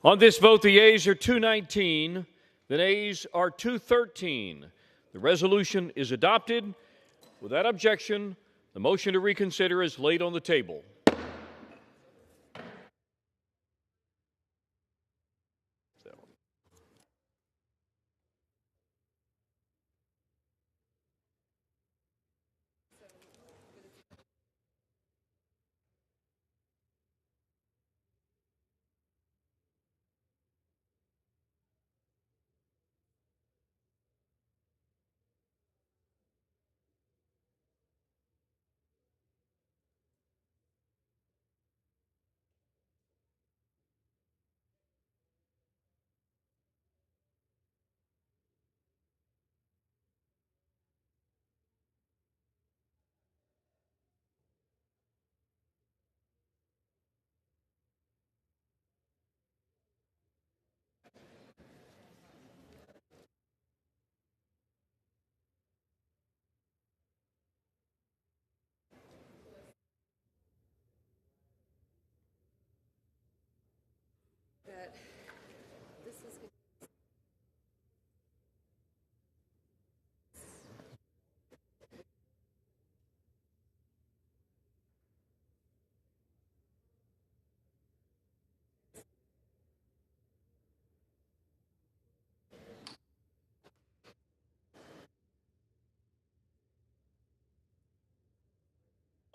On this vote, the yeas are 219, the nays are 213. The resolution is adopted. Without objection, the motion to reconsider is laid on the table.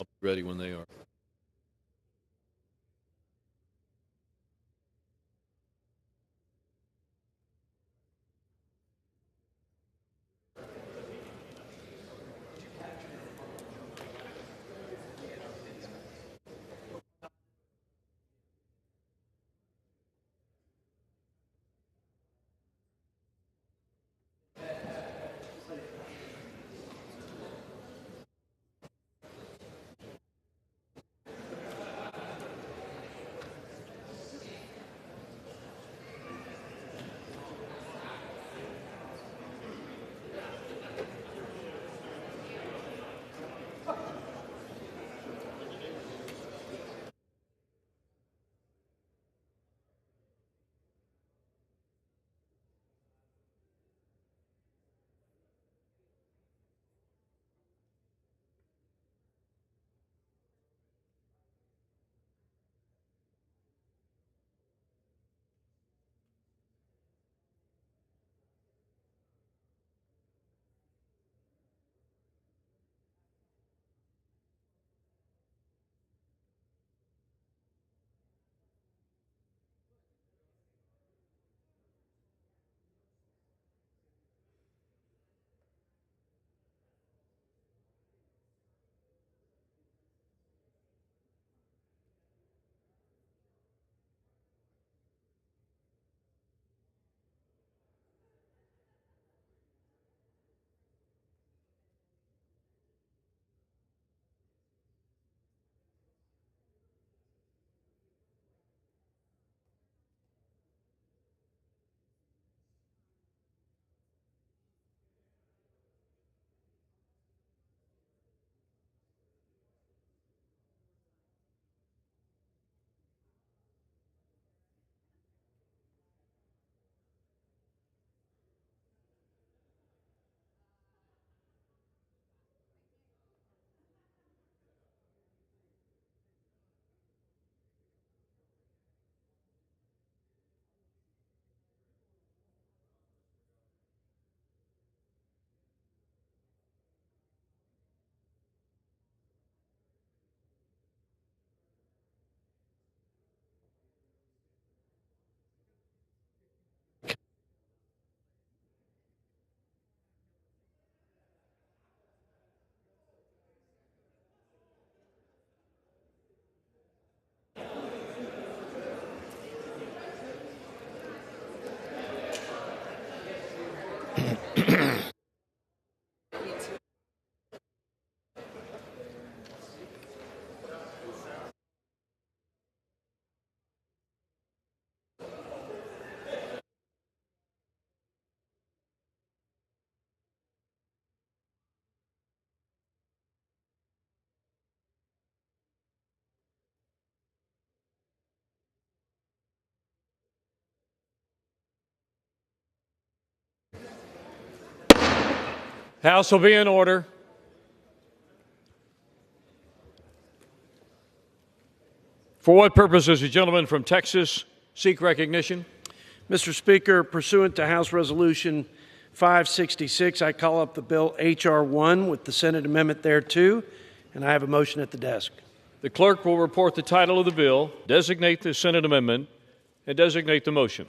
I'll be ready when they are. House will be in order. For what purpose does the gentleman from Texas seek recognition? Mr. Speaker, pursuant to House Resolution 566, I call up the bill H.R. 1 with the Senate amendment thereto, and I have a motion at the desk. The clerk will report the title of the bill, designate the Senate amendment, and designate the motion.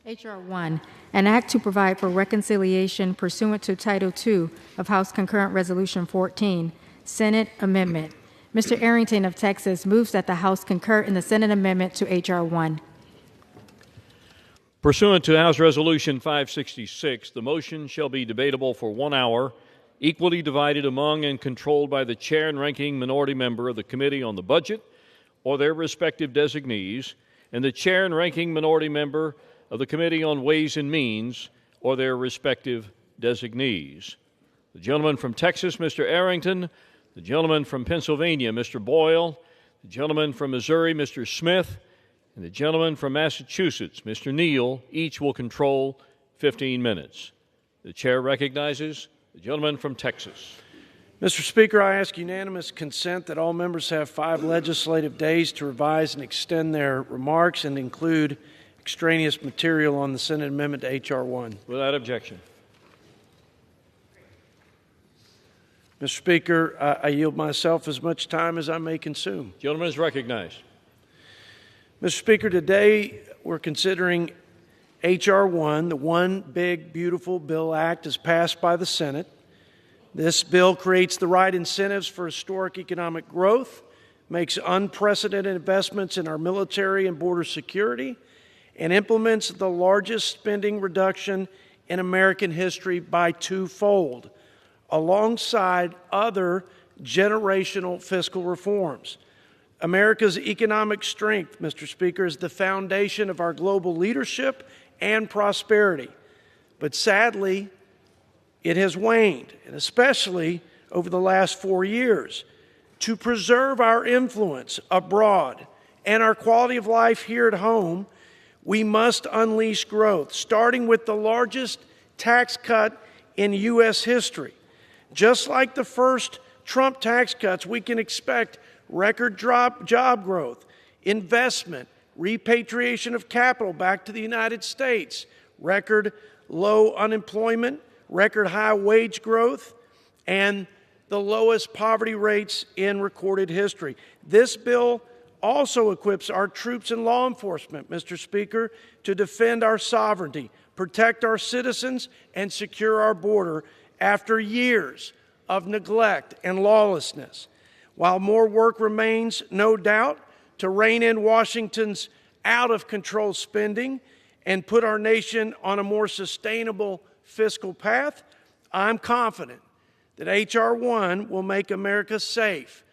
H.R. 1, an act to provide for reconciliation pursuant to Title II of House Concurrent Resolution 14, Senate Amendment. Mr. Arrington of Texas moves that the House concur in the Senate amendment to H.R. 1. Pursuant to House Resolution 566, the motion shall be debatable for 1 hour, equally divided among and controlled by the chair and ranking minority member of the Committee on the Budget or their respective designees, and the chair and ranking minority member of the Committee on Ways and Means or their respective designees. The gentleman from Texas, Mr. Arrington, the gentleman from Pennsylvania, Mr. Boyle, the gentleman from Missouri, Mr. Smith, and the gentleman from Massachusetts, Mr. Neal, each will control 15 minutes. The chair recognizes the gentleman from Texas. Mr. Speaker, I ask unanimous consent that all members have 5 legislative days to revise and extend their remarks and include extraneous material on the Senate amendment to H.R. 1. Without objection. Mr. Speaker, I yield myself as much time as I may consume. The gentleman is recognized. Mr. Speaker, today we're considering H.R. 1, the One Big Beautiful Bill Act, is passed by the Senate. This bill creates the right incentives for historic economic growth, makes unprecedented investments in our military and border security, and implements the largest spending reduction in American history by 2-fold, alongside other generational fiscal reforms. America's economic strength, Mr. Speaker, is the foundation of our global leadership and prosperity. But sadly, it has waned, and especially over the last 4 years. To preserve our influence abroad and our quality of life here at home, we must unleash growth, starting with the largest tax cut in U.S. history. Just like the first Trump tax cuts, we can expect record job growth, investment, repatriation of capital back to the United States, record low unemployment, record high wage growth, and the lowest poverty rates in recorded history. This bill also equips our troops and law enforcement, Mr. Speaker, to defend our sovereignty, protect our citizens, and secure our border after years of neglect and lawlessness. While more work remains, no doubt, to rein in Washington's out-of-control spending and put our nation on a more sustainable fiscal path, I'm confident that H.R. 1 will make America safe,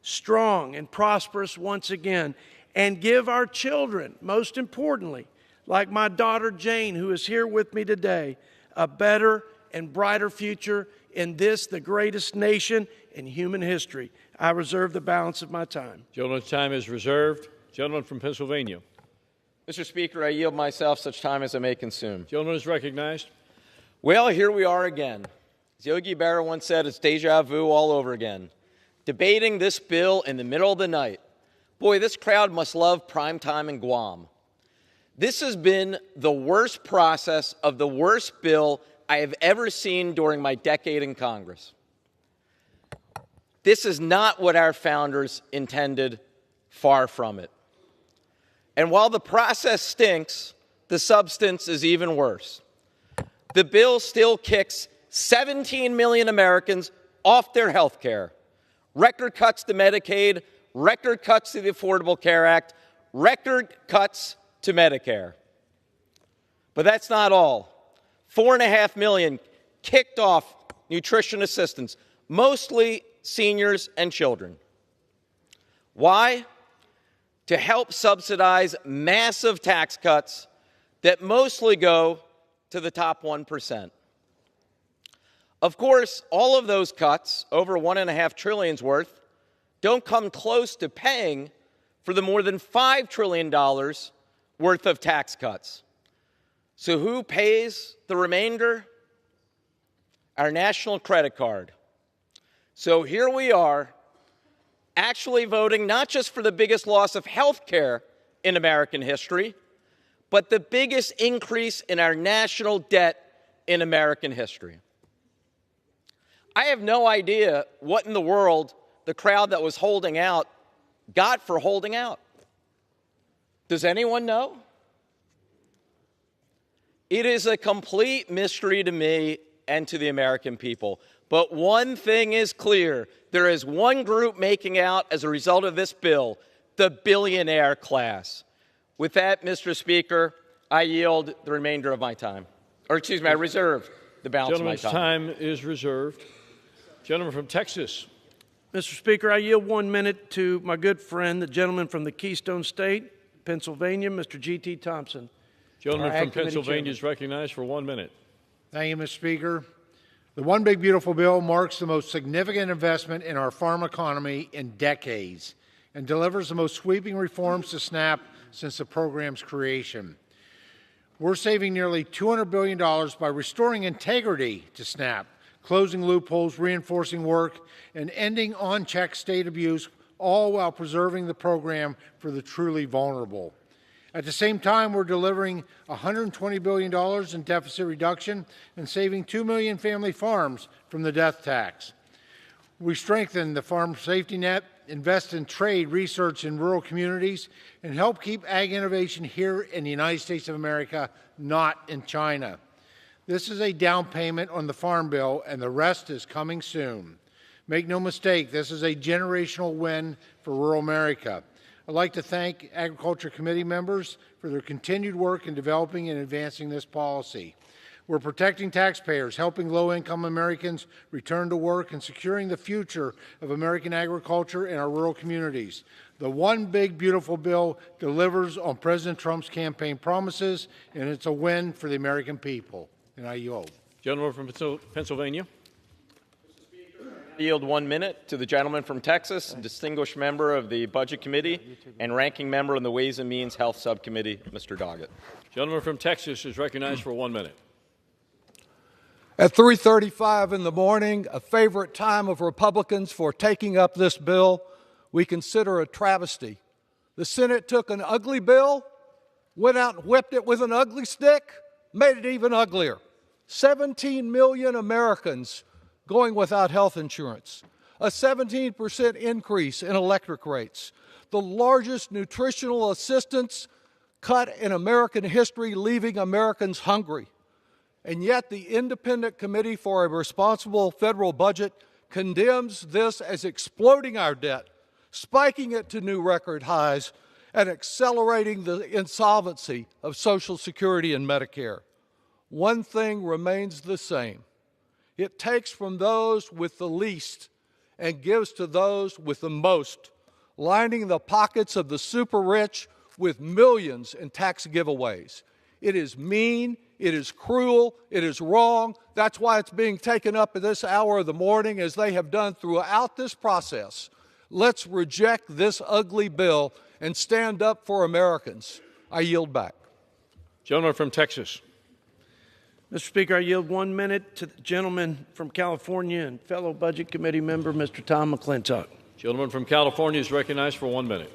strong, and prosperous once again, and give our children, most importantly, like my daughter Jane, who is here with me today, a better and brighter future in this, the greatest nation in human history. I reserve the balance of my time. Gentleman's time is reserved. Gentleman from Pennsylvania. Mr. Speaker, I yield myself such time as I may consume. Gentleman is recognized. Well, here we are again. As Yogi Berra once said, it's deja vu all over again. Debating this bill in the middle of the night. Boy, this crowd must love prime time in Guam. This has been the worst process of the worst bill I have ever seen during my decade in Congress. This is not what our founders intended, far from it. And while the process stinks, the substance is even worse. The bill still kicks 17 million Americans off their health care. Record cuts to Medicaid, record cuts to the Affordable Care Act, record cuts to Medicare. But that's not all. 4.5 million kicked off nutrition assistance, mostly seniors and children. Why? To help subsidize massive tax cuts that mostly go to the top 1%. Of course, all of those cuts, over $1.5 trillion worth, don't come close to paying for the more than $5 trillion worth of tax cuts. So who pays the remainder? our national credit card. So here we are, actually voting not just for the biggest loss of health care in American history, but the biggest increase in our national debt in American history. I have no idea what in the world the crowd that was holding out got for holding out. Does anyone know? It is a complete mystery to me and to the American people. But one thing is clear. There is one group making out as a result of this bill, the billionaire class. With that, Mr. Speaker, I yield the remainder of my time. Or, excuse me, I reserve the balance of my time. Gentleman's time is reserved. Gentleman from Texas. Mr. Speaker, I yield 1 minute to my good friend, the gentleman from the Keystone State, Pennsylvania, Mr. G.T. Thompson. Gentleman from Pennsylvania is recognized for 1 minute. Thank you, Mr. Speaker. The One Big Beautiful Bill marks the most significant investment in our farm economy in decades and delivers the most sweeping reforms to SNAP since the program's creation. We're saving nearly $200 billion by restoring integrity to SNAP, closing loopholes, reinforcing work, and ending on-check state abuse, all while preserving the program for the truly vulnerable. At the same time, we're delivering $120 billion in deficit reduction and saving 2 million family farms from the death tax. We strengthen the farm safety net, invest in trade, research in rural communities, and help keep ag innovation here in the United States of America, not in China. This is a down payment on the Farm Bill, and the rest is coming soon. Make no mistake, this is a generational win for rural America. I'd like to thank Agriculture Committee members for their continued work in developing and advancing this policy. We're protecting taxpayers, helping low-income Americans return to work, and securing the future of American agriculture in our rural communities. The One Big Beautiful Bill delivers on President Trump's campaign promises, and it's a win for the American people. And I yield. Gentleman from Pennsylvania. I yield 1 minute to the gentleman from Texas, distinguished member of the Budget Committee and ranking member on the Ways and Means Health Subcommittee, Mr. Doggett. Gentleman from Texas is recognized for 1 minute. At 3:35 in the morning, a favorite time of Republicans for taking up this bill, we consider a travesty. The Senate took an ugly bill, went out and whipped it with an ugly stick, made it even uglier. 17 million Americans going without health insurance, a 17% increase in electric rates, the largest nutritional assistance cut in American history, leaving Americans hungry. And yet the Independent Committee for a Responsible Federal Budget condemns this as exploding our debt, spiking it to new record highs, and accelerating the insolvency of Social Security and Medicare. One thing remains the same. It takes from those with the least and gives to those with the most, lining the pockets of the super rich with millions in tax giveaways. It is mean, it is cruel, it is wrong. That's why it's being taken up at this hour of the morning, as they have done throughout this process. Let's reject this ugly bill and stand up for Americans. I yield back. Gentleman from Texas. Mr. Speaker, I yield 1 minute to the gentleman from California and fellow Budget Committee member, Mr. Tom McClintock. Gentleman from California is recognized for 1 minute.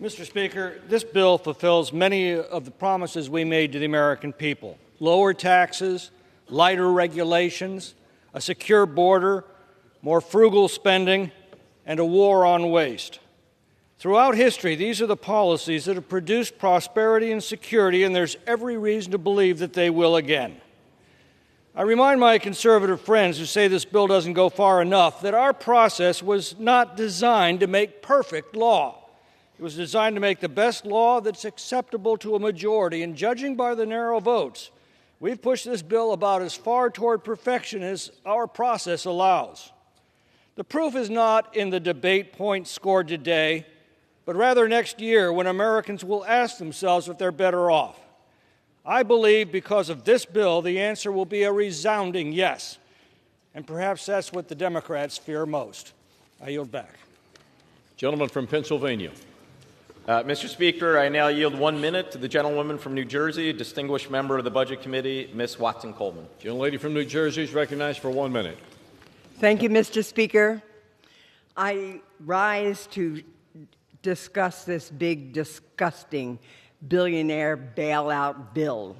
Mr. Speaker, this bill fulfills many of the promises we made to the American people. Lower taxes, lighter regulations, a secure border, more frugal spending, and a war on waste. Throughout history, these are the policies that have produced prosperity and security, and there's every reason to believe that they will again. I remind my conservative friends who say this bill doesn't go far enough that our process was not designed to make perfect law. It was designed to make the best law that's acceptable to a majority, and judging by the narrow votes, we've pushed this bill about as far toward perfection as our process allows. The proof is not in the debate points scored today, but rather next year, when Americans will ask themselves if they're better off. I believe because of this bill, the answer will be a resounding yes. And perhaps that's what the Democrats fear most. I yield back. Gentleman from Pennsylvania. Mr. Speaker, I now yield 1 minute to the gentlewoman from New Jersey, a distinguished member of the Budget Committee, Ms. Watson Coleman. The gentlelady from New Jersey is recognized for 1 minute. Thank you, Mr. Speaker. I rise to discuss this big, disgusting billionaire bailout bill.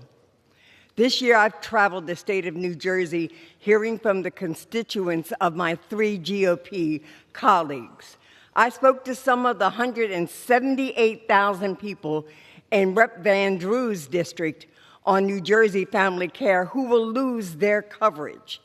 This year, I've traveled the state of New Jersey hearing from the constituents of my 3 GOP colleagues. I spoke to some of the 178,000 people in Rep. Van Drew's district on New Jersey Family Care who will lose their coverage,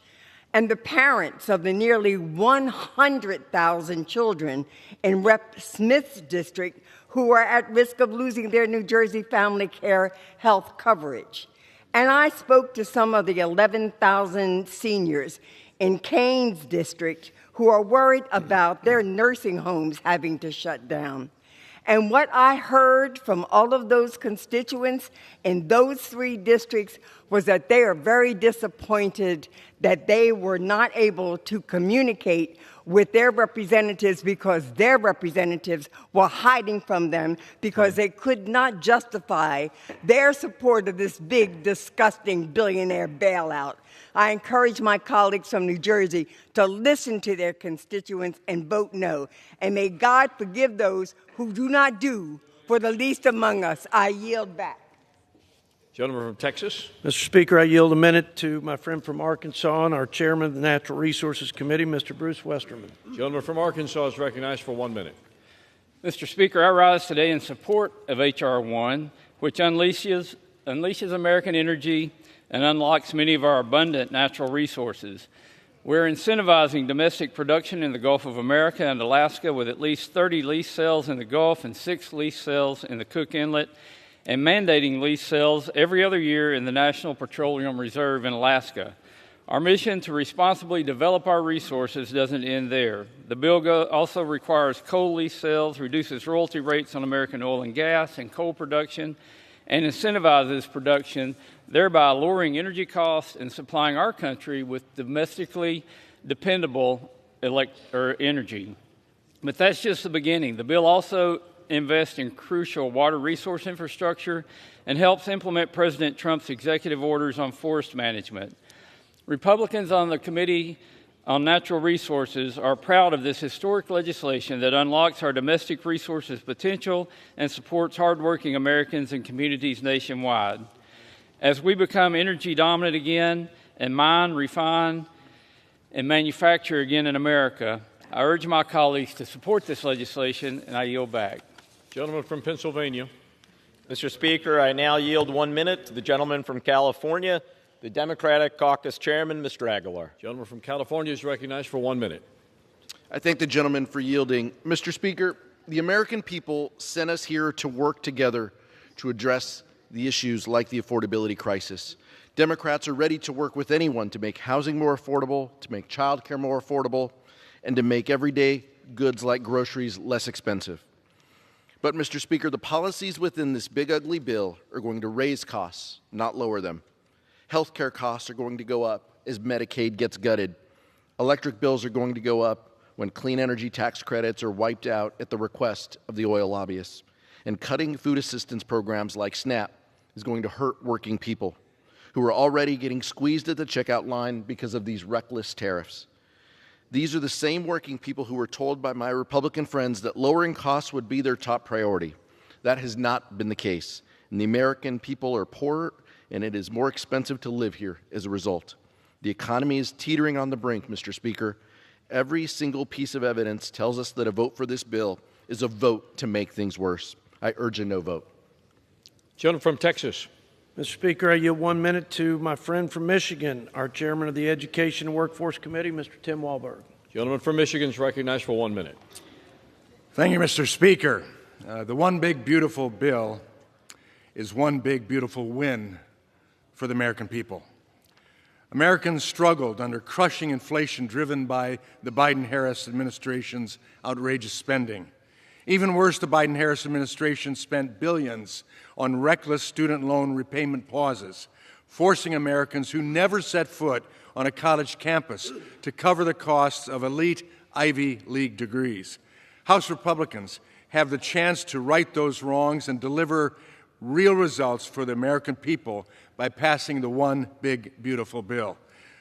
and the parents of the nearly 100,000 children in Rep. Smith's district who are at risk of losing their New Jersey Family Care health coverage. And I spoke to some of the 11,000 seniors in Kane's district who are worried about their nursing homes having to shut down. And what I heard from all of those constituents in those 3 districts was that they are very disappointed that they were not able to communicate with their representatives because their representatives were hiding from them because they could not justify their support of this big, disgusting billionaire bailout. I encourage my colleagues from New Jersey to listen to their constituents and vote no. And may God forgive those who do not do for the least among us. I yield back. Gentleman from Texas. Mr. Speaker, I yield a minute to my friend from Arkansas and our chairman of the Natural Resources Committee, Mr. Bruce Westerman. Gentleman from Arkansas is recognized for 1 minute. Mr. Speaker, I rise today in support of H.R. 1, which unleashes American energy and unlocks many of our abundant natural resources. We're incentivizing domestic production in the Gulf of America and Alaska with at least 30 lease sales in the Gulf and 6 lease sales in the Cook Inlet, and mandating lease sales every other year in the National Petroleum Reserve in Alaska. Our mission to responsibly develop our resources doesn't end there. The bill also requires coal lease sales, reduces royalty rates on American oil and gas and coal production, and incentivizes production, thereby lowering energy costs and supplying our country with domestically dependable energy. But that's just the beginning. The bill also invests in crucial water resource infrastructure and helps implement President Trump's executive orders on forest management. Republicans on the Committee on Natural Resources are proud of this historic legislation that unlocks our domestic resources potential and supports hardworking Americans and communities nationwide. As we become energy dominant again and mine, refine, and manufacture again in America, I urge my colleagues to support this legislation, and I yield back. Gentleman from Pennsylvania. Mr. Speaker, I now yield 1 minute to the gentleman from California, the Democratic Caucus Chairman, Mr. Aguilar. Gentleman from California is recognized for 1 minute. I thank the gentleman for yielding. Mr. Speaker, the American people sent us here to work together to address the issues like the affordability crisis. Democrats are ready to work with anyone to make housing more affordable, to make child care more affordable, and to make everyday goods like groceries less expensive. But, Mr. Speaker, the policies within this big, ugly bill are going to raise costs, not lower them. Health care costs are going to go up as Medicaid gets gutted. Electric bills are going to go up when clean energy tax credits are wiped out at the request of the oil lobbyists. And cutting food assistance programs like SNAP is going to hurt working people who are already getting squeezed at the checkout line because of these reckless tariffs. These are the same working people who were told by my Republican friends that lowering costs would be their top priority. That has not been the case. And the American people are poorer, and it is more expensive to live here as a result. The economy is teetering on the brink, Mr. Speaker. Every single piece of evidence tells us that a vote for this bill is a vote to make things worse. I urge a no vote. Gentleman from Texas. Mr. Speaker, I yield 1 minute to my friend from Michigan, our chairman of the Education and Workforce Committee, Mr. Tim Walberg. Gentleman from Michigan is recognized for 1 minute. Thank you, Mr. Speaker. The one big, beautiful bill is one big, beautiful win for the American people. Americans struggled under crushing inflation driven by the Biden-Harris administration's outrageous spending. Even worse, the Biden-Harris administration spent billions on reckless student loan repayment pauses, forcing Americans who never set foot on a college campus to cover the costs of elite Ivy League degrees. House Republicans have the chance to right those wrongs and deliver real results for the American people by passing the one big, beautiful bill.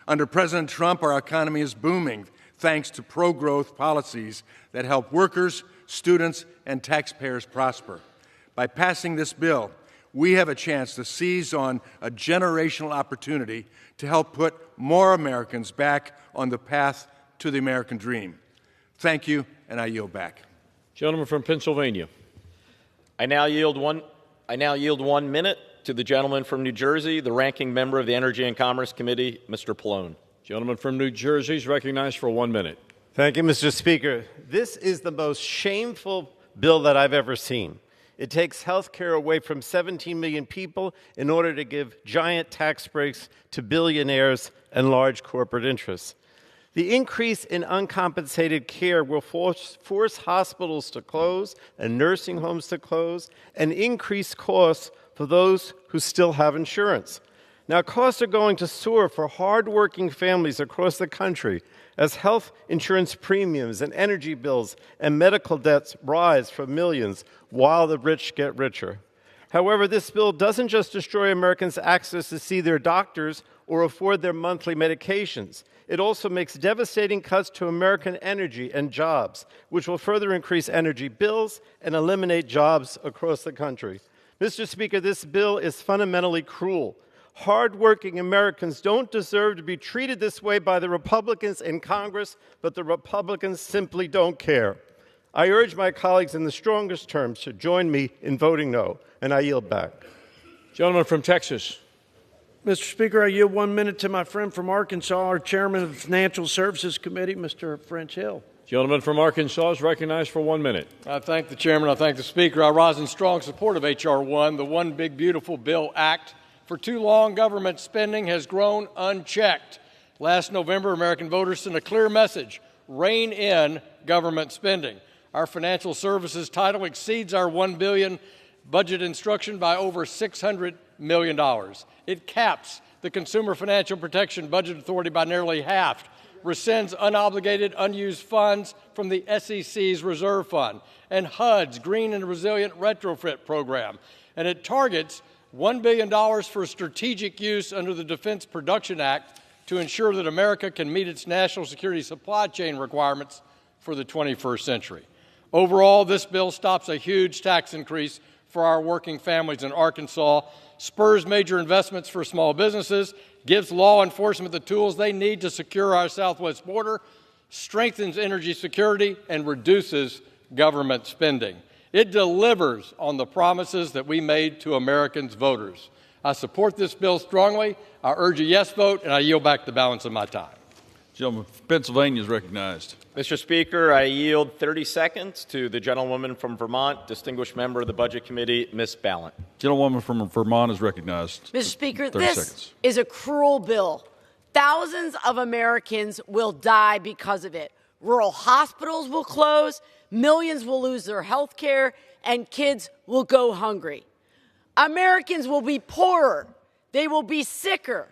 Under President Trump, our economy is booming thanks to pro-growth policies that help workers, students, and taxpayers prosper. By passing this bill, we have a chance to seize on a generational opportunity to help put more Americans back on the path to the American dream. Thank you, and I yield back. Gentleman from Pennsylvania. I now yield 1 minute to the gentleman from New Jersey, the ranking member of the Energy and Commerce Committee, Mr. Pallone. Gentleman from New Jersey is recognized for 1 minute. Thank you, Mr. Speaker. This is the most shameful bill that I've ever seen. It takes health care away from 17 million people in order to give giant tax breaks to billionaires and large corporate interests. The increase in uncompensated care will force hospitals to close and nursing homes to close and increase costs for those who still have insurance. Now, costs are going to soar for hardworking families across the country as health insurance premiums and energy bills and medical debts rise for millions while the rich get richer. However, this bill doesn't just destroy Americans' access to see their doctors or afford their monthly medications. It also makes devastating cuts to American energy and jobs, which will further increase energy bills and eliminate jobs across the country. Mr. Speaker, this bill is fundamentally cruel. Hardworking Americans don't deserve to be treated this way by the Republicans in Congress, but the Republicans simply don't care. I urge my colleagues in the strongest terms to join me in voting no, and I yield back. Gentleman from Texas. Mr. Speaker, I yield 1 minute to my friend from Arkansas, our chairman of the Financial Services Committee, Mr. French Hill. Gentleman from Arkansas is recognized for 1 minute. I thank the chairman. I thank the speaker. I rise in strong support of H.R. 1, the One Big Beautiful Bill Act. For too long, government spending has grown unchecked. Last November, American voters sent a clear message: rein in government spending. Our financial services title exceeds our $1 billion budget instruction by over $600 million. It caps the Consumer Financial Protection Budget Authority by nearly half, rescinds unobligated unused funds from the SEC's reserve fund, and HUD's Green and Resilient Retrofit program. And it targets $1 billion for strategic use under the Defense Production Act to ensure that America can meet its national security supply chain requirements for the 21st century. Overall, this bill stops a huge tax increase for our working families in Arkansas, spurs major investments for small businesses, gives law enforcement the tools they need to secure our southwest border, strengthens energy security, and reduces government spending. It delivers on the promises that we made to Americans' voters. I support this bill strongly. I urge a yes vote, and I yield back the balance of my time. Gentleman from Pennsylvania is recognized. Mr. Speaker, I yield 30 seconds to the gentlewoman from Vermont, distinguished member of the Budget Committee, Ms. Balint. Gentlewoman from Vermont is recognized. Mr. Speaker, 30 this seconds. is a cruel bill. Thousands of Americans will die because of it. Rural hospitals will close, millions will lose their health care, and kids will go hungry. Americans will be poorer. They will be sicker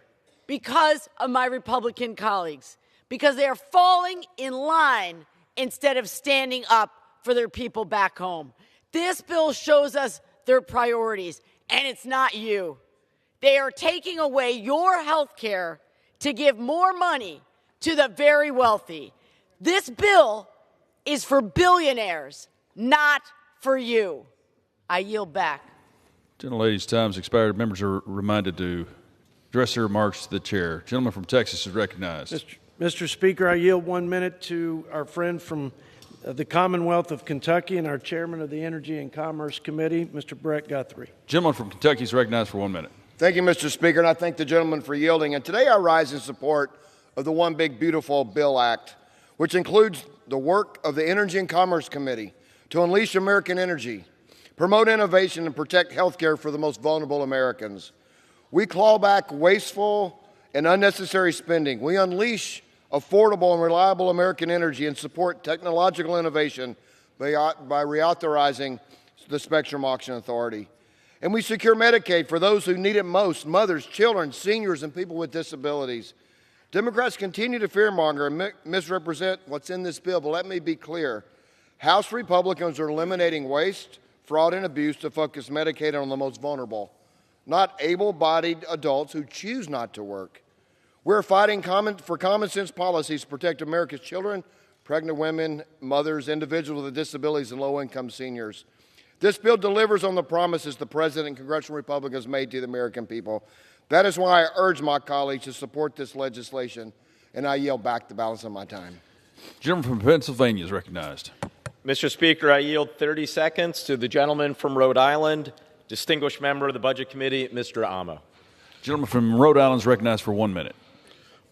because of my Republican colleagues, because they are falling in line instead of standing up for their people back home. This bill shows us their priorities, and it's not you. They are taking away your health care to give more money to the very wealthy. This bill is for billionaires, not for you. I yield back. Gentlelady's time's expired. Members are reminded to address their remarks to the chair. Gentleman from Texas is recognized. Mr. Speaker, I yield 1 minute to our friend from the Commonwealth of Kentucky and our chairman of the Energy and Commerce Committee, Mr. Brett Guthrie. Gentleman from Kentucky is recognized for 1 minute. Thank you, Mr. Speaker, and I thank the gentleman for yielding. And today I rise in support of the One Big Beautiful Bill Act, which includes the work of the Energy and Commerce Committee to unleash American energy, promote innovation, and protect health care for the most vulnerable Americans. We claw back wasteful and unnecessary spending. We unleash affordable and reliable American energy and support technological innovation by reauthorizing the Spectrum Auction Authority. And we secure Medicaid for those who need it most: mothers, children, seniors, and people with disabilities. Democrats continue to fearmonger and misrepresent what's in this bill, but let me be clear. House Republicans are eliminating waste, fraud, and abuse to focus Medicaid on the most vulnerable, not able-bodied adults who choose not to work. We're fighting for common sense policies to protect America's children, pregnant women, mothers, individuals with disabilities, and low-income seniors. This bill delivers on the promises the President and congressional Republicans made to the American people. That is why I urge my colleagues to support this legislation, and I yield back the balance of my time. Gentleman from Pennsylvania is recognized. Mr. Speaker, I yield 30 seconds to the gentleman from Rhode Island, distinguished member of the Budget Committee, Mr. Amo. Gentleman from Rhode Island is recognized for 1 minute.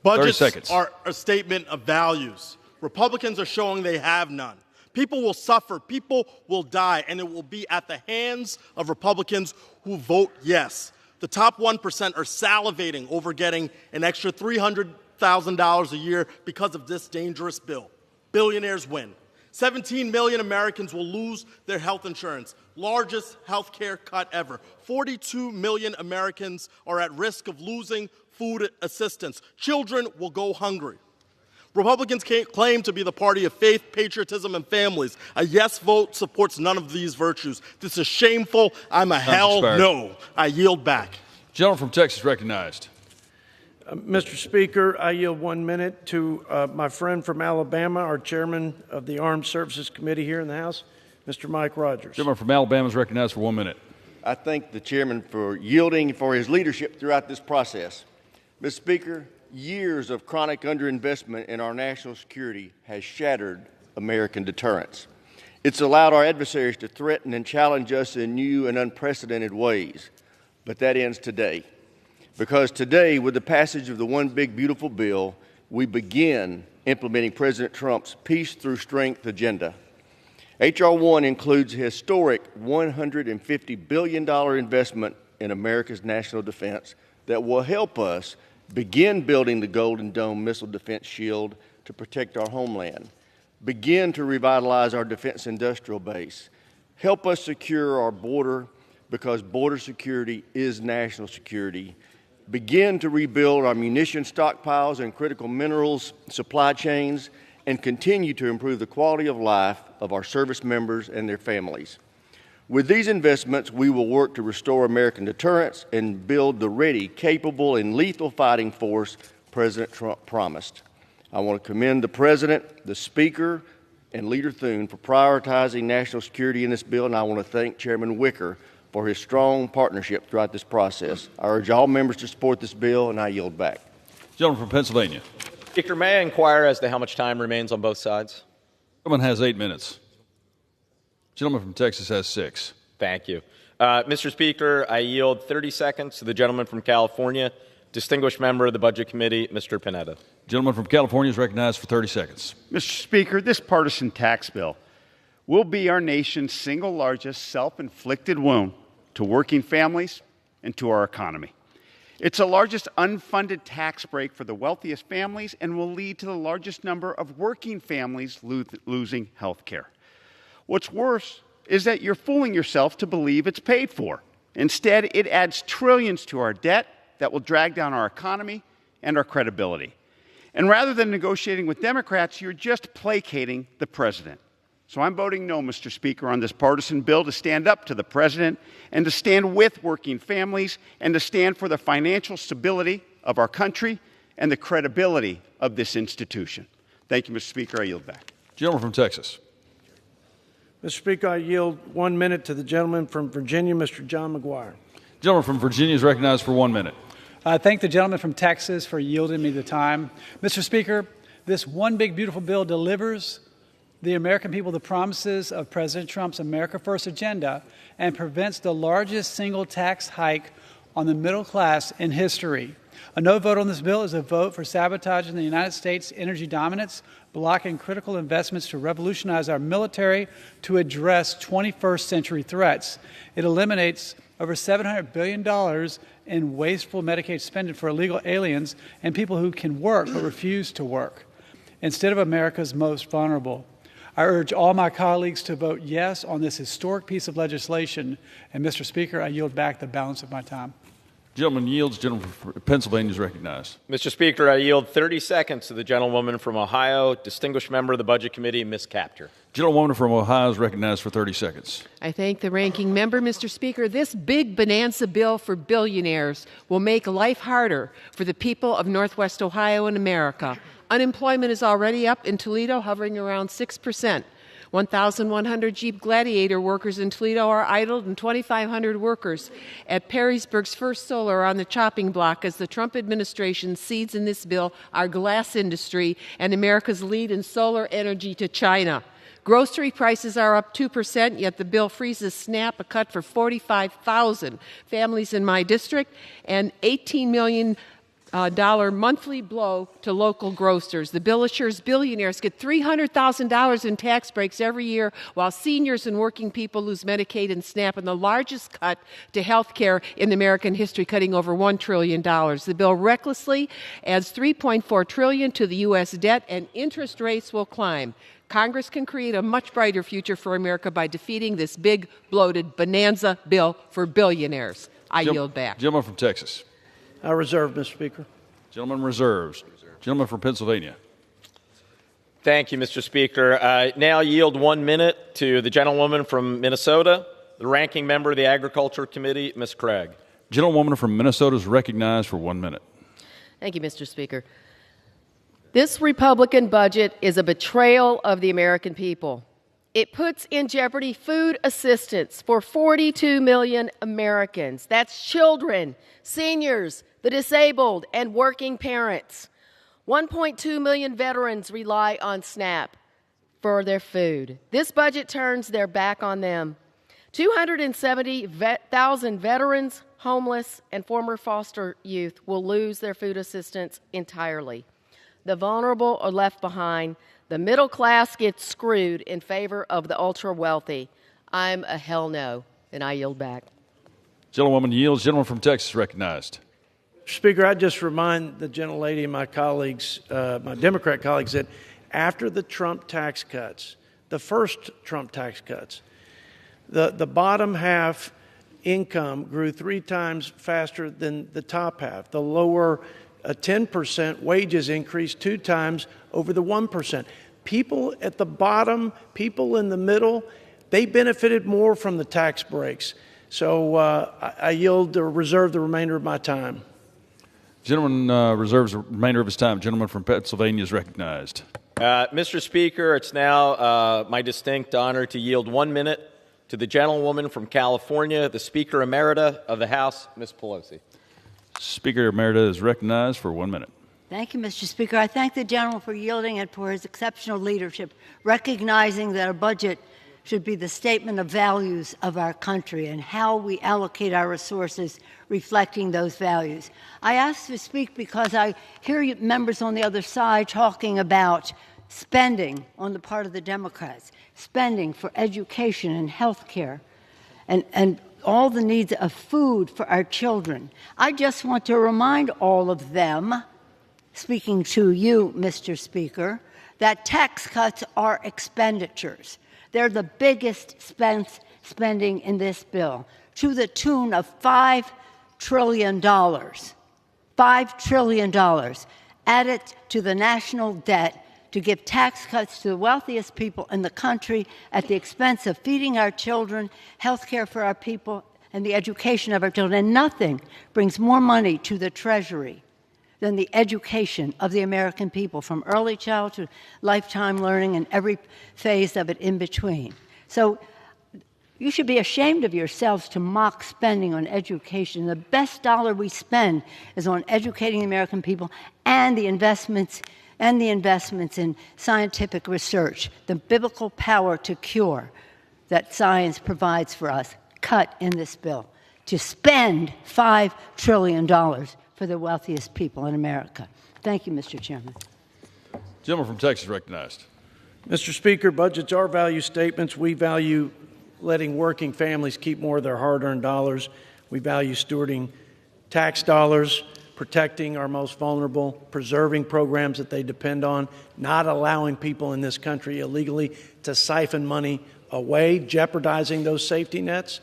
Budgets 30 seconds. are a statement of values. Republicans are showing they have none. People will suffer, people will die, and it will be at the hands of Republicans who vote yes. The top 1% are salivating over getting an extra $300,000 a year because of this dangerous bill. Billionaires win. 17 million Americans will lose their health insurance, largest health care cut ever. 42 million Americans are at risk of losing food assistance. Children will go hungry. Republicans claim to be the party of faith, patriotism, and families. A yes vote supports none of these virtues. This is shameful. I'm a hell no. I yield back. Gentleman from Texas recognized. Mr. Speaker, I yield 1 minute to my friend from Alabama, our chairman of the Armed Services Committee here in the House, Mr. Mike Rogers. Gentleman from Alabama is recognized for 1 minute. I thank the chairman for yielding for his leadership throughout this process. Mr. Speaker, years of chronic underinvestment in our national security has shattered American deterrence. It's allowed our adversaries to threaten and challenge us in new and unprecedented ways. But that ends today. Because today, with the passage of the One Big Beautiful Bill, we begin implementing President Trump's Peace Through Strength agenda. H.R. 1 includes a historic $150 billion investment in America's national defense that will help us begin building the Golden Dome missile defense shield to protect our homeland, begin to revitalize our defense industrial base, help us secure our border because border security is national security, begin to rebuild our munition stockpiles and critical minerals supply chains, and continue to improve the quality of life of our service members and their families. With these investments, we will work to restore American deterrence and build the ready, capable, and lethal fighting force President Trump promised. I want to commend the President, the Speaker, and Leader Thune for prioritizing national security in this bill, and I want to thank Chairman Wicker for his strong partnership throughout this process. I urge all members to support this bill, and I yield back. Gentleman from Pennsylvania. Speaker, may I inquire as to how much time remains on both sides? Gentleman has 8 minutes. Gentleman from Texas has 6. Thank you. Mr. Speaker, I yield 30 seconds to the gentleman from California, distinguished member of the Budget Committee, Mr. Panetta. Gentleman from California is recognized for 30 seconds. Mr. Speaker, this partisan tax bill will be our nation's single largest self-inflicted wound to working families and to our economy. It's the largest unfunded tax break for the wealthiest families and will lead to the largest number of working families losing health care. What's worse is that you're fooling yourself to believe it's paid for. Instead, it adds trillions to our debt that will drag down our economy and our credibility. And rather than negotiating with Democrats, you're just placating the president. So I'm voting no, Mr. Speaker, on this partisan bill to stand up to the president and to stand with working families and to stand for the financial stability of our country and the credibility of this institution. Thank you, Mr. Speaker. I yield back. Gentleman from Texas. Mr. Speaker, I yield 1 minute to the gentleman from Virginia, Mr. John McGuire. Gentleman from Virginia is recognized for 1 minute. I thank the gentleman from Texas for yielding me the time. Mr. Speaker, this One Big Beautiful Bill delivers the American people the promises of President Trump's America First agenda and prevents the largest single tax hike on the middle class in history. A no vote on this bill is a vote for sabotaging the United States' energy dominance, blocking critical investments to revolutionize our military to address 21st century threats. It eliminates over $700 billion in wasteful Medicaid spending for illegal aliens and people who can work but refuse to work, instead of America's most vulnerable. I urge all my colleagues to vote yes on this historic piece of legislation. And, Mr. Speaker, I yield back the balance of my time. Gentleman yields. Gentleman from Pennsylvania is recognized. Mr. Speaker, I yield 30 seconds to the gentlewoman from Ohio, distinguished member of the Budget Committee, Ms. Kaptur. Gentlewoman from Ohio is recognized for 30 seconds. I thank the ranking member, Mr. Speaker. This big bonanza bill for billionaires will make life harder for the people of Northwest Ohio and America. Unemployment is already up in Toledo, hovering around 6%. 1,100 Jeep Gladiator workers in Toledo are idled, and 2,500 workers at Perrysburg's First Solar are on the chopping block as the Trump administration cedes in this bill our glass industry and America's lead in solar energy to China. Grocery prices are up 2%, yet the bill freezes SNAP, a cut for 45,000 families in my district, and $18 million monthly blow to local grocers. The bill assures billionaires get $300,000 in tax breaks every year, while seniors and working people lose Medicaid and SNAP, and the largest cut to health care in American history, cutting over $1 trillion. The bill recklessly adds $3.4 trillion to the U.S. debt, and interest rates will climb. Congress can create a much brighter future for America by defeating this big, bloated bonanza bill for billionaires. I yield back. Gentleman from Texas. I reserve, Mr. Speaker. Gentleman reserves. Gentleman from Pennsylvania. Thank you, Mr. Speaker. I now yield 1 minute to the gentlewoman from Minnesota, the ranking member of the Agriculture Committee, Ms. Craig. Gentlewoman from Minnesota is recognized for 1 minute. Thank you, Mr. Speaker. This Republican budget is a betrayal of the American people. It puts in jeopardy food assistance for 42 million Americans. That's children, seniors, the disabled, and working parents. 1.2 million veterans rely on SNAP for their food. This budget turns their back on them. 270,000 veterans, homeless, and former foster youth will lose their food assistance entirely. The vulnerable are left behind. The middle class gets screwed in favor of the ultra-wealthy. I'm a hell no, and I yield back. Gentlewoman yields. Gentleman from Texas recognized. Speaker, I just remind the gentlelady and my colleagues, my Democrat colleagues, that after the Trump tax cuts, the first Trump tax cuts, the bottom half income grew 3 times faster than the top half. The lower 10% wages increased 2 times over the 1%. People at the bottom, people in the middle, they benefited more from the tax breaks. So I yield or reserve the remainder of my time. Gentleman reserves the remainder of his time. Gentleman from Pennsylvania is recognized. Mr. Speaker, it's now my distinct honor to yield 1 minute to the gentlewoman from California, the Speaker Emerita of the House, Ms. Pelosi. Speaker Emerita is recognized for 1 minute. Thank you, Mr. Speaker. I thank the gentleman for yielding and for his exceptional leadership, recognizing that a budget should be the statement of values of our country and how we allocate our resources reflecting those values. I ask to speak because I hear you members on the other side talking about spending on the part of the Democrats, spending for education and health care, and all the needs of food for our children. I just want to remind all of them, speaking to you, Mr. Speaker, that tax cuts are expenditures. They're the biggest spending in this bill, to the tune of $5 trillion. $5 trillion added to the national debt to give tax cuts to the wealthiest people in the country at the expense of feeding our children, health care for our people, and the education of our children. And nothing brings more money to the Treasury than the education of the American people, from early childhood to lifetime learning and every phase of it in between. So you should be ashamed of yourselves to mock spending on education. The best dollar we spend is on educating the American people and the investments in scientific research, the biblical power to cure that science provides for us, cut in this bill, to spend $5 trillion for the wealthiest people in America. Thank you, Mr. Chairman. Gentleman from Texas recognized. Mr. Speaker, budgets are value statements. We value letting working families keep more of their hard-earned dollars. We value stewarding tax dollars, protecting our most vulnerable, preserving programs that they depend on, not allowing people in this country illegally to siphon money away, jeopardizing those safety nets.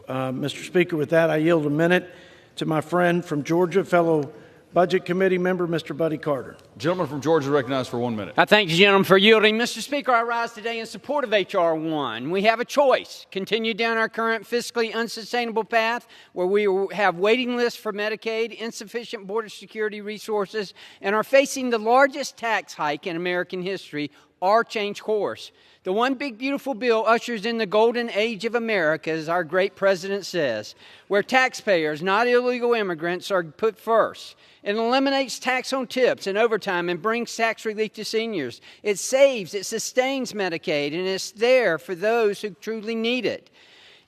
Mr. Speaker, with that, I yield a minute to my friend from Georgia, fellow Budget Committee member, Mr. Buddy Carter. Gentleman from Georgia is recognized for 1 minute. I thank the gentleman for yielding. Mr. Speaker, I rise today in support of H.R. 1. We have a choice. Continue down our current fiscally unsustainable path where we have waiting lists for Medicaid, insufficient border security resources, and are facing the largest tax hike in American history, or change course. The One Big Beautiful Bill ushers in the golden age of America, as our great president says, where taxpayers, not illegal immigrants, are put first. It eliminates tax on tips and overtime and brings tax relief to seniors. It saves, it sustains Medicaid, and it's there for those who truly need it.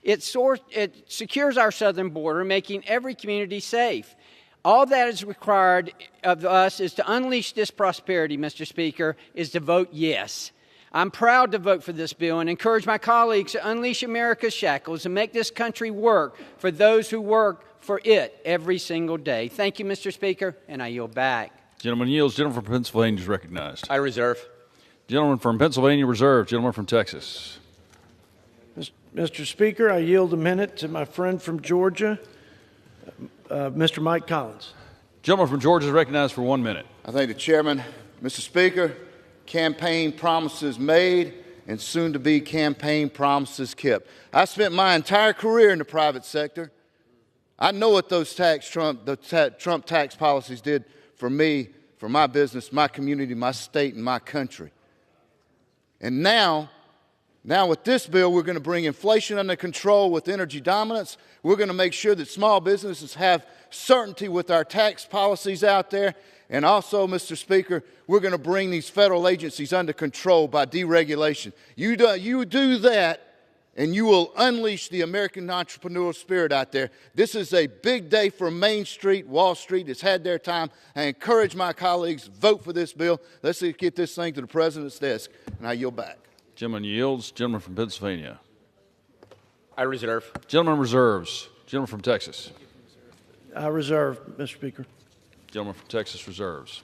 It secures our southern border, making every community safe. All that is required of us is to unleash this prosperity, Mr. Speaker, is to vote yes. I'm proud to vote for this bill and encourage my colleagues to unleash America's shackles and make this country work for those who work for it every single day. Thank you, Mr. Speaker, and I yield back. Gentleman yields. Gentleman from Pennsylvania is recognized. I reserve. Gentleman from Pennsylvania reserved. Gentleman from Texas. Mr. Speaker, I yield a minute to my friend from Georgia, Mr. Mike Collins. Gentleman from Georgia is recognized for 1 minute. I thank the chairman. Mr. Speaker, campaign promises made and soon to be campaign promises kept. I spent my entire career in the private sector. I know what those Trump tax policies did for me, for my business, my community, my state, and my country. And now with this bill, we're going to bring inflation under control with energy dominance. We're going to make sure that small businesses have certainty with our tax policies out there. And also, Mr. Speaker, we're going to bring these federal agencies under control by deregulation. You do that, and you will unleash the American entrepreneurial spirit out there. This is a big day for Main Street. Wall Street has had their time. I encourage my colleagues, vote for this bill. Let's get this thing to the president's desk, and I yield back. Gentleman yields. Gentleman from Pennsylvania. I reserve. Gentleman reserves. Gentleman from Texas. I reserve, Mr. Speaker. Gentleman from Texas reserves.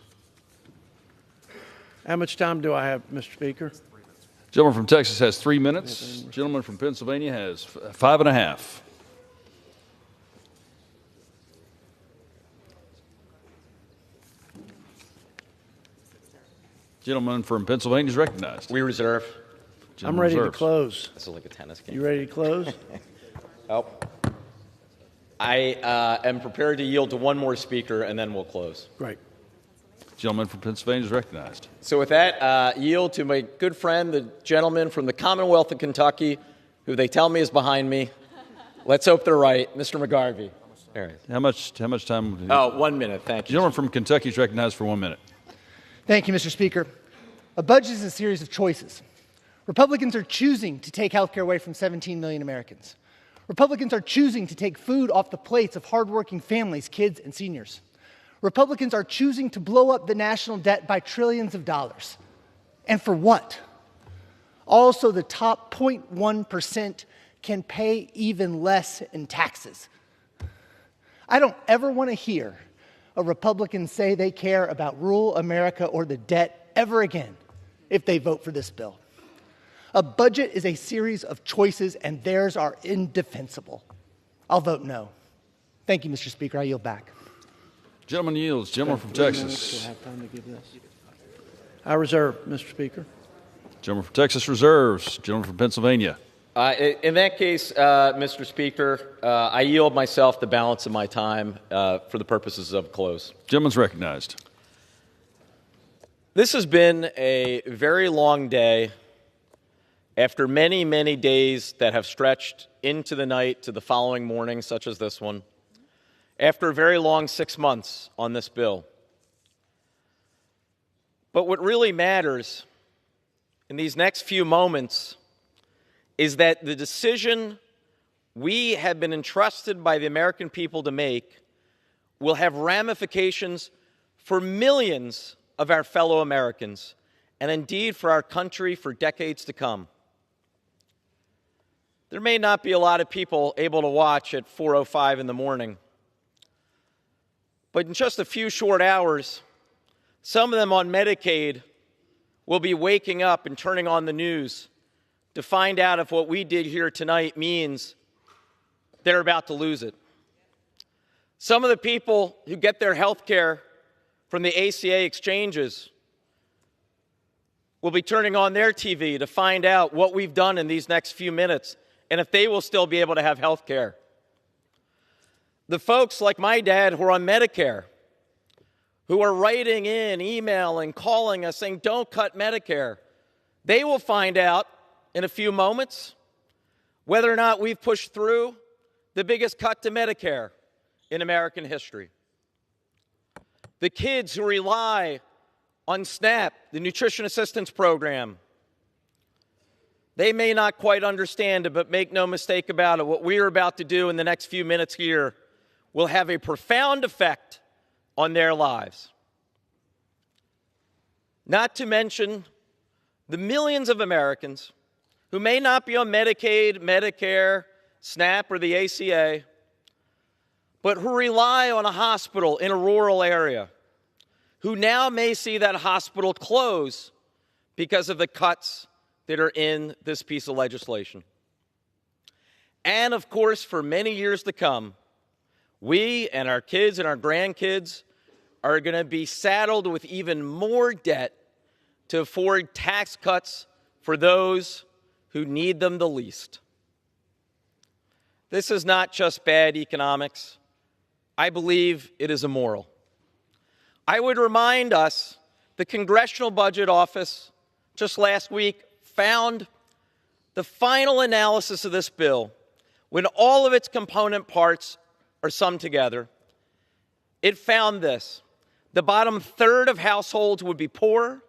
How much time do I have, Mr. Speaker? Gentleman from Texas has 3 minutes. Gentleman from Pennsylvania has 5.5. Gentleman from Pennsylvania is recognized. We reserve. I'm ready to close. This is like a tennis game. You ready to close? Oh. I am prepared to yield to one more speaker, and then we'll close. Great. Gentleman from Pennsylvania is recognized. So with that, yield to my good friend, the gentleman from the Commonwealth of Kentucky, who they tell me is behind me. Let's hope they're right, Mr. McGarvey. How much time? Oh, 1 minute, thank you. Gentleman from Kentucky is recognized for 1 minute. Thank you, Mr. Speaker. A budget is a series of choices. Republicans are choosing to take health care away from 17 million Americans. Republicans are choosing to take food off the plates of hardworking families, kids, and seniors. Republicans are choosing to blow up the national debt by trillions of dollars. And for what? Also, the top 0.1% can pay even less in taxes. I don't ever want to hear a Republican say they care about rural America or the debt ever again if they vote for this bill. A budget is a series of choices, and theirs are indefensible. I'll vote no. Thank you, Mr. Speaker. I yield back. Gentleman yields. Gentleman from Texas. I reserve, Mr. Speaker. Gentleman from Texas reserves. Gentleman from Pennsylvania. In that case, Mr. Speaker, I yield myself the balance of my time for the purposes of close. Gentleman's recognized. This has been a very long day after many, many days that have stretched into the night to the following morning, such as this one, after a very long 6 months on this bill. But what really matters in these next few moments is that the decision we have been entrusted by the American people to make will have ramifications for millions of our fellow Americans, and indeed for our country for decades to come. There may not be a lot of people able to watch at 4:05 in the morning, but in just a few short hours, some of them on Medicaid will be waking up and turning on the news to find out if what we did here tonight means they're about to lose it. Some of the people who get their health care from the ACA exchanges will be turning on their TV to find out what we've done in these next few minutes and if they will still be able to have health care. The folks like my dad who are on Medicare, who are writing in, emailing, calling us saying, don't cut Medicare, they will find out in a few moments whether or not we've pushed through the biggest cut to Medicare in American history. The kids who rely on SNAP, the Nutrition Assistance Program, they may not quite understand it, but make no mistake about it, what we are about to do in the next few minutes here will have a profound effect on their lives. Not to mention the millions of Americans who may not be on Medicaid, Medicare, SNAP, or the ACA, but who rely on a hospital in a rural area, who now may see that hospital close because of the cuts that are in this piece of legislation. And of course, for many years to come, we and our kids and our grandkids are going to be saddled with even more debt to afford tax cuts for those who need them the least. This is not just bad economics. I believe it is immoral. I would remind us the Congressional Budget Office just last week found the final analysis of this bill, when all of its component parts are summed together. It found this: the bottom third of households would be poor,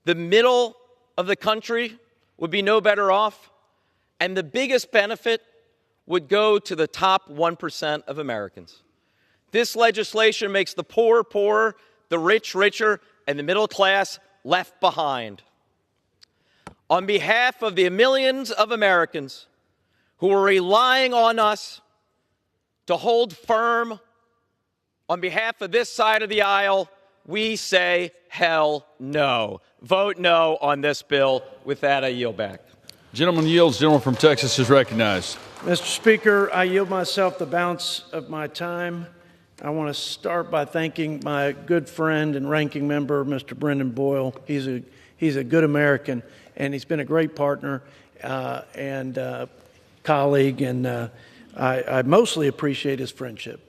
the middle of the country would be no better off, and the biggest benefit would go to the top 1% of Americans. This legislation makes the poor poorer, the rich richer, and the middle class left behind. On behalf of the millions of Americans who are relying on us to hold firm, on behalf of this side of the aisle, we say hell no. Vote no on this bill. With that, I yield back. Gentleman yields. Gentleman from Texas is recognized. Mr. Speaker, I yield myself the balance of my time. I want to start by thanking my good friend and ranking member, Mr. Brendan Boyle. He's a good American, and he's been a great partner and colleague, and I mostly appreciate his friendship.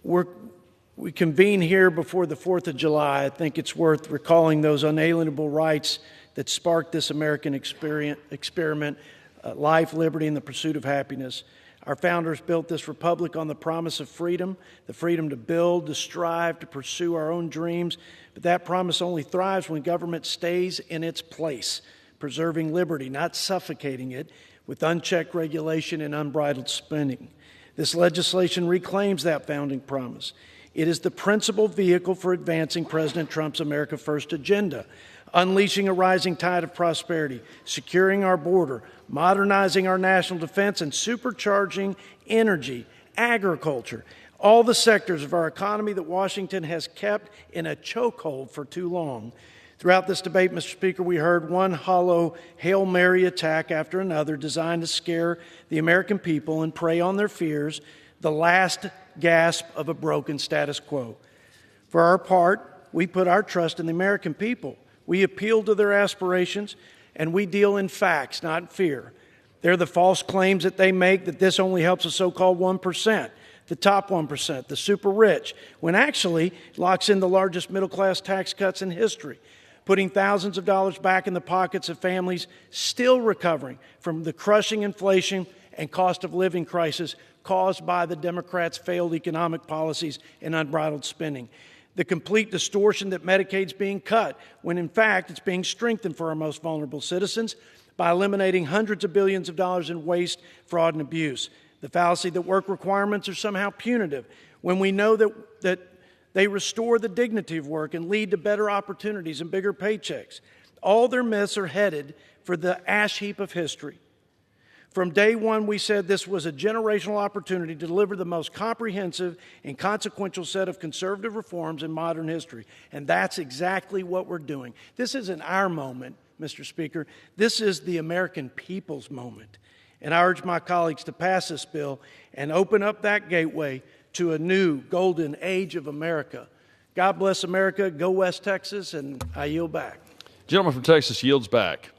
We convene here before the 4th of July. I think it's worth recalling those unalienable rights that sparked this American experiment, life, liberty, and the pursuit of happiness. Our founders built this republic on the promise of freedom, the freedom to build, to strive, to pursue our own dreams. But that promise only thrives when government stays in its place, preserving liberty, not suffocating it with unchecked regulation and unbridled spending. This legislation reclaims that founding promise. It is the principal vehicle for advancing President Trump's America First agenda, unleashing a rising tide of prosperity, securing our border, modernizing our national defense, and supercharging energy, agriculture, all the sectors of our economy that Washington has kept in a chokehold for too long. Throughout this debate, Mr. Speaker, we heard one hollow Hail Mary attack after another designed to scare the American people and prey on their fears, the last gasp of a broken status quo. For our part, we put our trust in the American people. We appeal to their aspirations, and we deal in facts, not in fear. They're the false claims that they make that this only helps the so-called 1%, the top 1%, the super rich, when actually it locks in the largest middle-class tax cuts in history, putting thousands of dollars back in the pockets of families still recovering from the crushing inflation and cost of living crisis caused by the Democrats' failed economic policies and unbridled spending. The complete distortion that Medicaid's being cut, when in fact it's being strengthened for our most vulnerable citizens by eliminating hundreds of billions of dollars in waste, fraud, and abuse. The fallacy that work requirements are somehow punitive, when we know that they restore the dignity of work and lead to better opportunities and bigger paychecks. All their myths are headed for the ash heap of history. From day one, we said this was a generational opportunity to deliver the most comprehensive and consequential set of conservative reforms in modern history. And that's exactly what we're doing. This isn't our moment, Mr. Speaker. This is the American people's moment. And I urge my colleagues to pass this bill and open up that gateway to a new golden age of America. God bless America. Go West Texas, and I yield back. Gentleman from Texas yields back.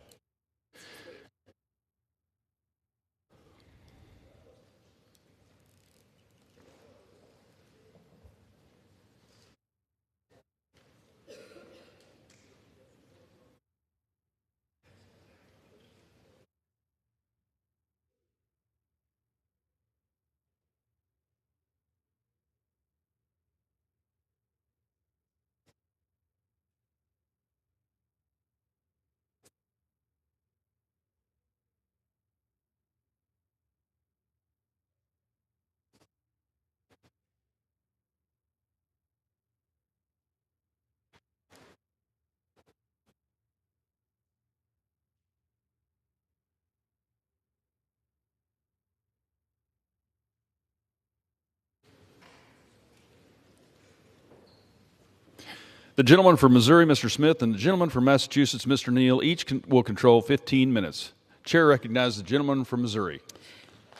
The gentleman from Missouri, Mr. Smith, and the gentleman from Massachusetts, Mr. Neal, each will control 15 minutes. Chair recognizes the gentleman from Missouri.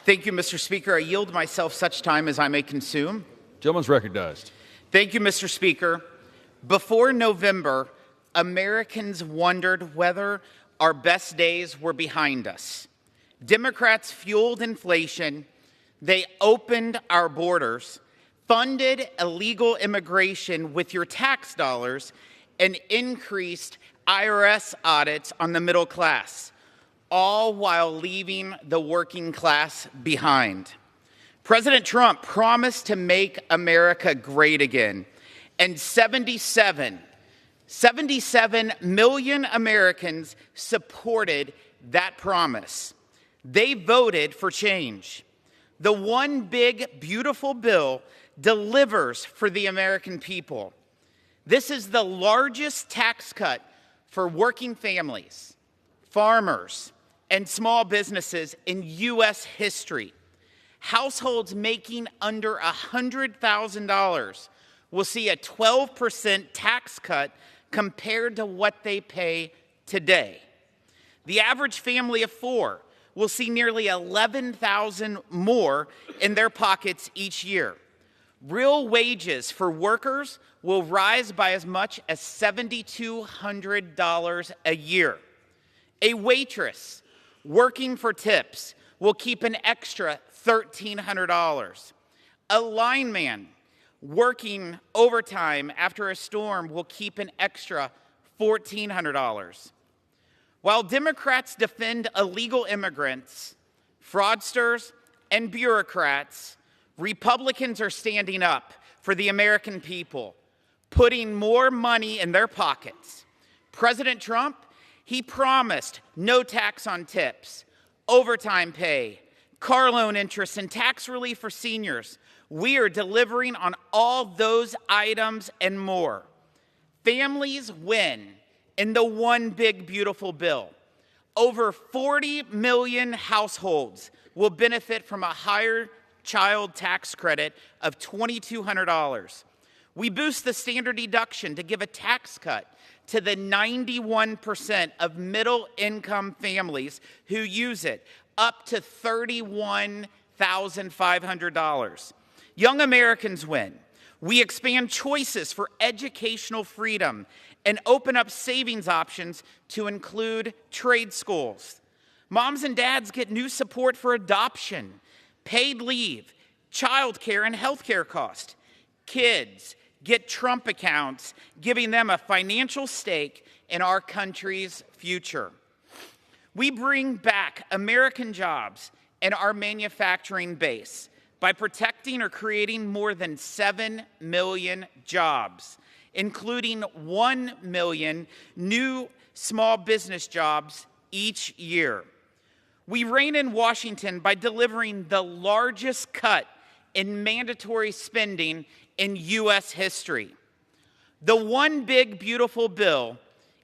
Thank you, Mr. Speaker. I yield myself such time as I may consume. Gentleman's recognized. Thank you, Mr. Speaker. Before November, Americans wondered whether our best days were behind us. Democrats fueled inflation. They opened our borders, funded illegal immigration with your tax dollars, and increased IRS audits on the middle class, all while leaving the working class behind. President Trump promised to make America great again, and 77 million Americans supported that promise. They voted for change. The one big, beautiful bill delivers for the American people. This is the largest tax cut for working families, farmers, and small businesses in U.S. history. Households making under $100,000 will see a 12% tax cut compared to what they pay today. The average family of four will see nearly $11,000 more in their pockets each year. Real wages for workers will rise by as much as $7,200 a year. A waitress working for tips will keep an extra $1,300. A lineman working overtime after a storm will keep an extra $1,400. While Democrats defend illegal immigrants, fraudsters, and bureaucrats, Republicans are standing up for the American people, putting more money in their pockets. President Trump, he promised no tax on tips, overtime pay, car loan interest, and tax relief for seniors. We are delivering on all those items and more. Families win in the one big, beautiful bill. Over 40 million households will benefit from a higher child tax credit of $2,200. We boost the standard deduction to give a tax cut to the 91% of middle-income families who use it, up to $31,500. Young Americans win. We expand choices for educational freedom and open up savings options to include trade schools. Moms and dads get new support for adoption, paid leave, child care, and health care costs. Kids get Trump accounts, giving them a financial stake in our country's future. We bring back American jobs and our manufacturing base by protecting or creating more than 7 million jobs, including 1 million new small business jobs each year. We reign in Washington by delivering the largest cut in mandatory spending in U.S. history. The one big, beautiful bill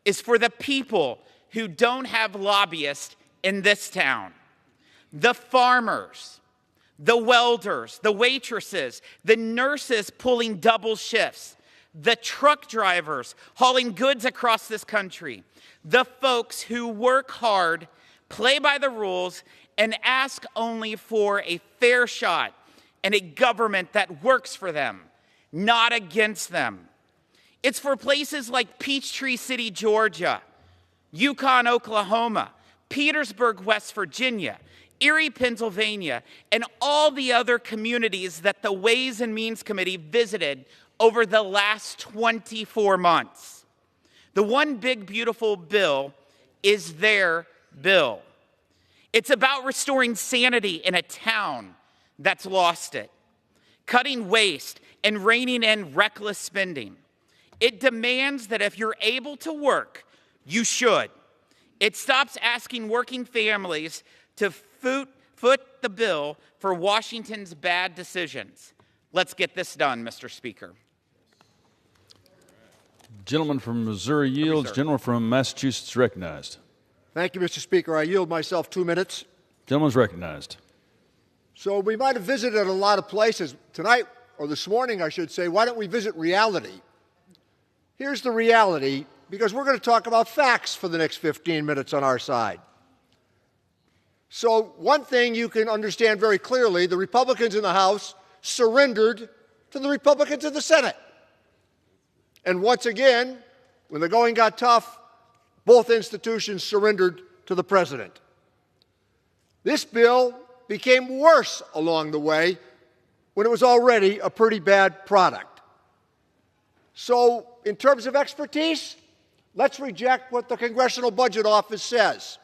is for the people who don't have lobbyists in this town. The farmers, the welders, the waitresses, the nurses pulling double shifts, the truck drivers hauling goods across this country, the folks who work hard, play by the rules, and ask only for a fair shot and a government that works for them, not against them. It's for places like Peachtree City, Georgia, Yukon, Oklahoma, Petersburg, West Virginia, Erie, Pennsylvania, and all the other communities that the Ways and Means Committee visited over the last 24 months. The One Big Beautiful Bill is their bill. It's about restoring sanity in a town that's lost it, cutting waste and reining in reckless spending. It demands that if you're able to work, you should. It stops asking working families to foot the bill for Washington's bad decisions. Let's get this done, Mr. Speaker. Gentleman from Missouri yields. Gentleman from Massachusetts recognized. Thank you, Mr. Speaker. I yield myself 2 minutes. Gentleman's recognized. So we might have visited a lot of places. Tonight, or this morning, I should say, why don't we visit reality? Here's the reality, because we're going to talk about facts for the next 15 minutes on our side. So one thing you can understand very clearly, the Republicans in the House surrendered to the Republicans in the Senate. And once again, when the going got tough, both institutions surrendered to the president. This bill became worse along the way when it was already a pretty bad product. So in terms of expertise, let's reject what the Congressional Budget Office says.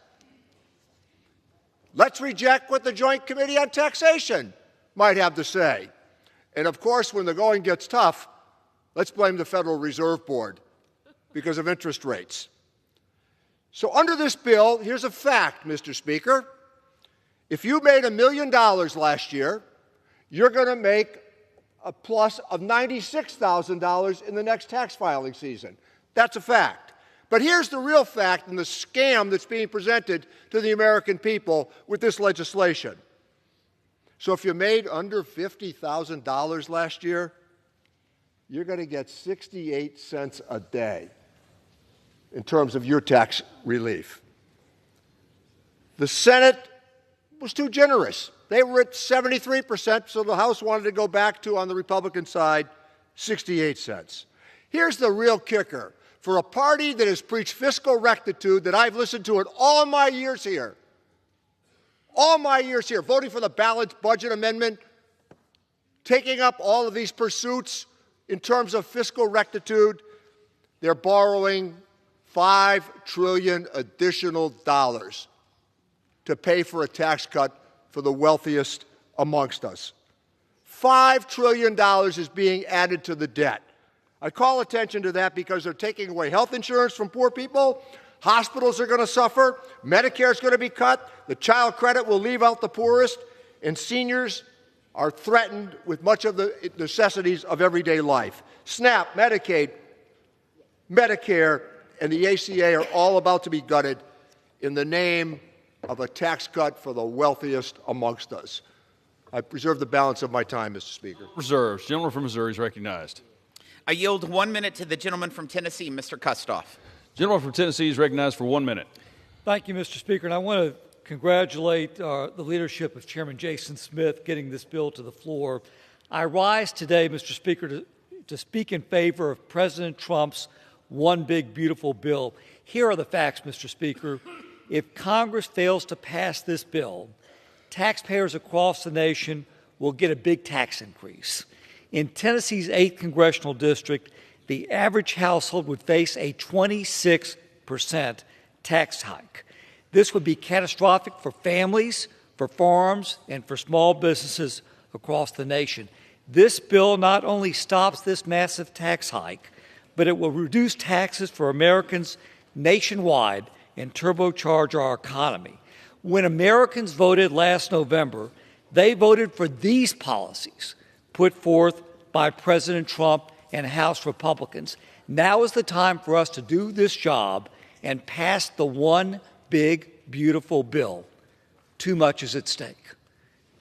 Let's reject what the Joint Committee on Taxation might have to say. And of course, when the going gets tough, let's blame the Federal Reserve Board because of interest rates. So under this bill, here's a fact, Mr. Speaker. If you made $1 million last year, you're going to make a plus of $96,000 in the next tax filing season. That's a fact. But here's the real fact and the scam that's being presented to the American people with this legislation. So if you made under $50,000 last year, you're going to get 68 cents a day in terms of your tax relief. The Senate was too generous. They were at 73%, so the House wanted to go back to, on the Republican side, 68 cents. Here's the real kicker. For a party that has preached fiscal rectitude that I've listened to in all my years here, voting for the balanced budget amendment, taking up all of these pursuits in terms of fiscal rectitude, they're borrowing $5 trillion additional dollars to pay for a tax cut for the wealthiest amongst us. $5 trillion is being added to the debt. I call attention to that because they're taking away health insurance from poor people. Hospitals are going to suffer. Medicare is going to be cut. The child credit will leave out the poorest. And seniors are threatened with much of the necessities of everyday life. SNAP, Medicaid, Medicare, and the ACA are all about to be gutted in the name of a tax cut for the wealthiest amongst us. I preserve the balance of my time, Mr. Speaker. Reserves. Gentleman from Missouri is recognized. I yield 1 minute to the gentleman from Tennessee, Mr. Kustoff. Gentleman from Tennessee is recognized for 1 minute. Thank you, Mr. Speaker. And I want to congratulate the leadership of Chairman Jason Smith getting this bill to the floor. I rise today, Mr. Speaker, to speak in favor of President Trump's One Big Beautiful Bill. Here are the facts, Mr. Speaker. If Congress fails to pass this bill, taxpayers across the nation will get a big tax increase. In Tennessee's 8th congressional district, the average household would face a 26% tax hike. This would be catastrophic for families, for farms, and for small businesses across the nation. This bill not only stops this massive tax hike, but it will reduce taxes for Americans nationwide and turbocharge our economy. When Americans voted last November, they voted for these policies put forth by President Trump and House Republicans. Now is the time for us to do this job and pass the One Big Beautiful Bill. Too much is at stake.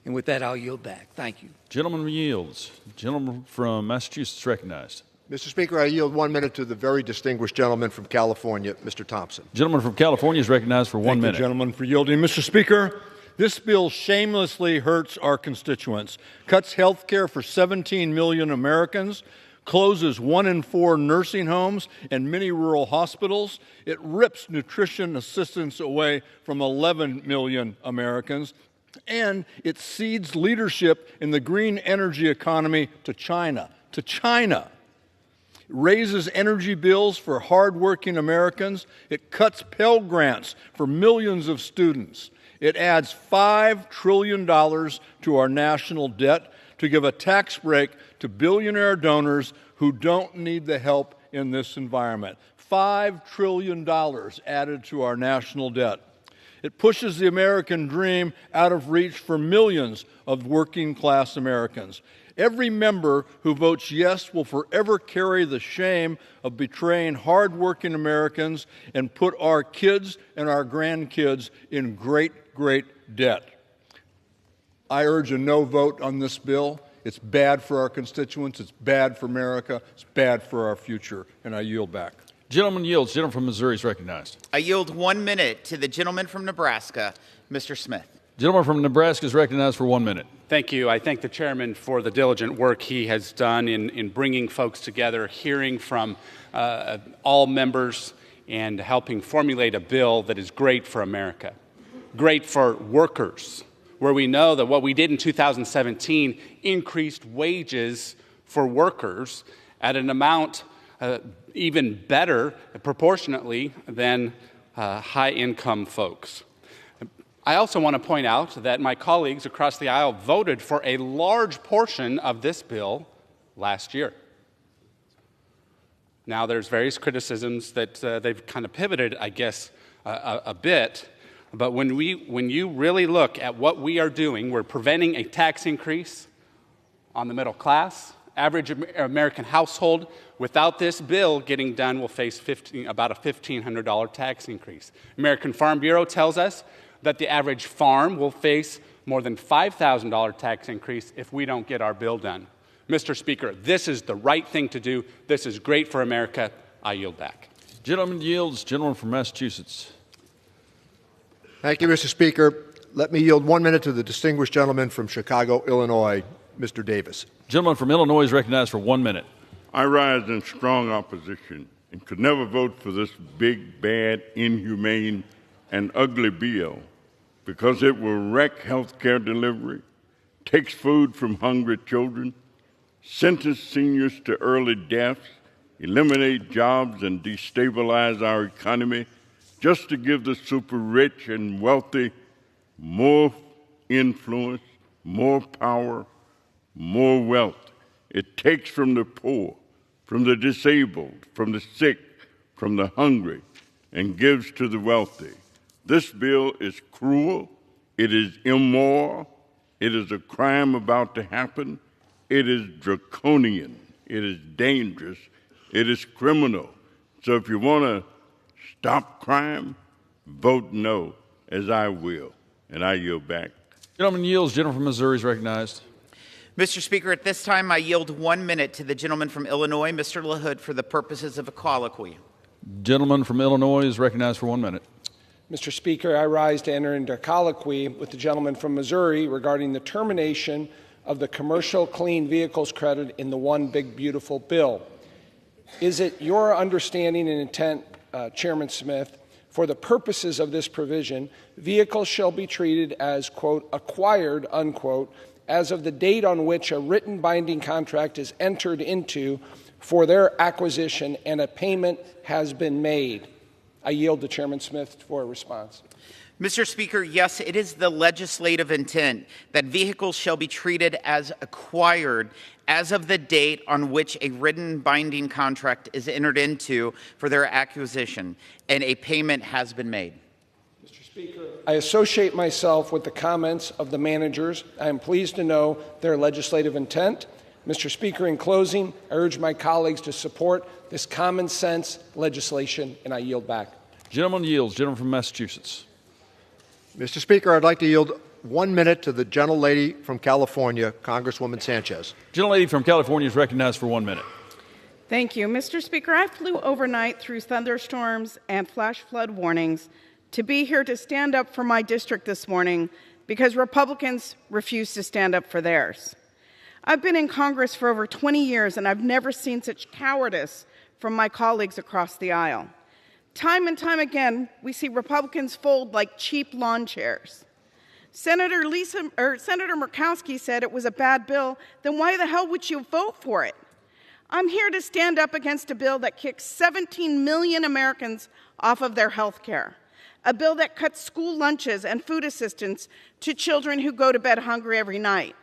And with that, I'll yield back. Thank you. Gentleman yields. Gentleman from Massachusetts recognized. Mr. Speaker, I yield 1 minute to the very distinguished gentleman from California, Mr. Thompson. Gentleman from California is recognized for 1 minute. Thank you, gentleman, for yielding. Mr. Speaker, This bill shamelessly hurts our constituents, cuts health care for 17 million Americans, closes 1 in 4 nursing homes and many rural hospitals. It rips nutrition assistance away from 11 million Americans. And it cedes leadership in the green energy economy to China. It raises energy bills for hardworking Americans. It cuts Pell Grants for millions of students. It adds $5 trillion to our national debt to give a tax break to billionaire donors who don't need the help in this environment. $5 trillion added to our national debt. It pushes the American dream out of reach for millions of working-class Americans. Every member who votes yes will forever carry the shame of betraying hardworking Americans and put our kids and our grandkids in great, great debt. I urge a no vote on this bill. It's bad for our constituents. It's bad for America. It's bad for our future. And I yield back. Gentleman yields. Gentleman from Missouri is recognized. I yield 1 minute to the gentleman from Nebraska, Mr. Smith. Gentleman from Nebraska is recognized for 1 minute. Thank you. I thank the chairman for the diligent work he has done in bringing folks together, hearing from all members, and helping formulate a bill that is great for America, great for workers, where we know that what we did in 2017 increased wages for workers at an amount even better proportionately than high-income folks. I also want to point out that my colleagues across the aisle voted for a large portion of this bill last year. Now, there's various criticisms that they've kind of pivoted, I guess, a bit. But when you really look at what we are doing, we're preventing a tax increase on the middle class. Average American household without this bill getting done will face about a $1,500 tax increase. American Farm Bureau tells us that the average farm will face more than $5,000 tax increase if we don't get our bill done. Mr. Speaker, this is the right thing to do. This is great for America. I yield back. Gentleman yields. Gentleman from Massachusetts. Thank you, Mr. Speaker. Let me yield 1 minute to the distinguished gentleman from Chicago, Illinois, Mr. Davis. Gentleman from Illinois is recognized for 1 minute. I rise in strong opposition and could never vote for this big, bad, inhumane, and ugly bill because it will wreck health care delivery, takes food from hungry children, sentence seniors to early deaths, eliminate jobs, and destabilize our economy just to give the super rich and wealthy more influence, more power, more wealth. It takes from the poor, from the disabled, from the sick, from the hungry, and gives to the wealthy. This bill is cruel, it is immoral, it is a crime about to happen, it is draconian, it is dangerous, it is criminal. So if you want to stop crime, vote no, as I will, and I yield back. Gentleman yields. Gentleman from Missouri is recognized. Mr. Speaker, at this time, I yield 1 minute to the gentleman from Illinois, Mr. LaHood, for the purposes of a colloquy. Gentleman from Illinois is recognized for 1 minute. Mr. Speaker, I rise to enter into colloquy with the gentleman from Missouri regarding the termination of the commercial clean vehicles credit in the One Big Beautiful Bill. Is it your understanding and intent, Chairman Smith, for the purposes of this provision, vehicles shall be treated as, quote, acquired, unquote, as of the date on which a written binding contract is entered into for their acquisition and a payment has been made? I yield to Chairman Smith for a response. Mr. Speaker, yes, it is the legislative intent that vehicles shall be treated as acquired as of the date on which a written binding contract is entered into for their acquisition and a payment has been made. Mr. Speaker, I associate myself with the comments of the managers. I am pleased to know their legislative intent. Mr. Speaker, in closing, I urge my colleagues to support this common sense legislation, and I yield back. Gentleman yields. Gentleman from Massachusetts. Mr. Speaker, I'd like to yield 1 minute to the gentlelady from California, Congresswoman Sanchez. Gentlelady from California is recognized for 1 minute. Thank you. Mr. Speaker, I flew overnight through thunderstorms and flash flood warnings to be here to stand up for my district this morning because Republicans refuse to stand up for theirs. I've been in Congress for over 20 years, and I've never seen such cowardice from my colleagues across the aisle. Time and time again, we see Republicans fold like cheap lawn chairs. Senator Murkowski said it was a bad bill. Then why the hell would you vote for it? I'm here to stand up against a bill that kicks 17 million Americans off of their health care, a bill that cuts school lunches and food assistance to children who go to bed hungry every night,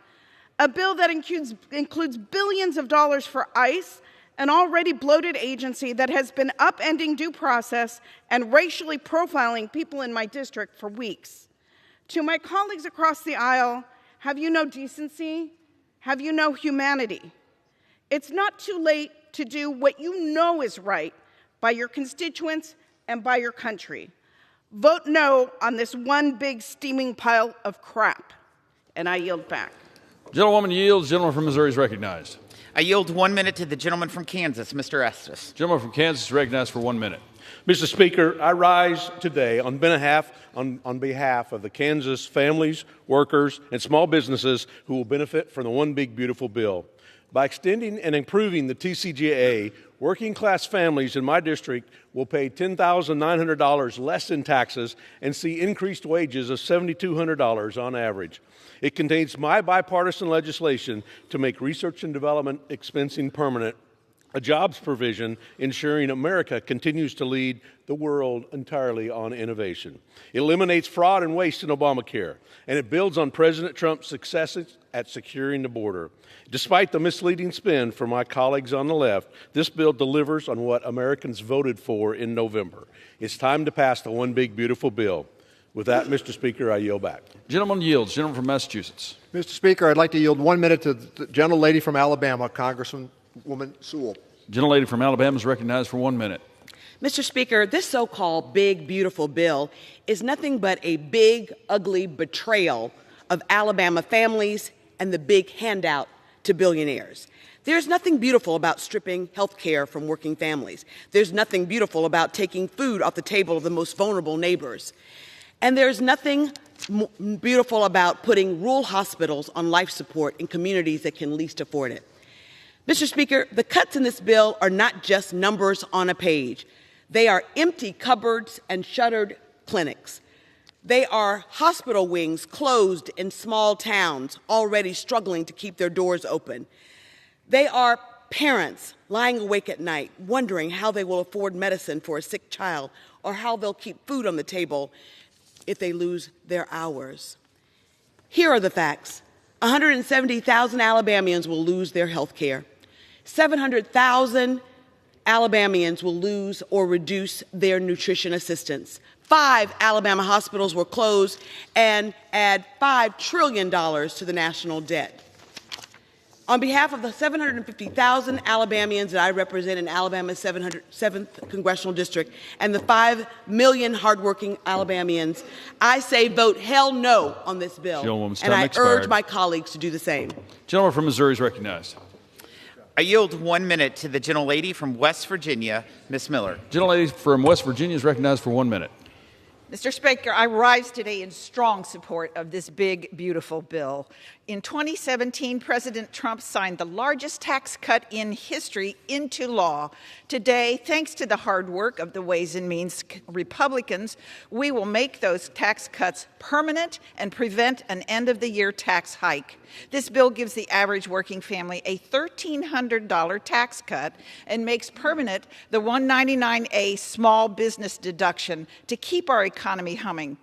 a bill that includes billions of dollars for ICE, an already bloated agency that has been upending due process and racially profiling people in my district for weeks. To my colleagues across the aisle, have you no decency? Have you no humanity? It's not too late to do what you know is right by your constituents and by your country. Vote no on this one big steaming pile of crap. And I yield back. Gentlewoman yields. Gentleman from Missouri is recognized. I yield 1 minute to the gentleman from Kansas, Mr. Estes. Gentleman from Kansas is recognized for 1 minute. Mr. Speaker, I rise today on behalf of the Kansas families, workers, and small businesses who will benefit from the One Big Beautiful Bill. By extending and improving the TCJA, working-class families in my district will pay $10,900 less in taxes and see increased wages of $7,200 on average. It contains my bipartisan legislation to make research and development expensing permanent, a jobs provision ensuring America continues to lead the world entirely on innovation. It eliminates fraud and waste in Obamacare, and it builds on President Trump's successes at securing the border. Despite the misleading spin from my colleagues on the left, this bill delivers on what Americans voted for in November. It's time to pass the One Big Beautiful Bill. With that, Mr. Speaker, I yield back. Gentleman yields. Gentleman from Massachusetts. Mr. Speaker, I'd like to yield 1 minute to the gentlelady from Alabama, Congresswoman Sewell. Gentlelady from Alabama is recognized for 1 minute. Mr. Speaker, this so-called big, beautiful bill is nothing but a big, ugly betrayal of Alabama families and the big handout to billionaires. There's nothing beautiful about stripping health care from working families. There's nothing beautiful about taking food off the table of the most vulnerable neighbors. And there's nothing beautiful about putting rural hospitals on life support in communities that can least afford it. Mr. Speaker, the cuts in this bill are not just numbers on a page. They are empty cupboards and shuttered clinics. They are hospital wings closed in small towns already struggling to keep their doors open. They are parents lying awake at night wondering how they will afford medicine for a sick child or how they'll keep food on the table if they lose their hours. Here are the facts. 170,000 Alabamians will lose their health care. 700,000 Alabamians will lose or reduce their nutrition assistance. 5 Alabama hospitals will close and add $5 trillion to the national debt. On behalf of the 750,000 Alabamians that I represent in Alabama's 7th Congressional District and the 5 million hardworking Alabamians, I say vote hell no on this bill, and I urge my colleagues to do the same. Gentleman from Missouri is recognized. I yield 1 minute to the gentlelady from West Virginia, Ms. Miller. Gentlelady from West Virginia is recognized for 1 minute. Mr. Speaker, I rise today in strong support of this big, beautiful bill. In 2017, President Trump signed the largest tax cut in history into law. Today, thanks to the hard work of the Ways and Means Republicans, we will make those tax cuts permanent and prevent an end-of-the-year tax hike. This bill gives the average working family a $1,300 tax cut and makes permanent the $199A small business deduction to keep our economy humming.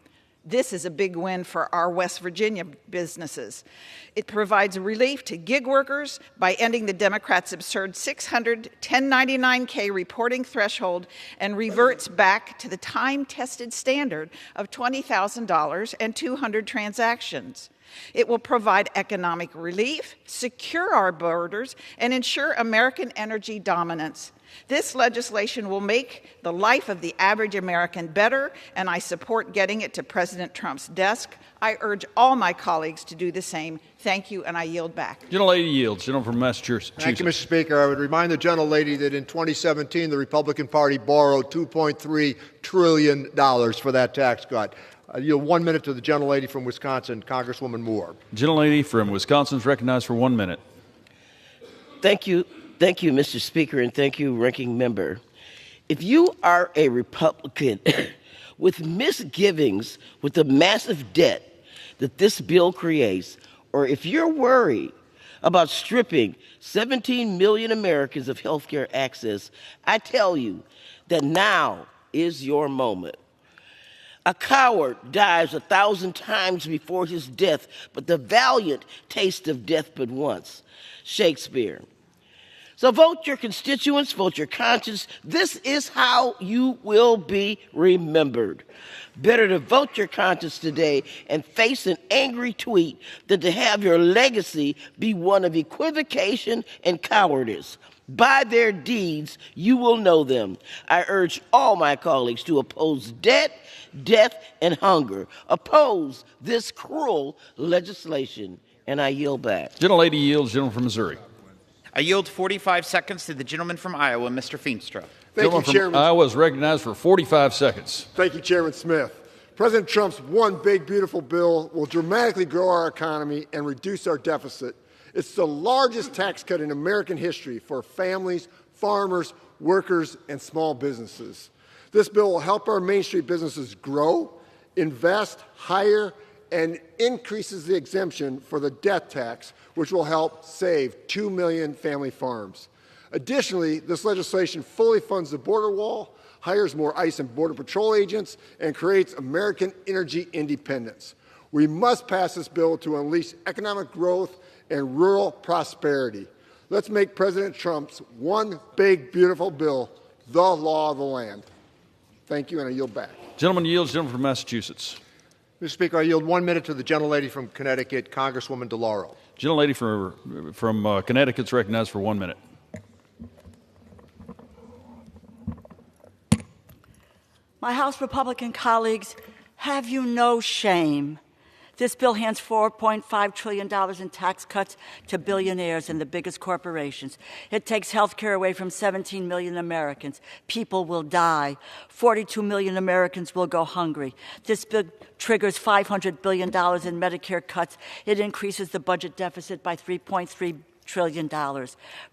This is a big win for our West Virginia businesses. It provides relief to gig workers by ending the Democrats' absurd 600 1099K reporting threshold and reverts back to the time-tested standard of $20,000 and 200 transactions. It will provide economic relief, secure our borders, and ensure American energy dominance. This legislation will make the life of the average American better, and I support getting it to President Trump's desk. I urge all my colleagues to do the same. Thank you, and I yield back. Gentlelady yields. Gentleman from Massachusetts. Thank you, Mr. Speaker. I would remind the gentlelady that in 2017, the Republican Party borrowed $2.3 trillion for that tax cut. I yield 1 minute to the gentlelady from Wisconsin, Congresswoman Moore. Gentlelady from Wisconsin is recognized for 1 minute. Thank you, Mr. Speaker, and thank you, Ranking Member. If you are a Republican with misgivings with the massive debt that this bill creates, or if you're worried about stripping 17 million Americans of health care access, I tell you that now is your moment. A coward dies 1,000 times before his death, but the valiant taste of death but once. Shakespeare. So vote your constituents, vote your conscience. This is how you will be remembered. Better to vote your conscience today and face an angry tweet than to have your legacy be one of equivocation and cowardice. By their deeds, you will know them. I urge all my colleagues to oppose debt, death, and hunger. Oppose this cruel legislation, and I yield back. Gentlelady yields. Gentleman from Missouri. I yield 45 seconds to the gentleman from Iowa, Mr. Feenstra. Thank you, Chairman. Iowa is recognized for 45 seconds. Thank you, Chairman Smith. President Trump's one big, beautiful bill will dramatically grow our economy and reduce our deficit. It's the largest tax cut in American history for families, farmers, workers, and small businesses. This bill will help our Main Street businesses grow, invest, hire, and increases the exemption for the death tax, which will help save 2 million family farms. Additionally, this legislation fully funds the border wall, hires more ICE and Border Patrol agents, and creates American energy independence. We must pass this bill to unleash economic growth and rural prosperity. Let's make President Trump's one big, beautiful bill the law of the land. Thank you, and I yield back. Gentleman yields. Gentleman from Massachusetts. Mr. Speaker, I yield 1 minute to the gentlelady from Connecticut, Congresswoman DeLauro. Gentlelady from Connecticut is recognized for 1 minute. My House Republican colleagues, have you no shame? This bill hands $4.5 trillion in tax cuts to billionaires and the biggest corporations. It takes health care away from 17 million Americans. People will die. 42 million Americans will go hungry. This bill triggers $500 billion in Medicare cuts. It increases the budget deficit by $3.3 trillion.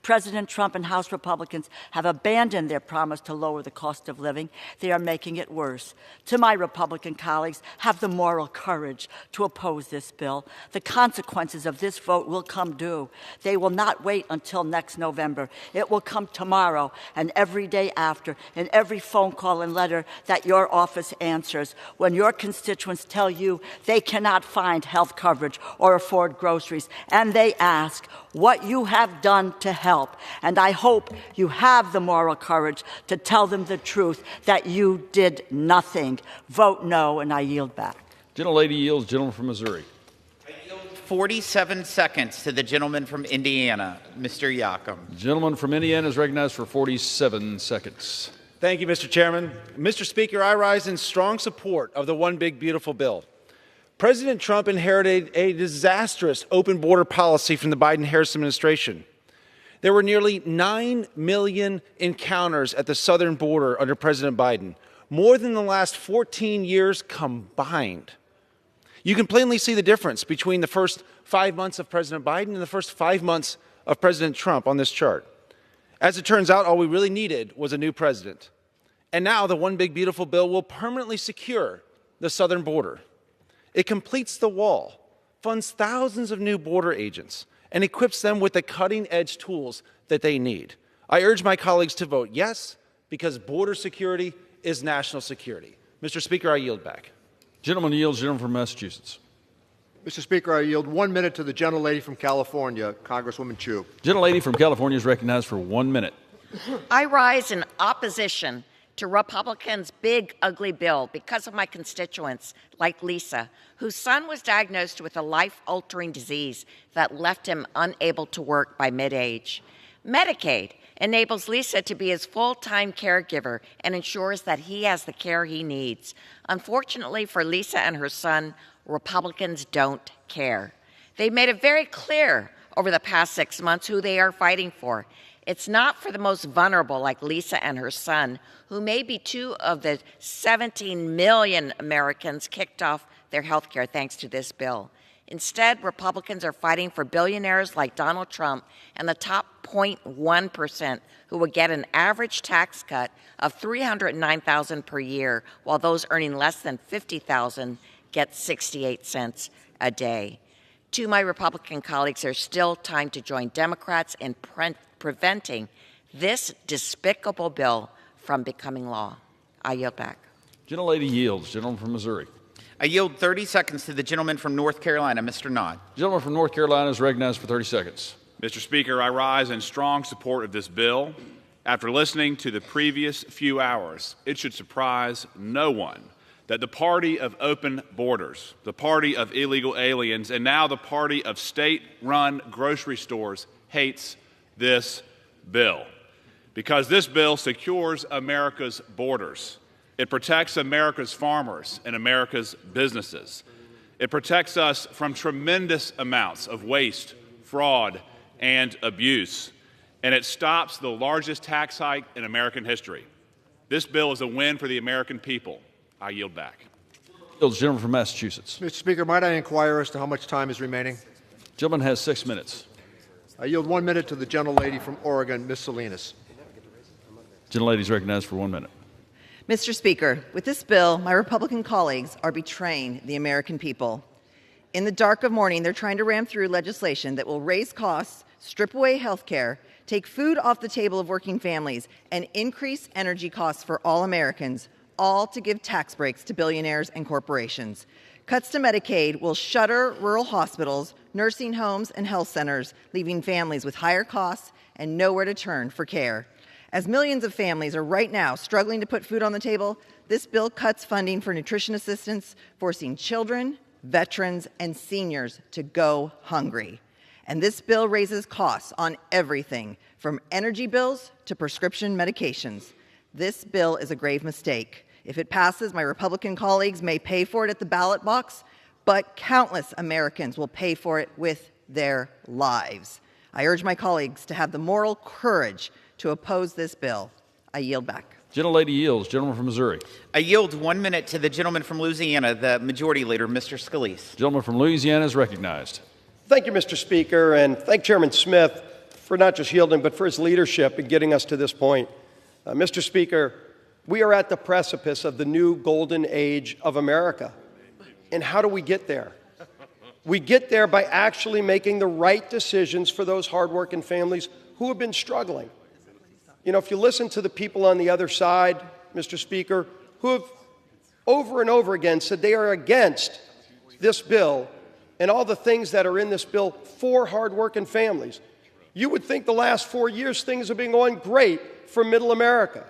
President Trump and House Republicans have abandoned their promise to lower the cost of living. They are making it worse. To my Republican colleagues, have the moral courage to oppose this bill. The consequences of this vote will come due. They will not wait until next November. It will come tomorrow and every day after, and every phone call and letter that your office answers when your constituents tell you they cannot find health coverage or afford groceries, and they ask what you have done to help. And I hope you have the moral courage to tell them the truth, that you did nothing. Vote no, and I yield back. Gentlelady yields. Gentleman from Missouri. I yield 47 seconds to the gentleman from Indiana, Mr. Yakym. Gentleman from Indiana is recognized for 47 seconds. Thank you, Mr. Chairman. Mr. Speaker, I rise in strong support of the One Big Beautiful Bill. President Trump inherited a disastrous open border policy from the Biden-Harris administration. There were nearly 9 million encounters at the southern border under President Biden, more than the last 14 years combined. You can plainly see the difference between the first 5 months of President Biden and the first 5 months of President Trump on this chart. As it turns out, all we really needed was a new president. And now the One Big Beautiful Bill will permanently secure the southern border. It completes the wall, funds thousands of new border agents, and equips them with the cutting-edge tools that they need. I urge my colleagues to vote yes, because border security is national security. Mr. Speaker, I yield back. Gentleman yields. Gentleman from Massachusetts. Mr. Speaker, I yield 1 minute to the gentlelady from California, Congresswoman Chu. Gentlelady from California is recognized for 1 minute. I rise in opposition to Republicans' big, ugly bill because of my constituents, like Lisa, whose son was diagnosed with a life-altering disease that left him unable to work by mid-age. Medicaid enables Lisa to be his full-time caregiver and ensures that he has the care he needs. Unfortunately for Lisa and her son, Republicans don't care. They made it very clear over the past 6 months who they are fighting for. It's not for the most vulnerable like Lisa and her son, who may be 2 of the 17 million Americans kicked off their health care thanks to this bill. Instead, Republicans are fighting for billionaires like Donald Trump and the top 0.1% who will get an average tax cut of $309,000 per year, while those earning less than $50,000 get 68 cents a day. To my Republican colleagues, there's still time to join Democrats in preventing this despicable bill from becoming law. I yield back. Gentlelady yields. Gentleman from Missouri. I yield 30 seconds to the gentleman from North Carolina, Mr. Nod. Gentleman from North Carolina is recognized for 30 seconds. Mr. Speaker, I rise in strong support of this bill. After listening to the previous few hours, it should surprise no one that the party of open borders, the party of illegal aliens, and now the party of state-run grocery stores hates this bill. Because this bill secures America's borders. It protects America's farmers and America's businesses. It protects us from tremendous amounts of waste, fraud, and abuse. And it stops the largest tax hike in American history. This bill is a win for the American people. I yield back. Gentleman from Massachusetts. Mr. Speaker, might I inquire as to how much time is remaining? Gentleman has 6 minutes. I yield 1 minute to the gentlelady from Oregon, Ms. Salinas. Gentlelady is recognized for 1 minute. Mr. Speaker, with this bill, my Republican colleagues are betraying the American people. In the dark of morning, they're trying to ram through legislation that will raise costs, strip away health care, take food off the table of working families, and increase energy costs for all Americans, all to give tax breaks to billionaires and corporations. Cuts to Medicaid will shutter rural hospitals, nursing homes, and health centers, leaving families with higher costs and nowhere to turn for care. As millions of families are right now struggling to put food on the table, this bill cuts funding for nutrition assistance, forcing children, veterans, and seniors to go hungry. And this bill raises costs on everything, from energy bills to prescription medications. This bill is a grave mistake. If it passes, my Republican colleagues may pay for it at the ballot box, but countless Americans will pay for it with their lives. I urge my colleagues to have the moral courage to oppose this bill. I yield back. Gentlelady yields. Gentleman from Missouri. I yield 1 minute to the gentleman from Louisiana, the Majority Leader, Mr. Scalise. Gentleman from Louisiana is recognized. Thank you, Mr. Speaker, and thank Chairman Smith for not just yielding, but for his leadership in getting us to this point. Mr. Speaker, we are at the precipice of the new golden age of America. And how do we get there? We get there by actually making the right decisions for those hardworking families who have been struggling. You know, if you listen to the people on the other side, Mr. Speaker, who have over and over again said they are against this bill and all the things that are in this bill for hardworking families, you would think the last 4 years things have been going great for middle America.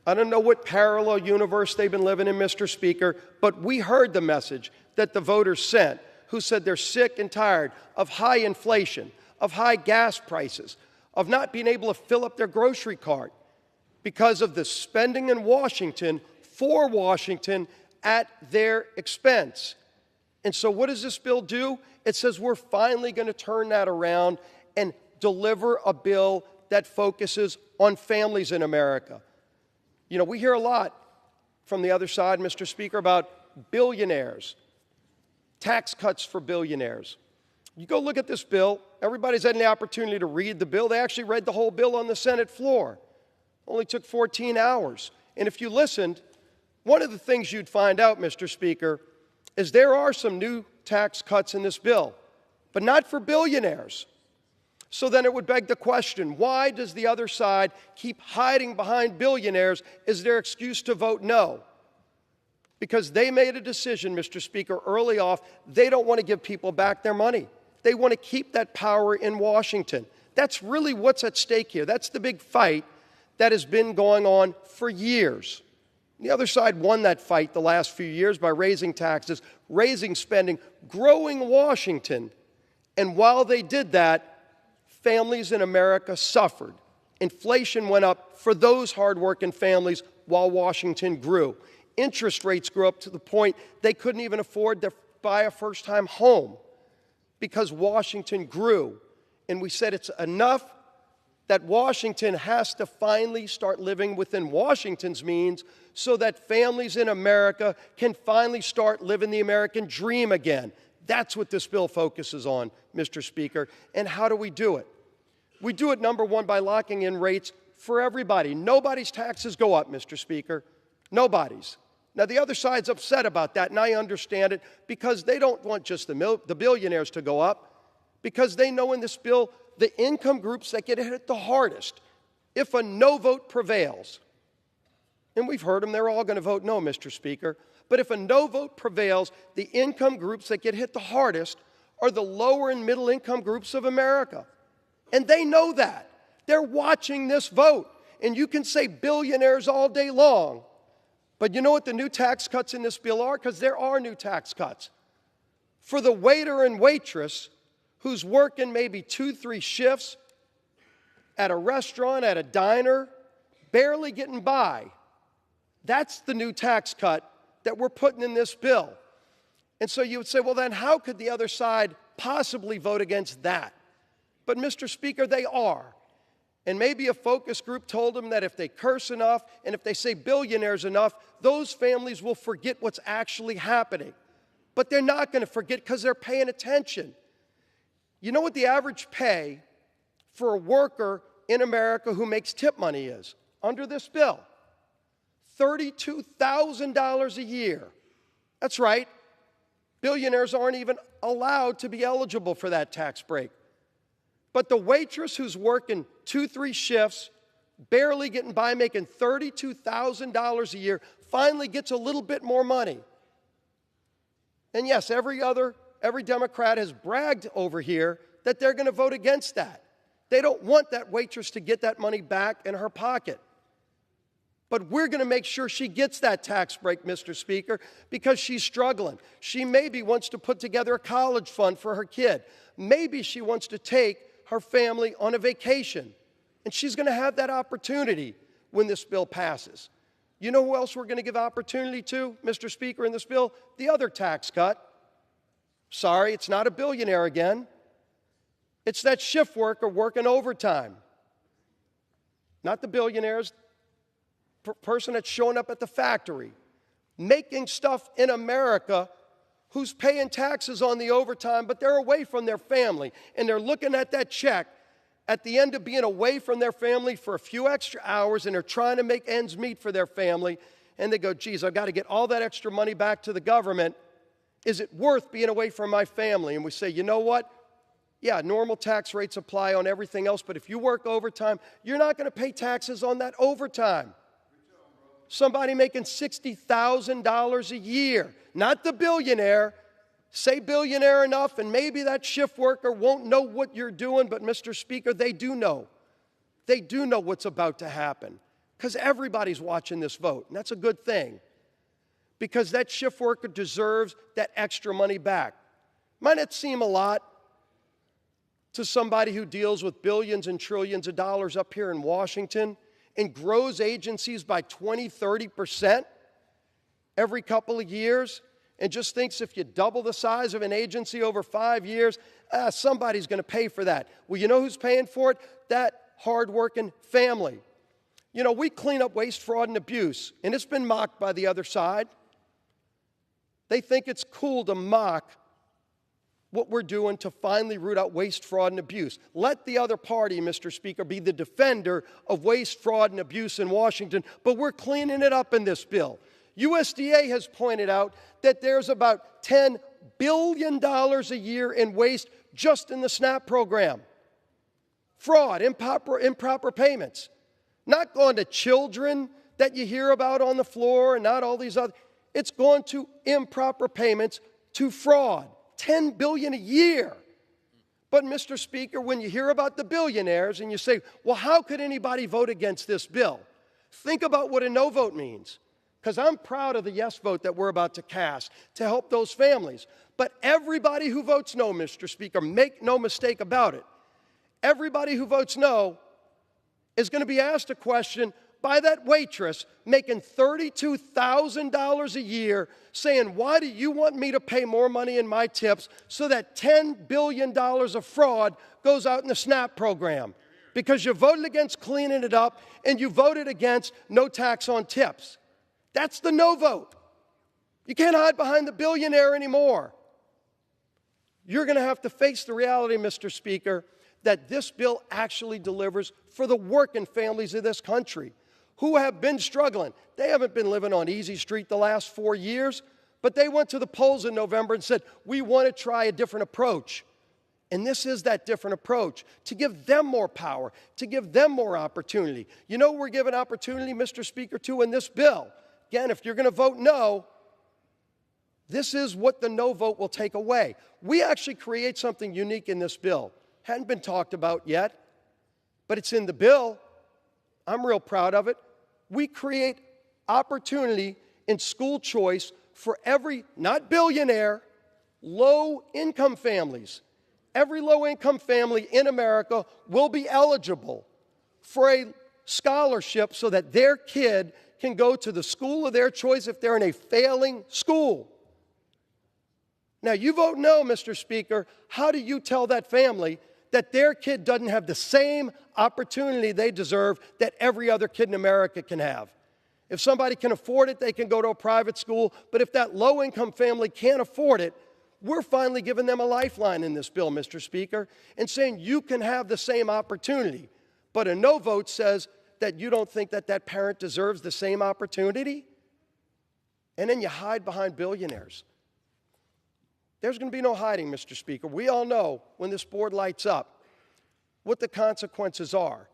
I don't know what parallel universe they've been living in, Mr. Speaker, but we heard the message that the voters sent, who said they're sick and tired of high inflation, of high gas prices, of not being able to fill up their grocery cart because of the spending in Washington for Washington at their expense. And so what does this bill do? It says we're finally going to turn that around and deliver a bill that focuses on families in America. You know, we hear a lot from the other side, Mr. Speaker, about billionaires, tax cuts for billionaires. You go look at this bill. Everybody's had the opportunity to read the bill. They actually read the whole bill on the Senate floor. Only took 14 hours. And if you listened, one of the things you'd find out, Mr. Speaker, is there are some new tax cuts in this bill, but not for billionaires. So then it would beg the question, why does the other side keep hiding behind billionaires as their excuse to vote no? Because they made a decision, Mr. Speaker, early off, they don't want to give people back their money. They want to keep that power in Washington. That's really what's at stake here. That's the big fight that has been going on for years. The other side won that fight the last few years by raising taxes, raising spending, growing Washington. And while they did that, families in America suffered. Inflation went up for those hardworking families while Washington grew. Interest rates grew up to the point they couldn't even afford to buy a first-time home. because Washington grew. And we said it's enough that Washington has to finally start living within Washington's means so that families in America can finally start living the American dream again. That's what this bill focuses on, Mr. Speaker. And how do we do it? We do it, number one, by locking in rates for everybody. Nobody's taxes go up, Mr. Speaker. Nobody's. Now, the other side's upset about that, and I understand it, because they don't want just the billionaires to go up, because they know in this bill the income groups that get hit the hardest if a no vote prevails. And we've heard them, they're all going to vote no, Mr. Speaker. But if a no vote prevails, the income groups that get hit the hardest are the lower and middle income groups of America. And they know that. They're watching this vote. And you can say billionaires all day long. But you know what the new tax cuts in this bill are? Because there are new tax cuts. For the waiter and waitress who's working maybe 2-3 shifts at a restaurant, at a diner, barely getting by. That's the new tax cut that we're putting in this bill. And so you would say, well, then how could the other side possibly vote against that? But, Mr. Speaker, they are. And maybe a focus group told them that if they curse enough and if they say billionaires enough, those families will forget what's actually happening. But they're not going to forget because they're paying attention. You know what the average pay for a worker in America who makes tip money is under this bill? $32,000 a year. That's right. Billionaires aren't even allowed to be eligible for that tax break. But the waitress who's working 2-3 shifts, barely getting by, making $32,000 a year, finally gets a little bit more money. And yes, every Democrat has bragged over here that they're going to vote against that. They don't want that waitress to get that money back in her pocket. But we're going to make sure she gets that tax break, Mr. Speaker, because she's struggling. She maybe wants to put together a college fund for her kid. Maybe she wants to take her family on a vacation. And she's going to have that opportunity when this bill passes. You know who else we're going to give opportunity to, Mr. Speaker, in this bill? The other tax cut. Sorry, it's not a billionaire again. It's that shift worker working overtime. Not the billionaires. Person that's showing up at the factory, making stuff in America, who's paying taxes on the overtime, but they're away from their family, and they're looking at that check at the end of being away from their family for a few extra hours, and they're trying to make ends meet for their family, and they go, geez, I've got to get all that extra money back to the government. Is it worth being away from my family? And we say, you know what? Yeah, normal tax rates apply on everything else, but if you work overtime, you're not going to pay taxes on that overtime. Somebody making $60,000 a year, not the billionaire. Say billionaire enough, and maybe that shift worker won't know what you're doing, but Mr. Speaker, they do know. They do know what's about to happen because everybody's watching this vote, and that's a good thing because that shift worker deserves that extra money back. Might not seem a lot to somebody who deals with billions and trillions of dollars up here in Washington and grows agencies by 20-30% every couple of years, and just thinks if you double the size of an agency over 5 years, somebody's going to pay for that. Well, you know who's paying for it? That hardworking family. You know, we clean up waste, fraud, and abuse, and it's been mocked by the other side. They think it's cool to mock what we're doing to finally root out waste, fraud, and abuse. Let the other party, Mr. Speaker, be the defender of waste, fraud, and abuse in Washington, but we're cleaning it up in this bill. USDA has pointed out that there's about $10 billion a year in waste just in the SNAP program. Fraud, improper payments. Not going to children that you hear about on the floor and not all these other. It's going to improper payments to fraud. $10 billion a year. But, Mr. Speaker, when you hear about the billionaires and you say, well, how could anybody vote against this bill? Think about what a no vote means. Because I'm proud of the yes vote that we're about to cast to help those families. But everybody who votes no, Mr. Speaker, make no mistake about it, everybody who votes no is going to be asked a question by that waitress making $32,000 a year saying, why do you want me to pay more money in my tips so that $10 billion of fraud goes out in the SNAP program? Because you voted against cleaning it up and you voted against no tax on tips. That's the no vote. You can't hide behind the billionaire anymore. You're going to have to face the reality, Mr. Speaker, that this bill actually delivers for the working families of this country who have been struggling. They haven't been living on easy street the last 4 years, but they went to the polls in November and said, we want to try a different approach. And this is that different approach, to give them more power, to give them more opportunity. You know we're giving opportunity, Mr. Speaker, to in this bill. Again, if you're going to vote no, this is what the no vote will take away. We actually create something unique in this bill. Hadn't been talked about yet, but it's in the bill. I'm real proud of it. We create opportunity in school choice for every, not billionaire, low-income families. Every low-income family in America will be eligible for a scholarship so that their kid can go to the school of their choice if they're in a failing school. Now, you vote no, Mr. Speaker. How do you tell that family that their kid doesn't have the same opportunity they deserve that every other kid in America can have? If somebody can afford it, they can go to a private school. But if that low-income family can't afford it, we're finally giving them a lifeline in this bill, Mr. Speaker, and saying you can have the same opportunity. But a no vote says that you don't think that that parent deserves the same opportunity? And then you hide behind billionaires. There's going to be no hiding, Mr. Speaker. We all know when this board lights up what the consequences are.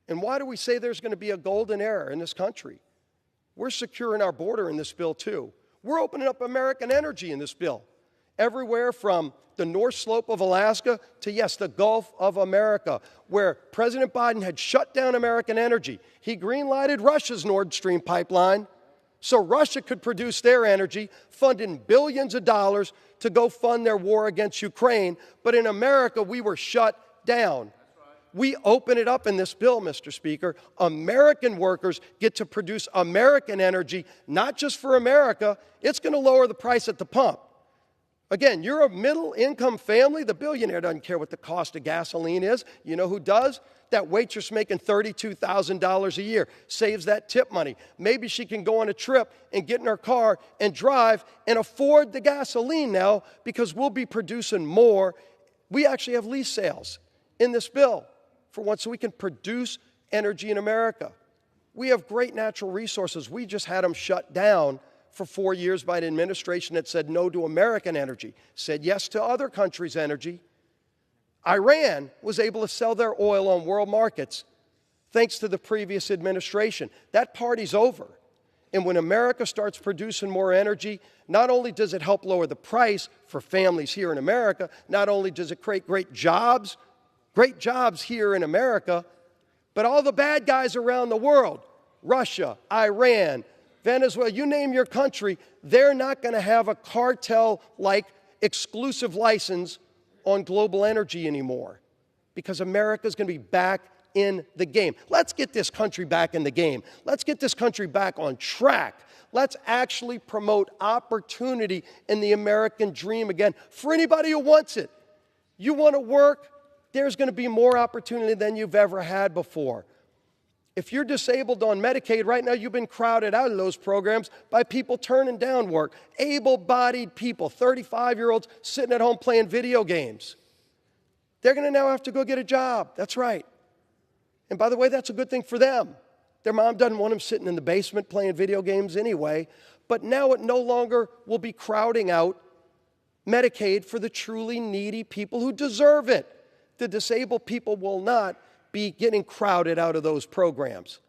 And why do we say there's going to be a golden era in this country? We're securing our border in this bill, too. We're opening up American energy in this bill. Everywhere from the North Slope of Alaska to, yes, the Gulf of America, where President Biden had shut down American energy. He green-lighted Russia's Nord Stream pipeline so Russia could produce their energy, funding billions of dollars to go fund their war against Ukraine. But in America, we were shut down. We open it up in this bill, Mr. Speaker. American workers get to produce American energy, not just for America. It's going to lower the price at the pump. Again, you're a middle-income family. The billionaire doesn't care what the cost of gasoline is. You know who does? That waitress making $32,000 a year saves that tip money. Maybe she can go on a trip and get in her car and drive and afford the gasoline now because we'll be producing more. We actually have lease sales in this bill for once so we can produce energy in America. We have great natural resources. We just had them shut down for 4 years by an administration that said no to American energy, said yes to other countries' energy. Iran was able to sell their oil on world markets thanks to the previous administration. That party's over. And when America starts producing more energy, not only does it help lower the price for families here in America, not only does it create great jobs here in America, but all the bad guys around the world, Russia, Iran, Venezuela, you name your country, they're not going to have a cartel-like exclusive license on global energy anymore because America's going to be back in the game. Let's get this country back in the game. Let's get this country back on track. Let's actually promote opportunity in the American dream again for anybody who wants it. You want to work, there's going to be more opportunity than you've ever had before. If you're disabled on Medicaid, right now you've been crowded out of those programs by people turning down work. Able-bodied people, 35-year-olds sitting at home playing video games. They're going to now have to go get a job. That's right. And by the way, that's a good thing for them. Their mom doesn't want them sitting in the basement playing video games anyway. But now it no longer will be crowding out Medicaid for the truly needy people who deserve it. The disabled people will not be getting crowded out of those programs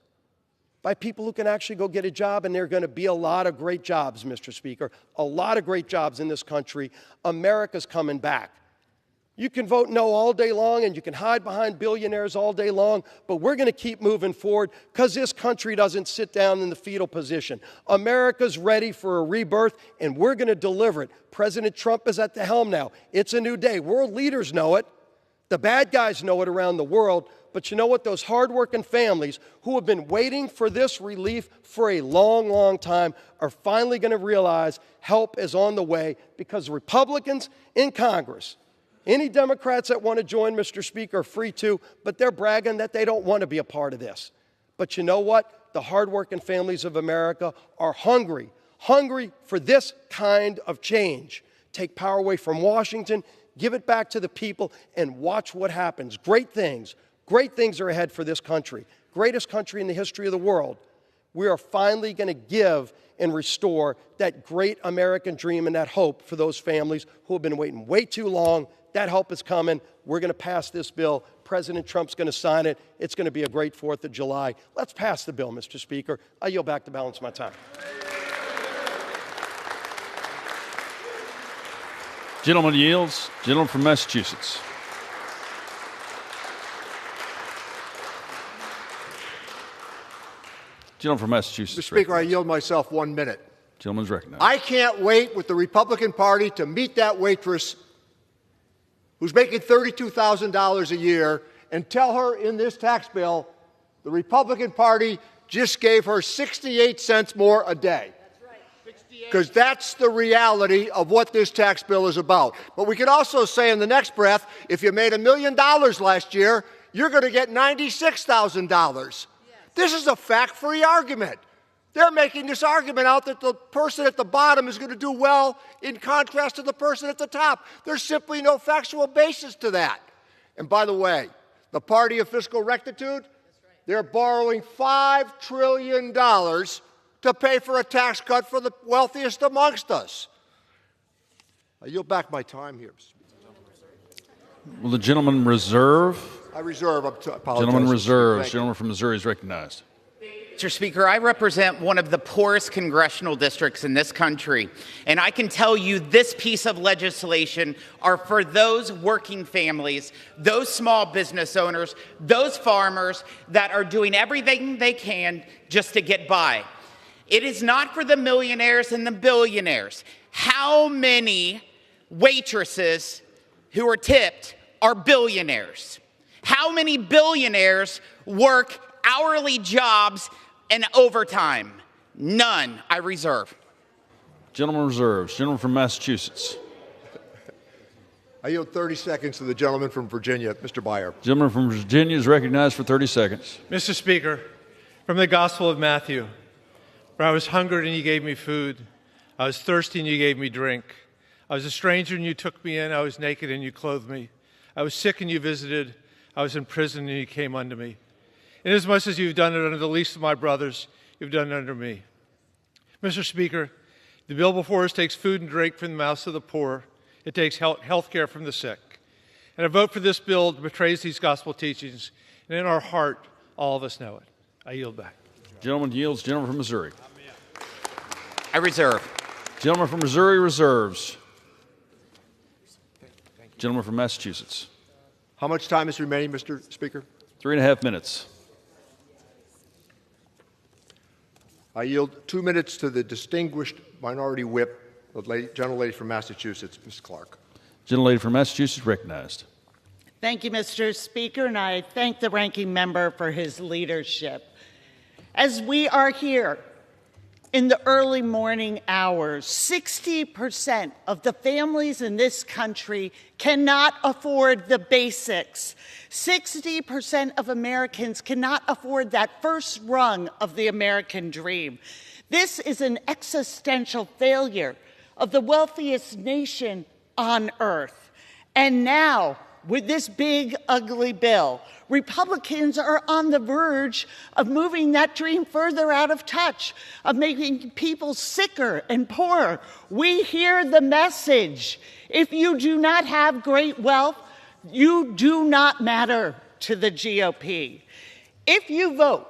by people who can actually go get a job, and there are going to be a lot of great jobs, Mr. Speaker, a lot of great jobs in this country. America's coming back. You can vote no all day long, and you can hide behind billionaires all day long, but we're going to keep moving forward because this country doesn't sit down in the fetal position. America's ready for a rebirth, and we're going to deliver it. President Trump is at the helm now. It's a new day. World leaders know it. The bad guys know it around the world, But you know what? Those hardworking families who have been waiting for this relief for a long, long time are finally going to realize help is on the way, because Republicans in Congress, any Democrats that want to join, Mr. Speaker, are free to, but they're bragging that they don't want to be a part of this. But you know what? The hardworking families of America are hungry for this kind of change. Take power away from Washington, give it back to the people, and watch what happens. Great things are ahead for this country. Greatest country in the history of the world. We are finally going to give and restore that great American dream and that hope for those families who have been waiting way too long. That help is coming. We're going to pass this bill. President Trump's going to sign it. It's going to be a great 4th of July. Let's pass the bill, Mr. Speaker. I yield back to balance my time. Gentleman yields. Gentleman from Massachusetts. Gentleman from Massachusetts. Mr. Speaker, I yield myself 1 minute. Gentleman's recognized. I can't wait with the Republican Party to meet that waitress who's making $32,000 a year and tell her in this tax bill the Republican Party just gave her 68 cents more a day. Because that's the reality of what this tax bill is about. But we could also say in the next breath, if you made $1 million last year, you're going to get $96,000. This is a fact-free argument. They're making this argument out that the person at the bottom is going to do well in contrast to the person at the top. There's simply no factual basis to that. And by the way, the party of fiscal rectitude, they're borrowing $5 trillion to pay for a tax cut for the wealthiest amongst us. I yield back my time here. Will the gentleman reserve? I reserve. Gentleman reserves. Gentleman from Missouri is recognized. Mr. Speaker, I represent one of the poorest congressional districts in this country, and I can tell you this piece of legislation are for those working families, those small business owners, those farmers that are doing everything they can just to get by. It is not for the millionaires and the billionaires. How many waitresses who are tipped are billionaires? How many billionaires work hourly jobs and overtime? None. I reserve. Gentleman reserves. Gentleman from Massachusetts. I yield 30 seconds to the gentleman from Virginia, Mr. Baier. Gentleman from Virginia is recognized for 30 seconds. Mr. Speaker, from the Gospel of Matthew, where I was hungry and you gave me food, I was thirsty and you gave me drink, I was a stranger and you took me in, I was naked and you clothed me, I was sick and you visited, I was in prison and you came unto me. Inasmuch as you've done it unto the least of my brothers, you've done it unto me. Mr. Speaker, the bill before us takes food and drink from the mouths of the poor. It takes health care from the sick. And a vote for this bill betrays these gospel teachings. And in our heart, all of us know it. I yield back. Gentleman yields. Gentleman from Missouri. I reserve. Gentleman from Missouri reserves. Gentleman from Massachusetts. How much time is remaining, Mr. Speaker? 3.5 minutes. I yield 2 minutes to the distinguished minority whip, the gentlelady from Massachusetts, Ms. Clark. Gentlelady from Massachusetts recognized. Thank you, Mr. Speaker, and I thank the ranking member for his leadership. As we are here in the early morning hours, 60% of the families in this country cannot afford the basics. 60% of Americans cannot afford that first rung of the American dream. This is an existential failure of the wealthiest nation on earth. And now, with this big, ugly bill, Republicans are on the verge of moving that dream further out of touch, of making people sicker and poorer. We hear the message. If you do not have great wealth, you do not matter to the GOP. If you vote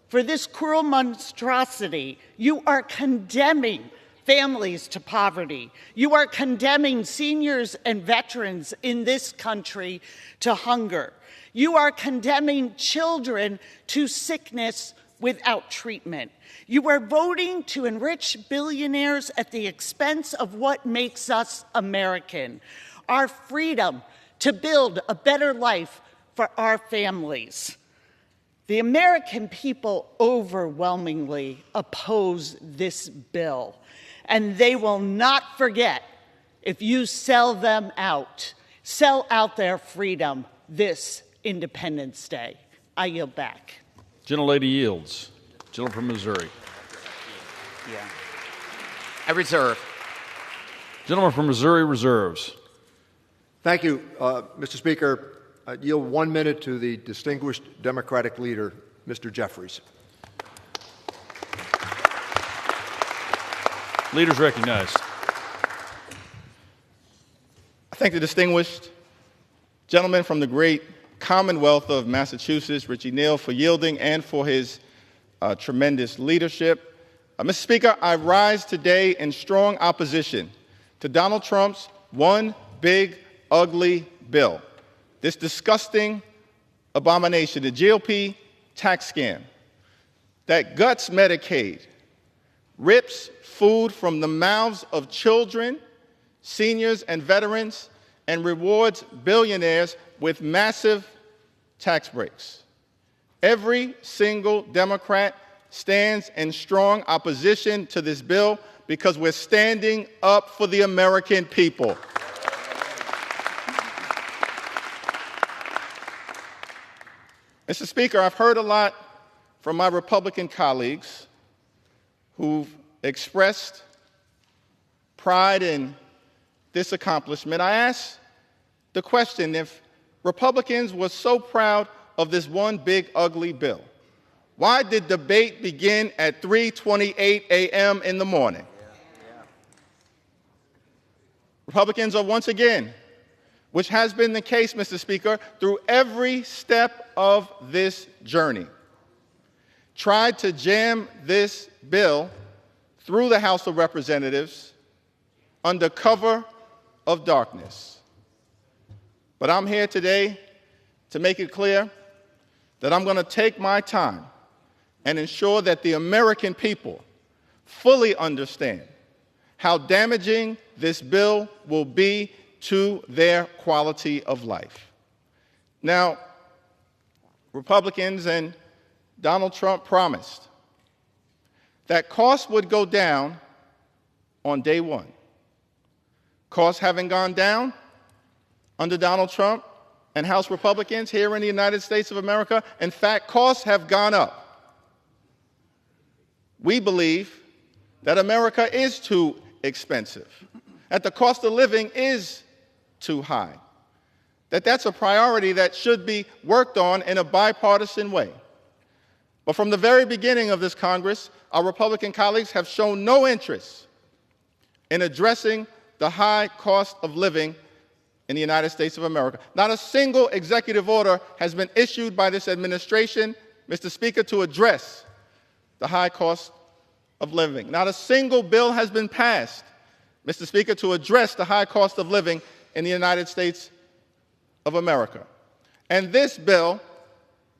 for this cruel monstrosity, you are condemning families to poverty. You are condemning seniors and veterans in this country to hunger. You are condemning children to sickness without treatment. You are voting to enrich billionaires at the expense of what makes us American, our freedom to build a better life for our families. The American people overwhelmingly oppose this bill, and they will not forget if you sell out their freedom this Independence Day. I yield back. Gentlelady yields. Gentleman from Missouri. Yeah. I reserve. Gentleman from Missouri reserves. Thank you, Mr. Speaker. I yield 1 minute to the distinguished Democratic leader, Mr. Jeffries. Leaders recognized. I thank the distinguished gentleman from the great Commonwealth of Massachusetts, Richie Neal, for yielding and for his tremendous leadership. Mr. Speaker, I rise today in strong opposition to Donald Trump's one big, ugly bill, this disgusting abomination, the GOP tax scam that guts Medicaid, rips food from the mouths of children, seniors, and veterans, and rewards billionaires with massive tax breaks. Every single Democrat stands in strong opposition to this bill because we're standing up for the American people. Mr. Speaker, I've heard a lot from my Republican colleagues who've expressed pride in this accomplishment. I asked the question, if Republicans were so proud of this one big, ugly bill, why did debate begin at 3:28 a.m. in the morning? Republicans are once again, which has been the case, Mr. Speaker, through every step of this journey, tried to jam this bill through the House of Representatives under cover of darkness. But I'm here today to make it clear that I'm going to take my time and ensure that the American people fully understand how damaging this bill will be to their quality of life. Now, Republicans and Donald Trump promised that costs would go down on day one. Costs haven't gone down under Donald Trump and House Republicans here in the United States of America. In fact, costs have gone up. We believe that America is too expensive, that the cost of living is too high, that's a priority that should be worked on in a bipartisan way. But from the very beginning of this Congress, our Republican colleagues have shown no interest in addressing the high cost of living in the United States of America. Not a single executive order has been issued by this administration, Mr. Speaker, to address the high cost of living. Not a single bill has been passed, Mr. Speaker, to address the high cost of living in the United States of America. And this bill,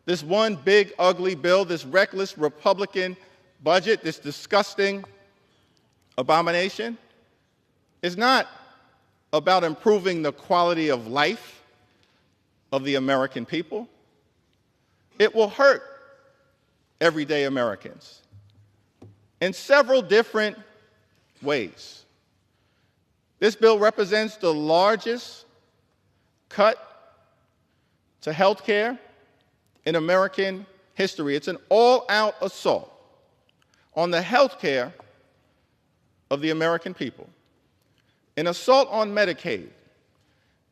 this one big, ugly bill, this reckless Republican budget, this disgusting abomination, is not about improving the quality of life of the American people. It will hurt everyday Americans in several different ways. This bill represents the largest cut to health care in American history. It's an all-out assault on the health care of the American people, an assault on Medicaid,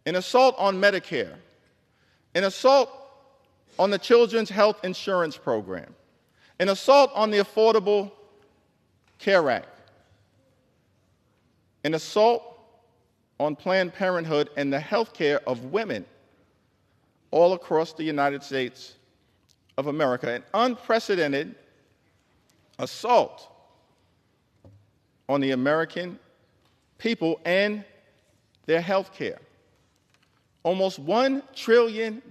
an assault on Medicare, an assault on the Children's Health Insurance Program, an assault on the Affordable Care Act, an assault on Planned Parenthood and the health care of women all across the United States of America, an unprecedented assault on the American people and their health care. Almost $1 trillion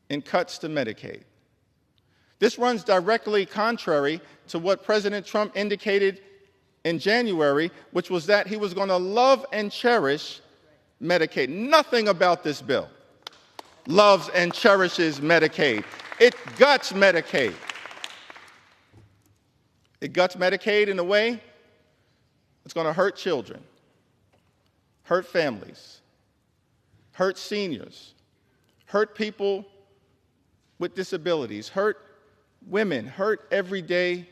in cuts to Medicaid. This runs directly contrary to what President Trump indicated in January, which was that he was going to love and cherish Medicaid. Nothing about this bill, loves and cherishes Medicaid. It guts Medicaid. It guts Medicaid in a way that's going to hurt children, hurt families, hurt seniors, hurt people with disabilities, hurt women, hurt everyday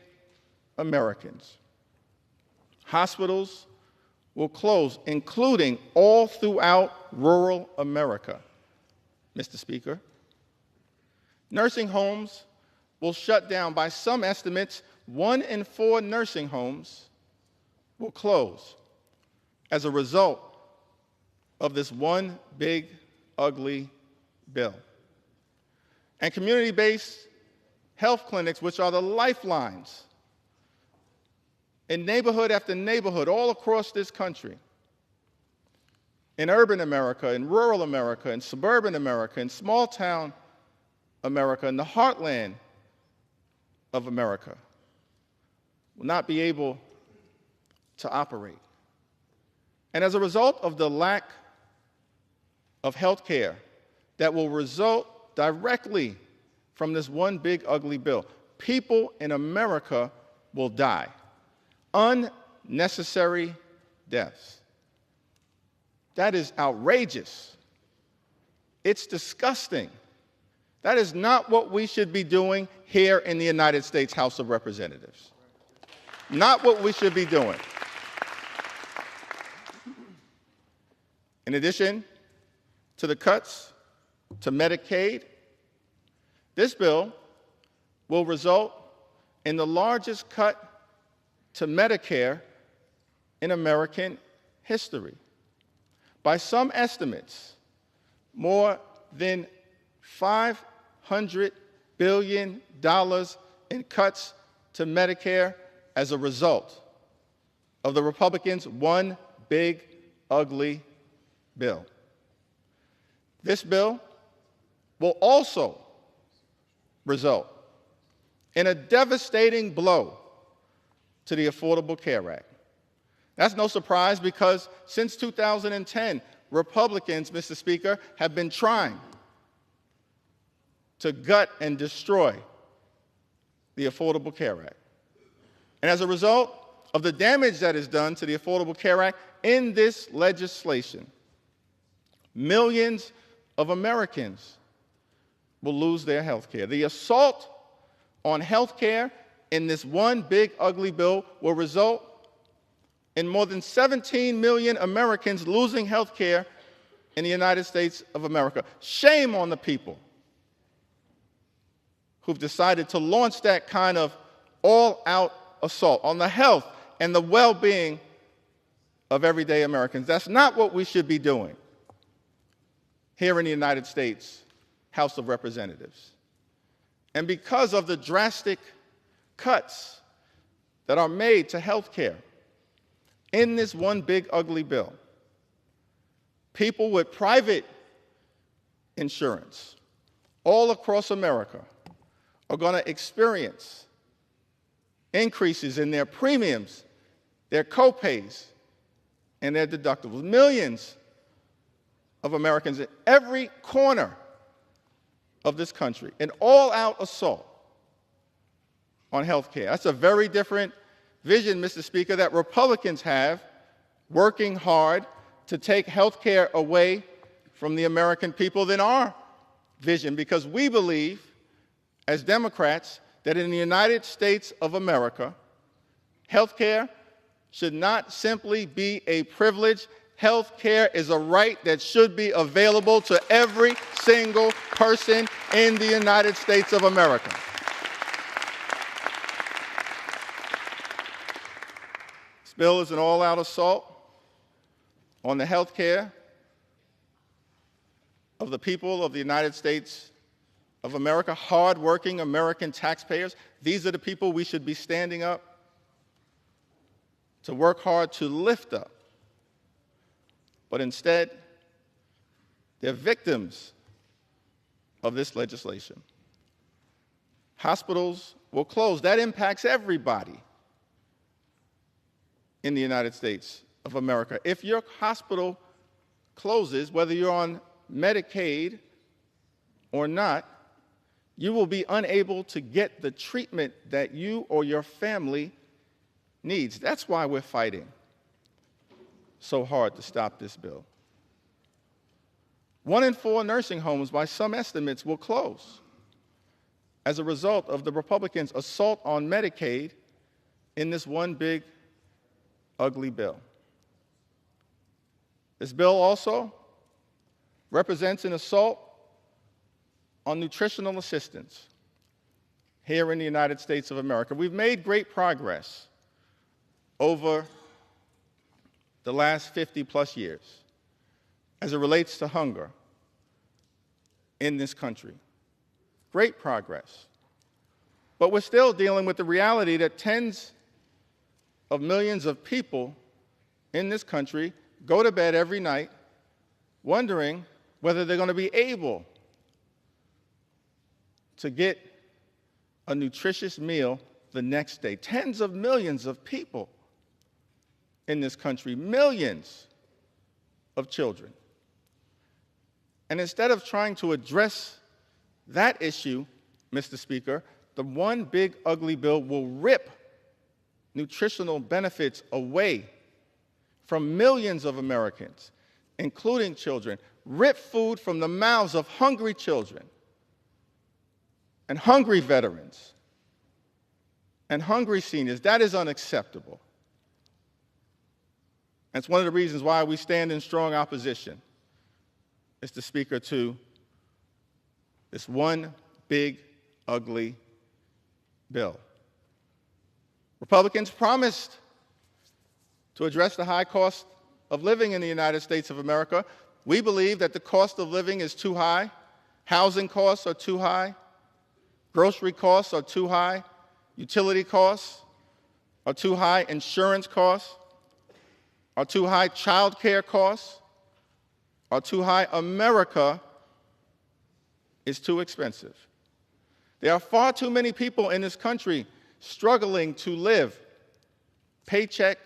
Americans. Hospitals will close, including all throughout rural America, Mr. Speaker. Nursing homes will shut down. By some estimates, 1 in 4 nursing homes will close as a result of this one big, ugly bill. And community-based health clinics, which are the lifelines in neighborhood after neighborhood all across this country, in urban America, in rural America, in suburban America, in small-town America, in the heartland of America, will not be able to operate. And as a result of the lack of health care that will result directly from this one big ugly bill, people in America will die. Unnecessary deaths. That is outrageous. It's disgusting. That is not what we should be doing here in the United States House of Representatives. Not what we should be doing. In addition to the cuts to Medicaid, this bill will result in the largest cut to Medicare in American history. By some estimates, more than $500 billion in cuts to Medicare as a result of the Republicans' one big, ugly bill. This bill will also result in a devastating blow to the Affordable Care Act. That's no surprise because since 2010, Republicans, Mr. Speaker, have been trying to gut and destroy the Affordable Care Act. And as a result of the damage that is done to the Affordable Care Act in this legislation, millions of Americans will lose their health care. The assault on health care in this one big ugly bill will result in more than 17 million Americans losing health care in the United States of America. Shame on the people who've decided to launch that kind of all-out assault on the health and the well-being of everyday Americans. That's not what we should be doing here in the United States House of Representatives. And because of the drastic cuts that are made to health care in this one big ugly bill, people with private insurance all across America are going to experience increases in their premiums, their copays, and their deductibles. Millions of Americans in every corner of this country, an all-out assault on health care. That's a very different vision, Mr. Speaker, that Republicans have working hard to take health care away from the American people than our vision, because we believe, as Democrats, that in the United States of America, health care should not simply be a privilege. Health care is a right that should be available to every single person in the United States of America. This bill is an all-out assault on the health care of the people of the United States of America, hard-working American taxpayers. These are the people we should be standing up to work hard to lift up. But instead, they're victims of this legislation. Hospitals will close. That impacts everybody in the United States of America. If your hospital closes, whether you're on Medicaid or not, you will be unable to get the treatment that you or your family needs. That's why we're fighting so hard to stop this bill. 1 in 4 nursing homes, by some estimates, will close as a result of the Republicans' assault on Medicaid in this one big, ugly bill. This bill also represents an assault on nutritional assistance here in the United States of America. We've made great progress over the last 50-plus years as it relates to hunger in this country. Great progress. But we're still dealing with the reality that tens of millions of people in this country go to bed every night wondering whether they're going to be able to get a nutritious meal the next day. Tens of millions of people in this country, millions of children. And instead of trying to address that issue, Mr. Speaker, the one big ugly bill will rip nutritional benefits away from millions of Americans, including children, rip food from the mouths of hungry children and hungry veterans and hungry seniors. That is unacceptable. That's one of the reasons why we stand in strong opposition, Mr. Speaker, to this one big, ugly bill. Republicans promised to address the high cost of living in the United States of America. We believe that the cost of living is too high. Housing costs are too high. Grocery costs are too high. Utility costs are too high. Insurance costs are too high. Child care costs are too high. America is too expensive. There are far too many people in this country struggling to live paycheck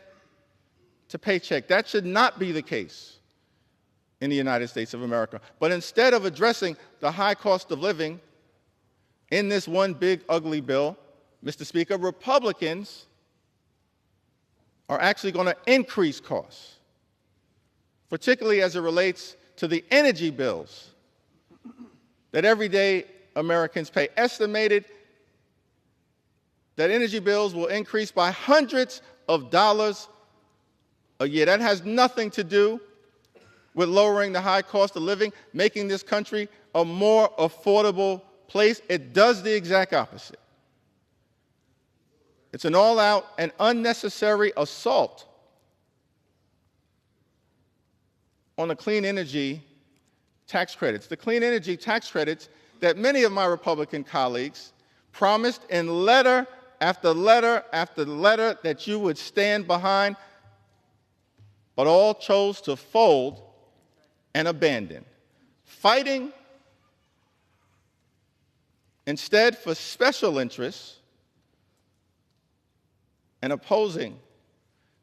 to paycheck. That should not be the case in the United States of America. But instead of addressing the high cost of living in this one big ugly bill, Mr. Speaker, Republicans are actually going to increase costs, particularly as it relates to the energy bills that everyday Americans pay. Estimated that energy bills will increase by hundreds of dollars a year. That has nothing to do with lowering the high cost of living, making this country a more affordable place. It does the exact opposite. It's an all-out and unnecessary assault on the clean energy tax credits. The clean energy tax credits that many of my Republican colleagues promised in letter after letter after letter that you would stand behind, but all chose to fold and abandon. Fighting instead for special interests and opposing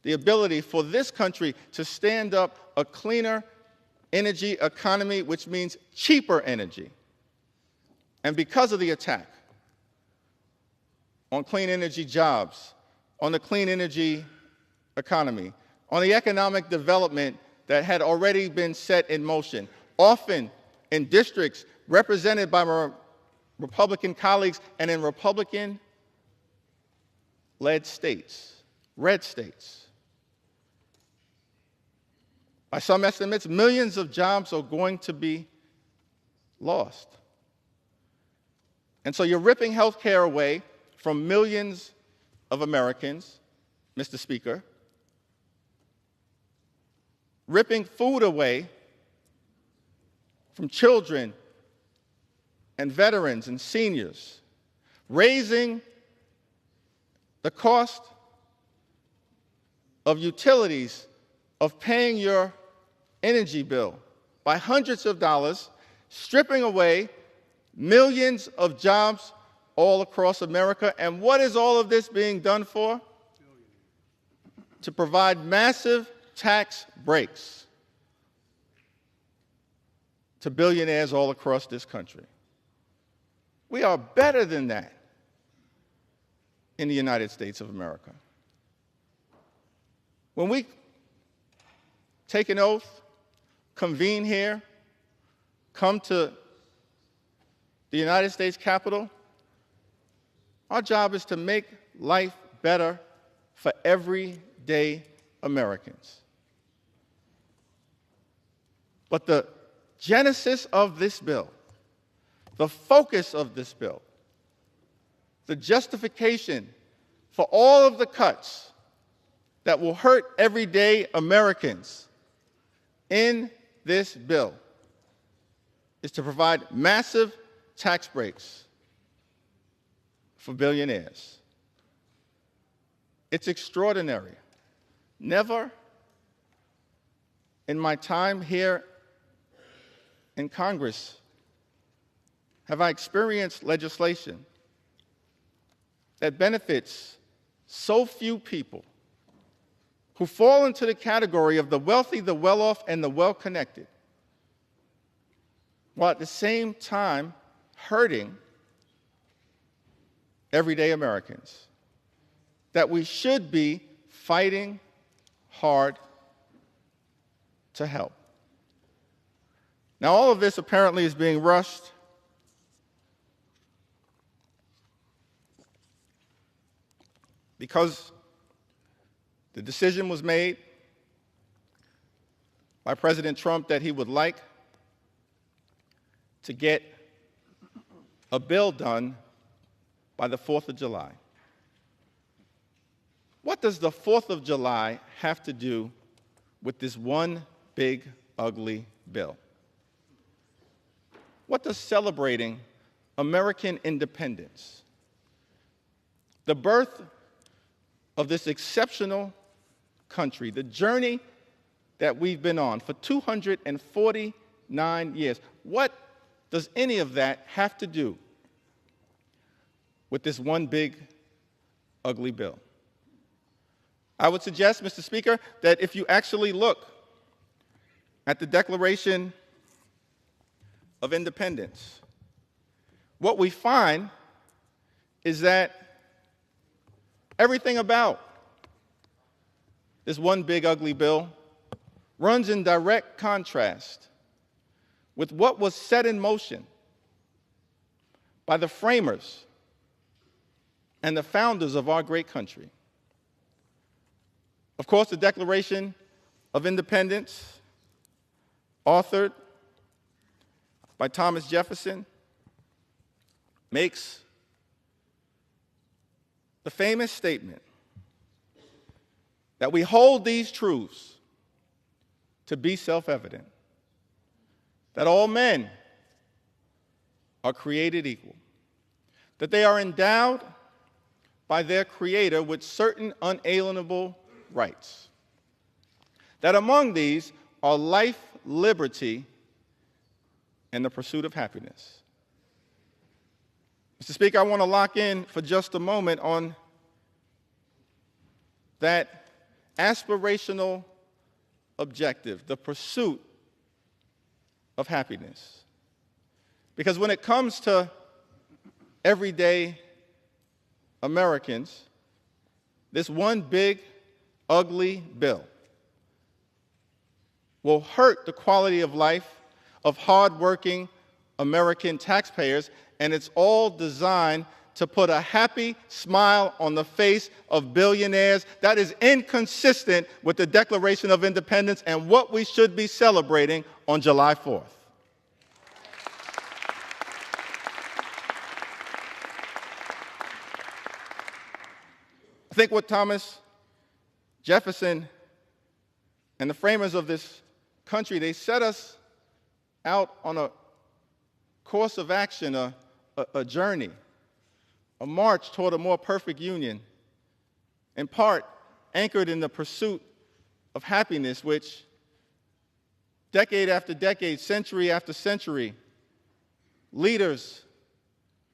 the ability for this country to stand up a cleaner energy economy, which means cheaper energy. And because of the attack on clean energy jobs, on the clean energy economy, on the economic development that had already been set in motion, often in districts represented by my Republican colleagues and in Republican-led states, red states. By some estimates, millions of jobs are going to be lost. And so you're ripping health care away from millions of Americans, Mr. Speaker, ripping food away from children and veterans and seniors, raising the cost of utilities, of paying your energy bill by hundreds of dollars, stripping away millions of jobs all across America. And what is all of this being done for? To provide massive tax breaks to billionaires all across this country. We are better than that in the United States of America. When we take an oath, convene here, come to the United States Capitol, our job is to make life better for everyday Americans. But the genesis of this bill, the focus of this bill, the justification for all of the cuts that will hurt everyday Americans in this bill is to provide massive tax breaks for billionaires. It's extraordinary. Never in my time here in Congress have I experienced legislation that benefits so few people who fall into the category of the wealthy, the well-off, and the well-connected, while at the same time hurting everyday Americans, that we should be fighting hard to help. Now, all of this apparently is being rushed because the decision was made by President Trump that he would like to get a bill done by the 4th of July. What does the 4th of July have to do with this one big, ugly bill? What does celebrating American independence, the birth of this exceptional country, the journey that we've been on for 249 years, what does any of that have to do with this one big, ugly bill? I would suggest, Mr. Speaker, that if you actually look at the Declaration of Independence, what we find is that everything about this one big, ugly bill runs in direct contrast with what was set in motion by the framers and the founders of our great country. Of course, the Declaration of Independence, authored by Thomas Jefferson, makes the famous statement that we hold these truths to be self-evident, that all men are created equal, that they are endowed by their Creator with certain unalienable rights, that among these are life, liberty, and the pursuit of happiness. Mr. Speaker, I want to lock in for just a moment on that aspirational objective, the pursuit of happiness. Because when it comes to everyday Americans, this one big, ugly bill will hurt the quality of life of hardworking American taxpayers, and it's all designed to put a happy smile on the face of billionaires. That is inconsistent with the Declaration of Independence and what we should be celebrating on July 4th. I think what Thomas Jefferson and the framers of this country, they set us out on a course of action, a journey, a march toward a more perfect union, in part anchored in the pursuit of happiness, which decade after decade, century after century, leaders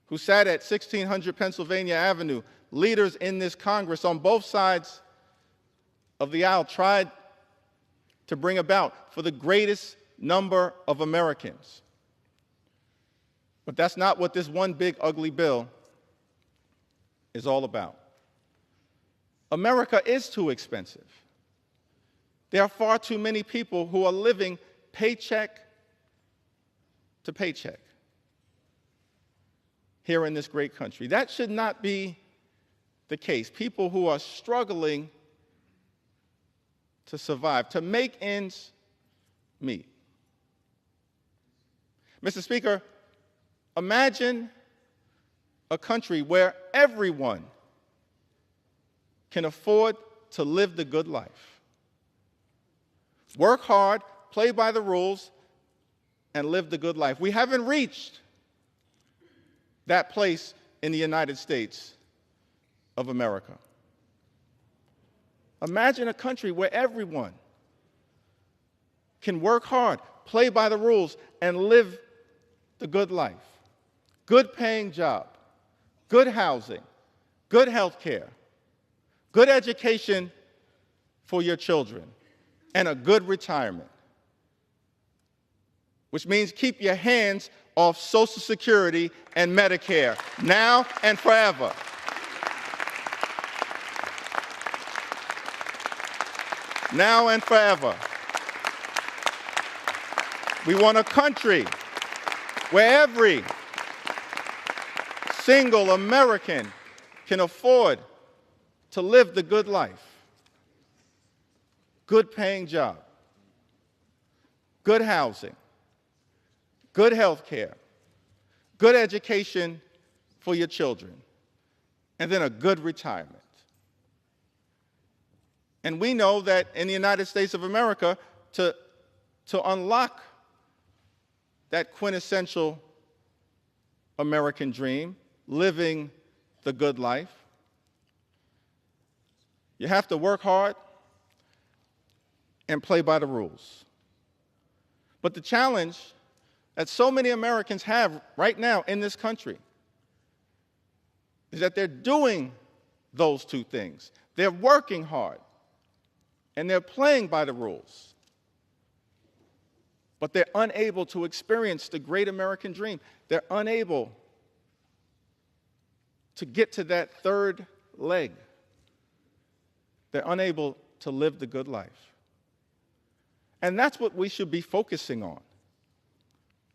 who sat at 1600 Pennsylvania Avenue, leaders in this Congress on both sides of the aisle tried to bring about for the greatest number of Americans. But that's not what this one big ugly bill is all about. America is too expensive. There are far too many people who are living paycheck to paycheck here in this great country. That should not be the case. People who are struggling to survive, to make ends meet. Mr. Speaker, imagine a country where everyone can afford to live the good life. Work hard, play by the rules, and live the good life. We haven't reached that place in the United States of America. Imagine a country where everyone can work hard, play by the rules, and live the good life. Good paying job, good housing, good health care, good education for your children, and a good retirement. Which means keep your hands off Social Security and Medicare, now and forever. Now and forever. We want a country where every single American can afford to live the good life. Good paying job, good housing, good health care, good education for your children, and then a good retirement. And we know that in the United States of America, to unlock that quintessential American dream, living the good life, you have to work hard and play by the rules. But the challenge that so many Americans have right now in this country is that they're doing those two things. They're working hard and they're playing by the rules, but they're unable to experience the great American dream. They're unable to get to that third leg. They're unable to live the good life. And that's what we should be focusing on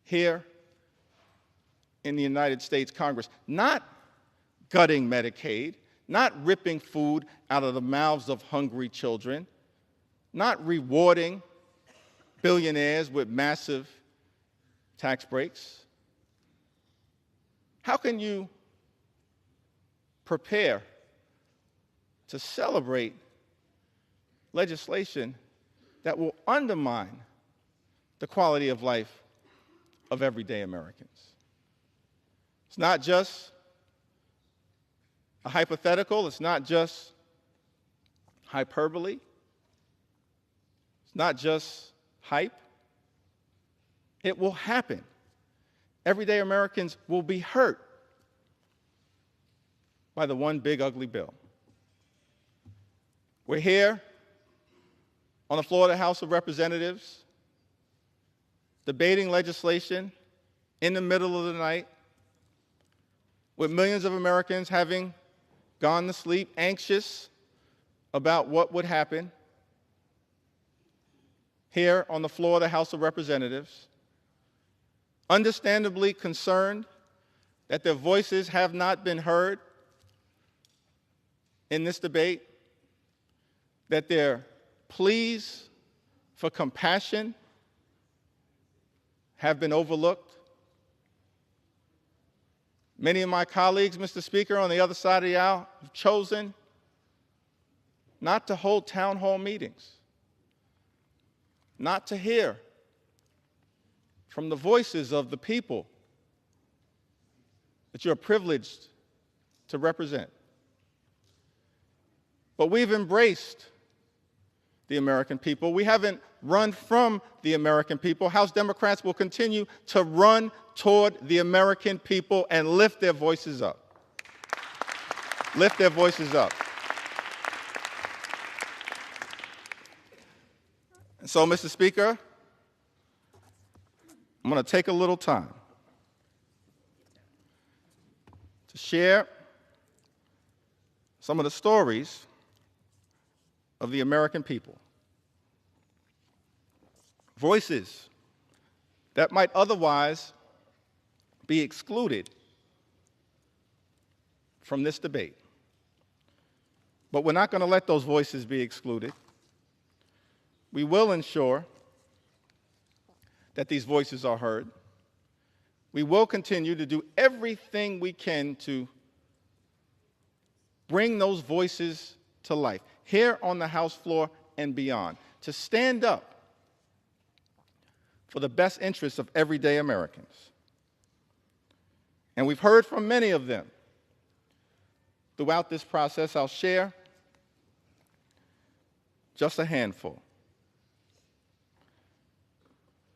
here in the United States Congress. Not gutting Medicaid, not ripping food out of the mouths of hungry children, not rewarding billionaires with massive tax breaks. How can you prepare to celebrate legislation that will undermine the quality of life of everyday Americans? It's not just a hypothetical. It's not just hyperbole. It's not just hype. It will happen. Everyday Americans will be hurt by the one big ugly bill. We're here on the floor of the House of Representatives, debating legislation in the middle of the night, with millions of Americans having gone to sleep, anxious about what would happen. Here on the floor of the House of Representatives, understandably concerned that their voices have not been heard in this debate, that their pleas for compassion have been overlooked. Many of my colleagues, Mr. Speaker, on the other side of the aisle have chosen not to hold town hall meetings, not to hear from the voices of the people that you're privileged to represent. But we've embraced the American people. We haven't run from the American people. House Democrats will continue to run toward the American people and lift their voices up. Lift their voices up. And so, Mr. Speaker, I'm going to take a little time to share some of the stories of the American people. Voices that might otherwise be excluded from this debate. But we're not going to let those voices be excluded. We will ensure that these voices are heard. We will continue to do everything we can to bring those voices to life, here on the House floor and beyond, to stand up for the best interests of everyday Americans. And we've heard from many of them. Throughout this process, I'll share just a handful.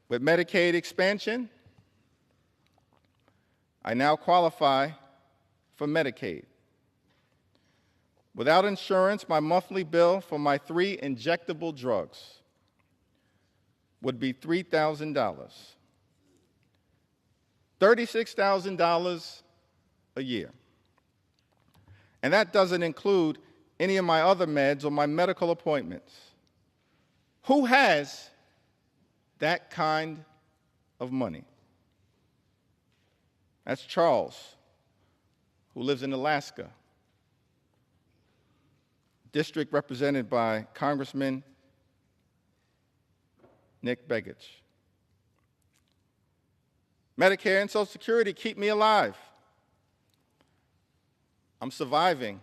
With Medicaid expansion, I now qualify for Medicaid. Without insurance, my monthly bill for my 3 injectable drugs would be $3,000. $36,000 a year. And that doesn't include any of my other meds or my medical appointments. Who has that kind of money? That's Charles, who lives in Alaska, district represented by Congressman Nick Begich. Medicare and Social Security keep me alive. I'm surviving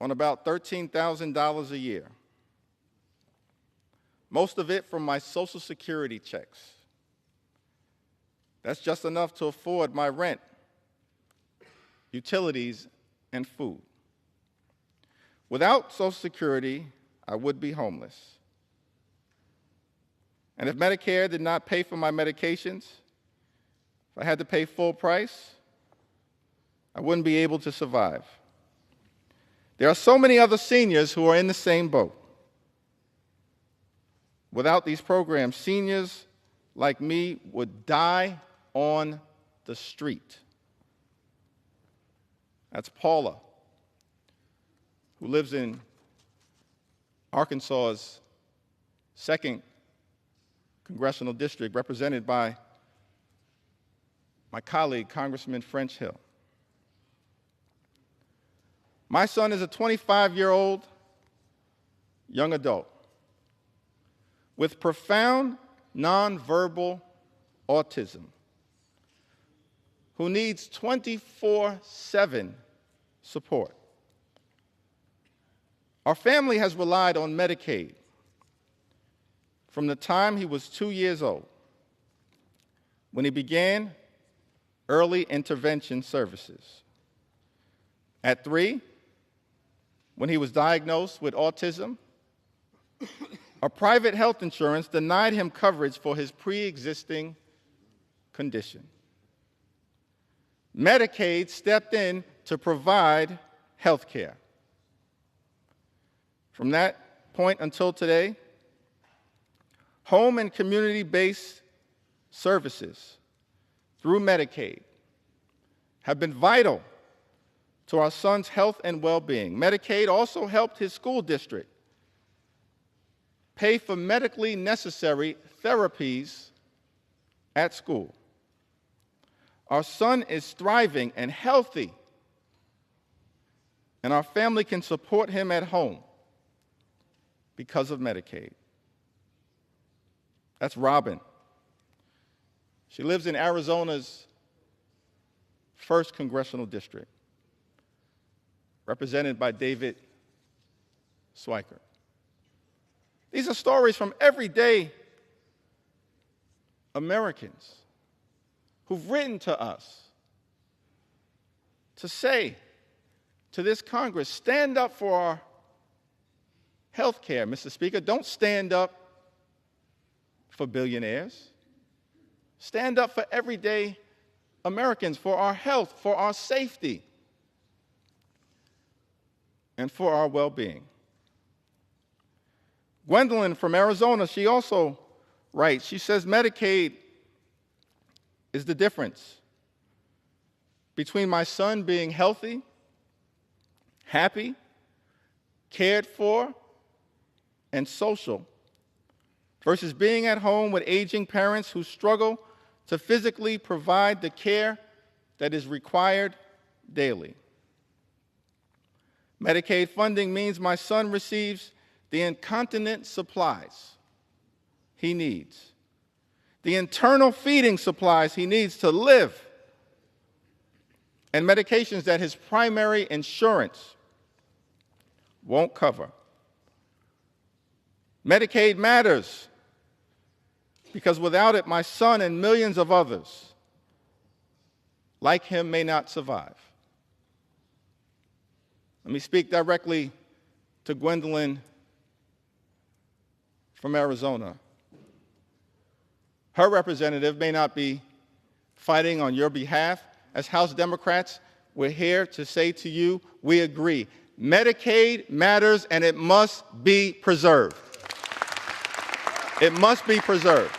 on about $13,000 a year, most of it from my Social Security checks. That's just enough to afford my rent, utilities, and food. Without Social Security, I would be homeless. And if Medicare did not pay for my medications, if I had to pay full price, I wouldn't be able to survive. There are so many other seniors who are in the same boat. Without these programs, seniors like me would die on the street. That's Paula, who lives in Arkansas's 2nd Congressional District, represented by my colleague, Congressman French Hill. My son is a 25-year-old young adult with profound nonverbal autism who needs 24/7 support. Our family has relied on Medicaid from the time he was 2 years old, when he began early intervention services. At 3, when he was diagnosed with autism, a private health insurance denied him coverage for his pre-existing condition. Medicaid stepped in to provide health care. From that point until today, home and community-based services through Medicaid have been vital to our son's health and well-being. Medicaid also helped his school district pay for medically necessary therapies at school. Our son is thriving and healthy, and our family can support him at home because of Medicaid. That's Robin. She lives in Arizona's 1st Congressional District, represented by David Swiker. These are stories from everyday Americans who've written to us to say to this Congress, stand up for our health care, Mr. Speaker. Don't stand up for billionaires. Stand up for everyday Americans, for our health, for our safety, and for our well-being. Gwendolyn from Arizona, she also writes, she says Medicaid is the difference between my son being healthy, happy, cared for, and social, versus being at home with aging parents who struggle to physically provide the care that is required daily. Medicaid funding means my son receives the incontinent supplies he needs, the internal feeding supplies he needs to live, and medications that his primary insurance won't cover. Medicaid matters because without it, my son and millions of others like him may not survive. Let me speak directly to Gwendolyn from Arizona. Her representative may not be fighting on your behalf. As House Democrats, we're here to say to you, we agree. Medicaid matters and it must be preserved. It must be preserved.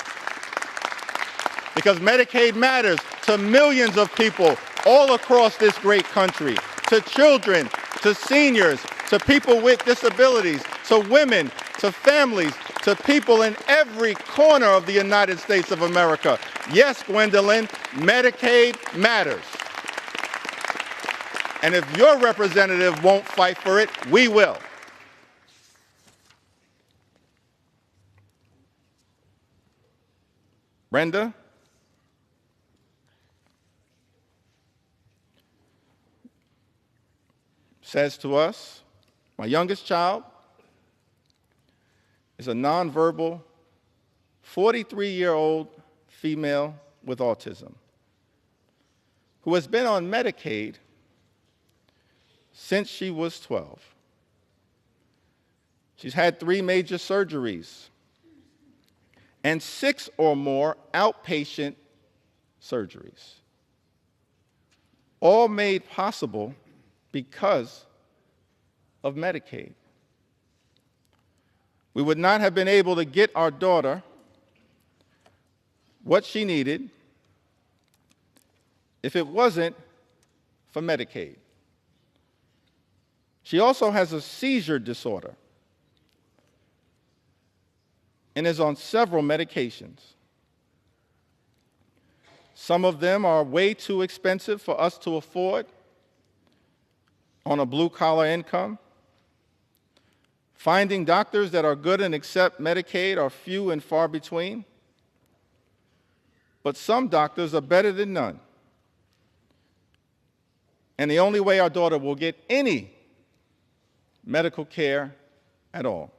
Because Medicaid matters to millions of people all across this great country, to children, to seniors, to people with disabilities, to women, to families, to people in every corner of the United States of America. Yes, Gwendolyn, Medicaid matters. And if your representative won't fight for it, we will. Brenda? Says to us, my youngest child is a nonverbal 43-year-old female with autism who has been on Medicaid since she was 12. She's had 3 major surgeries and 6 or more outpatient surgeries, all made possible because of Medicaid. We would not have been able to get our daughter what she needed if it wasn't for Medicaid. She also has a seizure disorder and is on several medications. Some of them are way too expensive for us to afford on a blue-collar income. Finding doctors that are good and accept Medicaid are few and far between. But some doctors are better than none. And the only way our daughter will get any medical care at all.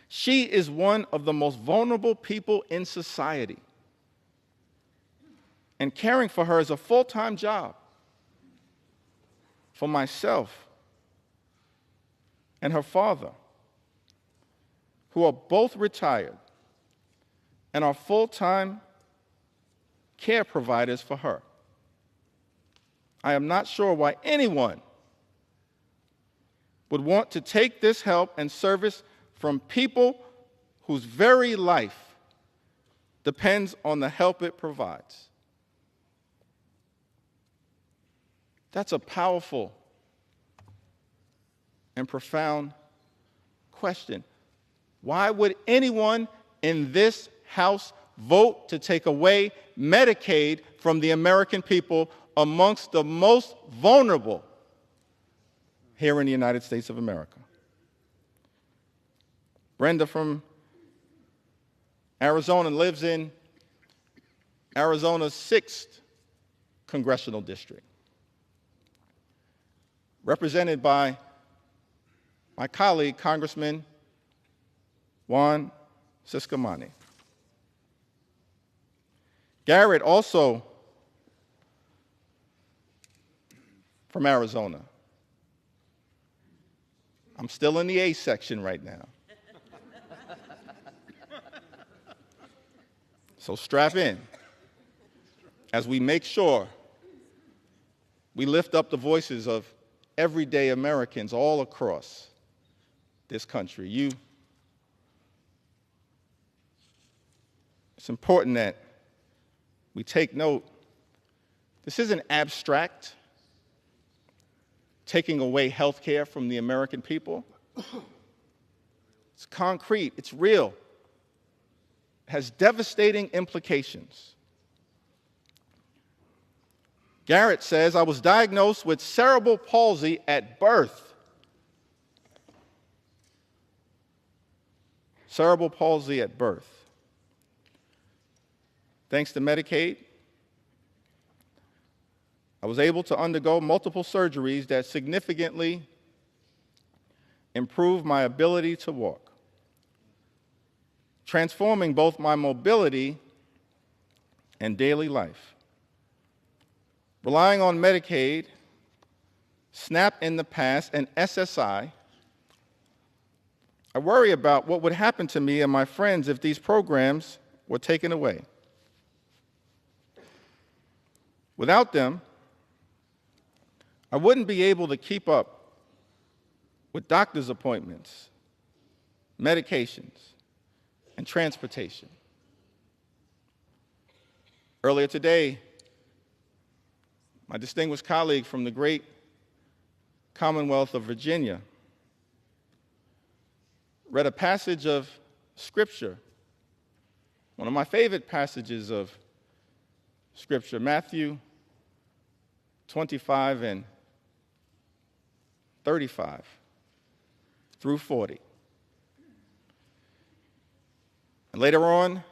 She is one of the most vulnerable people in society. And caring for her is a full-time job. For myself and her father, who are both retired and are full-time care providers for her. I am not sure why anyone would want to take this help and service from people whose very life depends on the help it provides. That's a powerful and profound question. Why would anyone in this House vote to take away Medicaid from the American people amongst the most vulnerable here in the United States of America? Brenda from Arizona lives in Arizona's 6th congressional district, represented by my colleague, Congressman Juan Ciscomani. Garrett, also from Arizona. I'm still in the A section right now. So strap in as we make sure we lift up the voices of everyday Americans all across this country. It's important that we take note This isn't abstract, taking away health care from the American people. It's concrete, it's real, it has devastating implications. Garrett says, I was diagnosed with cerebral palsy at birth. Cerebral palsy at birth. Thanks to Medicaid, I was able to undergo multiple surgeries that significantly improved my ability to walk, transforming both my mobility and daily life. Relying on Medicaid, SNAP in the past, and SSI, I worry about what would happen to me and my friends if these programs were taken away. Without them, I wouldn't be able to keep up with doctor's appointments, medications, and transportation. Earlier today, my distinguished colleague from the great Commonwealth of Virginia read a passage of Scripture, one of my favorite passages of Scripture, Matthew 25 and 35 through 40. And later on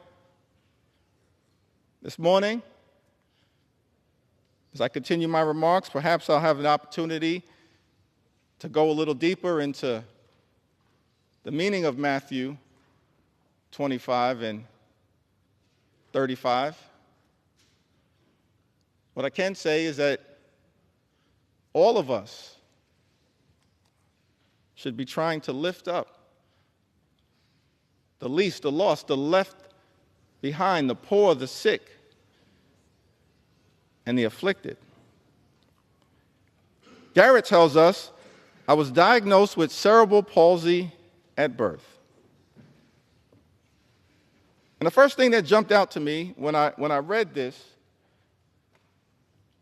this morning, as I continue my remarks, perhaps I'll have an opportunity to go a little deeper into the meaning of Matthew 25 and 35. What I can say is that all of us should be trying to lift up the least, the lost, the left behind, the poor, the sick, and the afflicted. Garrett tells us, I was diagnosed with cerebral palsy at birth. And the first thing that jumped out to me when I read this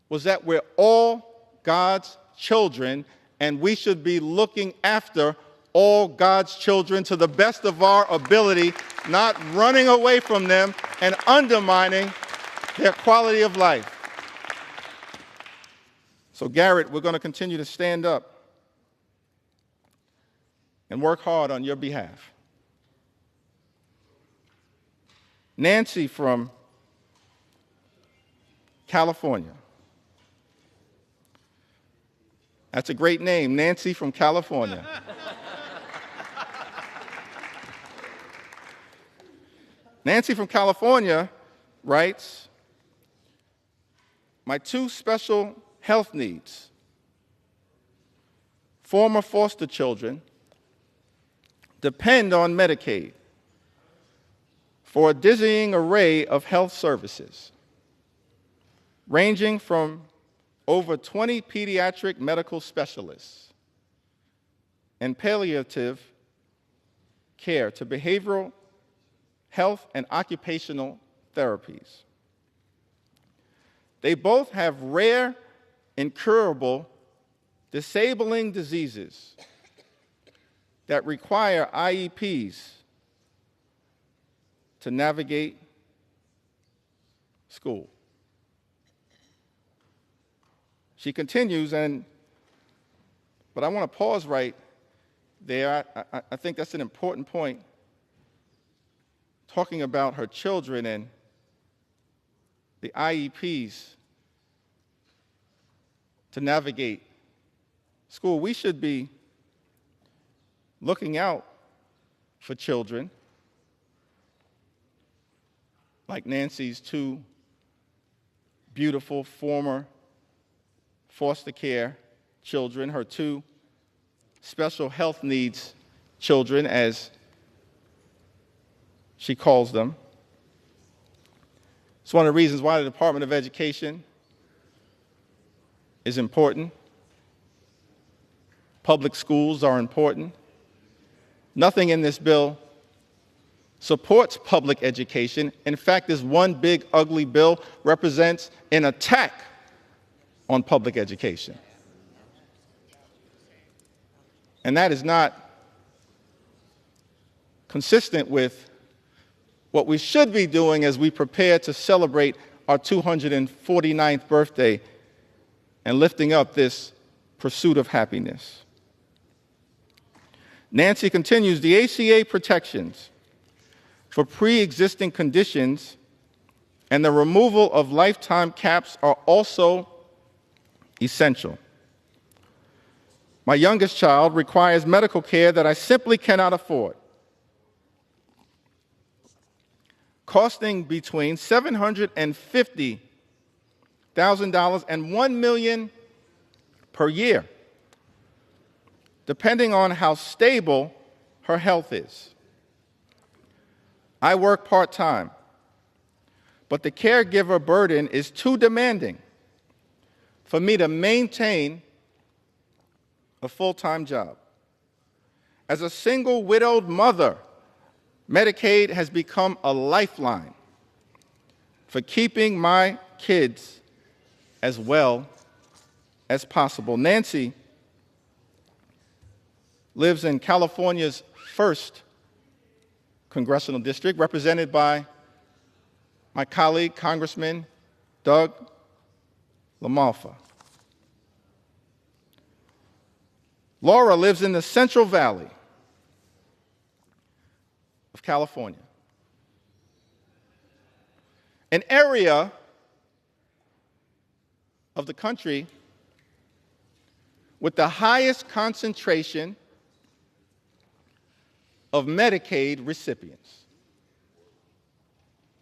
was that we're all God's children, and we should be looking after all God's children to the best of our ability, not running away from them and undermining their quality of life. So Garrett, we're going to continue to stand up and work hard on your behalf. Nancy from California. That's a great name, Nancy from California. Nancy from California writes, my two special health needs, former foster children, depend on Medicaid for a dizzying array of health services, ranging from over 20 pediatric medical specialists and palliative care to behavioral health and occupational therapies. They both have rare, incurable, disabling diseases that require IEPs to navigate school. She continues, but I want to pause right there. I think that's an important point, talking about her children and the IEPs to navigate school. We should be looking out for children like Nancy's two beautiful former foster care children, her two special health needs children, as she calls them. It's one of the reasons why the Department of Education is important. Public schools are important. Nothing in this bill supports public education. In fact, this one big, ugly bill represents an attack on public education. And that is not consistent with what we should be doing as we prepare to celebrate our 249th birthday and lifting up this pursuit of happiness. Nancy continues, the ACA protections for pre-existing conditions and the removal of lifetime caps are also essential. My youngest child requires medical care that I simply cannot afford, costing between $750,000 and $1 million per year, depending on how stable her health is. I work part-time, but the caregiver burden is too demanding for me to maintain a full-time job. As a single widowed mother, Medicaid has become a lifeline for keeping my kids as well as possible. Nancy lives in California's 1st congressional district, represented by my colleague, Congressman Doug LaMalfa. Laura lives in the Central Valley of California, an area of the country with the highest concentration of Medicaid recipients.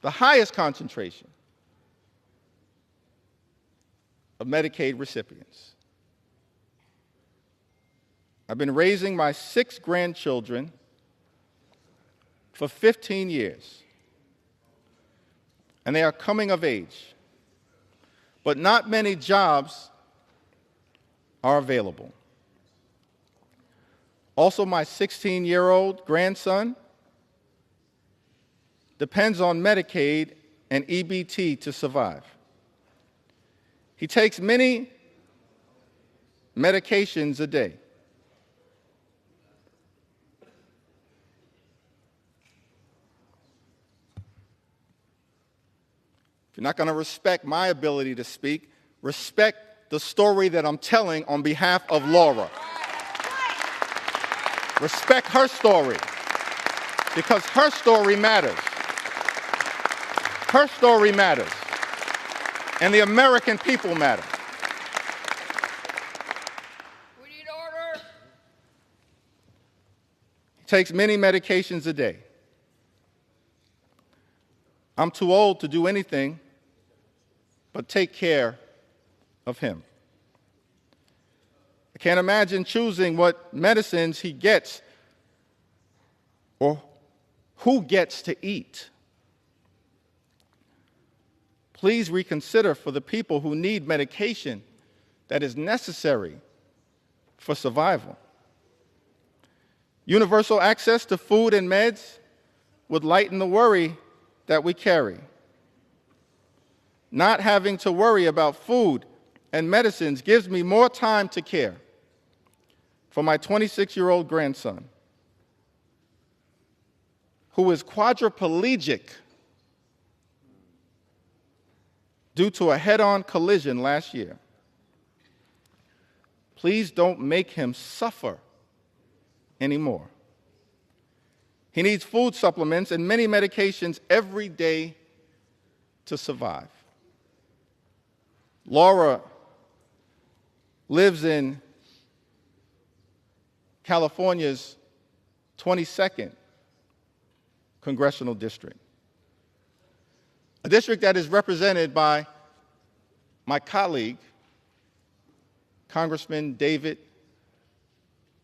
The highest concentration of Medicaid recipients. I've been raising my 6 grandchildren for 15 years, and they are coming of age, but not many jobs are available. Also, my 16-year-old grandson depends on Medicaid and EBT to survive. He takes many medications a day. If you're not going to respect my ability to speak, respect the story that I'm telling on behalf of Laura. Respect her story, because her story matters. Her story matters, and the American people matter. We need order. He takes many medications a day. I'm too old to do anything but take care of him. I can't imagine choosing what medicines he gets or who gets to eat. Please reconsider for the people who need medication that is necessary for survival. Universal access to food and meds would lighten the worry that we carry. Not having to worry about food and medicines gives me more time to care for my 26-year-old grandson, who is quadriplegic due to a head-on collision last year. Please don't make him suffer anymore. He needs food supplements and many medications every day to survive. Laura lives in California's 22nd congressional district, a district that is represented by my colleague, Congressman David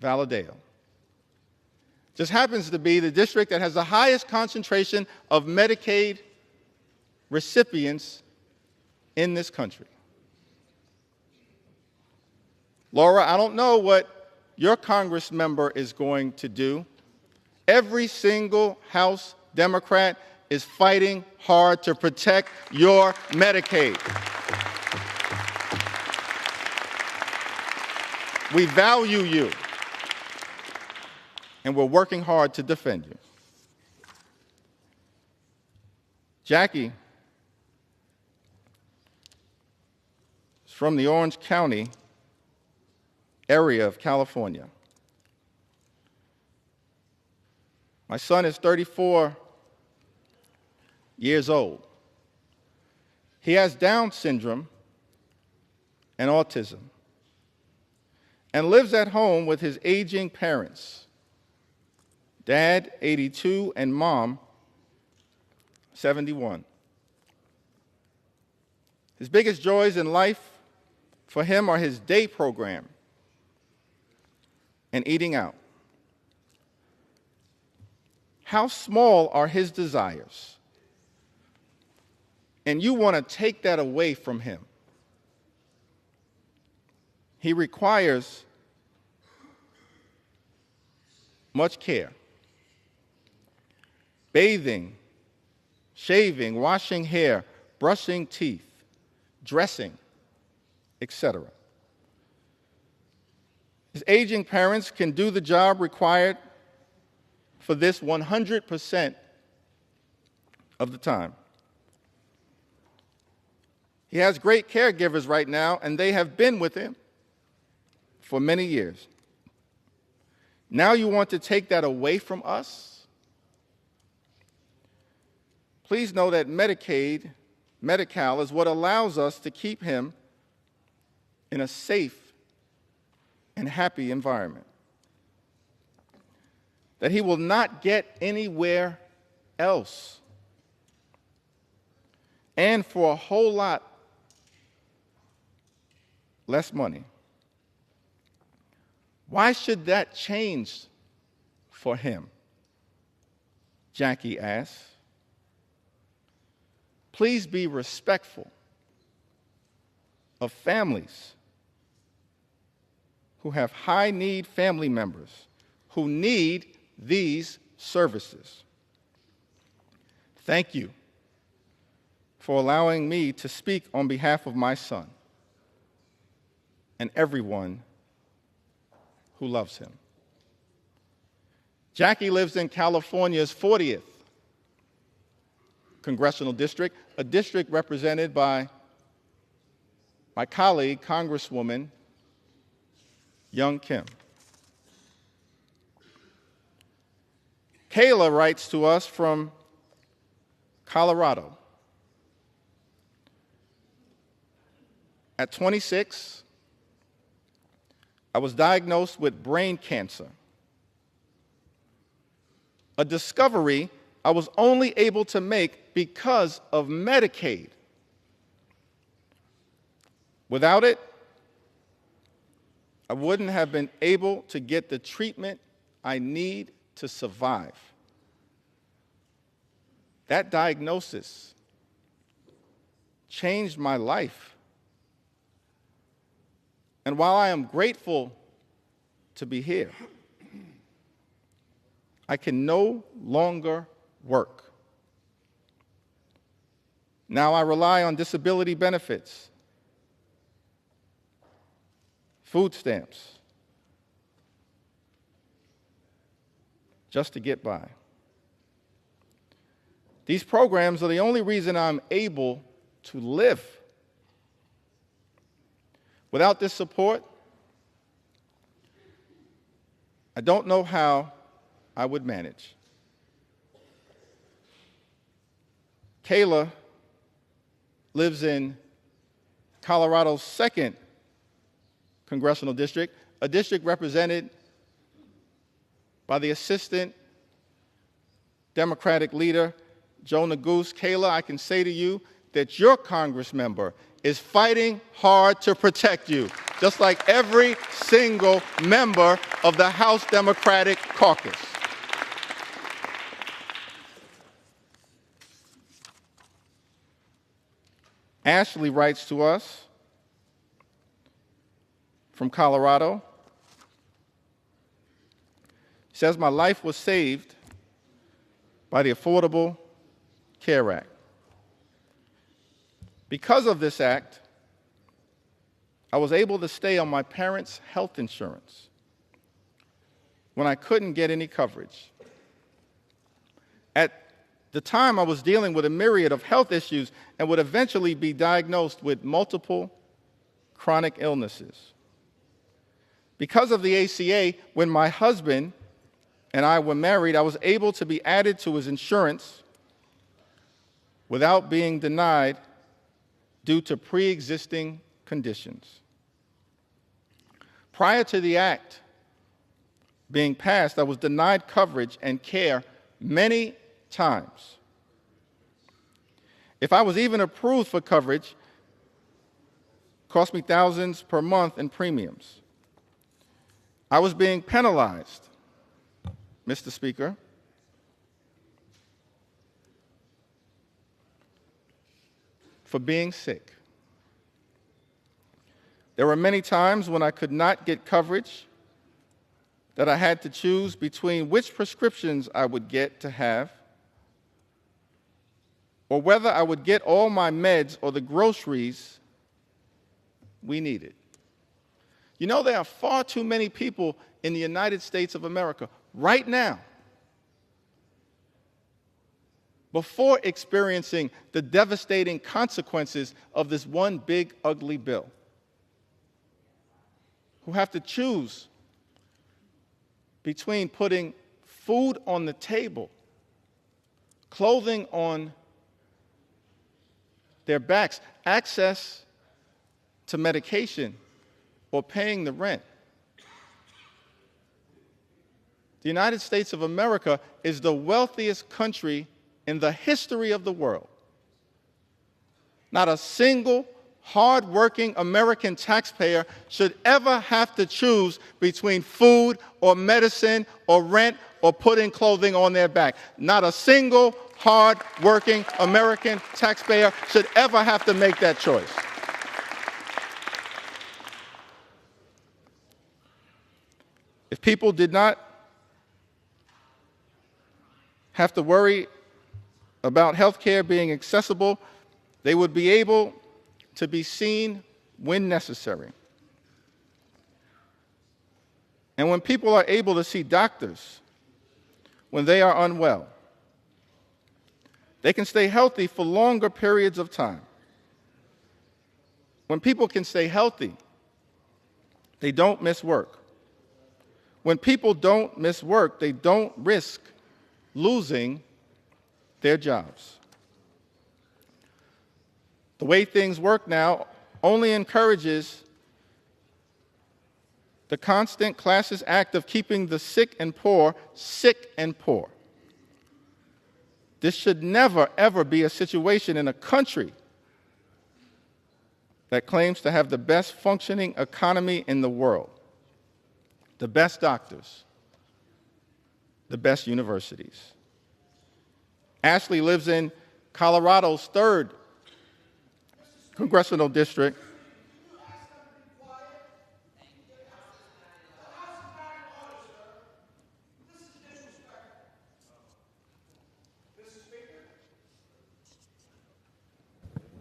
Valadao. Just happens to be the district that has the highest concentration of Medicaid recipients in this country. Laura, I don't know what your Congress member is going to do. Every single House Democrat is fighting hard to protect your Medicaid. We value you, and we're working hard to defend you. Jackie is from the Orange County area of California. My son is 34 years old. He has Down syndrome and autism and lives at home with his aging parents, Dad, 82, and Mom, 71. His biggest joys in life for him are his day program and eating out. How small are his desires? And you want to take that away from him. He requires much care. Bathing, shaving, washing hair, brushing teeth, dressing, etc. His aging parents can do the job required for this 100% of the time. He has great caregivers right now, and they have been with him for many years. Now you want to take that away from us? Please know that Medicaid, Medi-Cal, is what allows us to keep him in a safe and happy environment that he will not get anywhere else. And for a whole lot less money. Why should that change for him? Jackie asked. Please be respectful of families who have high-need family members who need these services. Thank you for allowing me to speak on behalf of my son and everyone who loves him. Jackie lives in California's 40th congressional district, a district represented by my colleague, Congresswoman Yakym. Kayla writes to us from Colorado. At 26, I was diagnosed with brain cancer, a discovery I was only able to make because of Medicaid. Without it, I wouldn't have been able to get the treatment I need to survive. That diagnosis changed my life. And while I am grateful to be here, I can no longer work. Now I rely on disability benefits, food stamps, just to get by. These programs are the only reason I'm able to live. Without this support, I don't know how I would manage. Kayla lives in Colorado's 2nd congressional district, a district represented by the Assistant Democratic leader, Joe Neguse. Kayla, I can say to you that your Congress member is fighting hard to protect you, just like every single member of the House Democratic Caucus. Ashley writes to us from Colorado. She says, my life was saved by the Affordable Care Act. Because of this act, I was able to stay on my parents' health insurance when I couldn't get any coverage. At the time, I was dealing with a myriad of health issues and would eventually be diagnosed with multiple chronic illnesses. Because of the ACA, when my husband and I were married, I was able to be added to his insurance without being denied due to pre-existing conditions. Prior to the act being passed, I was denied coverage and care many times. If I was even approved for coverage, it cost me thousands per month in premiums. I was being penalized, Mr. Speaker, for being sick. There were many times when I could not get coverage that I had to choose between which prescriptions I would get to have or whether I would get all my meds or the groceries we needed. You know, there are far too many people in the United States of America right now, before experiencing the devastating consequences of this one big, ugly bill, who have to choose between putting food on the table, clothing on their backs, access to medication, or paying the rent. The United States of America is the wealthiest country in the history of the world. Not a single hard-working American taxpayer should ever have to choose between food or medicine or rent or putting clothing on their back. Not a single hard-working American taxpayer should ever have to make that choice. If people did not have to worry about health care being accessible, they would be able to be seen when necessary. And when people are able to see doctors when they are unwell, they can stay healthy for longer periods of time. When people can stay healthy, they don't miss work. When people don't miss work, they don't risk losing their jobs. The way things work now only encourages the constant classist act of keeping the sick and poor sick and poor. This should never, ever be a situation in a country that claims to have the best functioning economy in the world, the best doctors, the best universities. Ashley lives in Colorado's 3rd congressional district.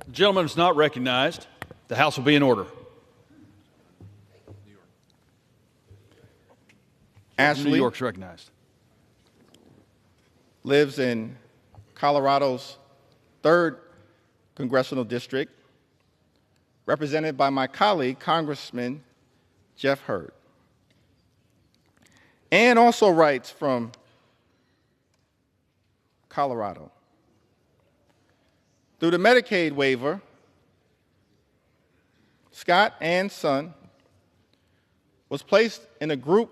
The gentleman is not recognized. The House will be in order. Ashley New York's recognized. Lives in Colorado's 3rd congressional district, represented by my colleague, Congressman Jeff Hurd. Ann also writes from Colorado. Through the Medicaid waiver, Scott, Ann's son, was placed in a group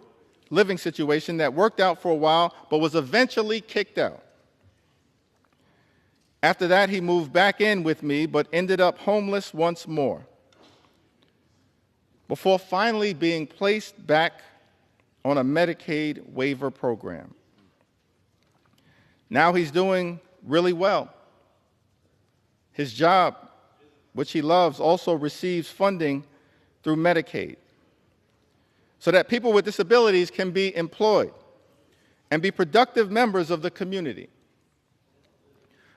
living situation that worked out for a while, but was eventually kicked out. After that, he moved back in with me, but ended up homeless once more, before finally being placed back on a Medicaid waiver program. Now he's doing really well. His job, which he loves, also receives funding through Medicaid, so that people with disabilities can be employed and be productive members of the community.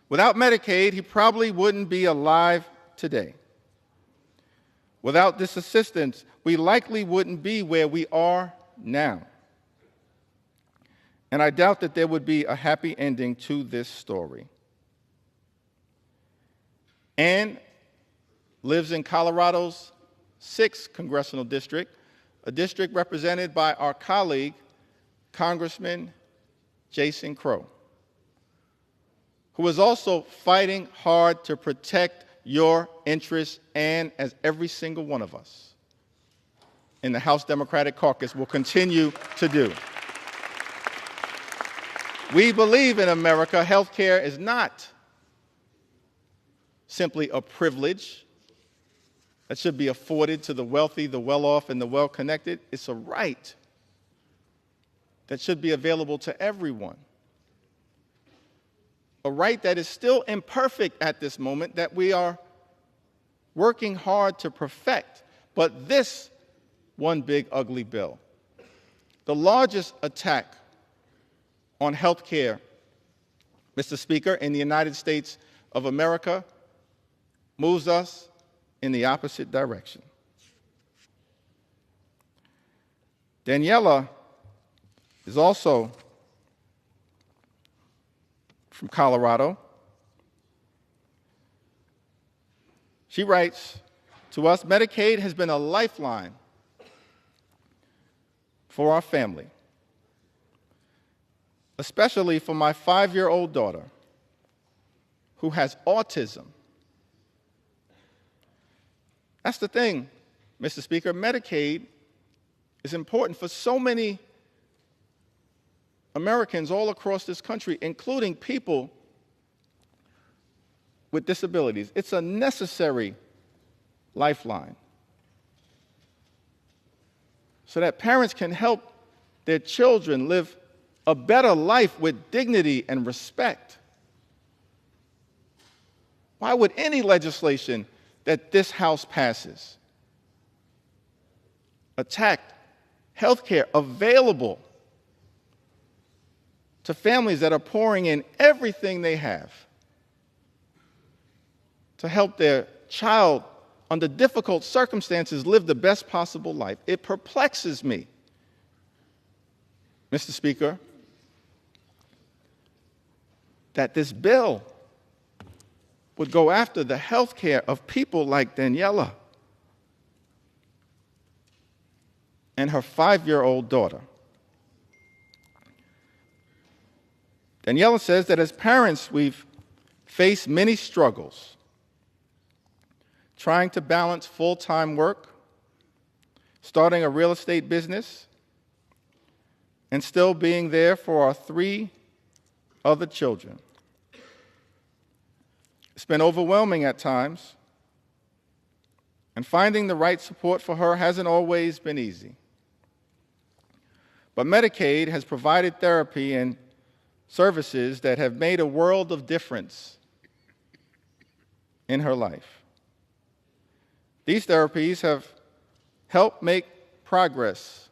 Without Medicaid, he probably wouldn't be alive today. Without this assistance, we likely wouldn't be where we are now. And I doubt that there would be a happy ending to this story. Ann lives in Colorado's 6th congressional district, a district represented by our colleague, Congressman Jason Crow, who is also fighting hard to protect your interests, and as every single one of us in the House Democratic Caucus will continue to do. We believe in America, health care is not simply a privilege that should be afforded to the wealthy, the well-off, and the well-connected. It's a right that should be available to everyone. A right that is still imperfect at this moment, that we are working hard to perfect. But this one big ugly bill, the largest attack on health care, Mr. Speaker, in the United States of America, moves us in the opposite direction. Daniela is also from Colorado. She writes to us, Medicaid has been a lifeline for our family, especially for my 5-year-old daughter who has autism. That's the thing, Mr. Speaker. Medicaid is important for so many Americans all across this country, including people with disabilities. It's a necessary lifeline so that parents can help their children live a better life with dignity and respect. Why would any legislation that this House passes attack health care available to families that are pouring in everything they have to help their child under difficult circumstances live the best possible life? It perplexes me, Mr. Speaker, that this bill would go after the health care of people like Daniela and her 5-year-old daughter. Daniela says that as parents, we've faced many struggles, trying to balance full-time work, starting a real estate business, and still being there for our 3 other children. It's been overwhelming at times, and finding the right support for her hasn't always been easy. But Medicaid has provided therapy and services that have made a world of difference in her life. These therapies have helped her make progress,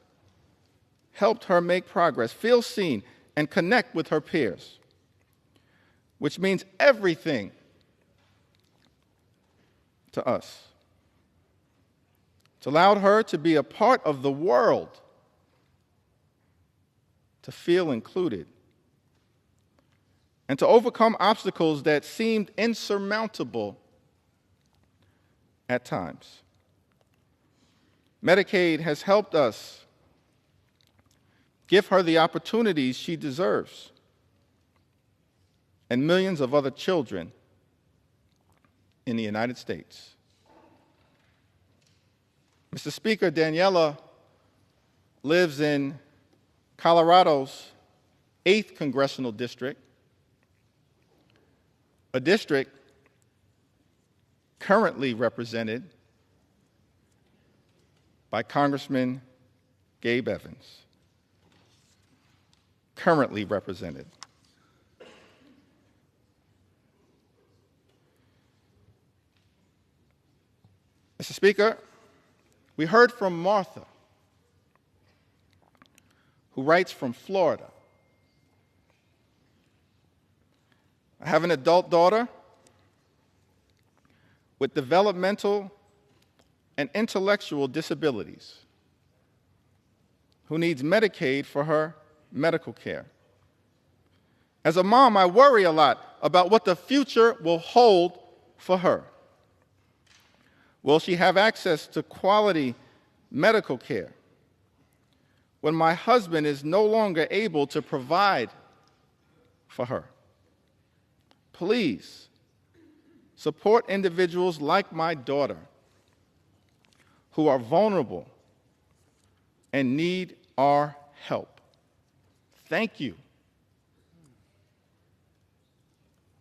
feel seen, and connect with her peers, which means everything to us. It's allowed her to be a part of the world, to feel included, and to overcome obstacles that seemed insurmountable at times. Medicaid has helped us give her the opportunities she deserves, and millions of other children in the United States. Mr. Speaker, Daniela lives in Colorado's 8th congressional district, a district currently represented by Congressman Gabe Evans. Currently represented. Mr. Speaker, we heard from Martha, who writes from Florida. I have an adult daughter with developmental and intellectual disabilities who needs Medicaid for her medical care. As a mom, I worry a lot about what the future will hold for her. Will she have access to quality medical care when my husband is no longer able to provide for her? Please support individuals like my daughter who are vulnerable and need our help. Thank you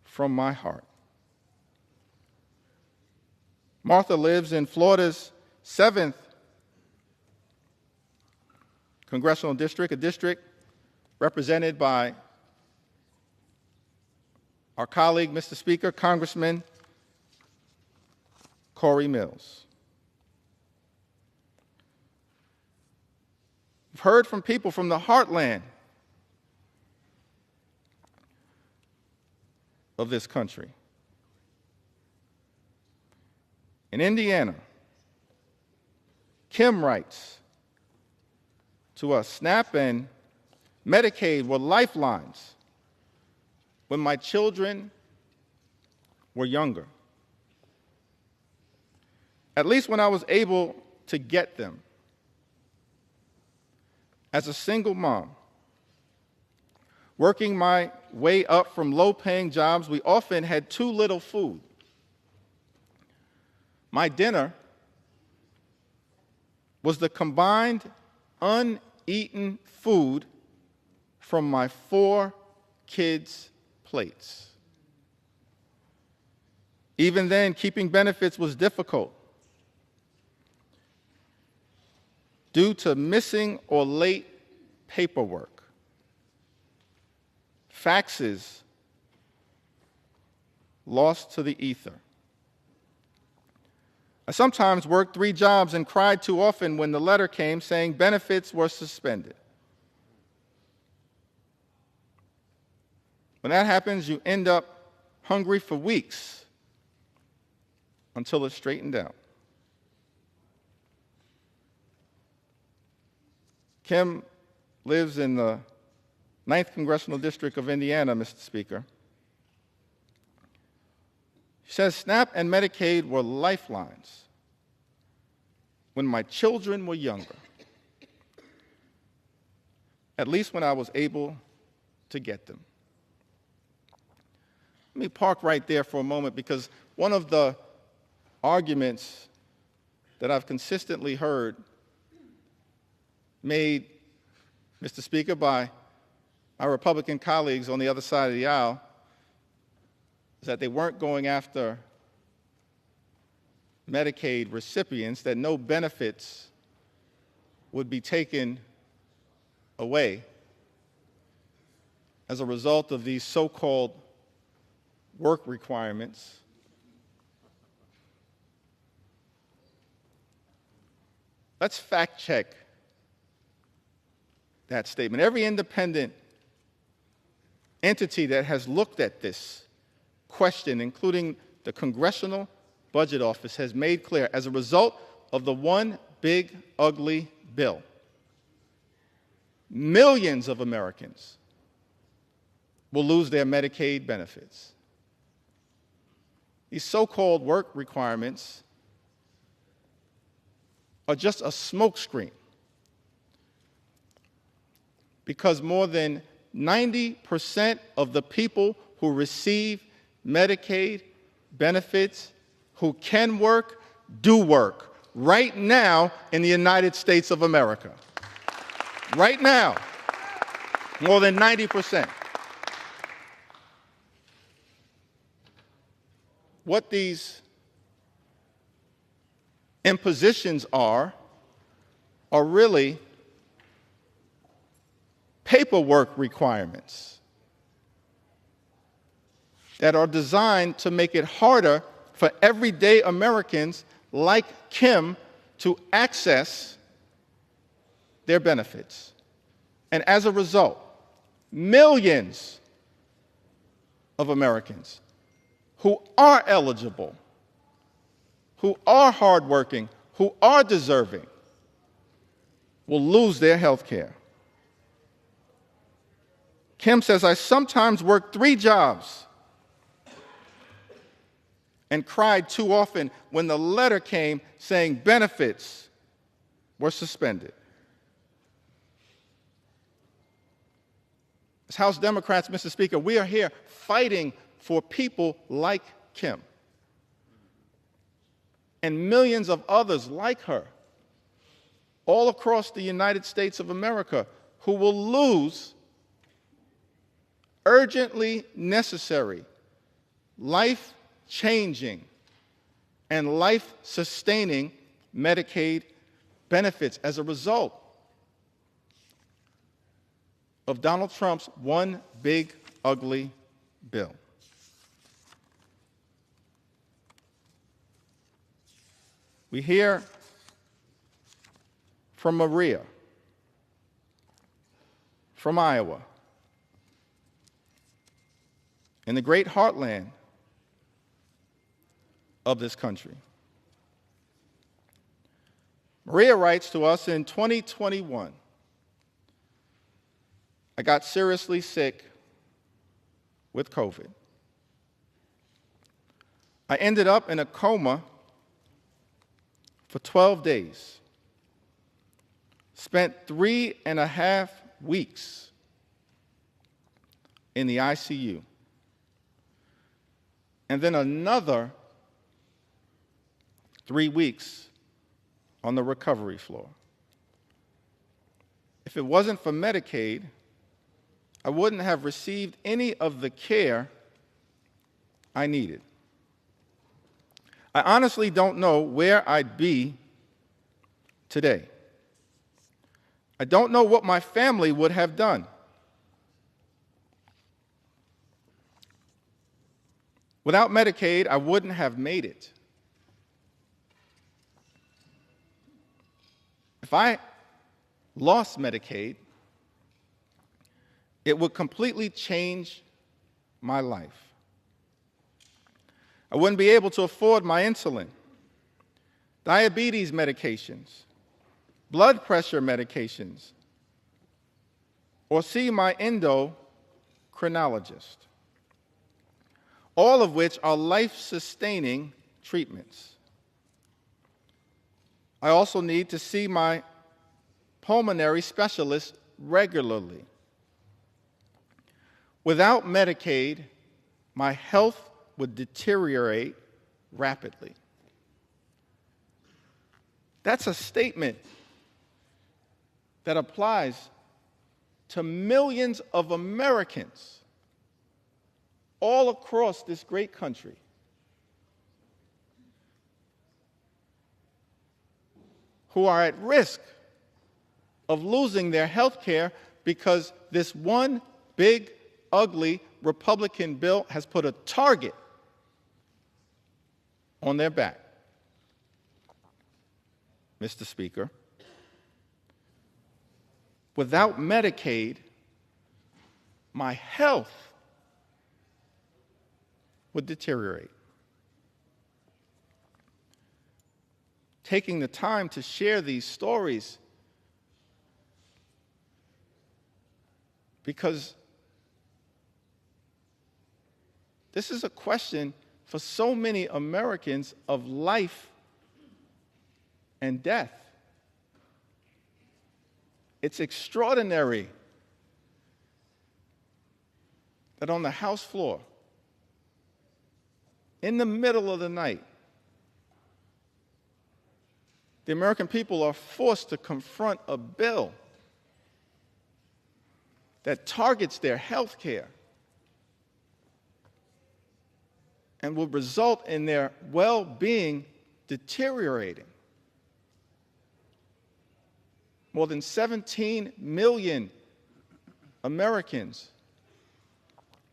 from my heart. Martha lives in Florida's 7th congressional district, a district represented by our colleague, Mr. Speaker, Congressman Corey Mills. We've heard from people from the heartland of this country. In Indiana, Kim writes to us, SNAP and Medicaid were lifelines when my children were younger. At least when I was able to get them. As a single mom, working my way up from low-paying jobs, we often had too little food. My dinner was the combined uneaten food from my 4 kids' plates. Even then, keeping benefits was difficult due to missing or late paperwork, faxes lost to the ether. I sometimes worked 3 jobs and cried too often when the letter came saying benefits were suspended. When that happens, you end up hungry for weeks until it's straightened out. Kim lives in the 9th Congressional District of Indiana, Mr. Speaker. She says, SNAP and Medicaid were lifelines when my children were younger, at least when I was able to get them. Let me park right there for a moment, because one of the arguments that I've consistently heard made, Mr. Speaker, by our Republican colleagues on the other side of the aisle is that they weren't going after Medicaid recipients, that no benefits would be taken away as a result of these so-called work requirements. Let's fact check that statement. Every independent entity that has looked at this question, including the Congressional Budget Office, has made clear, as a result of the one big, ugly bill, millions of Americans will lose their Medicaid benefits. These so-called work requirements are just a smokescreen, because more than 90% of the people who receive Medicaid benefits who can work, do work right now in the United States of America. Right now, more than 90%. What these impositions are really paperwork requirements that are designed to make it harder for everyday Americans like Kim to access their benefits. And as a result, millions of Americans who are eligible, who are hardworking, who are deserving will lose their health care. Kim says, I sometimes work 3 jobs and cried too often when the letter came saying benefits were suspended. As House Democrats, Mr. Speaker, we are here fighting for people like Kim and millions of others like her all across the United States of America who will lose urgently necessary, life-changing, and life-sustaining Medicaid benefits as a result of Donald Trump's one big, ugly bill. We hear from Maria, from Iowa, in the great heartland of this country. Maria writes to us in 2021, I got seriously sick with COVID. I ended up in a coma for 12 days, spent 3.5 weeks in the ICU, and then another 3 weeks on the recovery floor. If it wasn't for Medicaid, I wouldn't have received any of the care I needed. I honestly don't know where I'd be today. I don't know what my family would have done. Without Medicaid, I wouldn't have made it. If I lost Medicaid, it would completely change my life. I wouldn't be able to afford my insulin, diabetes medications, blood pressure medications, or see my endocrinologist, all of which are life-sustaining treatments. I also need to see my pulmonary specialist regularly. Without Medicaid, my health would deteriorate rapidly. That's a statement that applies to millions of Americans all across this great country who are at risk of losing their health care because this one big, ugly Republican bill has put a target on their back. Mr. Speaker, without Medicaid, my health would deteriorate. Taking the time to share these stories because this is a question for so many Americans of life and death. It's extraordinary that on the House floor, in the middle of the night, the American people are forced to confront a bill that targets their health care and will result in their well-being deteriorating. More than 17 million Americans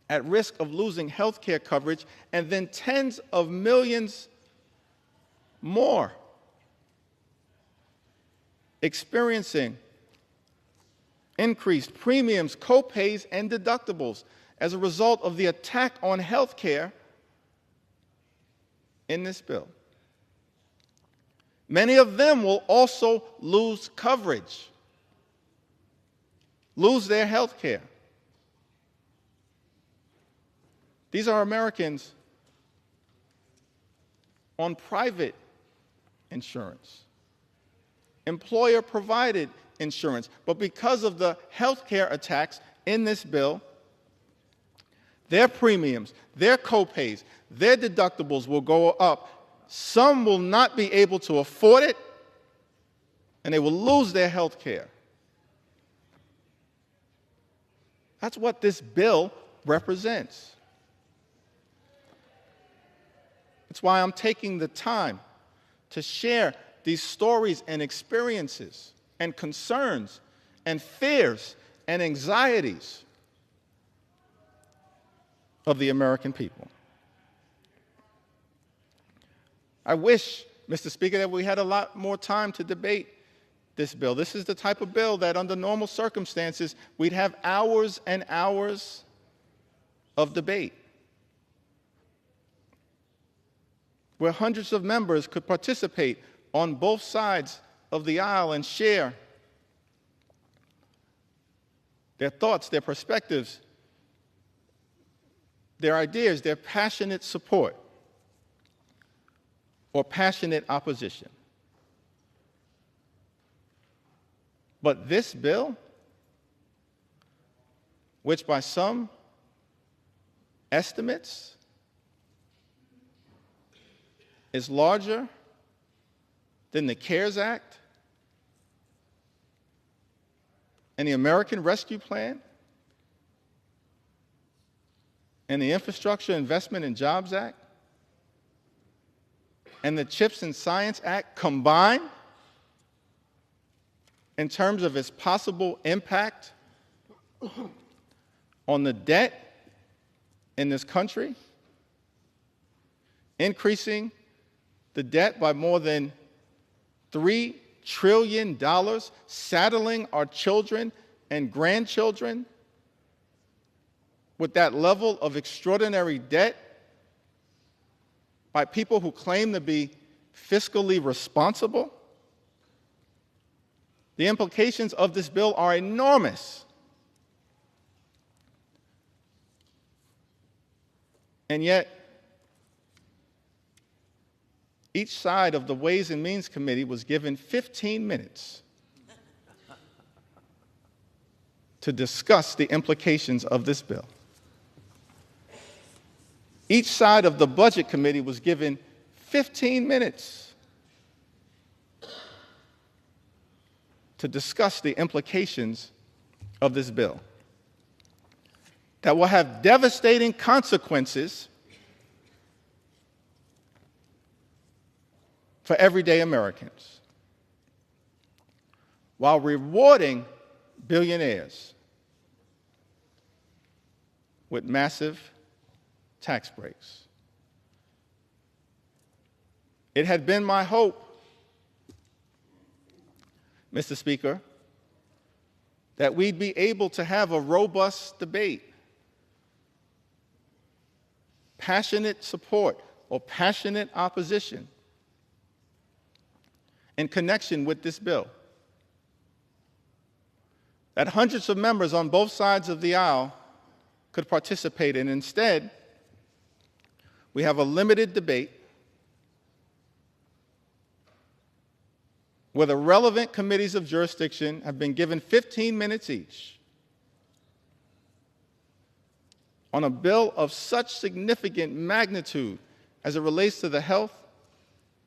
at risk of losing health care coverage, and then tens of millions more experiencing increased premiums, co-pays, and deductibles as a result of the attack on health care in this bill. Many of them will also lose coverage, lose their health care. These are Americans on private insurance, employer-provided insurance. But because of the health care attacks in this bill, their premiums, their copays, their deductibles will go up. Some will not be able to afford it, and they will lose their health care. That's what this bill represents. That's why I'm taking the time to share these stories and experiences and concerns and fears and anxieties of the American people. I wish, Mr. Speaker, that we had a lot more time to debate this bill. This is the type of bill that under normal circumstances, we'd have hours and hours of debate, where hundreds of members could participate on both sides of the aisle and share their thoughts, their perspectives, their ideas, their passionate support or passionate opposition. But this bill, which by some estimates is larger than the CARES Act and the American Rescue Plan and the Infrastructure Investment and Jobs Act and the CHIPS and Science Act combined in terms of its possible impact on the debt in this country, increasing the debt by more than $3 trillion, saddling our children and grandchildren with that level of extraordinary debt by people who claim to be fiscally responsible. The implications of this bill are enormous. And yet, each side of the Ways and Means Committee was given 15 minutes to discuss the implications of this bill. Each side of the Budget Committee was given 15 minutes to discuss the implications of this bill that will have devastating consequences for everyday Americans, while rewarding billionaires with massive tax breaks. It had been my hope, Mr. Speaker, that we'd be able to have a robust debate, passionate support or passionate opposition in connection with this bill, that hundreds of members on both sides of the aisle could participate in. Instead, we have a limited debate where the relevant committees of jurisdiction have been given 15 minutes each on a bill of such significant magnitude as it relates to the health,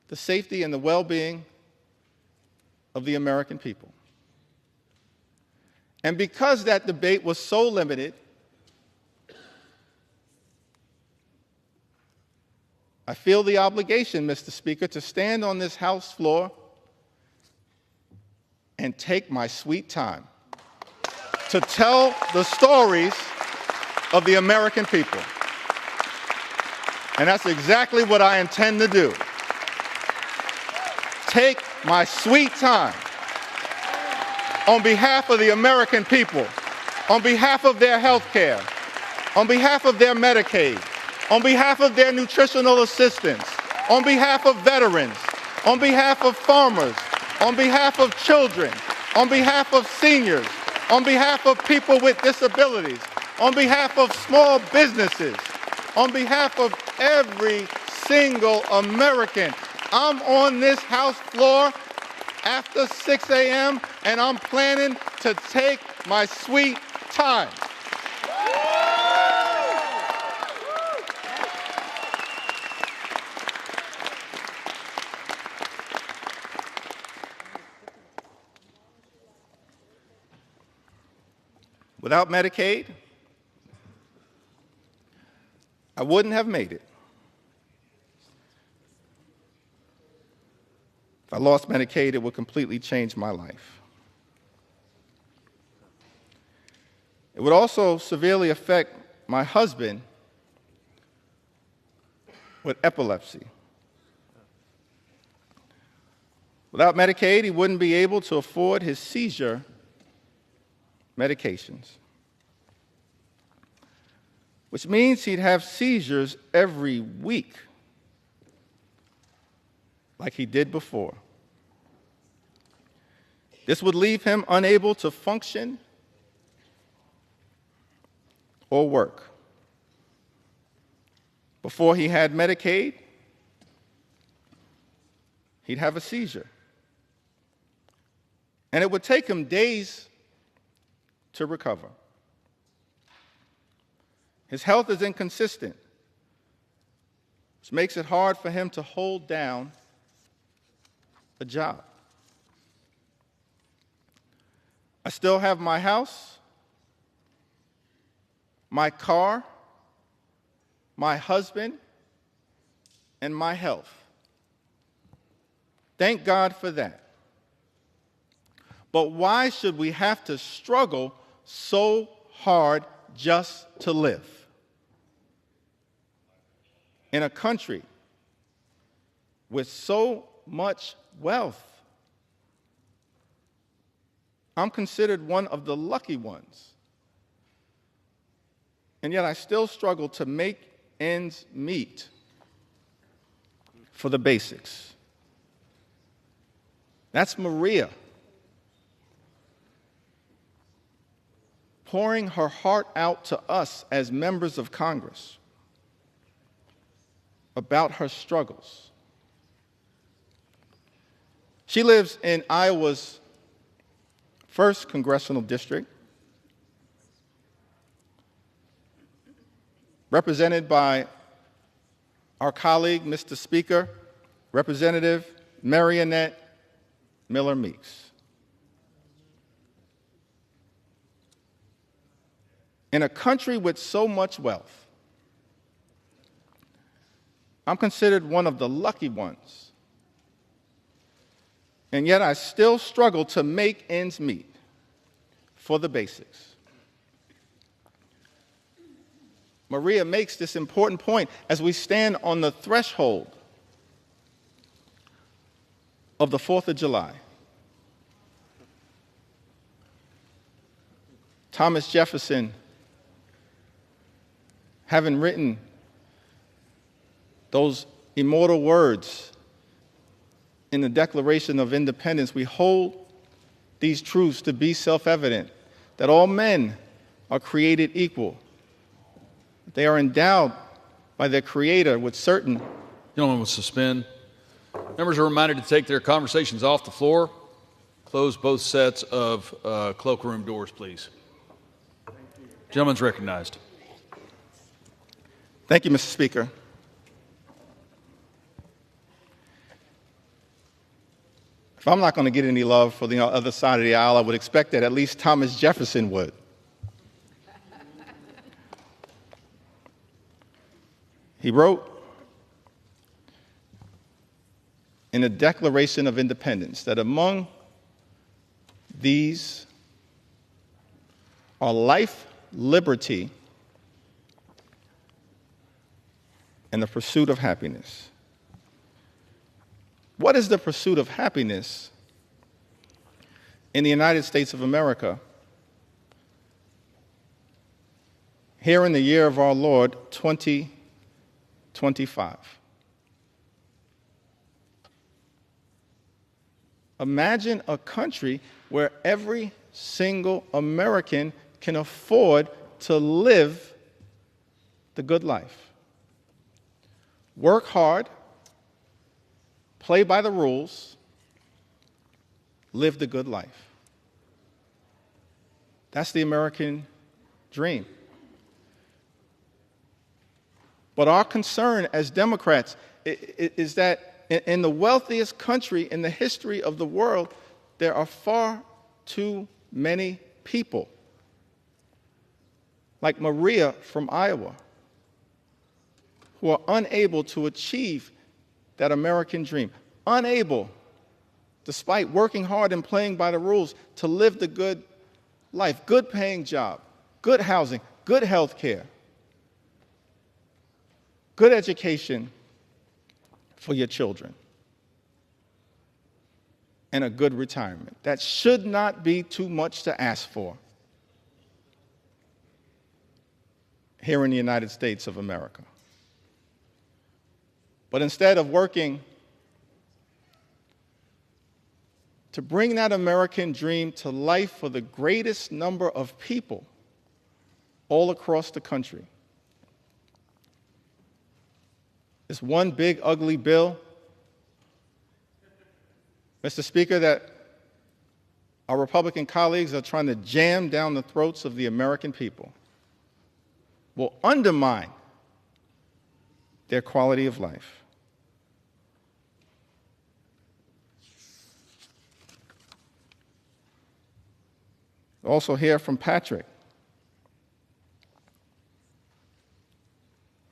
the safety, and the well-being of the American people. And because that debate was so limited, I feel the obligation, Mr. Speaker, to stand on this House floor and take my sweet time to tell the stories of the American people. And that's exactly what I intend to do. Take my sweet time on behalf of the American people, on behalf of their health care, on behalf of their Medicaid, on behalf of their nutritional assistance, on behalf of veterans, on behalf of farmers, on behalf of children, on behalf of seniors, on behalf of people with disabilities, on behalf of small businesses, on behalf of every single American. I'm on this House floor after 6 a.m., and I'm planning to take my sweet time. Without Medicaid, I wouldn't have made it. If I lost Medicaid, it would completely change my life. It would also severely affect my husband with epilepsy. Without Medicaid, he wouldn't be able to afford his seizure medications, which means he'd have seizures every week, like he did before. This would leave him unable to function or work. Before he had Medicaid, he'd have a seizure. And it would take him days to recover. His health is inconsistent, which makes it hard for him to hold down a job. I still have my house, my car, my husband, and my health. Thank God for that. But why should we have to struggle so hard just to live? In a country with so much wealth, I'm considered one of the lucky ones. And yet I still struggle to make ends meet for the basics. That's Maria, pouring her heart out to us as members of Congress about her struggles. She lives in Iowa's 1st Congressional District, represented by our colleague, Mr. Speaker, Representative Marionette Miller Meeks. In a country with so much wealth, I'm considered one of the lucky ones. And yet I still struggle to make ends meet for the basics. Maria makes this important point as we stand on the threshold of the 4th of July. Thomas Jefferson, having written those immortal words in the Declaration of Independence, we hold these truths to be self-evident, that all men are created equal. They are endowed by their Creator with certain... Gentlemen will suspend. Members are reminded to take their conversations off the floor. Close both sets of cloakroom doors, please. Gentleman's recognized. Thank you, Mr. Speaker. If I'm not going to get any love for the other side of the aisle, I would expect that at least Thomas Jefferson would. He wrote in the Declaration of Independence that among these are life, liberty, and the pursuit of happiness. What is the pursuit of happiness in the United States of America here in the year of our Lord, 2025? Imagine a country where every single American can afford to live the good life. Work hard, play by the rules, live the good life. That's the American dream. But our concern as Democrats is that in the wealthiest country in the history of the world, there are far too many people, like Maria from Iowa, who are unable to achieve that American dream, unable, despite working hard and playing by the rules, to live the good life, good paying job, good housing, good health care, good education for your children, and a good retirement. That should not be too much to ask for here in the United States of America. But instead of working to bring that American dream to life for the greatest number of people all across the country, this one big ugly bill, Mr. Speaker, that our Republican colleagues are trying to jam down the throats of the American people, will undermine their quality of life. Also hear from Patrick.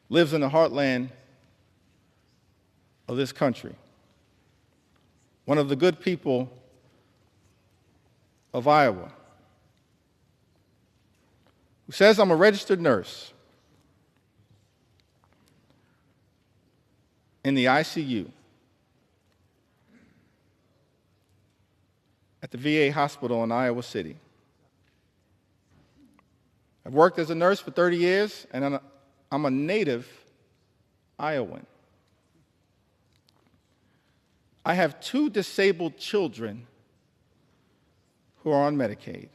Lives in the heartland of this country. One of the good people of Iowa, who says, I'm a registered nurse in the ICU at the VA hospital in Iowa City. I've worked as a nurse for 30 years, and I'm a native Iowan. I have 2 disabled children who are on Medicaid.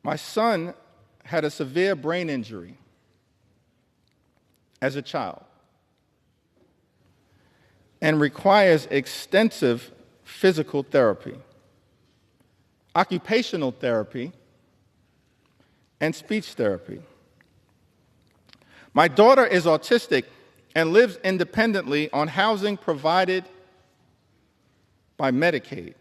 My son had a severe brain injury as a child and requires extensive physical therapy, occupational therapy, and speech therapy. My daughter is autistic and lives independently on housing provided by Medicaid.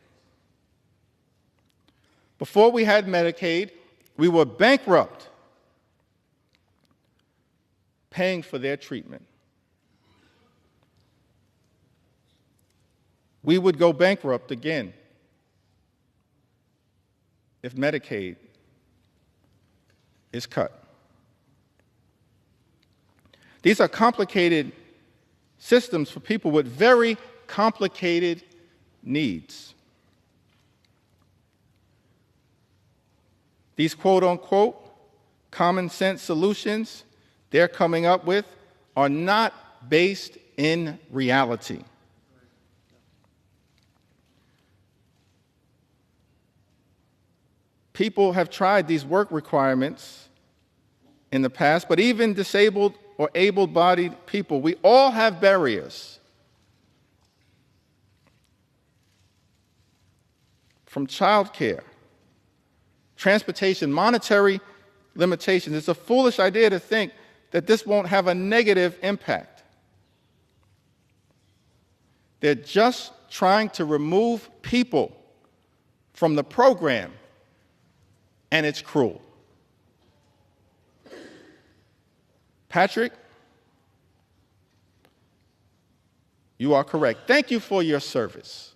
Before we had Medicaid, we were bankrupt paying for their treatment. We would go bankrupt again if Medicaid is cut. These are complicated systems for people with very complicated needs. These quote-unquote common sense solutions they're coming up with are not based in reality. People have tried these work requirements in the past, but even disabled or able-bodied people, we all have barriers. From childcare, transportation, monetary limitations. It's a foolish idea to think that this won't have a negative impact. They're just trying to remove people from the program, and it's cruel. Patrick, you are correct. Thank you for your service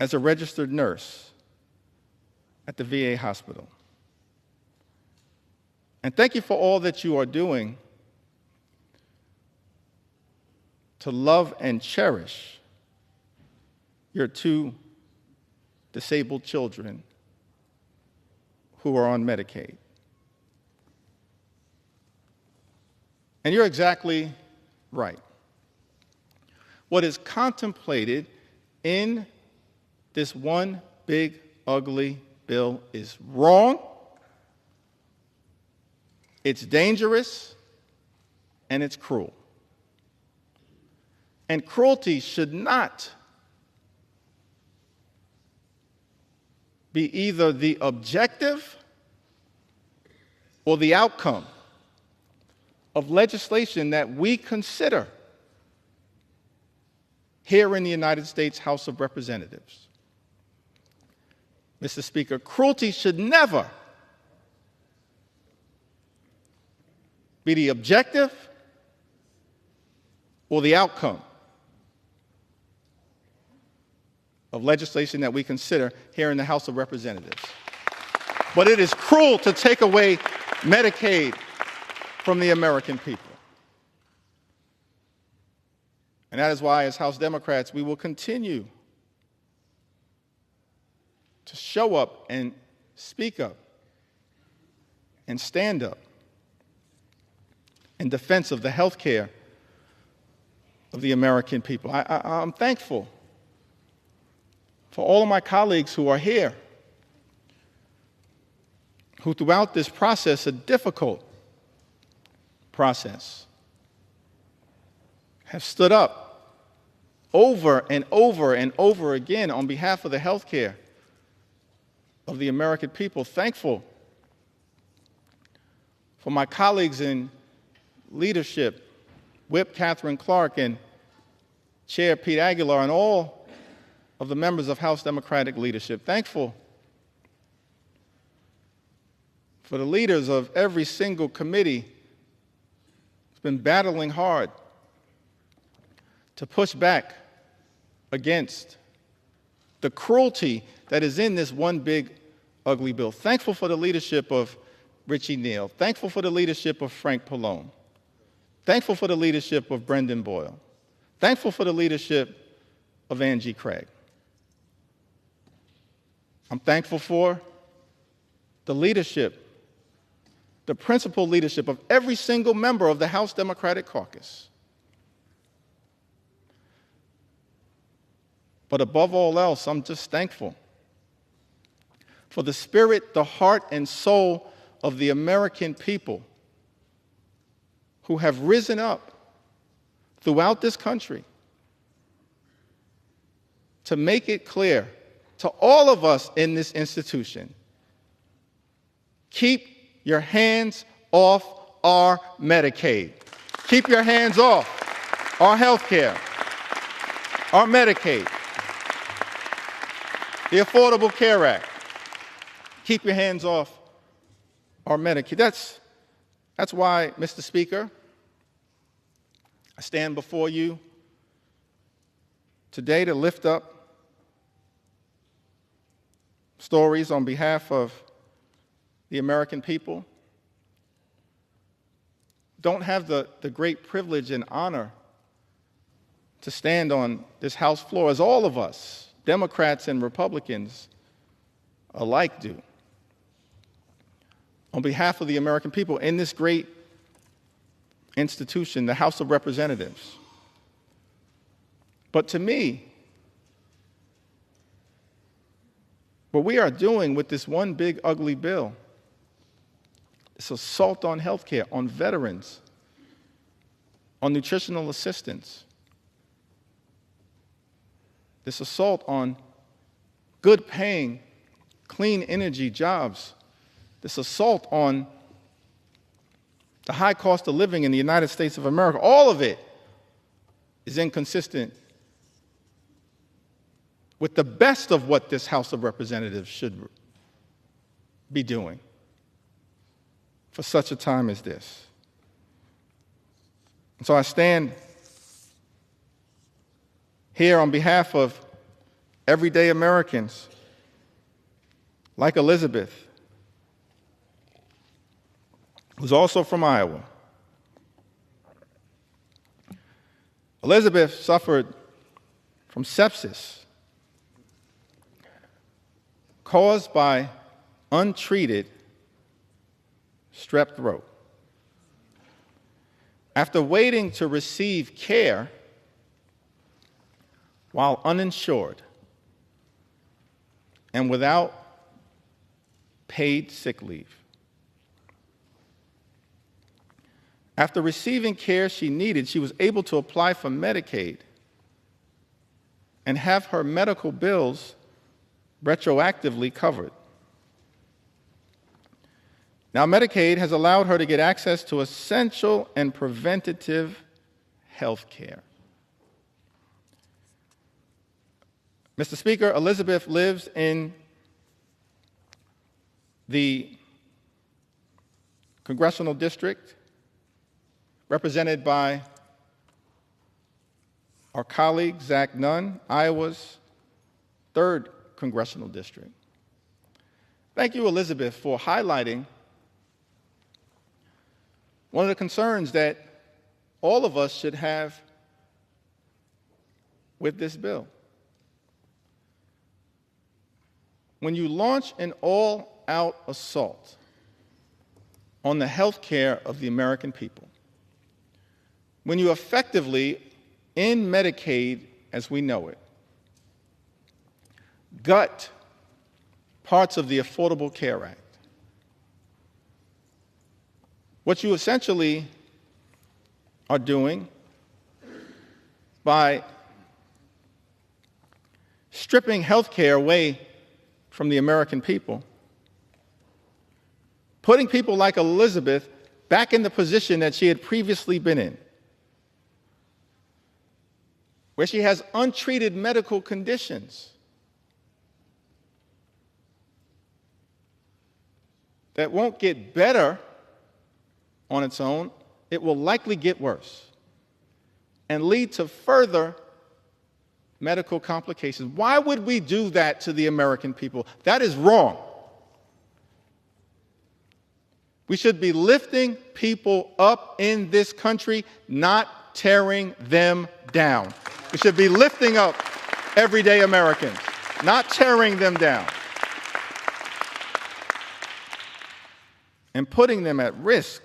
as a registered nurse at the VA hospital. And thank you for all that you are doing to love and cherish your 2 disabled children who are on Medicaid. And you're exactly right. what is contemplated in this one big ugly bill is wrong, it's dangerous, and it's cruel. And cruelty should not be either the objective or the outcome of legislation that we consider here in the United States House of Representatives. Mr. Speaker, cruelty should never be the objective or the outcome of legislation that we consider here in the House of Representatives. But it is cruel to take away Medicaid from the American people. And that is why, as House Democrats, we will continue to show up and speak up and stand up in defense of the health care of the American people. I'm thankful for all of my colleagues who are here, who throughout this process, a difficult process, have stood up over and over and over again on behalf of the health care of the American people. Thankful for my colleagues in leadership, Whip Catherine Clark and Chair Pete Aguilar, and all of the members of House Democratic leadership. Thankful for the leaders of every single committee who's been battling hard to push back against the cruelty that is in this one big ugly bill. Thankful for the leadership of Richie Neal. Thankful for the leadership of Frank Pallone. Thankful for the leadership of Brendan Boyle. Thankful for the leadership of Angie Craig. I'm thankful for the leadership, the principal leadership of every single member of the House Democratic Caucus. But above all else, I'm just thankful for the spirit, the heart, and soul of the American people who have risen up throughout this country to make it clear to all of us in this institution: keep your hands off our Medicaid. Keep your hands off our health care, our Medicaid, the Affordable Care Act. Keep your hands off our Medicaid. That's why, Mr. Speaker, I stand before you today to lift up stories on behalf of the American people. Don't have the great privilege and honor to stand on this House floor, as all of us, Democrats and Republicans alike, do, on behalf of the American people in this great institution, the House of Representatives. But to me, what we are doing with this one big ugly bill, this assault on health care, on veterans, on nutritional assistance, this assault on good-paying, clean energy jobs, this assault on the high cost of living in the United States of America, all of it is inconsistent with the best of what this House of Representatives should be doing for such a time as this. And so I stand here on behalf of everyday Americans like Elizabeth, who's also from Iowa. Elizabeth suffered from sepsis caused by untreated strep throat. After waiting to receive care while uninsured and without paid sick leave. After receiving care she needed, she was able to apply for Medicaid and have her medical bills retroactively covered. Now, Medicaid has allowed her to get access to essential and preventative health care. Mr. Speaker, Elizabeth lives in the congressional district represented by our colleague, Zach Nunn, Iowa's 3rd congressional district. Thank you, Elizabeth, for highlighting one of the concerns that all of us should have with this bill. When you launch an all-out assault on the health care of the American people, when you effectively end Medicaid as we know it, gut parts of the Affordable Care Act, what you essentially are doing by stripping health care away from the American people, putting people like Elizabeth back in the position that she had previously been in, where she has untreated medical conditions that won't get better on its own, it will likely get worse and lead to further medical complications. Why would we do that to the American people? That is wrong. We should be lifting people up in this country, not tearing them down. We should be lifting up everyday Americans, not tearing them down and putting them at risk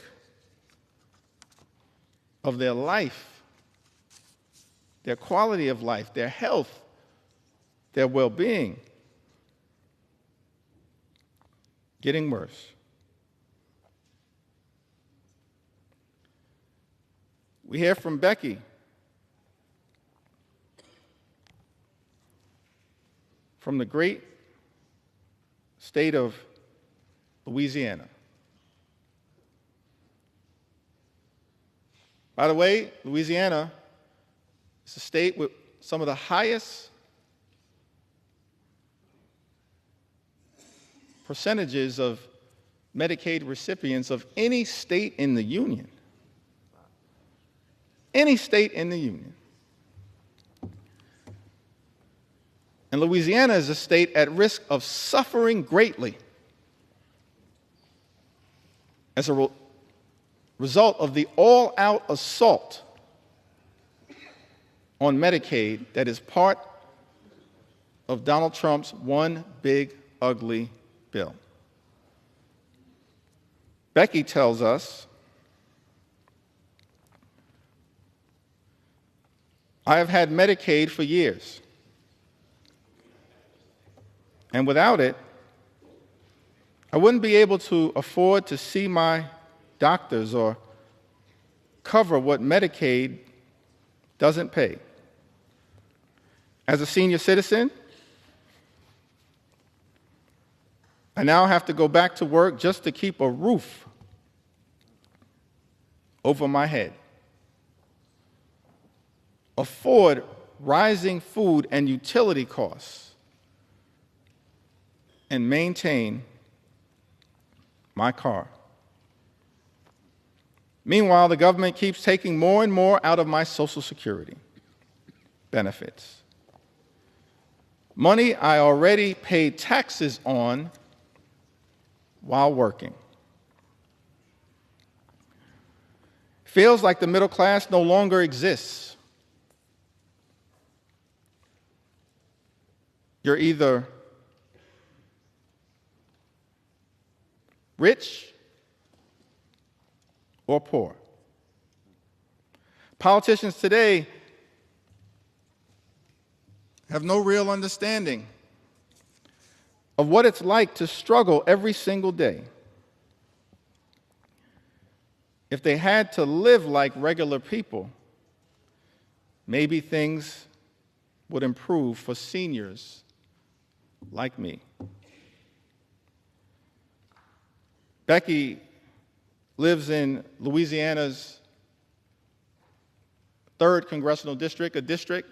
of their life, their quality of life, their health, their well-being getting worse. We hear from Becky from the great state of Louisiana. By the way, Louisiana is a state with some of the highest percentages of Medicaid recipients of any state in the Union. Any state in the Union. And Louisiana is a state at risk of suffering greatly as a result of the all-out assault on Medicaid that is part of Donald Trump's one big ugly bill. Becky tells us, I have had Medicaid for years, and without it, I wouldn't be able to afford to see my doctors or cover what Medicaid doesn't pay. As a senior citizen, I now have to go back to work just to keep a roof over my head, afford rising food and utility costs, and maintain my car. Meanwhile, the government keeps taking more and more out of my Social Security benefits. Money I already paid taxes on while working. Feels like the middle class no longer exists. You're either rich or poor. Politicians today have no real understanding of what it's like to struggle every single day. If they had to live like regular people, maybe things would improve for seniors like me. Becky lives in Louisiana's 3rd Congressional District, a district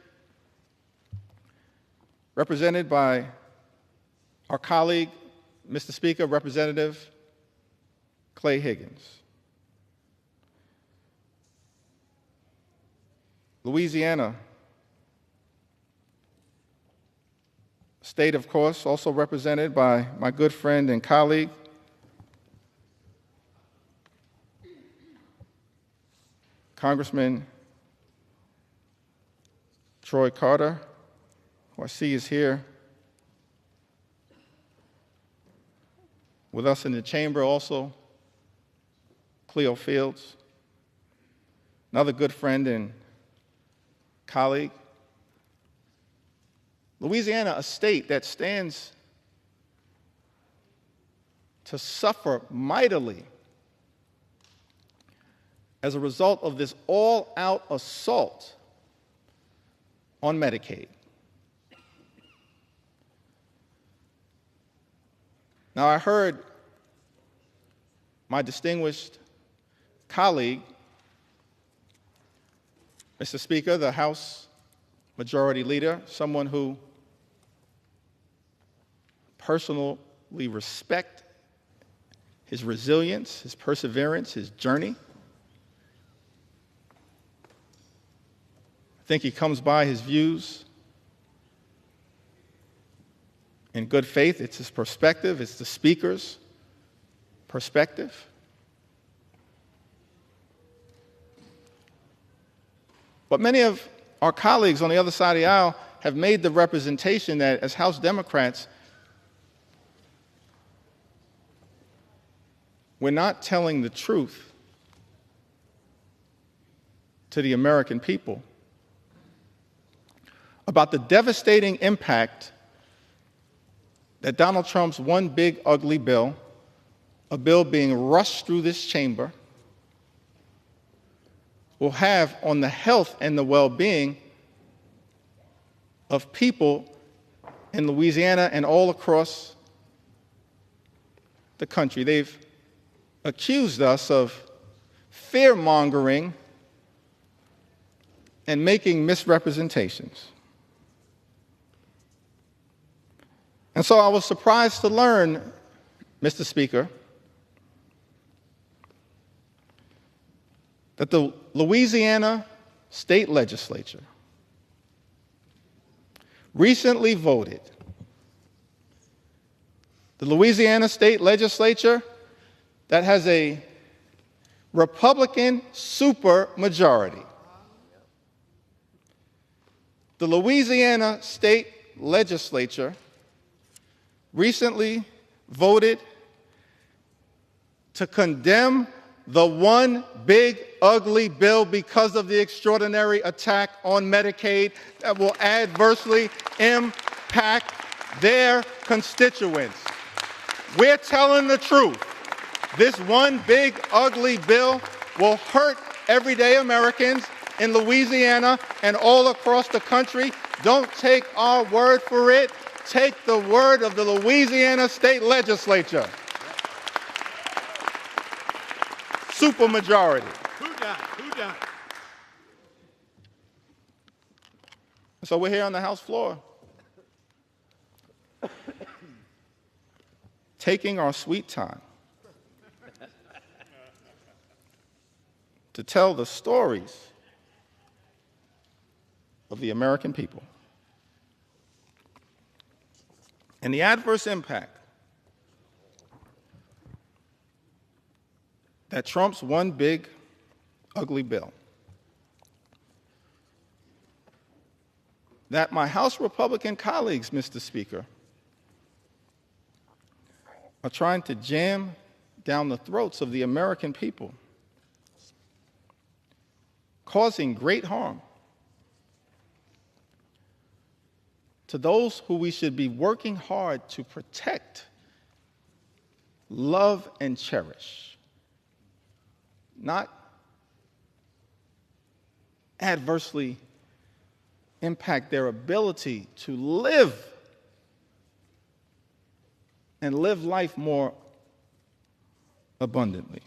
represented by our colleague, Mr. Speaker, Representative Clay Higgins. Louisiana, state, of course, also represented by my good friend and colleague, Congressman Troy Carter, who I see is here with us in the chamber also, Cleo Fields, another good friend and colleague. Louisiana, a state that stands to suffer mightily as a result of this all-out assault on Medicaid. Now, I heard my distinguished colleague, Mr. Speaker, the House Majority Leader, someone who personally respect his resilience, his perseverance, his journey. I think he comes by his views in good faith. It's his perspective, it's the Speaker's perspective. But many of our colleagues on the other side of the aisle have made the representation that as House Democrats, we're not telling the truth to the American people about the devastating impact that Donald Trump's one big ugly bill, a bill being rushed through this chamber, will have on the health and the well-being of people in Louisiana and all across the country. They've accused us of fear-mongering and making misrepresentations. And so I was surprised to learn, Mr. Speaker, that the Louisiana State Legislature recently voted. The Louisiana State Legislature that has a Republican supermajority. The Louisiana State Legislature recently voted to condemn the one big ugly bill because of the extraordinary attack on Medicaid that will adversely impact their constituents. We're telling the truth. This one big ugly bill will hurt everyday Americans in Louisiana and all across the country. Don't take our word for it. Take the word of the Louisiana State Legislature. Supermajority. Who done? So we're here on the House floor, taking our sweet time to tell the stories of the American people and the adverse impact that Trump's one big ugly bill, that my House Republican colleagues, Mr. Speaker, are trying to jam down the throats of the American people, causing great harm. to those who we should be working hard to protect, love, and cherish, not adversely impact their ability to live and live life more abundantly.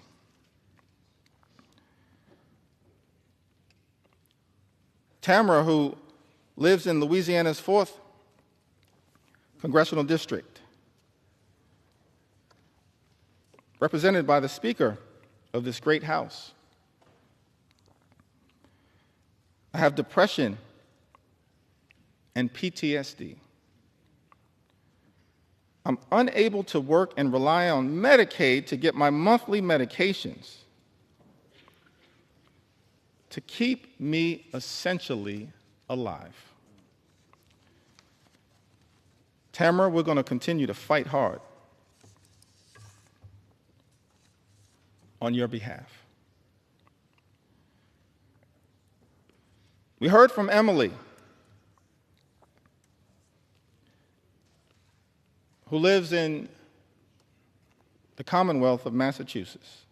Tamara, who lives in Louisiana's 4th Congressional District, represented by the Speaker of this great House. I have depression and PTSD. I'm unable to work and rely on Medicaid to get my monthly medications to keep me essentially alive. Tamara, we're going to continue to fight hard on your behalf. We heard from Emily, who lives in the Commonwealth of Massachusetts.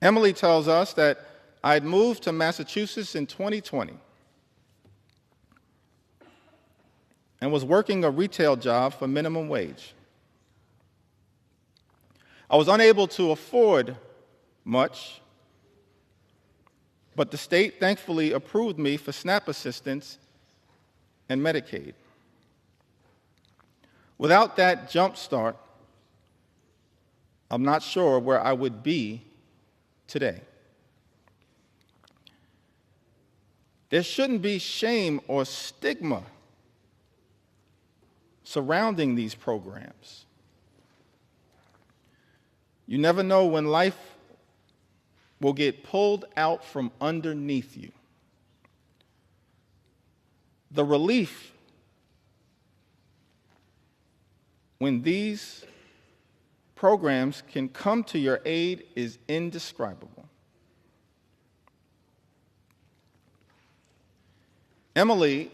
Emily tells us that I'd moved to Massachusetts in 2020 and was working a retail job for minimum wage. I was unable to afford much, but the state thankfully approved me for SNAP assistance and Medicaid. Without that jump start, I'm not sure where I would be today. There shouldn't be shame or stigma surrounding these programs. You never know when life will get pulled out from underneath you. The relief when these programs can come to your aid is indescribable. Emily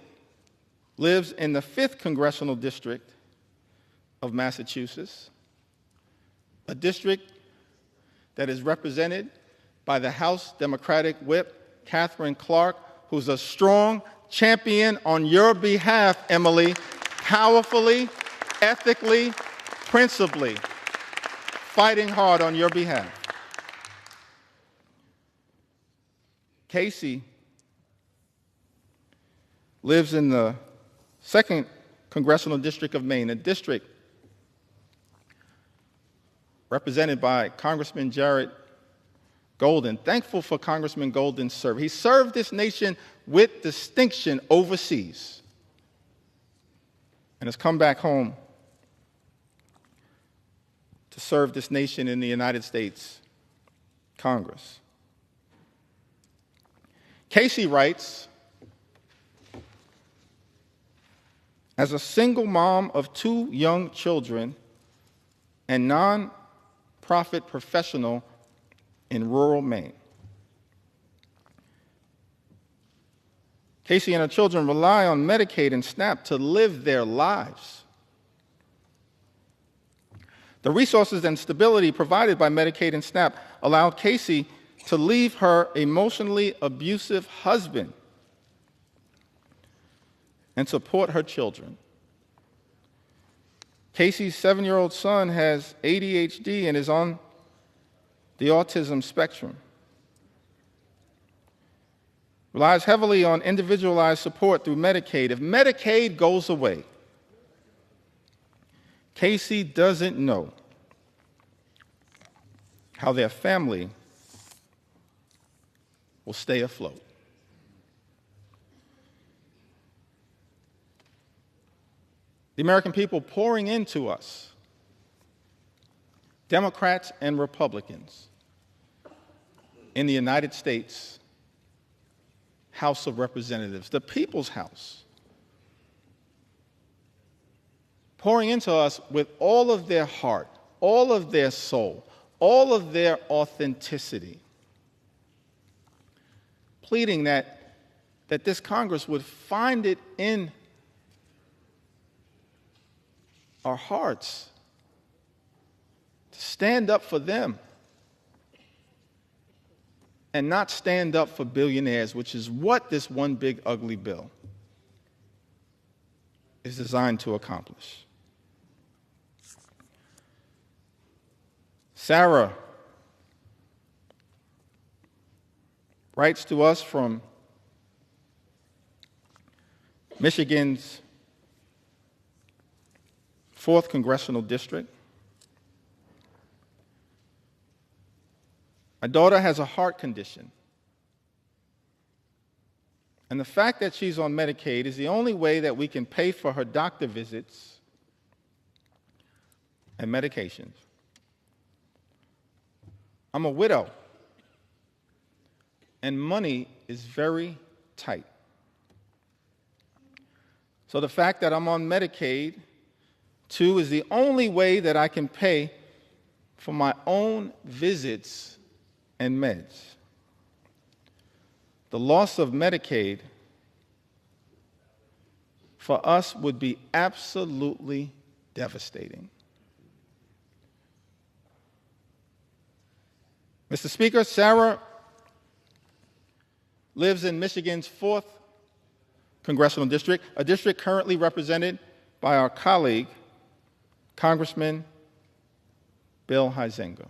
lives in the 5th Congressional District of Massachusetts, a district that is represented by the House Democratic Whip, Catherine Clark, who's a strong champion on your behalf, Emily, powerfully, ethically, principally, fighting hard on your behalf. Casey lives in the 2nd Congressional District of Maine, a district represented by Congressman Jared Golden. Thankful for Congressman Golden's service. He served this nation with distinction overseas and has come back home to serve this nation in the United States Congress. Casey writes, as a single mom of 2 young children and non-profit professional in rural Maine, Casey and her children rely on Medicaid and SNAP to live their lives. The resources and stability provided by Medicaid and SNAP allowed Casey to leave her emotionally abusive husband and support her children. Casey's 7-year-old son has ADHD and is on the autism spectrum. Relies heavily on individualized support through Medicaid. If Medicaid goes away, Casey doesn't know how their family will stay afloat. The American people pouring into us, Democrats and Republicans, in the United States House of Representatives, the People's House, pouring into us with all of their heart, all of their soul, all of their authenticity, pleading that that this Congress would find it in our hearts to stand up for them and not stand up for billionaires, which is what this one big ugly bill is designed to accomplish. Sarah writes to us from Michigan's 4th Congressional District. My daughter has a heart condition, and the fact that she's on Medicaid is the only way that we can pay for her doctor visits and medications. I'm a widow, and money is very tight. So the fact that I'm on Medicaid, too, is the only way that I can pay for my own visits and meds. The loss of Medicaid for us would be absolutely devastating. Mr. Speaker, Sarah lives in Michigan's 4th Congressional District, a district currently represented by our colleague, Congressman Bill Huizenga.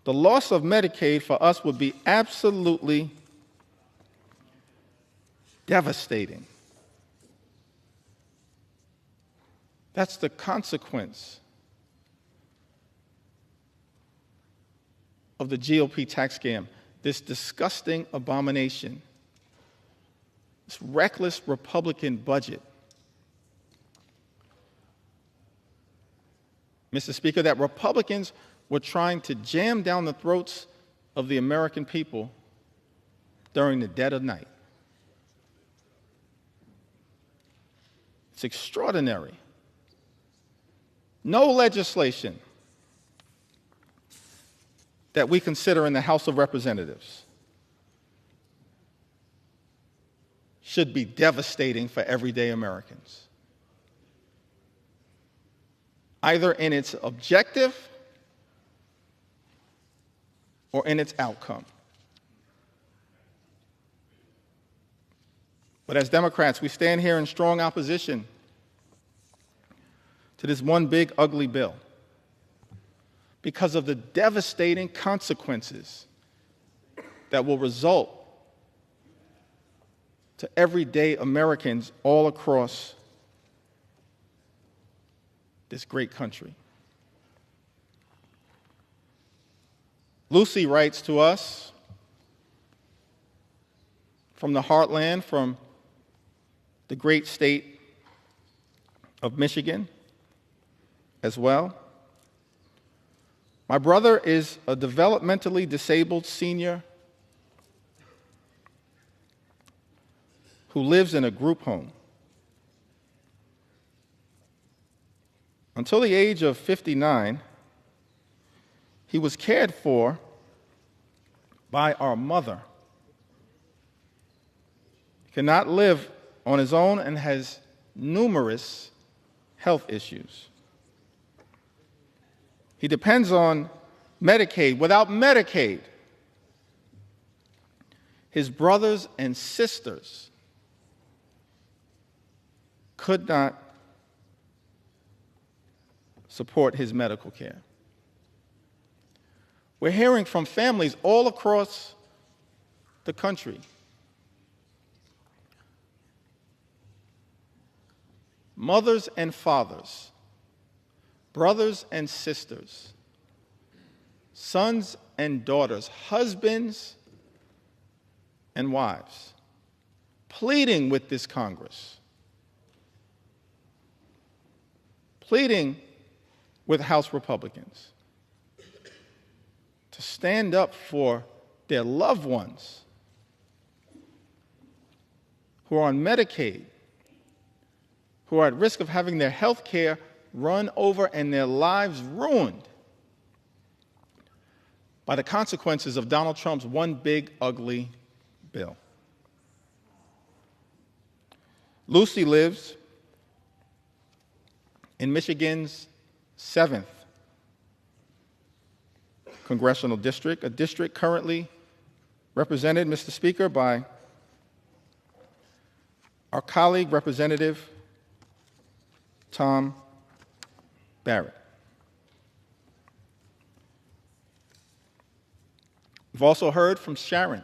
The loss of Medicaid for us would be absolutely devastating. That's the consequence of the GOP tax scam, this disgusting abomination, this reckless Republican budget. Mr. Speaker, that Republicans were trying to jam down the throats of the American people during the dead of night. It's extraordinary. No legislation that we consider in the House of Representatives should be devastating for everyday Americans, either in its objective or in its outcome. But as Democrats, we stand here in strong opposition to this one big ugly bill because of the devastating consequences that will result to everyday Americans all across this great country. Lucy writes to us from the heartland, from the great state of Michigan as well. My brother is a developmentally disabled senior who lives in a group home. Until the age of 59, he was cared for by our mother. He cannot live on his own and has numerous health issues. He depends on Medicaid. Without Medicaid, his brothers and sisters could not support his medical care. We're hearing from families all across the country mothers and fathers, brothers and sisters, sons and daughters, husbands and wives, pleading with this Congress, pleading with House Republicans to stand up for their loved ones who are on Medicaid, who are at risk of having their health care run over and their lives ruined by the consequences of Donald Trump's one big ugly bill. Lucy lives in Michigan's 7th congressional district, a district currently represented, Mr. Speaker, by our colleague, Representative Tom Barrett. We've also heard from Sharon,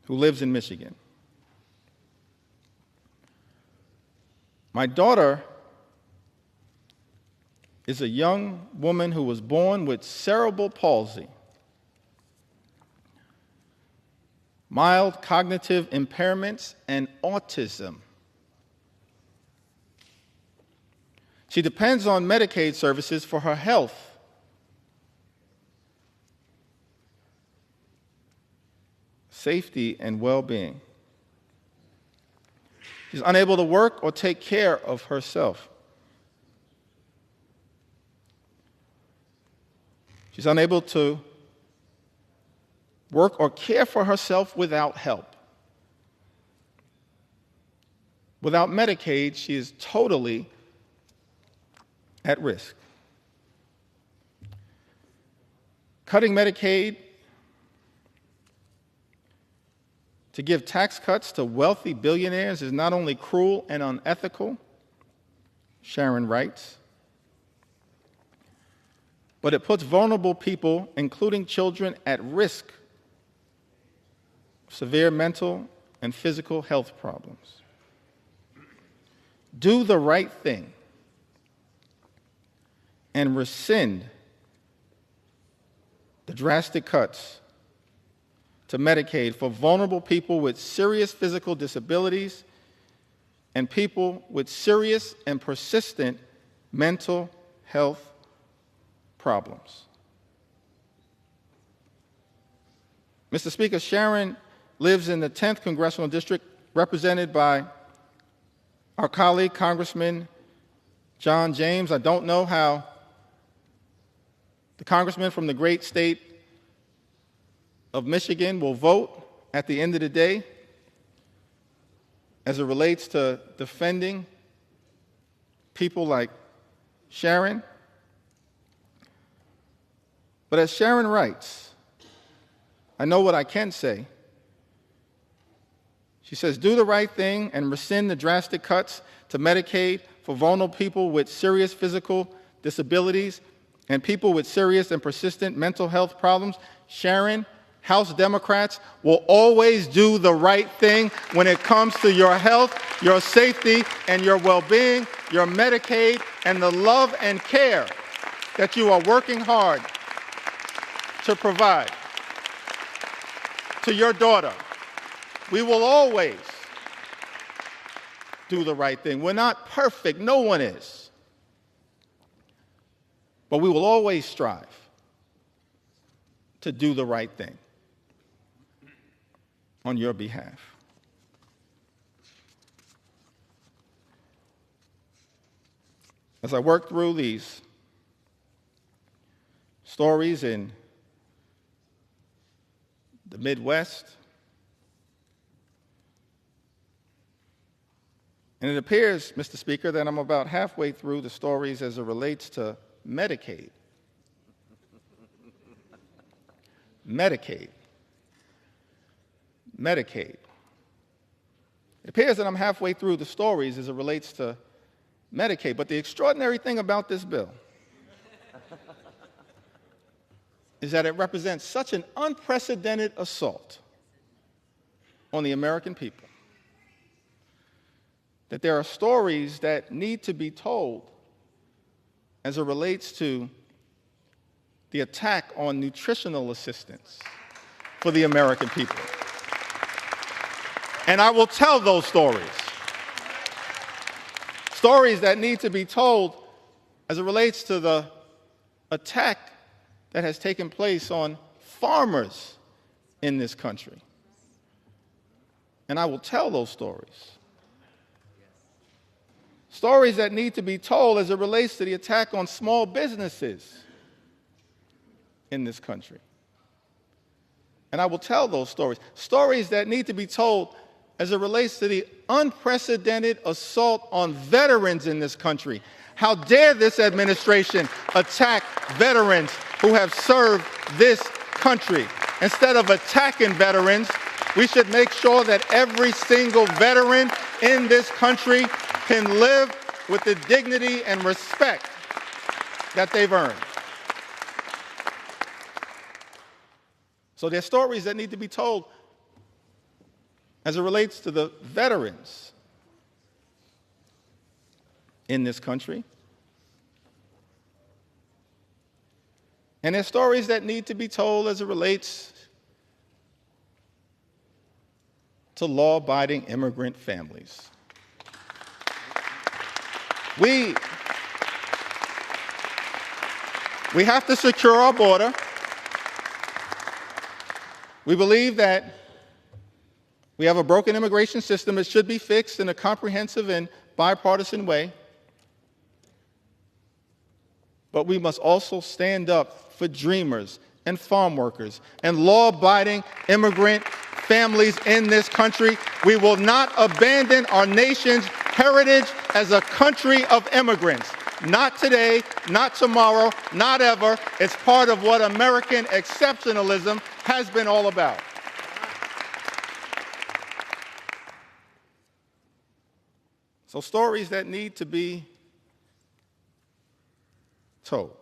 who lives in Michigan. My daughter is a young woman who was born with cerebral palsy, mild cognitive impairments, and autism. She depends on Medicaid services for her health. Safety and well-being. She's unable to work or take care of herself. She's unable to work or care for herself without help. Without Medicaid, she is totally at risk. Cutting Medicaid to give tax cuts to wealthy billionaires is not only cruel and unethical, Sharon writes, but it puts vulnerable people, including children, at risk of severe mental and physical health problems. Do the right thing and rescind the drastic cuts to Medicaid for vulnerable people with serious physical disabilities and people with serious and persistent mental health problems. Mr. Speaker, Sharon lives in the 10th Congressional District, represented by our colleague, Congressman John James. I don't know how the congressman from the great state of Michigan will vote at the end of the day as it relates to defending people like Sharon. But as Sharon writes, I know what I can say. She says, do the right thing and rescind the drastic cuts to Medicaid for vulnerable people with serious physical disabilities and people with serious and persistent mental health problems. Sharon, House Democrats will always do the right thing when it comes to your health, your safety, and your well-being, your Medicaid, and the love and care that you are working hard to provide to your daughter. We will always do the right thing. We're not perfect, no one is. But we will always strive to do the right thing on your behalf. As I work through these stories in the Midwest, and it appears, Mr. Speaker, that I'm about halfway through the stories as it relates to Medicaid. Medicaid. Medicaid. It appears that I'm halfway through the stories as it relates to Medicaid, but the extraordinary thing about this bill is that it represents such an unprecedented assault on the American people that there are stories that need to be told as it relates to the attack on nutritional assistance for the American people. And I will tell those stories. Stories that need to be told as it relates to the attack that has taken place on farmers in this country. And I will tell those stories. Stories that need to be told as it relates to the attack on small businesses in this country. And I will tell those stories. Stories that need to be told as it relates to the unprecedented assault on veterans in this country. How dare this administration attack veterans who have served this country? Instead of attacking veterans, we should make sure that every single veteran in this country can live with the dignity and respect that they've earned. So there are stories that need to be told as it relates to the veterans in this country. And there are stories that need to be told as it relates to law-abiding immigrant families. We have to secure our border. We believe that we have a broken immigration system that should be fixed in a comprehensive and bipartisan way. But we must also stand up for dreamers and farm workers and law-abiding immigrant families in this country. We will not abandon our nation's heritage as a country of immigrants. Not today, not tomorrow, not ever. It's part of what American exceptionalism has been all about. So stories that need to be told.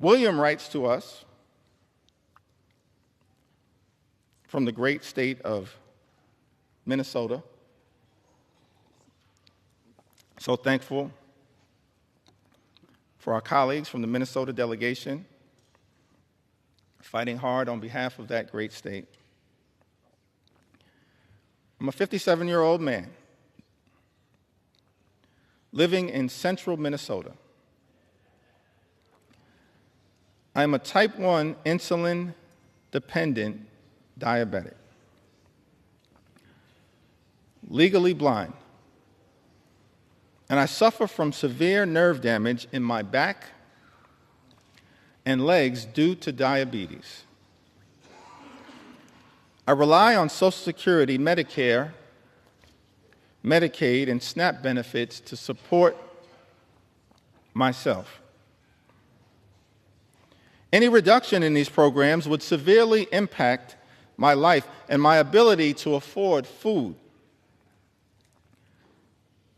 William writes to us from the great state of Minnesota. So thankful for our colleagues from the Minnesota delegation fighting hard on behalf of that great state. I'm a 57-year-old man living in central Minnesota. I'm a type 1 insulin-dependent diabetic, legally blind, and I suffer from severe nerve damage in my back and legs due to diabetes. I rely on Social Security, Medicare, Medicaid, and SNAP benefits to support myself. Any reduction in these programs would severely impact my life and my ability to afford food,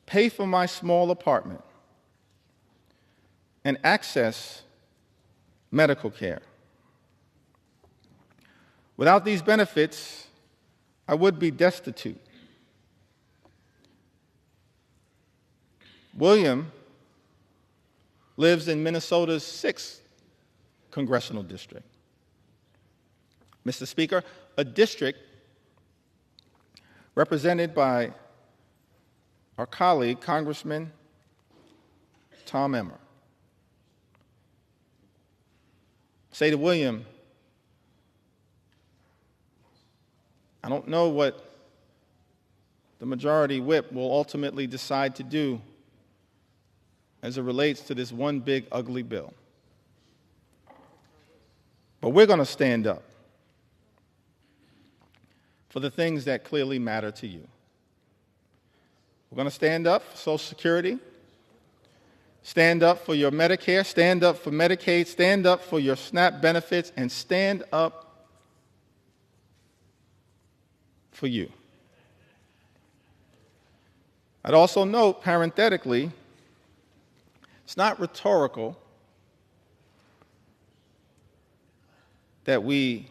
pay for my small apartment, and access medical care. Without these benefits, I would be destitute. William lives in Minnesota's 6th congressional district. Mr. Speaker, a district represented by our colleague, Congressman Tom Emmer. Say to William, I don't know what the majority whip will ultimately decide to do as it relates to this one big ugly bill. But we're going to stand up for the things that clearly matter to you. We're going to stand up for Social Security, stand up for your Medicare, stand up for Medicaid, stand up for your SNAP benefits, and stand up for you. I'd also note, parenthetically, it's not rhetorical that we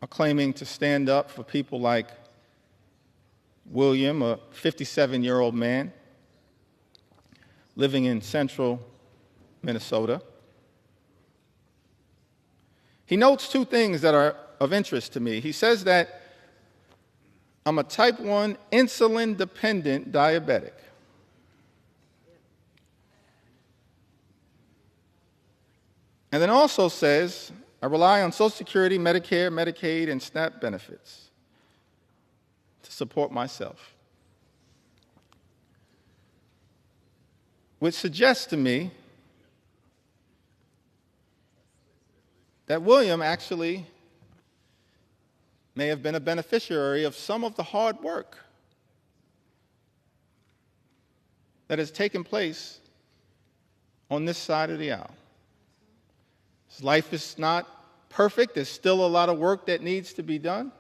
are claiming to stand up for people like William, a 57-year-old man living in central Minnesota. He notes two things that are of interest to me. He says that I'm a type 1 insulin-dependent diabetic. And then also says, I rely on Social Security, Medicare, Medicaid, and SNAP benefits to support myself. Which suggests to me that William actually may have been a beneficiary of some of the hard work that has taken place on this side of the aisle. His life is not perfect. There's still a lot of work that needs to be done.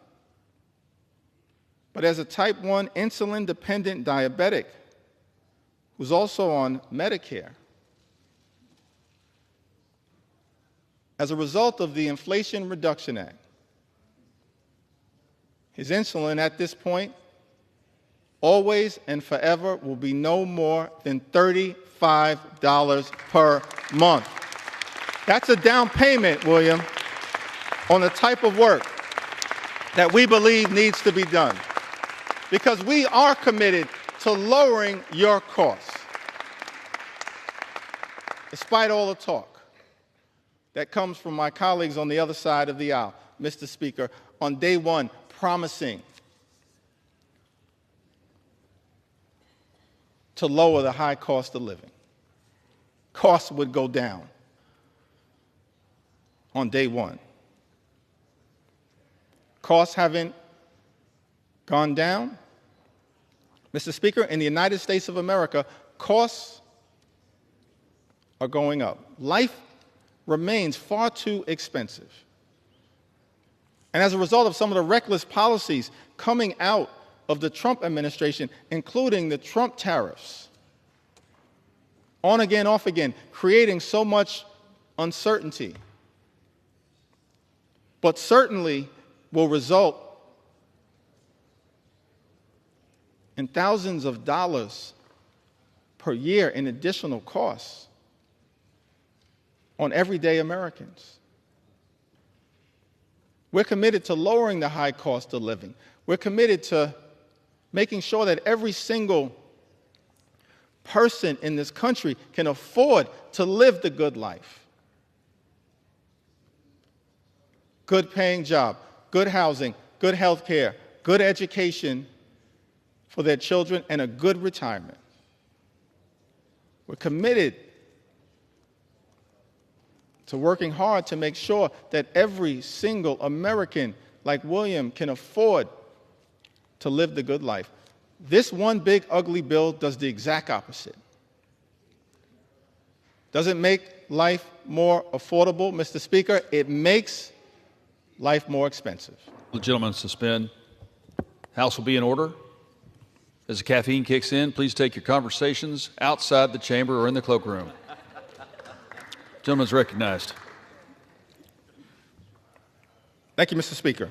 But as a type 1 insulin-dependent diabetic who's also on Medicare, as a result of the Inflation Reduction Act, his insulin at this point, always and forever, will be no more than $35 per month. That's a down payment, William, on the type of work that we believe needs to be done, because we are committed to lowering your costs, despite all the talk that comes from my colleagues on the other side of the aisle, Mr. Speaker, on day one, promising to lower the high cost of living. Costs would go down on day one. Costs haven't gone down. Mr. Speaker, in the United States of America, costs are going up. Life remains far too expensive. And as a result of some of the reckless policies coming out of the Trump administration, including the Trump tariffs, on again, off again, creating so much uncertainty, but certainly will result in thousands of dollars per year in additional costs on everyday Americans. We're committed to lowering the high cost of living. We're committed to making sure that every single person in this country can afford to live the good life. Good paying job, good housing, good health care, good education for their children, and a good retirement. We're committed to working hard to make sure that every single American like William can afford to live the good life. This one big ugly bill does the exact opposite. Does it make life more affordable, Mr. Speaker? It makes life more expensive. The gentleman suspend. House will be in order. As the caffeine kicks in, please take your conversations outside the chamber or in the cloakroom. Gentleman's recognized. Thank you, Mr. Speaker.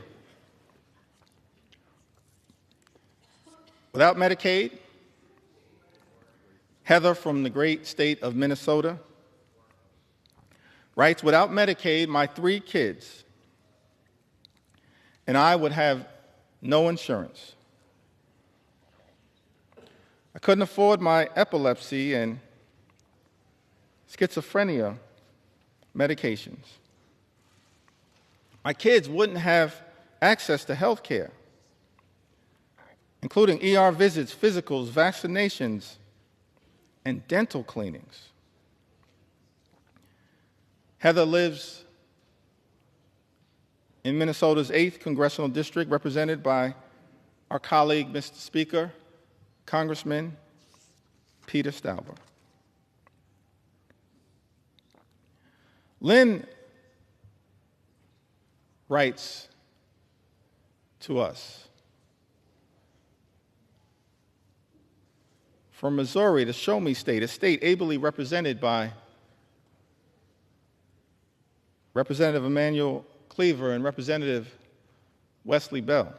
Without Medicaid, Heather from the great state of Minnesota writes, without Medicaid, my 3 kids and I would have no insurance. I couldn't afford my epilepsy and schizophrenia medications. My kids wouldn't have access to health care, including ER visits, physicals, vaccinations, and dental cleanings. Heather lives in Minnesota's 8th Congressional District, represented by our colleague, Mr. Speaker, Congressman Peter Stauber. Lynn writes to us, from Missouri, the Show Me State, a state ably represented by Representative Emanuel Cleaver and Representative Wesley Bell.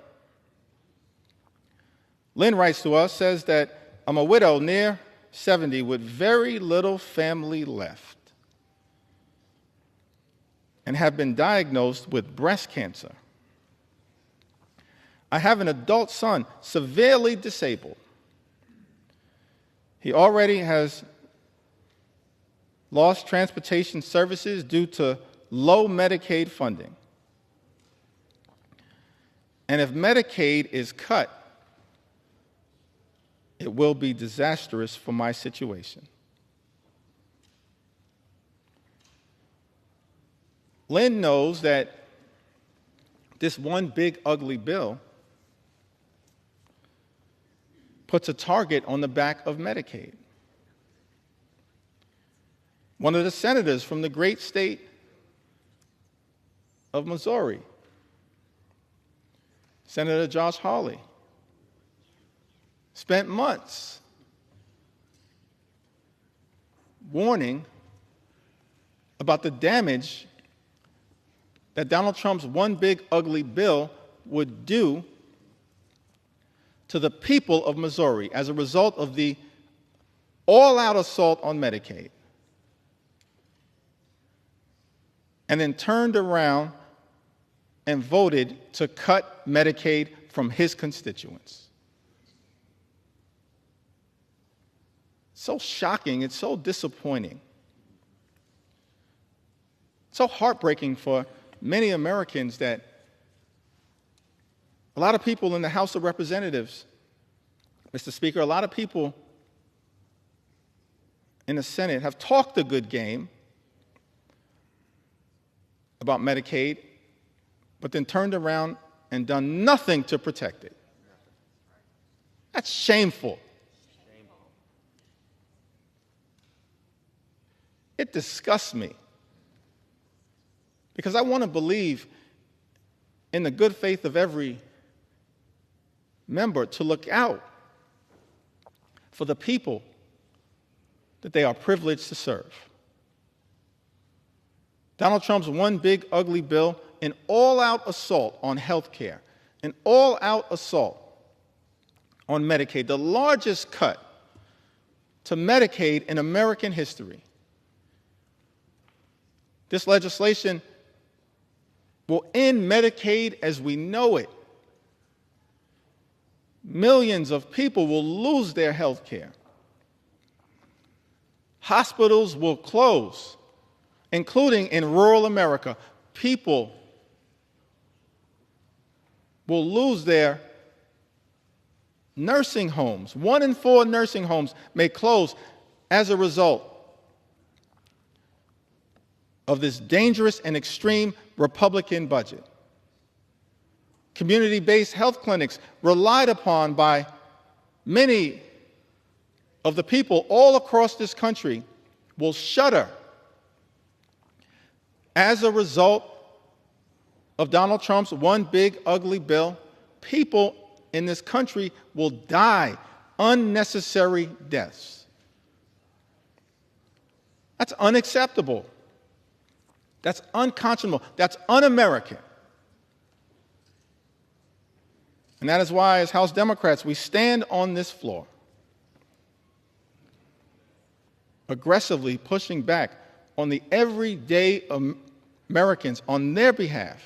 Lynn writes to us, says that I'm a widow near 70 with very little family left and have been diagnosed with breast cancer. I have an adult son, severely disabled. He already has lost transportation services due to low Medicaid funding. And if Medicaid is cut, it will be disastrous for my situation. Lynn knows that this one big ugly bill puts a target on the back of Medicaid. One of the senators from the great state of Missouri, Senator Josh Hawley, spent months warning about the damage that Donald Trump's one big ugly bill would do to the people of Missouri as a result of the all-out assault on Medicaid. And then turned around and voted to cut Medicaid from his constituents. So shocking, it's so disappointing. So heartbreaking for many Americans that a lot of people in the House of Representatives, Mr. Speaker, a lot of people in the Senate have talked a good game about Medicaid, but then turned around and done nothing to protect it. That's shameful. It disgusts me because I want to believe in the good faith of every member to look out for the people that they are privileged to serve. Donald Trump's one big ugly bill, an all-out assault on health care, an all-out assault on Medicaid, the largest cut to Medicaid in American history. This legislation will end Medicaid as we know it. Millions of people will lose their health care. Hospitals will close, including in rural America. People will lose their nursing homes. 1 in 4 nursing homes may close as a result of this dangerous and extreme Republican budget. Community-based health clinics relied upon by many of the people all across this country will shudder as a result of Donald Trump's one big ugly bill. People in this country will die unnecessary deaths. That's unacceptable. That's unconscionable. That's un-American. And that is why, as House Democrats, we stand on this floor aggressively pushing back on the everyday Americans on their behalf,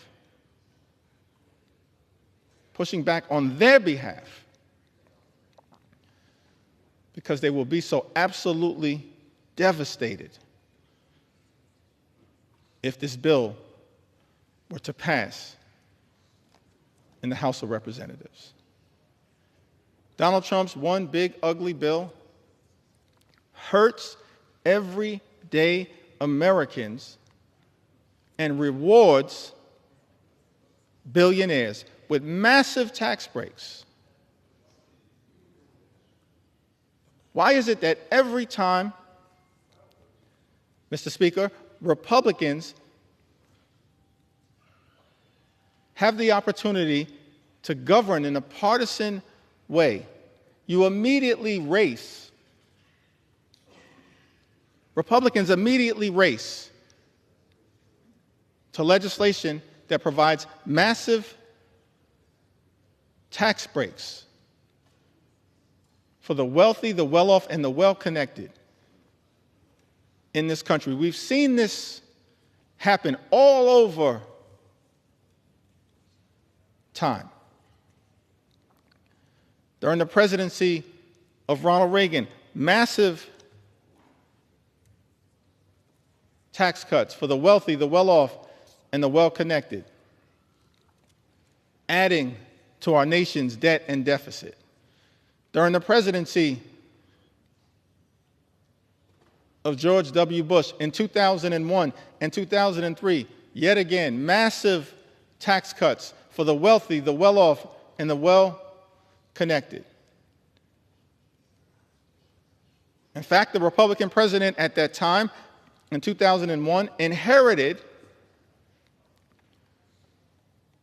pushing back on their behalf, because they will be so absolutely devastated if this bill were to pass in the House of Representatives. Donald Trump's one big ugly bill hurts everyday Americans and rewards billionaires with massive tax breaks. Why is it that every time, Mr. Speaker, Republicans have the opportunity to govern in a partisan way, you immediately race. Republicans immediately race to legislation that provides massive tax breaks for the wealthy, the well-off, and the well-connected in this country. We've seen this happen all over time. During the presidency of Ronald Reagan, massive tax cuts for the wealthy, the well-off, and the well-connected, adding to our nation's debt and deficit. During the presidency of George W. Bush in 2001 and 2003, yet again, massive tax cuts for the wealthy, the well-off, and the well-connected. In fact, the Republican president at that time, in 2001, inherited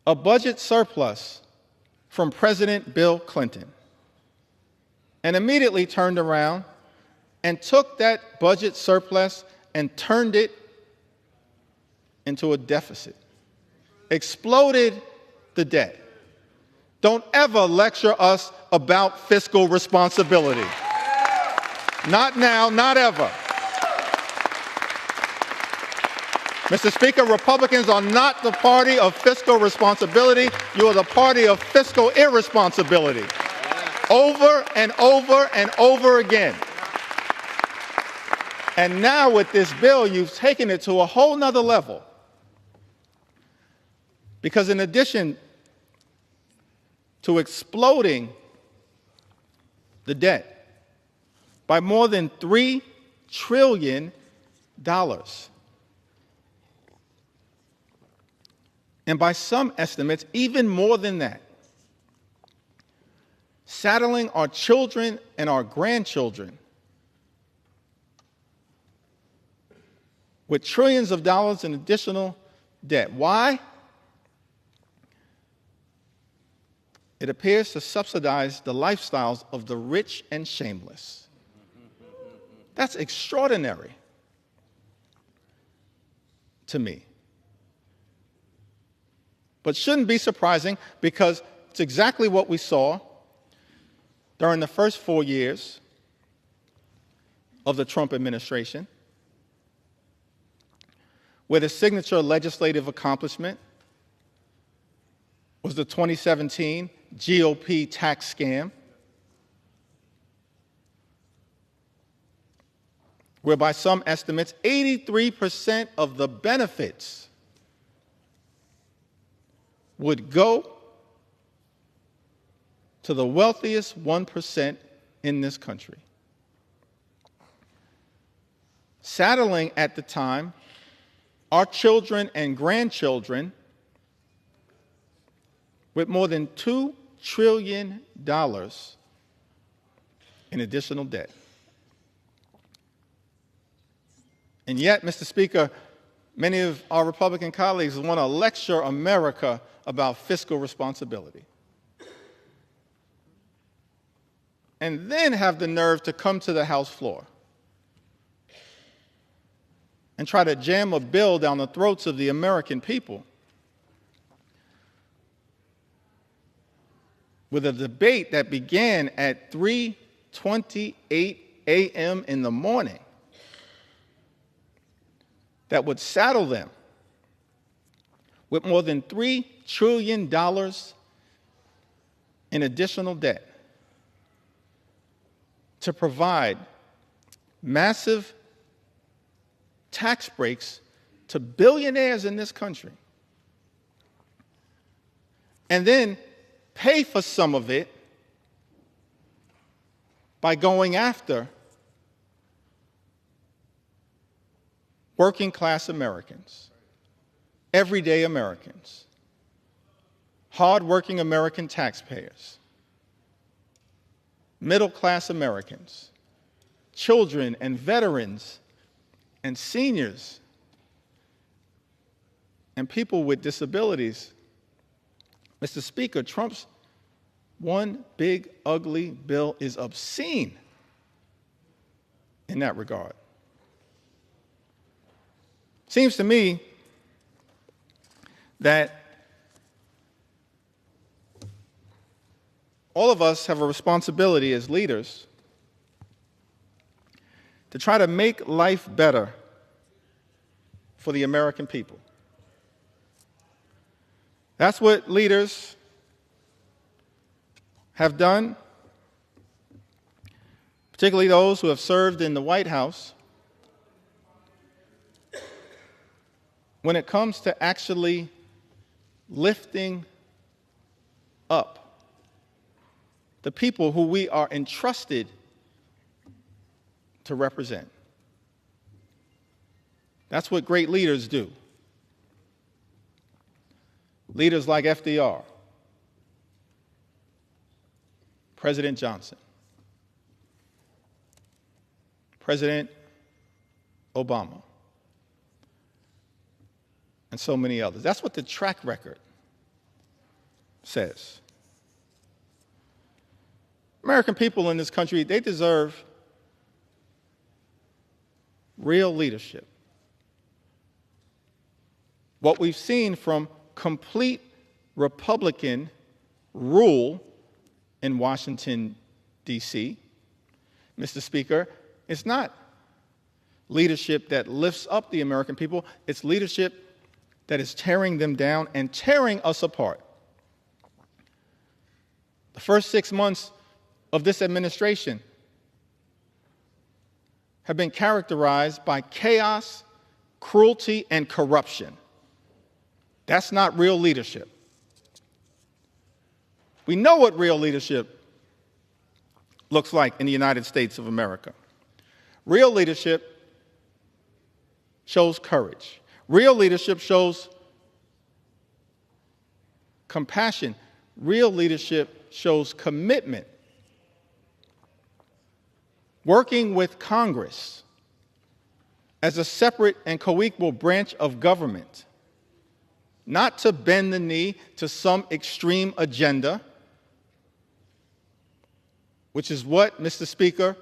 a budget surplus from President Bill Clinton and immediately turned around and took that budget surplus and turned it into a deficit, exploded the debt. Don't ever lecture us about fiscal responsibility. Not now, not ever. Mr. Speaker, Republicans are not the party of fiscal responsibility. You are the party of fiscal irresponsibility. Over and over and over again. And now with this bill, you've taken it to a whole nother level. Because in addition to exploding the debt by more than $3 trillion, and by some estimates, even more than that, saddling our children and our grandchildren with trillions of dollars in additional debt. Why? It appears to subsidize the lifestyles of the rich and shameless. That's extraordinary to me. But shouldn't be surprising because it's exactly what we saw during the first 4 years of the Trump administration, where the signature legislative accomplishment was the 2017 GOP tax scam, where by some estimates, 83% of the benefits would go to the wealthiest 1% in this country. Saddling at the time our children and grandchildren with more than $2 trillion in additional debt. And yet, Mr. Speaker, many of our Republican colleagues want to lecture America about fiscal responsibility. And then have the nerve to come to the House floor and try to jam a bill down the throats of the American people with a debate that began at 3:28 a.m. in the morning that would saddle them with more than $3 trillion in additional debt to provide massive tax breaks to billionaires in this country, and then pay for some of it by going after working class Americans, everyday Americans, hardworking American taxpayers, middle class Americans, children and veterans and seniors and people with disabilities. Mr. Speaker, Trump's one big ugly bill is obscene in that regard. Seems to me that all of us have a responsibility as leaders to try to make life better for the American people. That's what leaders have done, particularly those who have served in the White House, when it comes to actually lifting up the people who we are entrusted to represent. That's what great leaders do. leaders like FDR, President Johnson, President Obama, and so many others. That's what the track record says. American people in this country, they deserve real leadership. What we've seen from complete Republican rule in Washington, D.C., Mr. Speaker, it's not leadership that lifts up the American people. It's leadership that is tearing them down and tearing us apart. The first 6 months of this administration have been characterized by chaos, cruelty, and corruption. That's not real leadership. We know what real leadership looks like in the United States of America. Real leadership shows courage. Real leadership shows compassion. Real leadership shows commitment. Working with Congress as a separate and co-equal branch of government, not to bend the knee to some extreme agenda, which is what, Mr. Speaker,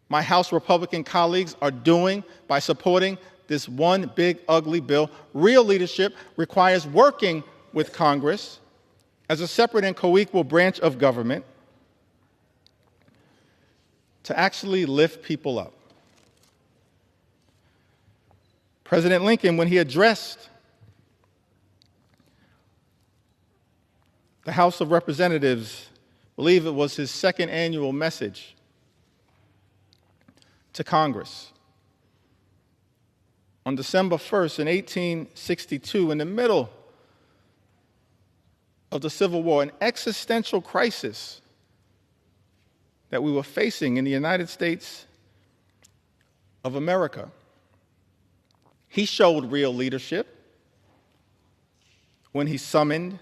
my House Republican colleagues are doing by supporting this one big ugly bill. Real leadership requires working with Congress as a separate and co-equal branch of government to actually lift people up. President Lincoln, when he addressed the House of Representatives, I believe it was his second annual message to Congress, on December 1st in 1862, in the middle of the Civil War, an existential crisis that we were facing in the United States of America. He showed real leadership when he summoned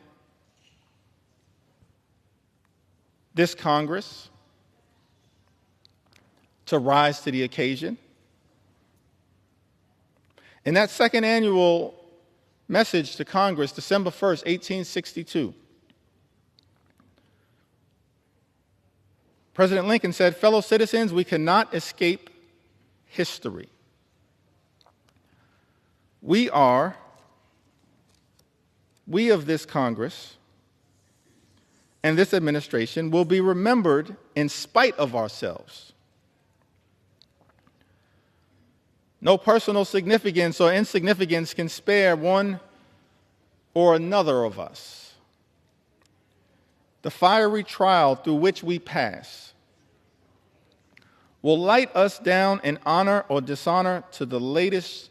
this Congress to rise to the occasion. In that second annual message to Congress, December 1st, 1862, President Lincoln said, "Fellow citizens, we cannot escape history. We of this Congress and this administration will be remembered in spite of ourselves. No personal significance or insignificance can spare one or another of us. The fiery trial through which we pass will light us down in honor or dishonor to the latest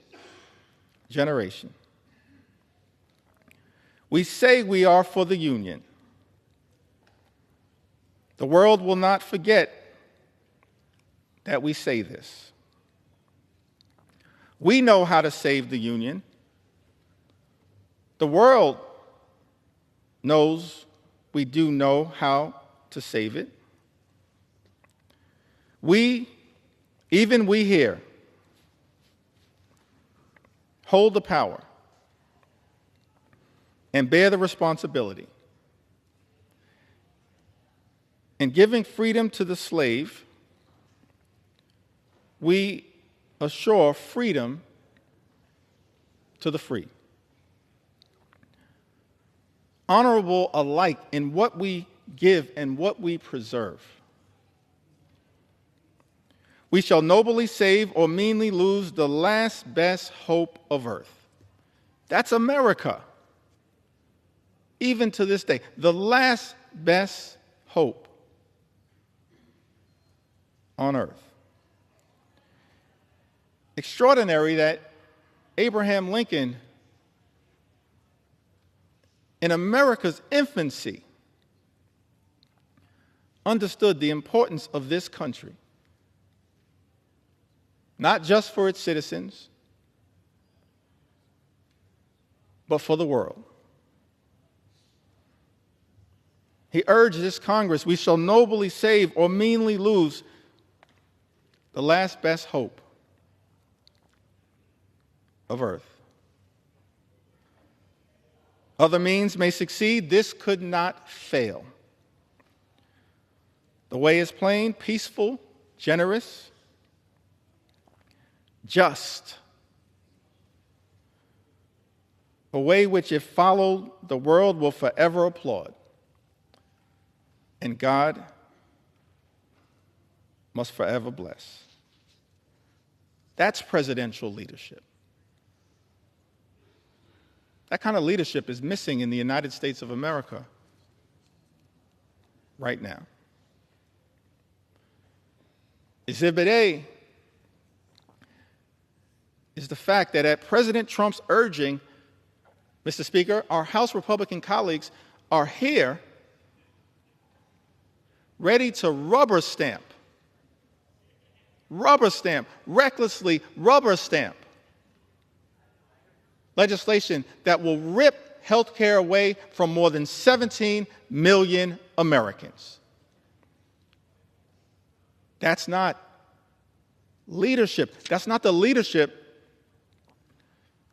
generation. We say we are for the Union. The world will not forget that we say this. We know how to save the Union. The world knows we do know how to save it. Even we here, hold the power and bear the responsibility. In giving freedom to the slave, we assure freedom to the free. Honorable alike in what we give and what we preserve. We shall nobly save or meanly lose the last best hope of earth. That's America. Even to this day, the last best hope on earth. Extraordinary that Abraham Lincoln, in America's infancy, understood the importance of this country, not just for its citizens, but for the world. He urged this Congress, we shall nobly save or meanly lose the last best hope of earth. Other means may succeed, this could not fail. The way is plain, peaceful, generous, just. A way which, if followed, the world will forever applaud. And God must forever bless. That's presidential leadership. That kind of leadership is missing in the United States of America right now. Exhibit A is the fact that at President Trump's urging, Mr. Speaker, our House Republican colleagues are here ready to rubber stamp, recklessly rubber stamp legislation that will rip health care away from more than 17 million Americans. That's not leadership. That's not the leadership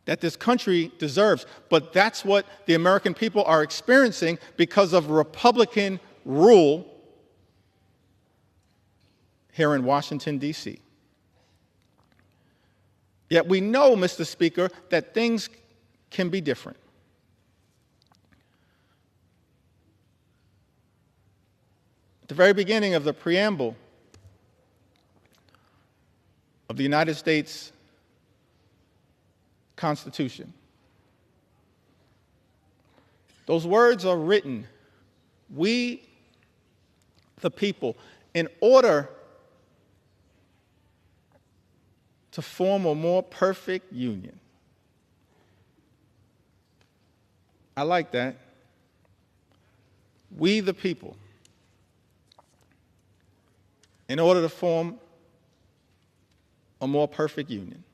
that this country deserves. But that's what the American people are experiencing because of Republican rule here in Washington, D.C. Yet we know, Mr. Speaker, that things can be different. At the very beginning of the preamble of the United States Constitution, those words are written, we, the people, in order to form a more perfect union. I like that. We, the people, in order to form a more perfect union.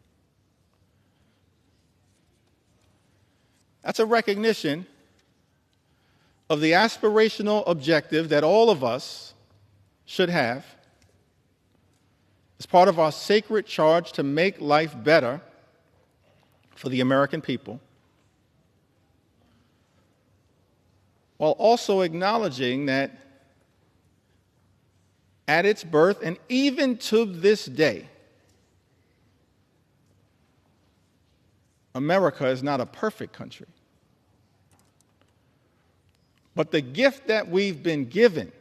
That's a recognition of the aspirational objective that all of us should have as part of our sacred charge to make life better for the American people, while also acknowledging that at its birth and even to this day, America is not a perfect country. But the gift that we've been given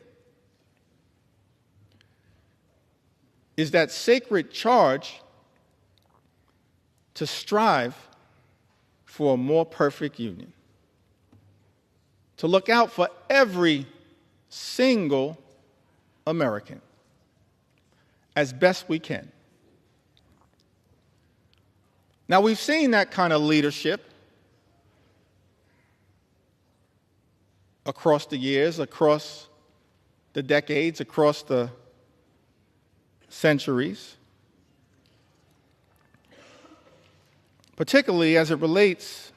is that sacred charge to strive for a more perfect union, to look out for every single American as best we can. Now, we've seen that kind of leadership across the years, across the decades, across the centuries, particularly as it relates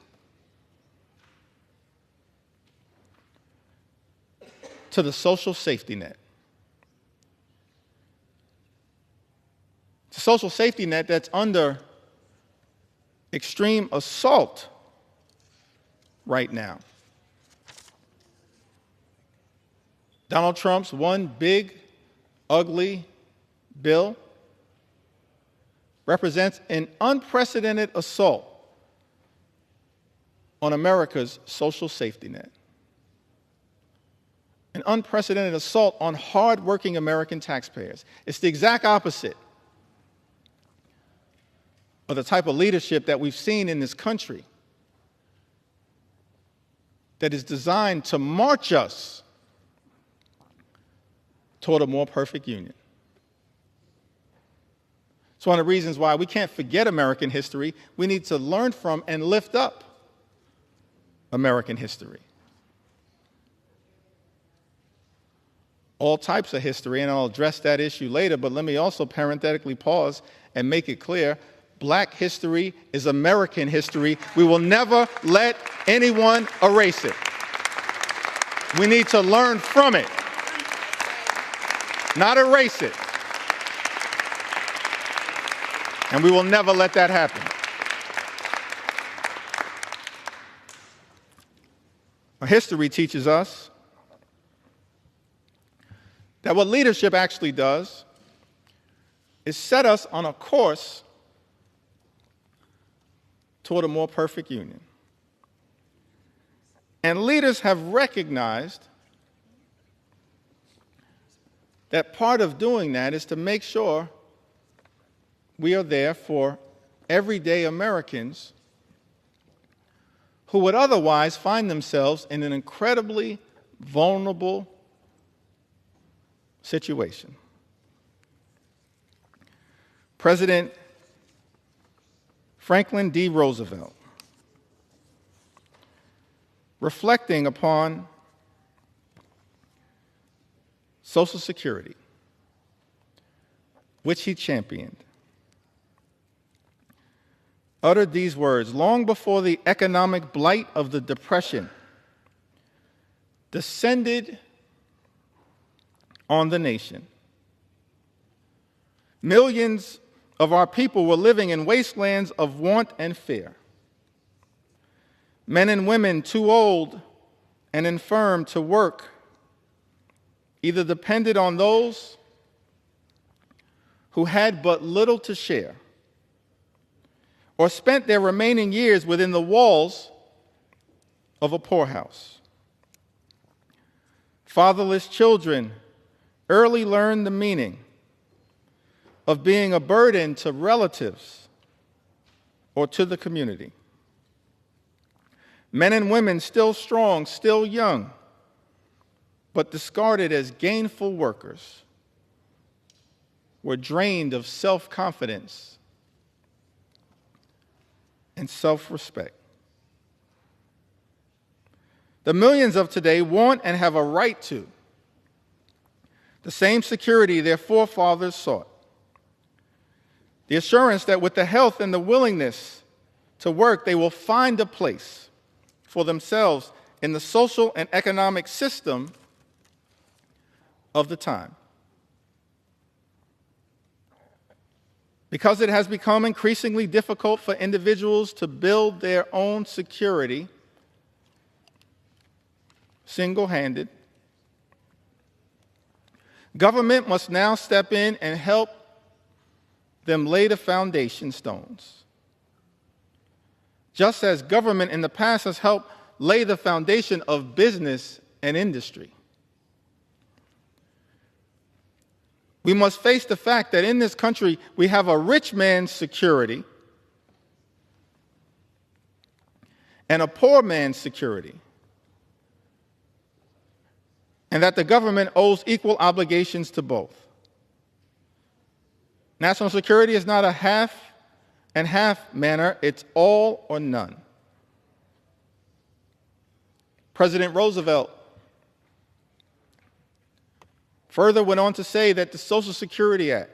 to the social safety net. It's a social safety net that's under extreme assault right now. Donald Trump's one big, ugly bill represents an unprecedented assault on America's social safety net. An unprecedented assault on hardworking American taxpayers. It's the exact opposite of the type of leadership that we've seen in this country that is designed to march us toward a more perfect union. It's one of the reasons why we can't forget American history. We need to learn from and lift up American history. All types of history, and I'll address that issue later, but let me also parenthetically pause and make it clear Black history is American history. We will never let anyone erase it. We need to learn from it, not erase it. And we will never let that happen. Our history teaches us that what leadership actually does is set us on a course toward a more perfect union. And leaders have recognized that part of doing that is to make sure we are there for everyday Americans who would otherwise find themselves in an incredibly vulnerable situation. President Franklin D. Roosevelt, reflecting upon Social Security, which he championed, uttered these words: long before the economic blight of the Depression descended on the nation, millions of our people were living in wastelands of want and fear. Men and women too old and infirm to work either depended on those who had but little to share, or spent their remaining years within the walls of a poorhouse. Fatherless children early learned the meaning of being a burden to relatives or to the community. Men and women still strong, still young, but discarded as gainful workers, were drained of self-confidence and self-respect. The millions of today want and have a right to the same security their forefathers sought. The assurance that with the health and the willingness to work, they will find a place for themselves in the social and economic system of the time. Because it has become increasingly difficult for individuals to build their own security single-handed, government must now step in and help them lay the foundation stones. Just as government in the past has helped lay the foundation of business and industry. We must face the fact that in this country we have a rich man's security and a poor man's security, and that the government owes equal obligations to both. National security is not a half and half manner, it's all or none. President Roosevelt further went on to say that the Social Security Act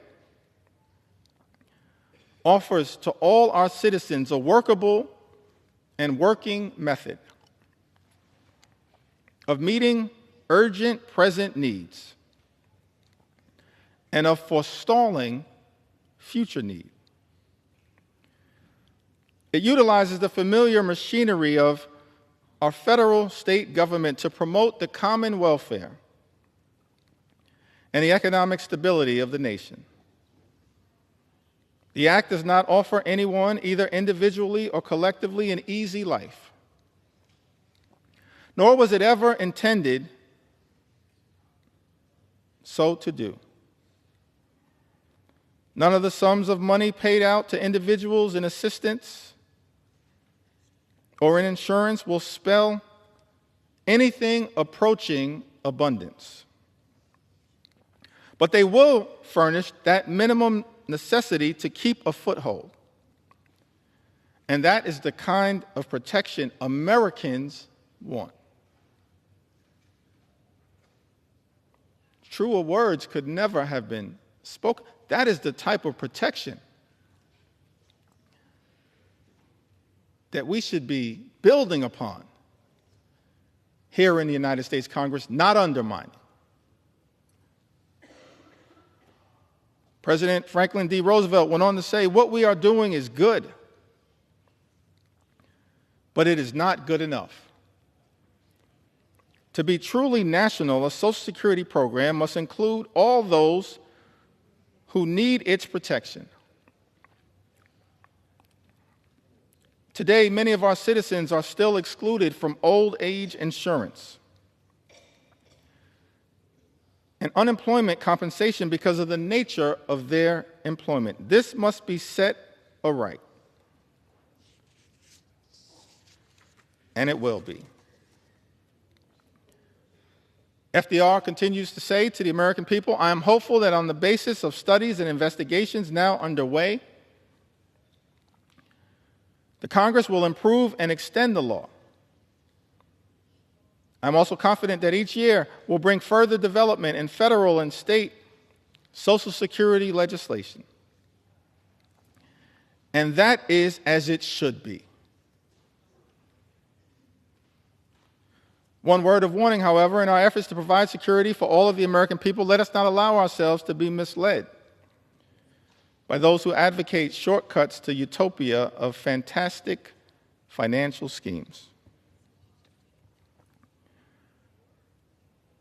offers to all our citizens a workable and working method of meeting urgent present needs and of forestalling future need. It utilizes the familiar machinery of our federal state government to promote the common welfare and the economic stability of the nation. The act does not offer anyone, either individually or collectively, an easy life, nor was it ever intended so to do. None of the sums of money paid out to individuals in assistance or in insurance will spell anything approaching abundance. But they will furnish that minimum necessity to keep a foothold. And that is the kind of protection Americans want. Truer words could never have been spoken. That is the type of protection that we should be building upon here in the United States Congress, not undermining. President Franklin D. Roosevelt went on to say, what we are doing is good, but it is not good enough. To be truly national, a Social Security program must include all those who need its protection. Today, many of our citizens are still excluded from old age insurance and unemployment compensation because of the nature of their employment. This must be set aright, and it will be. FDR continues to say to the American people, I am hopeful that on the basis of studies and investigations now underway, the Congress will improve and extend the law. I'm also confident that each year will bring further development in federal and state Social Security legislation. And that is as it should be. One word of warning, however, in our efforts to provide security for all of the American people, let us not allow ourselves to be misled by those who advocate shortcuts to utopia of fantastic financial schemes.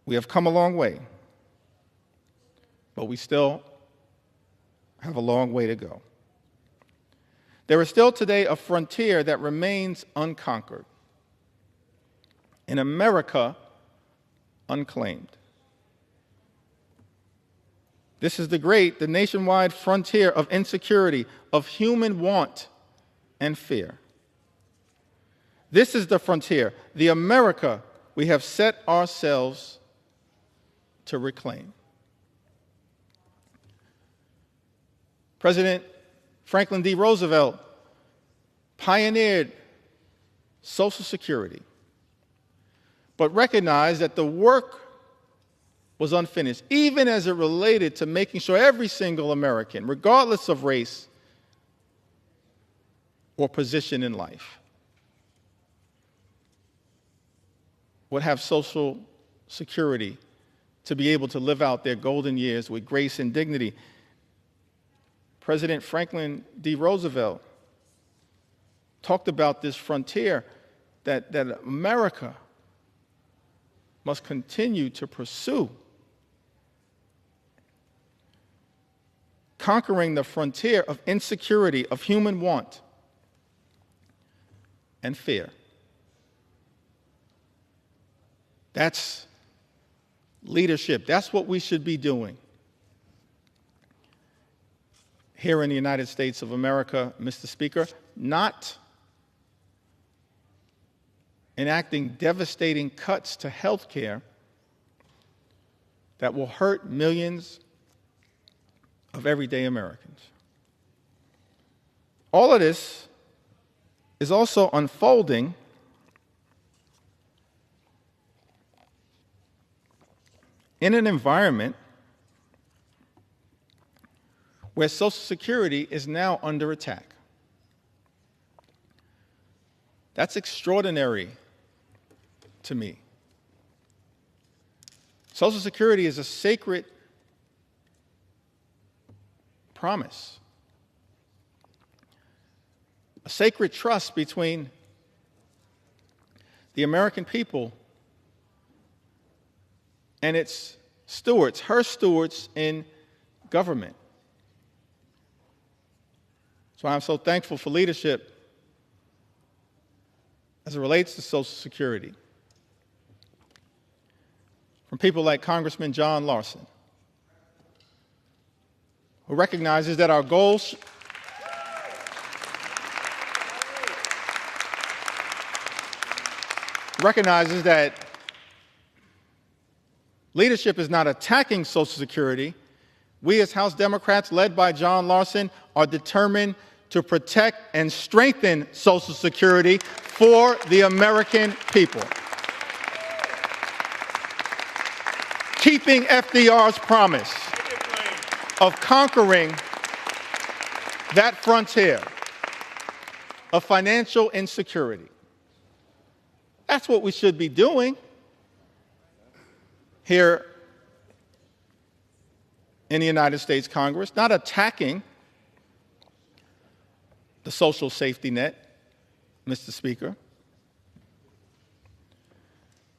We have come a long way, but we still have a long way to go. There is still today a frontier that remains unconquered, in America unclaimed. This is the nationwide frontier of insecurity, of human want and fear. This is the frontier, the America we have set ourselves to reclaim. President Franklin D. Roosevelt pioneered Social Security, but recognized that the work was unfinished, even as it related to making sure every single American, regardless of race or position in life, would have Social Security to be able to live out their golden years with grace and dignity. President Franklin D. Roosevelt talked about this frontier that America must continue to pursue, conquering the frontier of insecurity, of human want and fear. That's leadership. That's what we should be doing here in the United States of America, Mr. Speaker, not enacting devastating cuts to health care that will hurt millions of everyday Americans. All of this is also unfolding in an environment where Social Security is now under attack. That's extraordinary to me. Social Security is a sacred promise, a sacred trust between the American people and its stewards, her stewards in government. So I'm so thankful for leadership as it relates to Social Security from people like Congressman John Larson, who recognizes that our goals recognizes that leadership is not attacking Social Security. We as House Democrats, led by John Larson, are determined to protect and strengthen Social Security for the American people. Keeping FDR's promise of conquering that frontier of financial insecurity. That's what we should be doing here in the United States Congress, not attacking the social safety net, Mr. Speaker.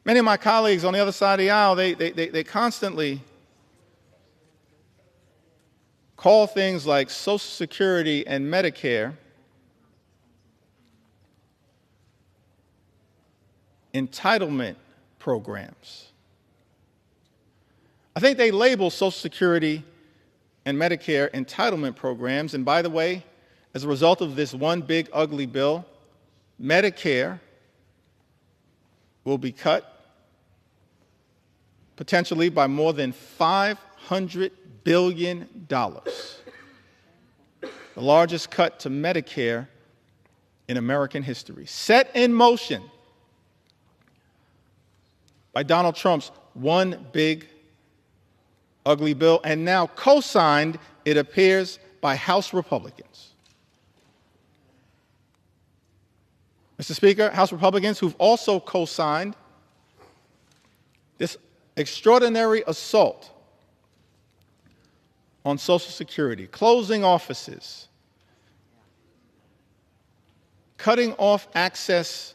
Many of my colleagues on the other side of the aisle, they constantly call things like Social Security and Medicare entitlement programs. I think they label Social Security and Medicare entitlement programs, and by the way, as a result of this one big ugly bill, Medicare will be cut potentially by more than $500 billion, the largest cut to Medicare in American history, set in motion by Donald Trump's one big ugly bill, and now co-signed, it appears, by House Republicans. Mr. Speaker, House Republicans who've also co-signed this extraordinary assault on Social Security, closing offices, cutting off access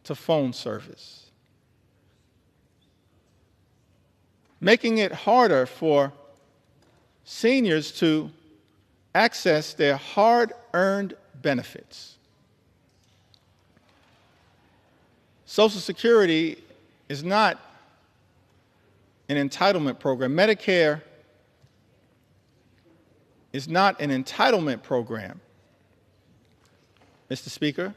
to phone service, making it harder for seniors to access their hard-earned benefits. Social Security is not an entitlement program. Medicare is not an entitlement program, Mr. Speaker.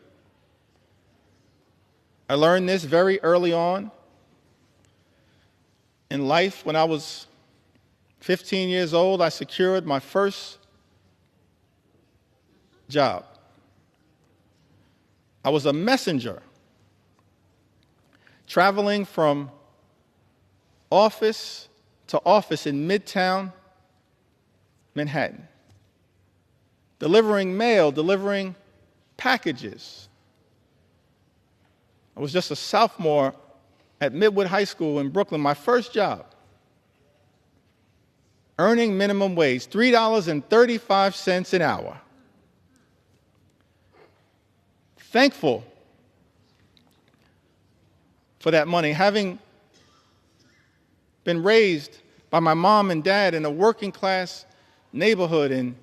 I learned this very early on in life. When I was 15 years old, I secured my first job. I was a messenger traveling from office to office in Midtown Manhattan, delivering mail, delivering packages. I was just a sophomore at Midwood High School in Brooklyn, my first job, earning minimum wage, $3.35 an hour. Thankful for that money, having been raised by my mom and dad in a working class neighborhood in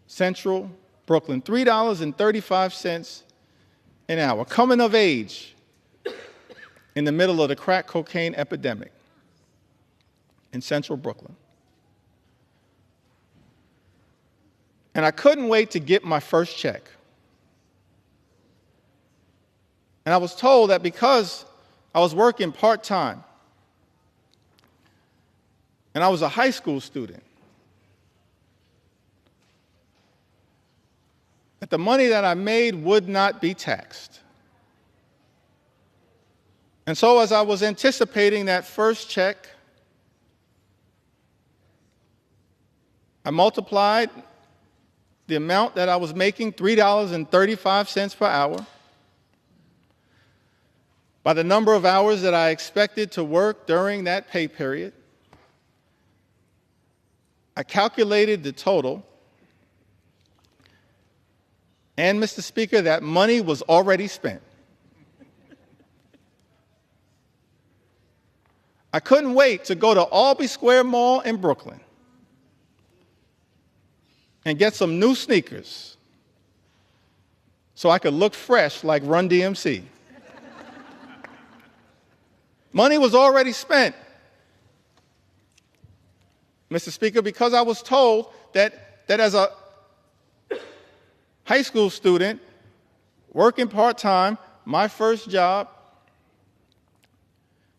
central Brooklyn, $3.35 an hour, coming of age in the middle of the crack cocaine epidemic in central Brooklyn. And I couldn't wait to get my first check. And I was told that because I was working part-time and I was a high school student, that the money that I made would not be taxed. And so as I was anticipating that first check, I multiplied the amount that I was making, $3.35 per hour, by the number of hours that I expected to work during that pay period. I calculated the total, and Mr. Speaker, that money was already spent. I couldn't wait to go to Albee Square Mall in Brooklyn and get some new sneakers so I could look fresh like Run DMC. Money was already spent, Mr. Speaker, because I was told that as a high school student working part-time, my first job,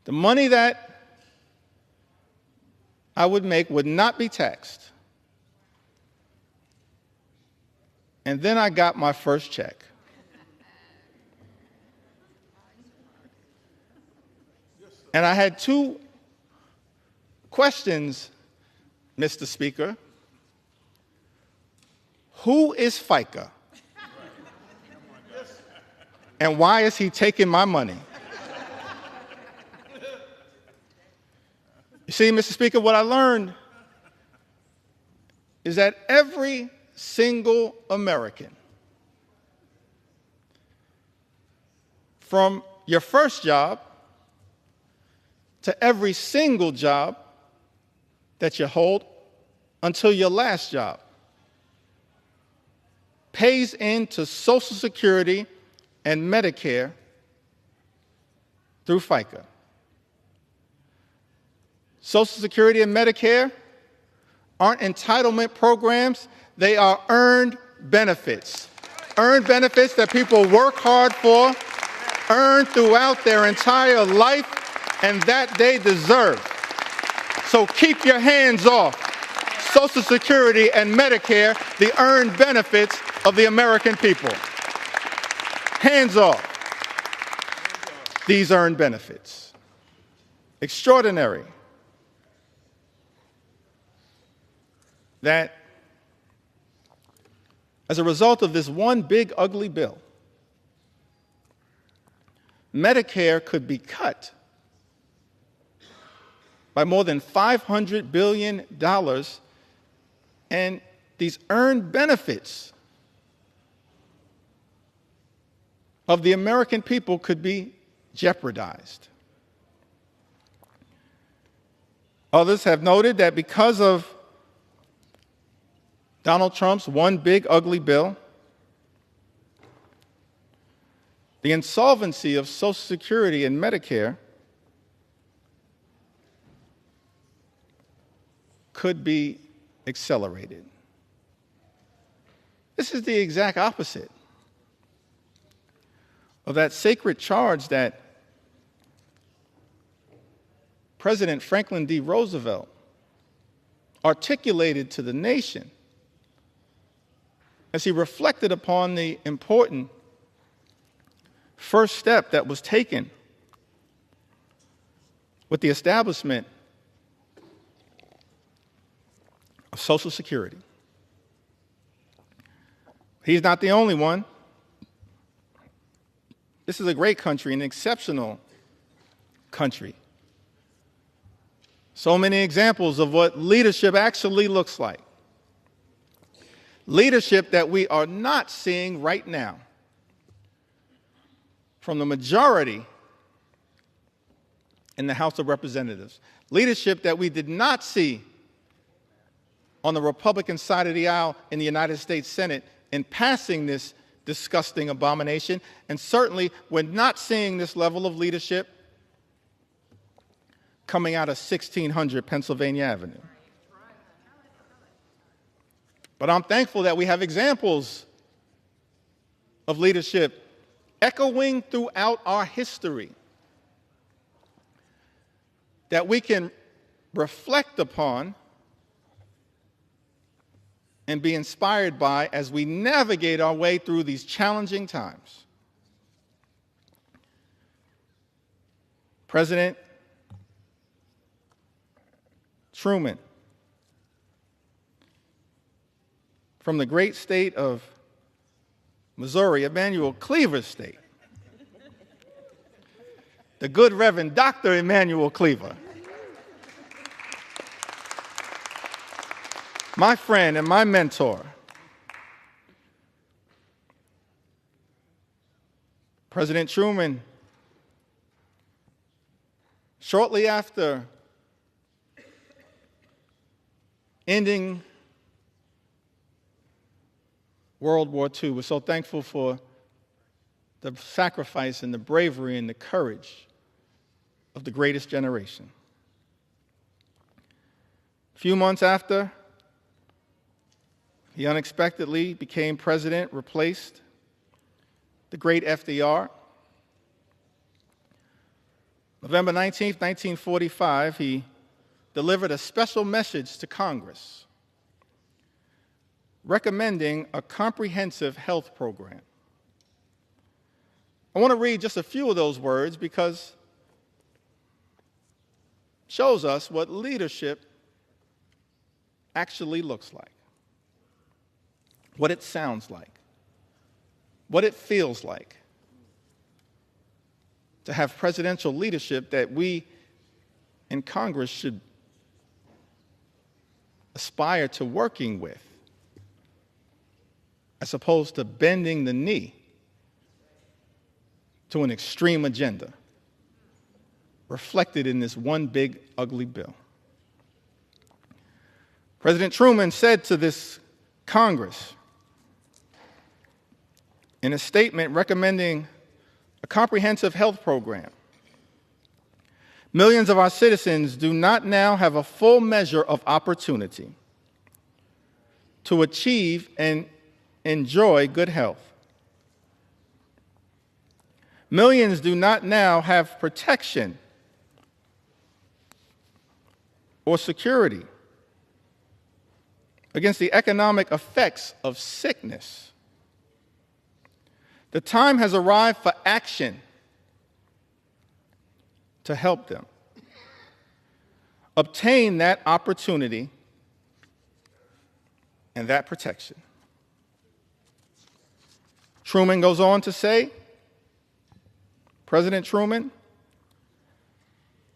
the money that I would make would not be taxed. And then I got my first check. And I had two questions, Mr. Speaker. Who is FICA? And why is he taking my money? You see, Mr. Speaker, what I learned is that every single American, from your first job to every single job that you hold until your last job, pays into Social Security and Medicare through FICA. Social Security and Medicare aren't entitlement programs, they are earned benefits. Earned benefits that people work hard for, earn throughout their entire life, and that they deserve. So keep your hands off Social Security and Medicare, the earned benefits of the American people. Hands off these earned benefits. Extraordinary that as a result of this one big ugly bill, Medicare could be cut by more than $500 billion, and these earned benefits of the American people could be jeopardized. Others have noted that because of Donald Trump's one big ugly bill, the insolvency of Social Security and Medicare could be accelerated. This is the exact opposite of that sacred charge that President Franklin D. Roosevelt articulated to the nation as he reflected upon the important first step that was taken with the establishment of Social Security. He's not the only one. This is a great country, an exceptional country. So many examples of what leadership actually looks like. Leadership that we are not seeing right now from the majority in the House of Representatives. Leadership that we did not see on the Republican side of the aisle in the United States Senate in passing this disgusting abomination, and certainly we're not seeing this level of leadership coming out of 1600 Pennsylvania Avenue. But I'm thankful that we have examples of leadership echoing throughout our history that we can reflect upon and be inspired by as we navigate our way through these challenging times. President Truman, from the great state of Missouri, Emanuel Cleaver's state, the good Reverend Dr. Emanuel Cleaver, my friend and my mentor, President Truman, shortly after ending World War II, we're so thankful for the sacrifice and the bravery and the courage of the greatest generation. A few months after, he unexpectedly became president, replaced the great FDR. November 19, 1945, he delivered a special message to Congress recommending a comprehensive health program. I want to read just a few of those words because it shows us what leadership actually looks like. what it sounds like, what it feels like to have presidential leadership that we in Congress should aspire to working with, as opposed to bending the knee to an extreme agenda reflected in this one big, ugly bill. President Truman said to this Congress in a statement recommending a comprehensive health program, millions of our citizens do not now have a full measure of opportunity to achieve and enjoy good health. Millions do not now have protection or security against the economic effects of sickness. The time has arrived for action to help them obtain that opportunity and that protection. Truman goes on to say, President Truman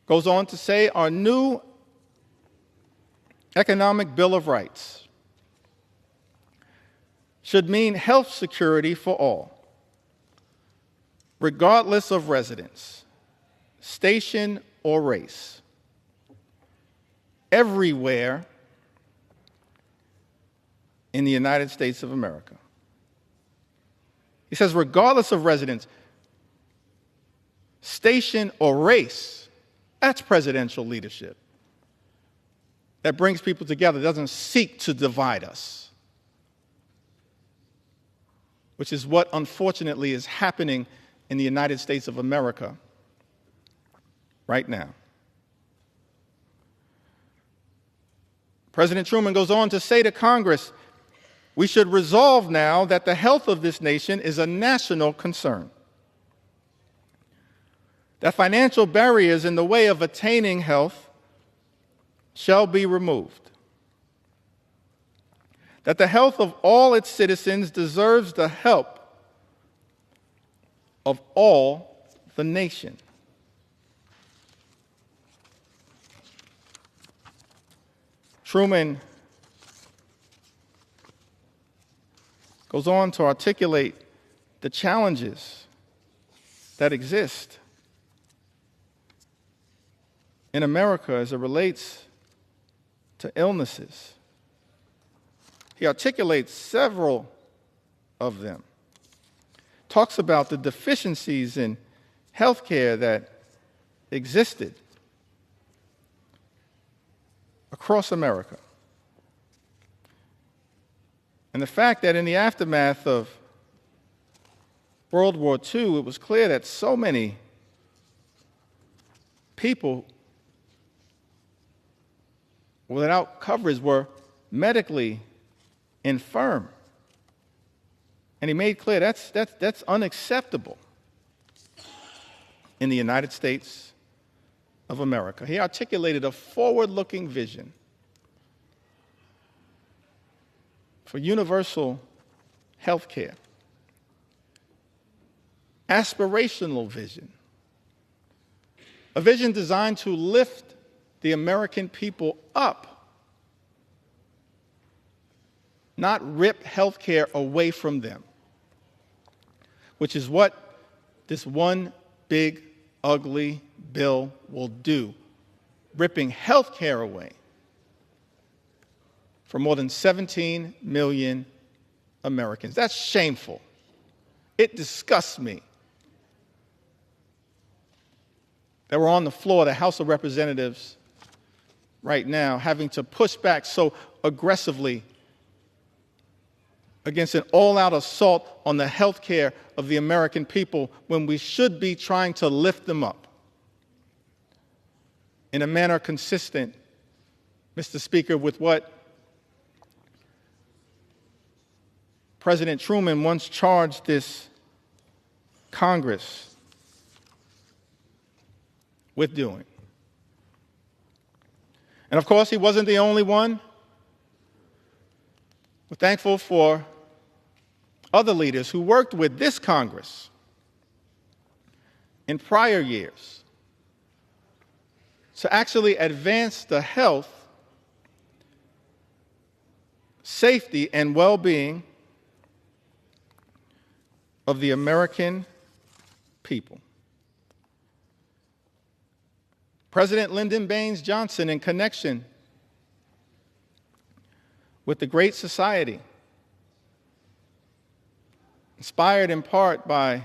goes on to say, our new Economic Bill of Rights should mean health security for all, regardless of residence, station, or race, everywhere in the United States of America. He says, regardless of residence, station, or race, that's presidential leadership. That brings people together, doesn't seek to divide us, which is what unfortunately is happening in the United States of America right now. President Truman goes on to say to Congress, we should resolve now that the health of this nation is a national concern, that financial barriers in the way of attaining health shall be removed, that the health of all its citizens deserves the help of all the nation. Truman goes on to articulate the challenges that exist in America as it relates to illnesses. He articulates several of them. Talks about the deficiencies in health care that existed across America. And the fact that in the aftermath of World War II, it was clear that so many people without coverage were medically infirm. And he made clear that's unacceptable in the United States of America. He articulated a forward-looking vision for universal health care, aspirational vision, a vision designed to lift the American people up, not rip health care away from them, which is what this one big, ugly bill will do, ripping health care away for more than 17 million Americans. That's shameful. It disgusts me that we're on the floor of the House of Representatives right now having to push back so aggressively against an all-out assault on the health care of the American people when we should be trying to lift them up in a manner consistent, Mr. Speaker, with what President Truman once charged this Congress with doing. And of course, he wasn't the only one. We're thankful for other leaders who worked with this Congress in prior years to actually advance the health, safety, and well-being of the American people. President Lyndon Baines Johnson, in connection with the Great Society, inspired in part by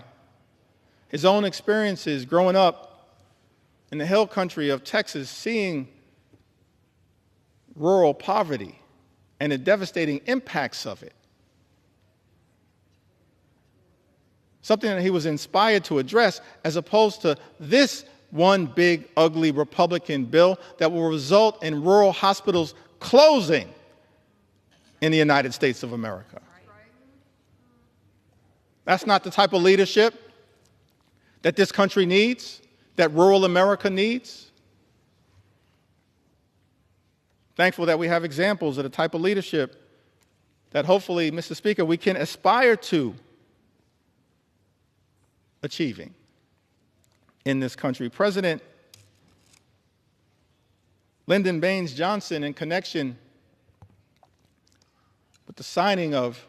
his own experiences growing up in the hill country of Texas, seeing rural poverty and the devastating impacts of it. Something that he was inspired to address, as opposed to this one big, ugly Republican bill that will result in rural hospitals closing in the United States of America. That's not the type of leadership that this country needs, that rural America needs. Thankful that we have examples of the type of leadership that hopefully, Mr. Speaker, we can aspire to achieving in this country. President Lyndon Baines Johnson, in connection with the signing of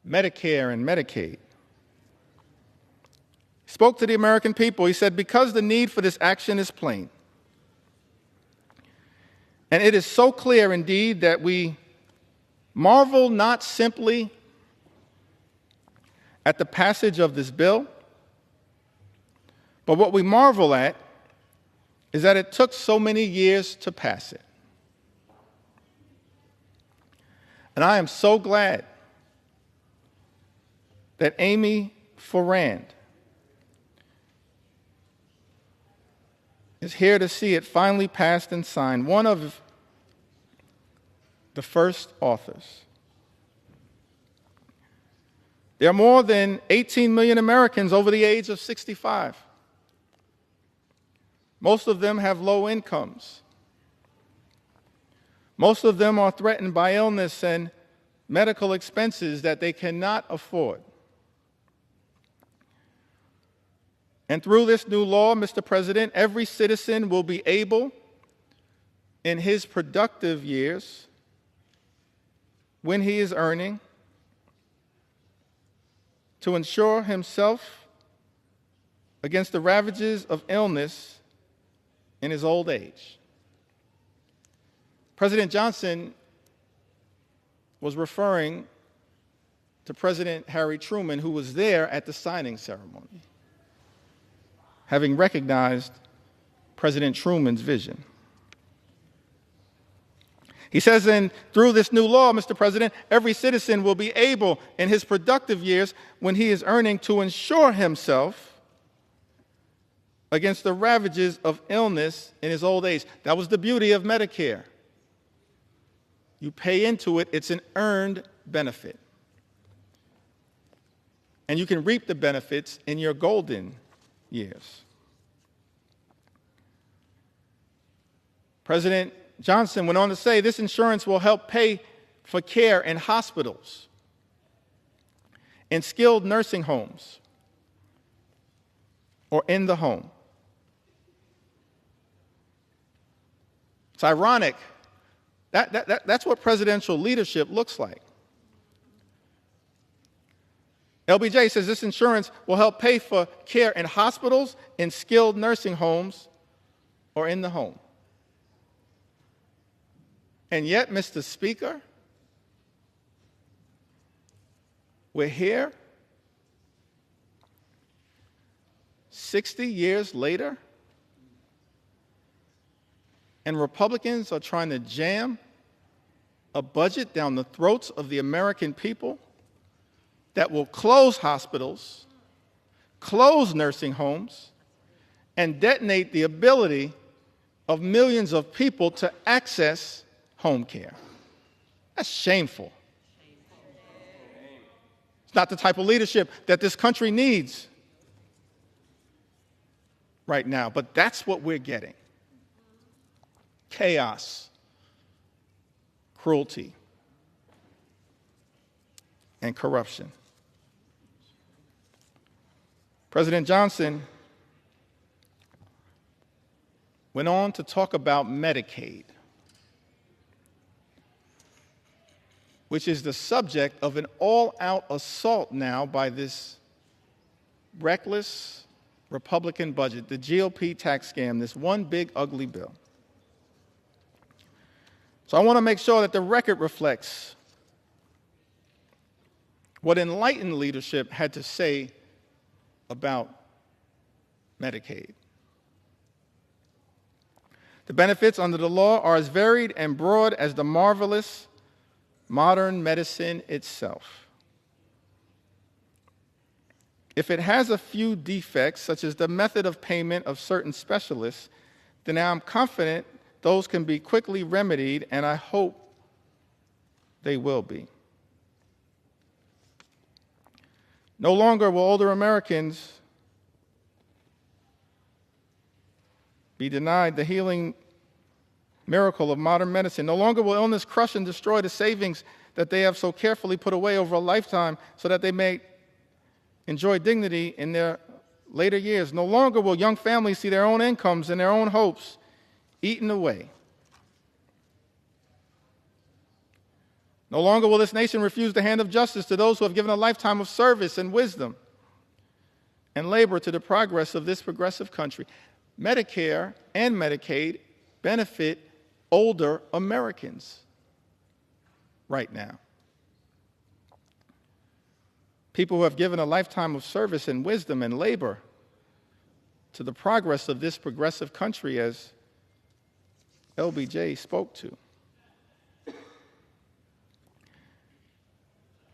Medicare and Medicaid, spoke to the American people. He said, because the need for this action is plain, and it is so clear indeed that we marvel not simply at the passage of this bill, but what we marvel at is that it took so many years to pass it. And I am so glad that Amy Forand is here to see it finally passed and signed, one of the first authors. There are more than 18 million Americans over the age of 65. Most of them have low incomes. Most of them are threatened by illness and medical expenses that they cannot afford. And through this new law, Mr. President, every citizen will be able, in his productive years, when he is earning, to insure himself against the ravages of illness in his old age. President Johnson was referring to President Harry Truman, who was there at the signing ceremony, having recognized President Truman's vision. He says, and through this new law, Mr. President, every citizen will be able, in his productive years, when he is earning, to insure himself against the ravages of illness in his old age. That was the beauty of Medicare. You pay into it, it's an earned benefit. And you can reap the benefits in your golden years. President Johnson went on to say, this insurance will help pay for care in hospitals, in skilled nursing homes, or in the home. It's ironic. That's what presidential leadership looks like. LBJ says this insurance will help pay for care in hospitals, in skilled nursing homes, or in the home. And yet, Mr. Speaker, we're here 60 years later, and Republicans are trying to jam a budget down the throats of the American people that will close hospitals, close nursing homes, and detonate the ability of millions of people to access home care. That's shameful. It's not the type of leadership that this country needs right now, but that's what we're getting. Chaos, cruelty, and corruption. President Johnson went on to talk about Medicaid, which is the subject of an all-out assault now by this reckless Republican budget, the GOP tax scam, this one big ugly bill. So I want to make sure that the record reflects what enlightened leadership had to say about Medicaid. The benefits under the law are as varied and broad as the marvelous modern medicine itself. If it has a few defects, such as the method of payment of certain specialists, then I'm confident those can be quickly remedied, and I hope they will be. No longer will older Americans be denied the healing miracle of modern medicine. No longer will illness crush and destroy the savings that they have so carefully put away over a lifetime so that they may enjoy dignity in their later years. No longer will young families see their own incomes and their own hopes eaten away. No longer will this nation refuse the hand of justice to those who have given a lifetime of service and wisdom and labor to the progress of this progressive country. Medicare and Medicaid benefit older Americans right now. People who have given a lifetime of service and wisdom and labor to the progress of this progressive country, as LBJ spoke to.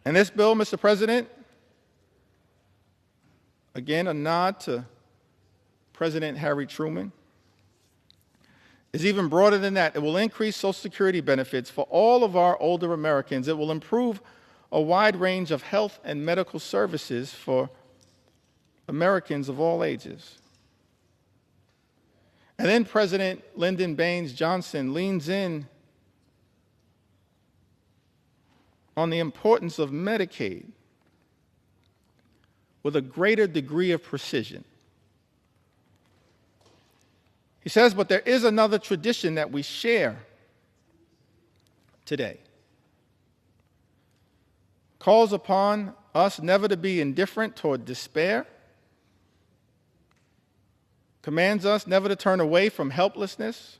And this bill, Mr. President, again, a nod to President Harry Truman, is even broader than that. It will increase Social Security benefits for all of our older Americans. It will improve a wide range of health and medical services for Americans of all ages. And then President Lyndon Baines Johnson leans in on the importance of Medicaid with a greater degree of precision. He says, but there is another tradition that we share today. Calls upon us never to be indifferent toward despair, commands us never to turn away from helplessness.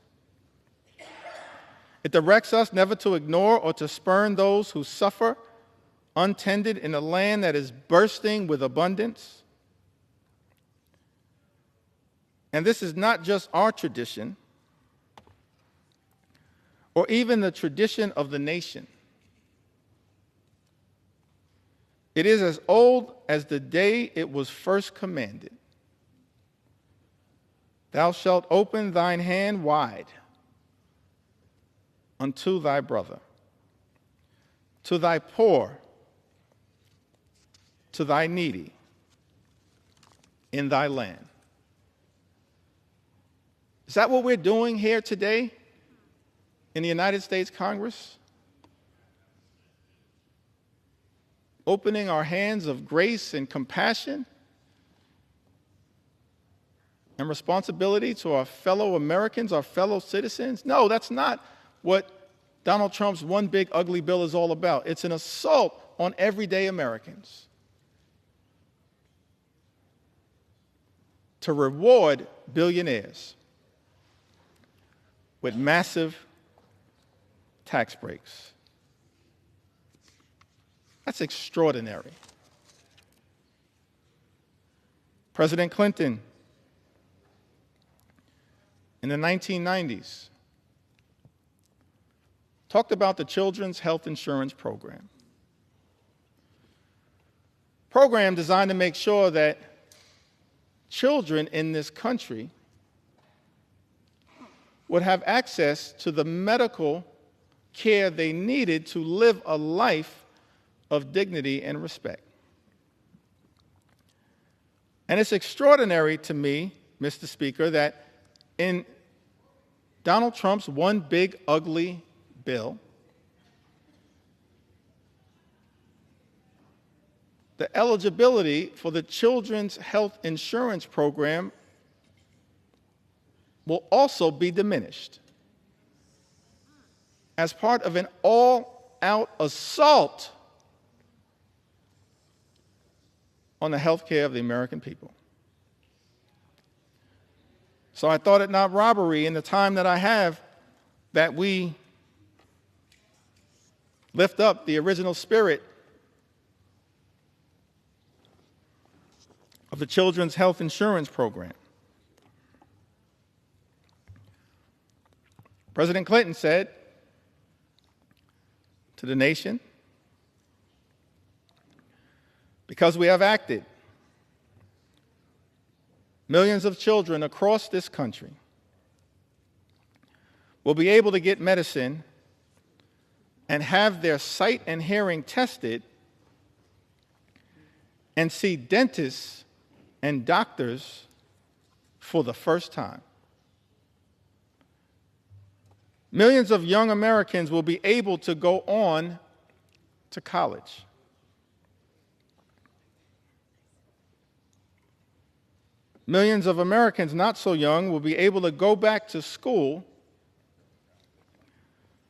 It directs us never to ignore or to spurn those who suffer untended in a land that is bursting with abundance. And this is not just our tradition, or even the tradition of the nation. It is as old as the day it was first commanded. Thou shalt open thine hand wide unto thy brother, to thy poor, to thy needy in thy land. Is that what we're doing here today in the United States Congress? Opening our hands of grace and compassion and responsibility to our fellow Americans, our fellow citizens? No, that's not what Donald Trump's one big ugly bill is all about. It's an assault on everyday Americans to reward billionaires with massive tax breaks. That's extraordinary. President Clinton, in the 1990s, talked about the Children's Health Insurance Program. Program designed to make sure that children in this country would have access to the medical care they needed to live a life of dignity and respect. And it's extraordinary to me, Mr. Speaker, that in Donald Trump's one big ugly bill, the eligibility for the Children's Health Insurance Program will also be diminished as part of an all-out assault on the health care of the American people. So I thought it not robbery in the time that I have that we lift up the original spirit of the Children's Health Insurance Program. President Clinton said to the nation, because we have acted, millions of children across this country will be able to get medicine and have their sight and hearing tested and see dentists and doctors for the first time. Millions of young Americans will be able to go on to college. Millions of Americans not so young will be able to go back to school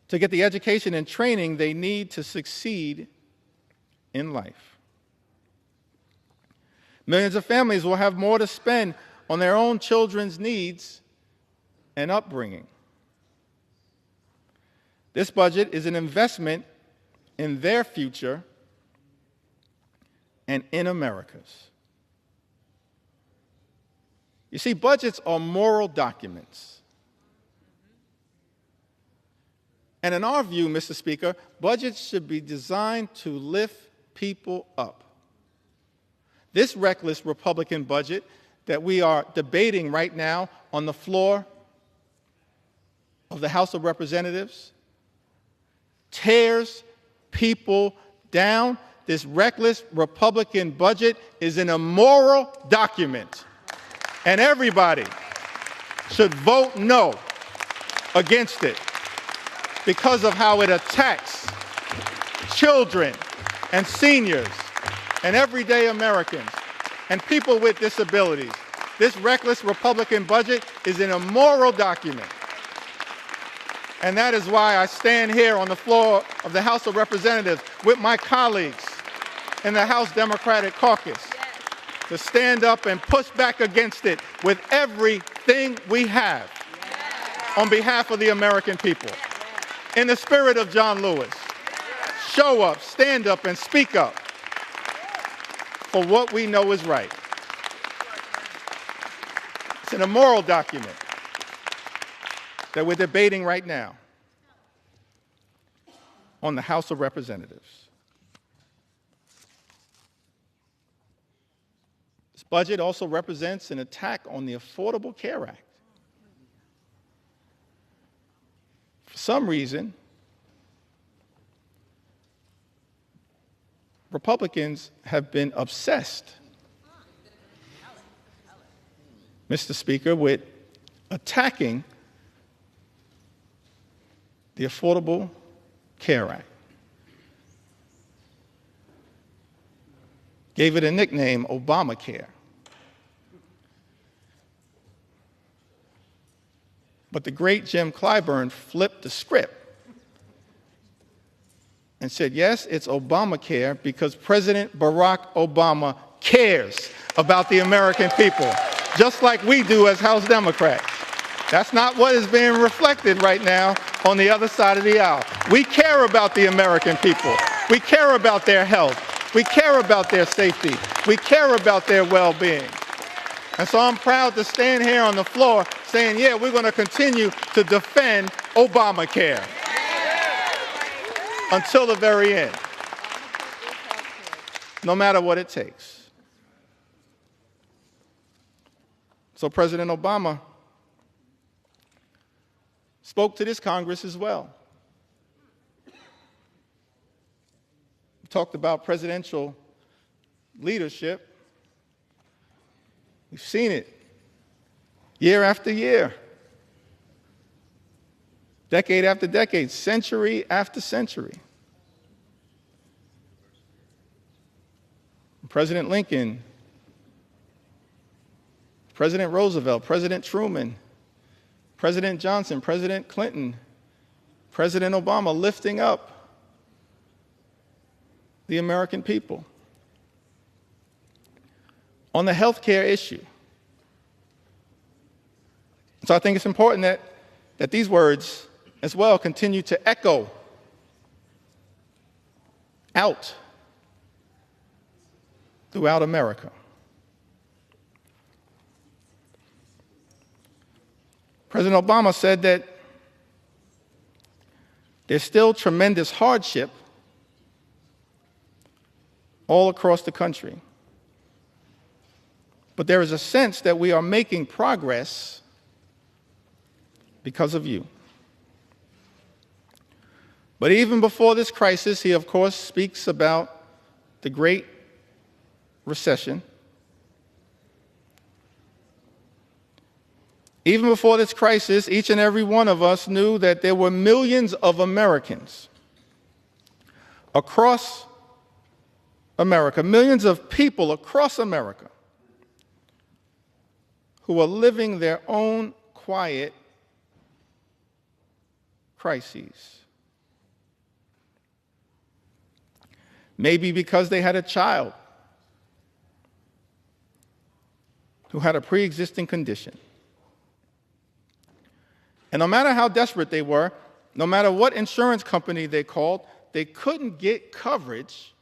to get the education and training they need to succeed in life. Millions of families will have more to spend on their own children's needs and upbringing. This budget is an investment in their future and in America's. You see, budgets are moral documents. And in our view, Mr. Speaker, budgets should be designed to lift people up. This reckless Republican budget that we are debating right now on the floor of the House of Representatives tears people down. This reckless Republican budget is an immoral document, and everybody should vote no against it because of how it attacks children and seniors and everyday Americans and people with disabilities. This reckless Republican budget is an immoral document. And that is why I stand here on the floor of the House of Representatives with my colleagues in the House Democratic Caucus to stand up and push back against it with everything we have on behalf of the American people. In the spirit of John Lewis, show up, stand up, and speak up for what we know is right. It's an immoral document that we're debating right now on the House of Representatives. This budget also represents an attack on the Affordable Care Act. For some reason, Republicans have been obsessed, Mr. Speaker, with attacking the Affordable Care Act. Gave it a nickname, Obamacare. But the great Jim Clyburn flipped the script and said, yes, it's Obamacare because President Barack Obama cares about the American people, just like we do as House Democrats. That's not what is being reflected right now on the other side of the aisle. We care about the American people. We care about their health. We care about their safety. We care about their well-being. And so I'm proud to stand here on the floor saying, yeah, we're going to continue to defend Obamacare until the very end, no matter what it takes. So President Obama spoke to this Congress as well. We talked about presidential leadership. We've seen it year after year, decade after decade, century after century. President Lincoln, President Roosevelt, President Truman, President Johnson, President Clinton, President Obama lifting up the American people. On the health care issue. So I think it's important that these words as well continue to echo out throughout America. President Obama said that there's still tremendous hardship all across the country. But there is a sense that we are making progress because of you. But even before this crisis, he, of course, speaks about the Great Recession. Even before this crisis, each and every one of us knew that there were millions of Americans across America, millions of people across America who are living their own quiet crises. Maybe because they had a child who had a pre-existing condition. And no matter how desperate they were, no matter what insurance company they called, they couldn't get coverage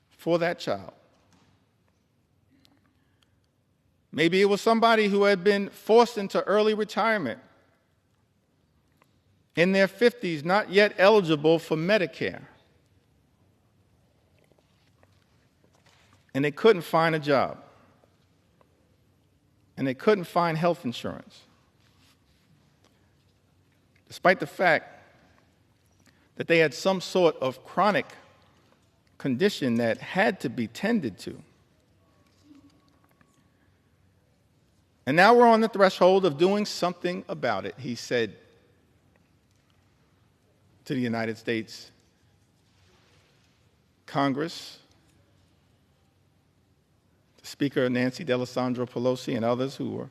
for that child. Maybe it was somebody who had been forced into early retirement, in their 50s, not yet eligible for Medicare. And they couldn't find a job. And they couldn't find health insurance. Despite the fact that they had some sort of chronic condition that had to be tended to. And now we're on the threshold of doing something about it, he said to the United States Congress, Speaker Nancy Pelosi and others who were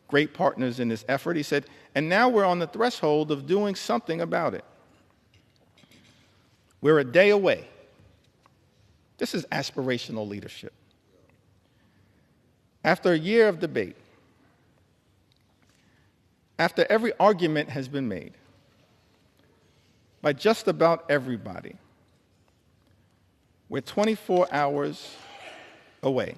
great partners in this effort. He said, and now we're on the threshold of doing something about it. We're a day away. This is aspirational leadership. After a year of debate, after every argument has been made by just about everybody, we're 24 hours away.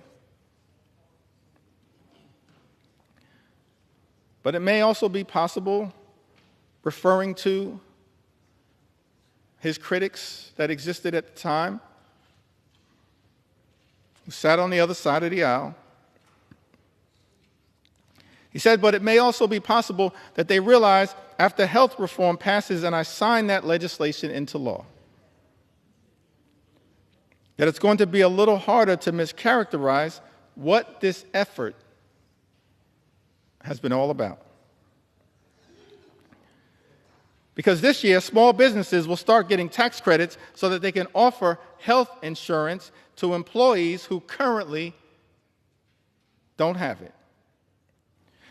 But it may also be possible, referring to his critics that existed at the time, who sat on the other side of the aisle. He said, but it may also be possible that they realize after health reform passes and I sign that legislation into law, that it's going to be a little harder to mischaracterize what this effort has been all about. Because this year, small businesses will start getting tax credits so that they can offer health insurance to employees who currently don't have it.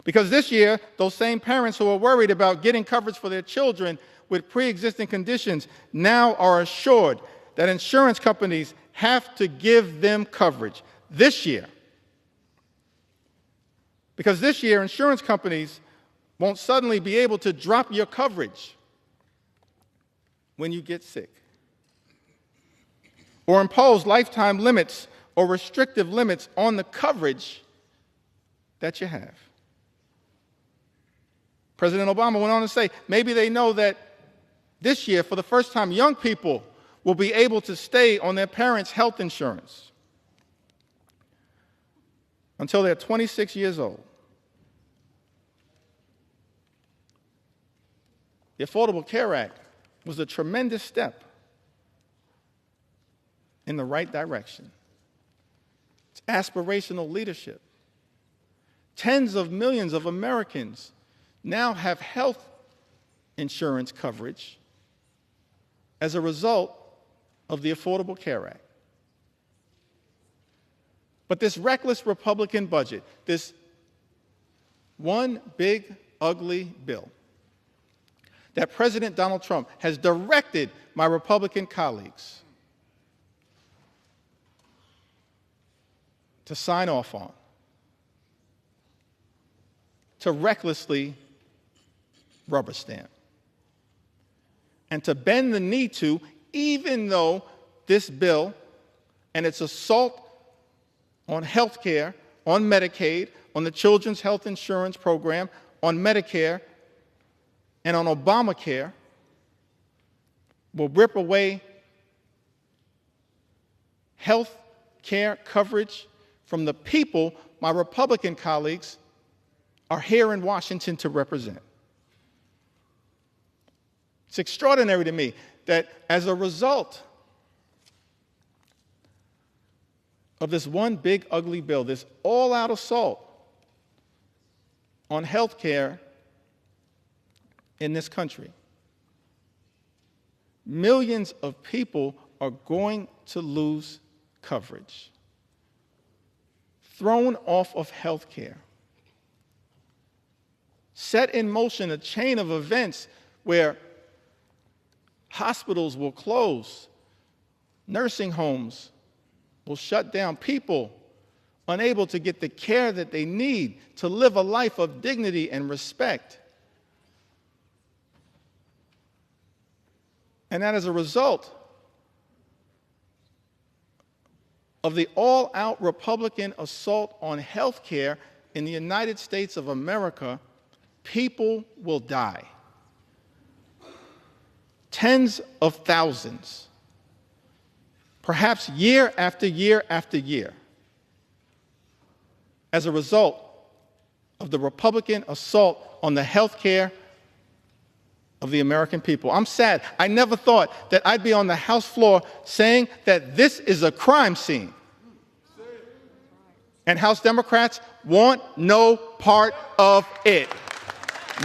Because this year, those same parents who are worried about getting coverage for their children with pre-existing conditions now are assured that insurance companies have to give them coverage this year. Because this year, insurance companies won't suddenly be able to drop your coverage when you get sick, or impose lifetime limits or restrictive limits on the coverage that you have. President Obama went on to say, maybe they know that this year, for the first time, young people will be able to stay on their parents' health insurance until they're 26 years old. The Affordable Care Act was a tremendous step in the right direction. It's aspirational leadership. Tens of millions of Americans now have health insurance coverage as a result of the Affordable Care Act. But this reckless Republican budget, this one big, ugly bill that President Donald Trump has directed my Republican colleagues to sign off on, to recklessly rubber stamp, and to bend the knee to, even though this bill and its assault on health care, on Medicaid, on the Children's Health Insurance Program, on Medicare, and on Obamacare will rip away health care coverage from the people my Republican colleagues are here in Washington to represent. It's extraordinary to me that as a result of this one big, ugly bill, this all-out assault on health care in this country, millions of people are going to lose coverage, thrown off of health care, set in motion a chain of events where hospitals will close, nursing homes will shut down, people unable to get the care that they need to live a life of dignity and respect. And that as a result of the all-out Republican assault on health care in the United States of America, people will die. Tens of thousands, perhaps year after year after year, as a result of the Republican assault on the health care of the American people. I'm sad. I never thought that I'd be on the House floor saying that this is a crime scene. And House Democrats want no part of it.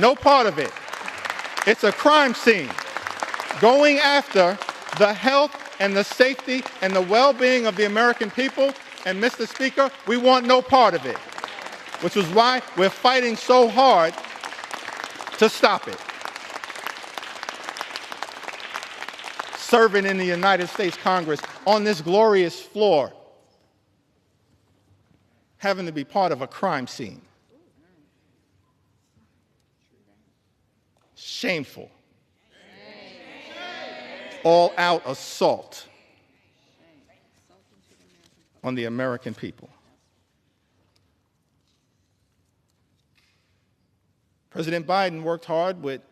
No part of it. It's a crime scene going after the health and the safety and the well-being of the American people. And Mr. Speaker, we want no part of it, which is why we're fighting so hard to stop it. Serving in the United States Congress on this glorious floor, having to be part of a crime scene. Shameful. All-out assault on the American people. President Biden worked hard with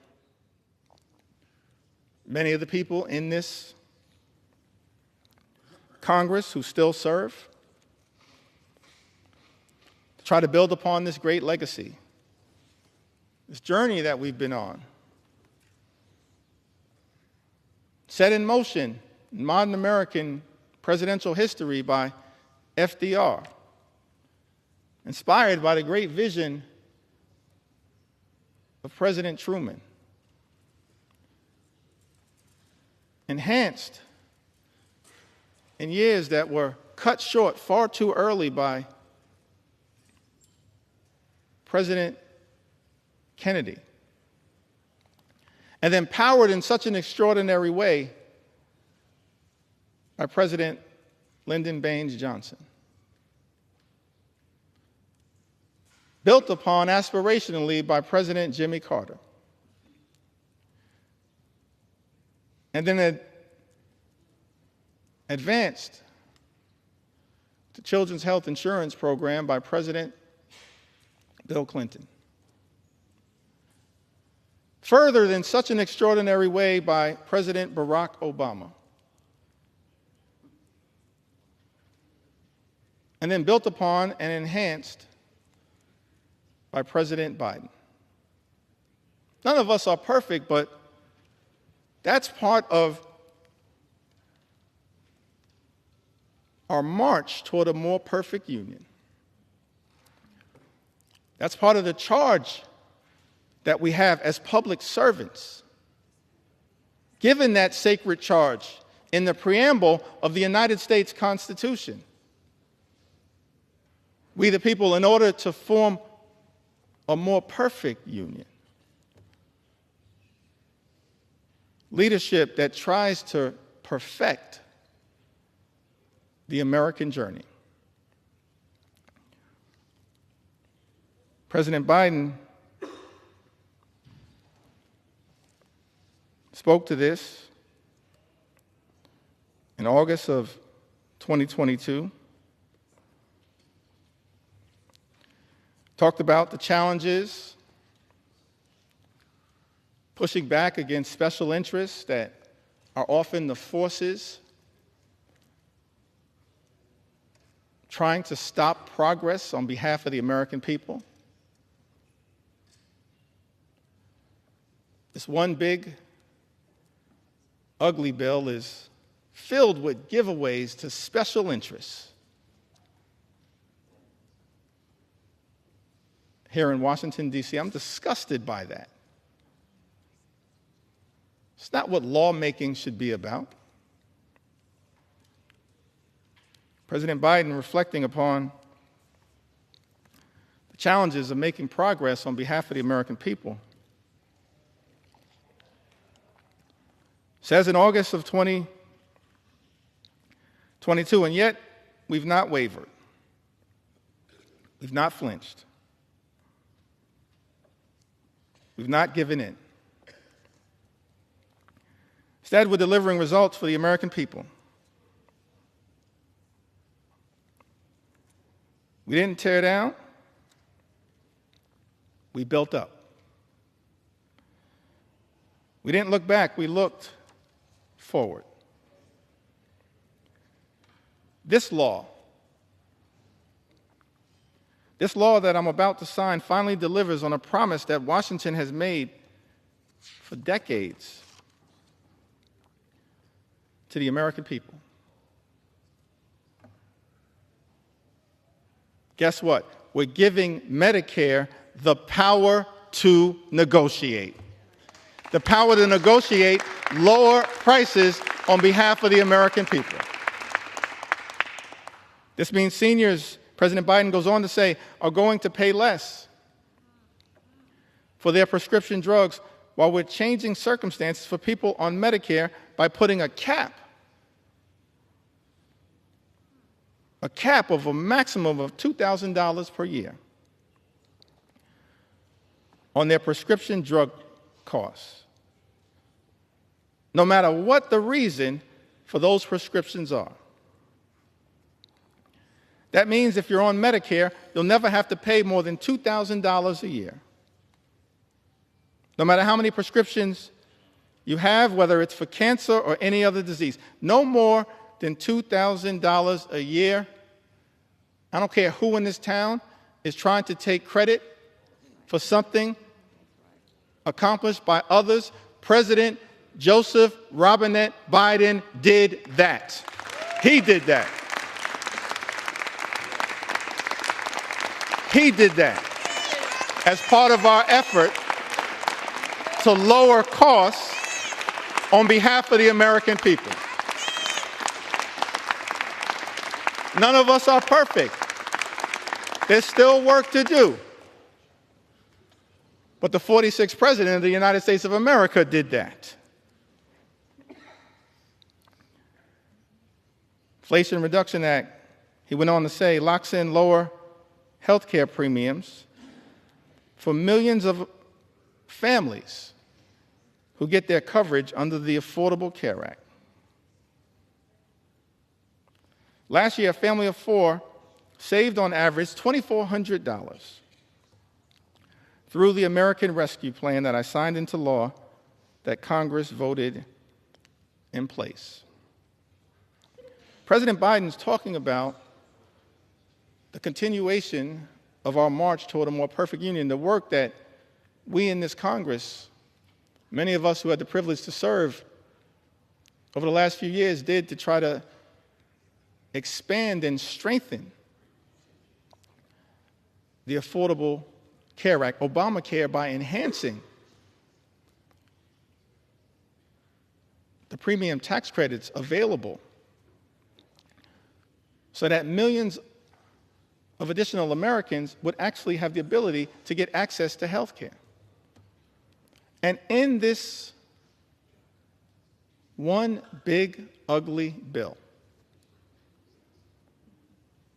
many of the people in this Congress who still serve to try to build upon this great legacy, this journey that we've been on, set in motion in modern American presidential history by FDR, inspired by the great vision of President Truman, enhanced in years that were cut short far too early by President Kennedy, and then powered in such an extraordinary way by President Lyndon Baines Johnson. Built upon aspirationally by President Jimmy Carter. And then advanced the Children's Health Insurance Program by President Bill Clinton. Furthered in such an extraordinary way by President Barack Obama. And then built upon and enhanced by President Biden. None of us are perfect, but that's part of our march toward a more perfect union. That's part of the charge that we have as public servants, given that sacred charge in the preamble of the United States Constitution. We the people, in order to form a more perfect union, leadership that tries to perfect the American journey. President Biden spoke to this in August of 2022, talked about the challenges, pushing back against special interests that are often the forces trying to stop progress on behalf of the American people. This one big, ugly bill is filled with giveaways to special interests here in Washington, D.C. I'm disgusted by that. It's not what lawmaking should be about. President Biden, reflecting upon the challenges of making progress on behalf of the American people, says in August of 2022, and yet we've not wavered. We've not flinched. We've not given in. Instead, we're delivering results for the American people. We didn't tear down. We built up. We didn't look back. We looked forward. This law that I'm about to sign finally delivers on a promise that Washington has made for decades to the American people. Guess what? We're giving Medicare the power to negotiate. The power to negotiate lower prices on behalf of the American people. This means seniors, President Biden goes on to say, are going to pay less for their prescription drugs, while we're changing circumstances for people on Medicare by putting a cap of a maximum of $2,000 per year on their prescription drug costs, no matter what the reason for those prescriptions are. That means if you're on Medicare, you'll never have to pay more than $2,000 a year. No matter how many prescriptions you have, whether it's for cancer or any other disease, no more than $2,000 a year. I don't care who in this town is trying to take credit for something accomplished by others. President Joseph Robinette Biden did that. He did that. He did that as part of our effort to lower costs on behalf of the American people. None of us are perfect. There's still work to do. But the 46th President of the United States of America did that. Inflation Reduction Act, he went on to say, locks in lower health care premiums for millions of families who get their coverage under the Affordable Care Act. Last year, a family of four saved on average $2,400 through the American Rescue Plan that I signed into law that Congress voted in place. President Biden's talking about the continuation of our march toward a more perfect union, the work that we in this Congress, many of us who had the privilege to serve over the last few years, did to try to expand and strengthen the Affordable Care Act, Obamacare, by enhancing the premium tax credits available so that millions of additional Americans would actually have the ability to get access to health care. And in this one big, ugly bill,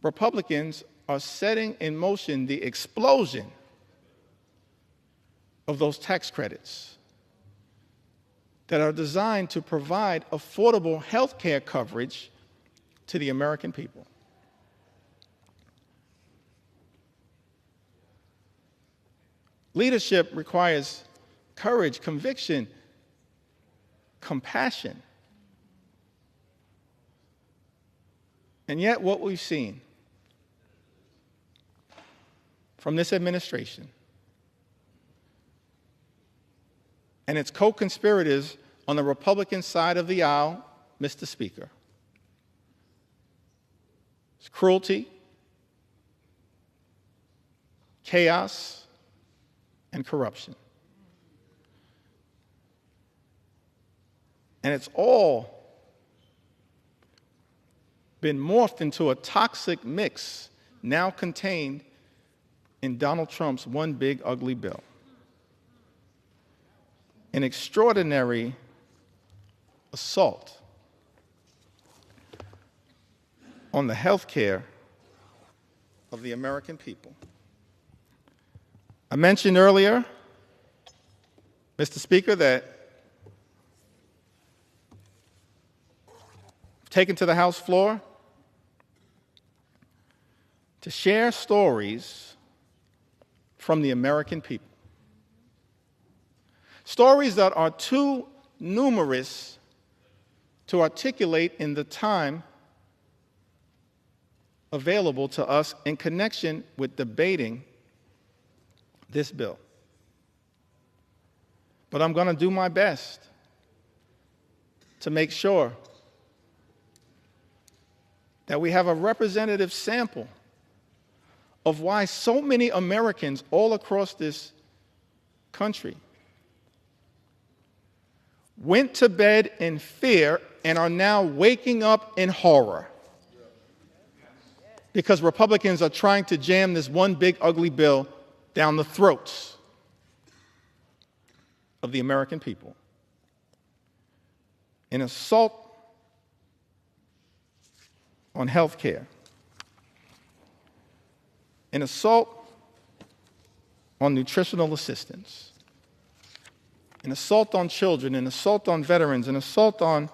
Republicans are setting in motion the explosion of those tax credits that are designed to provide affordable health care coverage to the American people. Leadership requires courage, conviction, compassion. And yet what we've seen from this administration and its co-conspirators on the Republican side of the aisle, Mr. Speaker, is cruelty, chaos, and corruption. And it's all been morphed into a toxic mix now contained in Donald Trump's one big ugly bill. An extraordinary assault on the health care of the American people. I mentioned earlier, Mr. Speaker, that I've taken to the House floor to share stories from the American people. Stories that are too numerous to articulate in the time available to us in connection with debating this bill. But I'm going to do my best to make sure that we have a representative sample of why so many Americans all across this country went to bed in fear and are now waking up in horror because Republicans are trying to jam this one big ugly bill down the throats of the American people. An assault on health care, an assault on nutritional assistance, an assault on children, an assault on veterans, an assault on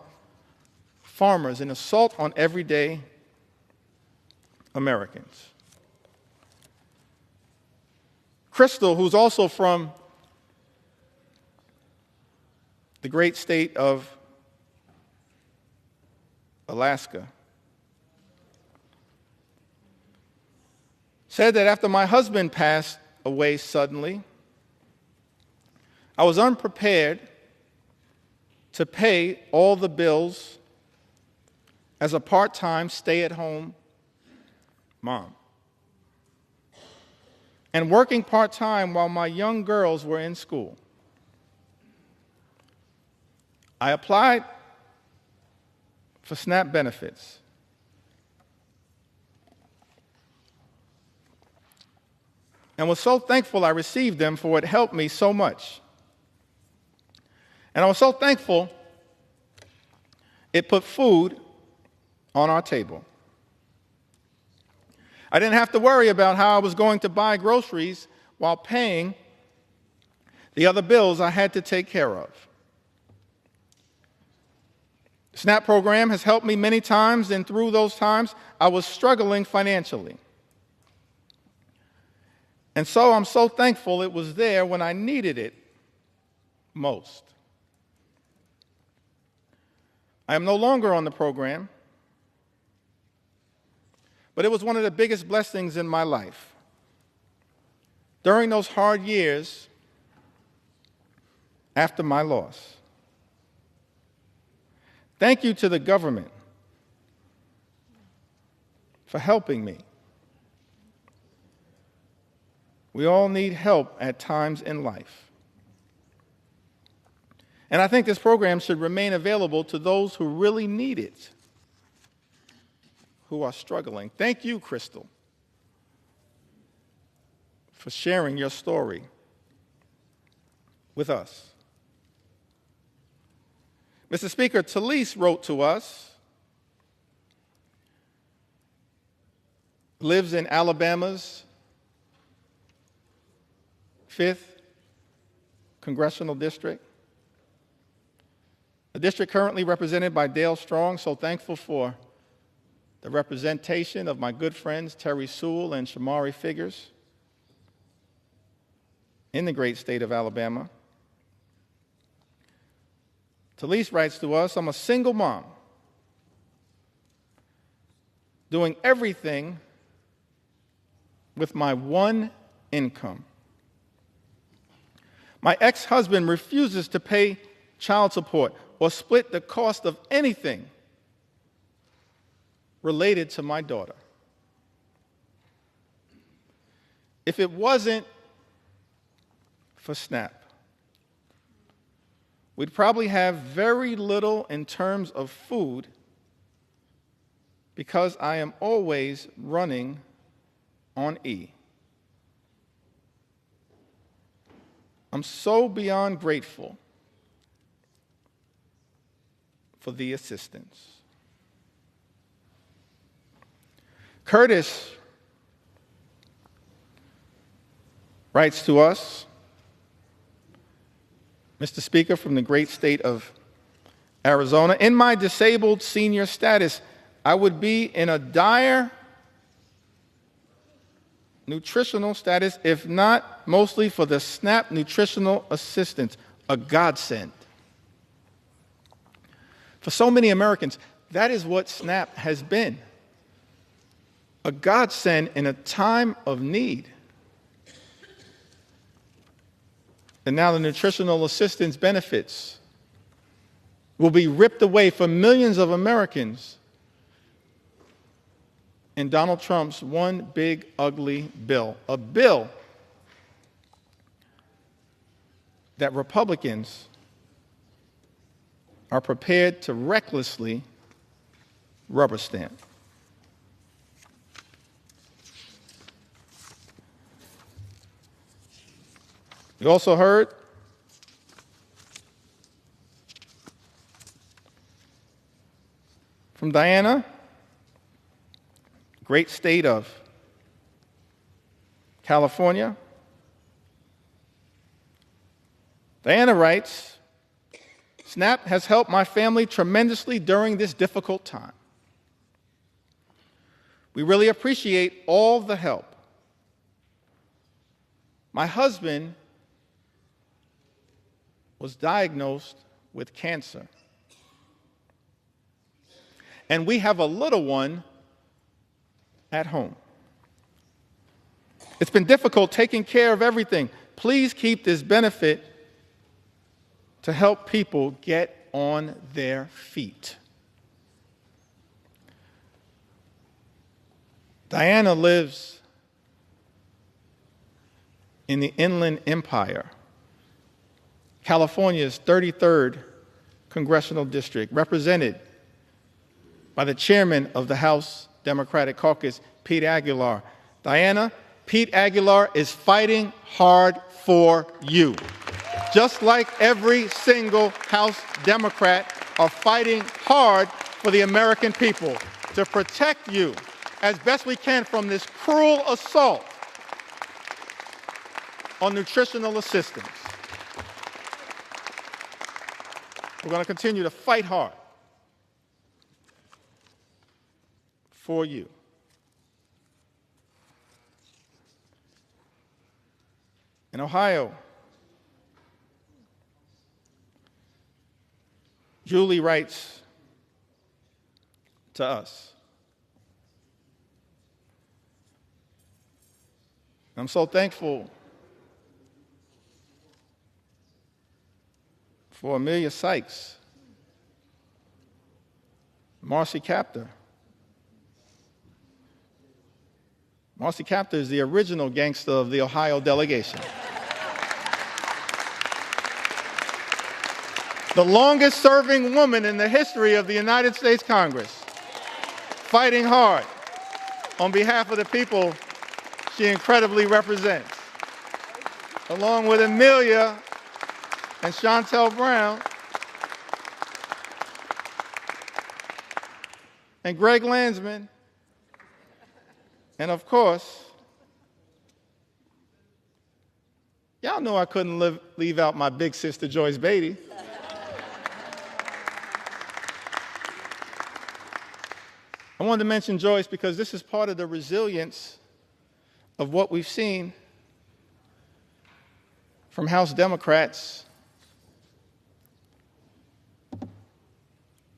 farmers, an assault on everyday Americans. Crystal, who's also from the great state of Alaska, said that after my husband passed away suddenly, I was unprepared to pay all the bills as a part-time stay-at-home mom. And working part-time while my young girls were in school. I applied for SNAP benefits. And was so thankful I received them, for it helped me so much. And I was so thankful it put food on our table. I didn't have to worry about how I was going to buy groceries while paying the other bills I had to take care of. The SNAP program has helped me many times, and through those times, I was struggling financially. And so I'm so thankful it was there when I needed it most. I am no longer on the program, but it was one of the biggest blessings in my life. During those hard years after my loss. Thank you to the government for helping me. We all need help at times in life. And I think this program should remain available to those who really need it, who are struggling. Thank you, Crystal, for sharing your story with us. Mr. Speaker, Talise wrote to us, lives in Alabama's 5th Congressional District, a district currently represented by Dale Strong. So thankful for the representation of my good friends Terry Sewell and Shamari Figures in the great state of Alabama. Talise writes to us, I'm a single mom doing everything with my one income. My ex-husband refuses to pay child support or split the cost of anything related to my daughter. If it wasn't for SNAP, we'd probably have very little in terms of food because I am always running on E. I'm so beyond grateful for the assistance. Curtis writes to us, Mr. Speaker, from the great state of Arizona, in my disabled senior status, I would be in a dire nutritional status, if not mostly for the SNAP nutritional assistance, a godsend. For so many Americans, that is what SNAP has been, a godsend in a time of need. And now the nutritional assistance benefits will be ripped away from millions of Americans in Donald Trump's one big ugly bill, a bill that Republicans are prepared to recklessly rubber stamp. You also heard from Diana, great state of California. Diana writes, SNAP has helped my family tremendously during this difficult time. We really appreciate all the help. My husband was diagnosed with cancer, and we have a little one at home. It's been difficult taking care of everything. Please keep this benefit to help people get on their feet. Diana lives in the Inland Empire, California's 33rd Congressional District, represented by the chairman of the House Democratic Caucus, Pete Aguilar. Diana, Pete Aguilar is fighting hard for you. Just like every single House Democrat are fighting hard for the American people to protect you as best we can from this cruel assault on nutritional assistance. We're going to continue to fight hard for you. In Ohio, Julie writes to us, I'm so thankful for Amelia Sykes, Marcy Kaptur. Marcy Kaptur is the original gangster of the Ohio delegation. The longest serving woman in the history of the United States Congress, fighting hard on behalf of the people she incredibly represents. along with Amelia and Chantel Brown, and Greg Landsman, and of course, y'all know I couldn't leave out my big sister, Joyce Beatty. I wanted to mention Joyce because this is part of the resilience of what we've seen from House Democrats,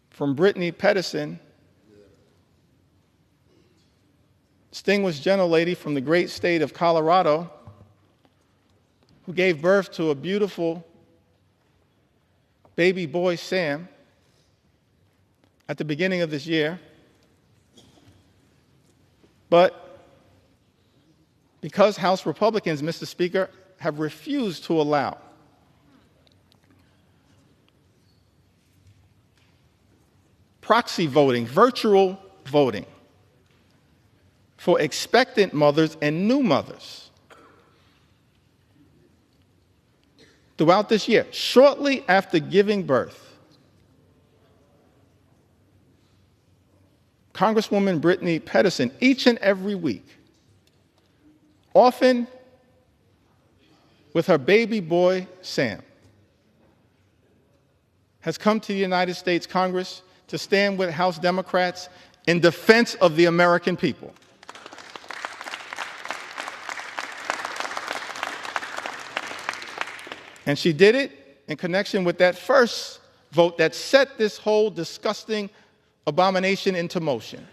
from Brittany Pedersen, distinguished gentlelady from the great state of Colorado, who gave birth to a beautiful baby boy, Sam, at the beginning of this year. But because House Republicans, Mr. Speaker, have refused to allow proxy voting, virtual voting, for expectant mothers and new mothers throughout this year, shortly after giving birth, Congresswoman Brittany Pedersen, each and every week, often with her baby boy, Sam, has come to the United States Congress to stand with House Democrats in defense of the American people. And she did it in connection with that first vote that set this whole disgusting abomination into motion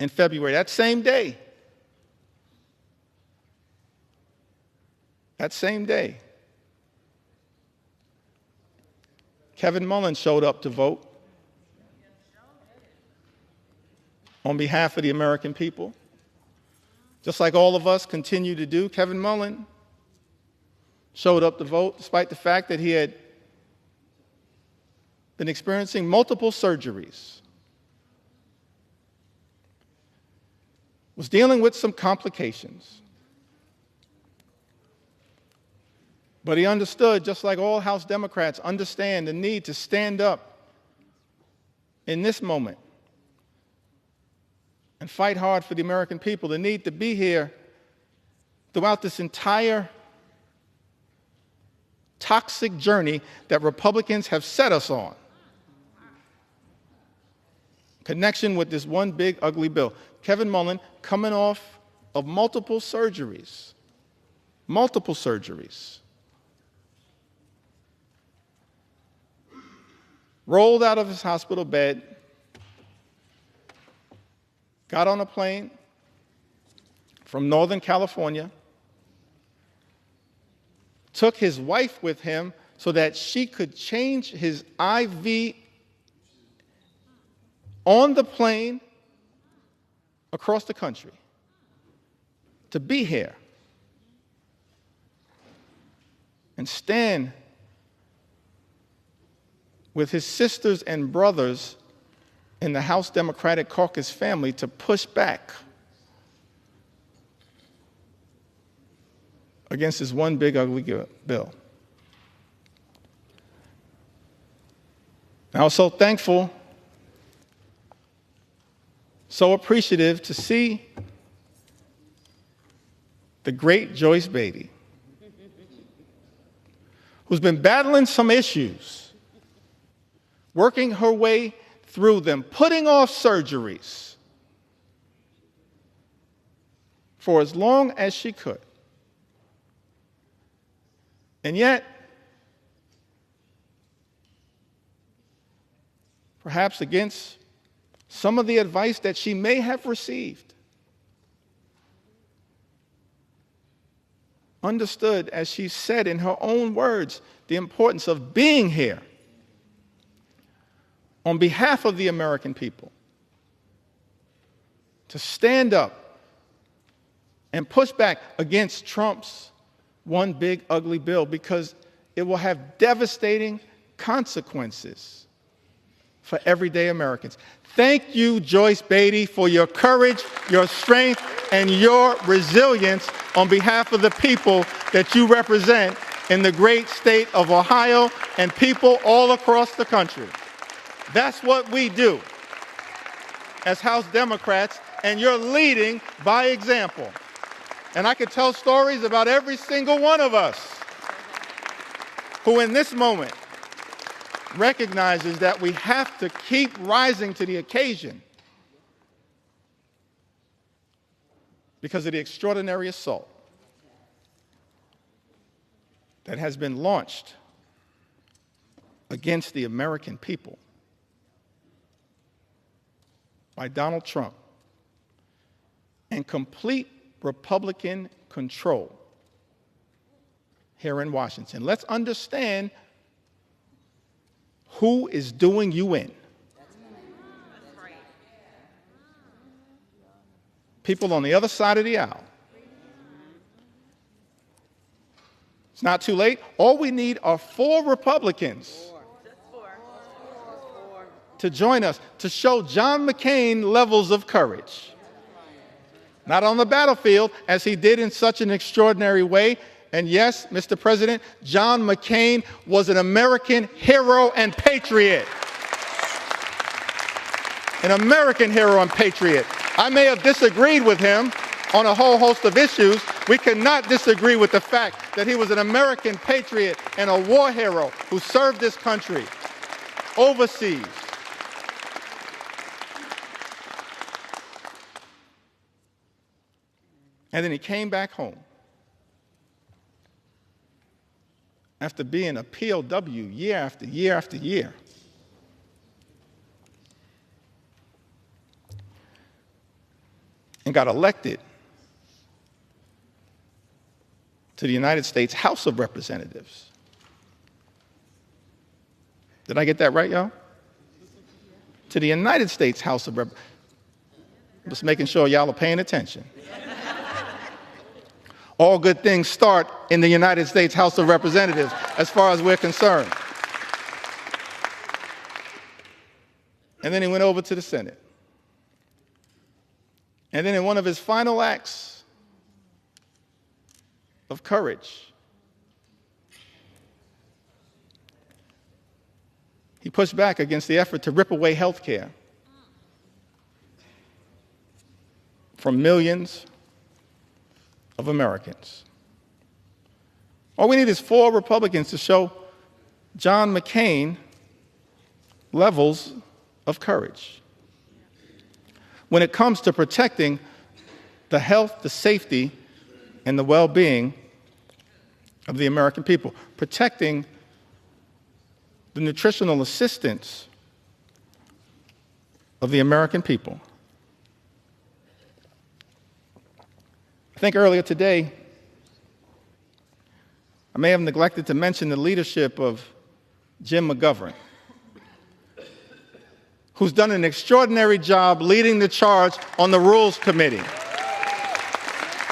in February. That same day, Kevin Mullins showed up to vote on behalf of the American people. Just like all of us continue to do, Kevin Mullins showed up to vote despite the fact that he had been experiencing multiple surgeries, was dealing with some complications. But he understood, just like all House Democrats understand, the need to stand up in this moment and fight hard for the American people, the need to be here throughout this entire toxic journey that Republicans have set us on. Connection with this one big, ugly bill. Kevin Mullins, coming off of multiple surgeries, rolled out of his hospital bed, got on a plane from Northern California, took his wife with him so that she could change his IV on the plane across the country to be here and stand with his sisters and brothers in the House Democratic Caucus family to push back against this one big, ugly bill. I was so thankful, so appreciative to see the great Joyce Beatty, who's been battling some issues, working her way through them, putting off surgeries for as long as she could. And yet, perhaps against some of the advice that she may have received, understood, as she said in her own words, the importance of being here on behalf of the American people, to stand up and push back against Trump's one big ugly bill, because it will have devastating consequences for everyday Americans. Thank you, Joyce Beatty, for your courage, your strength, and your resilience on behalf of the people that you represent in the great state of Ohio and people all across the country. That's what we do as House Democrats, and you're leading by example. And I could tell stories about every single one of us who in this moment recognizes that we have to keep rising to the occasion because of the extraordinary assault that has been launched against the American people by Donald Trump and complete Republican control here in Washington. Let's understand who is doing you in. People on the other side of the aisle. It's not too late. All we need are 4 Republicans to join us to show John McCain levels of courage. Not on the battlefield, as he did in such an extraordinary way. And yes, Mr. President, John McCain was an American hero and patriot. An American hero and patriot. I may have disagreed with him on a whole host of issues. We cannot disagree with the fact that he was an American patriot and a war hero who served this country overseas. And then he came back home after being a POW year after year after year. And got elected to the United States House of Representatives. Did I get that right, y'all? To the United States House of Representatives. Just making sure y'all are paying attention. All good things start in the United States House of Representatives, as far as we're concerned. And then he went over to the Senate. And then in one of his final acts of courage, he pushed back against the effort to rip away health care from millions of Americans. All we need is 4 Republicans to show John McCain levels of courage when it comes to protecting the health, the safety, and the well-being of the American people, protecting the nutritional assistance of the American people. I think earlier today, I may have neglected to mention the leadership of Jim McGovern, who's done an extraordinary job leading the charge on the Rules Committee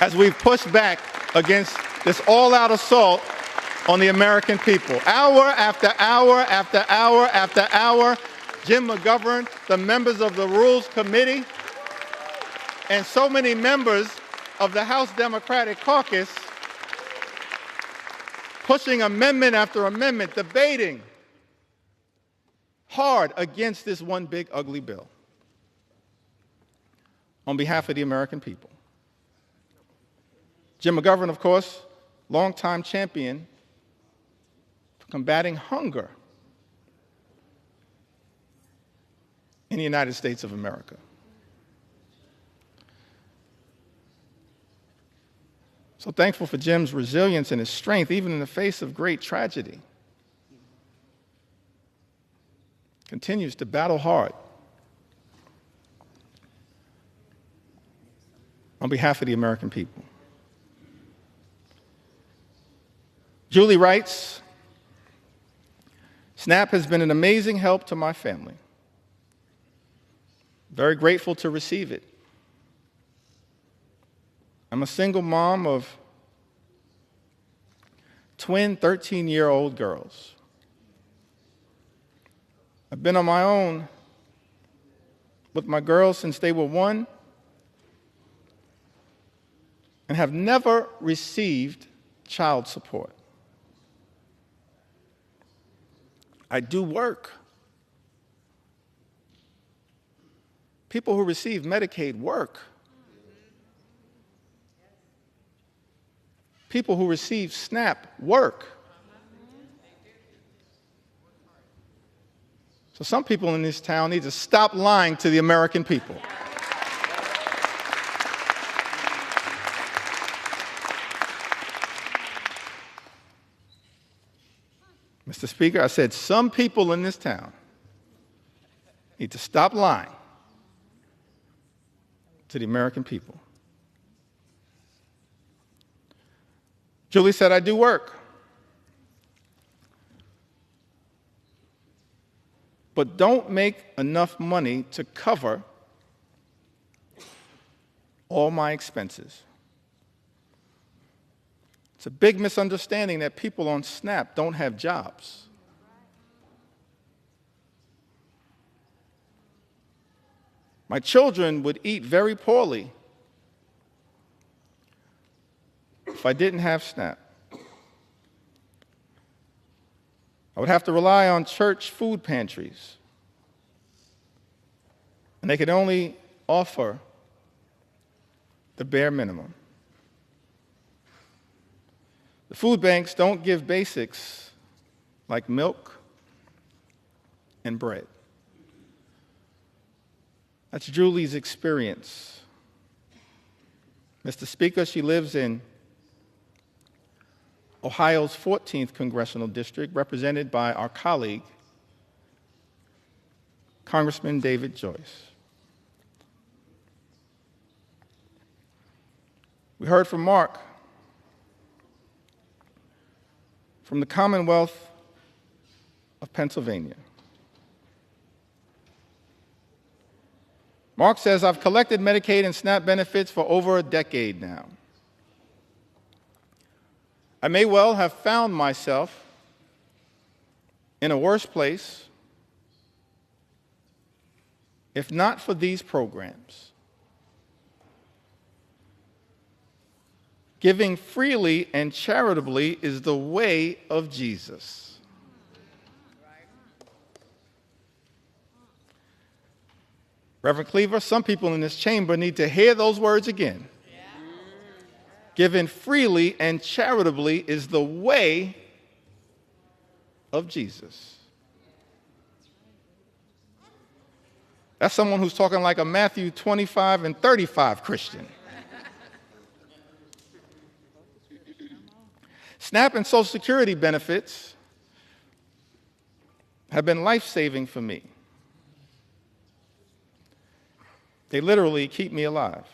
as we've pushed back against this all-out assault on the American people. Hour after hour after hour after hour, Jim McGovern, the members of the Rules Committee, and so many members of the House Democratic Caucus pushing amendment after amendment, debating hard against this one big ugly bill on behalf of the American people. Jim McGovern, of course, longtime champion for combating hunger in the United States of America. So thankful for Jim's resilience and his strength, even in the face of great tragedy. Continues to battle hard on behalf of the American people. Julie writes, SNAP has been an amazing help to my family. Very grateful to receive it. I'm a single mom of twin 13-year-old girls. I've been on my own with my girls since they were 1 and have never received child support. I do work. People who receive Medicaid work. People who receive SNAP work. So some people in this town need to stop lying to the American people. Mr. Speaker, I said some people in this town need to stop lying to the American people. Julie said, I do work. But don't make enough money to cover all my expenses. It's a big misunderstanding that people on SNAP don't have jobs. My children would eat very poorly if I didn't have SNAP. I would have to rely on church food pantries, and they could only offer the bare minimum. The food banks don't give basics like milk and bread. That's Julie's experience. Mr. Speaker, she lives in Ohio's 14th Congressional District, represented by our colleague, Congressman David Joyce. We heard from Mark from the Commonwealth of Pennsylvania. Mark says, I've collected Medicaid and SNAP benefits for over a decade now. I may well have found myself in a worse place if not for these programs. Giving freely and charitably is the way of Jesus. Reverend Cleaver, some people in this chamber need to hear those words again. Giving freely and charitably is the way of Jesus. That's someone who's talking like a Matthew 25 and 35 Christian. SNAP and Social Security benefits have been life-saving for me. They literally keep me alive.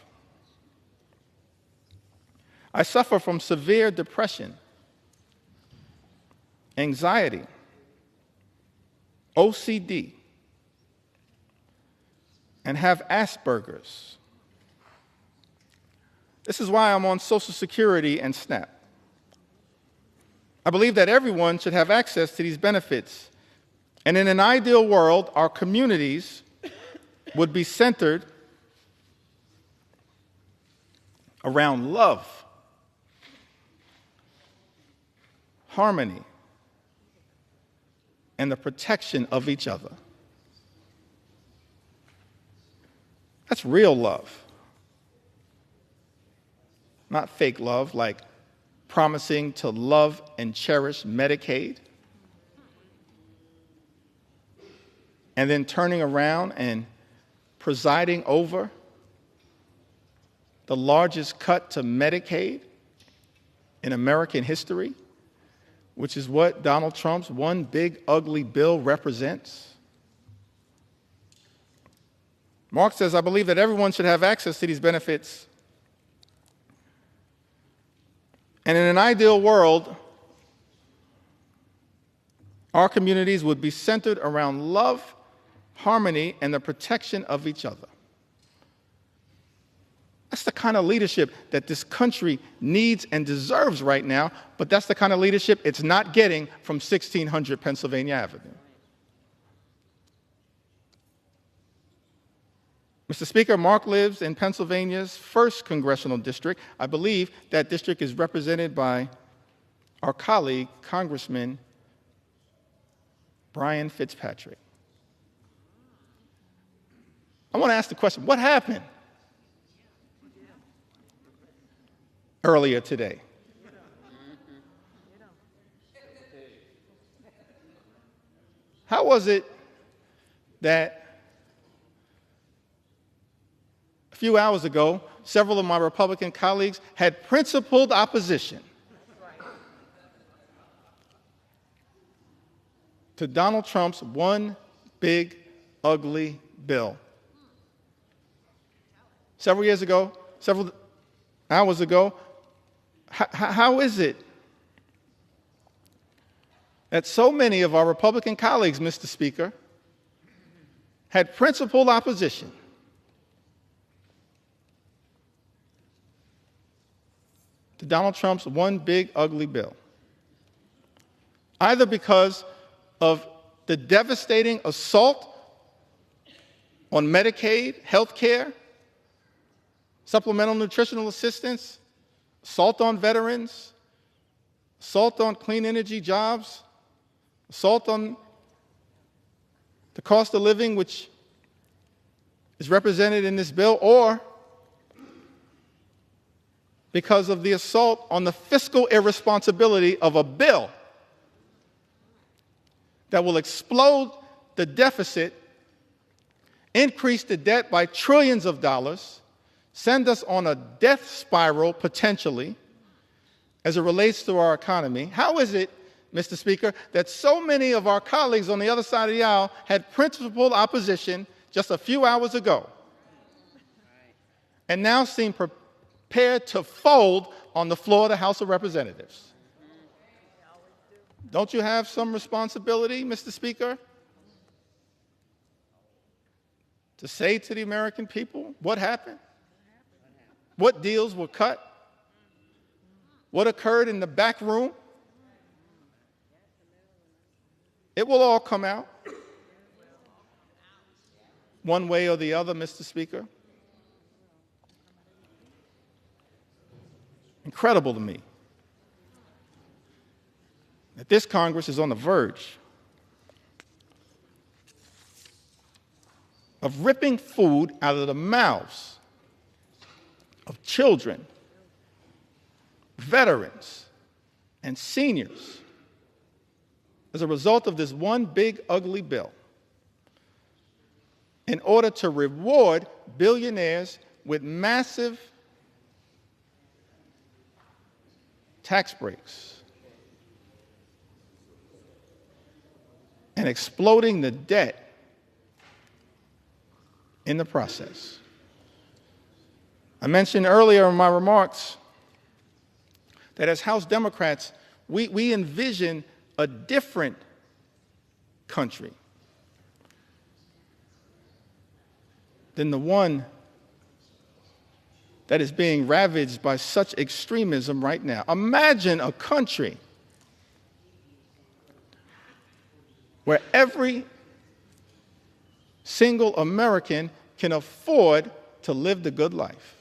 I suffer from severe depression, anxiety, OCD, and have Asperger's. This is why I'm on Social Security and SNAP. I believe that everyone should have access to these benefits. And in an ideal world, our communities would be centered around love, harmony, and the protection of each other. That's real love. Not fake love, like promising to love and cherish Medicaid, and then turning around and presiding over the largest cut to Medicaid in American history, which is what Donald Trump's one big ugly bill represents. Mark says, I believe that everyone should have access to these benefits. And in an ideal world, our communities would be centered around love, harmony, and the protection of each other. That's the kind of leadership that this country needs and deserves right now, but that's the kind of leadership it's not getting from 1600 Pennsylvania Avenue. Mr. Speaker, Mark lives in Pennsylvania's 1st Congressional District. I believe that district is represented by our colleague, Congressman Brian Fitzpatrick. I want to ask the question, what happened earlier today? How was it that a few hours ago, several of my Republican colleagues had principled opposition to Donald Trump's one big, ugly bill? Several hours ago, how is it that so many of our Republican colleagues, Mr. Speaker, had principled opposition to Donald Trump's one big, ugly bill? Either because of the devastating assault on Medicaid, health care, supplemental nutritional assistance, assault on veterans, assault on clean energy jobs, assault on the cost of living, which is represented in this bill, or because of the assault on the fiscal irresponsibility of a bill that will explode the deficit, increase the debt by trillions of dollars, send us on a death spiral potentially as it relates to our economy. How is it, Mr. Speaker, that so many of our colleagues on the other side of the aisle had principled opposition just a few hours ago and now seem prepared to fold on the floor of the House of Representatives? Don't you have some responsibility, Mr. Speaker, to say to the American people what happened? What deals were cut? What occurred in the back room? It will all come out one way or the other, Mr. Speaker. Incredible to me that this Congress is on the verge of ripping food out of the mouths of children, veterans, and seniors as a result of this one big, ugly bill in order to reward billionaires with massive tax breaks and exploding the debt in the process. I mentioned earlier in my remarks that as House Democrats, we envision a different country than the one that is being ravaged by such extremism right now. Imagine a country where every single American can afford to live the good life.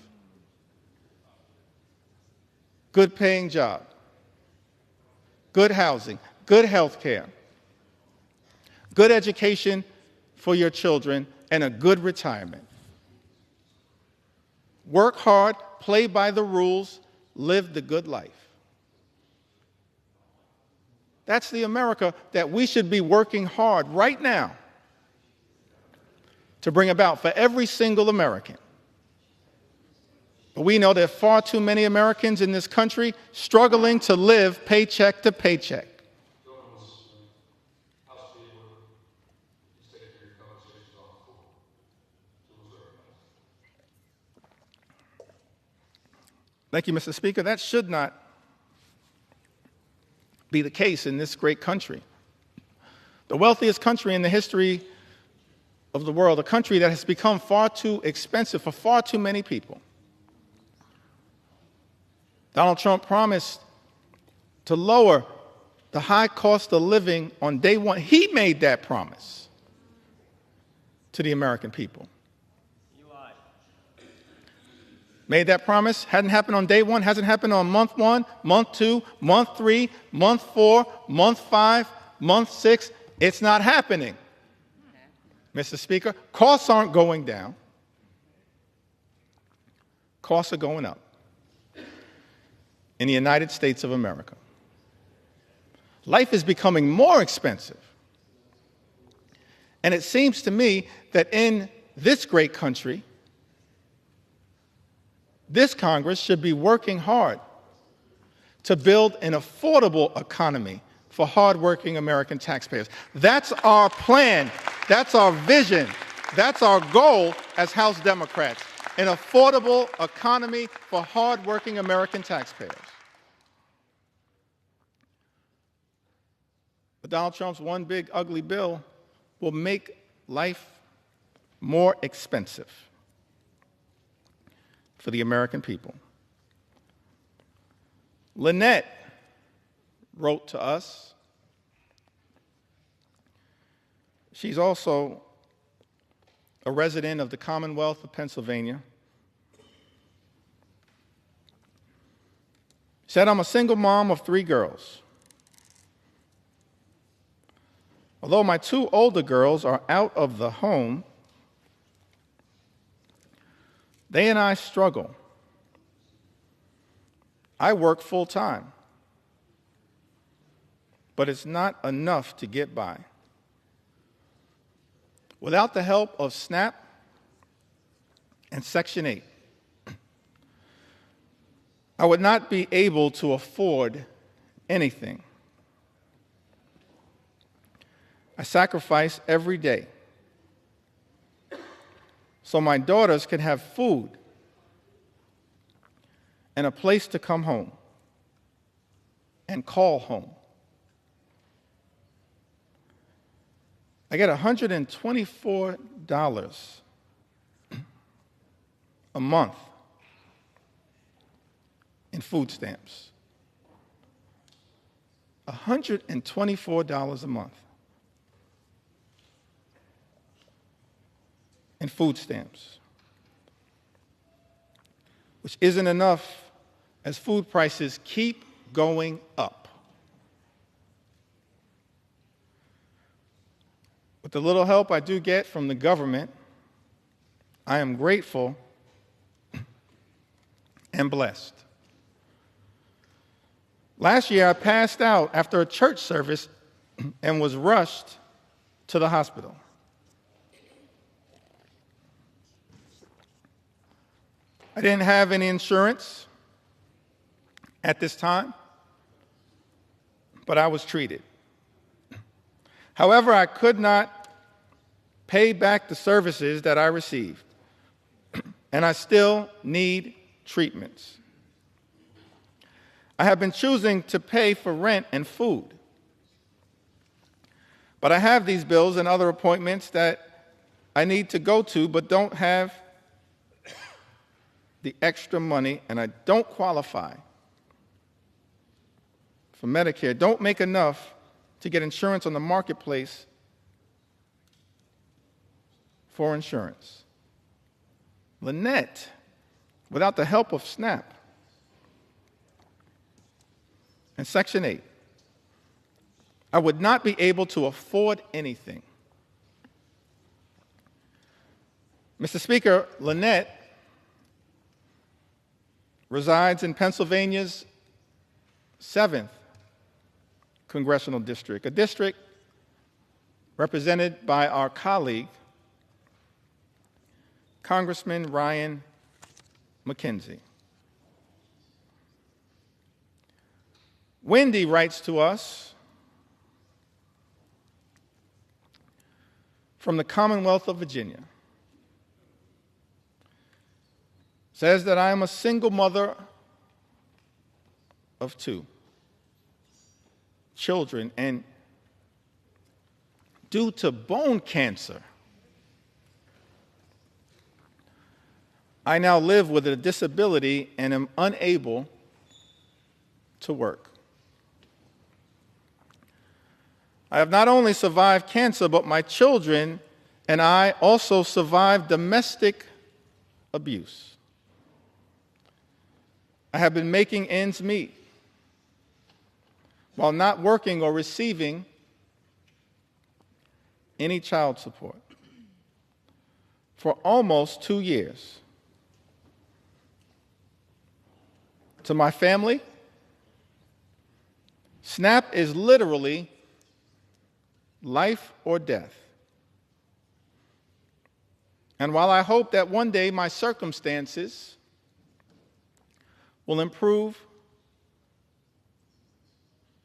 Good paying job, good housing, good health care, good education for your children, and a good retirement. Work hard, play by the rules, live the good life. That's the America that we should be working hard right now to bring about for every single American. But we know there are far too many Americans in this country struggling to live paycheck to paycheck. Thank you, Mr. Speaker. That should not be the case in this great country. The wealthiest country in the history of the world, a country that has become far too expensive for far too many people. Donald Trump promised to lower the high cost of living on day one. He made that promise to the American people. Made that promise. Hadn't happened on day one. Hasn't happened on month 1, month 2, month 3, month 4, month 5, month 6. It's not happening. Mr. Speaker, costs aren't going down. Costs are going up in the United States of America. Life is becoming more expensive. And it seems to me that in this great country, this Congress should be working hard to build an affordable economy for hardworking American taxpayers. That's our plan. That's our vision. That's our goal as House Democrats, an affordable economy for hardworking American taxpayers. But Donald Trump's one big ugly bill will make life more expensive for the American people. Lynette wrote to us. She's also a resident of the Commonwealth of Pennsylvania. She said, I'm a single mom of 3 girls. Although my 2 older girls are out of the home, they and I struggle. I work full time, but it's not enough to get by. Without the help of SNAP and Section 8, I would not be able to afford anything. I sacrifice every day so my daughters can have food and a place to come home and call home. I get $124 a month in food stamps. $124 a month in food stamps, which isn't enough as food prices keep going up. With the little help I do get from the government, I am grateful and blessed. Last year, I passed out after a church service and was rushed to the hospital. I didn't have any insurance at this time, but I was treated. However, I could not pay back the services that I received, and I still need treatments. I have been choosing to pay for rent and food, but I have these bills and other appointments that I need to go to but don't have the extra money, and I don't qualify for Medicare, don't make enough to get insurance on the marketplace for insurance. Lynette, without the help of SNAP and Section 8, I would not be able to afford anything. Mr. Speaker, Lynette resides in Pennsylvania's 7th congressional district, a district represented by our colleague, Congressman Ryan McKenzie. Wendy writes to us from the Commonwealth of Virginia. Says that I am a single mother of 2 children, and due to bone cancer, I now live with a disability and am unable to work. I have not only survived cancer, but my children and I also survived domestic abuse. I have been making ends meet while not working or receiving any child support for almost 2 years. To my family, SNAP is literally life or death. And while I hope that one day my circumstances will improve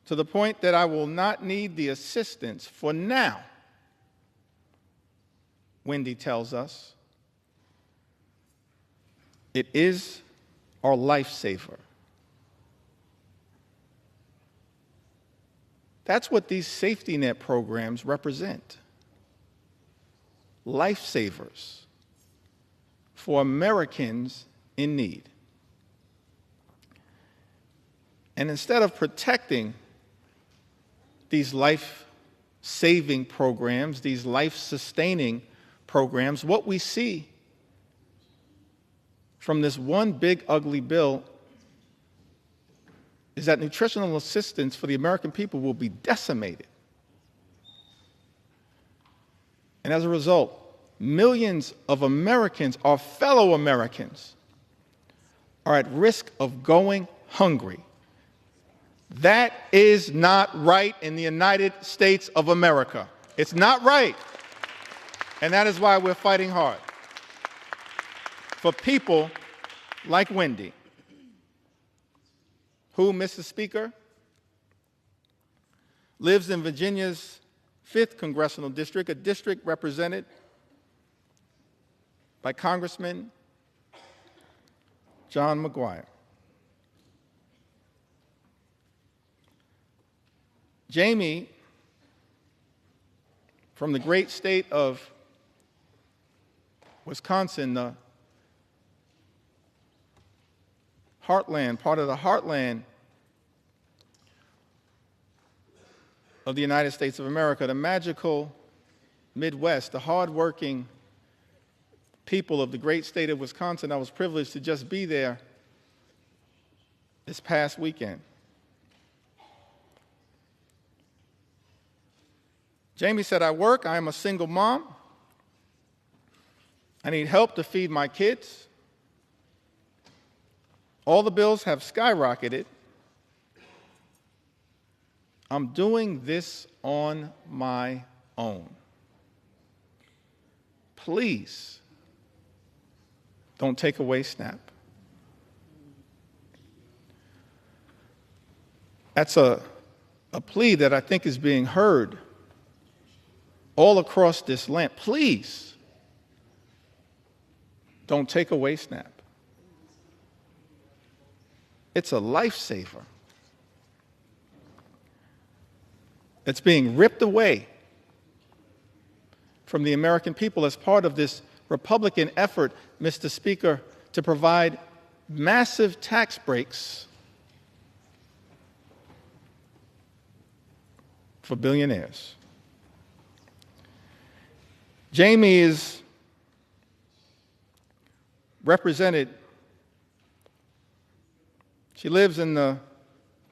to the point that I will not need the assistance for now, Wendy tells us, it is our lifesaver. That's what these safety net programs represent. Lifesavers for Americans in need. And instead of protecting these life-saving programs, these life-sustaining programs, what we see from this one big ugly bill is that nutritional assistance for the American people will be decimated. And as a result, millions of Americans, our fellow Americans, are at risk of going hungry. That is not right in the United States of America. It's not right. And that is why we're fighting hard for people like Wendy, who, Mr. Speaker, lives in Virginia's 5th Congressional District, a district represented by Congressman John McGuire. Jamie, from the great state of Wisconsin, the heartland, part of the heartland of the United States of America, the magical Midwest, the hardworking people of the great state of Wisconsin. I was privileged to just be there this past weekend. Jamie said, I work, I am a single mom. I need help to feed my kids. All the bills have skyrocketed. I'm doing this on my own. Please don't take away SNAP. That's a plea that I think is being heard all across this land. Please don't take away SNAP. It's a lifesaver. It's being ripped away from the American people as part of this Republican effort, Mr. Speaker, to provide massive tax breaks for billionaires. Jamie is represented. She lives in the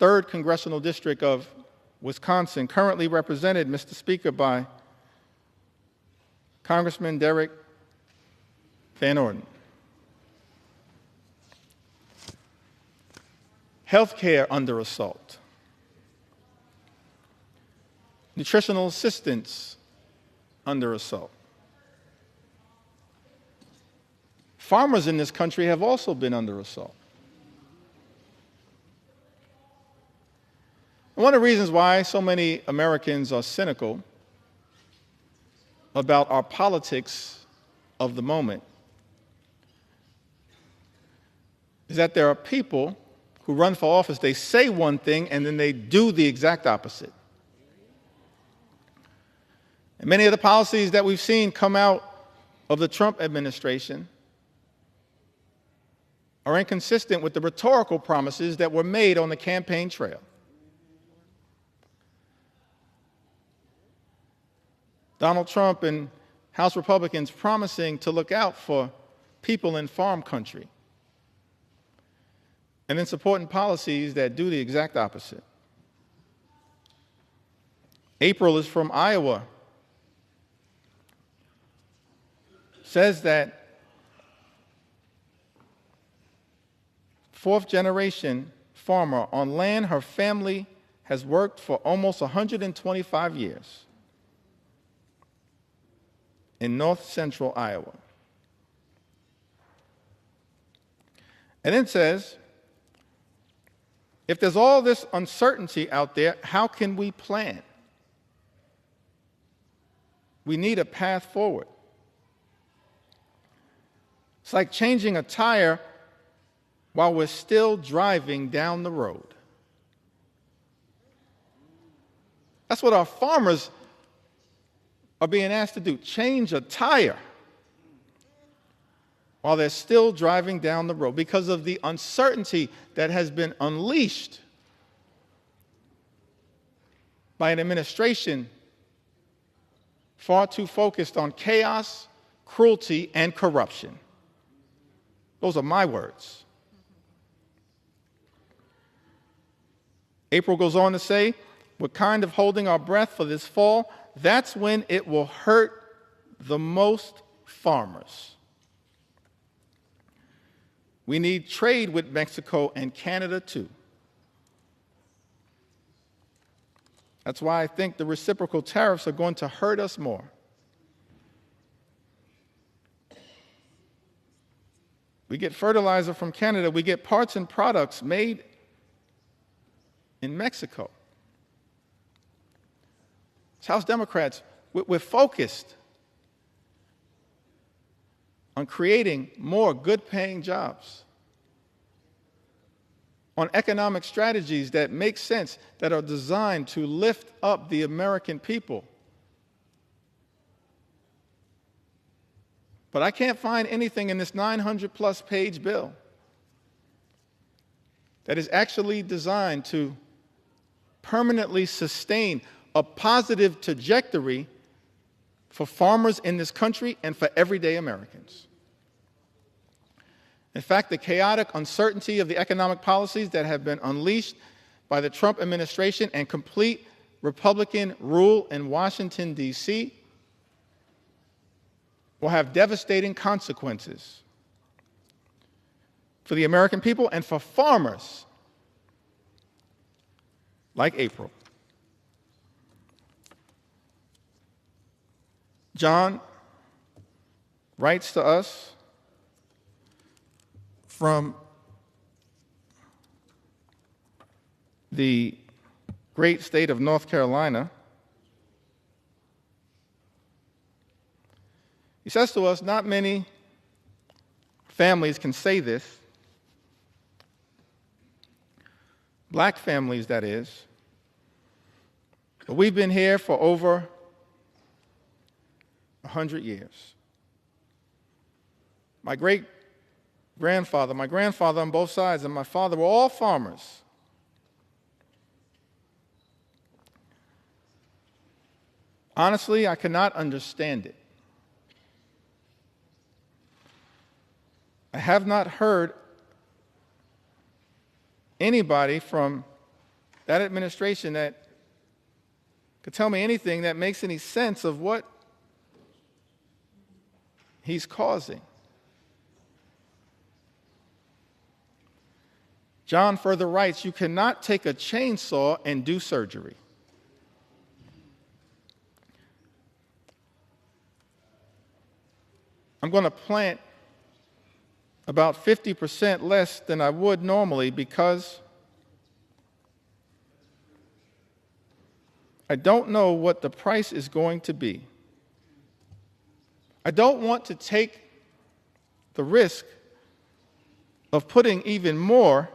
3rd Congressional District of Wisconsin, currently represented, Mr. Speaker, by Congressman Derek Van Orden. Healthcare under assault. Nutritional assistance under assault. Farmers in this country have also been under assault. And one of the reasons why so many Americans are cynical about our politics of the moment is that there are people who run for office, they say one thing and then they do the exact opposite. And many of the policies that we've seen come out of the Trump administration are inconsistent with the rhetorical promises that were made on the campaign trail. Donald Trump and House Republicans promising to look out for people in farm country. and then supporting policies that do the exact opposite. April is from Iowa. Says that fourth-generation farmer on land her family has worked for almost 125 years in north-central Iowa. And then says, if there's all this uncertainty out there, how can we plan? We need a path forward. It's like changing a tire while we're still driving down the road. That's what our farmers are being asked to do, change a tire while they're still driving down the road because of the uncertainty that has been unleashed by an administration far too focused on chaos, cruelty, and corruption. Those are my words. April goes on to say, we're kind of holding our breath for this fall. That's when it will hurt the most farmers. We need trade with Mexico and Canada too. That's why I think the reciprocal tariffs are going to hurt us more. We get fertilizer from Canada. We get parts and products made in Mexico. As House Democrats, we're focused on creating more good-paying jobs, on economic strategies that make sense, that are designed to lift up the American people. But I can't find anything in this 900-plus page bill that is actually designed to permanently sustain a positive trajectory for farmers in this country and for everyday Americans. In fact, the chaotic uncertainty of the economic policies that have been unleashed by the Trump administration and complete Republican rule in Washington, D.C., will have devastating consequences for the American people and for farmers like April. John writes to us from the great state of North Carolina. He says to us, not many families can say this, black families, that is, but we've been here for over 100 years. My great-grandfather, my grandfather on both sides, and my father were all farmers. Honestly, I cannot understand it. I have not heard anybody from that administration that could tell me anything that makes any sense of what he's causing. John further writes, you cannot take a chainsaw and do surgery. I'm going to plant about 50% less than I would normally because I don't know what the price is going to be. I don't want to take the risk of putting even more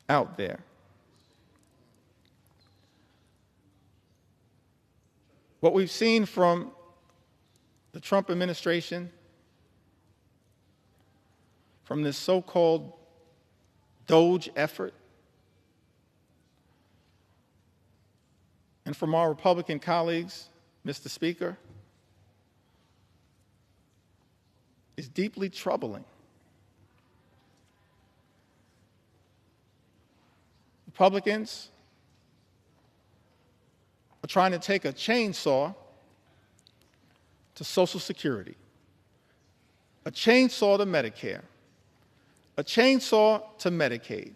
out there. What we've seen from the Trump administration, from this so-called DOGE effort, and from our Republican colleagues, Mr. Speaker, is deeply troubling. Republicans are trying to take a chainsaw to Social Security, a chainsaw to Medicare, a chainsaw to Medicaid,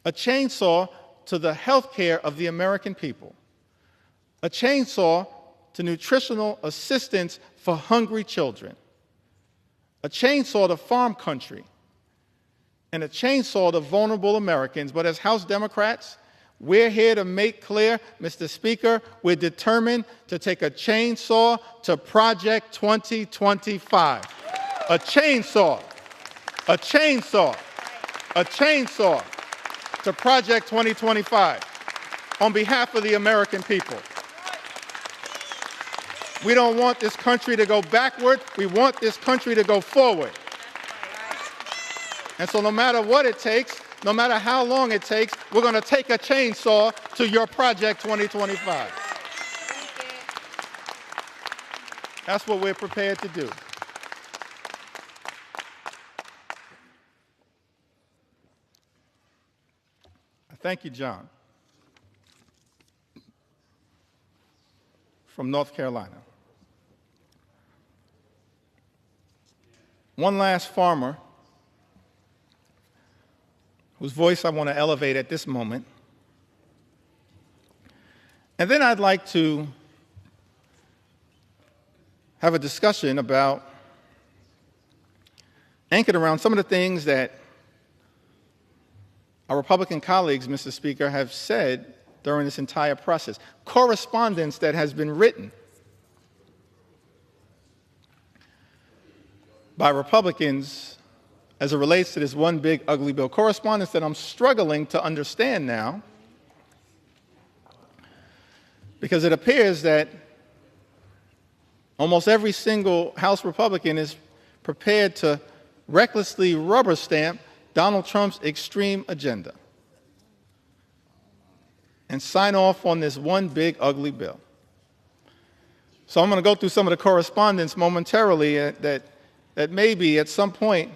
a chainsaw to the health care of the American people, a chainsaw to nutritional assistance for hungry children, a chainsaw to farm country, and a chainsaw to vulnerable Americans. But as House Democrats, we're here to make clear, Mr. Speaker, we're determined to take a chainsaw to Project 2025. A chainsaw, a chainsaw, a chainsaw to Project 2025 on behalf of the American people. We don't want this country to go backward. We want this country to go forward. And so no matter what it takes, no matter how long it takes, we're going to take a chainsaw to your Project 2025. That's what we're prepared to do. Thank you, John, from North Carolina. One last farmer whose voice I want to elevate at this moment. And then I'd like to have a discussion about, anchored around some of the things that our Republican colleagues, Mr. Speaker, have said during this entire process. Correspondence that has been written by Republicans as it relates to this one big ugly bill. Correspondence that I'm struggling to understand now, because it appears that almost every single House Republican is prepared to recklessly rubber stamp Donald Trump's extreme agenda and sign off on this one big ugly bill. So I'm going to go through some of the correspondence momentarily that maybe at some point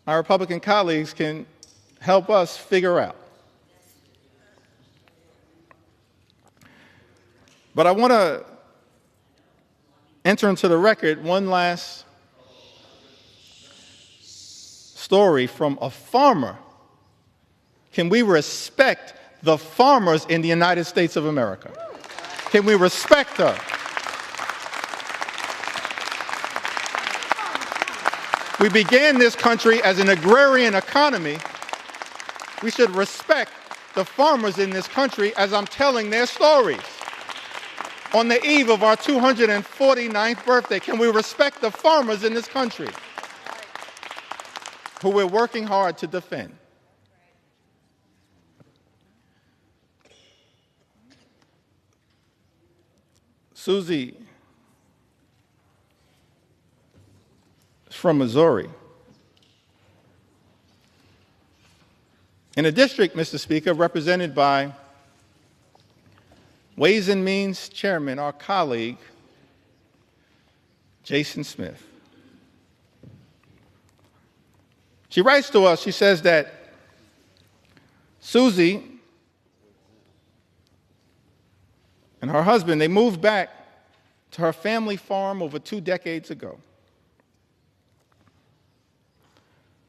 our Republican colleagues can help us figure out. But I want to enter into the record one last story from a farmer. Can we respect the farmers in the United States of America? Can we respect them? We began this country as an agrarian economy. We should respect the farmers in this country as I'm telling their stories. On the eve of our 249th birthday, can we respect the farmers in this country who we're working hard to defend? Susie is from Missouri. In a district, Mr. Speaker, represented by Ways and Means Chairman, our colleague, Jason Smith. She writes to us, she says that Susie and her husband, they moved back to her family farm over 2 decades ago,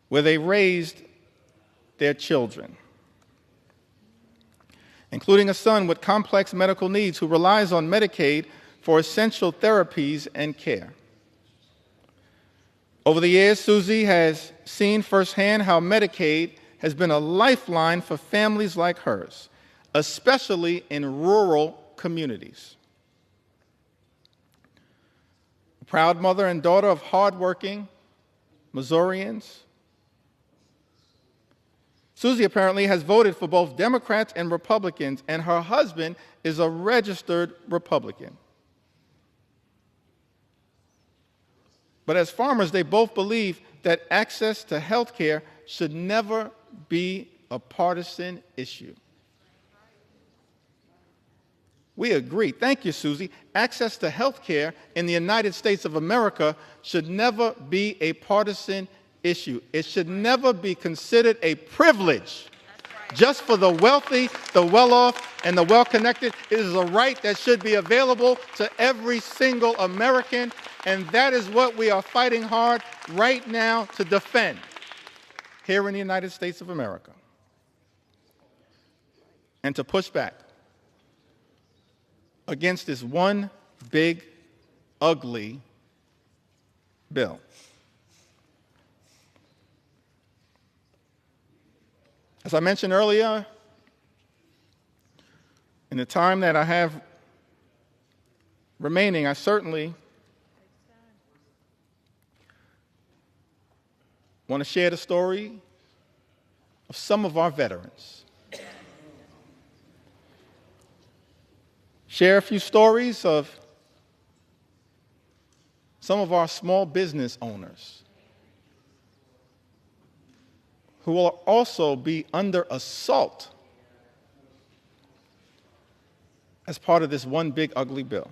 where they raised their children, including a son with complex medical needs who relies on Medicaid for essential therapies and care. Over the years, Susie has seen firsthand how Medicaid has been a lifeline for families like hers, especially in rural communities. A proud mother and daughter of hardworking Missourians, Susie apparently has voted for both Democrats and Republicans, and her husband is a registered Republican. But as farmers, they both believe that access to health care should never be a partisan issue. We agree. Thank you, Susie. Access to health care in the United States of America should never be a partisan issue. It should never be considered a privilege just for the wealthy, the well-off, and the well-connected. It is a right that should be available to every single American, and that is what we are fighting hard right now to defend here in the United States of America, and to push back against this one big, ugly bill. As I mentioned earlier, in the time that I have remaining, I certainly want to share the story of some of our veterans. Share a few stories of some of our small business owners who will also be under assault as part of this one big ugly bill.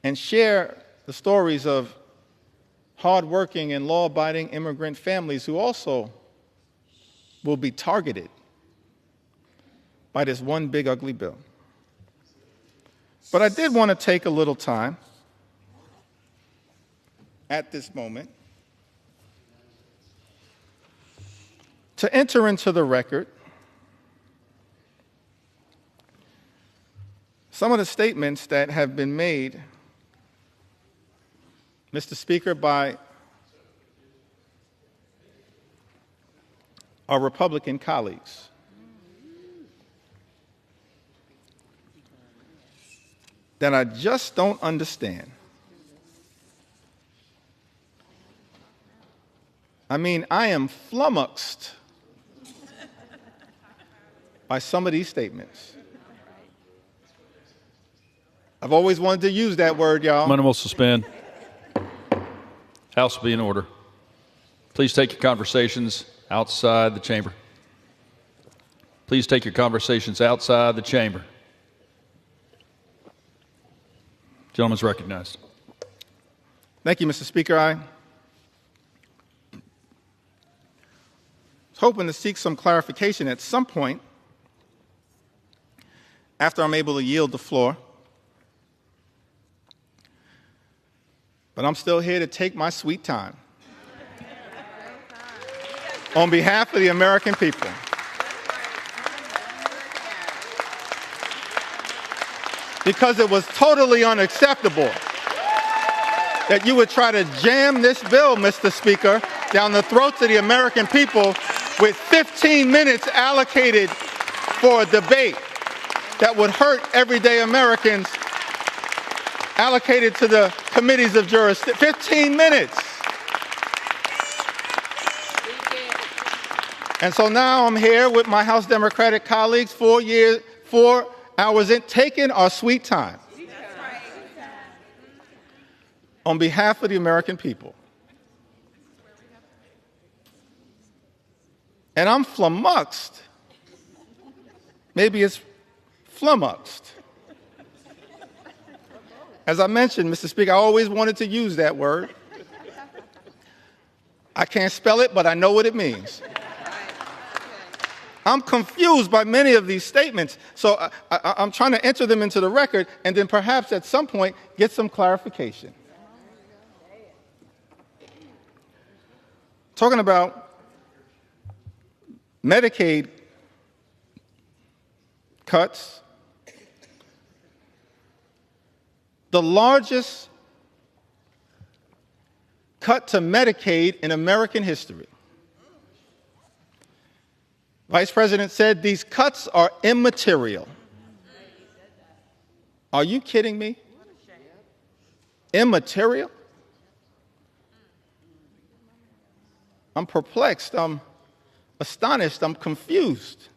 And share the stories of hardworking and law-abiding immigrant families who also will be targeted by this one big ugly bill. But I did want to take a little time at this moment to enter into the record some of the statements that have been made, Mr. Speaker, by our Republican colleagues. That I just don't understand. I mean, I am flummoxed by some of these statements. I've always wanted to use that word, y'all. Momentum will suspend. House will be in order. Please take your conversations outside the chamber. Please take your conversations outside the chamber. Gentleman's recognized. Thank you, Mr. Speaker. I was hoping to seek some clarification at some point after I'm able to yield the floor. But I'm still here to take my sweet time on behalf of the American people. Because it was totally unacceptable that you would try to jam this bill, Mr. Speaker, down the throats of the American people with 15 minutes allocated for a debate that would hurt everyday Americans, allocated to the committees of jurisdiction. 15 minutes. And so now I'm here with my House Democratic colleagues, 4 hours in, taking our sweet time on behalf of the American people. And I'm flummoxed. Maybe it's flummoxed. As I mentioned, Mr. Speaker, I always wanted to use that word. I can't spell it, but I know what it means. I'm confused by many of these statements, so I'm trying to enter them into the record and then perhaps at some point get some clarification. Talking about Medicaid cuts, the largest cut to Medicaid in American history. Vice President said these cuts are immaterial. Are you kidding me? Immaterial? I'm perplexed. I'm astonished. I'm confused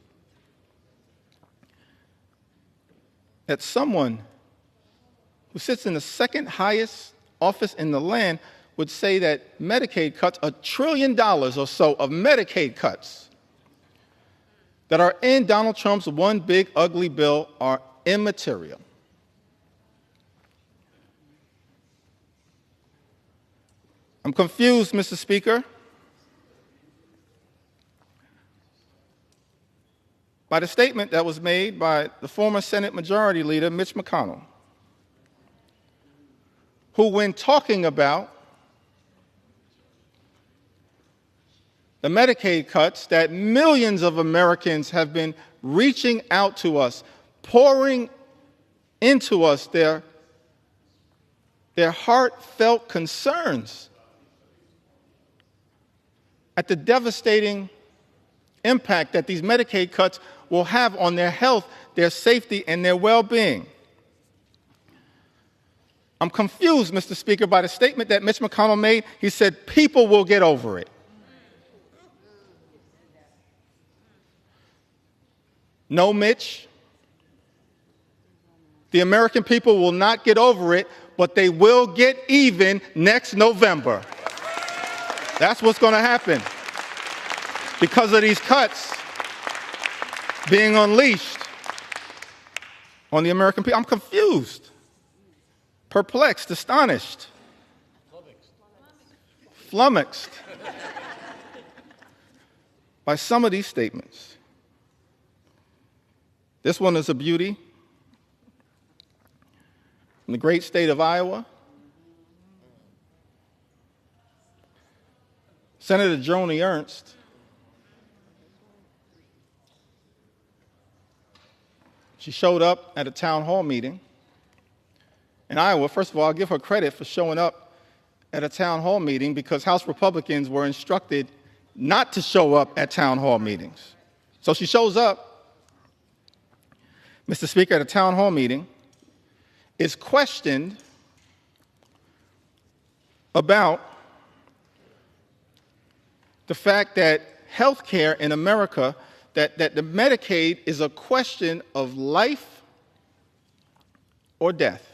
that someone who sits in the second highest office in the land would say that Medicaid cuts, $1 trillion or so of Medicaid cuts that are in Donald Trump's one big ugly bill are immaterial. I'm confused, Mr. Speaker, by the statement that was made by the former Senate Majority Leader, Mitch McConnell, who, when talking about the Medicaid cuts that millions of Americans have been reaching out to us, pouring into us their heartfelt concerns at the devastating impact that these Medicaid cuts will have on their health, their safety, and their well-being. I'm confused, Mr. Speaker, by the statement that Mitch McConnell made. He said, people will get over it. No, Mitch. The American people will not get over it, but they will get even next November. That's what's going to happen because of these cuts being unleashed on the American people. I'm confused, perplexed, astonished, flummoxed by some of these statements. This one is a beauty. In the great state of Iowa, Senator Joni Ernst she showed up at a town hall meeting in Iowa. First of all, I'll give her credit for showing up at a town hall meeting because House Republicans were instructed not to show up at town hall meetings. So she shows up, Mr. Speaker, at a town hall meeting, is questioned about the fact that health care in America, that the Medicaid is a question of life or death.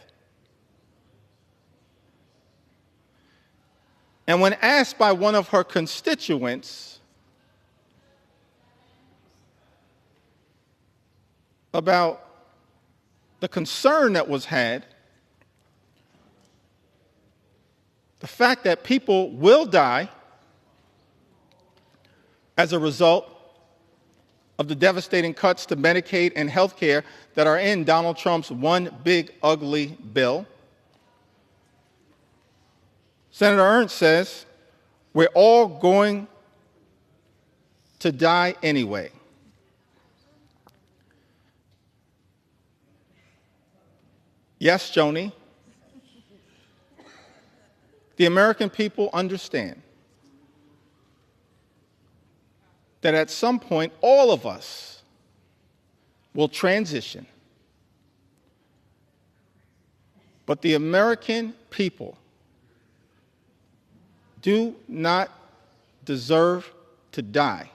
And when asked by one of her constituents about the concern that was had, the fact that people will die as a result of the devastating cuts to Medicaid and health care that are in Donald Trump's one big ugly bill, Senator Ernst says, we're all going to die anyway. Yes, Joni, the American people understand that at some point all of us will transition. But the American people do not deserve to die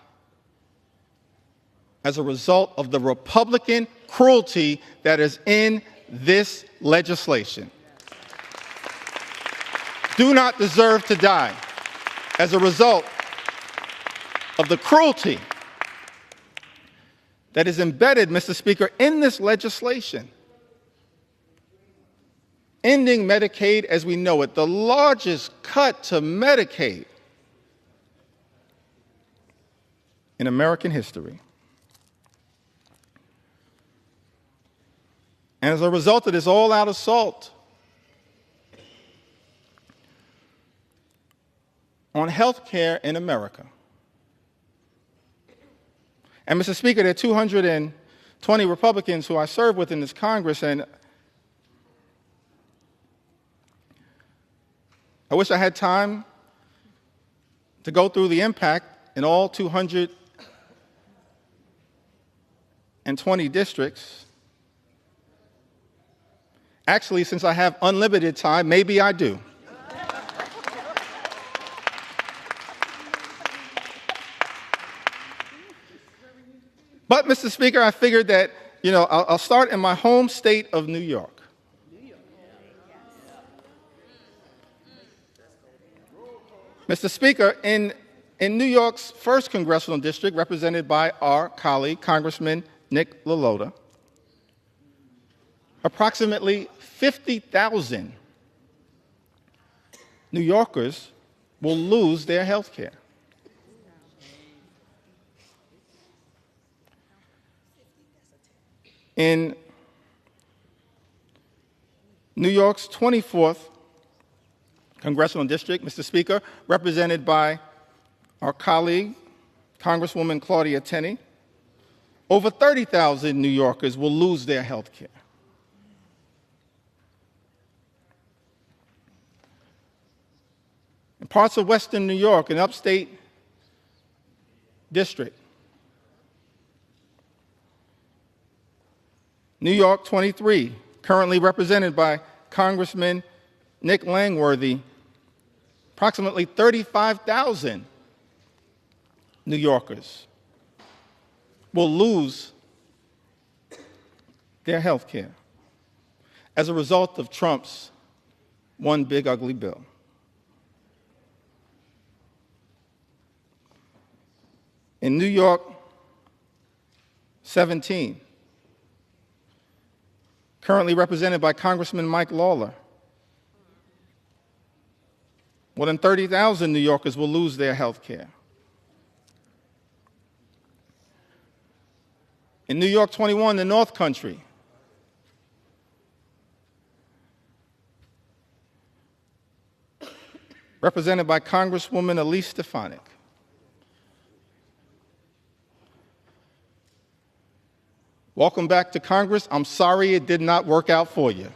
as a result of the Republican cruelty that is in this legislation. Do not deserve to die as a result of the cruelty that is embedded, Mr. Speaker, in this legislation. Ending Medicaid as we know it, the largest cut to Medicaid in American history. And as a result of this all-out assault on health care in America, and Mr. Speaker, there are 220 Republicans who I serve with in this Congress, and I wish I had time to go through the impact in all 220 districts. Actually, since I have unlimited time, maybe I do. But, Mr. Speaker, I figured that, I'll start in my home state of New York. Mr. Speaker, in New York's 1st Congressional District, represented by our colleague, Congressman Nick LaLoda, approximately 50,000 New Yorkers will lose their health care. In New York's 24th Congressional District, Mr. Speaker, represented by our colleague, Congresswoman Claudia Tenney, over 30,000 New Yorkers will lose their health care. In parts of western New York and upstate district, New York 23, currently represented by Congressman Nick Langworthy, approximately 35,000 New Yorkers will lose their health care as a result of Trump's one big ugly bill. In New York 17, currently represented by Congressman Mike Lawler, more than 30,000 New Yorkers will lose their health care. In New York 21, the North Country, represented by Congresswoman Elise Stefanik, welcome back to Congress. I'm sorry it did not work out for you.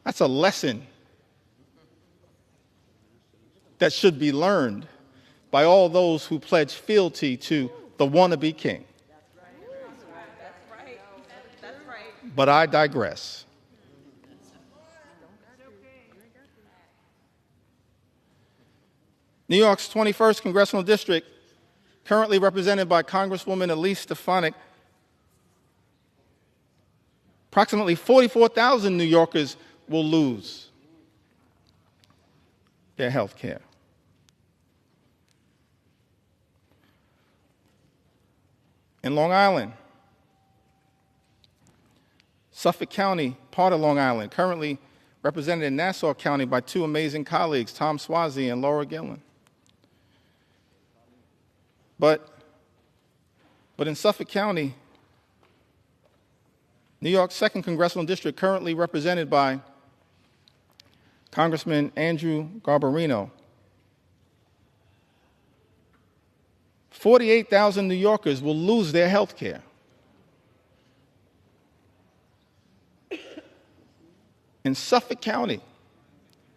That's a lesson that should be learned by all those who pledge fealty to the wannabe king. But I digress. New York's 21st Congressional District, currently represented by Congresswoman Elise Stefanik, approximately 44,000 New Yorkers will lose their health care. In Long Island, Suffolk County, part of Long Island, currently represented in Nassau County by two amazing colleagues, Tom Swazi and Laura Gillen. But in Suffolk County, New York's 2nd Congressional District, currently represented by Congressman Andrew Garbarino, 48,000 New Yorkers will lose their health care. In Suffolk County,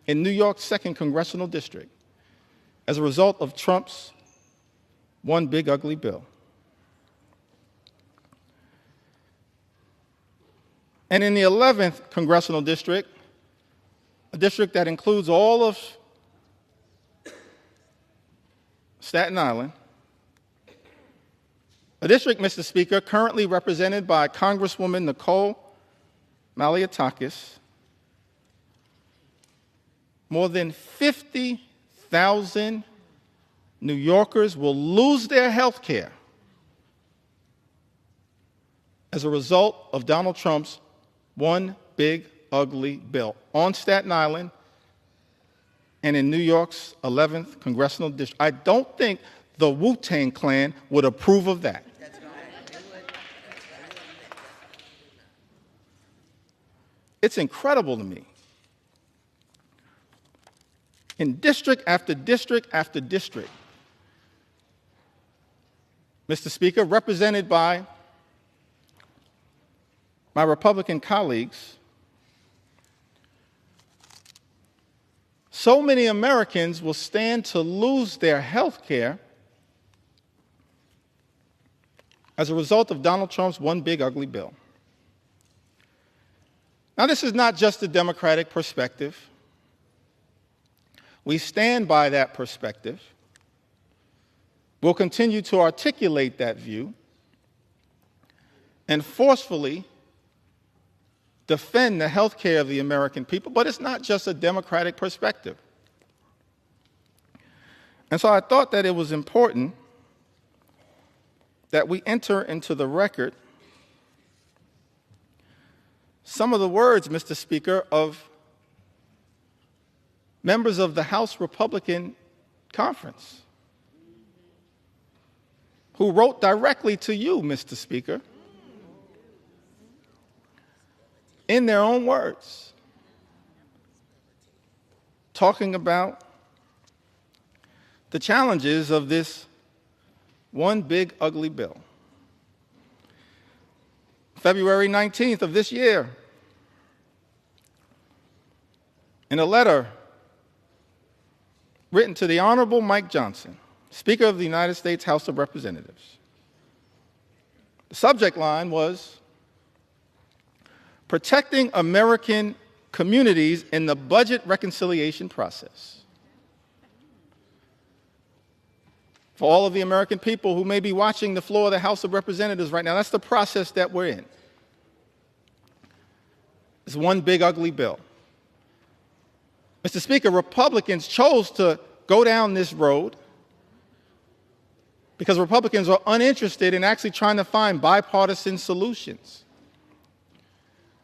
in New York's 2nd Congressional District, as a result of Trump's one big ugly bill. And in the 11th Congressional District, a district that includes all of Staten Island, a district, Mr. Speaker, currently represented by Congresswoman Nicole Malliotakis, more than 50,000 New Yorkers will lose their health care as a result of Donald Trump's one big ugly bill on Staten Island and in New York's 11th Congressional District. I don't think the Wu-Tang Clan would approve of that. It's incredible to me. In district after district after district, Mr. Speaker, represented by my Republican colleagues, so many Americans will stand to lose their health care as a result of Donald Trump's one big ugly bill. Now, this is not just a Democratic perspective. We stand by that perspective. We'll continue to articulate that view and forcefully defend the health care of the American people, but it's not just a Democratic perspective. And so I thought that it was important that we enter into the record some of the words, Mr. Speaker, of members of the House Republican Conference. who wrote directly to you, Mr. Speaker, in their own words, talking about the challenges of this one big ugly bill. February 19th of this year, in a letter written to the Honorable Mike Johnson, Speaker of the United States House of Representatives. The subject line was, "Protecting American Communities in the Budget Reconciliation Process." For all of the American people who may be watching the floor of the House of Representatives right now, that's the process that we're in. It's one big ugly bill. Mr. Speaker, Republicans chose to go down this road because Republicans are uninterested in actually trying to find bipartisan solutions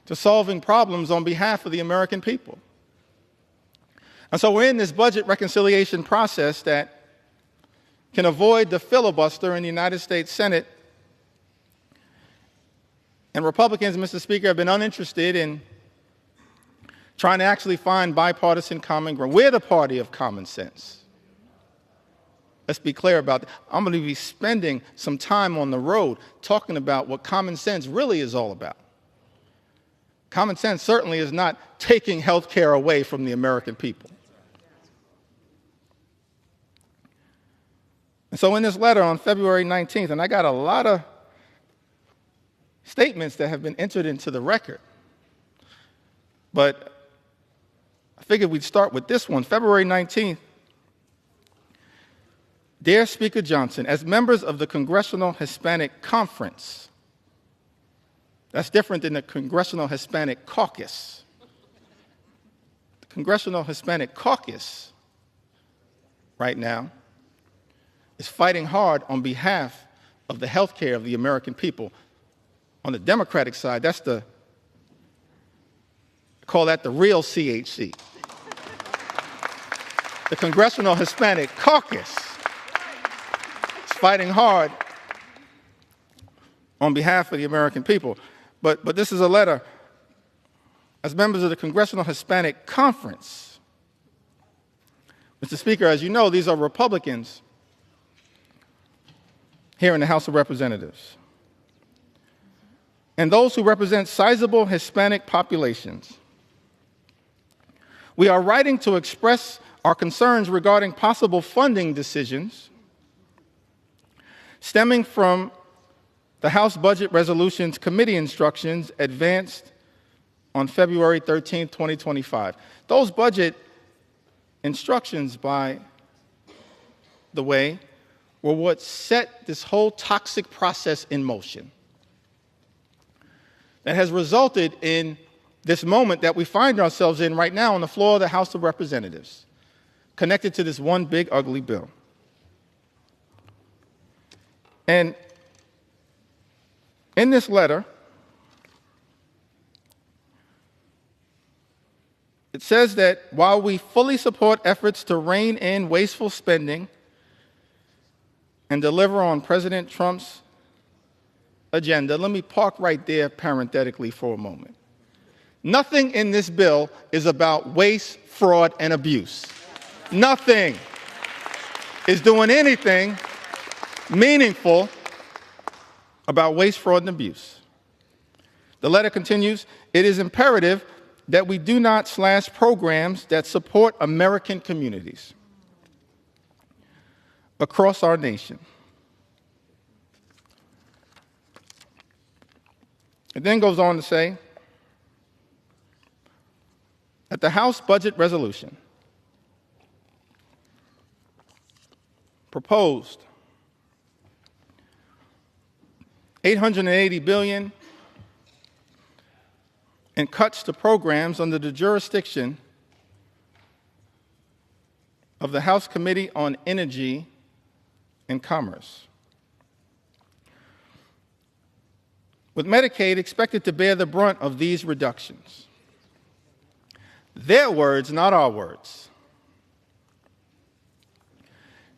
to solving problems on behalf of the American people. And so we're in this budget reconciliation process that can avoid the filibuster in the United States Senate. And Republicans, Mr. Speaker, have been uninterested in trying to actually find bipartisan common ground. We're the party of common sense. Let's be clear about that. I'm going to be spending some time on the road talking about what common sense really is all about. Common sense certainly is not taking health care away from the American people. And so in this letter on February 19th, and I got a lot of statements that have been entered into the record, but I figured we'd start with this one, February 19th. Dear Speaker Johnson, as members of the Congressional Hispanic Conference, that's different than the Congressional Hispanic Caucus. The Congressional Hispanic Caucus right now is fighting hard on behalf of the health care of the American people. On the Democratic side, that's call that the real CHC. The Congressional Hispanic Caucus is fighting hard on behalf of the American people. But this is a letter as members of the Congressional Hispanic Conference. Mr. Speaker, as you know, these are Republicans here in the House of Representatives. And those who represent sizable Hispanic populations. We are writing to express our concerns regarding possible funding decisions stemming from the House Budget Resolutions Committee instructions advanced on February 13, 2025. Those budget instructions, by the way, were what set this whole toxic process in motion that has resulted in this moment that we find ourselves in right now on the floor of the House of Representatives, connected to this one big ugly bill. And in this letter, it says that while we fully support efforts to rein in wasteful spending and deliver on President Trump's agenda, let me park right there parenthetically for a moment. Nothing in this bill is about waste, fraud, and abuse. Nothing is doing anything meaningful about waste, fraud, and abuse. The letter continues, it is imperative that we do not slash programs that support American communities across our nation. It then goes on to say that the House Budget Resolution proposed $880 billion in cuts to programs under the jurisdiction of the House Committee on Energy and Commerce, with Medicaid expected to bear the brunt of these reductions. Their words, not our words.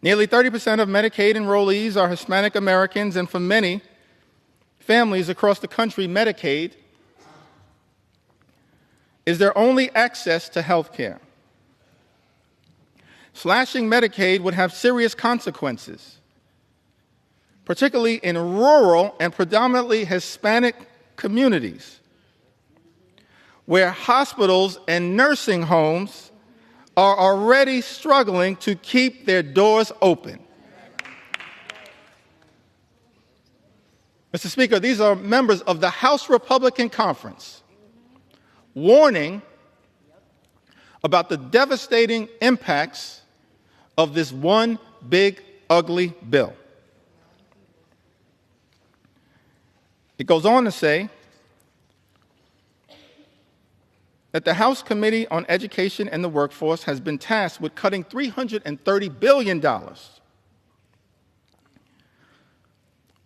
Nearly 30% of Medicaid enrollees are Hispanic Americans, and for many families across the country, Medicaid is their only access to health care. Slashing Medicaid would have serious consequences, particularly in rural and predominantly Hispanic communities, where hospitals and nursing homes are already struggling to keep their doors open. Mr. Speaker, these are members of the House Republican Conference warning about the devastating impacts of this one big, ugly bill. It goes on to say that the House Committee on Education and the Workforce has been tasked with cutting $330 billion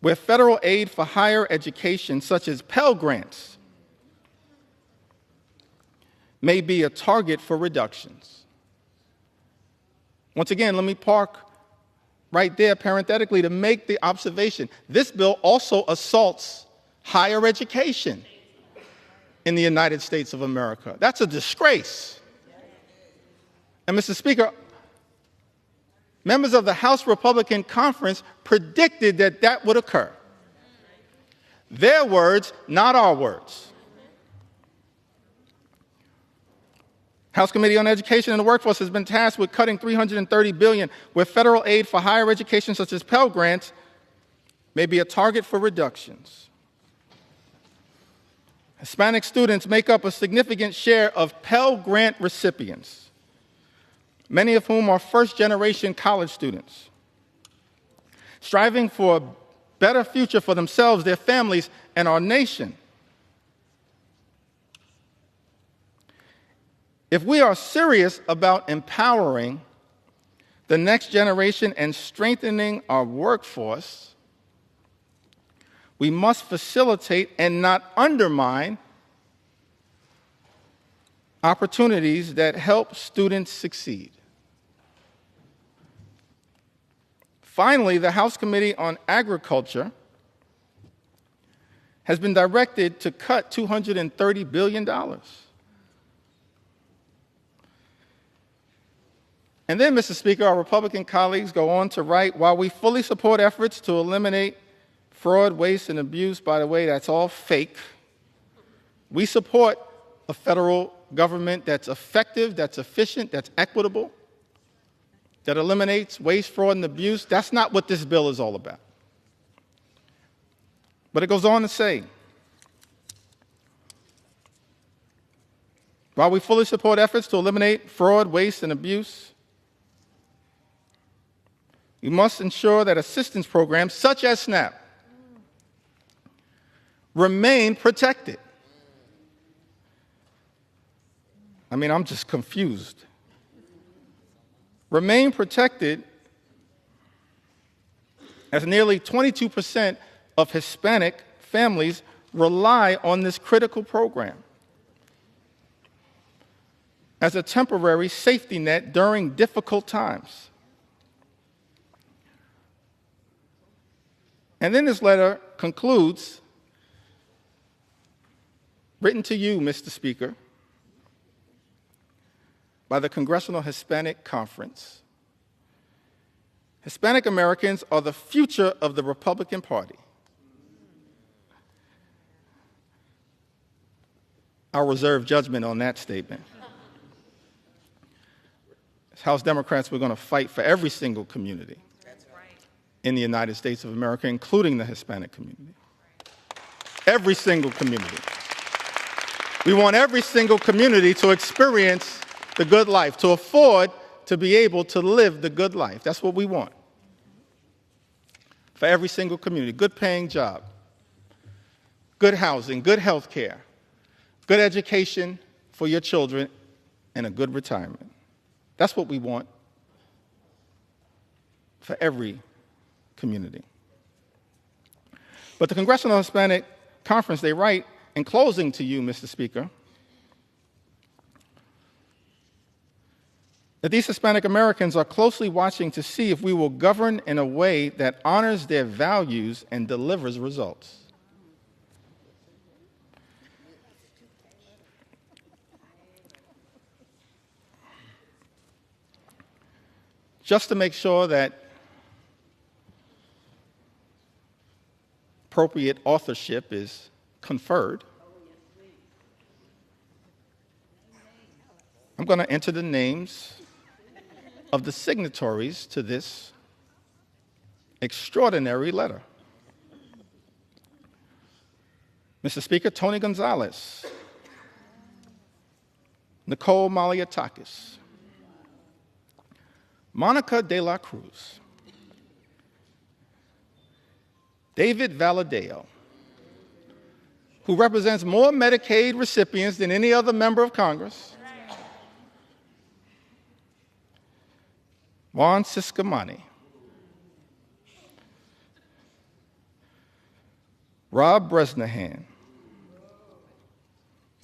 where federal aid for higher education, such as Pell Grants, may be a target for reductions. Once again, let me park right there parenthetically to make the observation. This bill also assaults higher education in the United States of America. That's a disgrace. And Mr. Speaker, members of the House Republican Conference predicted that that would occur. Their words, not our words. House Committee on Education and the Workforce has been tasked with cutting $330 billion where federal aid for higher education, such as Pell Grants, may be a target for reductions. Hispanic students make up a significant share of Pell Grant recipients, many of whom are first-generation college students, striving for a better future for themselves, their families, and our nation. If we are serious about empowering the next generation and strengthening our workforce, we must facilitate and not undermine opportunities that help students succeed. Finally, the House Committee on Agriculture has been directed to cut $230 billion. And then, Mr. Speaker, our Republican colleagues go on to write, while we fully support efforts to eliminate fraud, waste, and abuse, by the way, that's all fake. We support a federal government that's effective, that's efficient, that's equitable, that eliminates waste, fraud, and abuse. That's not what this bill is all about. But it goes on to say, while we fully support efforts to eliminate fraud, waste, and abuse, we must ensure that assistance programs such as SNAP remain protected. I mean, I'm just confused. Remain protected as nearly 22% of Hispanic families rely on this critical program as a temporary safety net during difficult times. And then this letter concludes, written to you, Mr. Speaker, by the Congressional Hispanic Conference. Hispanic Americans are the future of the Republican Party. I'll reserve judgment on that statement. As House Democrats, we're going to fight for every single community in the United States of America, including the Hispanic community. Every single community. We want every single community to experience the good life, to afford to be able to live the good life. That's what we want. For every single community, good paying job, good housing, good health care, good education for your children, and a good retirement. That's what we want for every community. But the Congressional Hispanic Conference, they write, in closing to you, Mr. Speaker, that these Hispanic Americans are closely watching to see if we will govern in a way that honors their values and delivers results. Just to make sure that appropriate authorship is conferred, I'm going to enter the names of the signatories to this extraordinary letter. Mr. Speaker, Tony Gonzalez, Nicole Maliatakis, Monica de la Cruz, David Valadeo, who represents more Medicaid recipients than any other member of Congress, Juan Ciscomani, Rob Bresnahan,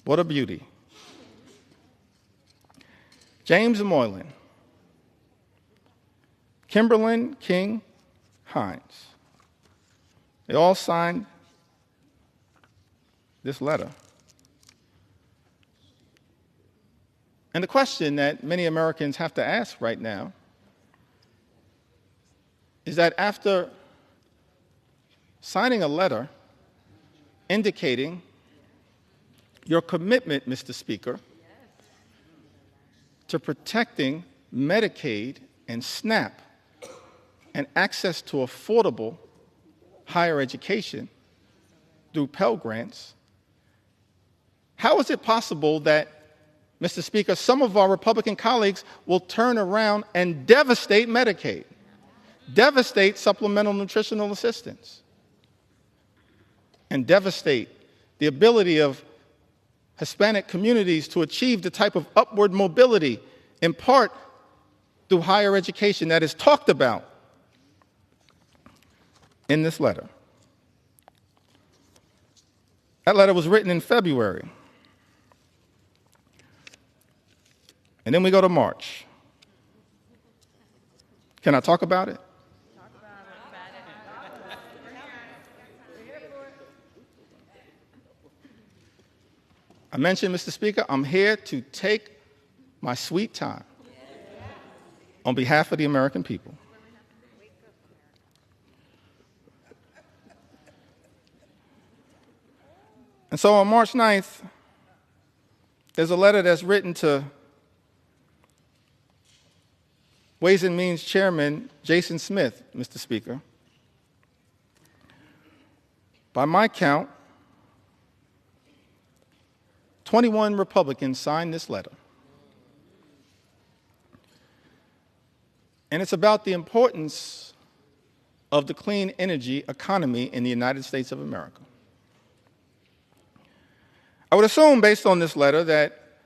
what a beauty, James Moylan, Kimberlyn King Hines. They all signed this letter. And the question that many Americans have to ask right now is that after signing a letter indicating your commitment, Mr. Speaker, to protecting Medicaid and SNAP and access to affordable higher education through Pell Grants, how is it possible that, Mr. Speaker, some of our Republican colleagues will turn around and devastate Medicaid, devastate supplemental nutritional assistance, and devastate the ability of Hispanic communities to achieve the type of upward mobility, in part through higher education, that is talked about in this letter? That letter was written in February. And then we go to March. Can I talk about it? I mentioned, Mr. Speaker, I'm here to take my sweet time on behalf of the American people. And so on March 9th, there's a letter that's written to Ways and Means Chairman Jason Smith, Mr. Speaker. By my count, 21 Republicans signed this letter. And it's about the importance of the clean energy economy in the United States of America. I would assume, based on this letter, that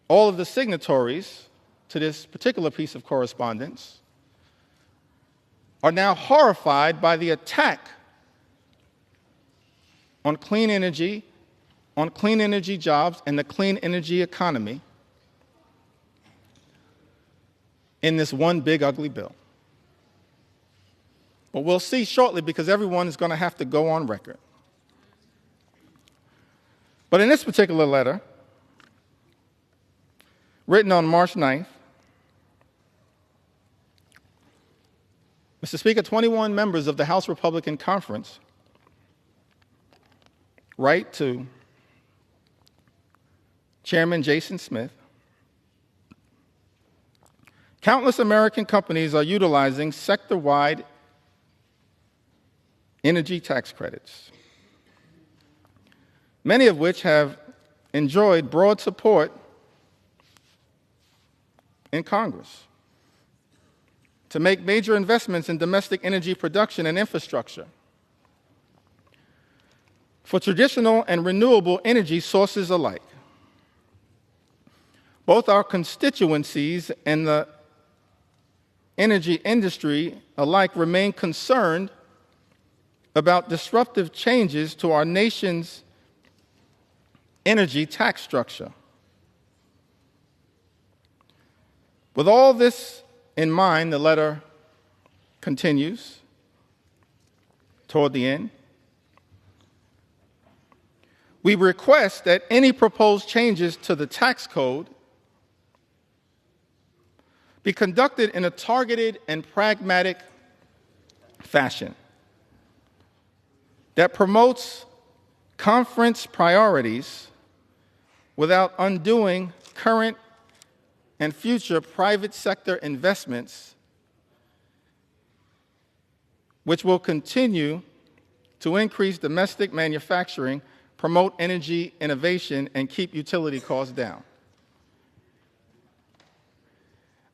all of the signatories to this particular piece of correspondence are now horrified by the attack on clean energy jobs, and the clean energy economy in this one big ugly bill. But we'll see shortly, because everyone is going to have to go on record. But in this particular letter, written on March 9th, Mr. Speaker, 21 members of the House Republican Conference write to Chairman Jason Smith. Countless American companies are utilizing sector-wide energy tax credits, many of which have enjoyed broad support in Congress to make major investments in domestic energy production and infrastructure for traditional and renewable energy sources alike. Both our constituencies and the energy industry alike remain concerned about disruptive changes to our nation's energy tax structure. With all this in mind, the letter continues toward the end. We request that any proposed changes to the tax code be conducted in a targeted and pragmatic fashion that promotes conference priorities without undoing current and future private sector investments, which will continue to increase domestic manufacturing, promote energy innovation, and keep utility costs down.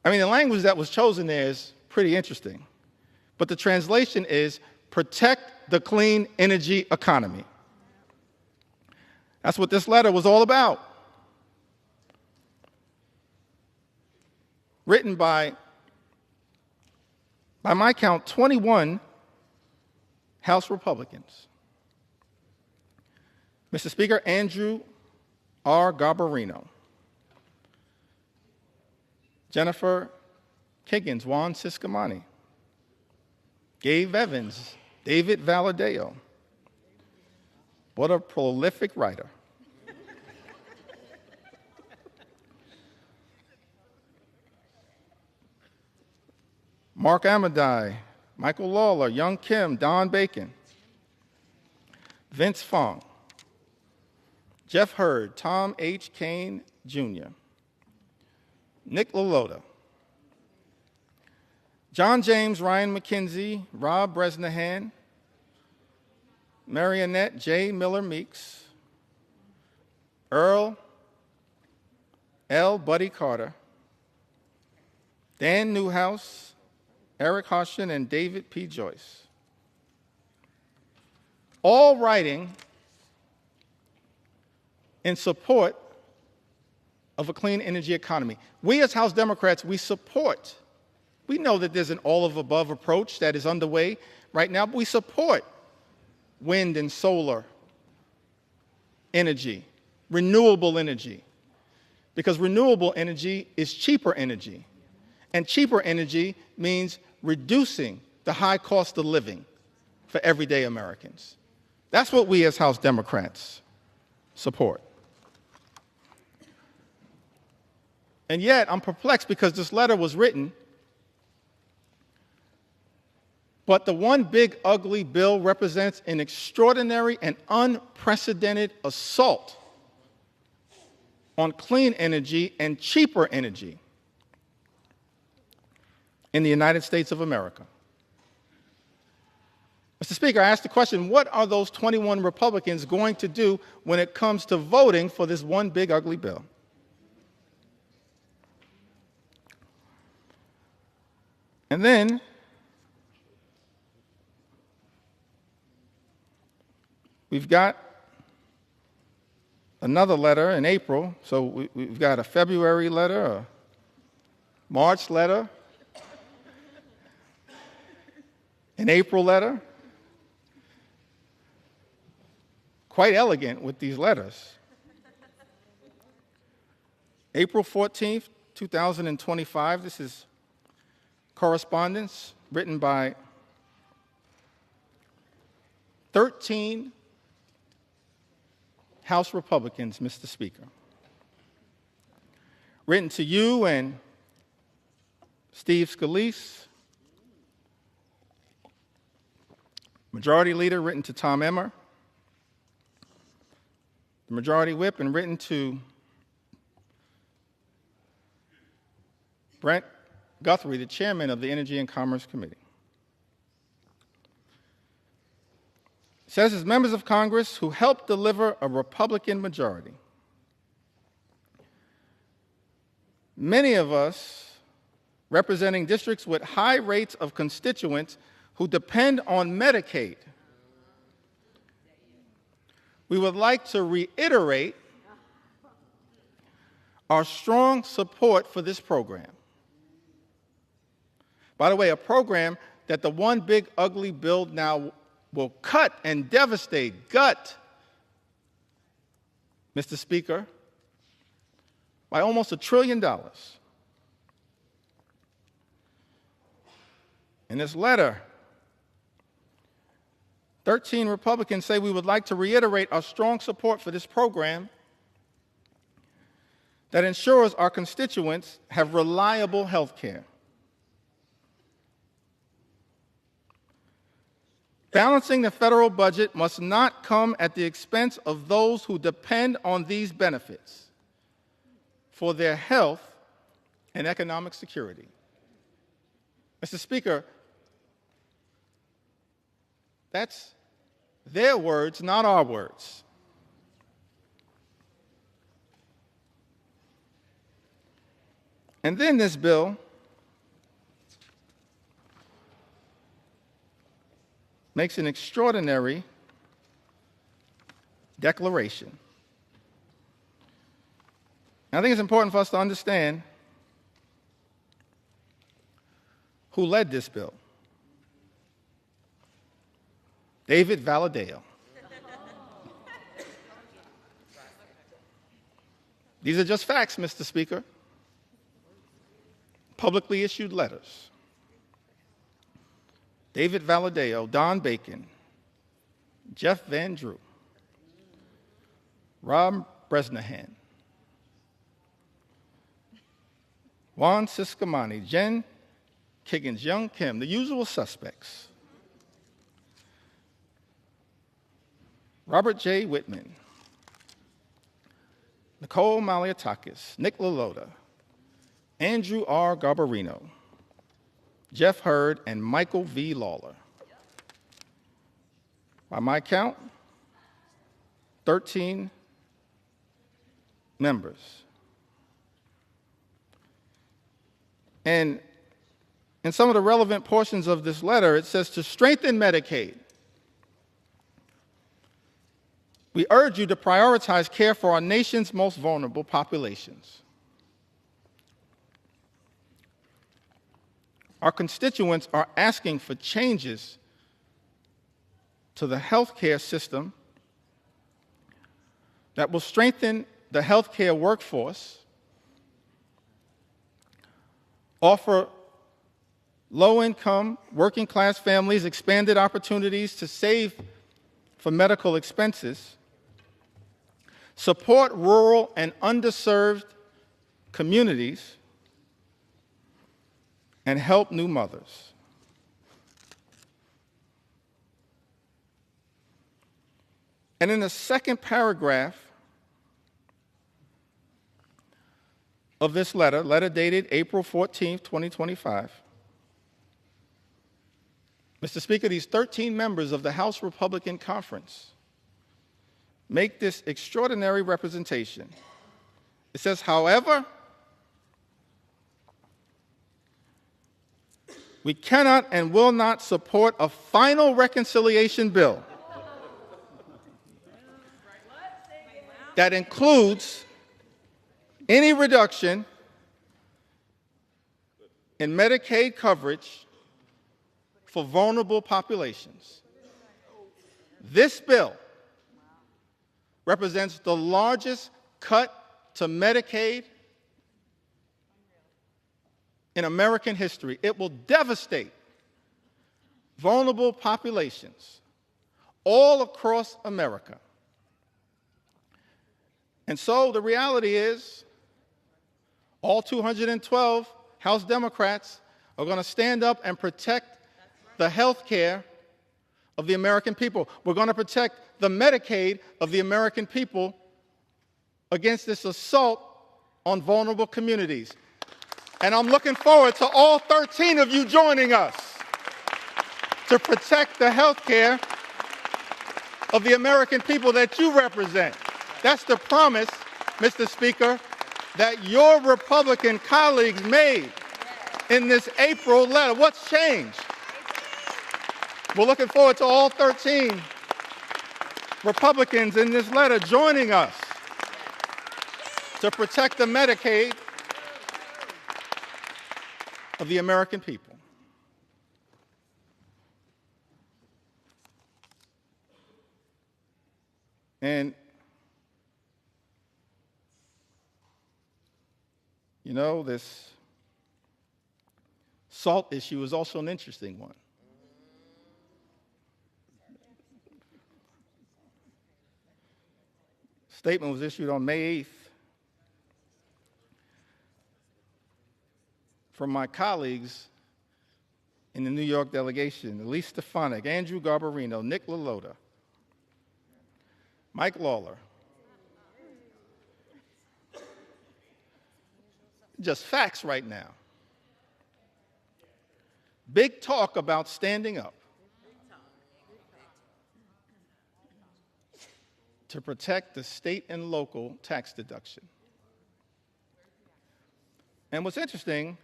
I mean, the language that was chosen there is pretty interesting, but the translation is protect the clean energy economy. That's what this letter was all about. Written by my count, 21 House Republicans. Mr. Speaker, Andrew R. Garbarino, Jennifer Kiggins, Juan Ciscomani, Gabe Evans, David Valadeo. What a prolific writer. Mark Amadei, Michael Lawler, Young Kim, Don Bacon, Vince Fong, Jeff Hurd, Tom H. Kane Jr., Nick LaLota, John James, Ryan McKenzie, Rob Bresnahan, Marionette J. Miller Meeks, Earl L. Buddy Carter, Dan Newhouse, Eric Hoshin, and David P. Joyce. All writing in support of a clean energy economy. We as House Democrats, we know that there's an all-of-above approach that is underway right now, but we support wind and solar energy, renewable energy, because renewable energy is cheaper energy, and cheaper energy means reducing the high cost of living for everyday Americans. That's what we as House Democrats support. And yet, I'm perplexed because this letter was written, but the one big ugly bill represents an extraordinary and unprecedented assault on clean energy and cheaper energy in the United States of America. Mr. Speaker, I asked the question, what are those 21 Republicans going to do when it comes to voting for this one big ugly bill? And then we've got another letter in April. So we've got a February letter, a March letter, an April letter. Quite elegant with these letters. April 14th, 2025, this is correspondence written by 13 House Republicans, Mr. Speaker. Written to you and Steve Scalise. Majority Leader written to Tom Emmer. The Majority Whip, and written to Brent Guthrie, the Chairman of the Energy and Commerce Committee. It says, as members of Congress who helped deliver a Republican majority, many of us representing districts with high rates of constituents who depend on Medicaid, we would like to reiterate our strong support for this program. By the way, a program that the one big ugly bill now will cut and devastate, gut, Mr. Speaker, by almost $1 trillion. In this letter, 13 Republicans say we would like to reiterate our strong support for this program that ensures our constituents have reliable health care. Balancing the federal budget must not come at the expense of those who depend on these benefits for their health and economic security. Mr. Speaker, that's their words, not our words. And then this bill makes an extraordinary declaration. And I think it's important for us to understand who led this bill. David Valadao. These are just facts, Mr. Speaker. Publicly issued letters. David Valadao, Don Bacon, Jeff Van Drew, Rob Bresnahan, Juan Ciscomani, Jen Kiggins, Young Kim, the usual suspects. Robert J. Whitman, Nicole Maliatakis, Nick LaLota, Andrew R. Garbarino, Jeff Hurd, and Michael V. Lawler. By my count, 13 members. And in some of the relevant portions of this letter, it says to strengthen Medicaid, we urge you to prioritize care for our nation's most vulnerable populations. Our constituents are asking for changes to the healthcare system that will strengthen the healthcare workforce, offer low-income, working-class families expanded opportunities to save for medical expenses, support rural and underserved communities, and help new mothers. And in the second paragraph of this letter dated April 14th, 2025, Mr. Speaker, these 13 members of the House Republican Conference make this extraordinary representation. It says, however, we cannot and will not support a final reconciliation bill that includes any reduction in Medicaid coverage for vulnerable populations. This bill represents the largest cut to Medicaid in American history. It will devastate vulnerable populations all across America. And so the reality is, all 212 House Democrats are going to stand up and protect the health care of the American people. We're going to protect the Medicaid of the American people against this assault on vulnerable communities. And I'm looking forward to all 13 of you joining us to protect the health care of the American people that you represent. That's the promise, Mr. Speaker, that your Republican colleagues made in this April letter. What's changed? We're looking forward to all 13 Republicans in this letter joining us to protect the Medicaid of the American people. And you know, this salt issue is also an interesting one. Statement was issued on May 8th from my colleagues in the New York delegation: Elise Stefanik, Andrew Garbarino, Nick LaLoda, Mike Lawler. Just facts right now. Big talk about standing up to protect the state and local tax deduction. And what's interesting,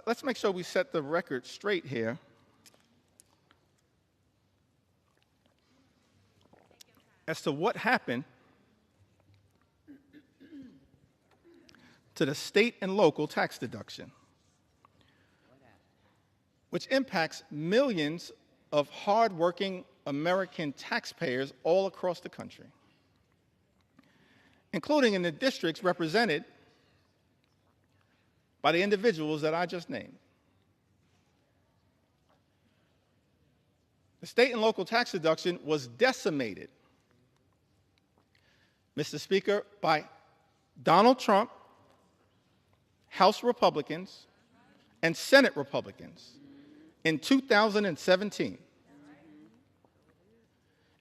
let's make sure we set the record straight here. As to what happened to the state and local tax deduction, which impacts millions of hardworking American taxpayers all across the country, including in the districts represented by the individuals that I just named. The state and local tax deduction was decimated, Mr. Speaker, by Donald Trump, House Republicans, and Senate Republicans in 2017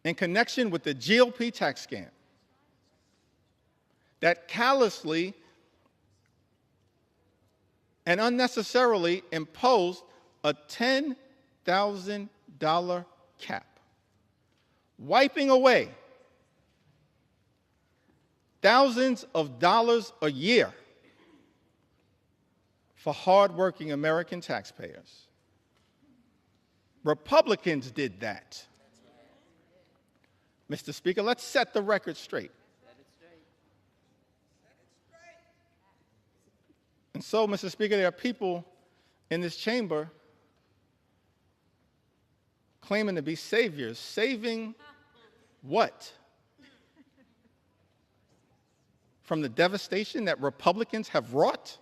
in connection with the GOP tax scam that callously and unnecessarily imposed a $10,000 cap, wiping away thousands of dollars a year for hardworking American taxpayers. Republicans did that. Mr. Speaker, let's set the record straight. And so, Mr. Speaker, there are people in this chamber claiming to be saviors. Saving what? From the devastation that Republicans have wrought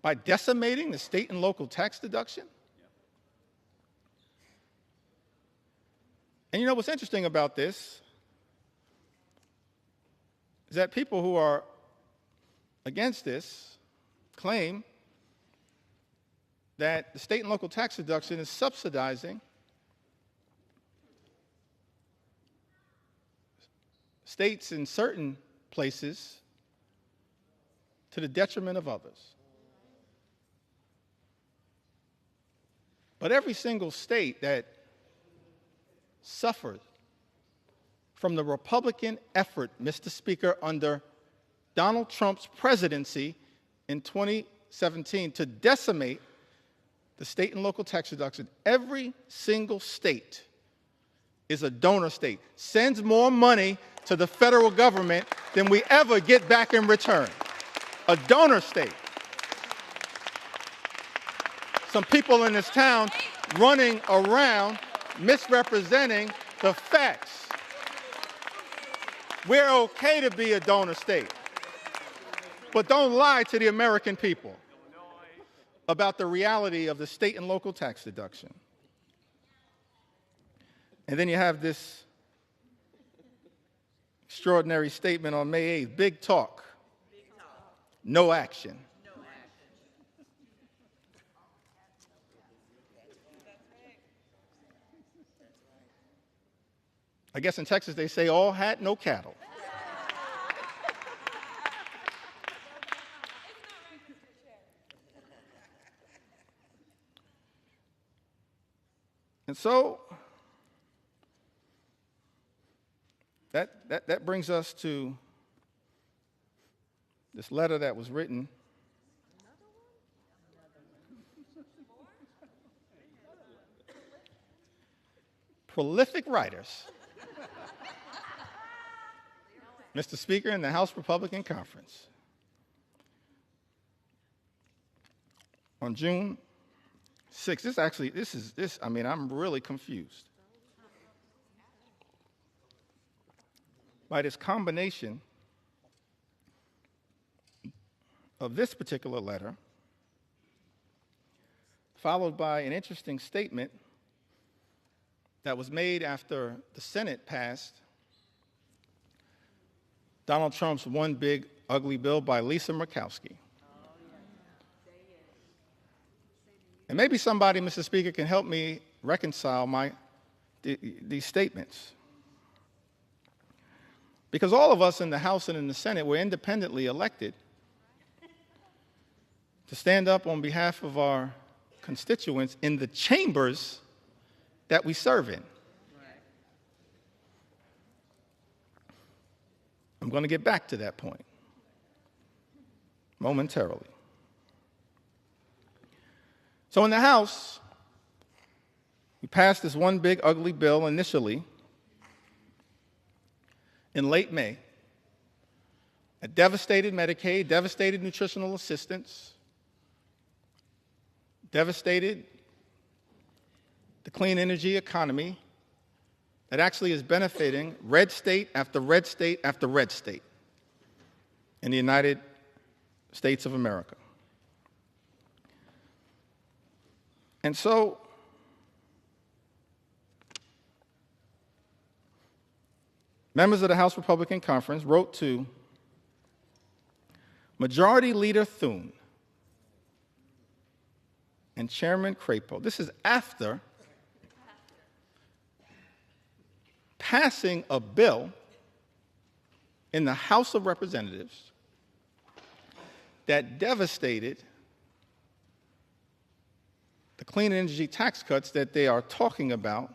by decimating the state and local tax deduction? And you know what's interesting about this is that people who are against this claim that the state and local tax deduction is subsidizing states in certain places to the detriment of others. But every single state that suffered from the Republican effort, Mr. Speaker, under Donald Trump's presidency in 2017 to decimate the state and local tax deduction, every single state is a donor state, sends more money to the federal government than we ever get back in return. A donor state. Some people in this town running around misrepresenting the facts. We're okay to be a donor state, but don't lie to the American people about the reality of the state and local tax deduction. And then you have this extraordinary statement on May 8th, big talk, no action. I guess in Texas they say all hat, no cattle. And so that brings us to this letter that was written prolific writers, Mr. Speaker, in the House Republican Conference on June 6th. I'm really confused by this combination of this particular letter followed by an interesting statement that was made after the Senate passed Donald Trump's One Big Ugly Bill by Lisa Murkowski. And maybe somebody, Mr. Speaker, can help me reconcile these statements. Because all of us in the House and in the Senate were independently elected to stand up on behalf of our constituents in the chambers that we serve in. I'm going to get back to that point momentarily. So in the House, we passed this One Big Ugly Bill initially in late May. It devastated Medicaid, devastated nutritional assistance, devastated the clean energy economy that actually is benefiting red state after red state after red state in the United States of America. And so, members of the House Republican Conference wrote to Majority Leader Thune and Chairman Crapo. This is after passing a bill in the House of Representatives that devastated the clean energy tax cuts that they are talking about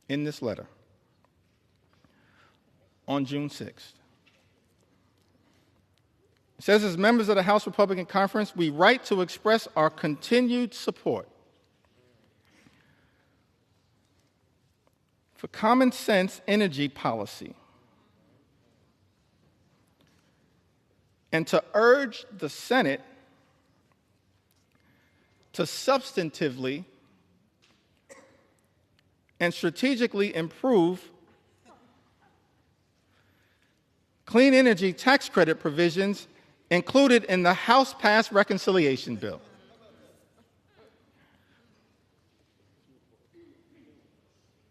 in this letter on June 6th. It says, as members of the House Republican Conference, we write to express our continued support for common sense energy policy and to urge the Senate to substantively and strategically improve clean energy tax credit provisions included in the House-passed reconciliation bill.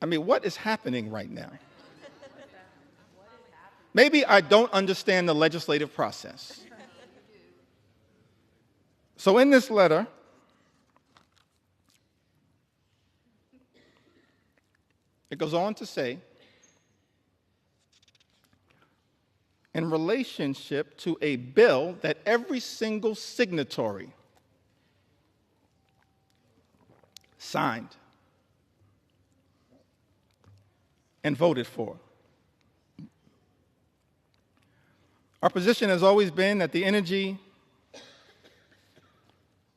I mean, what is happening right now? Maybe I don't understand the legislative process. So in this letter, it goes on to say, in relationship to a bill that every single signatory signed and voted for. Our position has always been that the energy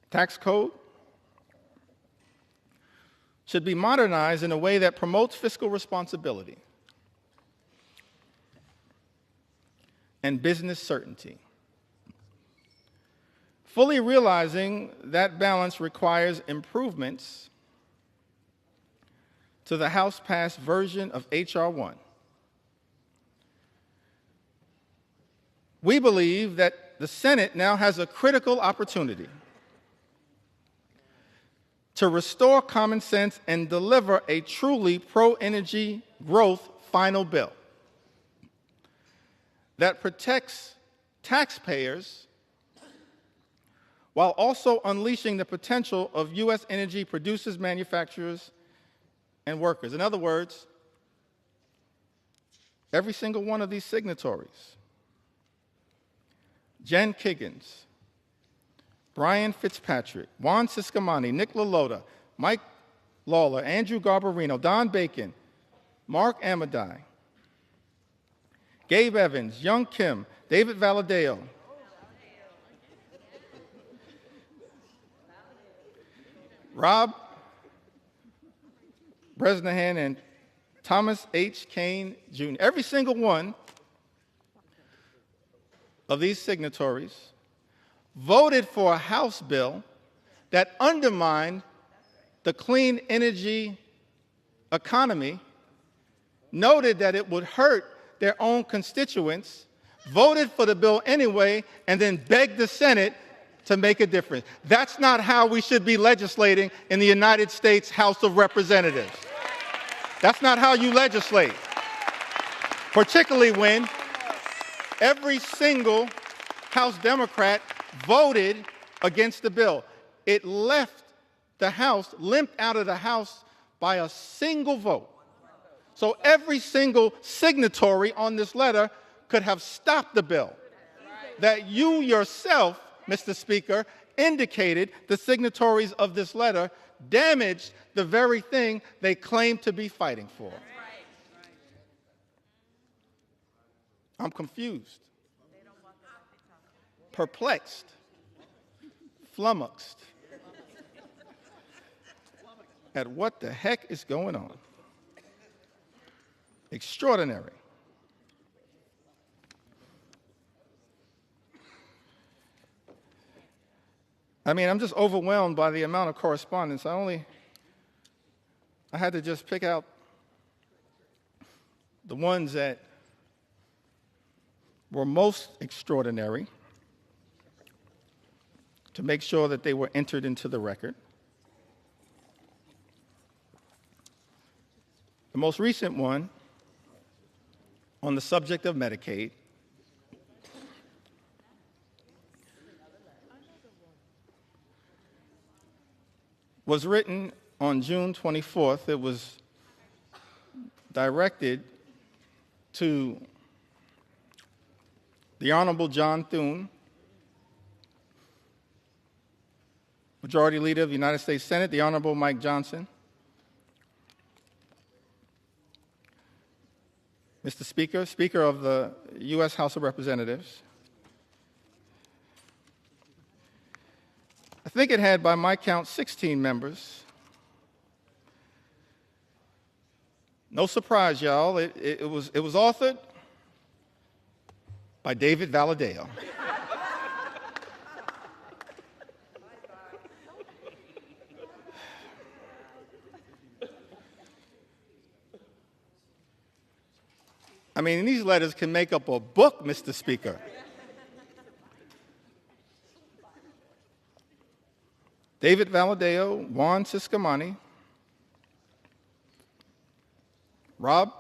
tax code should be modernized in a way that promotes fiscal responsibility and business certainty. Fully realizing that balance requires improvements to the House-passed version of H.R. 1. We believe that the Senate now has a critical opportunity to restore common sense and deliver a truly pro-energy growth final bill that protects taxpayers while also unleashing the potential of U.S. energy producers, manufacturers, and workers. In other words, every single one of these signatories, Jen Kiggins, Brian Fitzpatrick, Juan Ciscomani, Nick LaLota, Mike Lawler, Andrew Garbarino, Don Bacon, Mark Amadei, Gabe Evans, Young Kim, David Valadeo, Rob Bresnahan, and Thomas H. Kane, Jr. Every single one of these signatories voted for a House bill that undermined the clean energy economy, noted that it would hurt their own constituents, voted for the bill anyway, and then begged the Senate to make a difference. That's not how we should be legislating in the United States House of Representatives. That's not how you legislate, particularly when every single House Democrat voted against the bill. It left the House, limped out of the House by a single vote. So every single signatory on this letter could have stopped the bill. That you yourself, Mr. Speaker, indicated the signatories of this letter damaged the very thing they claim to be fighting for. I'm confused, perplexed, flummoxed at what the heck is going on. Extraordinary. I mean, I'm just overwhelmed by the amount of correspondence. I had to just pick out the ones that were most extraordinary to make sure that they were entered into the record. The most recent one on the subject of Medicaid was written on June 24th. It was directed to the Honorable John Thune, Majority Leader of the United States Senate, the Honorable Mike Johnson, Mr. Speaker, Speaker of the U.S. House of Representatives. I think it had, by my count, 16 members. No surprise, y'all. It was authored by David Valadao. I mean, these letters can make up a book, Mr. Speaker. David Valadao, Juan Ciscomani, Rob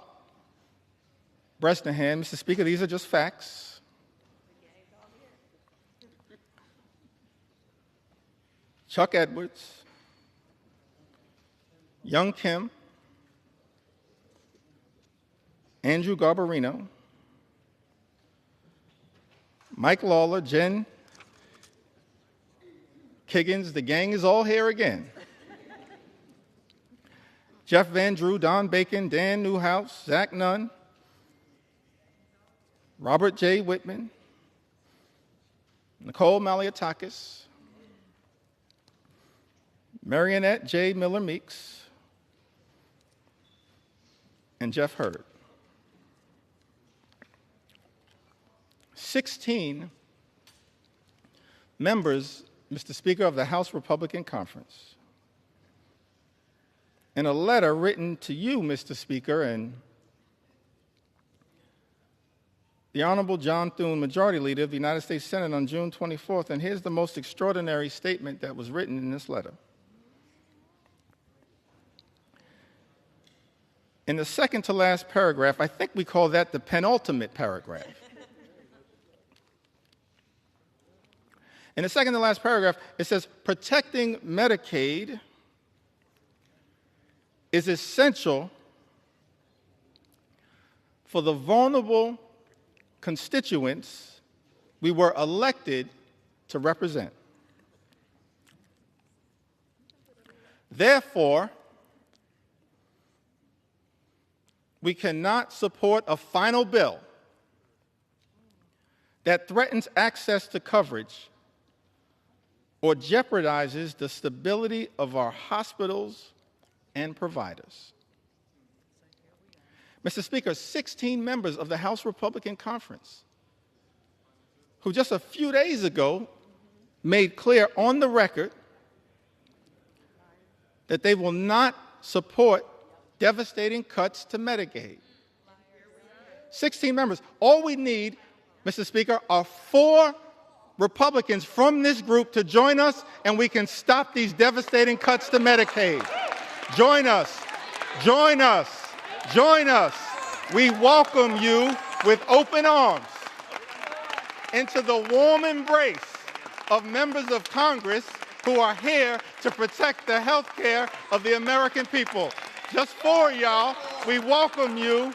Bresnahan. Mr. Speaker, these are just facts. Chuck Edwards, Young Kim, Andrew Garbarino, Mike Lawler, Jen Kiggins, the gang is all here again. Jeff Van Drew, Don Bacon, Dan Newhouse, Zach Nunn, Robert J. Whitman, Nicole Malliotakis, Marionette J. Miller Meeks, and Jeff Hurd. 16 members, Mr. Speaker, of the House Republican Conference, in a letter written to you, Mr. Speaker, and the Honorable John Thune, Majority Leader of the United States Senate, on June 24th, and here's the most extraordinary statement that was written in this letter. In the second to last paragraph, I think we call that the penultimate paragraph. In the second to last paragraph, it says, protecting Medicaid is essential for the vulnerable constituents we were elected to represent. Therefore, we cannot support a final bill that threatens access to coverage or jeopardizes the stability of our hospitals and providers. Mr. Speaker, 16 members of the House Republican Conference, who just a few days ago made clear on the record that they will not support devastating cuts to Medicaid. 16 members. All we need, Mr. Speaker, are 4 Republicans from this group to join us, and we can stop these devastating cuts to Medicaid. Join us. Join us. Join us. We welcome you with open arms into the warm embrace of members of Congress who are here to protect the health care of the American people. Just for y'all, we welcome you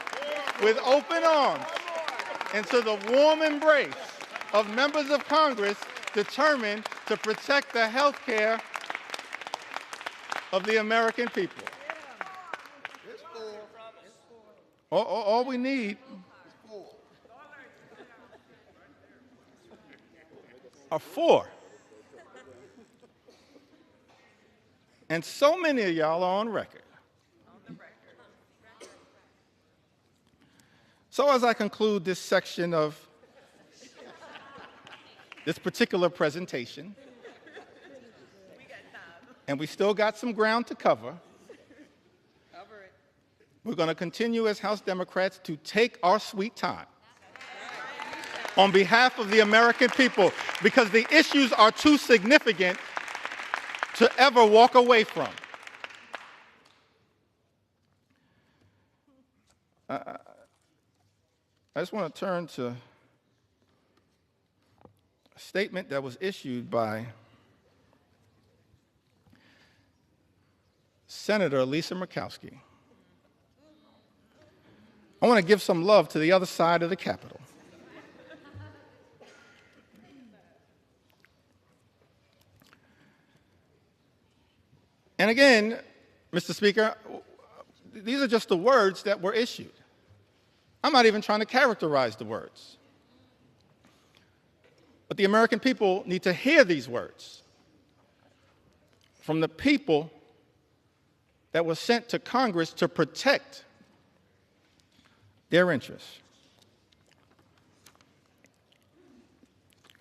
with open arms into the warm embrace of members of Congress determined to protect the health care of the American people. All we need are 4. And so many of y'all are on record. So as I conclude this section of this particular presentation, and we still got some ground to cover, we're going to continue as House Democrats to take our sweet time on behalf of the American people, because the issues are too significant to ever walk away from. I just want to turn to a statement that was issued by Senator Lisa Murkowski. I want to give some love to the other side of the Capitol. And again, Mr. Speaker, these are just the words that were issued. I'm not even trying to characterize the words. But the American people need to hear these words from the people that were sent to Congress to protect their interests.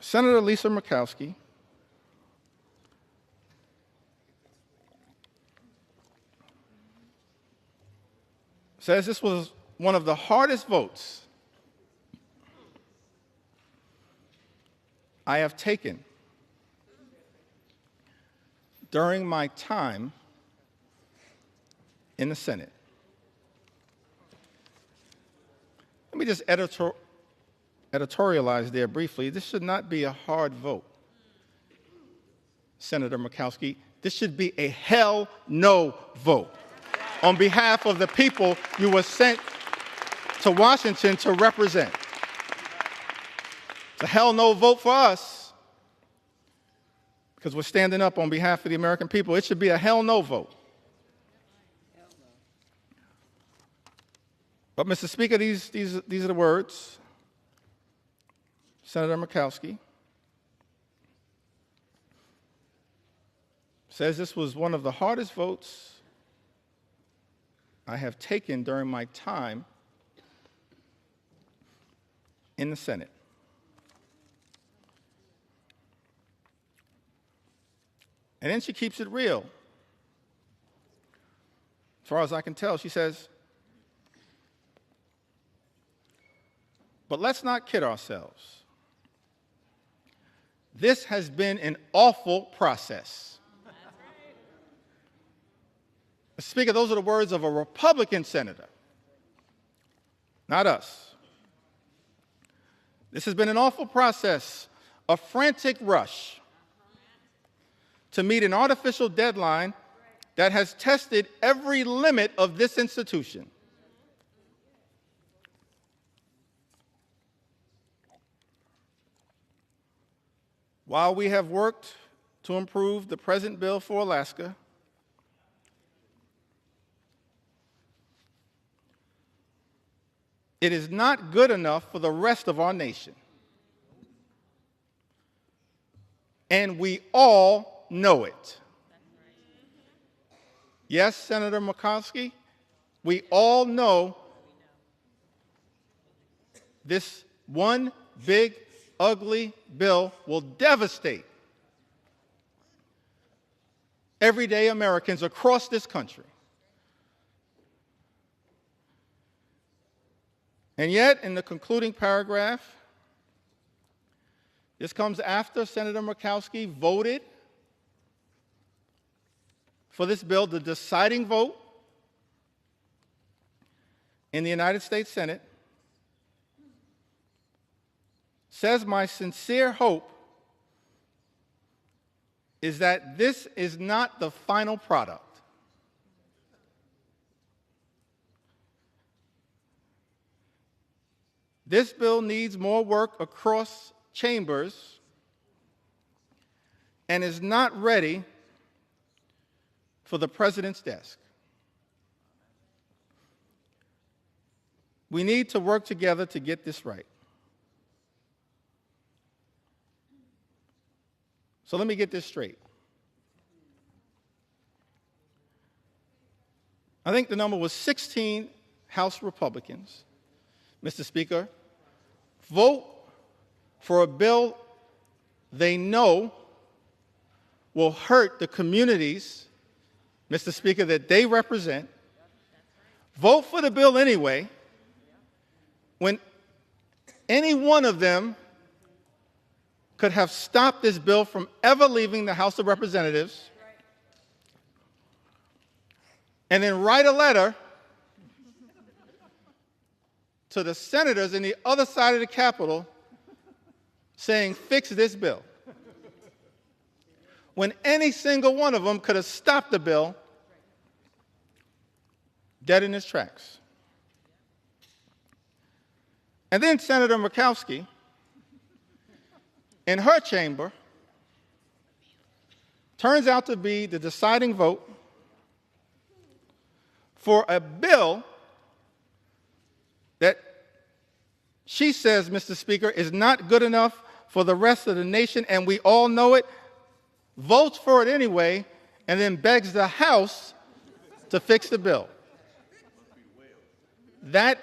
Senator Lisa Murkowski says this was one of the hardest votes I have taken during my time in the Senate. Let me just editorialize there briefly. This should not be a hard vote, Senator Murkowski. This should be a hell no vote on behalf of the people you were sent to Washington to represent. It's a hell no vote for us because we're standing up on behalf of the American people. It should be a hell no vote. But, Mr. Speaker, these are the words. Senator Murkowski says this was one of the hardest votes I have taken during my time in the Senate. And then she keeps it real. As far as I can tell, she says, but let's not kid ourselves. This has been an awful process. Speaker, those are the words of a Republican senator, not us. This has been an awful process, a frantic rush to meet an artificial deadline that has tested every limit of this institution. While we have worked to improve the present bill for Alaska, it is not good enough for the rest of our nation. And we all know it. Yes, Senator Murkowski, we all know this one big, ugly bill will devastate everyday Americans across this country. And yet, in the concluding paragraph, This comes after Senator Murkowski voted for this bill, the deciding vote in the United States Senate. Says my sincere hope is that this is not the final product. This bill needs more work across chambers and is not ready for the president's desk. We need to work together to get this right. So let me get this straight. I think the number was 16 House Republicans, Mr. Speaker, vote for a bill they know will hurt the communities, Mr. Speaker, that they represent. Vote for the bill anyway, when any one of them could have stopped this bill from ever leaving the House of Representatives, and then write a letter to the senators in the other side of the Capitol saying, fix this bill. When any single one of them could have stopped the bill dead in its tracks. And then Senator Murkowski, in her chamber, turns out to be the deciding vote for a bill that she says, Mr. Speaker, is not good enough for the rest of the nation, and we all know it, votes for it anyway, and then begs the House to fix the bill. That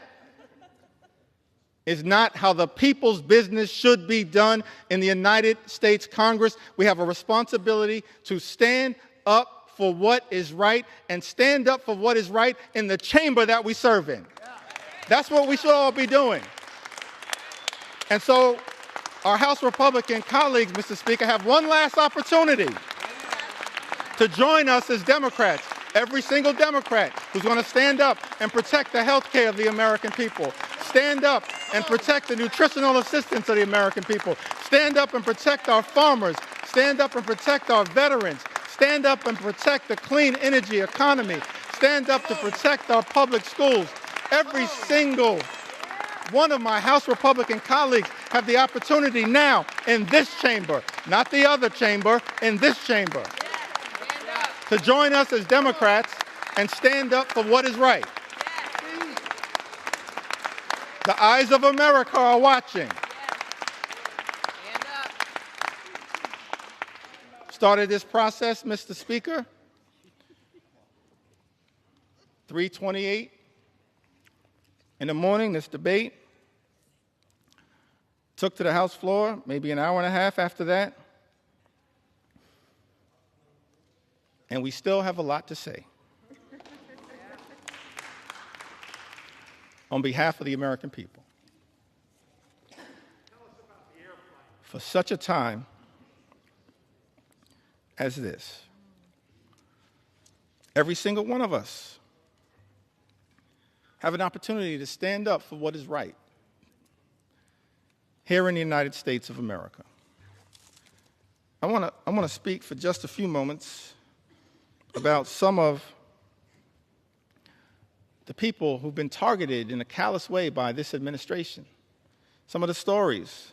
is not how the people's business should be done in the United States Congress. We have a responsibility to stand up for what is right and stand up for what is right in the chamber that we serve in. That's what we should all be doing. And so our House Republican colleagues, Mr. Speaker, have one last opportunity to join us as Democrats. Every single Democrat who's going to stand up and protect the health care of the American people, stand up and protect the nutritional assistance of the American people, stand up and protect our farmers, stand up and protect our veterans, stand up and protect the clean energy economy, stand up to protect our public schools. Every single one of my House Republican colleagues have the opportunity now in this chamber, not the other chamber, in this chamber, to join us as Democrats and stand up for what is right. The eyes of America are watching. Started this process, Mr. Speaker, 3:28 in the morning, this debate. Took to the House floor, maybe an hour and a half after that. And we still have a lot to say. On behalf of the American people. For such a time as this, every single one of us have an opportunity to stand up for what is right here in the United States of America. I want to speak for just a few moments about some of the people who've been targeted in a callous way by this administration, some of the stories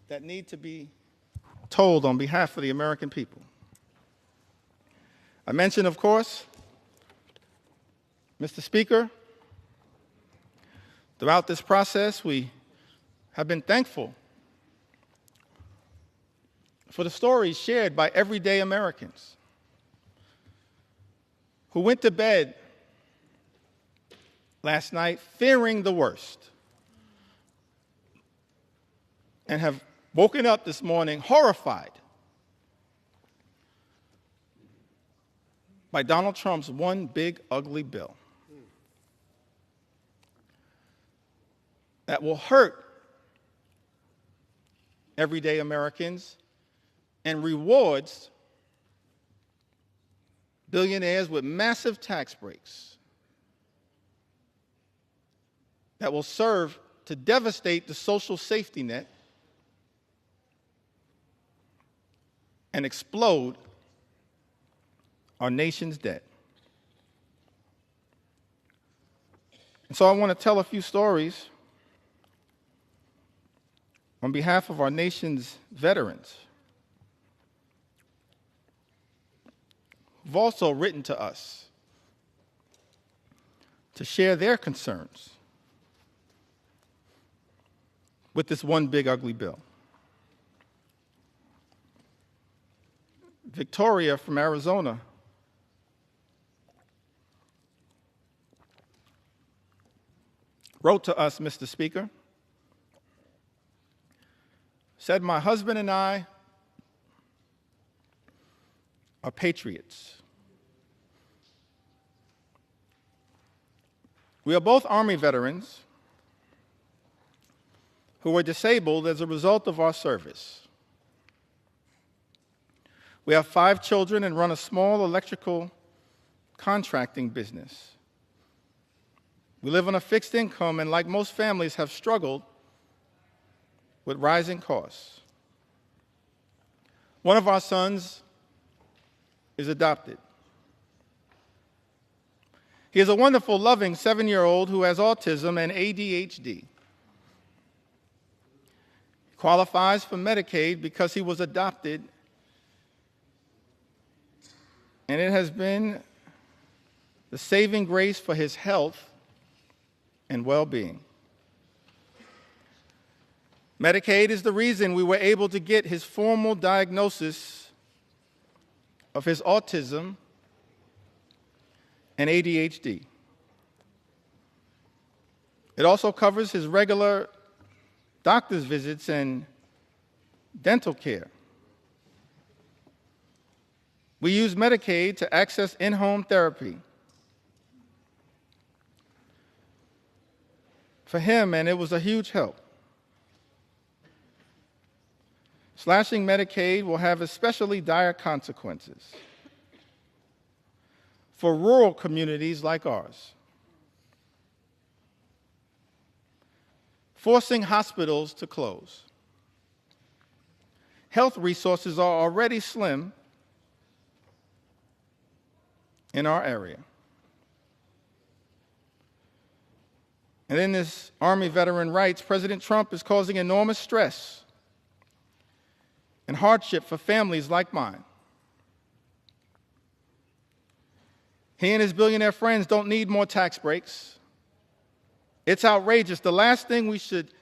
that need to be told on behalf of the American people. I mentioned, of course, Mr. Speaker, throughout this process, we have been thankful for the stories shared by everyday Americans who went to bed last night fearing the worst and have woken up this morning horrified by Donald Trump's one big ugly bill that will hurt everyday Americans and rewards billionaires with massive tax breaks that will serve to devastate the social safety net and explode our nation's debt. And so I want to tell a few stories on behalf of our nation's veterans who've also written to us to share their concerns with this one big ugly bill. Victoria from Arizona wrote to us, Mr. Speaker, said, "My husband and I are patriots. We are both Army veterans who were disabled as a result of our service. We have 5 children and run a small electrical contracting business. We live on a fixed income and, like most families, have struggled with rising costs. One of our sons is adopted. He is a wonderful, loving 7-year-old who has autism and ADHD. He qualifies for Medicaid because he was adopted, and it has been the saving grace for his health and well-being. Medicaid is the reason we were able to get his formal diagnosis of his autism and ADHD. It also covers his regular doctor's visits and dental care. We use Medicaid to access in-home therapy for him, and it was a huge help. Slashing Medicaid will have especially dire consequences for rural communities like ours. Forcing hospitals to close. Health resources are already slim in our area. And then this Army veteran writes, President Trump is causing enormous stress and hardship for families like mine. He and his billionaire friends don't need more tax breaks. It's outrageous. The last thing we should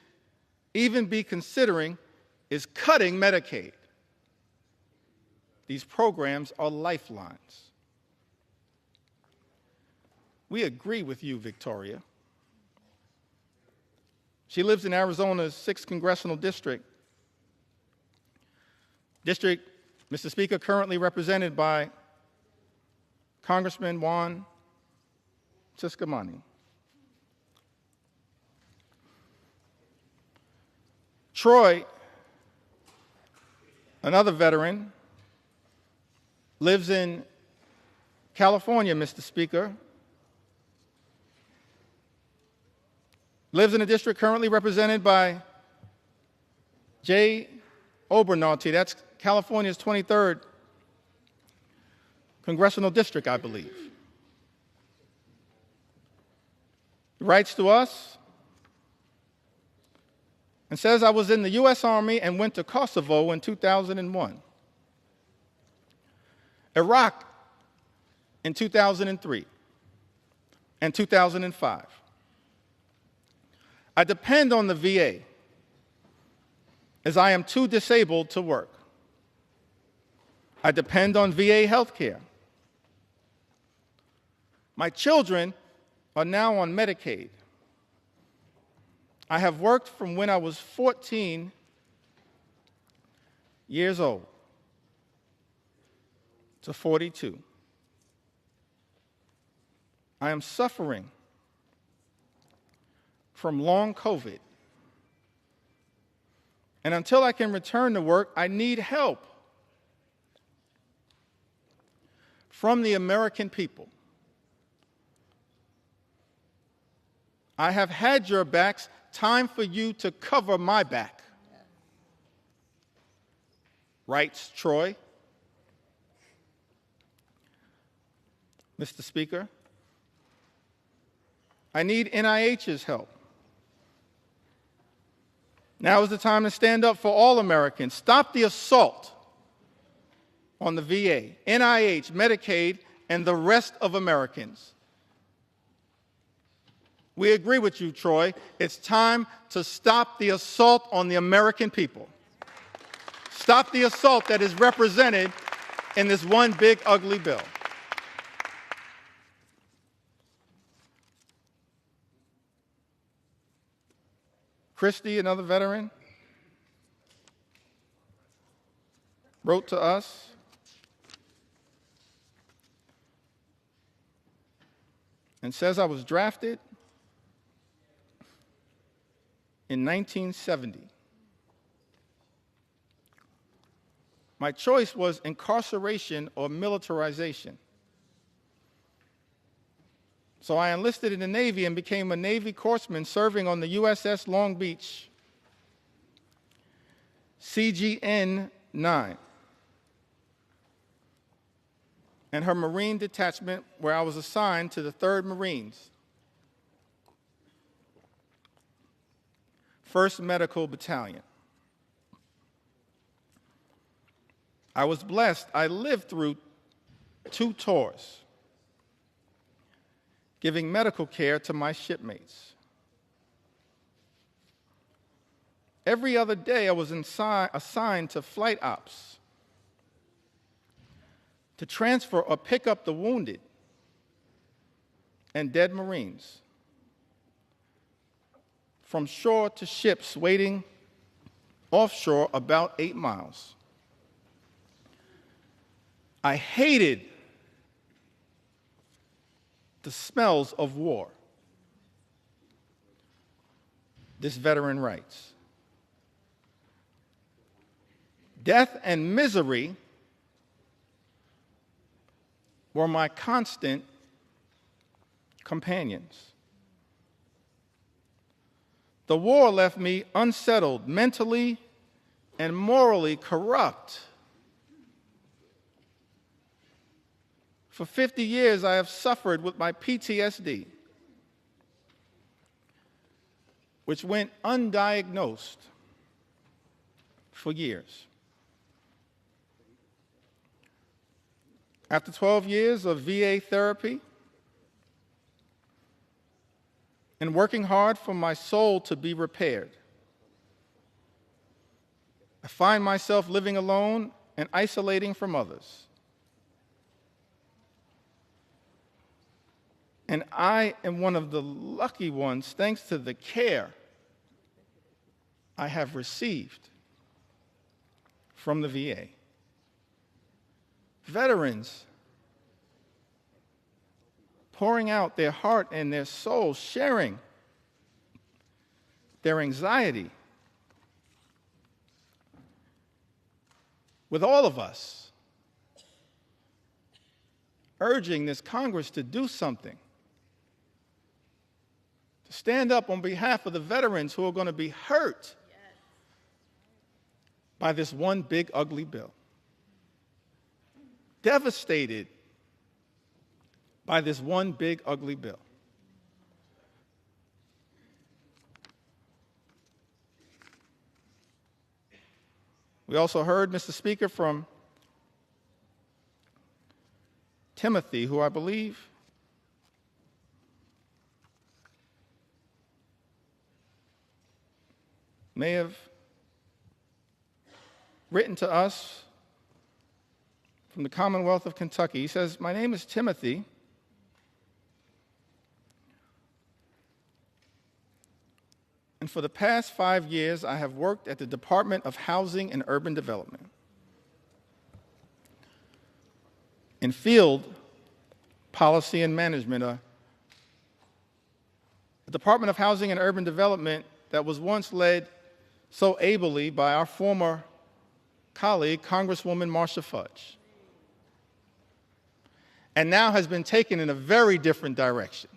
even be considering is cutting Medicaid. These programs are lifelines. We agree with you, Victoria. She lives in Arizona's 6th Congressional District. District, Mr. Speaker, currently represented by Congressman Juan Ciscomani. Troy, another veteran, lives in California, Mr. Speaker. Lives in a district currently represented by Jay Obernalte. That's California's 23rd congressional district, I believe. He writes to us and says, I was in the U.S. Army and went to Kosovo in 2001, Iraq in 2003, and 2005. I depend on the VA as I am too disabled to work. I depend on VA health care. My children are now on Medicaid. I have worked from when I was 14 years old to 42. I am suffering from long COVID And until I can return to work, I need help from the American people. I have had your backs. Time for you to cover my back. Writes Troy. Mr. Speaker, I need NIH's help. Now is the time to stand up for all Americans. Stop the assault on the VA, NIH, Medicaid, and the rest of Americans. We agree with you, Troy. It's time to stop the assault on the American people. Stop the assault that is represented in this one big, ugly bill. Christy, another veteran, wrote to us and says, I was drafted in 1970. My choice was incarceration or militarization. So I enlisted in the Navy and became a Navy corpsman serving on the USS Long Beach, CGN 9, and her Marine detachment, where I was assigned to the 3rd Marines, 1st Medical Battalion. I was blessed. I lived through 2 tours, giving medical care to my shipmates. Every other day, I was assigned to flight ops to transfer or pick up the wounded and dead Marines from shore to ships waiting offshore about 8 miles. I hated the smells of war. This veteran writes, death and misery were my constant companions. The war left me unsettled, mentally and morally corrupt. For 50 years, I have suffered with my PTSD, which went undiagnosed for years. After 12 years of VA therapy and working hard for my soul to be repaired, I find myself living alone and isolating from others. And I am one of the lucky ones, thanks to the care I have received from the VA. Veterans pouring out their heart and their soul, sharing their anxiety with all of us, urging this Congress to do something, to stand up on behalf of the veterans who are going to be hurt by this one big, ugly bill. Devastated by this one big, ugly bill. We also heard, Mr. Speaker, from Timothy, who I believe may have written to us from the Commonwealth of Kentucky. He says, my name is Timothy. And for the past 5 years, I have worked at the Department of Housing and Urban Development in field policy and management. The Department of Housing and Urban Development that was once led so ably by our former colleague, Congresswoman Marcia Fudge, and now has been taken in a very different direction.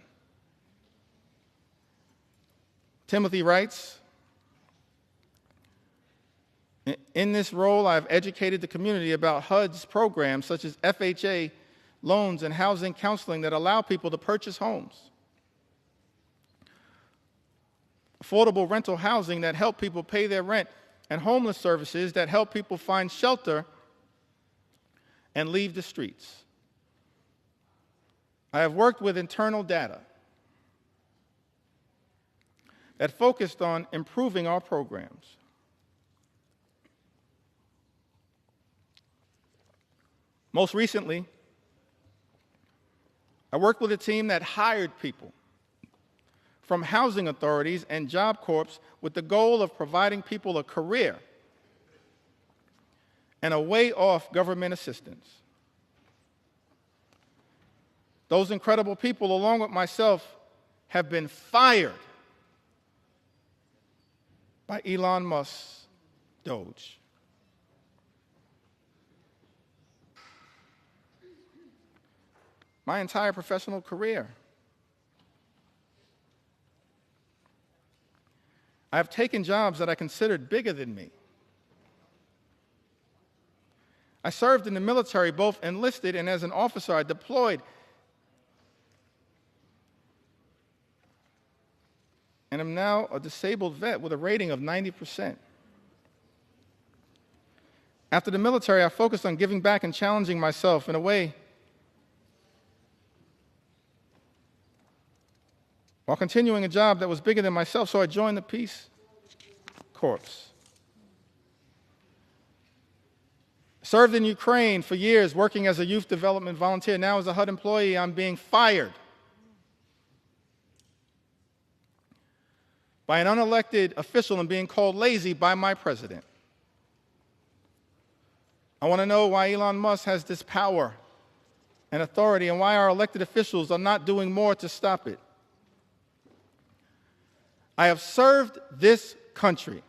Timothy writes, in this role, I have educated the community about HUD's programs such as FHA loans and housing counseling that allow people to purchase homes. Affordable rental housing that help people pay their rent, and homeless services that help people find shelter and leave the streets. I have worked with internal data that focused on improving our programs. Most recently, I worked with a team that hired people from housing authorities and Job Corps with the goal of providing people a career and a way off government assistance. Those incredible people, along with myself, have been fired by Elon Musk's Doge. My entire professional career, I have taken jobs that I considered bigger than me. I served in the military, both enlisted and as an officer. I deployed. And am now a disabled vet with a rating of 90%. After the military, I focused on giving back and challenging myself in a way while continuing a job that was bigger than myself, so I joined the Peace Corps. Served in Ukraine for years, working as a youth development volunteer. Now as a HUD employee, I'm being fired by an unelected official and being called lazy by my president. I want to know why Elon Musk has this power and authority and why our elected officials are not doing more to stop it. I have served this country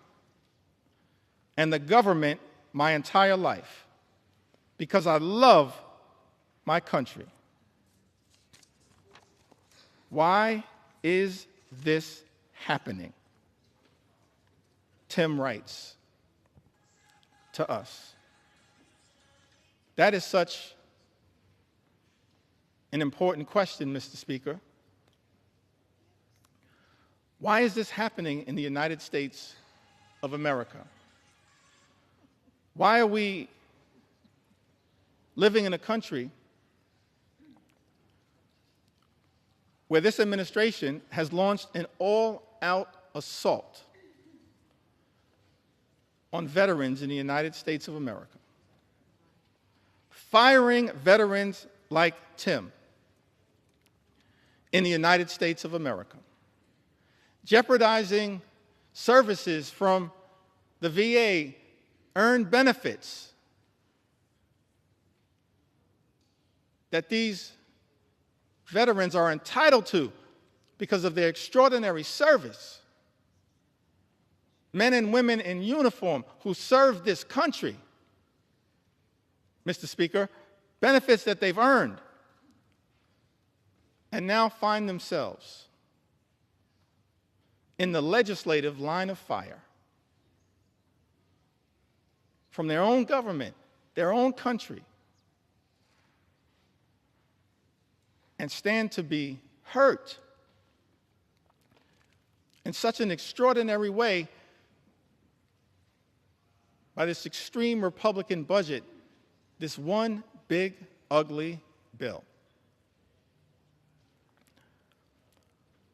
and the government my entire life because I love my country. Why is this happening? Tim writes to us. That is such an important question, Mr. Speaker. Why is this happening in the United States of America? Why are we living in a country where this administration has launched an all-out assault on veterans in the United States of America, firing veterans like Tim in the United States of America, jeopardizing services from the VA, earned benefits that these veterans are entitled to because of their extraordinary service. Men and women in uniform who serve this country, Mr. Speaker, benefits that they've earned, and now find themselves in the legislative line of fire from their own government, their own country, and stand to be hurt in such an extraordinary way by this extreme Republican budget, this one big, ugly bill.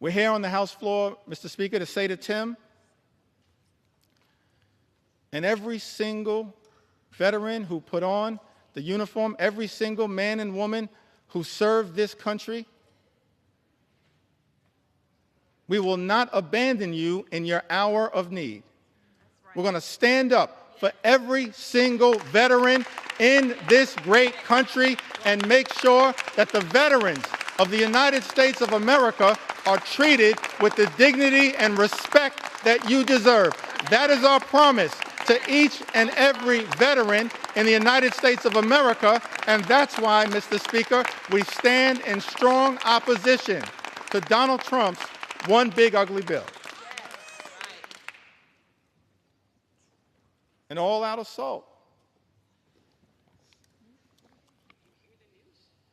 We're here on the House floor, Mr. Speaker, to say to Tim and every single veteran who put on the uniform, every single man and woman who served this country, we will not abandon you in your hour of need. We're going to stand up for every single veteran in this great country and make sure that the veterans of the United States of America are treated with the dignity and respect that you deserve. That is our promise to each and every veteran in the United States of America, and that's why, Mr. Speaker, we stand in strong opposition to Donald Trump's one big ugly bill. An all-out assault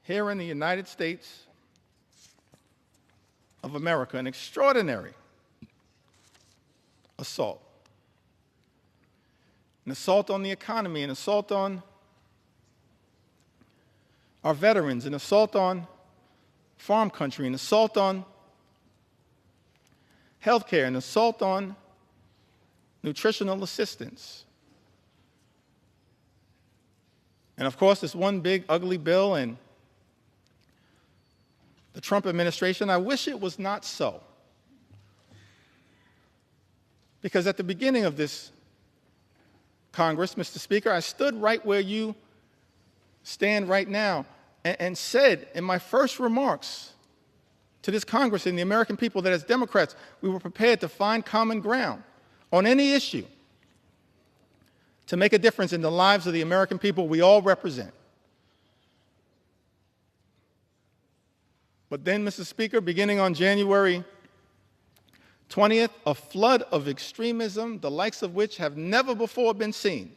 here in the United States of America, an extraordinary assault. An assault on the economy, an assault on our veterans, an assault on farm country, an assault on health care, an assault on nutritional assistance. And of course, this one big ugly bill, and the Trump administration, I wish it was not so. Because at the beginning of this Congress, Mr. Speaker, I stood right where you stand right now and said in my first remarks to this Congress and the American people that as Democrats, we were prepared to find common ground on any issue to make a difference in the lives of the American people we all represent. But then, Mr. Speaker, beginning on January 20th, a flood of extremism, the likes of which have never before been seen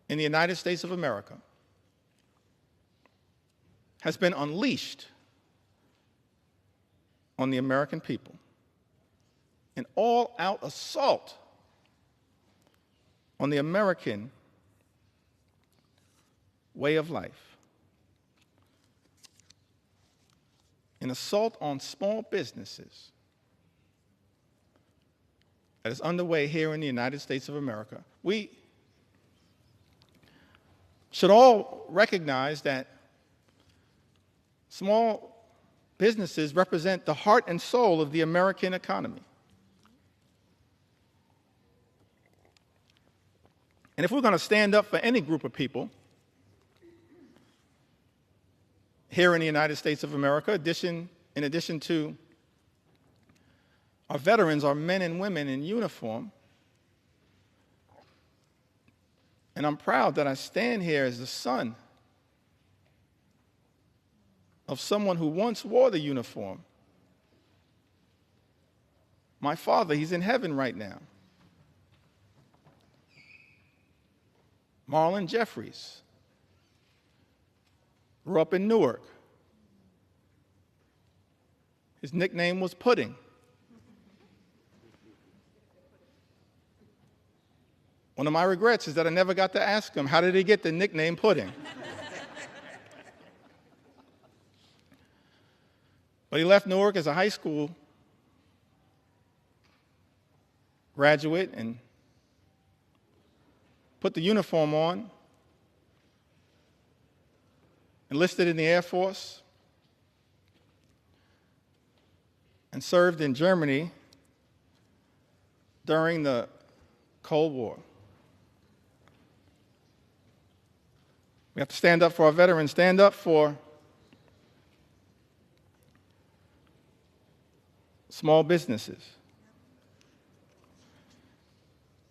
in the United States of America, has been unleashed on the American people. An all-out assault on the American way of life. An assault on small businesses that is underway here in the United States of America. We should all recognize that small businesses represent the heart and soul of the American economy. And if we're going to stand up for any group of people here in the United States of America, in addition to our veterans, our men and women in uniform, and I'm proud that I stand here as the son of someone who once wore the uniform. My father, he's in heaven right now. Margaret Jeffries grew up in Newark. His nickname was Pudding. One of my regrets is that I never got to ask him, how did he get the nickname Pudding? But he left Newark as a high school graduate and put the uniform on, enlisted in the Air Force, and served in Germany during the Cold War. We have to stand up for our veterans, stand up for small businesses.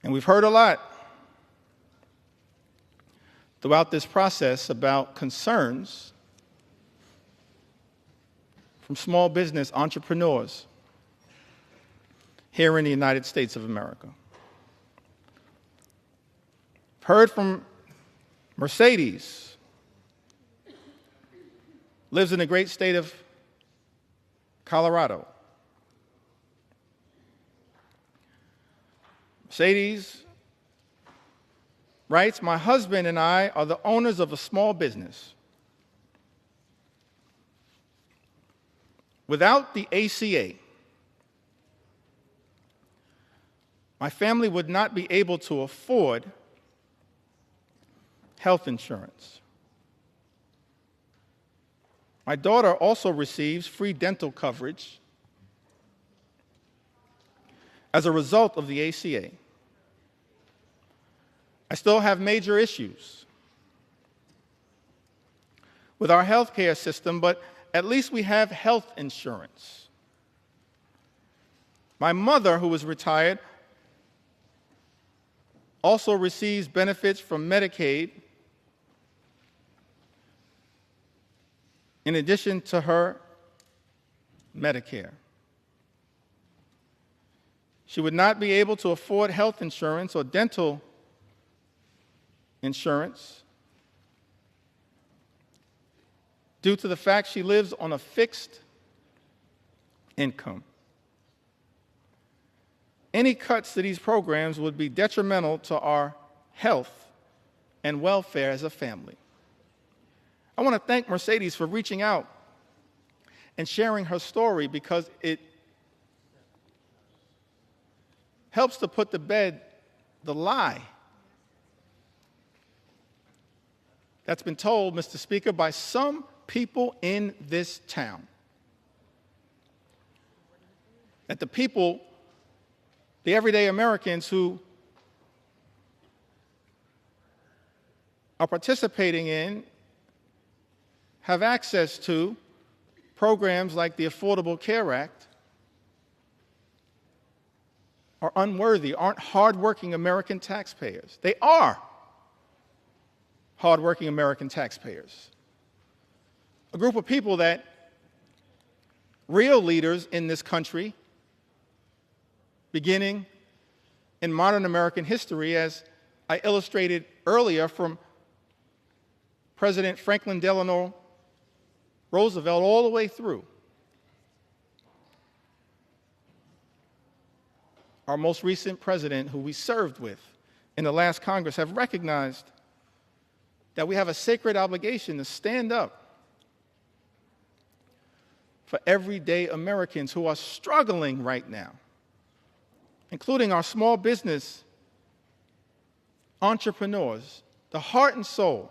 And we've heard a lot throughout this process about concerns from small business entrepreneurs here in the United States of America. I've heard from Mercedes, lives in the great state of Colorado. Mercedes writes, my husband and I are the owners of a small business. Without the ACA, my family would not be able to afford health insurance. My daughter also receives free dental coverage as a result of the ACA. I still have major issues with our health care system, but at least we have health insurance. My mother, who is retired, also receives benefits from Medicaid in addition to her Medicare. She would not be able to afford health insurance or dental insurance due to the fact she lives on a fixed income. Any cuts to these programs would be detrimental to our health and welfare as a family. I want to thank Mercedes for reaching out and sharing her story, because it helps to put to bed the lie that's been told, Mr. Speaker, by some people in this town. That the people, the everyday Americans who are participating in, have access to programs like the Affordable Care Act, are unworthy, aren't hardworking American taxpayers. They are hardworking American taxpayers. A group of people that real leaders in this country, beginning in modern American history, as I illustrated earlier from President Franklin Delano Roosevelt all the way through, our most recent president, who we served with in the last Congress, have recognized that we have a sacred obligation to stand up for everyday Americans who are struggling right now, including our small business entrepreneurs, the heart and soul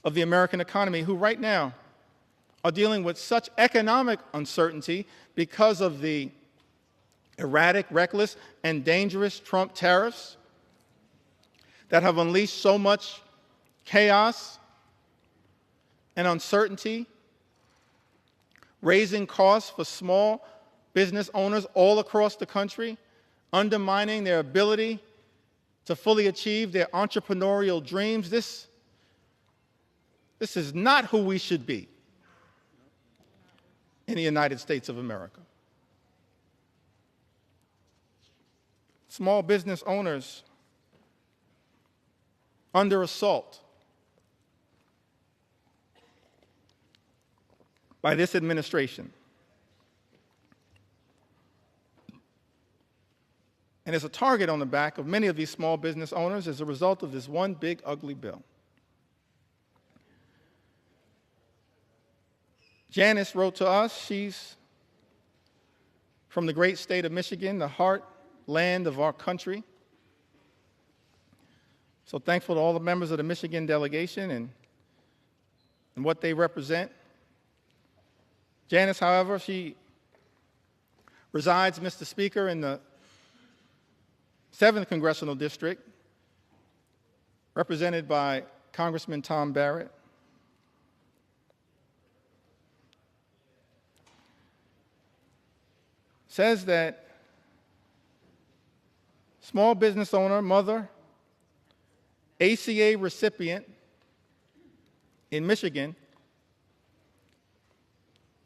of the American economy, who right now are dealing with such economic uncertainty because of the erratic, reckless, and dangerous Trump tariffs that have unleashed so much chaos and uncertainty, raising costs for small business owners all across the country, undermining their ability to fully achieve their entrepreneurial dreams. This is not who we should be in the United States of America. Small business owners under assault by this administration. And there's a target on the back of many of these small business owners as a result of this one big, ugly bill. Janice wrote to us. She's from the great state of Michigan, the heartland of our country. So thankful to all the members of the Michigan delegation and what they represent. Janice, however, she resides, Mr. Speaker, in the 7th Congressional District, represented by Congressman Tom Barrett. Says that small business owner, mother, ACA recipient in Michigan,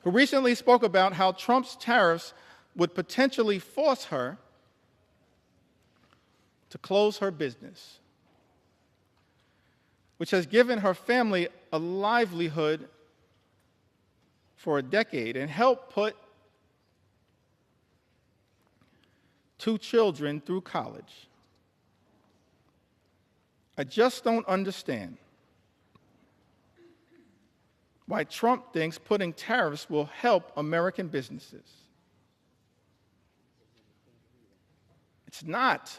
who recently spoke about how Trump's tariffs would potentially force her to close her business, which has given her family a livelihood for a decade and helped put 2 children through college. I just don't understand why Trump thinks putting tariffs will help American businesses. It's not.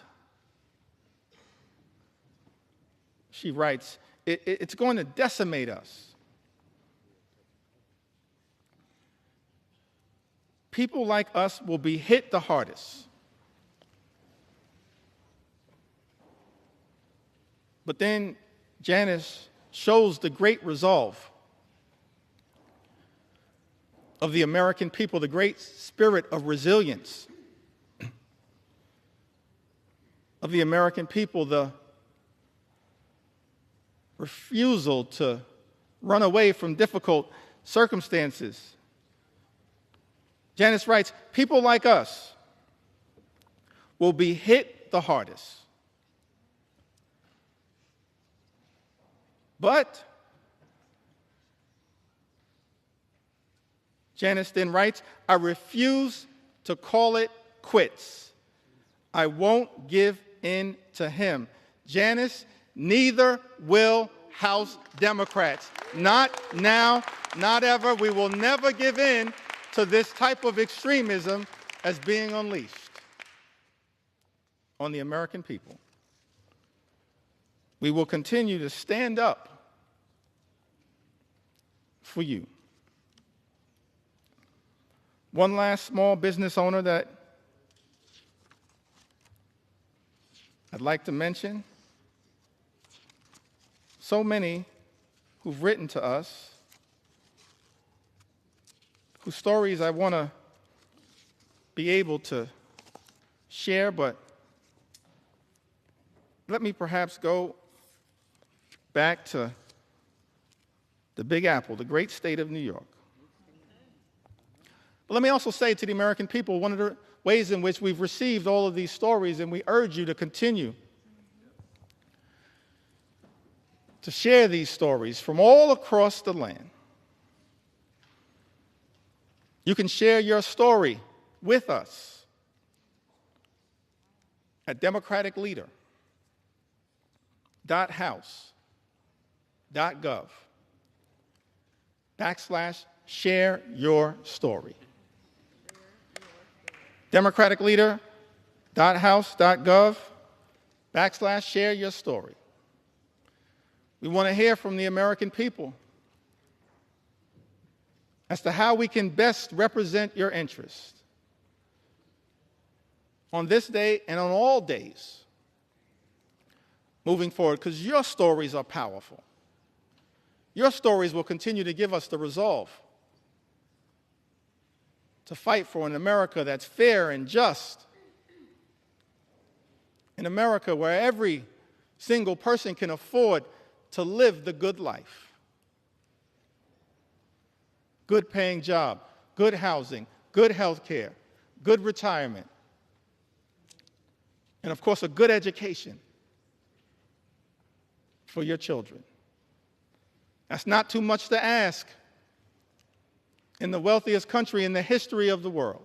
She writes, it's going to decimate us. People like us will be hit the hardest. But then Janice shows the great resolve of the American people, the great spirit of resilience of the American people, the refusal to run away from difficult circumstances. Janice writes, people like us will be hit the hardest. But Janice then writes, I refuse to call it quits. I won't give in to him. Janice, neither will House Democrats. Not now, not ever. We will never give in to this type of extremism as being unleashed on the American people. We will continue to stand up for you. One last small business owner that I'd like to mention. So many who've written to us, whose stories I want to be able to share, but let me perhaps go back to the Big Apple, the great state of New York. But let me also say to the American people, one of the ways in which we've received all of these stories, and we urge you to continue to share these stories from all across the land. You can share your story with us at democraticleader.house.gov/share your story. democraticleader.house.gov/share your story. We want to hear from the American people as to how we can best represent your interests on this day and on all days moving forward, because your stories are powerful. Your stories will continue to give us the resolve to fight for an America that's fair and just, an America where every single person can afford to live the good life. Good paying job, good housing, good health care, good retirement, and of course a good education for your children. That's not too much to ask in the wealthiest country in the history of the world.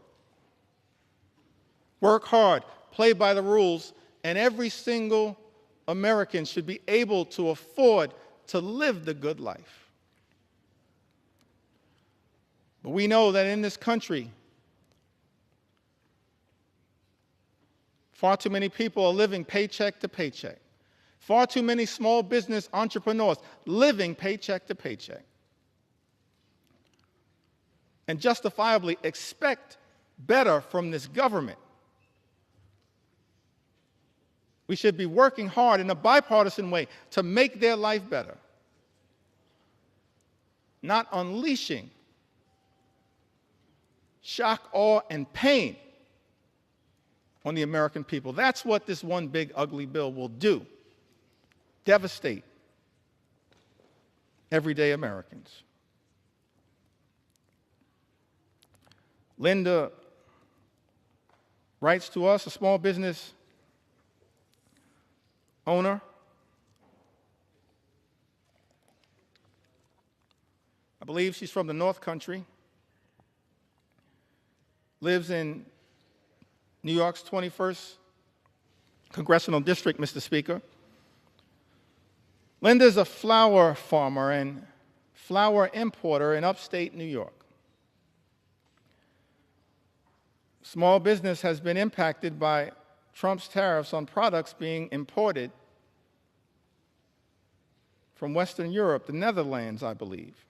Work hard, play by the rules, and every single American should be able to afford to live the good life. But we know that in this country, far too many people are living paycheck to paycheck. Far too many small business entrepreneurs living paycheck to paycheck. And justifiably expect better from this government. We should be working hard in a bipartisan way to make their life better, not unleashing shock, awe, and pain on the American people. That's what this one big ugly bill will do. Devastate everyday Americans. Linda writes to us, a small business owner. I believe she's from the North Country. Lives in New York's 21st Congressional District, Mr. Speaker. Linda's a flower farmer and flower importer in upstate New York. Small business has been impacted by Trump's tariffs on products being imported from Western Europe, the Netherlands, I believe.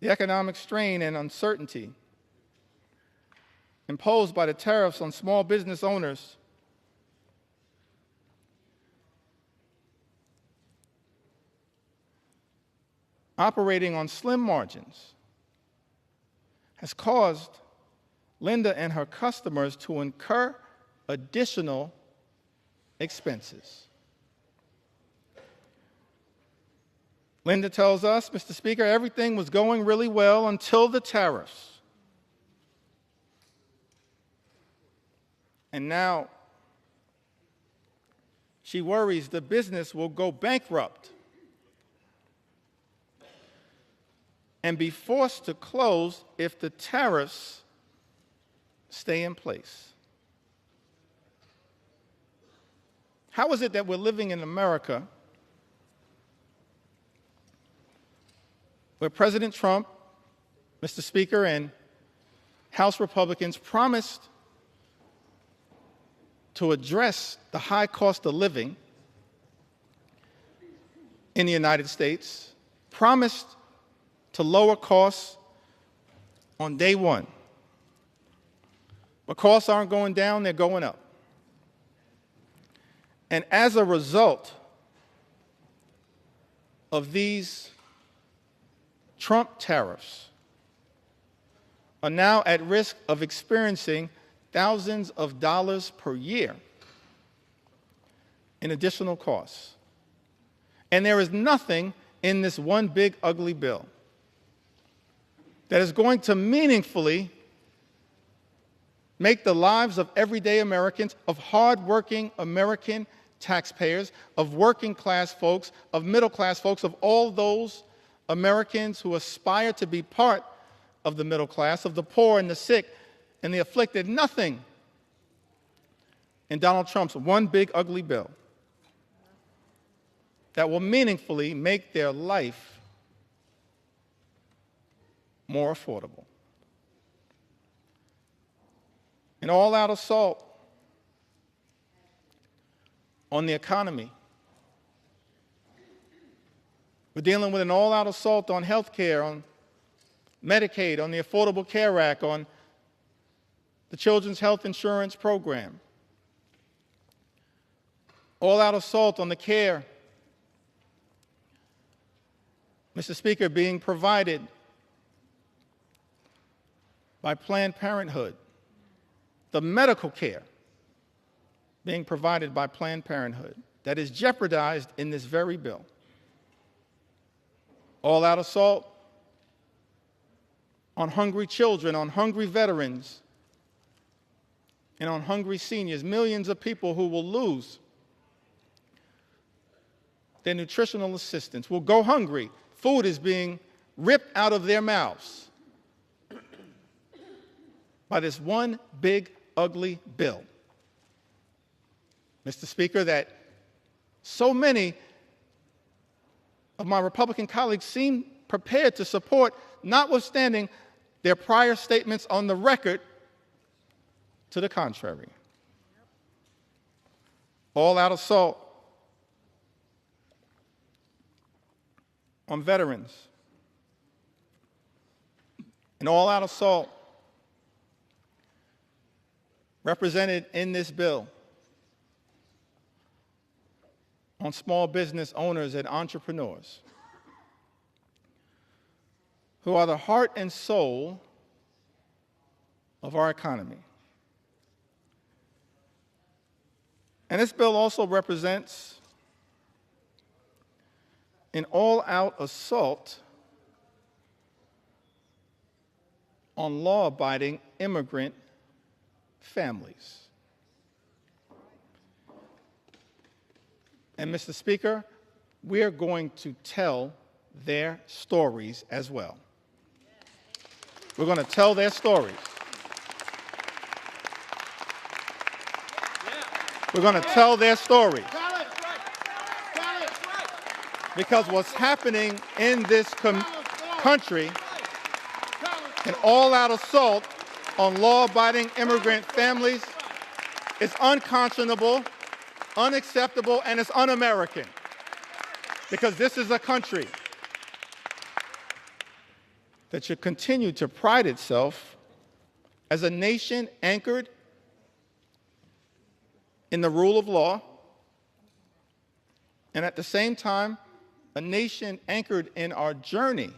The economic strain and uncertainty imposed by the tariffs on small business owners operating on slim margins has caused Linda and her customers to incur additional expenses. Linda tells us, Mr. Speaker, everything was going really well until the tariffs. And now she worries the business will go bankrupt and be forced to close if the tariffs stay in place. How is it that we're living in America where President Trump, Mr. Speaker, and House Republicans promised to address the high cost of living in the United States, promised to lower costs on day one. But costs aren't going down, they're going up. And as a result of these Trump tariffs, are now at risk of experiencing thousands of dollars per year in additional costs. And there is nothing in this one big ugly bill that is going to meaningfully make the lives of everyday Americans, of hardworking American taxpayers, of working class folks, of middle class folks, of all those Americans who aspire to be part of the middle class, of the poor and the sick and the afflicted. Nothing in Donald Trump's one big ugly bill that will meaningfully make their life more affordable. An all-out assault on the economy. We're dealing with an all-out assault on health care, on Medicaid, on the Affordable Care Act, on the Children's Health Insurance Program. All-out assault on the care, Mr. Speaker, being provided by Planned Parenthood, the medical care being provided by Planned Parenthood that is jeopardized in this very bill. All-out assault on hungry children, on hungry veterans, and on hungry seniors, millions of people who will lose their nutritional assistance, will go hungry. Food is being ripped out of their mouths by this one big, ugly bill. Mr. Speaker, that so many of my Republican colleagues seem prepared to support, notwithstanding their prior statements on the record to the contrary. All-out assault on veterans. An all-out assault represented in this bill on small business owners and entrepreneurs who are the heart and soul of our economy. And this bill also represents an all-out assault on law-abiding immigrant families. And Mr. Speaker, we are going to tell their stories as well. We're going to tell their stories. We're going to tell their stories. Because what's happening in this country, an all-out assault on law-abiding immigrant families, is unconscionable, unacceptable, and it's un-American. Because this is a country that should continue to pride itself as a nation anchored in the rule of law, and at the same time, a nation anchored in our journey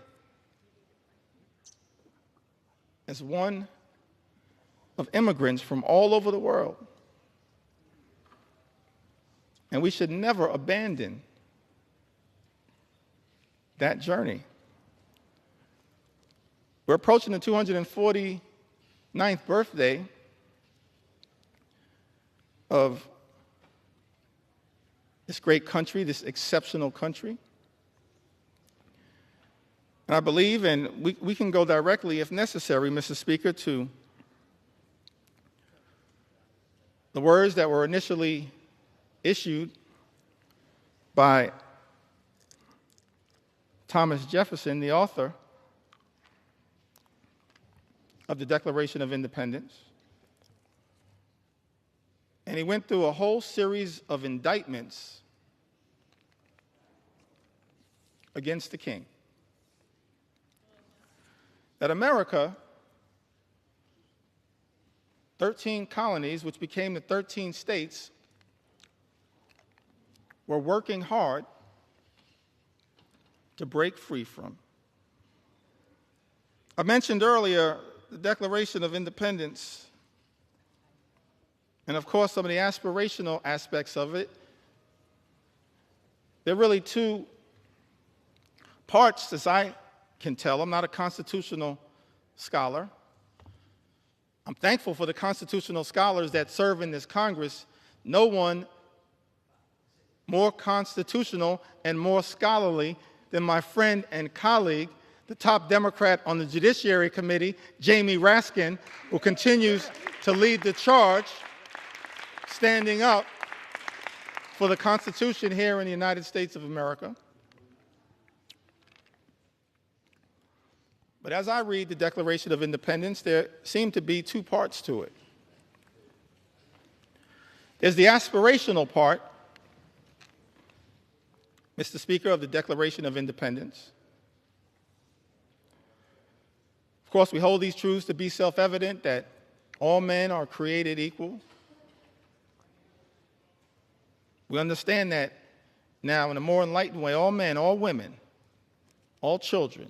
as one of immigrants from all over the world. And we should never abandon that journey. We're approaching the 249th birthday of this great country, this exceptional country. And I believe, and we can go directly, if necessary, Mr. Speaker, to the words that were initially issued by Thomas Jefferson, the author of the Declaration of Independence. And he went through a whole series of indictments against the king. That America, 13 colonies, which became the 13 states, were working hard to break free from. I mentioned earlier the Declaration of Independence, and of course some of the aspirational aspects of it. There are really two parts, as I can tell. I'm not a constitutional scholar. I'm thankful for the constitutional scholars that serve in this Congress. No one more constitutional and more scholarly than my friend and colleague, the top Democrat on the Judiciary Committee, Jamie Raskin, who continues to lead the charge, standing up for the Constitution here in the United States of America. But as I read the Declaration of Independence, there seem to be two parts to it. There's the aspirational part, Mr. Speaker, of the Declaration of Independence. Of course, we hold these truths to be self-evident, that all men are created equal. We understand that now in a more enlightened way. All men, all women, all children,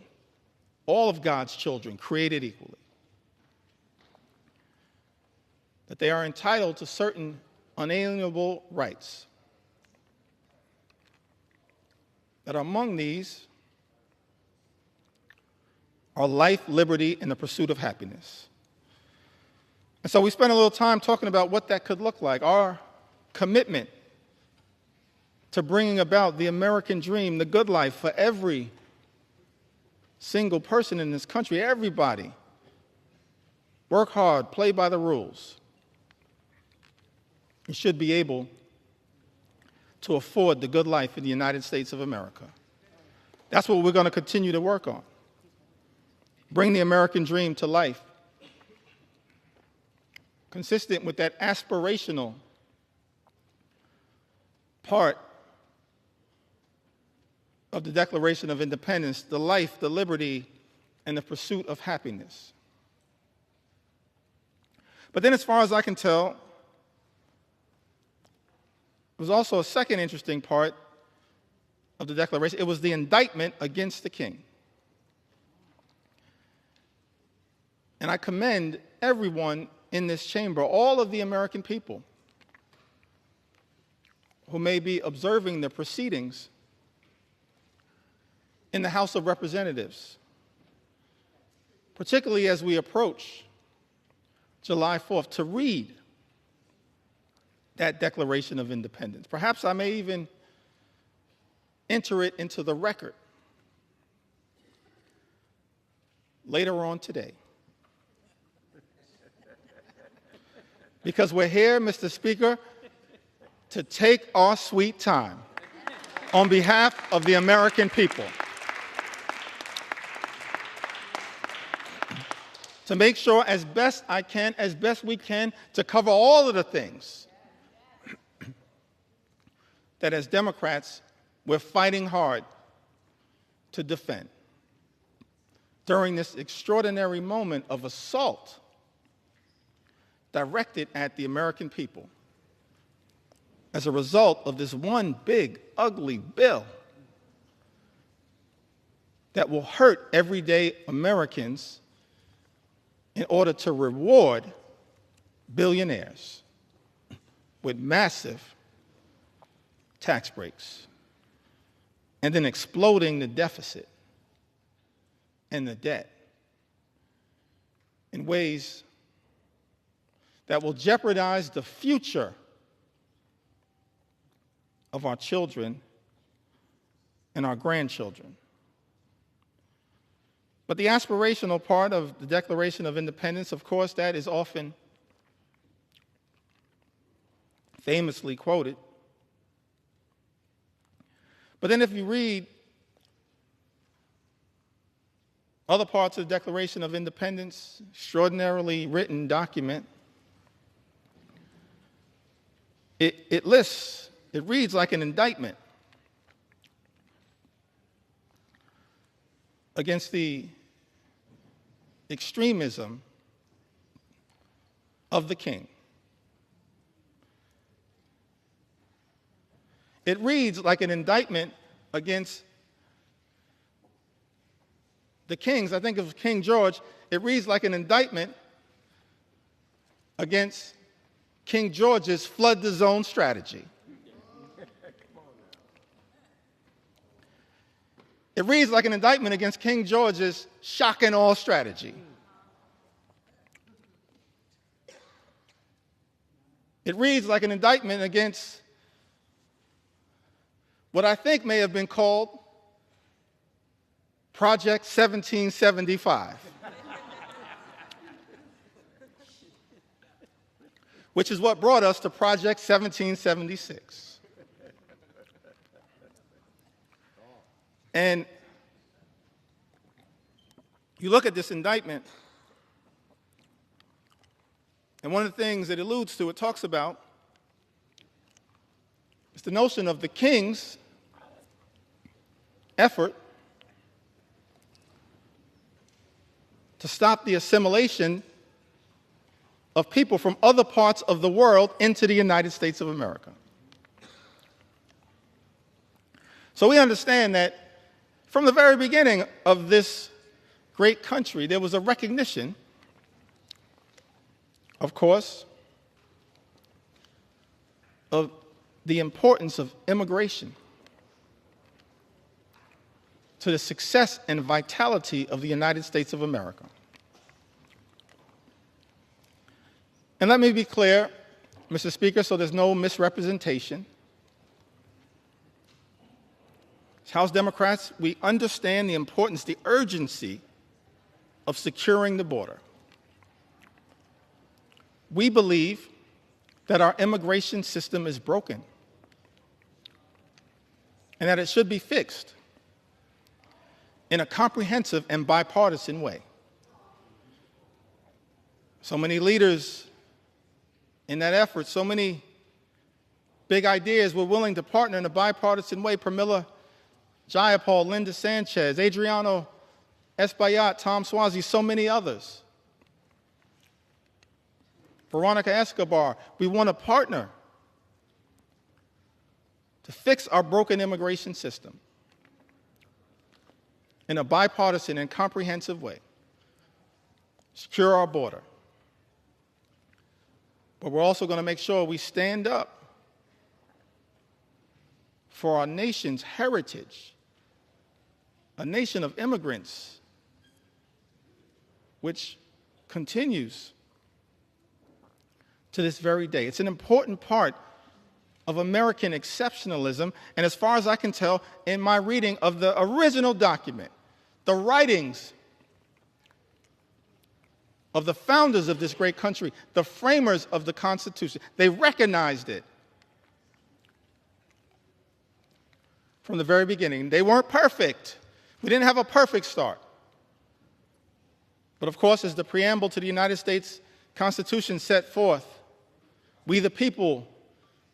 all of God's children created equally. That they are entitled to certain unalienable rights. That among these are life, liberty, and the pursuit of happiness. And so we spent a little time talking about what that could look like, our commitment to bringing about the American dream, the good life for every single person in this country, everybody. Work hard, play by the rules. You should be able to afford the good life in the United States of America. That's what we're going to continue to work on. Bring the American dream to life, consistent with that aspirational part of the Declaration of Independence, the life, the liberty, and the pursuit of happiness. But then, as far as I can tell, there was also a second interesting part of the Declaration. It was the indictment against the king. And I commend everyone in this chamber, all of the American people who may be observing the proceedings in the House of Representatives, particularly as we approach July 4th, to read that Declaration of Independence. Perhaps I may even enter it into the record later on today. Because we're here, Mr. Speaker, to take our sweet time on behalf of the American people, to make sure as best we can, to cover all of the things that as Democrats we're fighting hard to defend during this extraordinary moment of assault directed at the American people as a result of this one big, ugly bill that will hurt everyday Americans in order to reward billionaires with massive tax breaks and then exploding the deficit and the debt in ways that will jeopardize the future of our children and our grandchildren. But the aspirational part of the Declaration of Independence, of course, that is often famously quoted. But then if you read other parts of the Declaration of Independence, extraordinarily written document, it reads like an indictment against the extremism of the king. It reads like an indictment against the kings. I think of King George. It reads like an indictment against King George's flood the zone strategy. It reads like an indictment against King George's shock and awe strategy. It reads like an indictment against what I think may have been called Project 1775, which is what brought us to Project 1776. And you look at this indictment, and one of the things it alludes to, it talks about, is the notion of the king's effort to stop the assimilation of people from other parts of the world into the United States of America. So we understand that from the very beginning of this great country, there was a recognition, of course, of the importance of immigration to the success and vitality of the United States of America. And let me be clear, Mr. Speaker, so there's no misrepresentation. As House Democrats, we understand the importance, the urgency of securing the border. We believe that our immigration system is broken and that it should be fixed in a comprehensive and bipartisan way. So many leaders in that effort, so many big ideas were willing to partner in a bipartisan way. Pramila Jayapal, Linda Sanchez, Adriano Espaillat, Tom Suozzi, so many others. Veronica Escobar, we want to partner to fix our broken immigration system in a bipartisan and comprehensive way, secure our border. But we're also going to make sure we stand up for our nation's heritage, a nation of immigrants, which continues to this very day. It's an important part of American exceptionalism, and as far as I can tell, in my reading of the original document, the writings of the founders of this great country, the framers of the Constitution, they recognized it from the very beginning. They weren't perfect. We didn't have a perfect start. But of course, as the preamble to the United States Constitution set forth, we the people,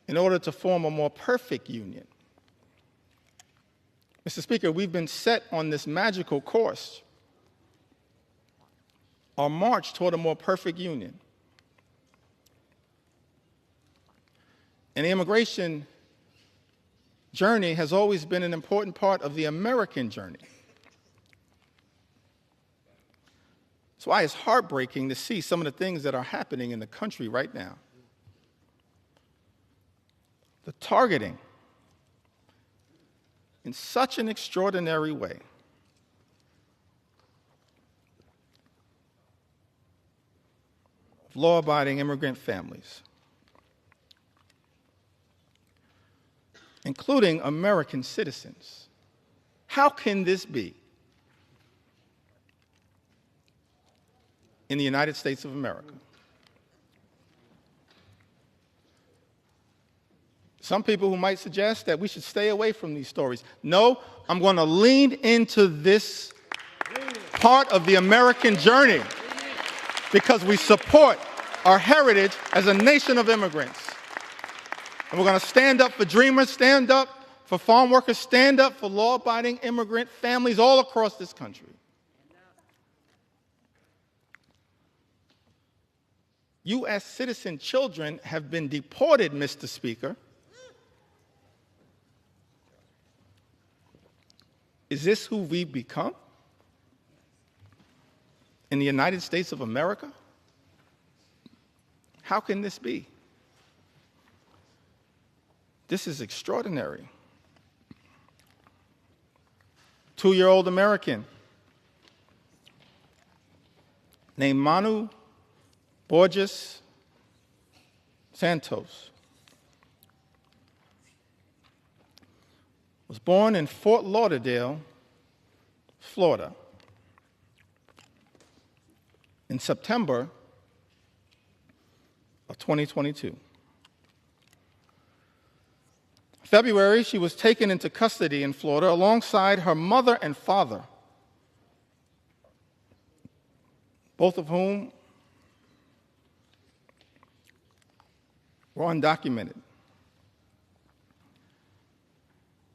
in order to form a more perfect union. Mr. Speaker, we've been set on this magical course, our march toward a more perfect union. And the immigration journey has always been an important part of the American journey. That's why it's heartbreaking to see some of the things that are happening in the country right now. The targeting in such an extraordinary way of law-abiding immigrant families, including American citizens. How can this be in the United States of America? Some people who might suggest that we should stay away from these stories. No, I'm going to lean into this part of the American journey because we support our heritage as a nation of immigrants. And we're going to stand up for dreamers, stand up for farm workers, stand up for law-abiding immigrant families all across this country. U.S. citizen children have been deported, Mr. Speaker. Is this who we've become in the United States of America? How can this be? This is extraordinary. 2-year-old American named Manu Borges Santos was born in Fort Lauderdale, Florida, in September of 2022. February, she was taken into custody in Florida alongside her mother and father, both of whom were undocumented.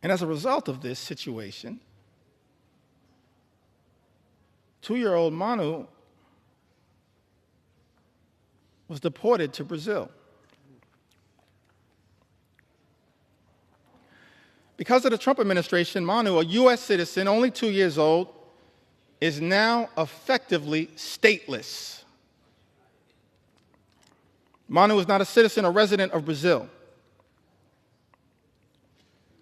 And as a result of this situation, 2-year-old Manu was deported to Brazil. Because of the Trump administration, Manu, a U.S. citizen, only 2 years old, is now effectively stateless. Manu is not a citizen or resident of Brazil.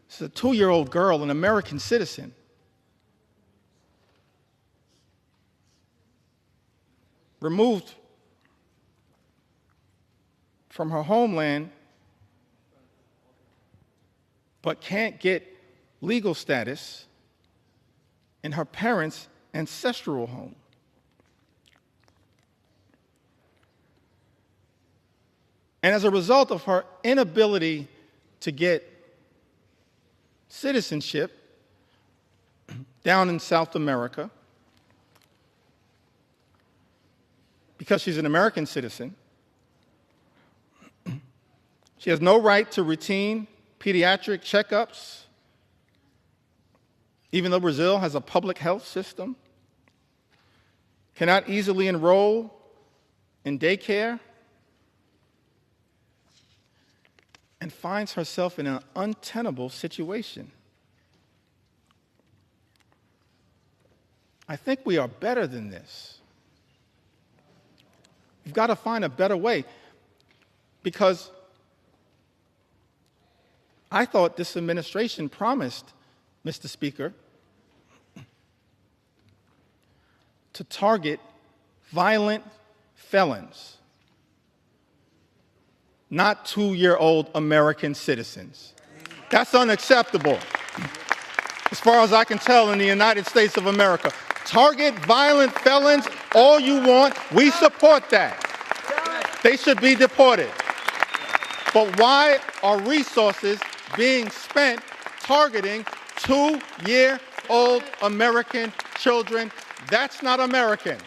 This is a 2-year-old girl, an American citizen. Removed from her homeland, but can't get legal status in her parents' ancestral home. And as a result of her inability to get citizenship down in South America, because she's an American citizen, she has no right to routine pediatric checkups, even though Brazil has a public health system, cannot easily enroll in daycare, and finds herself in an untenable situation. I think we are better than this. We've got to find a better way, because I thought this administration promised, Mr. Speaker, to target violent felons, not 2-year-old American citizens. That's unacceptable, as far as I can tell, in the United States of America. Target violent felons all you want. We support that. They should be deported. But why are resources being spent targeting 2-year-old American children? That's not American.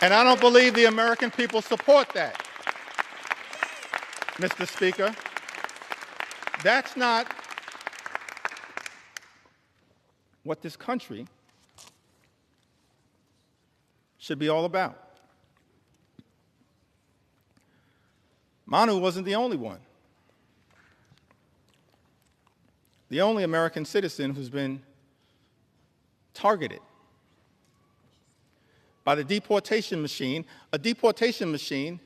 And I don't believe the American people support that. Mr. Speaker, that's not what this country should be all about. Manu wasn't the only one. The only American citizen who's been targeted. by the deportation machine, a deportation machine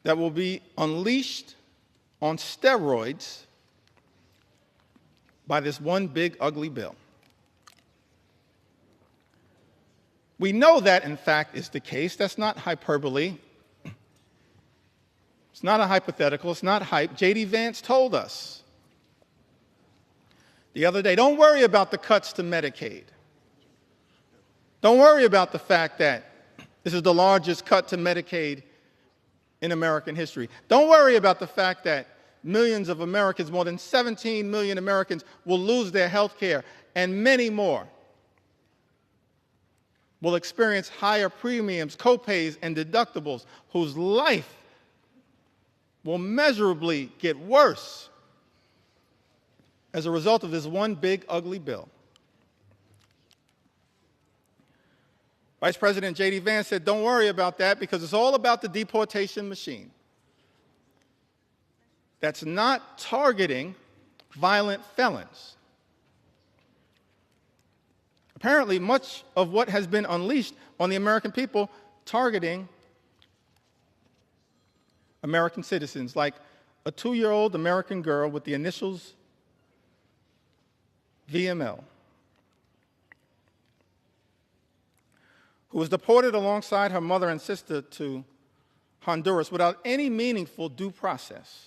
that will be unleashed on steroids by this one big ugly bill. We know that, in fact, is the case. That's not hyperbole. It's not a hypothetical. It's not hype. J.D. Vance told us the other day, don't worry about the cuts to Medicaid. Don't worry about the fact that this is the largest cut to Medicaid in American history. Don't worry about the fact that millions of Americans, more than 17 million Americans, will lose their health care, and many more will experience higher premiums, copays, and deductibles, whose life will measurably get worse as a result of this one big ugly bill. Vice President J.D. Vance said, don't worry about that because it's all about the deportation machine. That's not targeting violent felons. Apparently, much of what has been unleashed on the American people targeting American citizens, like a 2-year-old American girl with the initials VML, who was deported alongside her mother and sister to Honduras without any meaningful due process.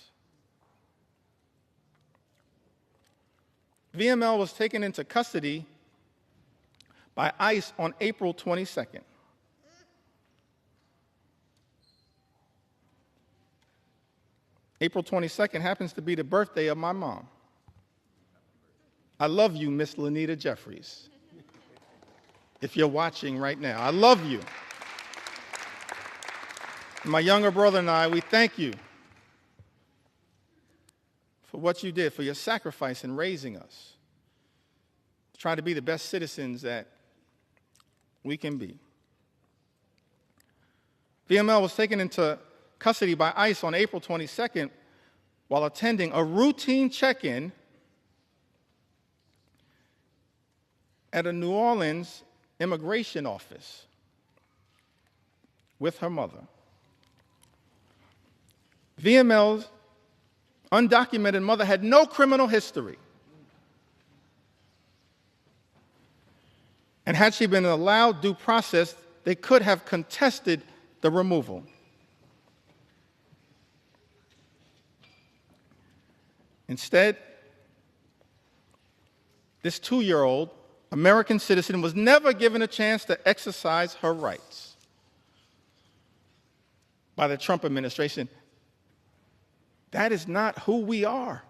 VML was taken into custody by ICE on April 22nd. April 22nd happens to be the birthday of my mom. I love you, Miss Lanita Jeffries. If you're watching right now, I love you. My younger brother and I, we thank you for what you did, for your sacrifice in raising us, trying to be the best citizens that we can be. VML was taken into custody by ICE on April 22nd while attending a routine check-in at a New Orleans immigration office with her mother. VML's undocumented mother had no criminal history. And had she been allowed due process, they could have contested the removal. Instead, this 2-year-old American citizen was never given a chance to exercise her rights by the Trump administration. That is not who we are.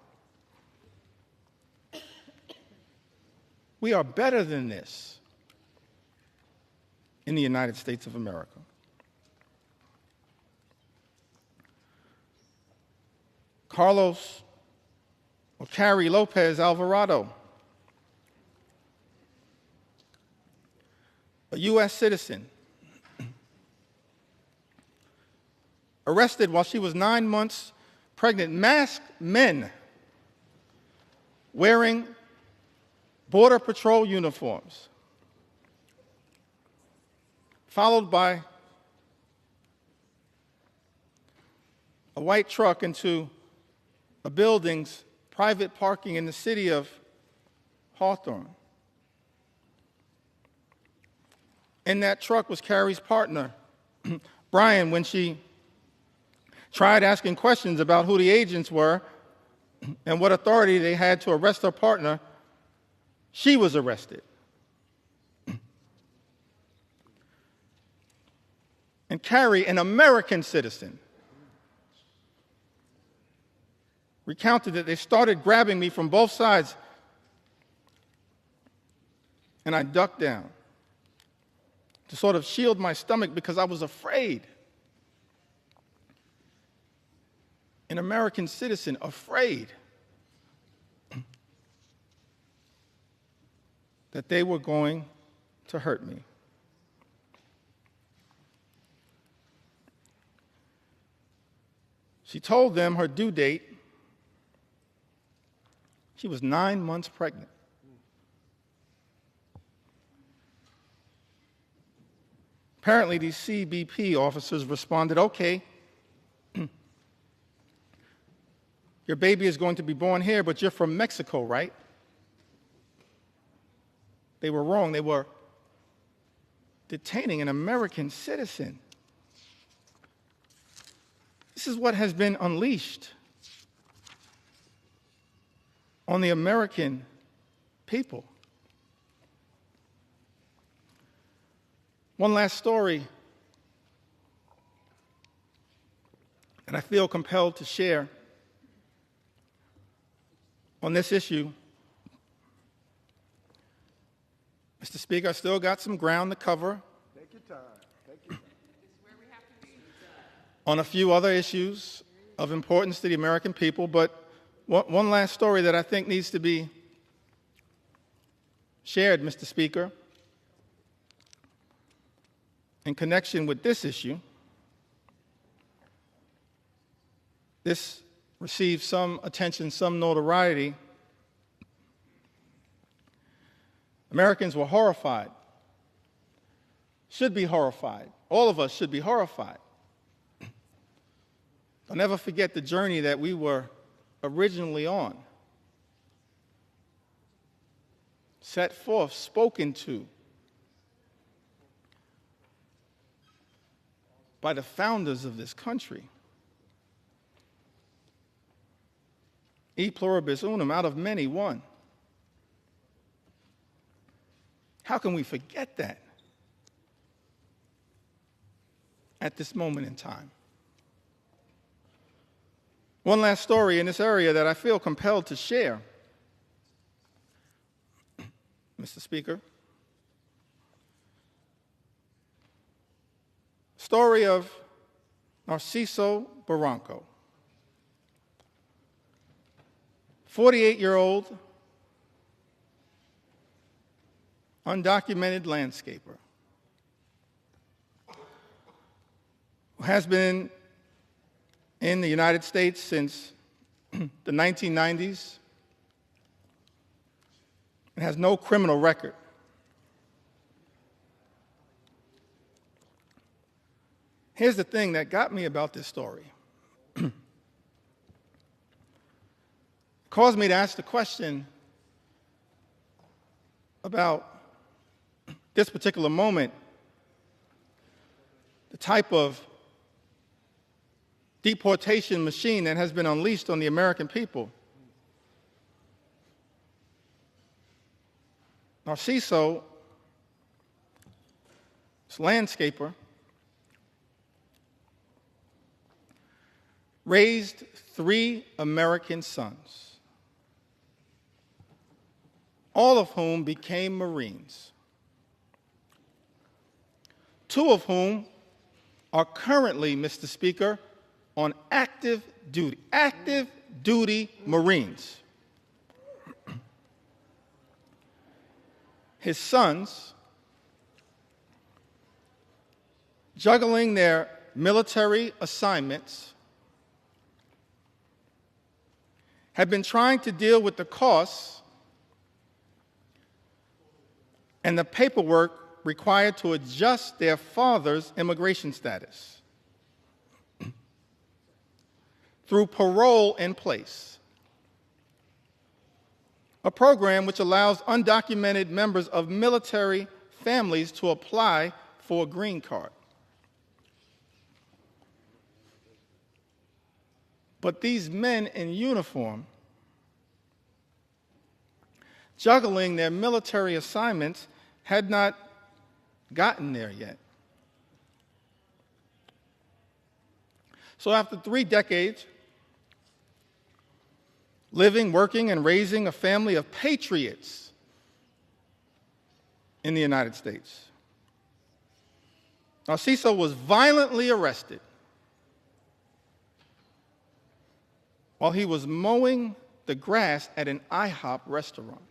We are better than this in the United States of America. Carlos or Carrie Lopez Alvarado, a U.S. citizen, arrested while she was 9 months pregnant, masked men wearing Border Patrol uniforms, followed by a white truck into a building's private parking in the city of Hawthorne. In that truck was Carrie's partner, Brian, when she tried asking questions about who the agents were and what authority they had to arrest her partner, she was arrested. And Carrie, an American citizen, recounted that they started grabbing me from both sides, and I ducked down to sort of shield my stomach because I was afraid. An American citizen afraid that they were going to hurt me. She told them her due date. She was 9 months pregnant. Apparently, these CBP officers responded, okay, your baby is going to be born here, but you're from Mexico, right? They were wrong. They were detaining an American citizen. This is what has been unleashed on the American people. One last story that I feel compelled to share on this issue. Mr. Speaker, I still got some ground to cover. Take your time. Take your time. On a few other issues of importance to the American people, but one last story that I think needs to be shared, Mr. Speaker, in connection with this issue. This received some attention, some notoriety. Americans were horrified, should be horrified. All of us should be horrified. I'll never forget the journey that we were originally on. Set forth, spoken to by the founders of this country. E pluribus unum, out of many, one. How can we forget that at this moment in time? One last story in this area that I feel compelled to share, Mr. Speaker. Story of Narciso Barranco, 48-year-old undocumented landscaper who has been in the United States since the 1990s and has no criminal record. Here's the thing that got me about this story. It caused me to ask the question about this particular moment, the type of deportation machine that has been unleashed on the American people. Narciso, this landscaper, raised 3 American sons, all of whom became Marines, 2 of whom are currently, Mr. Speaker, on active duty Marines. His sons, juggling their military assignments, have been trying to deal with the costs and the paperwork required to adjust their father's immigration status through parole in place, a program which allows undocumented members of military families to apply for a green card. But these men in uniform, juggling their military assignments, had not gotten there yet. So after 3 decades, living, working, and raising a family of patriots in the United States, Narciso was violently arrested while he was mowing the grass at an IHOP restaurant.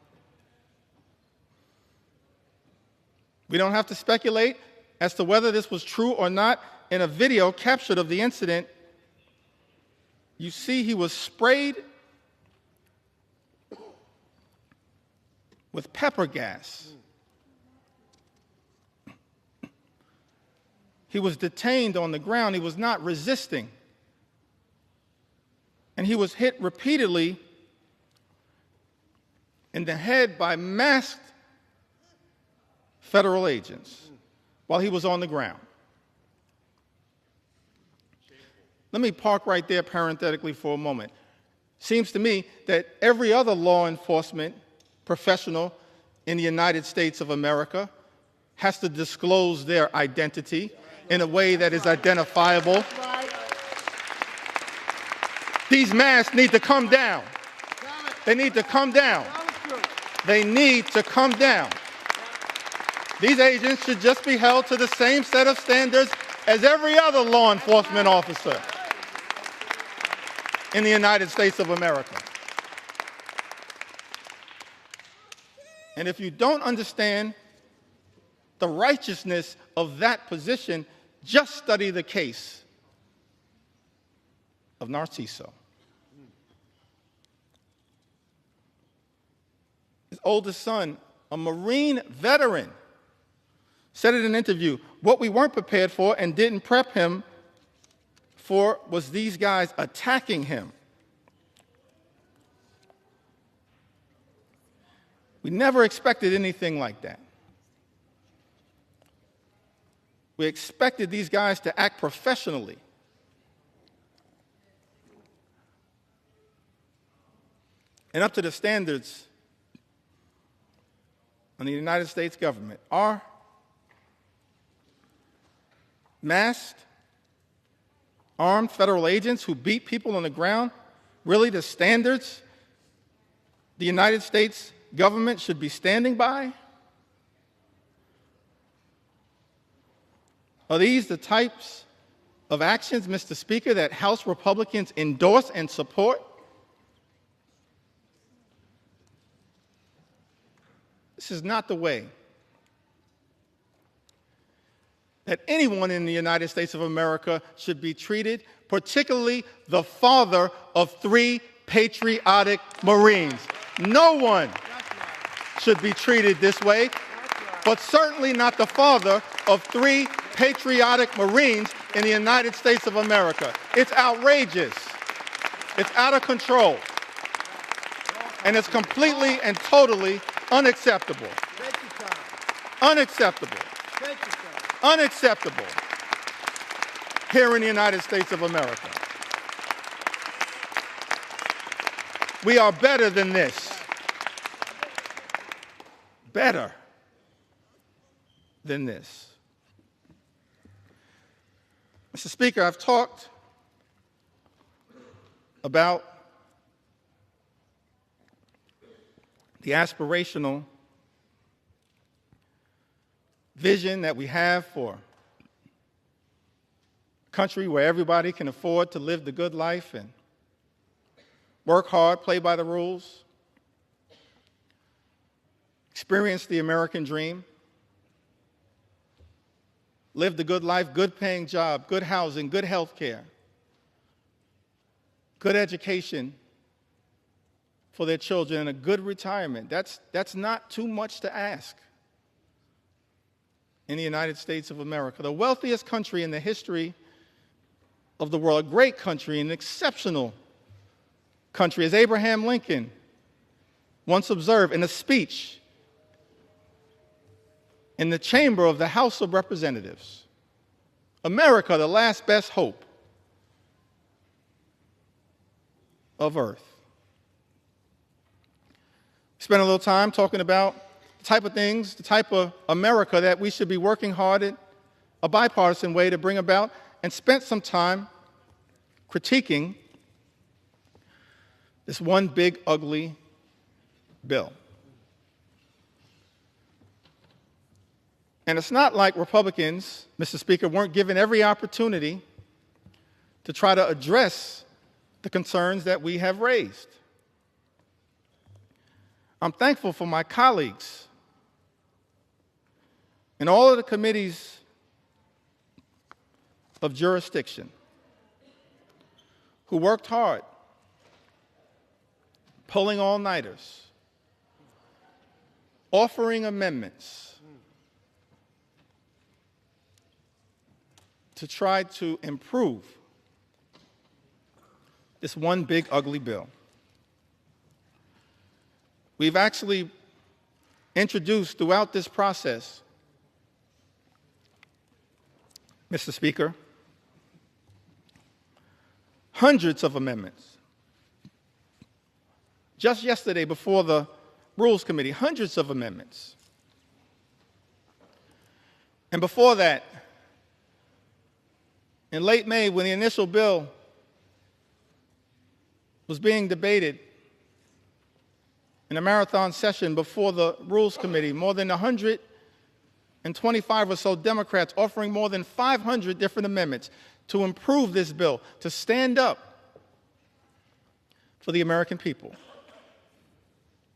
We don't have to speculate as to whether this was true or not. In a video captured of the incident, you see he was sprayed with pepper gas. He was detained on the ground. He was not resisting. And he was hit repeatedly in the head by masked federal agents while he was on the ground. Let me park right there parenthetically for a moment. Seems to me that every other law enforcement professional in the United States of America has to disclose their identity in a way that is identifiable. These masks need to come down. They need to come down. They need to come down. These agents should just be held to the same set of standards as every other law enforcement officer in the United States of America. And if you don't understand the righteousness of that position, just study the case of Narciso. His oldest son, a Marine veteran, said in an interview, what we weren't prepared for and didn't prep him for was these guys attacking him. We never expected anything like that. We expected these guys to act professionally. And up to the standards of the United States government. Are masked, armed federal agents who beat people on the ground really the standards the United States government should be standing by? Are these the types of actions, Mr. Speaker, that House Republicans endorse and support? This is not the way that anyone in the United States of America should be treated, particularly the father of 3 patriotic Marines. No one should be treated this way, but certainly not the father of 3 patriotic Marines in the United States of America. It's outrageous. It's out of control. And it's completely and totally unacceptable. Unacceptable. Unacceptable here in the United States of America. We are better than this. Better than this. Mr. Speaker, I've talked about the aspirational vision that we have for a country where everybody can afford to live the good life and work hard, play by the rules, experience the American dream, live the good life, good paying job, good housing, good health care, good education for their children, and a good retirement. That's not too much to ask in the United States of America, the wealthiest country in the history of the world, a great country, an exceptional country, as Abraham Lincoln once observed in a speech in the chamber of the House of Representatives. America, the last best hope of Earth. Spent a little time talking about the type of things, the type of America that we should be working hard at a bipartisan way to bring about, and spent some time critiquing this one big, ugly bill. And it's not like Republicans, Mr. Speaker, weren't given every opportunity to try to address the concerns that we have raised. I'm thankful for my colleagues in all of the committees of jurisdiction who worked hard, pulling all-nighters, offering amendments, to try to improve this one big ugly bill. We've actually introduced throughout this process, Mr. Speaker, hundreds of amendments. Just yesterday before the Rules Committee, hundreds of amendments. And before that, in late May, when the initial bill was being debated in a marathon session before the Rules Committee, more than 125 or so Democrats offering more than 500 different amendments to improve this bill, to stand up for the American people.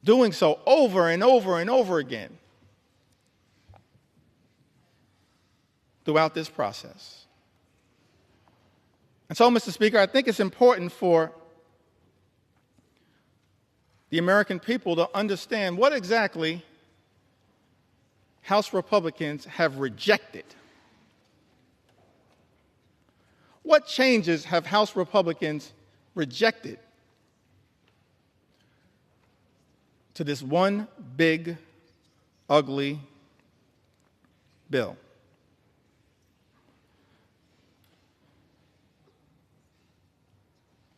Doing so over and over and over again throughout this process. And so, Mr. Speaker, I think it's important for the American people to understand what exactly House Republicans have rejected. What changes have House Republicans rejected to this one big, ugly bill?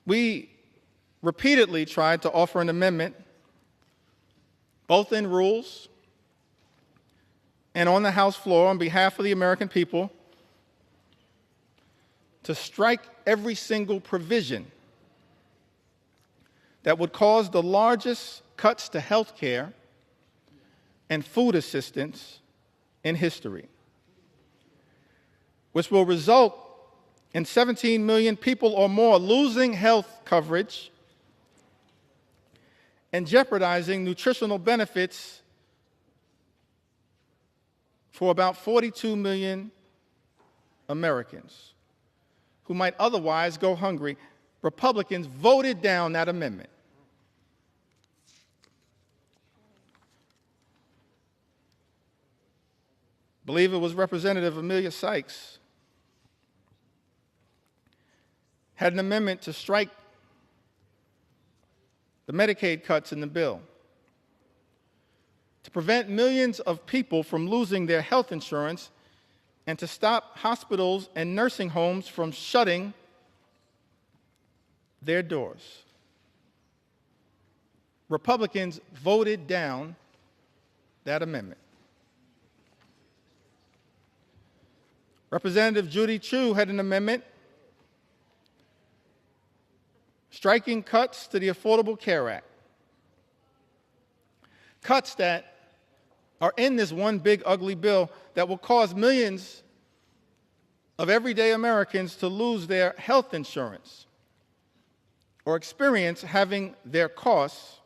We repeatedly tried to offer an amendment, both in rules and on the House floor on behalf of the American people, to strike every single provision that would cause the largest cuts to health care and food assistance in history, which will result in 17 million people or more losing health coverage and jeopardizing nutritional benefits for about 42 million Americans who might otherwise go hungry. Republicans voted down that amendment. I believe it was Representative Amelia Sykes had an amendment to strike the Medicaid cuts in the bill to prevent millions of people from losing their health insurance and to stop hospitals and nursing homes from shutting their doors. Republicans voted down that amendment. Representative Judy Chu had an amendment striking cuts to the Affordable Care Act. Cuts that are in this one big ugly bill that will cause millions of everyday Americans to lose their health insurance or experience having their costs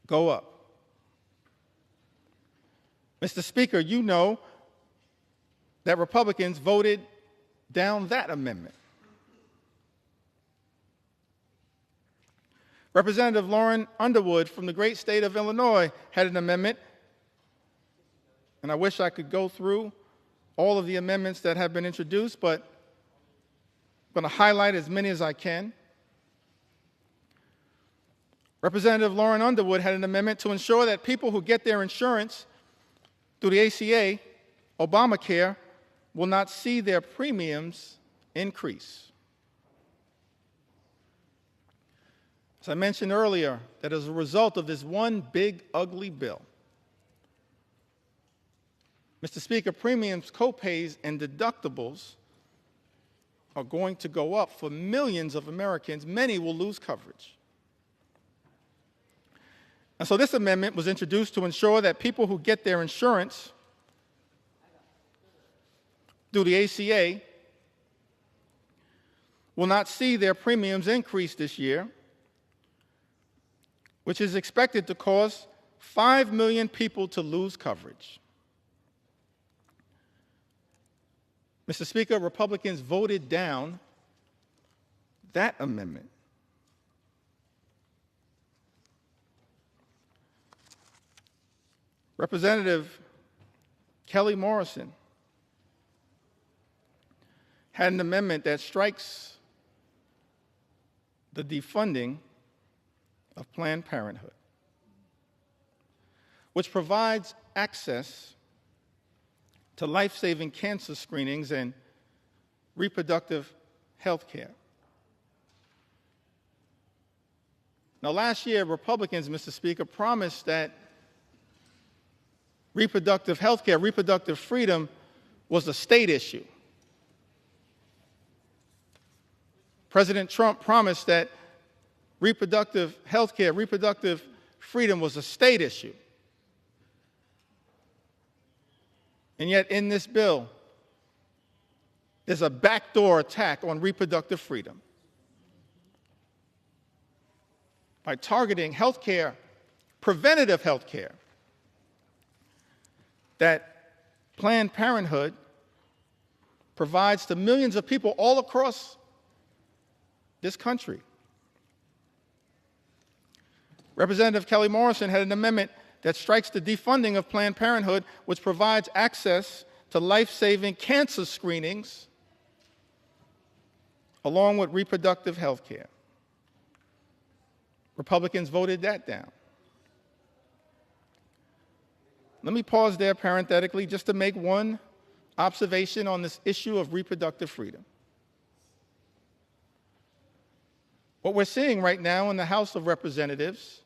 go up. Mr. Speaker, you know that Republicans voted down that amendment. Representative Lauren Underwood from the great state of Illinois had an amendment, and I wish I could go through all of the amendments that have been introduced, but I'm going to highlight as many as I can. Representative Lauren Underwood had an amendment to ensure that people who get their insurance through the ACA, Obamacare, will not see their premiums increase. As I mentioned earlier, that as a result of this one big, ugly bill, Mr. Speaker, premiums, copays, and deductibles are going to go up for millions of Americans. Many will lose coverage. And so this amendment was introduced to ensure that people who get their insurance through the ACA will not see their premiums increase this year, which is expected to cause 5 million people to lose coverage. Mr. Speaker, Republicans voted down that amendment. Representative Kelly Morrison had an amendment that strikes the defunding of Planned Parenthood, which provides access to life-saving cancer screenings and reproductive health care. Now, last year, Republicans, Mr. Speaker, promised that reproductive health care, reproductive freedom was a state issue. President Trump promised that reproductive health care, reproductive freedom was a state issue. And yet, in this bill, there's a backdoor attack on reproductive freedom by targeting health care, preventative health care, that Planned Parenthood provides to millions of people all across this country. Representative Kelly Morrison had an amendment that strikes the defunding of Planned Parenthood, which provides access to life-saving cancer screenings along with reproductive health care. Republicans voted that down. Let me pause there parenthetically just to make one observation on this issue of reproductive freedom. What we're seeing right now in the House of Representatives,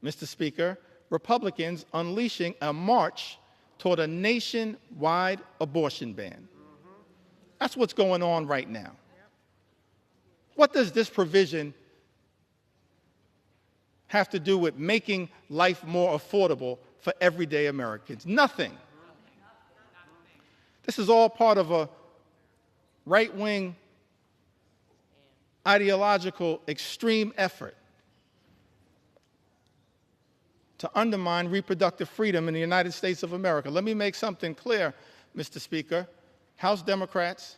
Mr. Speaker, Republicans unleashing a march toward a nationwide abortion ban. That's what's going on right now. What does this provision have to do with making life more affordable for everyday Americans? Nothing. This is all part of a right-wing ideological extreme effort to undermine reproductive freedom in the United States of America. Let me make something clear, Mr. Speaker. House Democrats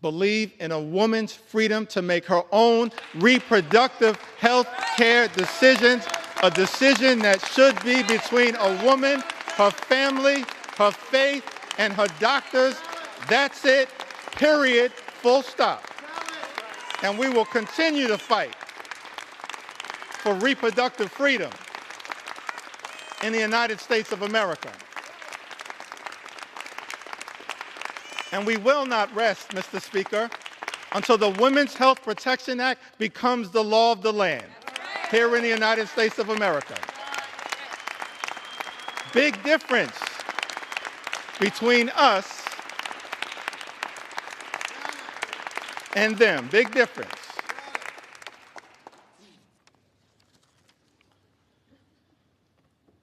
believe in a woman's freedom to make her own reproductive health care decisions, a decision that should be between a woman, her family, her faith, and her doctors. That's it, period, full stop. And we will continue to fight for reproductive freedom in the United States of America. And we will not rest, Mr. Speaker, until the Women's Health Protection Act becomes the law of the land here in the United States of America. Big difference between us and them. Big difference.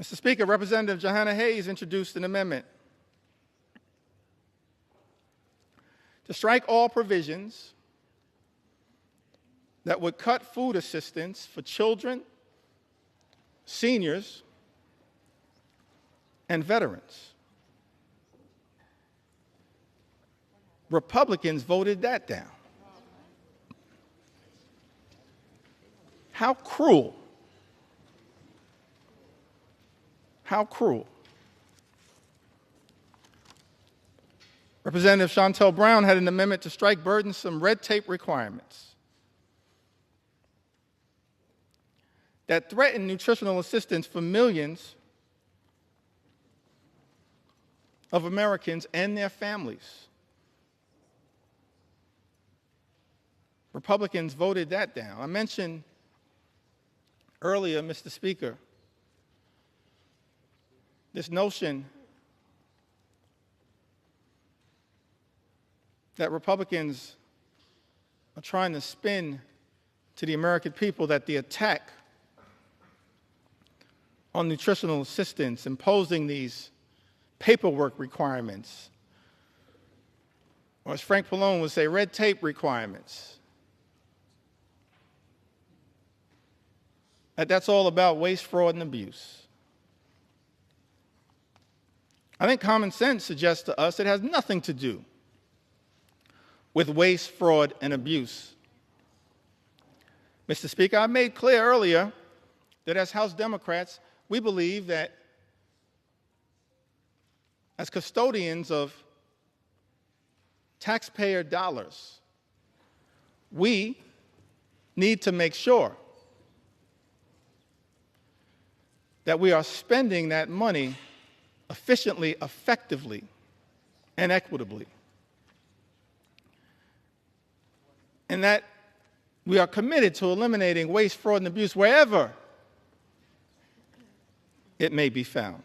Mr. Speaker, Representative Johanna Hayes introduced an amendment to strike all provisions that would cut food assistance for children, seniors, and veterans. Republicans voted that down. How cruel. How cruel. Representative Shontel Brown had an amendment to strike burdensome red tape requirements that threaten nutritional assistance for millions of Americans and their families. Republicans voted that down. I mentioned earlier, Mr. Speaker, this notion that Republicans are trying to spin to the American people that the attack on nutritional assistance, imposing these paperwork requirements, or as Frank Pallone would say, red tape requirements, that's all about waste, fraud, and abuse. I think common sense suggests to us it has nothing to do with waste, fraud, and abuse. Mr. Speaker, I made clear earlier that as House Democrats, we believe that as custodians of taxpayer dollars, we need to make sure that we are spending that money efficiently, effectively, and equitably. And that we are committed to eliminating waste, fraud, and abuse wherever it may be found.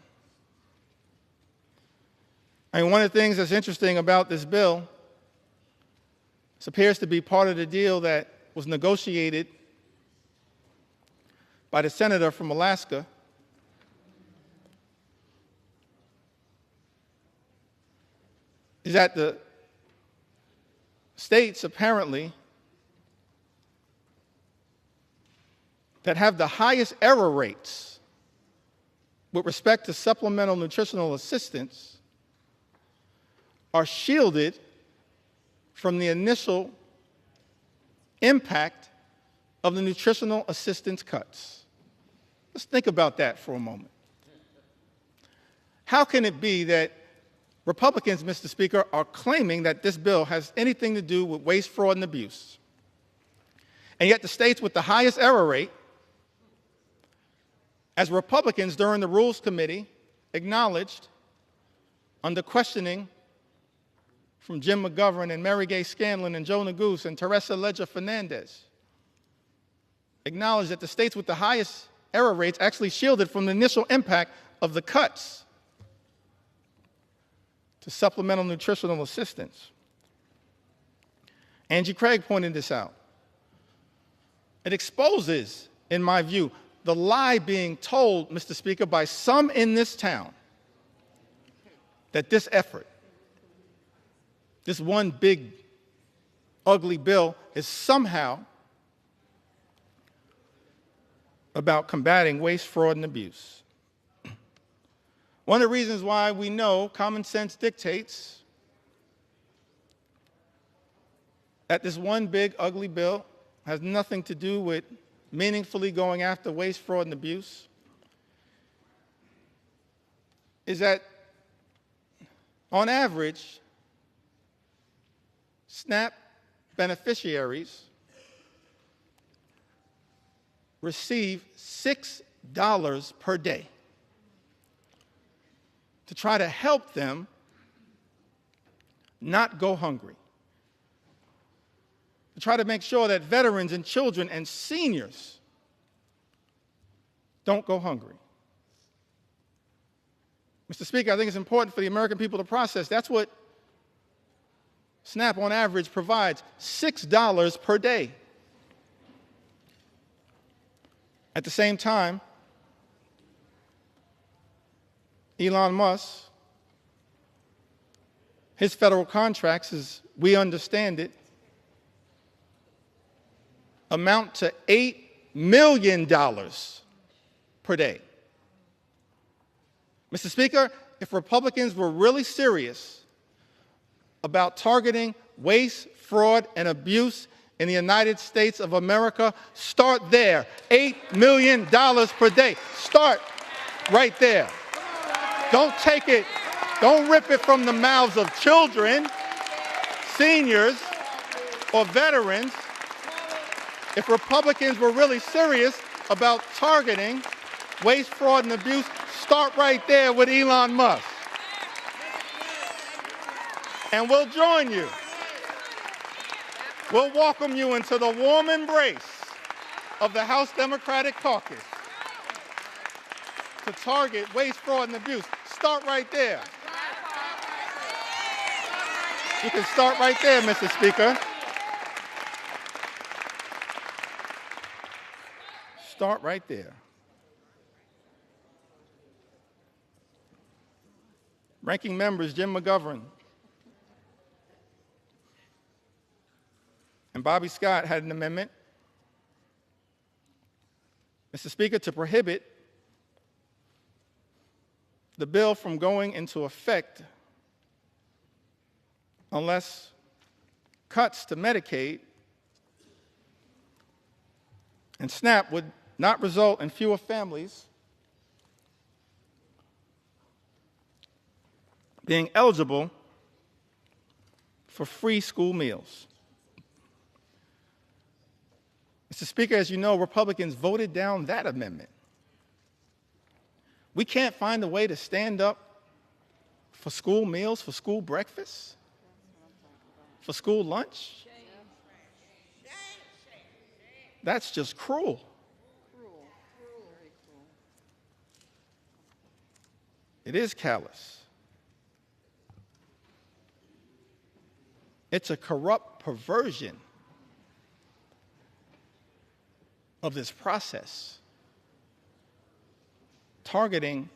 I mean, one of the things that's interesting about this bill, this appears to be part of the deal that was negotiated by the senator from Alaska, is that the states apparently that have the highest error rates with respect to supplemental nutritional assistance are shielded from the initial impact of the nutritional assistance cuts. Let's think about that for a moment. How can it be that Republicans, Mr. Speaker, are claiming that this bill has anything to do with waste, fraud, and abuse, and yet the states with the highest error rate, as Republicans during the Rules Committee acknowledged under questioning from Jim McGovern and Mary Gay Scanlon and Joe Neguse and Teresa Leger Fernandez, acknowledged that the states with the highest error rates actually shielded from the initial impact of the cuts to supplemental nutritional assistance. Angie Craig pointed this out. It exposes, in my view, the lie being told, Mr. Speaker, by some in this town that this effort, this one big, ugly bill, is somehow about combating waste, fraud, and abuse. One of the reasons why we know common sense dictates that this one big, ugly bill has nothing to do with meaningfully going after waste, fraud, and abuse is that, on average, SNAP beneficiaries receive $6 per day to try to help them not go hungry, to try to make sure that veterans and children and seniors don't go hungry. Mr. Speaker, I think it's important for the American people to process. That's what SNAP on average provides, $6 per day. At the same time, Elon Musk, his federal contracts, as we understand it, amount to $8 million per day. Mr. Speaker, if Republicans were really serious about targeting waste, fraud, and abuse in the United States of America, start there. $8 million per day. Start right there. Don't take it, don't rip it from the mouths of children, seniors, or veterans. If Republicans were really serious about targeting waste, fraud, and abuse, start right there with Elon Musk. And we'll join you. We'll welcome you into the warm embrace of the House Democratic Caucus to target waste, fraud, and abuse. Start right there. You can start right there, Mr. Speaker. Start right there. Ranking members Jim McGovern and Bobby Scott had an amendment, Mr. Speaker, to prohibit the bill from going into effect unless cuts to Medicaid and SNAP would not result in fewer families being eligible for free school meals. Mr. Speaker, as you know, Republicans voted down that amendment. We can't find a way to stand up for school meals, for school breakfast, for school lunch. That's just cruel. It is callous. It's a corrupt perversion of this process, targeting,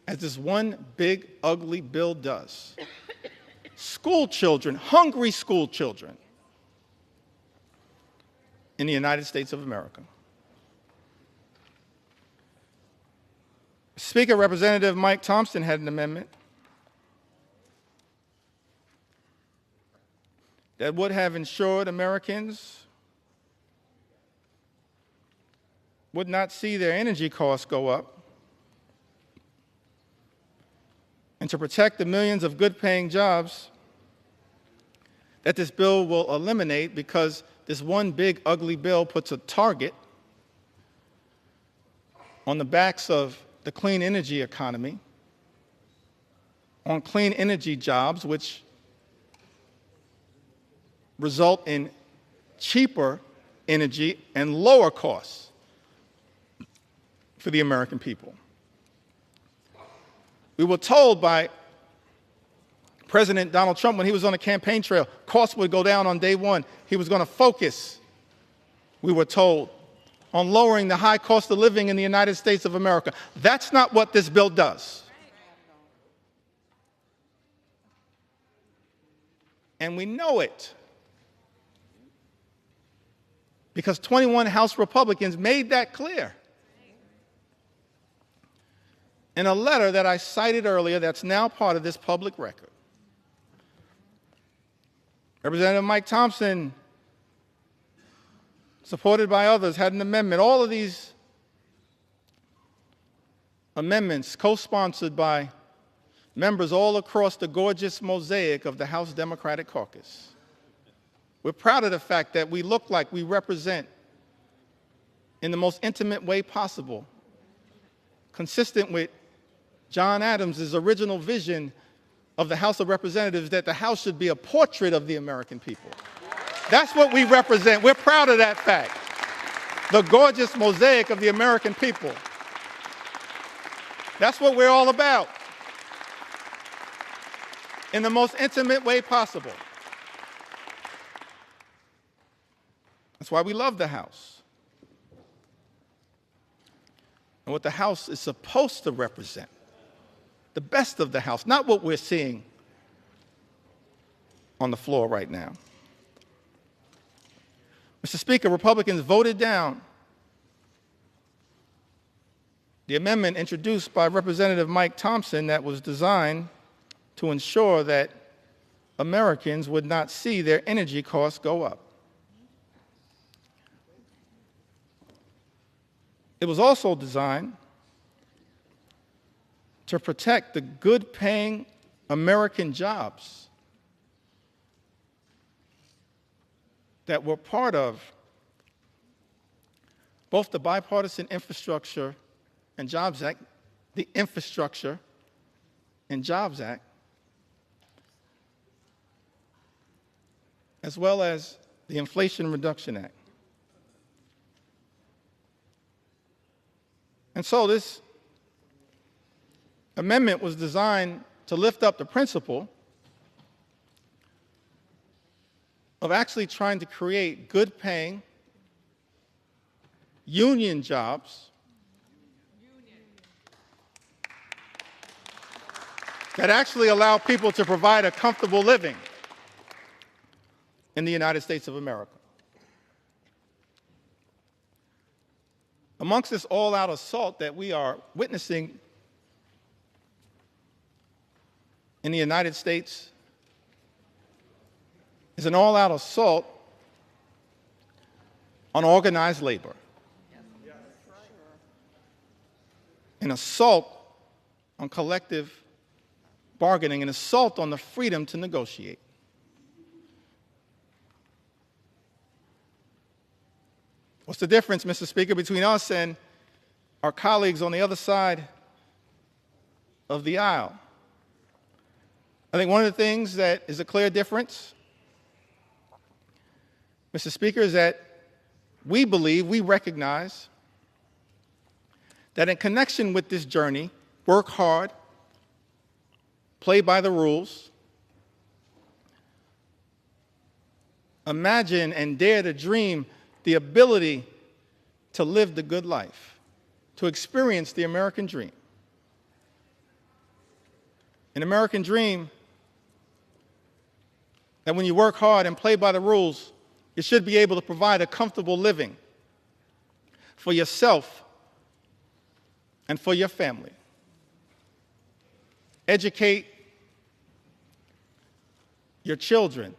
as this one big, ugly bill does, school children, hungry school children in the United States of America. Speaker, Representative Mike Thompson had an amendment that would have ensured Americans would not see their energy costs go up, and to protect the millions of good-paying jobs that this bill will eliminate, because this one big, ugly bill puts a target on the backs of the clean energy economy, on clean energy jobs, which result in cheaper energy and lower costs for the American people. We were told by President Donald Trump when he was on the campaign trail, costs would go down on day one. He was going to focus, we were told, on lowering the high cost of living in the United States of America. That's not what this bill does. And we know it, because 21 House Republicans made that clear in a letter that I cited earlier that's now part of this public record. Representative Mike Thompson, supported by others, had an amendment. All of these amendments co-sponsored by members all across the gorgeous mosaic of the House Democratic Caucus. We're proud of the fact that we look like we represent, in the most intimate way possible, consistent with John Adams' original vision of the House of Representatives, that the House should be a portrait of the American people. That's what we represent. We're proud of that fact. The gorgeous mosaic of the American people. That's what we're all about, in the most intimate way possible. That's why we love the House, and what the House is supposed to represent. The best of the House, not what we're seeing on the floor right now. Mr. Speaker, Republicans voted down the amendment introduced by Representative Mike Thompson that was designed to ensure that Americans would not see their energy costs go up. It was also designed to protect the good-paying American jobs that were part of both the Bipartisan Infrastructure and Jobs Act, the Infrastructure and Jobs Act, as well as the Inflation Reduction Act. And so this amendment was designed to lift up the principle of actually trying to create good-paying union jobs that actually allow people to provide a comfortable living in the United States of America. Amongst this all-out assault that we are witnessing in the United States is an all-out assault on organized labor, an assault on collective bargaining, an assault on the freedom to negotiate. What's the difference, Mr. Speaker, between us and our colleagues on the other side of the aisle? I think one of the things that is a clear difference, Mr. Speaker, is that we recognize that in connection with this journey, work hard, play by the rules, imagine and dare to dream the ability to live the good life, to experience the American dream. An American dream that when you work hard and play by the rules, you should be able to provide a comfortable living for yourself and for your family. Educate your children.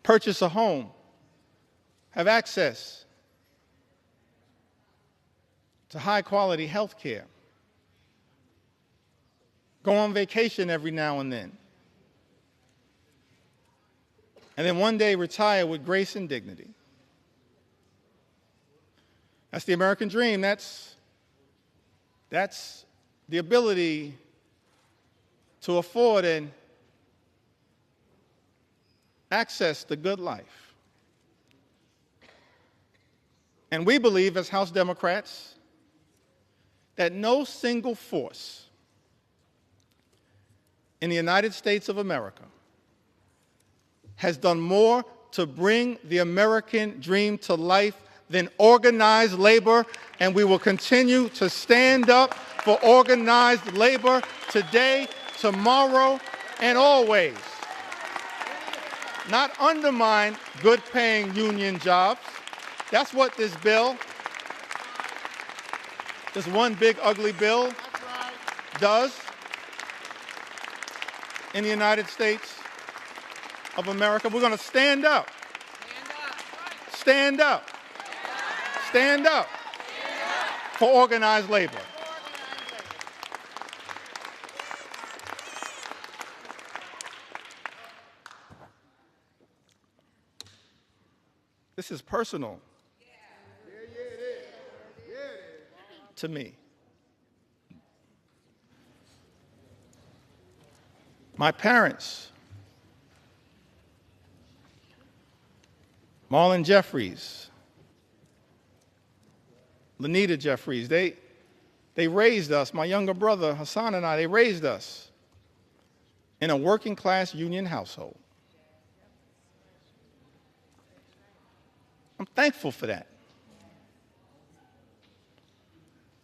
Purchase a home. Have access to high-quality health care. Go on vacation every now and then. And then one day retire with grace and dignity. That's the American dream. That's the ability to afford and access the good life. And we believe as House Democrats that no single force in the United States of America has done more to bring the American dream to life than organized labor, and we will continue to stand up for organized labor today, tomorrow, and always. Not undermine good-paying union jobs. That's what this bill, this one big ugly bill, does in the United States of America. We're going to stand up. Stand up. Stand up for organized labor. This is personal to me. My parents, Marlon Jeffries, Lanita Jeffries, they raised us, my younger brother Hassan and I, they raised us in a working class union household. I'm thankful for that.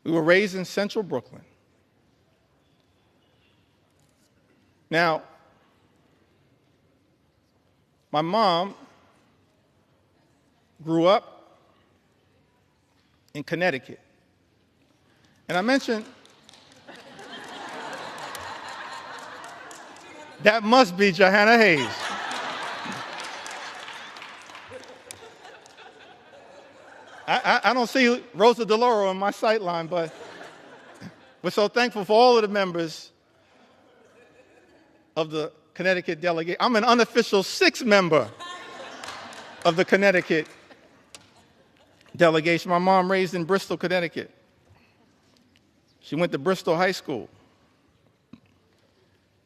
We were raised in central Brooklyn. Now, my mom grew up in Connecticut. And I mentioned that must be Johanna Hayes. I don't see Rosa DeLauro on my sight line, but we're so thankful for all of the members of the Connecticut delegate. I'm an unofficial sixth member of the Connecticut delegation. My mom raised in Bristol, Connecticut. She went to Bristol High School.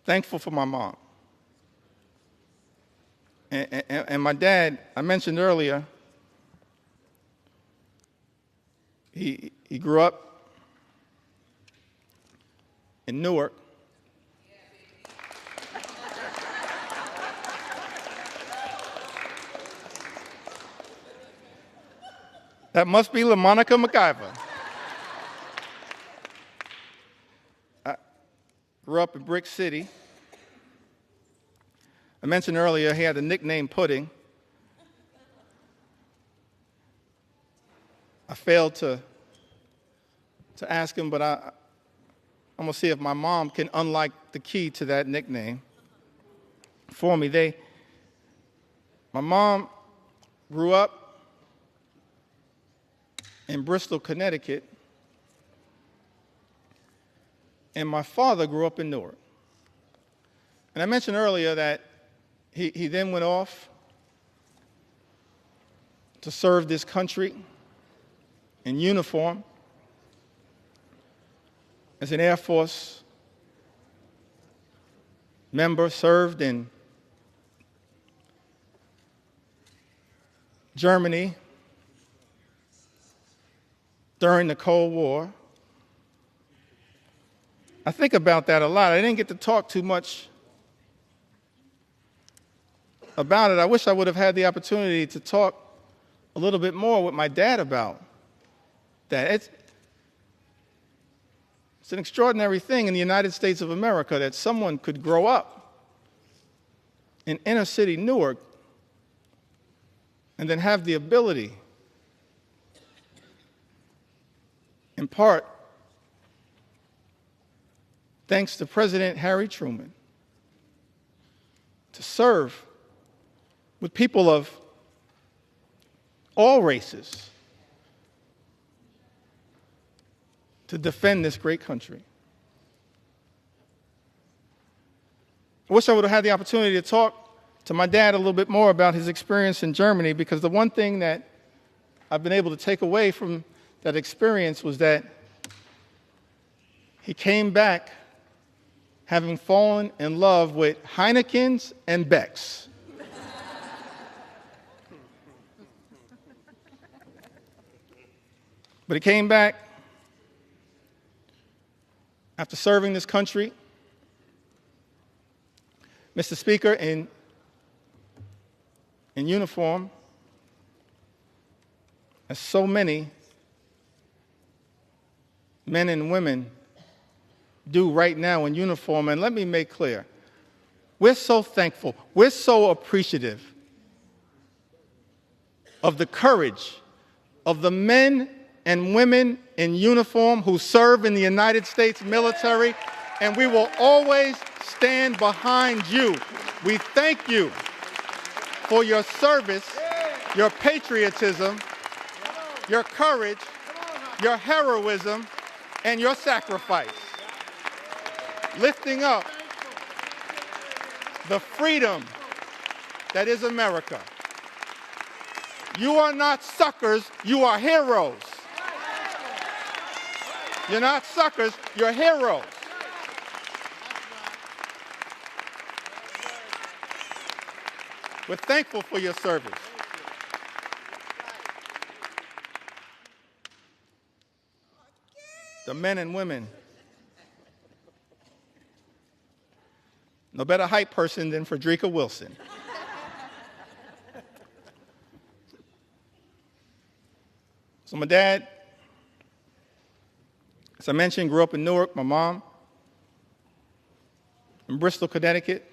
Thankful for my mom. And my dad, I mentioned earlier, he grew up in Newark. That must be LaMonica McGuire. I grew up in Brick City. I mentioned earlier he had the nickname Pudding. I failed to ask him, but I'm going to see if my mom can unlock the key to that nickname for me. My mom grew up in Bristol, Connecticut, and my father grew up in Newark. And I mentioned earlier that he then went off to serve this country in uniform as an Air Force member, served in Germany during the Cold War. I think about that a lot. I didn't get to talk too much about it. I wish I would have had the opportunity to talk a little bit more with my dad about that. It's an extraordinary thing in the United States of America that someone could grow up in inner city Newark and then have the ability, in part, thanks to President Harry Truman, to serve with people of all races to defend this great country. I wish I would have had the opportunity to talk to my dad a little bit more about his experience in Germany, because the one thing that I've been able to take away from that experience was that he came back having fallen in love with Heinekens and Becks. But he came back after serving this country, Mr. Speaker, in uniform, as so many men and women do right now in uniform. And let me make clear, we're so thankful, we're so appreciative of the courage of the men and women in uniform who serve in the United States military, and we will always stand behind you. We thank you for your service, your patriotism, your courage, your heroism, and your sacrifice, lifting up the freedom that is America. You are not suckers, you are heroes. You're not suckers, you're heroes. We're thankful for your service. The men and women, no better hype person than Frederica Wilson. So my dad, as I mentioned, grew up in Newark. My mom in Bristol, Connecticut.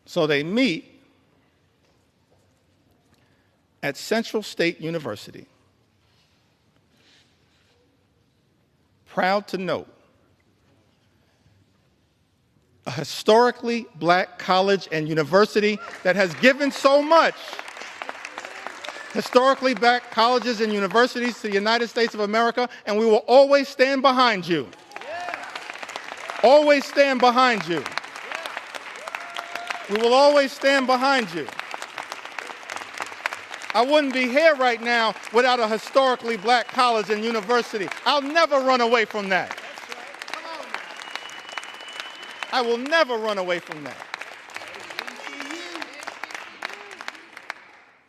So they meet at Central State University. Proud to note, a historically black college and university that has given so much. Historically black colleges and universities to the United States of America, and we will always stand behind you. Always stand behind you. We will always stand behind you. I wouldn't be here right now without a historically black college and university. I'll never run away from that. I will never run away from that.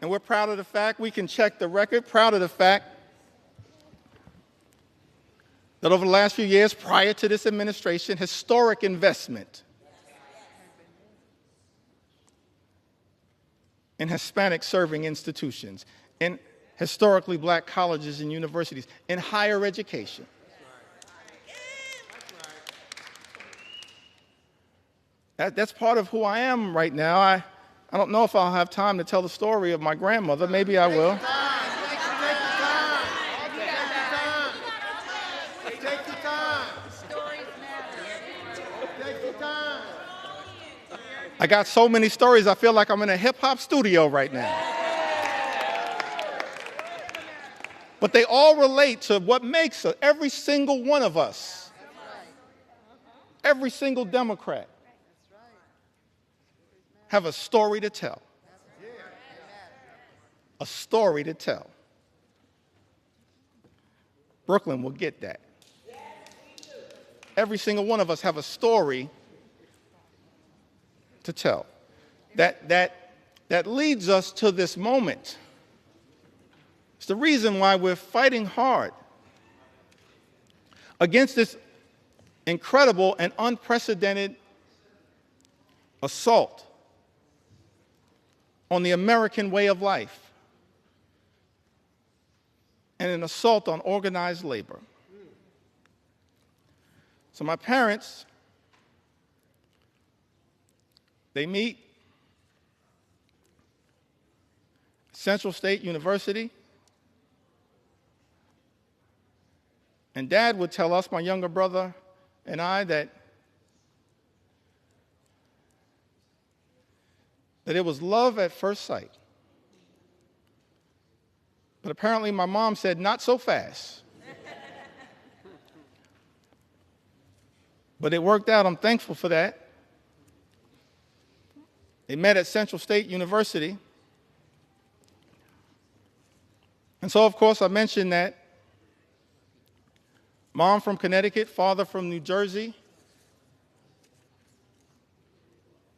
And we're proud of the fact, we can check the record, proud of the fact that over the last few years prior to this administration, historic investment in Hispanic serving institutions, in historically black colleges and universities, in higher education. That's part of who I am right now. I don't know if I'll have time to tell the story of my grandmother. Maybe I will. I got so many stories, I feel like I'm in a hip-hop studio right now. But they all relate to what makes every single one of us, every single Democrat, have a story to tell. a story to tell. Brooklyn will get that. Every single one of us have a story to tell. That leads us to this moment. It's the reason why we're fighting hard against this incredible and unprecedented assault on the American way of life and an assault on organized labor. So my parents, they meet at Central State University, and Dad would tell us, my younger brother and I, that it was love at first sight. But apparently my mom said, not so fast. But it worked out. I'm thankful for that. They met at Central State University. And so, of course, I mentioned that mom from Connecticut, father from New Jersey.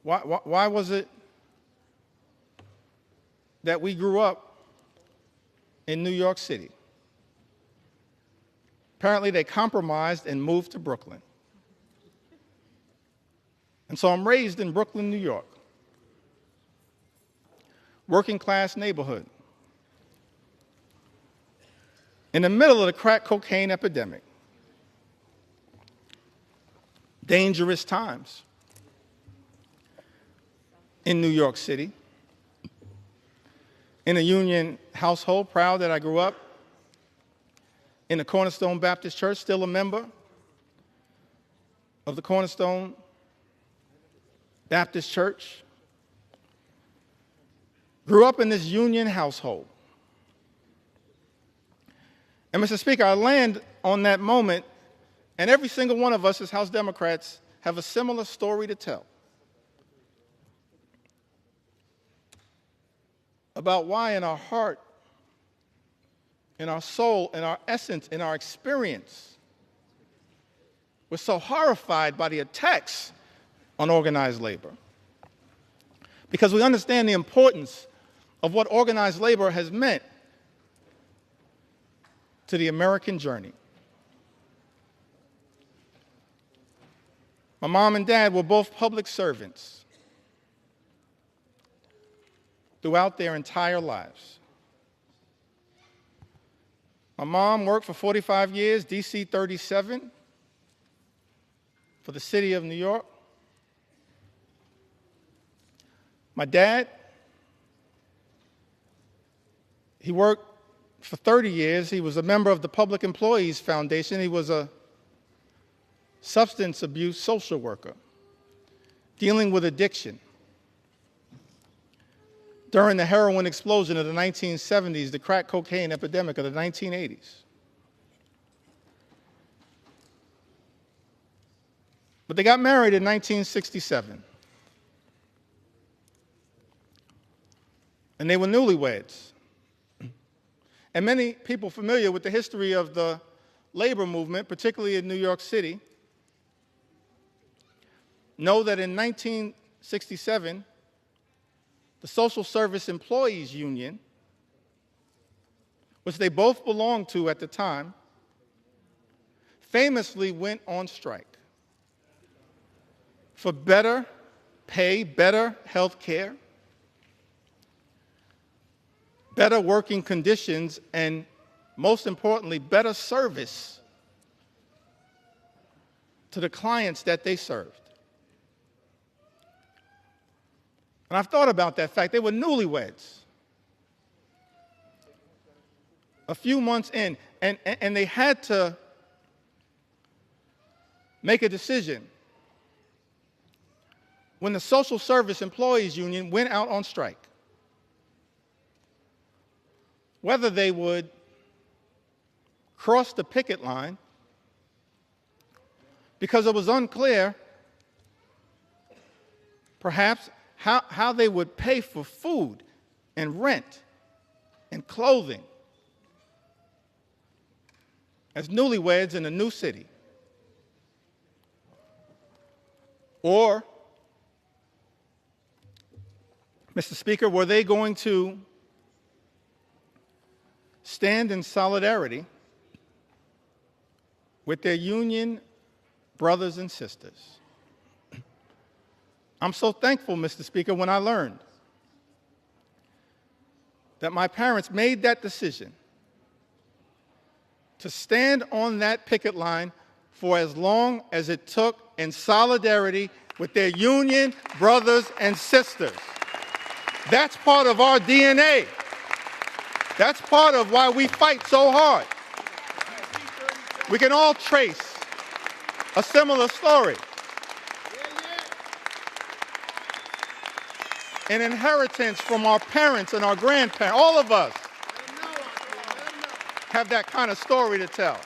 Why was it that we grew up in New York City? Apparently, they compromised and moved to Brooklyn. And so I'm raised in Brooklyn, New York, working class neighborhood, in the middle of the crack cocaine epidemic. Dangerous times in New York City. In a union household, proud that I grew up in the Cornerstone Baptist Church, still a member of the Cornerstone Baptist Church. Grew up in this union household. And Mr. Speaker, I land on that moment, and every single one of us as House Democrats have a similar story to tell about why in our heart, in our soul, in our essence, in our experience, we're so horrified by the attacks on organized labor. Because we understand the importance of what organized labor has meant to the American journey. My mom and dad were both public servants throughout their entire lives. My mom worked for 45 years, DC 37, for the city of New York. My dad, he worked for 30 years. He was a member of the Public Employees Foundation. He was a substance abuse social worker dealing with addiction. During the heroin explosion of the 1970s, the crack cocaine epidemic of the 1980s. But they got married in 1967. And they were newlyweds. And many people familiar with the history of the labor movement, particularly in New York City, know that in 1967, the Social Service Employees Union, which they both belonged to at the time, famously went on strike for better pay, better health care, better working conditions, and most importantly, better service to the clients that they served. And I've thought about that fact. They were newlyweds. A few months in, and they had to make a decision. When the Social Service Employees Union went out on strike, whether they would cross the picket line, because it was unclear, perhaps, how they would pay for food and rent and clothing as newlyweds in a new city? Or, Mr. Speaker, were they going to stand in solidarity with their union brothers and sisters? I'm so thankful, Mr. Speaker, when I learned that my parents made that decision to stand on that picket line for as long as it took in solidarity with their union brothers and sisters. That's part of our DNA. That's part of why we fight so hard. We can all trace a similar story. An inheritance from our parents and our grandparents. All of us have that kind of story to tell.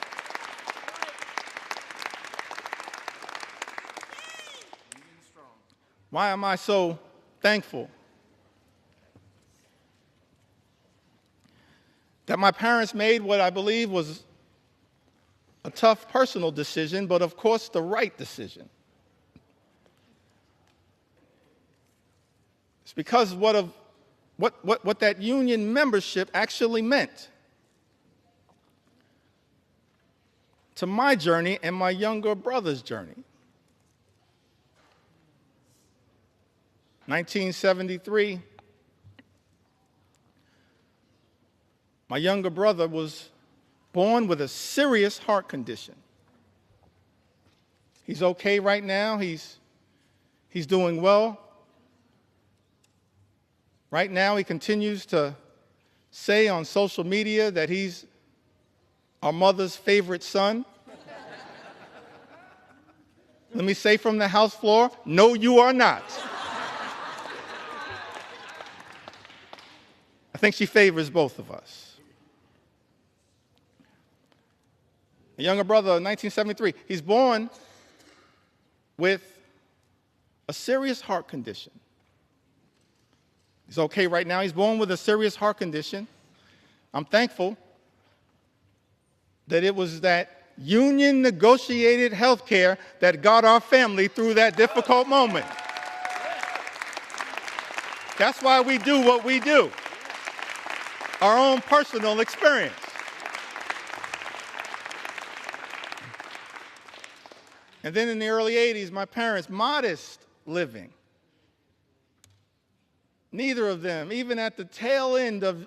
Why am I so thankful that my parents made what I believe was a tough personal decision, but of course the right decision? It's because what that union membership actually meant to my journey and my younger brother's journey. 1973, my younger brother was born with a serious heart condition. He's okay right now. He's doing well. Right now, he continues to say on social media that he's our mother's favorite son. Let me say from the House floor, no, you are not. I think she favors both of us. A younger brother, 1973, he's born with a serious heart condition. He's okay right now. He's born with a serious heart condition. I'm thankful that it was that union negotiated health care that got our family through that difficult moment. That's why we do what we do. Our own personal experience. And then in the early 80s, my parents, modest living. Neither of them, even at the tail end of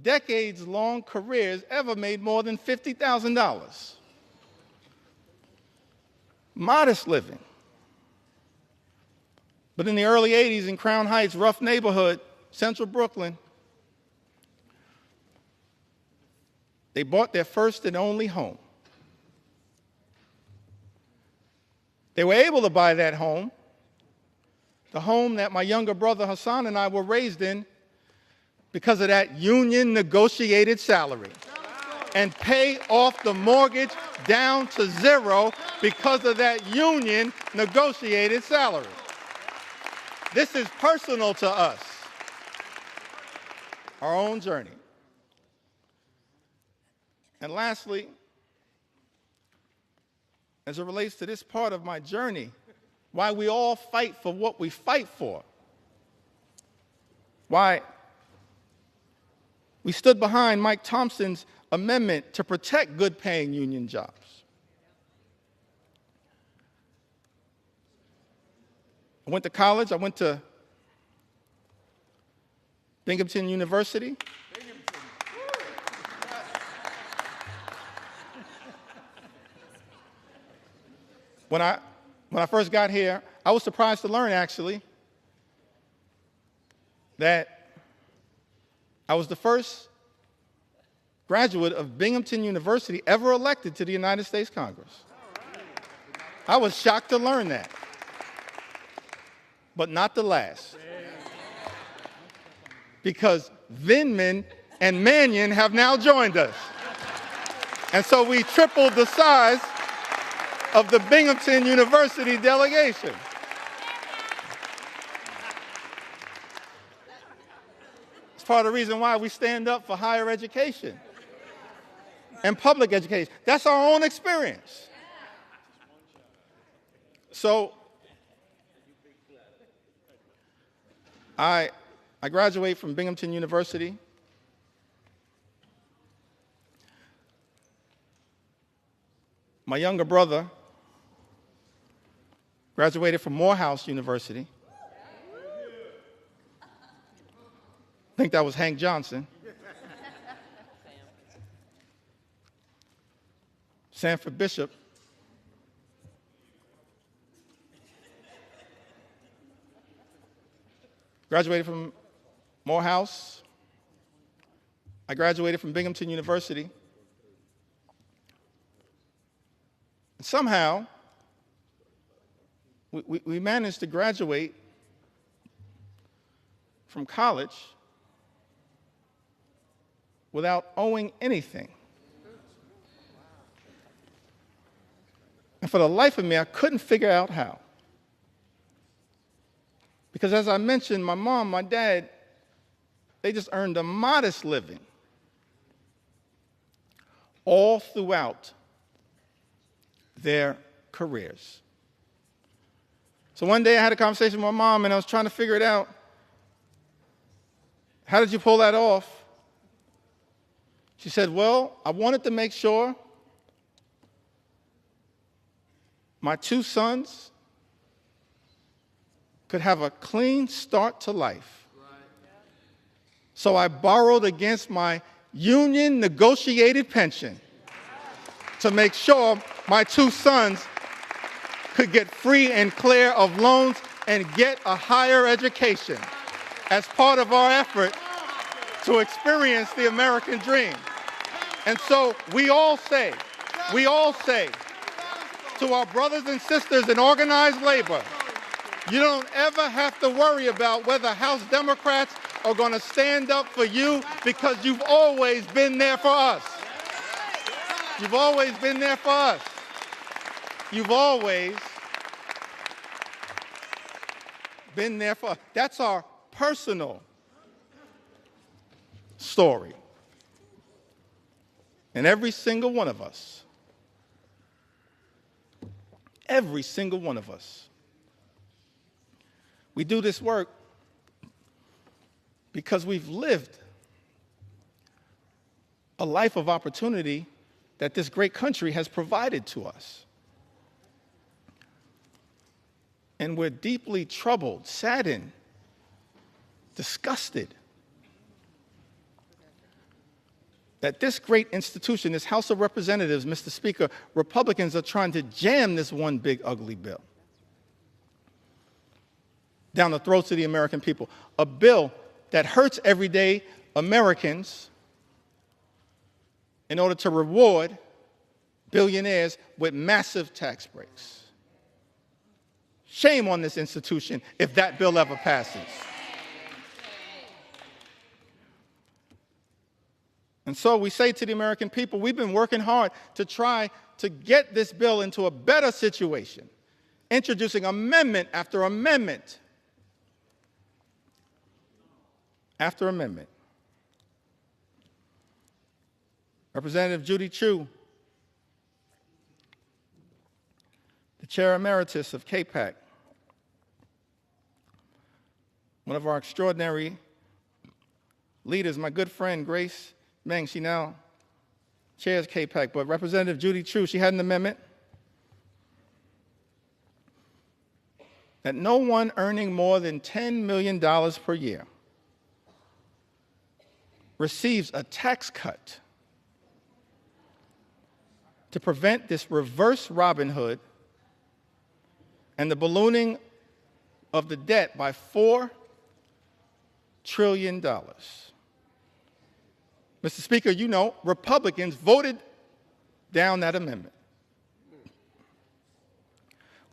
decades-long careers, ever made more than $50,000. Modest living. But in the early 80s in Crown Heights, rough neighborhood, central Brooklyn, they bought their first and only home. They were able to buy that home, the home that my younger brother Hassan and I were raised in, because of that union negotiated salary, and pay off the mortgage down to zero because of that union negotiated salary. This is personal to us, our own journey. And lastly, as it relates to this part of my journey, why we all fight for what we fight for, why we stood behind Mike Thompson's amendment to protect good-paying union jobs. I went to college. I went to Binghamton University. When I first got here, I was surprised to learn, actually, that I was the first graduate of Binghamton University ever elected to the United States Congress. I was shocked to learn that, but not the last. Because Vindman and Mannion have now joined us. And so we tripled the size of the Binghamton University delegation. part of the reason why we stand up for higher education and public education. That's our own experience. So I graduated from Binghamton University. My younger brother graduated from Morehouse University. I think that was Hank Johnson. Sanford Bishop. Graduated from Morehouse. I graduated from Binghamton University. And somehow, we managed to graduate from college without owing anything. And for the life of me, I couldn't figure out how. Because as I mentioned, my mom, my dad, they just earned a modest living all throughout their careers. So one day I had a conversation with my mom, and I was trying to figure it out. How did you pull that off? She said, well, I wanted to make sure my two sons could have a clean start to life. So I borrowed against my union negotiated pension to make sure my two sons could get free and clear of loans and get a higher education as part of our effort to experience the American dream. And so we all say to our brothers and sisters in organized labor, you don't ever have to worry about whether House Democrats are going to stand up for you, because you've always been there for us. You've always been there for us. You've always been there for us. That's our personal story. And every single one of us, we do this work because we've lived a life of opportunity that this great country has provided to us. And we're deeply troubled, saddened, disgusted that this great institution, this House of Representatives, Mr. Speaker, Republicans are trying to jam this one big ugly bill down the throats of the American people. A bill that hurts everyday Americans in order to reward billionaires with massive tax breaks. Shame on this institution if that bill ever passes. And so we say to the American people, we've been working hard to try to get this bill into a better situation, introducing amendment after amendment after amendment. Representative Judy Chu, the Chair Emeritus of KPAC, one of our extraordinary leaders, my good friend Grace Meng, she now chairs KPAC, but Representative Judy Chu, she had an amendment that no one earning more than $10 million per year receives a tax cut to prevent this reverse Robin Hood and the ballooning of the debt by $4 trillion. Mr. Speaker, you know, Republicans voted down that amendment.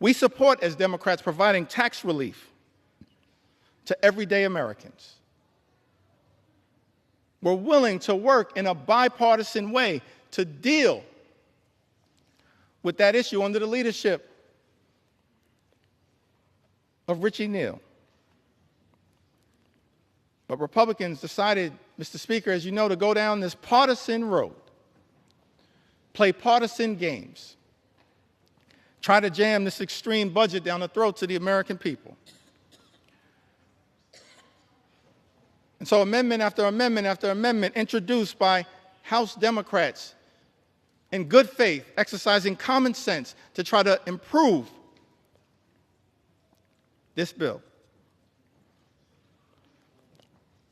We support, as Democrats, providing tax relief to everyday Americans. We're willing to work in a bipartisan way to deal with that issue under the leadership of Richie Neal. But Republicans decided, Mr. Speaker, as you know, to go down this partisan road, play partisan games, try to jam this extreme budget down the throats of the American people. And so amendment after amendment after amendment introduced by House Democrats in good faith, exercising common sense to try to improve this bill.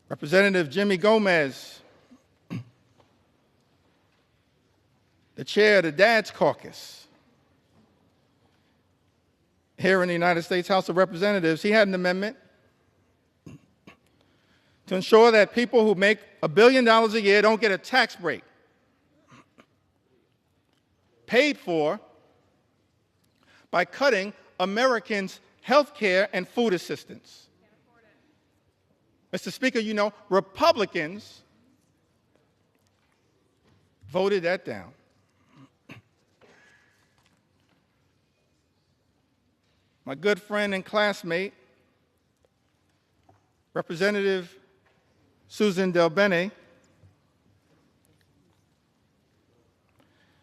Representative Jimmy Gomez, the chair of the Dad's Caucus here in the United States House of Representatives, he had an amendment to ensure that people who make $1 billion a year don't get a tax break paid for by cutting Americans' health care and food assistance. Mr. Speaker, you know, Republicans voted that down. My good friend and classmate, Representative Susan DelBene,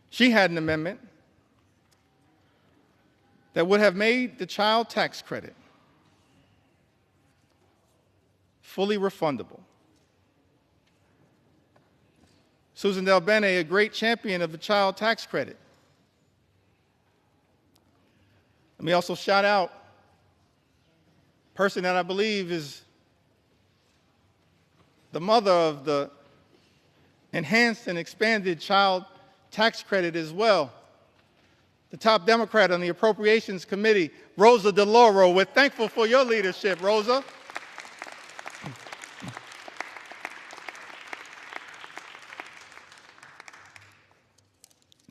she had an amendment that would have made the child tax credit fully refundable. Susan DelBene, a great champion of the child tax credit. Let me also shout out a person that I believe is the mother of the enhanced and expanded child tax credit as well, the top Democrat on the Appropriations Committee, Rosa DeLauro. We're thankful for your leadership, Rosa.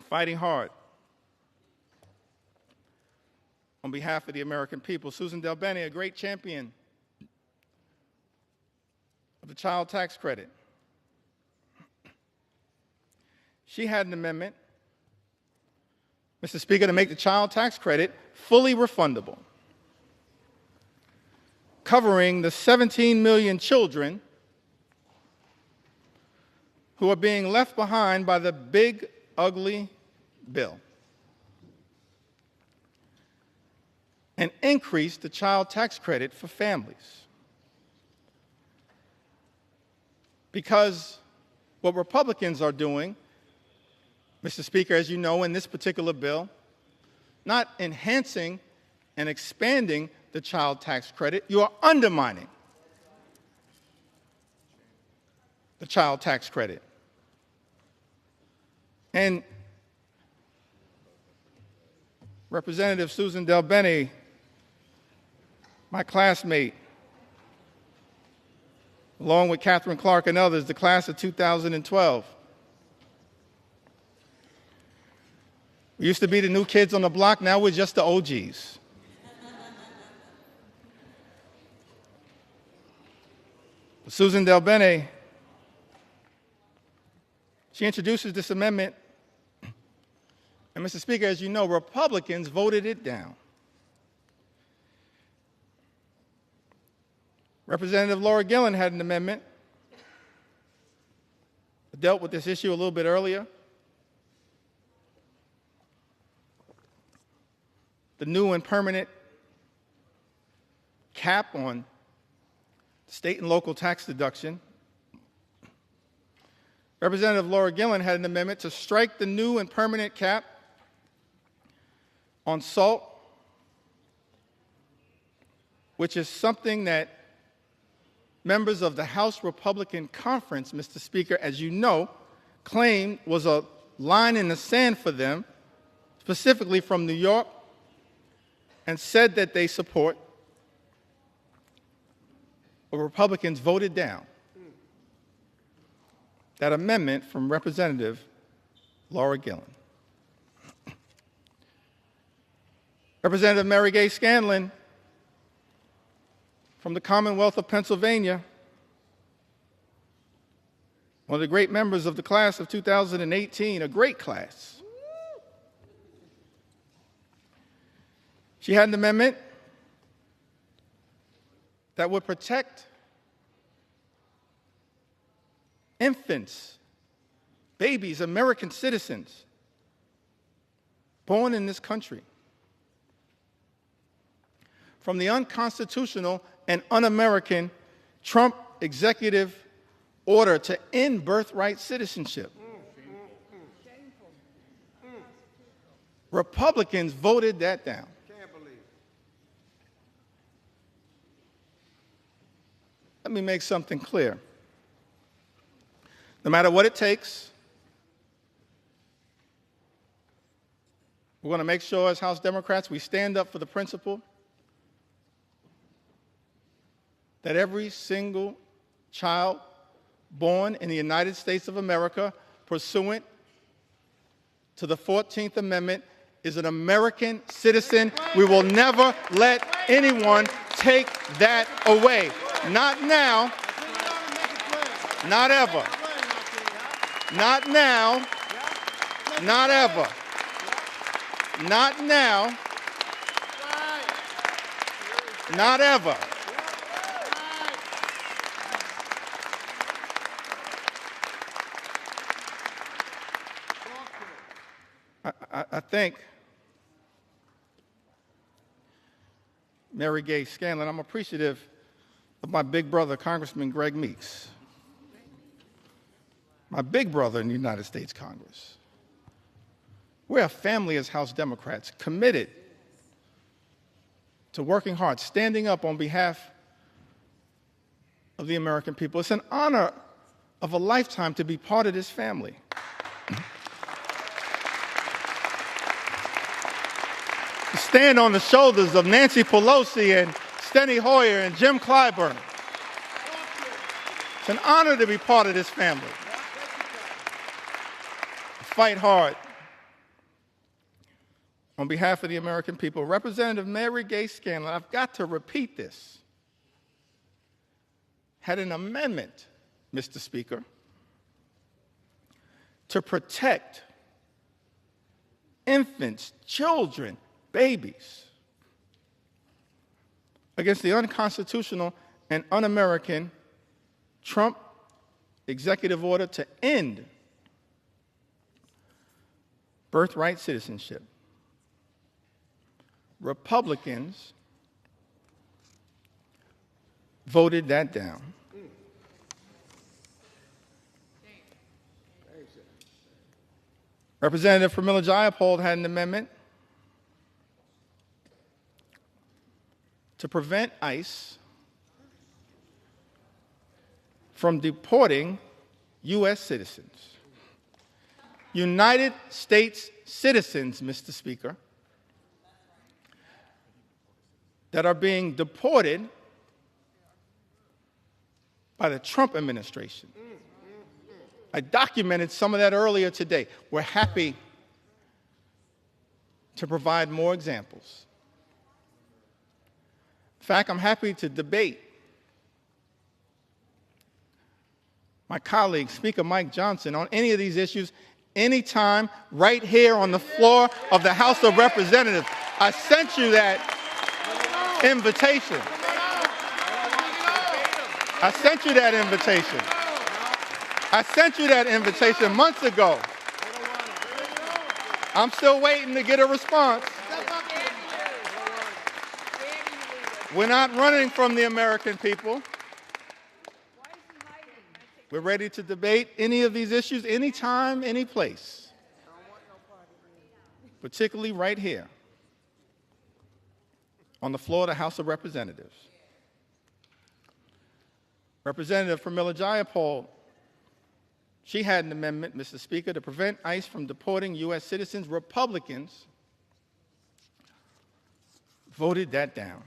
Fighting hard on behalf of the American people. Susan DelBene, a great champion of the child tax credit. She had an amendment, Mr. Speaker, to make the child tax credit fully refundable, covering the 17 million children who are being left behind by the big, ugly bill, and increase the child tax credit for families. Because what Republicans are doing, Mr. Speaker, as you know, in this particular bill, not enhancing and expanding the child tax credit, you are undermining the child tax credit. And Representative Susan DelBene, my classmate, along with Catherine Clark and others, the class of 2012. We used to be the new kids on the block, now we're just the OGs. Susan DelBene, she introduces this amendment, and Mr. Speaker, as you know, Republicans voted it down. Representative Laura Gillen had an amendment that dealt with this issue a little bit earlier. The new and permanent cap on state and local tax deduction. Representative Laura Gillen had an amendment to strike the new and permanent cap on salt, which is something that members of the House Republican Conference, Mr. Speaker, as you know, claimed was a line in the sand for them, specifically from New York, and said that they support. But Republicans voted down that amendment from Representative Laura Gillen. Representative Mary Gay Scanlon from the Commonwealth of Pennsylvania, one of the great members of the class of 2018, a great class. She had an amendment that would protect infants, babies, American citizens born in this country. From the unconstitutional and un-American Trump executive order to end birthright citizenship. Republicans voted that down. Let me make something clear. No matter what it takes, we're going to make sure as House Democrats we stand up for the principle that every single child born in the United States of America pursuant to the 14th Amendment is an American citizen. We will never let anyone take that away. Not now, not ever. Not now, not ever. Not now, not ever. I think Mary Gay Scanlon, I'm appreciative of my big brother, Congressman Greg Meeks, my big brother in the United States Congress. We're a family as House Democrats, committed to working hard, standing up on behalf of the American people. It's an honor of a lifetime to be part of this family. To stand on the shoulders of Nancy Pelosi and Steny Hoyer and Jim Clyburn. It's an honor to be part of this family. Fight hard on behalf of the American people. Representative Mary Gay Scanlon, I've got to repeat this, had an amendment, Mr. Speaker, to protect infants, children, babies against the unconstitutional and un-American Trump executive order to end birthright citizenship. Republicans voted that down. Representative Pramila Jayapal had an amendment to prevent ICE from deporting U.S. citizens. United States citizens, Mr. Speaker, that are being deported by the Trump administration. I documented some of that earlier today. We're happy to provide more examples. In fact, I'm happy to debate my colleague, Speaker Mike Johnson, on any of these issues anytime right here on the floor of the House of Representatives. I sent you that invitation. I sent you that invitation. I sent you that invitation months ago. I'm still waiting to get a response. We're not running from the American people. We're ready to debate any of these issues anytime, any place, particularly right here on the floor of the House of Representatives. Representative Pramila Jayapal, she had an amendment, Mr. Speaker, to prevent ICE from deporting U.S. citizens. Republicans voted that down.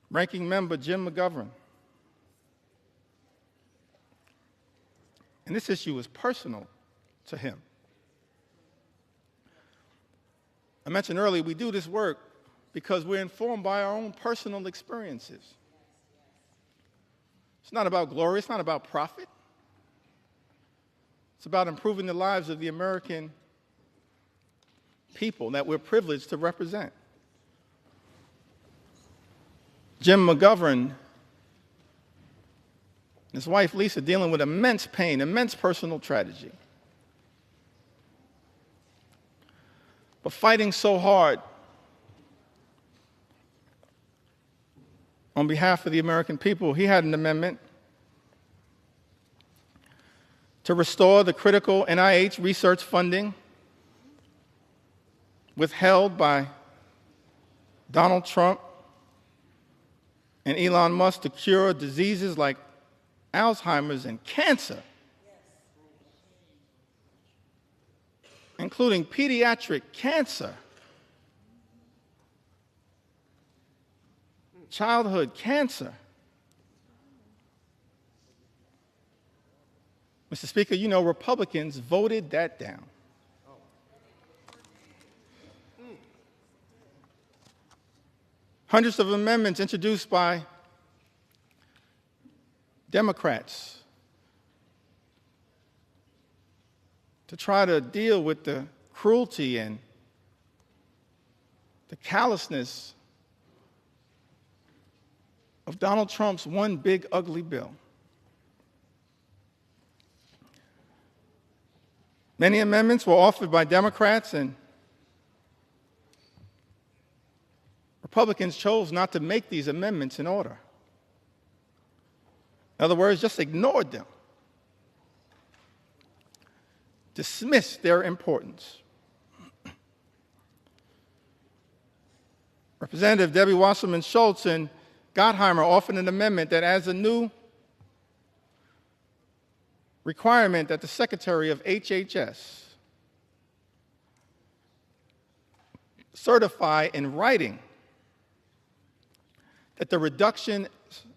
Ranking Member Jim McGovern. And this issue is personal to him. I mentioned earlier, we do this work because we're informed by our own personal experiences. It's not about glory, it's not about profit. It's about improving the lives of the American people that we're privileged to represent. Jim McGovern and his wife Lisa dealing with immense pain, immense personal tragedy, but fighting so hard on behalf of the American people. He had an amendment to restore the critical NIH research funding withheld by Donald Trump and Elon Musk to cure diseases like Alzheimer's and cancer, including pediatric cancer, childhood cancer. Mr. Speaker, you know Republicans voted that down. Hundreds of amendments introduced by Democrats to try to deal with the cruelty and the callousness of Donald Trump's one big ugly bill. Many amendments were offered by Democrats, and Republicans chose not to make these amendments in order. In other words, just ignored them, dismissed their importance. Representative Debbie Wasserman Schultz and Gottheimer offered an amendment that adds a new requirement that the Secretary of HHS certify in writing that the reduction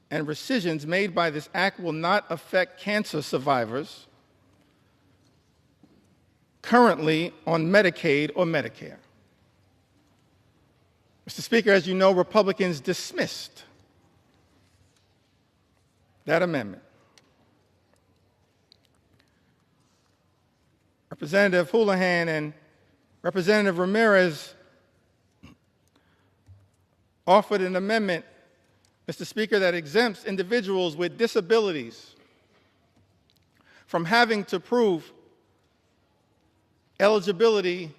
and rescissions made by this act will not affect cancer survivors currently on Medicaid or Medicare. Mr. Speaker, as you know, Republicans dismissed that amendment. Representative Houlihan and Representative Ramirez offered an amendment, Mr. Speaker, that exempts individuals with disabilities from having to prove eligibility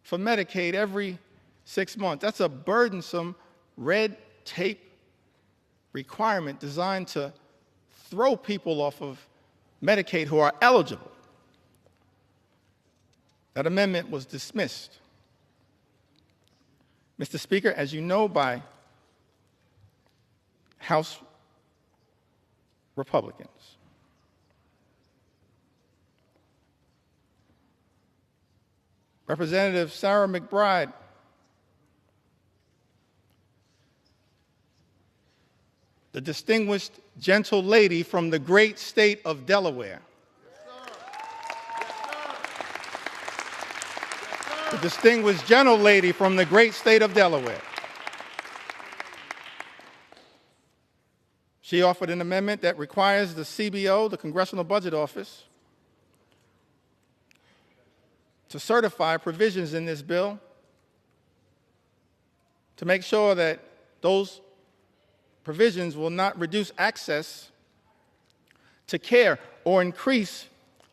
for Medicaid every 6 months. That's a burdensome red tape requirement designed to throw people off of Medicaid who are eligible. That amendment was dismissed, Mr. Speaker, as you know, by House Republicans. Representative Sarah McBride the distinguished gentle lady from the great state of Delaware. The distinguished gentle lady from the great state of Delaware. She offered an amendment that requires the CBO, the Congressional Budget Office, to certify provisions in this bill to make sure that those provisions will not reduce access to care or increase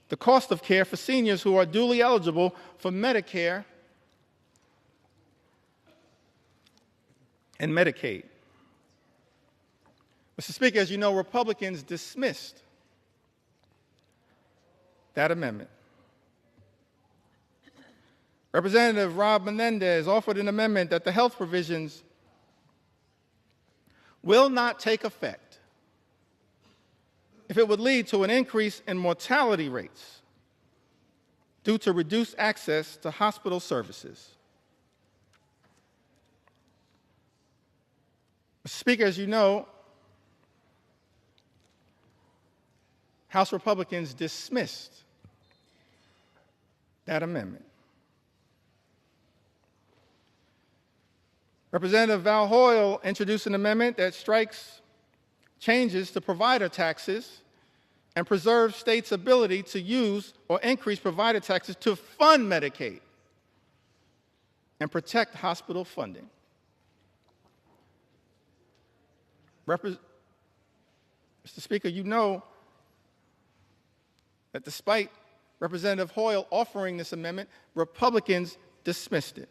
the cost of care for seniors who are duly eligible for Medicare and Medicaid. Mr. Speaker, as you know, Republicans dismissed that amendment. Representative Rob Menendez offered an amendment that the health provisions will not take effect if it would lead to an increase in mortality rates due to reduced access to hospital services. Mr. Speaker, as you know, House Republicans dismissed that amendment. Representative Val Hoyle introduced an amendment that strikes changes to provider taxes and preserves states' ability to use or increase provider taxes to fund Medicaid and protect hospital funding. Mr. Speaker, you know that despite Representative Hoyle offering this amendment, Republicans dismissed it.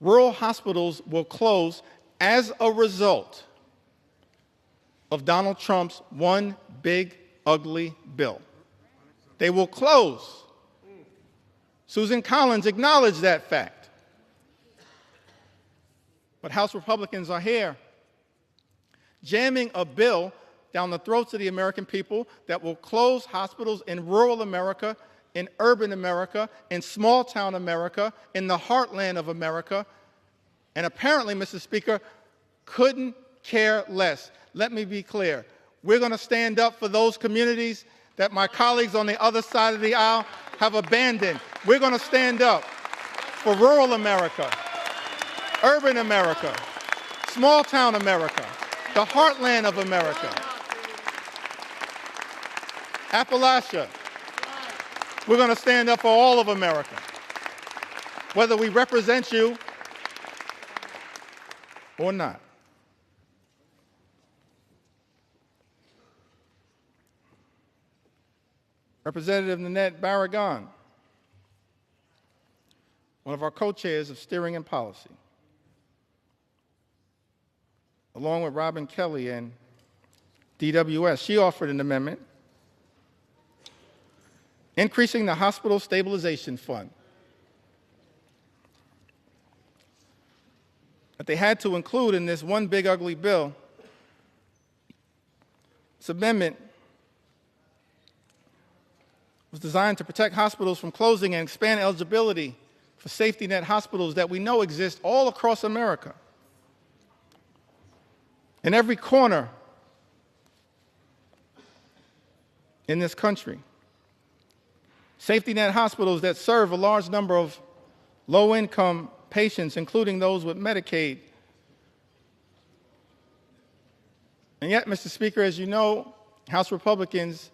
Rural hospitals will close as a result of Donald Trump's one big, ugly bill. They will close. Susan Collins acknowledged that fact. But House Republicans are here jamming a bill down the throats of the American people that will close hospitals in rural America, in urban America, in small-town America, in the heartland of America, and apparently, Mr. Speaker, couldn't care less. Let me be clear. We're going to stand up for those communities that my colleagues on the other side of the aisle have abandoned. We're going to stand up for rural America, urban America, small-town America, the heartland of America, Appalachia. We're going to stand up for all of America, whether we represent you or not. Representative Nanette Barragan, one of our co-chairs of Steering and Policy, along with Robin Kelly and DWS, she offered an amendment increasing the Hospital Stabilization Fund that they had to include in this one big ugly bill. This amendment was designed to protect hospitals from closing and expand eligibility for safety net hospitals that we know exist all across America. In every corner in this country. Safety net hospitals that serve a large number of low-income patients, including those with Medicaid. And yet, Mr. Speaker, as you know, House Republicans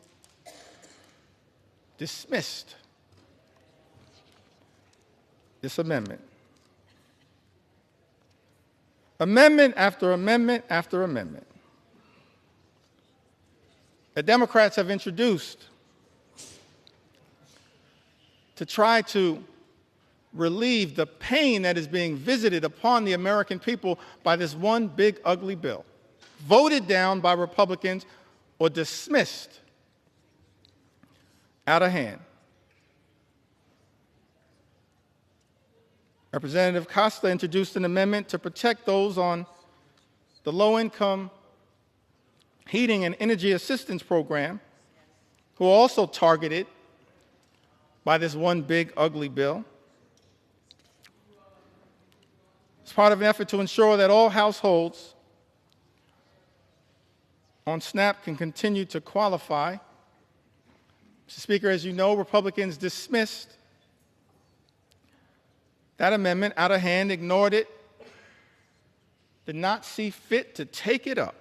dismissed this amendment. Amendment after amendment after amendment. The Democrats have introduced to try to relieve the pain that is being visited upon the American people by this one big ugly bill, voted down by Republicans or dismissed out of hand. Representative Costa introduced an amendment to protect those on the low-income heating and energy assistance program who are also targeted by this one big ugly bill. It's part of an effort to ensure that all households on SNAP can continue to qualify. Mr. Speaker, as you know, Republicans dismissed that amendment out of hand, ignored it, did not see fit to take it up.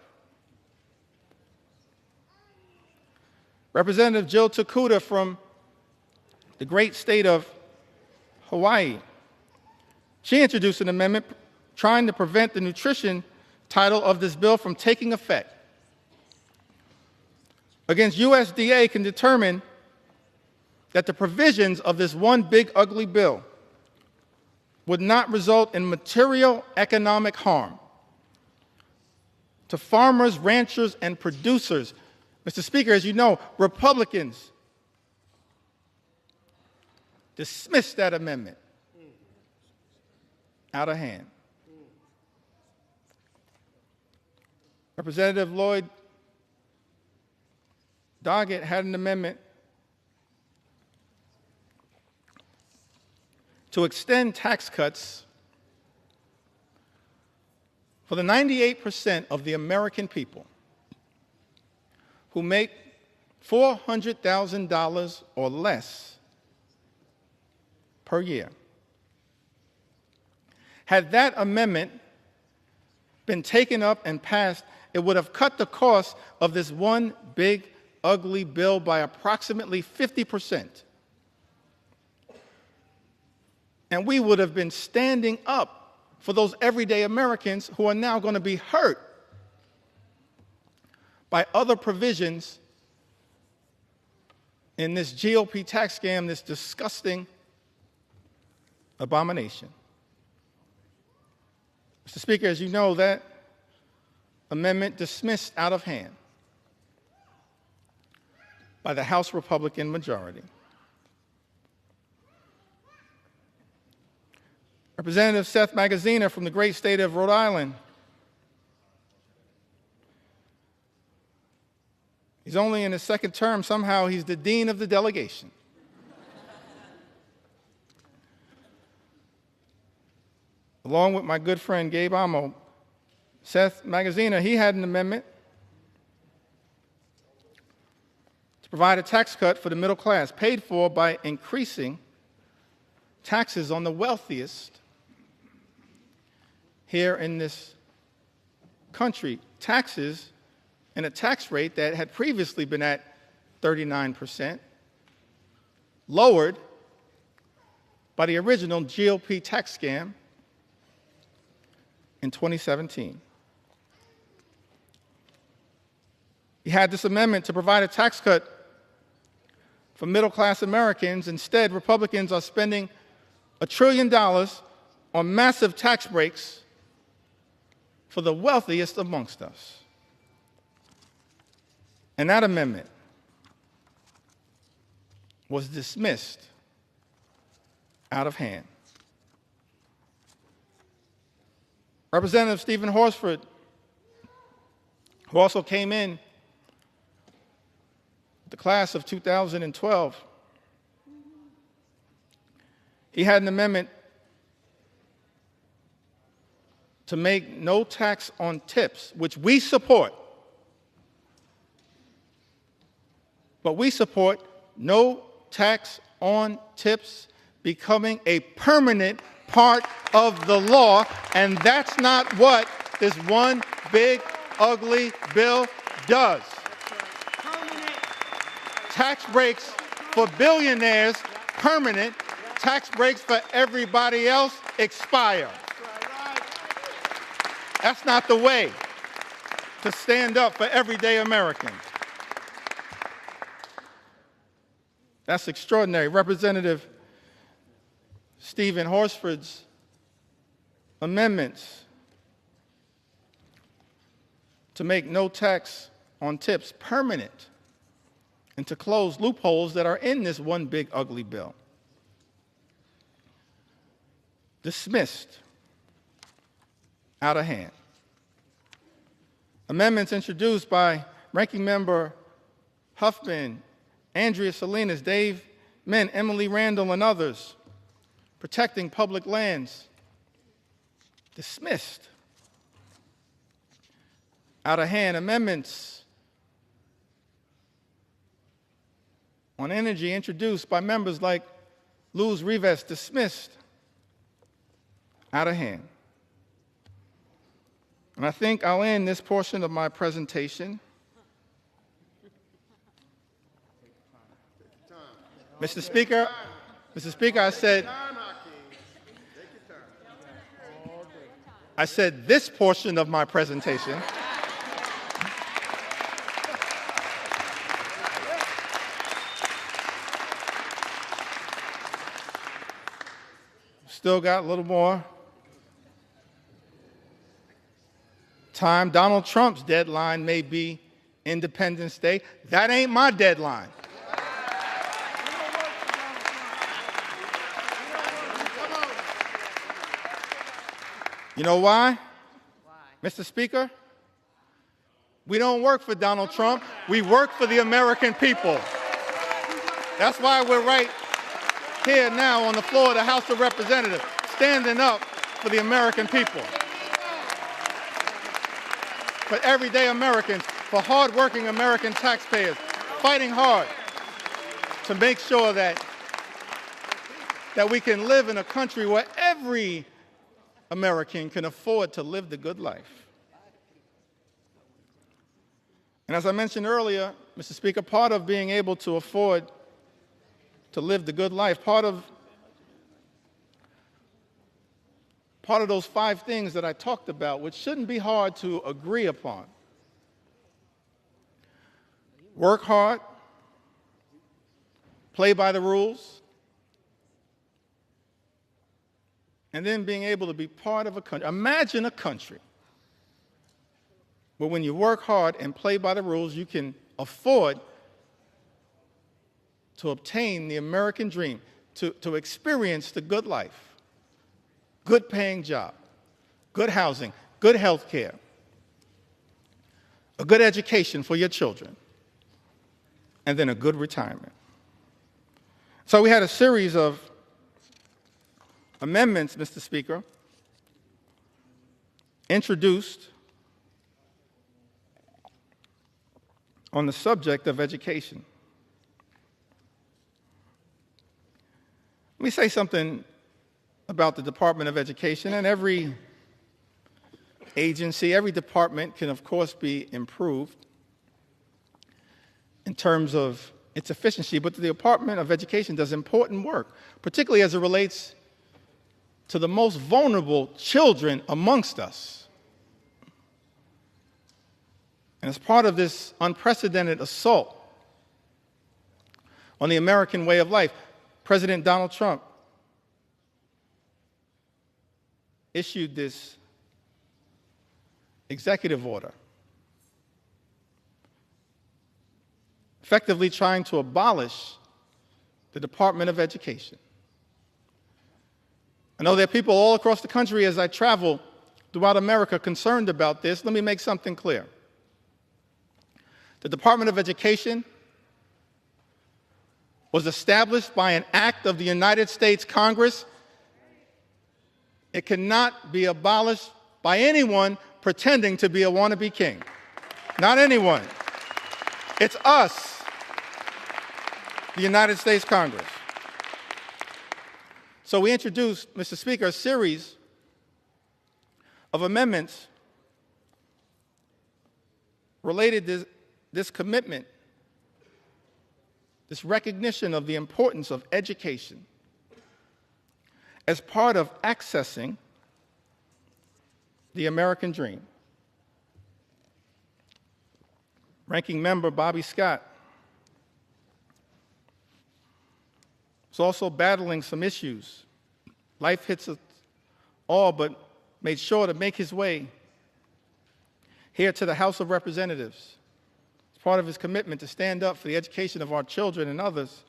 Representative Jill Takuda from the great state of Hawaii, she introduced an amendment trying to prevent the nutrition title of this bill from taking effect. Against USDA can determine that the provisions of this one big ugly bill would not result in material economic harm to farmers, ranchers, and producers. Mr. Speaker, as you know, Republicans dismissed that amendment out of hand. Representative Lloyd Doggett had an amendment to extend tax cuts for the 98% of the American people who make $400,000 or less per year. Had that amendment been taken up and passed, it would have cut the cost of this one big, ugly bill by approximately 50%. And we would have been standing up for those everyday Americans who are now going to be hurt by other provisions in this GOP tax scam, this disgusting abomination. Mr. Speaker, as you know, that amendment dismissed out of hand by the House Republican majority. Representative Seth Magaziner from the great state of Rhode Island. He's only in his second term. Somehow he's the dean of the delegation. Along with my good friend Gabe Amo, Seth Magaziner, he had an amendment to provide a tax cut for the middle class, paid for by increasing taxes on the wealthiest here in this country. Taxes and a tax rate that had previously been at 39%, lowered by the original GOP tax scam in 2017. He had this amendment to provide a tax cut for middle-class Americans. Instead, Republicans are spending $1 trillion on massive tax breaks for the wealthiest amongst us. And that amendment was dismissed out of hand. Representative Stephen Horsford, who also came in the class of 2012, he had an amendment to make no tax on tips, which we support. But we support no tax on tips becoming a permanent part of the law, and that's not what this one big, ugly bill does. Tax breaks for billionaires, permanent. Tax breaks for everybody else expire. That's not the way to stand up for everyday Americans. That's extraordinary. Representative Stephen Horsford's amendments to make no tax on tips permanent and to close loopholes that are in this one big ugly bill. Dismissed out of hand. Amendments introduced by Ranking Member Huffman, Andrea Salinas, Dave Mint, Emily Randall, and others, protecting public lands, dismissed out of hand. Amendments on energy introduced by members like Luz Rivas, dismissed out of hand. And I think I'll end this portion of my presentation. Mr. Speaker, I said this portion of my presentation. Still got a little more time. Donald Trump's deadline may be Independence Day. That ain't my deadline. You know why? Mr. Speaker, we don't work for Donald Trump. We work for the American people. That's why we're right here now on the floor of the House of Representatives, standing up for the American people, for everyday Americans, for hardworking American taxpayers, fighting hard to make sure that we can live in a country where every American can afford to live the good life. And as I mentioned earlier, Mr. Speaker, part of being able to afford to live the good life, part of part of those 5 things that I talked about, which shouldn't be hard to agree upon. Work hard, play by the rules, and then being able to be part of a country. Imagine a country where when you work hard and play by the rules, you can afford to obtain the American dream, to experience the good life, good paying job, good housing, good health care, a good education for your children, and then a good retirement. So we had a series of amendments, Mr. Speaker, introduced on the subject of education. Let me say something about the Department of Education, and every agency, every department can, of course, be improved in terms of its efficiency, but the Department of Education does important work, particularly as it relates to the most vulnerable children amongst us. And as part of this unprecedented assault on the American way of life, President Donald Trump issued this executive order, effectively trying to abolish the Department of Education. I know there are people all across the country as I travel throughout America concerned about this. Let me make something clear. The Department of Education was established by an act of the United States Congress. It cannot be abolished by anyone pretending to be a wannabe king. Not anyone. It's us, the United States Congress. So we introduced, Mr. Speaker, a series of amendments related to this commitment, this recognition of the importance of education as part of accessing the American dream. Ranking Member Bobby Scott is also battling some issues. Life hits us all, but made sure to make his way here to the House of Representatives. It's part of his commitment to stand up for the education of our children and others.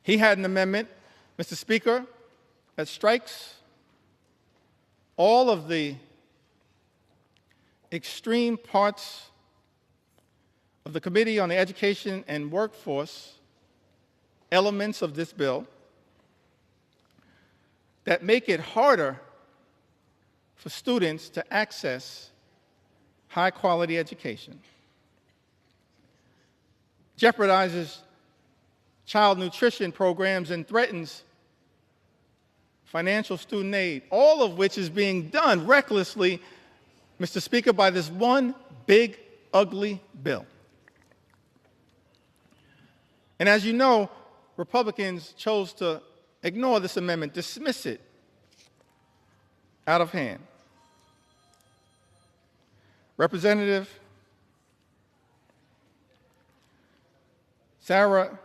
He had an amendment, Mr. Speaker, that strikes all of the extreme parts of the Committee on the Education and Workforce elements of this bill that make it harder for students to access high-quality education, jeopardizes child nutrition programs, and threatens financial student aid, all of which is being done recklessly, Mr. Speaker, by this one big, ugly bill. And as you know, Republicans chose to ignore this amendment, dismiss it out of hand. Representative Sarah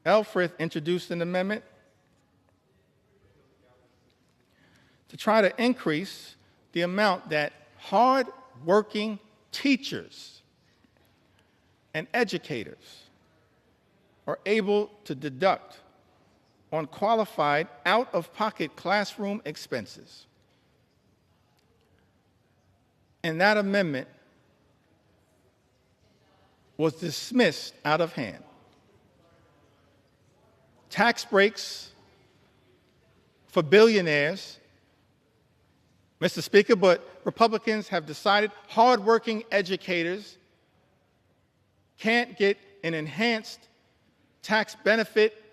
Elfreth introduced an amendment to try to increase the amount that hard-working teachers and educators are able to deduct on qualified out-of-pocket classroom expenses. And that amendment was dismissed out of hand. Tax breaks for billionaires, Mr. Speaker, but Republicans have decided hardworking educators can't get an enhanced tax benefit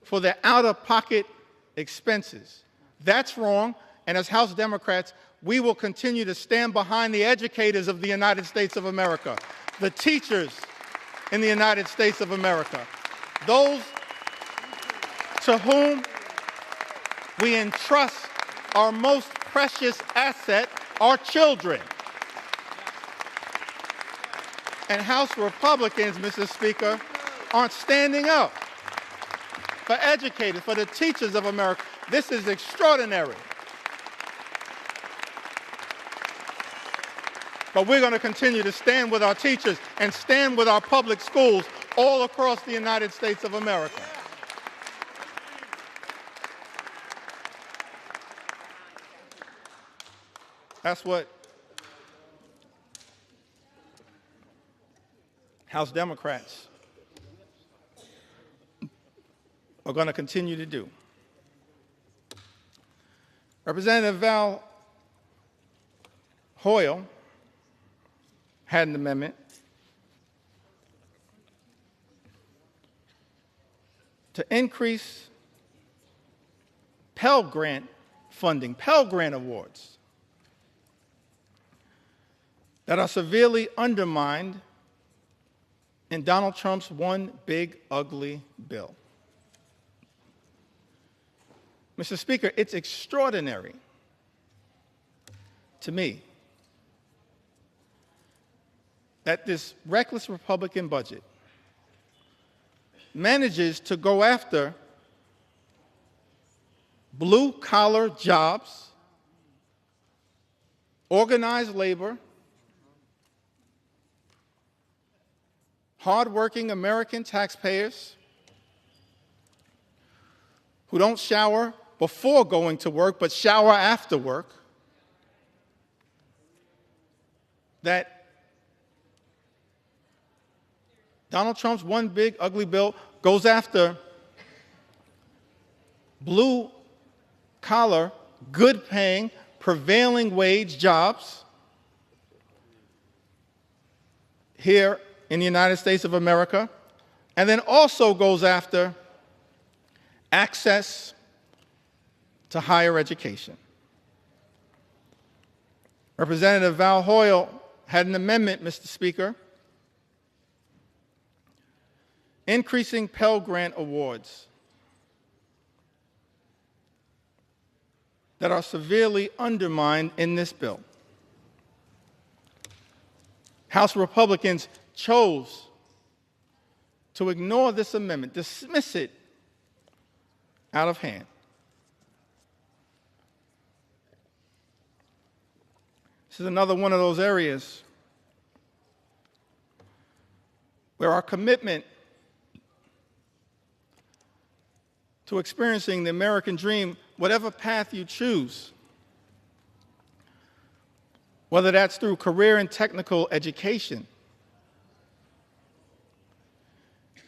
for their out-of-pocket expenses. That's wrong, and as House Democrats, we will continue to stand behind the educators of the United States of America, the teachers in the United States of America, those to whom we entrust our most precious asset, our children. And House Republicans, Mr. Speaker, aren't standing up for educators, for the teachers of America. This is extraordinary. But we're going to continue to stand with our teachers and stand with our public schools all across the United States of America. That's what House Democrats are going to continue to do. Representative Val Hoyle had an amendment to increase Pell Grant funding, Pell Grant awards that are severely undermined in Donald Trump's one big ugly bill. Mr. Speaker, it's extraordinary to me that this reckless Republican budget manages to go after blue-collar jobs, organized labor, hardworking American taxpayers who don't shower before going to work but shower after work, that Donald Trump's one big ugly bill goes after blue-collar, good-paying, prevailing wage jobs here in the United States of America, and then also goes after access to higher education. Representative Val Hoyle had an amendment, Mr. Speaker, increasing Pell Grant awards that are severely undermined in this bill. House Republicans chose to ignore this amendment, dismiss it out of hand. This is another one of those areas where our commitment to experiencing the American dream, whatever path you choose, whether that's through career and technical education,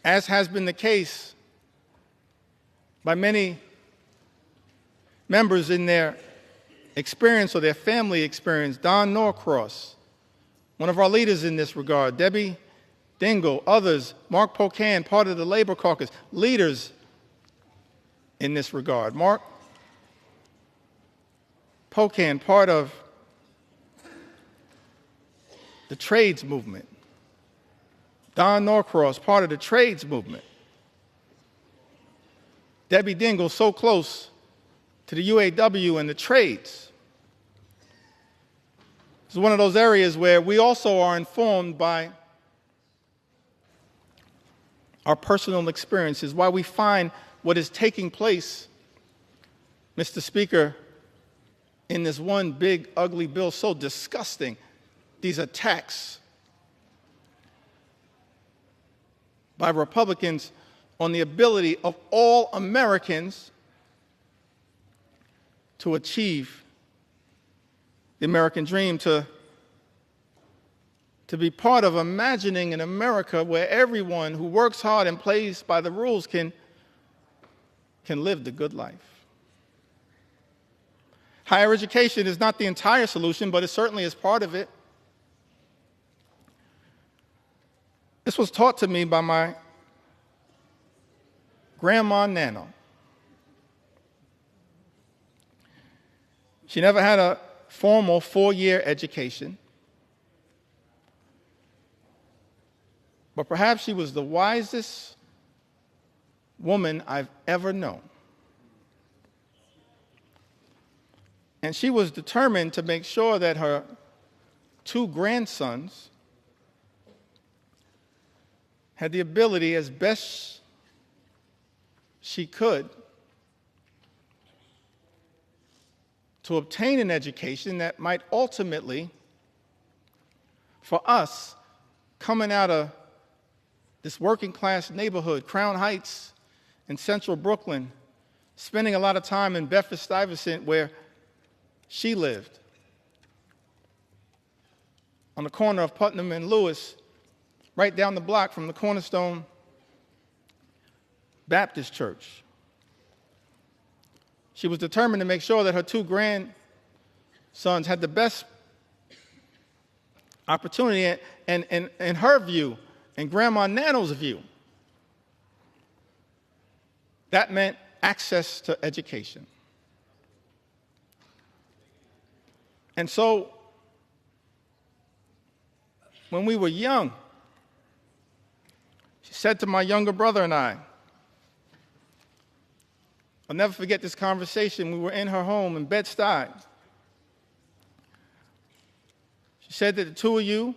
as has been the case by many members in their experience or their family experience. Don Norcross, one of our leaders in this regard, Debbie Dingell, others, Mark Pocan, part of the Labor Caucus, leaders in this regard. Mark Pocan, part of the trades movement. Don Norcross, part of the trades movement. Debbie Dingell, so close to the UAW and the trades. It's one of those areas where we also are informed by our personal experiences, why we find what is taking place, Mr. Speaker, in this one big ugly bill so disgusting. These attacks by Republicans on the ability of all Americans to achieve the American dream, to be part of imagining an America where everyone who works hard and plays by the rules can live the good life. Higher education is not the entire solution, but it certainly is part of it. This was taught to me by my grandma Nana. She never had a formal 4-year education, but perhaps she was the wisest woman I've ever known. And she was determined to make sure that her two grandsons had the ability, as best she could, to obtain an education that might ultimately, for us, coming out of this working class neighborhood, Crown Heights in central Brooklyn, spending a lot of time in Bedford-Stuyvesant where she lived, on the corner of Putnam and Lewis, right down the block from the Cornerstone Baptist Church. She was determined to make sure that her two grandsons had the best opportunity, and in her view, and Grandma Nano's view, that meant access to education. And so, when we were young, she said to my younger brother and I, I'll never forget this conversation. We were in her home in Bed-Stuy. She said that the two of you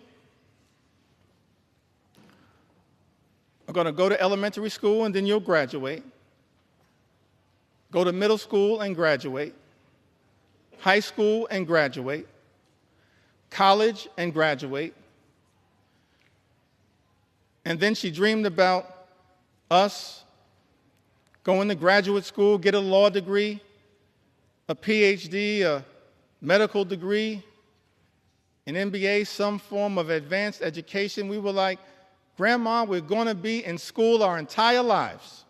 are going to go to elementary school and then you'll graduate, go to middle school and graduate, high school and graduate, college and graduate. And then she dreamed about us going to graduate school, get a law degree, a PhD, a medical degree, an MBA, some form of advanced education. We were like, Grandma, we're going to be in school our entire lives.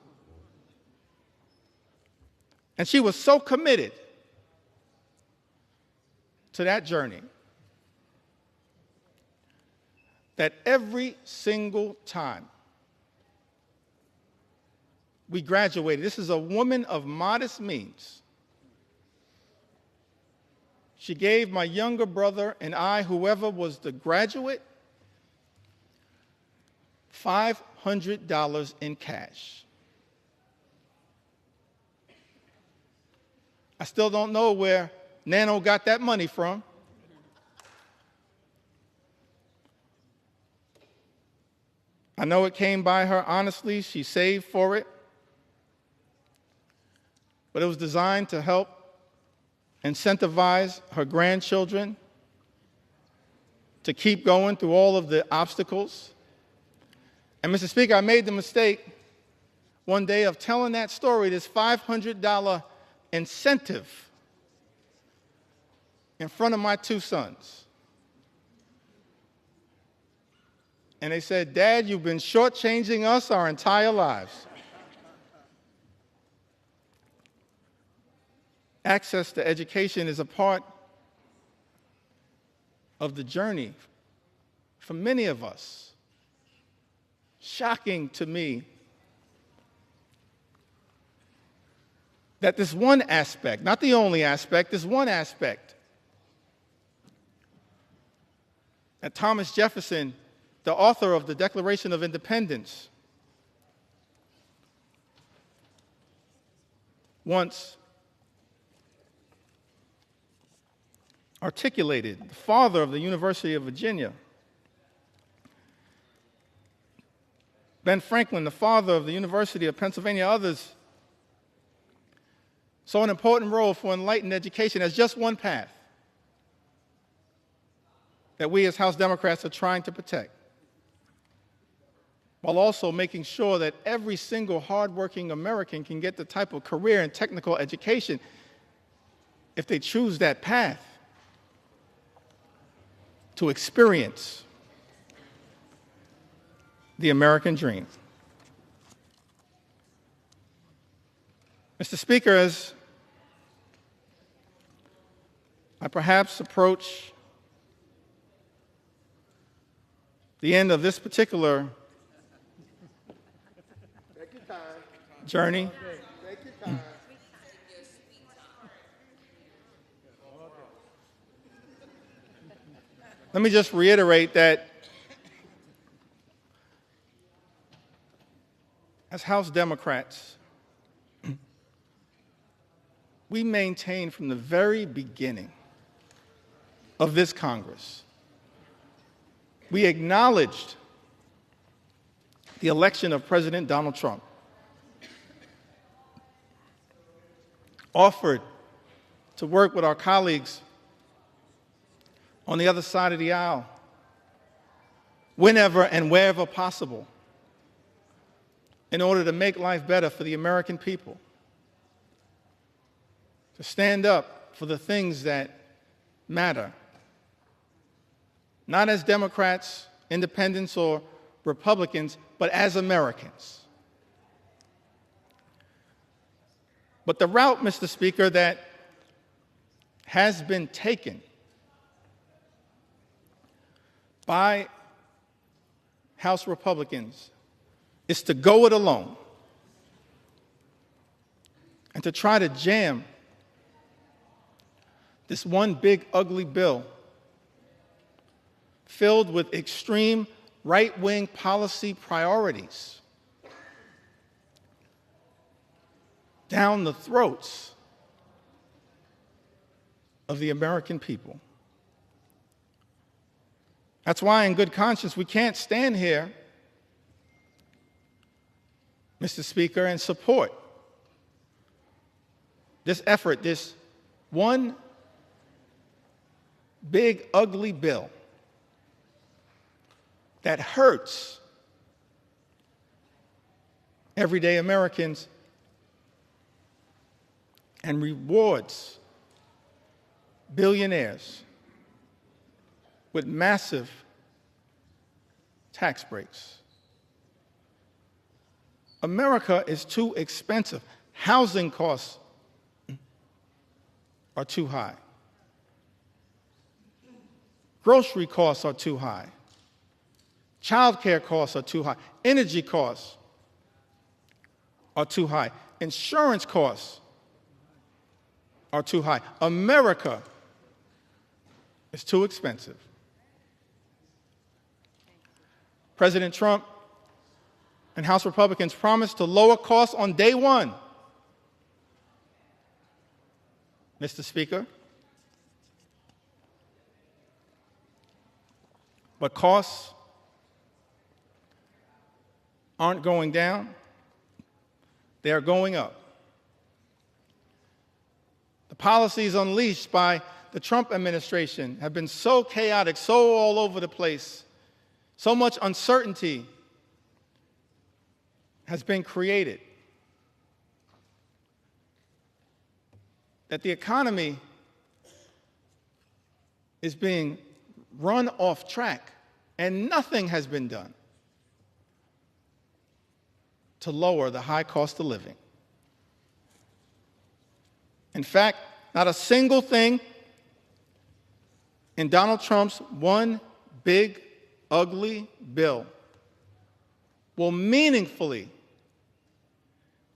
And she was so committed to that journey that every single time we graduated, this is a woman of modest means, she gave my younger brother and I, whoever was the graduate, $500 in cash. I still don't know where Nano got that money from. I know it came by her honestly. She saved for it. But it was designed to help incentivize her grandchildren to keep going through all of the obstacles. And Mr. Speaker, I made the mistake one day of telling that story, this $500 incentive, in front of my two sons. And they said, Dad, you've been shortchanging us our entire lives. Access to education is a part of the journey for many of us. Shocking to me that this one aspect, not the only aspect, this one aspect that Thomas Jefferson, the author of the Declaration of Independence, once articulated, the father of the University of Virginia. Ben Franklin, the father of the University of Pennsylvania, others saw an important role for enlightened education as just one path that we as House Democrats are trying to protect, while also making sure that every single hardworking American can get the type of career and technical education if they choose that path to experience the American dream. Mr. Speaker, as I perhaps approach the end of this particular journey, let me just reiterate that as House Democrats, we maintained from the very beginning of this Congress. We acknowledged the election of President Donald Trump, offered to work with our colleagues on the other side of the aisle whenever and wherever possible in order to make life better for the American people, to stand up for the things that matter, not as Democrats, independents, or Republicans, but as Americans. But the route, Mr. Speaker, that has been taken by House Republicans is to go it alone and to try to jam this one big ugly bill filled with extreme right-wing policy priorities down the throats of the American people. That's why, in good conscience, we can't stand here, Mr. Speaker, and support this effort, this one big, ugly bill that hurts everyday Americans and rewards billionaires with massive tax breaks. America is too expensive. Housing costs are too high. Grocery costs are too high. Child care costs are too high. Energy costs are too high. Insurance costs are too high. America is too expensive. President Trump and House Republicans promised to lower costs on day one. Mr. Speaker, but costs aren't going down, they are going up. The policies unleashed by the Trump administration have been so chaotic, so all over the place, so much uncertainty has been created that the economy is being run off track, and nothing has been done to lower the high cost of living. In fact, not a single thing in Donald Trump's one big, ugly bill will meaningfully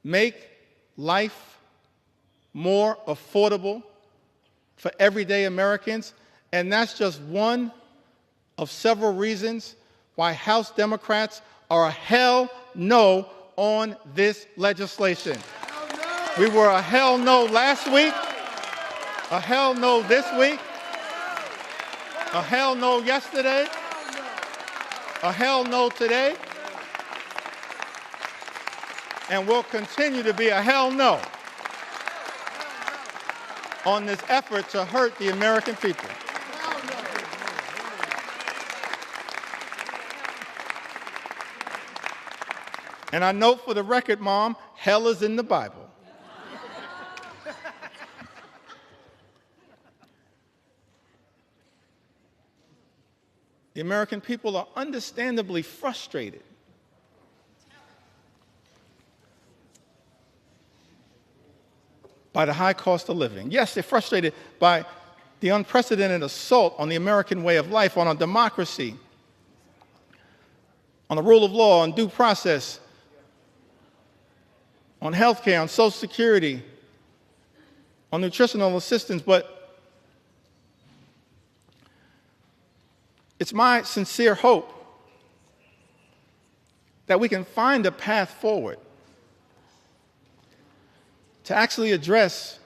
make life more affordable for everyday Americans, and that's just one of several reasons why House Democrats are a hell no on this legislation. We were a hell no last week, a hell no this week, a hell no yesterday, a hell no today, and will continue to be a hell no on this effort to hurt the American people. And I note for the record, Mom, hell is in the Bible. The American people are understandably frustrated by the high cost of living. Yes, they're frustrated by the unprecedented assault on the American way of life, on our democracy, on the rule of law, on due process, on health care, on Social Security, on nutritional assistance, but it's my sincere hope that we can find a path forward to actually address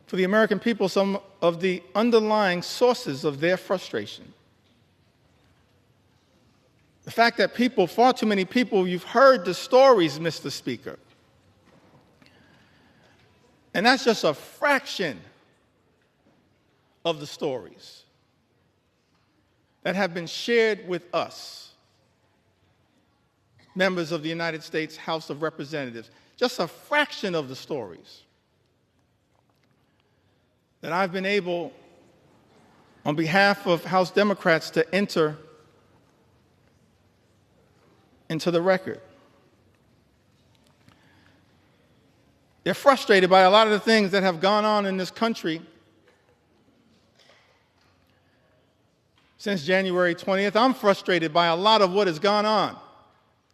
for the American people some of the underlying sources of their frustration. The fact that people, far too many people, you've heard the stories, Mr. Speaker. And that's just a fraction of the stories that have been shared with us, members of the United States House of Representatives. Just a fraction of the stories that I've been able, on behalf of House Democrats, to enter into the record. They're frustrated by a lot of the things that have gone on in this country since January 20th. I'm frustrated by a lot of what has gone on,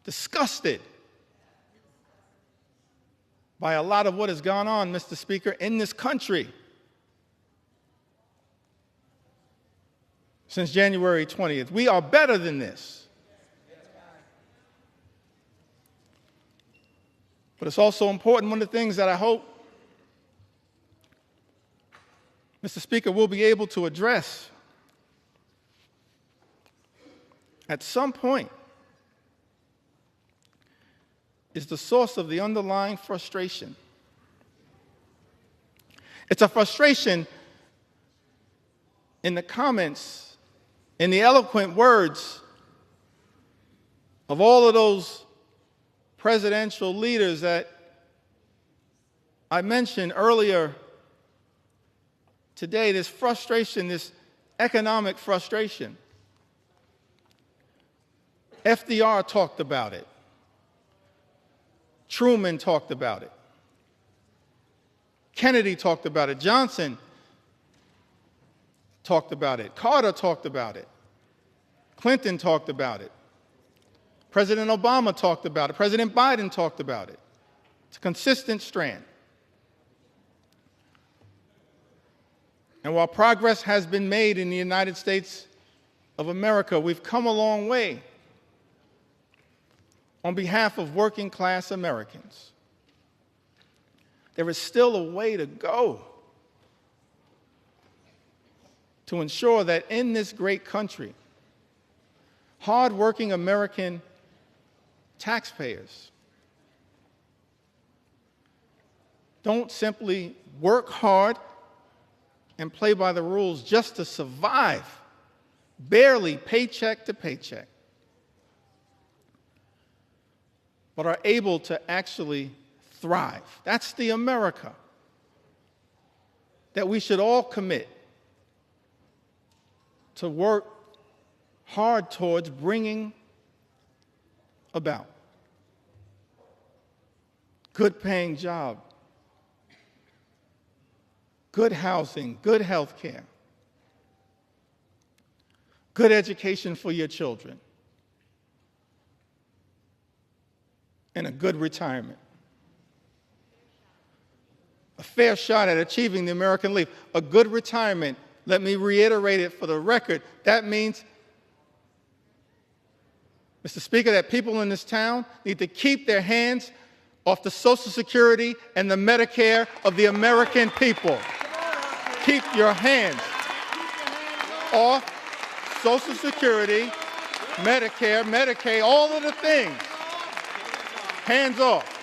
disgusted by a lot of what has gone on, Mr. Speaker, in this country since January 20th. We are better than this. But it's also important, one of the things that I hope, Mr. Speaker, we'll be able to address at some point is the source of the underlying frustration. It's a frustration in the comments, in the eloquent words of all of those presidential leaders that I mentioned earlier today, this frustration, this economic frustration. FDR talked about it. Truman talked about it. Kennedy talked about it. Johnson talked about it. Carter talked about it. Clinton talked about it. President Obama talked about it. President Biden talked about it. It's a consistent strand. And while progress has been made in the United States of America, we've come a long way on behalf of working class Americans. There is still a way to go to ensure that in this great country, hardworking American taxpayers don't simply work hard and play by the rules just to survive, barely paycheck to paycheck, but are able to actually thrive. That's the America that we should all commit to work hard towards bringing about. Good paying job, good housing, good health care, good education for your children, and a good retirement. A fair shot at achieving the American Leap. A good retirement, let me reiterate it for the record, that means, Mr. Speaker, that people in this town need to keep their hands off the Social Security and the Medicare of the American people. Keep your hands off Social Security, Medicare, Medicaid, all of the things. Hands off.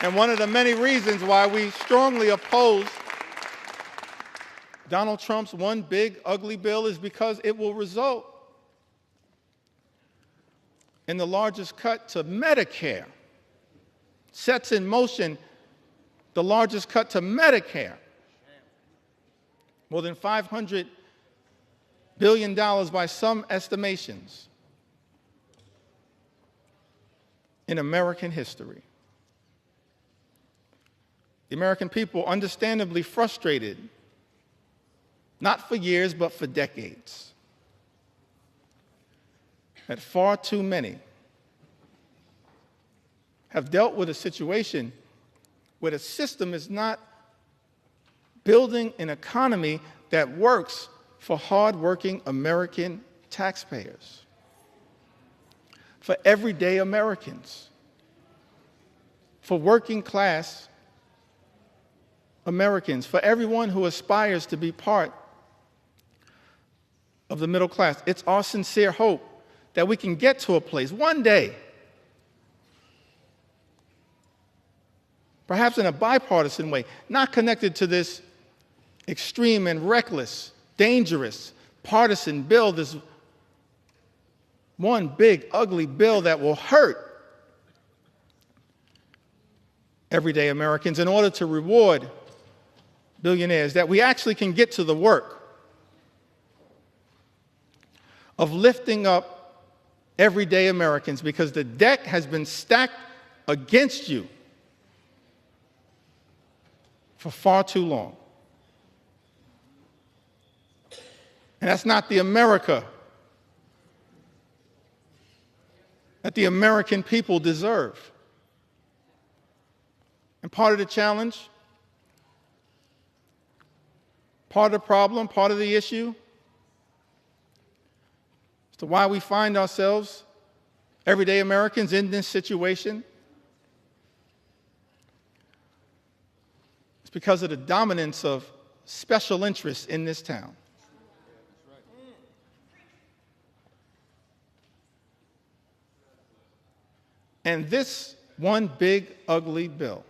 And one of the many reasons why we strongly oppose Donald Trump's one big ugly bill is because it will result in the largest cut to Medicare, sets in motion the largest cut to Medicare, more than $500 billion by some estimations in American history. The American people, understandably frustrated, not for years, but for decades, that far too many have dealt with a situation where the system is not building an economy that works for hardworking American taxpayers. for everyday Americans, for working class Americans, for everyone who aspires to be part of the middle class. It's our sincere hope that we can get to a place one day, perhaps in a bipartisan way, not connected to this extreme and reckless, dangerous, partisan bill, this one big, ugly bill that will hurt everyday Americans in order to reward billionaires, that we actually can get to the work of lifting up everyday Americans, because the deck has been stacked against you for far too long. And that's not the America that the American people deserve. And part of the challenge, part of the problem, part of the issue as to why we find ourselves, everyday Americans, in this situation, it's because of the dominance of special interests in this town. And this one big, ugly bill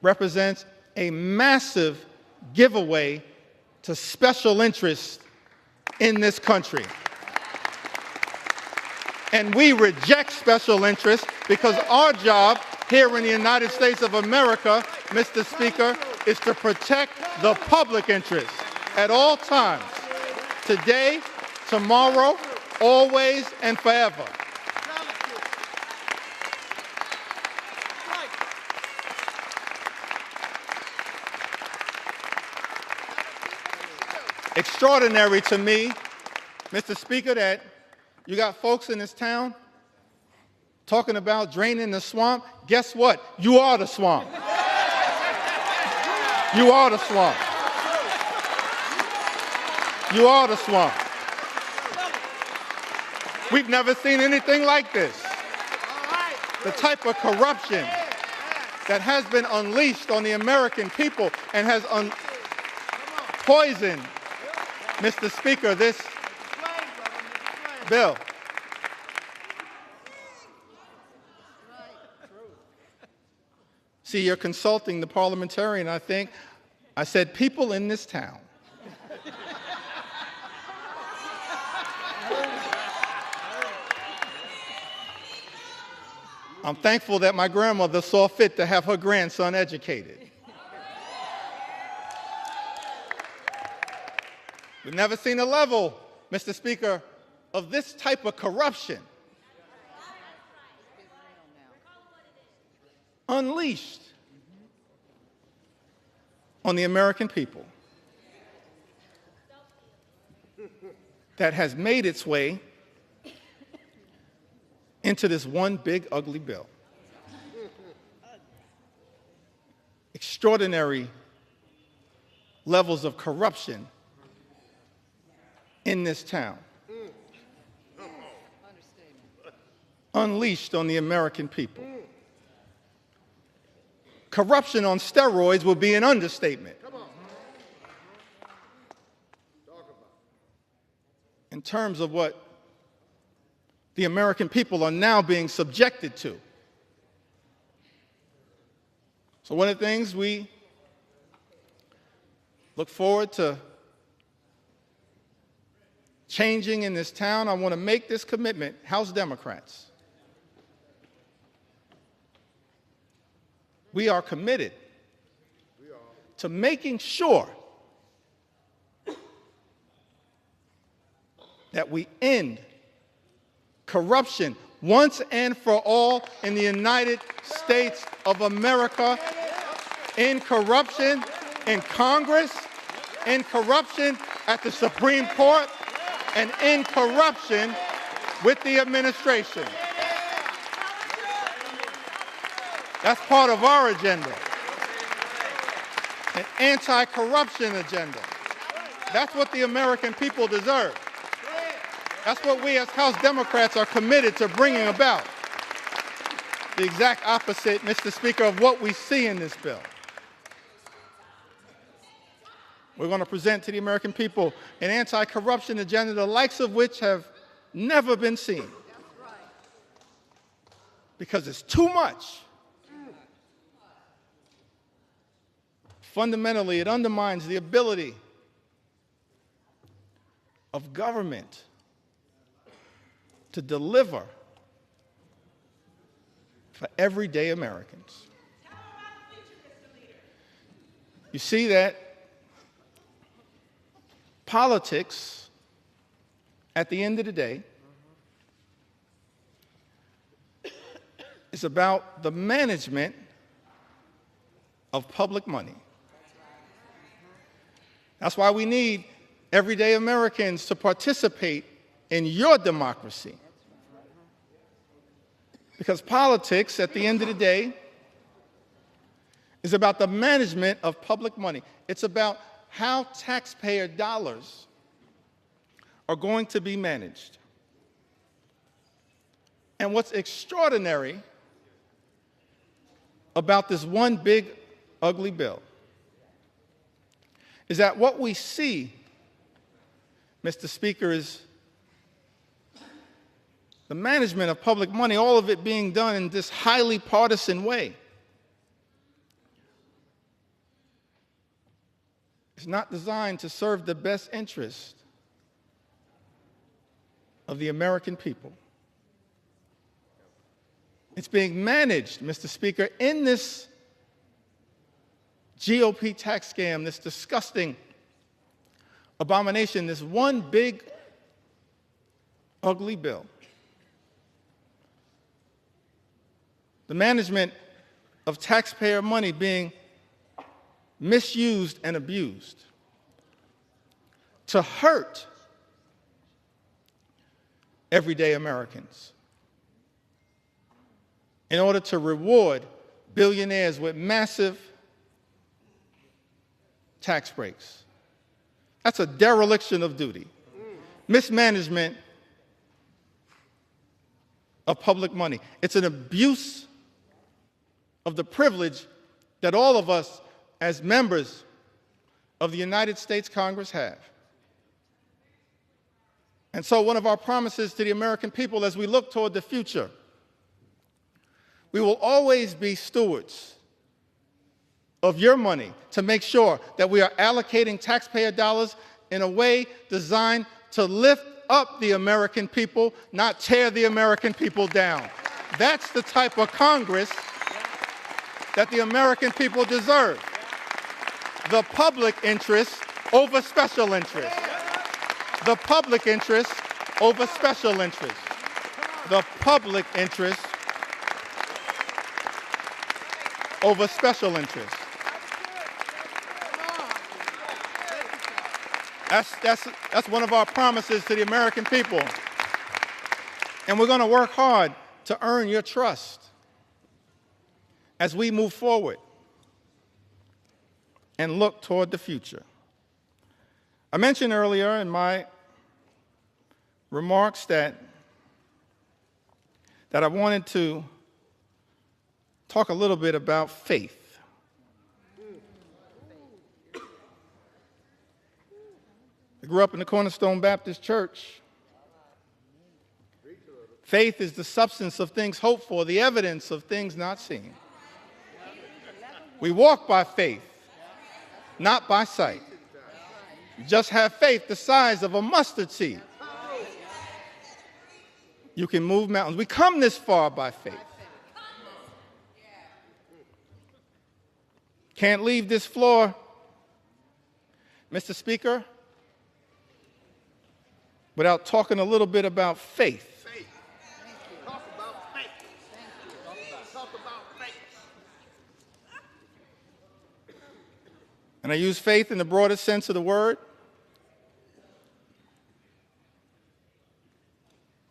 represents a massive giveaway to special interests in this country. And we reject special interests, because our job here in the United States of America, Mr. Speaker, is to protect the public interest at all times, today, tomorrow, always, and forever. Extraordinary to me, Mr. Speaker, that you got folks in this town talking about draining the swamp. Guess what? You are the swamp. You are the swamp. You are the swamp. We've never seen anything like this. The type of corruption that has been unleashed on the American people and has poisoned, Mr. Speaker, this bill. See, you're consulting the parliamentarian, I think. I said people in this town. I'm thankful that my grandmother saw fit to have her grandson educated. We've never seen a level, Mr. Speaker, of this type of corruption unleashed on the American people that has made its way into this one big, ugly bill. Extraordinary levels of corruption in this town, unleashed on the American people. Corruption on steroids would be an understatement. In terms of what the American people are now being subjected to. So one of the things we look forward to changing in this town, I want to make this commitment, House Democrats. We are committed to making sure that we end corruption once and for all in the United States of America, in corruption in Congress, in corruption at the Supreme Court, and in corruption with the administration. That's part of our agenda, an anti-corruption agenda. That's what the American people deserve. That's what we as House Democrats are committed to bringing about. The exact opposite, Mr. Speaker, of what we see in this bill. We're going to present to the American people an anti-corruption agenda, the likes of which have never been seen. Because it's too much. Fundamentally, it undermines the ability of government to deliver for everyday Americans. You see that politics, at the end of the day, is about the management of public money. That's why we need everyday Americans to participate in your democracy. Because politics, at the end of the day, is about the management of public money. It's about how taxpayer dollars are going to be managed. And what's extraordinary about this one big, ugly bill is that what we see, Mr. Speaker, is the management of public money, all of it being done in this highly partisan way. It's not designed to serve the best interest of the American people. It's being managed, Mr. Speaker, in this GOP tax scam, this disgusting abomination, this one big, ugly bill. The management of taxpayer money being misused and abused to hurt everyday Americans in order to reward billionaires with massive tax breaks. That's a dereliction of duty. Mismanagement of public money. It's an abuse of the privilege that all of us as members of the United States Congress have. And so one of our promises to the American people as we look toward the future, we will always be stewards of your money to make sure that we are allocating taxpayer dollars in a way designed to lift up the American people, not tear the American people down. That's the type of Congress that the American people deserve. The public interest over special interest. The public interest over special interest. The public interest over special interest. That's one of our promises to the American people. And we're going to work hard to earn your trust as we move forward and look toward the future. I mentioned earlier in my remarks that I wanted to talk a little bit about faith. I grew up in the Cornerstone Baptist Church. Faith is the substance of things hoped for, the evidence of things not seen. We walk by faith, not by sight. You just have faith the size of a mustard seed. You can move mountains. We come this far by faith. Can't leave this floor, Mr. Speaker, without talking a little bit about faith. And I use faith in the broadest sense of the word.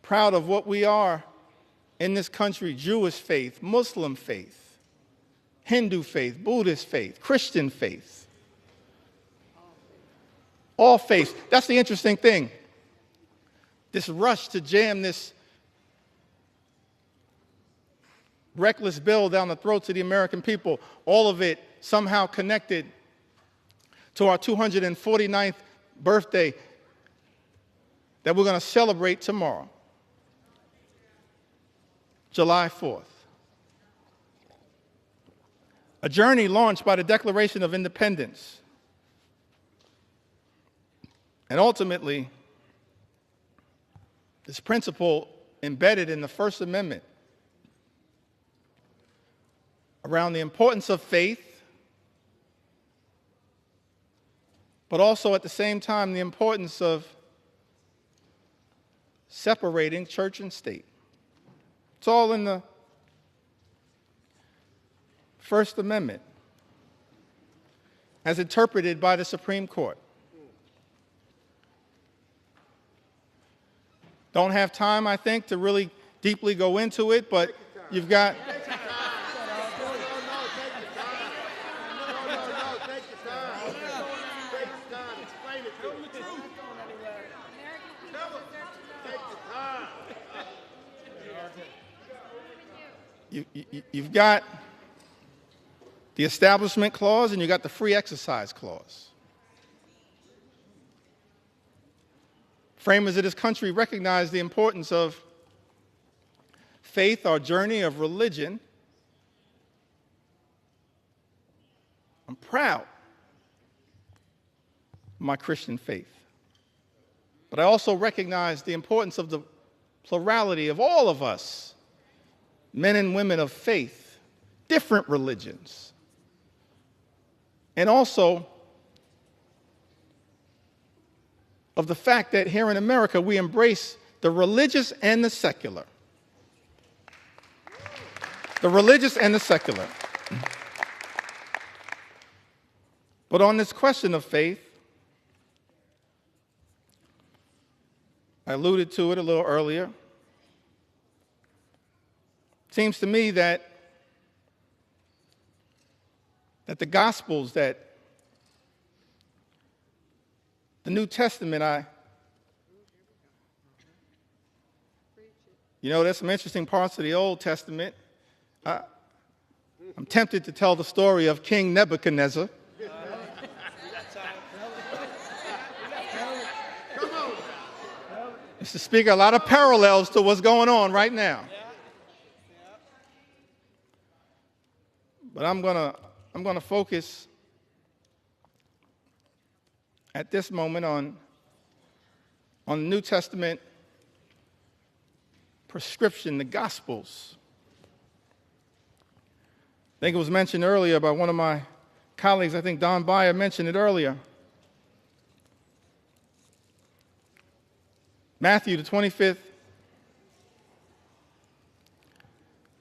Proud of what we are in this country: Jewish faith, Muslim faith, Hindu faith, Buddhist faith, Christian faith. All faiths. That's the interesting thing. this rush to jam this reckless bill down the throats of the American people, all of it somehow connected to our 249th birthday that we're going to celebrate tomorrow, July 4th. A journey launched by the Declaration of Independence. And ultimately, this principle embedded in the First Amendment around the importance of faith, but also at the same time the importance of separating church and state. It's all in the First Amendment as interpreted by the Supreme Court. Don't have time, I think, to really deeply go into it, but you've got... You've got the Establishment Clause and you've got the Free Exercise Clause. Framers of this country recognize the importance of faith, our journey of religion. I'm proud of my Christian faith. But I also recognize the importance of the plurality of all of us, men and women of faith, different religions, and also of the fact that here in America we embrace the religious and the secular. The religious and the secular. But on this question of faith, I alluded to it a little earlier. It seems to me that the Gospels, that the New Testament, there's some interesting parts of the Old Testament. I'm tempted to tell the story of King Nebuchadnezzar. Mr. Speaker, a lot of parallels to what's going on right now. But I'm gonna focus at this moment on the New Testament prescription, the Gospels. I think it was mentioned earlier by one of my colleagues. I think Don Beyer mentioned it earlier. Matthew, the 25th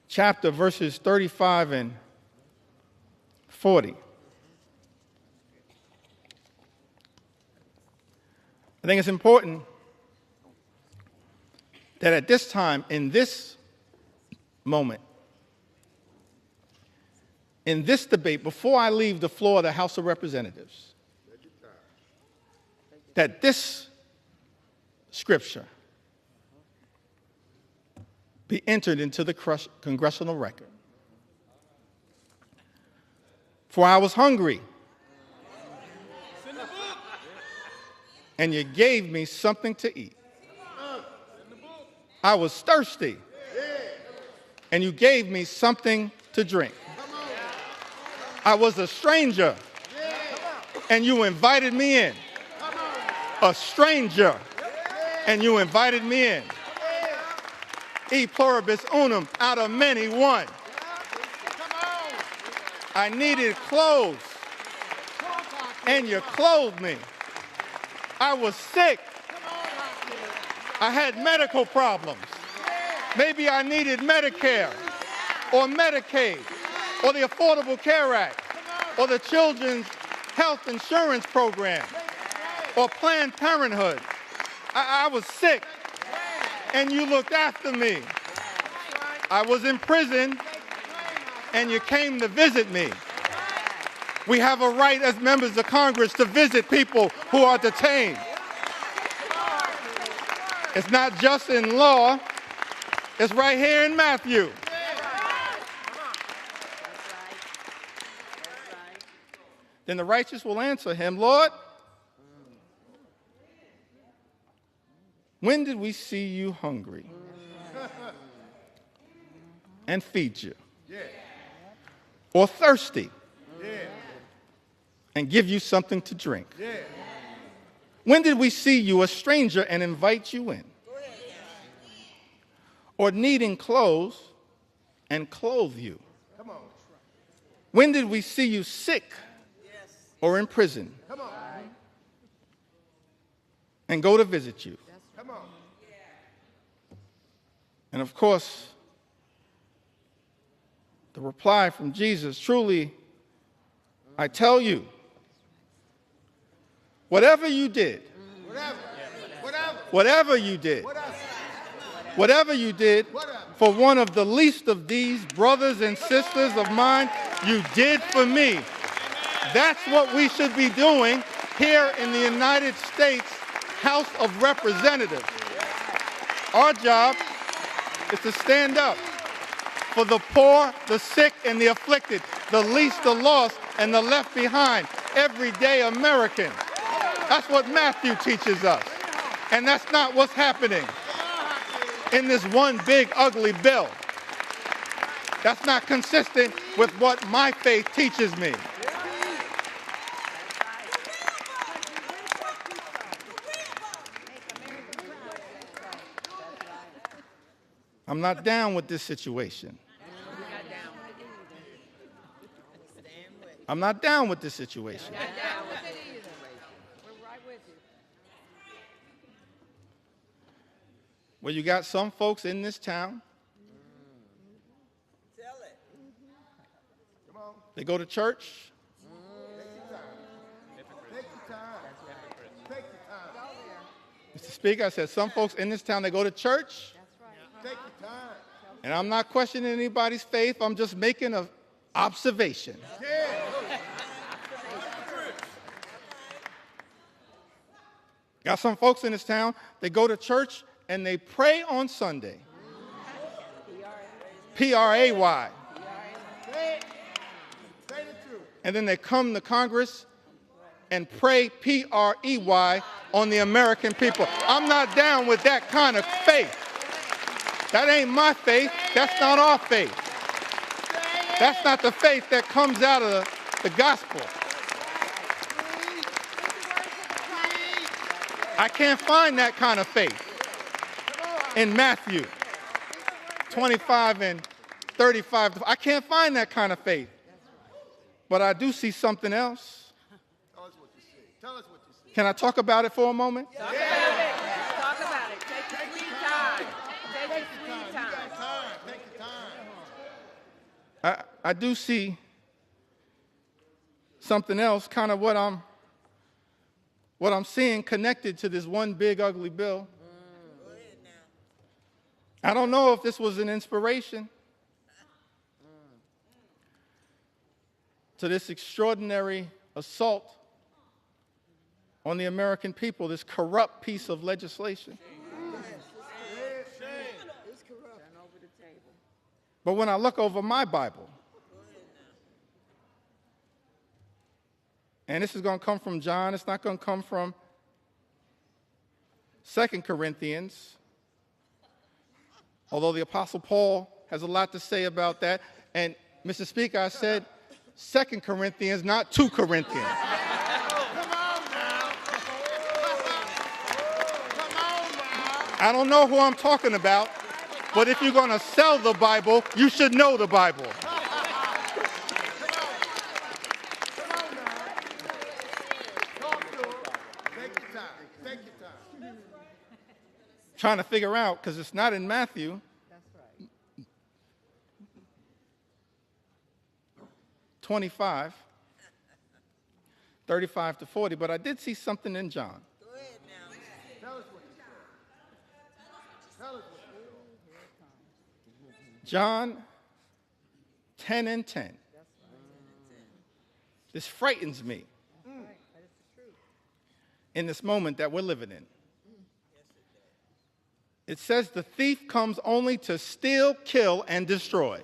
chapter, verses 35 and 40. I think it's important that at this time, in this moment, in this debate, before I leave the floor of the House of Representatives, that this Scripture be entered into the congressional record. For I was hungry, and you gave me something to eat. I was thirsty, and you gave me something to drink. I was a stranger, and you invited me in. A stranger, and you invited me in. E pluribus unum, out of many, one. I needed clothes, and you clothed me. I was sick. I had medical problems. Maybe I needed Medicare or Medicaid or the Affordable Care Act or the Children's Health Insurance Program or Planned Parenthood. I was sick, and you looked after me. I was in prison, and you came to visit me. We have a right as members of Congress to visit people who are detained. It's not just in law, it's right here in Matthew. Then the righteous will answer him, Lord, when did we see you hungry and feed you? Or thirsty and give you something to drink? When did we see you a stranger and invite you in? Or needing clothes and clothe you? When did we see you sick or in prison and go to visit you? And of course, the reply from Jesus, truly, I tell you, whatever you did, whatever you did for one of the least of these brothers and sisters of mine, you did for me. That's what we should be doing here in the United States House of Representatives. Our job is to stand up for the poor, the sick, and the afflicted, the least, the lost, and the left behind, everyday American. That's what Matthew teaches us. And that's not what's happening in this one big, ugly bill. That's not consistent with what my faith teaches me. I'm not down with this situation. I'm not down with this situation. Well, you got some folks in this town. They go to church. Mr. Speaker, I said some folks in this town, they go to church. And I'm not questioning anybody's faith. I'm just making an observation. Got some folks in this town, they go to church and they pray on Sunday. P-R-A-Y. And then they come to Congress and pray P-R-E-Y on the American people. I'm not down with that kind of faith. That ain't my faith. That's not our faith. That's not the faith that comes out of the gospel. I can't find that kind of faith in Matthew 25 and 35. I can't find that kind of faith. But I do see something else. Tell us what you see. Tell us what you see. Can I talk about it for a moment? Talk about it. Talk about it. Take your sweet time. Take your sweet time. Take your time. I do see something else, kind of what I'm seeing connected to this one big ugly bill. I don't know if this was an inspiration to this extraordinary assault on the American people, this corrupt piece of legislation. But when I look over my Bible, and this is going to come from John, it's not going to come from 2 Corinthians, although the Apostle Paul has a lot to say about that. And, Mr. Speaker, I said 2 Corinthians, not 2 Corinthians. I don't know who I'm talking about, but if you're going to sell the Bible, you should know the Bible. Trying to figure out, because it's not in Matthew. That's right. 25, 35 to 40, but I did see something in John. Go ahead now. Tell us what you said. Tell us what you said. John 10 and 10. This frightens me in this moment that we're living in. It says the thief comes only to steal, kill, and destroy.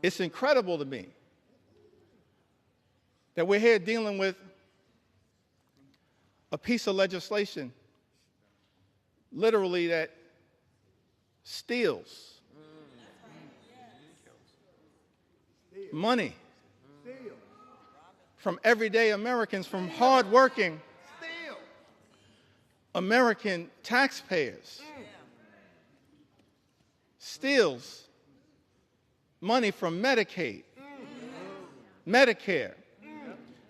It's incredible to me that we're here dealing with a piece of legislation literally that steals money from everyday Americans, from hardworking American taxpayers, steals money from Medicaid, Medicare,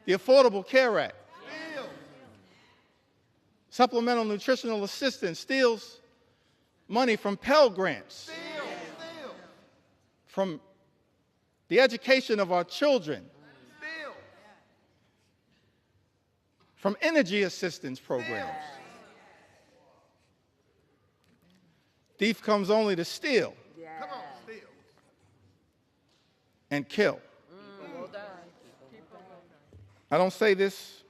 the Affordable Care Act, supplemental nutritional assistance, steals money from Pell Grants, from the education of our children, from energy assistance programs. Thief comes only to steal and kill. I don't say this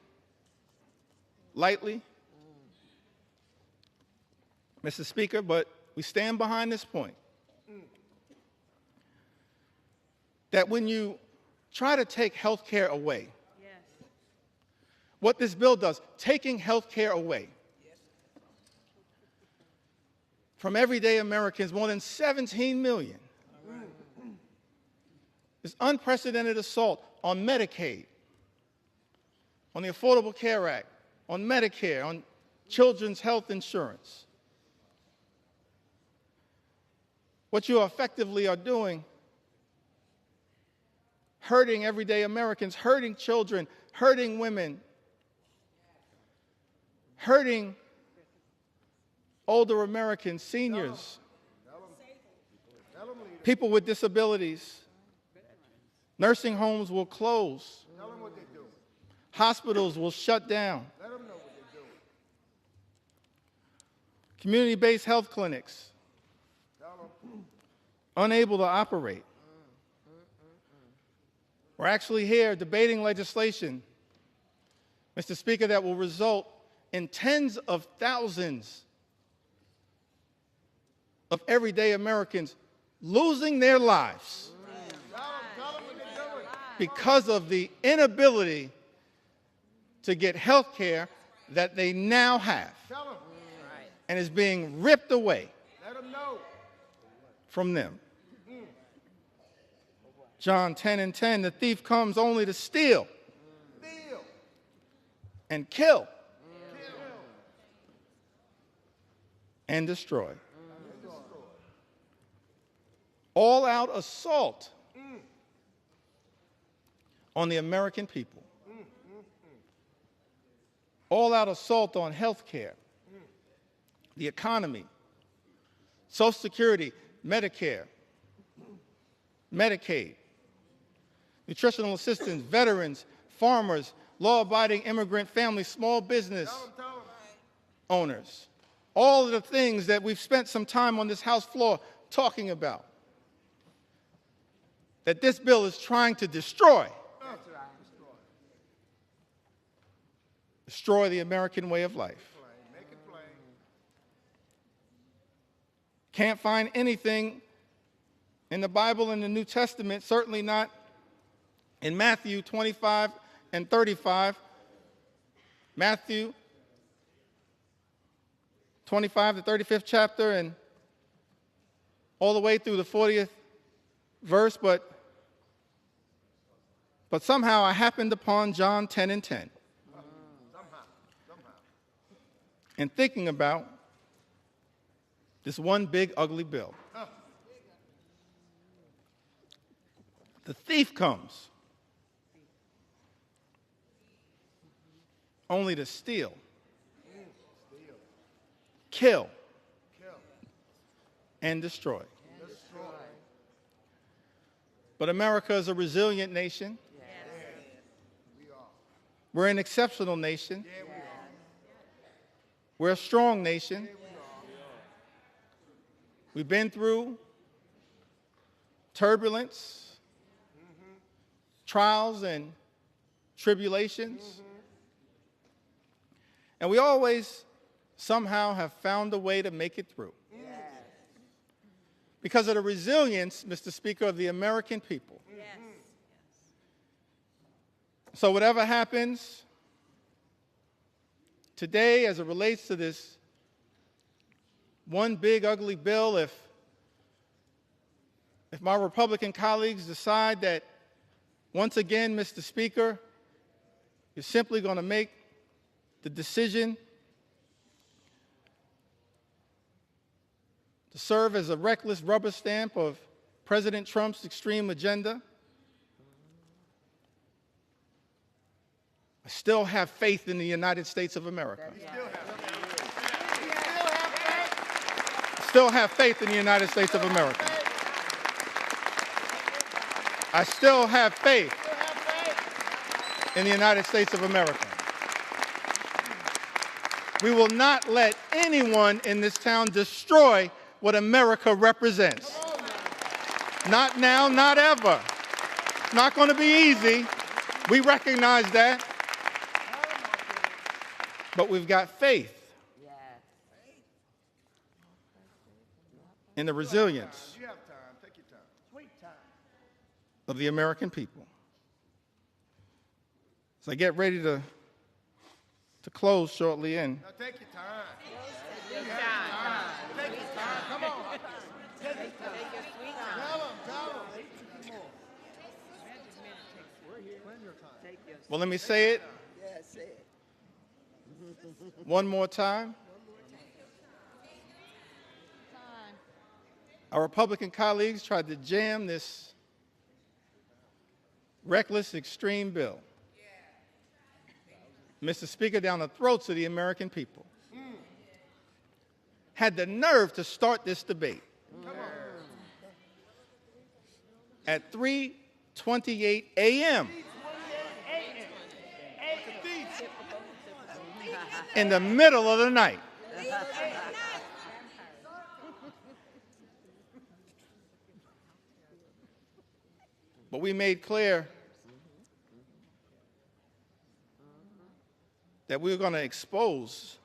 lightly, Mr. Speaker, but we stand behind this point. That when you try to take health care away, what this bill does, taking health care away from everyday Americans, more than 17 million, this unprecedented assault on Medicaid, on the Affordable Care Act, on Medicare, on children's health insurance. What you effectively are doing, hurting everyday Americans, hurting children, hurting women, hurting older Americans, seniors, people with disabilities. Nursing homes will close. Hospitals will shut down. Community-based health clinics unable to operate. We're actually here debating legislation, Mr. Speaker, that will result in tens of thousands of everyday Americans losing their lives because of the inability to get health care that they now have and is being ripped away from them. John 10:10, the thief comes only to steal and kill and destroy. All-out assault on the American people. All-out assault on health care, the economy, Social Security, Medicare, Medicaid, nutritional assistance, veterans, farmers, law-abiding immigrant families, small business owners. All of the things that we've spent some time on this House floor talking about, that this bill is trying to destroy. Destroy the American way of life. Can't find anything in the Bible and the New Testament, certainly not in Matthew 25 and 35. Matthew 25, the 35th chapter, and all the way through the 40th verse, but somehow I happened upon John 10:10. And thinking about this one big ugly bill. The thief comes only to steal, kill, and destroy. But America is a resilient nation. We're an exceptional nation. We're a strong nation. We've been through turbulence, trials, and tribulations. And we always somehow have found a way to make it through. Because of the resilience, Mr. Speaker, of the American people. So whatever happens today as it relates to this one big ugly bill, if my Republican colleagues decide that once again, Mr. Speaker, you're simply going to make the decision to serve as a reckless rubber stamp of President Trump's extreme agenda, I still have faith in the United States of America. I still have faith in the United States of America. I still have faith in the United States of America. We will not let anyone in this town destroy what America represents. Not now, not ever. It's not going to be easy. We recognize that. But we've got faith in the resilience of the American people. As I get ready to close shortly in, Take your time. Take your time. Take your time. Come on. Take your sweet time. Tell them. well, let me say it one more time. Our Republican colleagues tried to jam this reckless, extreme bill, Mr. Speaker, down the throats of the American people. Had the nerve to start this debate at 3:28 a.m. in the middle of the night. But we made clear that we were going to expose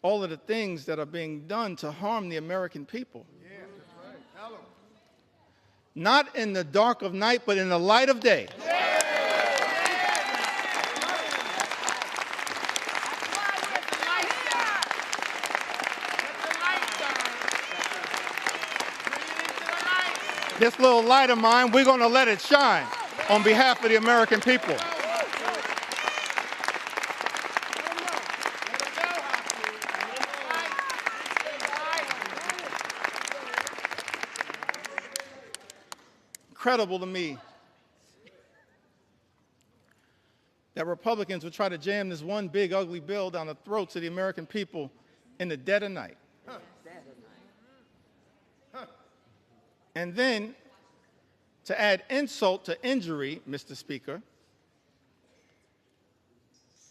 all of the things that are being done to harm the American people. Not in the dark of night, but in the light of day. This little light of mine, we're going to let it shine on behalf of the American people. Incredible to me that Republicans would try to jam this one big ugly bill down the throats of the American people in the dead of night. And then, to add insult to injury, Mr. Speaker,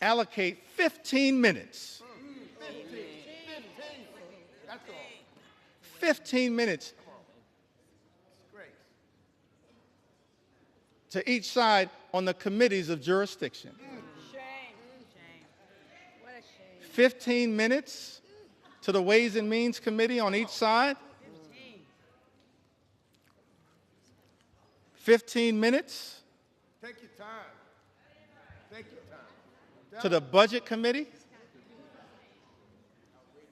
allocate 15 minutes. 15 minutes to each side on the committees of jurisdiction. 15 minutes to the Ways and Means Committee on each side. 15 minutes Take your time. Take your time. to the Budget Committee.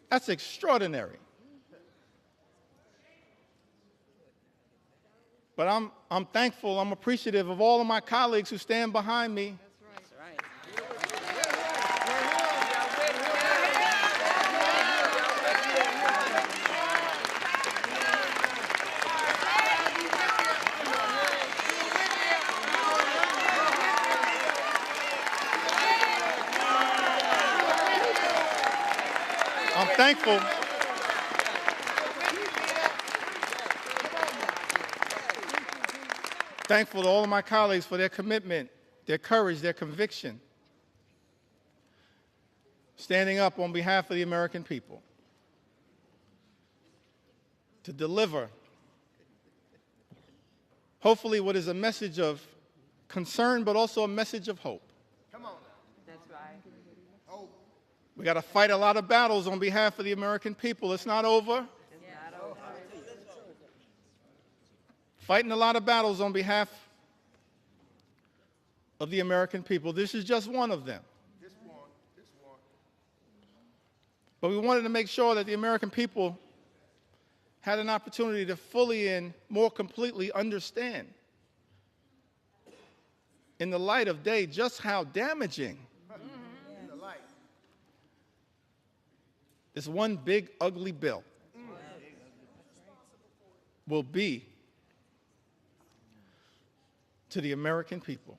That's extraordinary. But I'm thankful, I'm appreciative of all of my colleagues who stand behind me. I'm thankful. Thankful to all of my colleagues for their commitment, their courage, their conviction, standing up on behalf of the American people to deliver, hopefully, what is a message of concern, but also a message of hope. Come on. That's right. Hope. We got to fight a lot of battles on behalf of the American people. It's not over. Fighting a lot of battles on behalf of the American people. This is just one of them. But we wanted to make sure that the American people had an opportunity to fully and more completely understand, in the light of day, just how damaging this one big, ugly bill will be to the American people.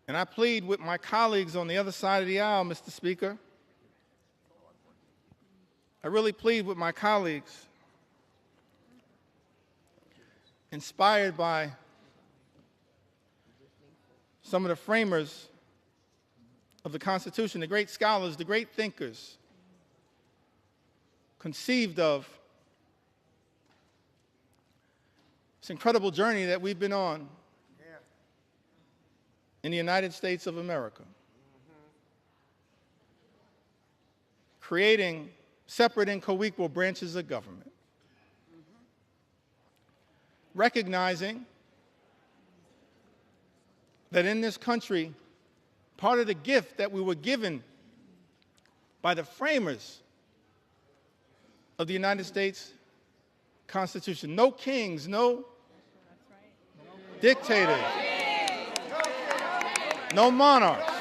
And I plead with my colleagues on the other side of the aisle, Mr. Speaker. I really plead with my colleagues, inspired by some of the framers of the Constitution, the great scholars, the great thinkers, conceived of this incredible journey that we've been on in the United States of America, creating separate and co-equal branches of government, recognizing that in this country, part of the gift that we were given by the framers of the United States Constitution, no kings, no dictators, no monarchs,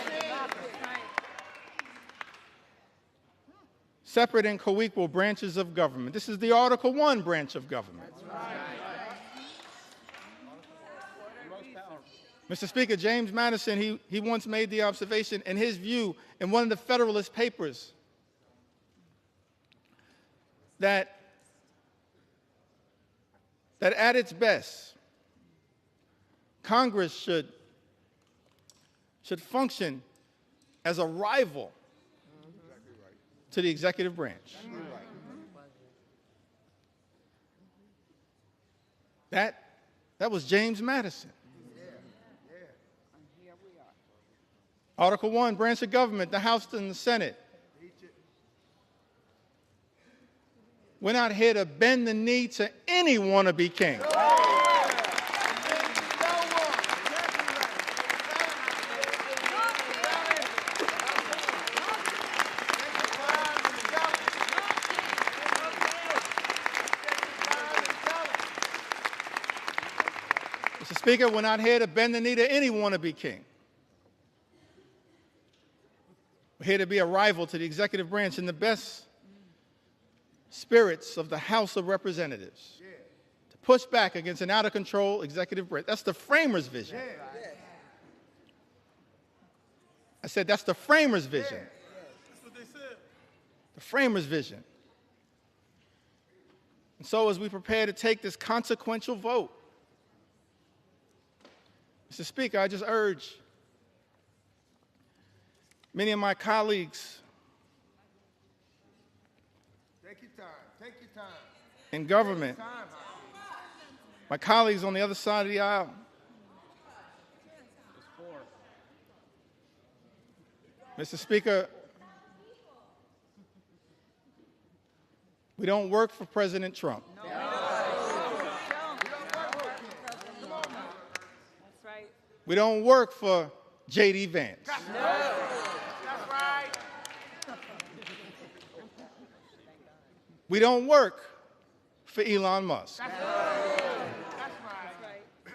separate and co-equal branches of government. This is the Article I branch of government. Mr. Speaker, James Madison, he once made the observation, in his view, in one of the Federalist Papers, that at its best, Congress should function as a rival to the executive branch. That was James Madison. Article I, branch of government, the House and the Senate. We're not here to bend the knee to any wannabe king. Mr. Speaker, we're not here to bend the knee to any wannabe king. We're here to be a rival to the executive branch in the best spirits of the House of Representatives, to push back against an out-of-control executive branch. That's the framers' vision. I said that's the framers' vision. That's what they said. The framers' vision. And so as we prepare to take this consequential vote, Mr. Speaker, I just urge many of my colleagues in government, my colleagues on the other side of the aisle, Mr. Speaker, we don't work for President Trump. We don't work for J.D. Vance. We don't work for Elon Musk.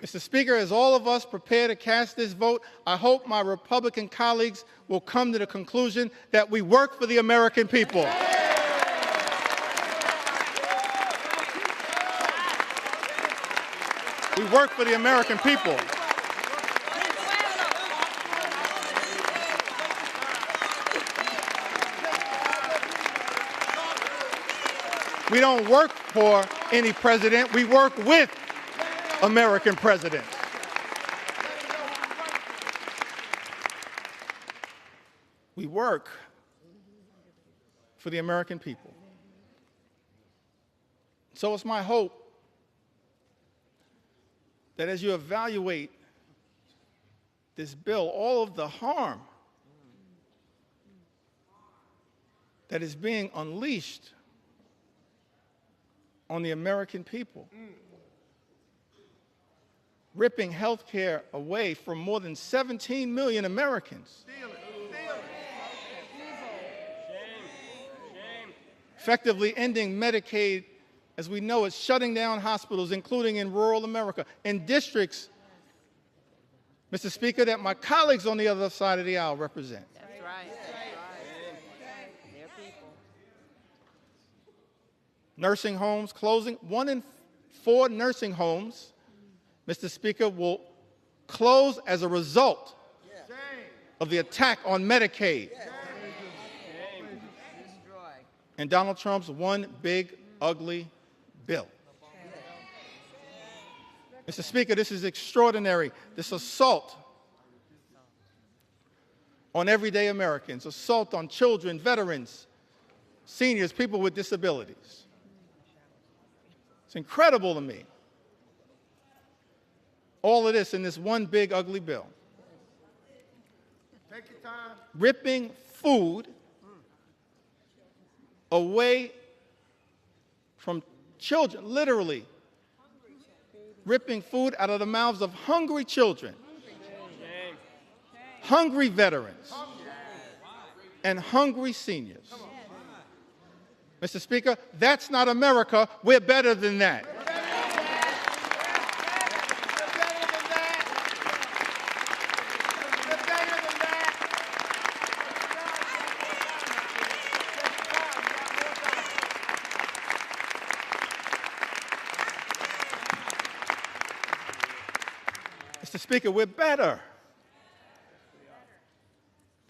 Mr. Speaker, as all of us prepare to cast this vote, I hope my Republican colleagues will come to the conclusion that we work for the American people. We work for the American people. We don't work for any president. We work with American presidents. We work for the American people. So it's my hope that as you evaluate this bill, all of the harm that is being unleashed on the American people, ripping health care away from more than 17 million Americans. Effectively ending Medicaid as we know it, shutting down hospitals, including in rural America, in districts, Mr. Speaker, that my colleagues on the other side of the aisle represent. That's right. They're people. Nursing homes closing. 1 in 4 nursing homes, Mr. Speaker, will close as a result of the attack on Medicaid. And Donald Trump's one big, ugly bill. Mr. Speaker, this is extraordinary. This assault on everyday Americans, assault on children, veterans, seniors, people with disabilities. It's incredible to me. All of this in this one big, ugly bill. Take your time. Ripping food away from children, literally ripping food out of the mouths of hungry children, hungry veterans, and hungry seniors. Mr. Speaker, that's not America. We're better than that. Mr. Speaker, we're better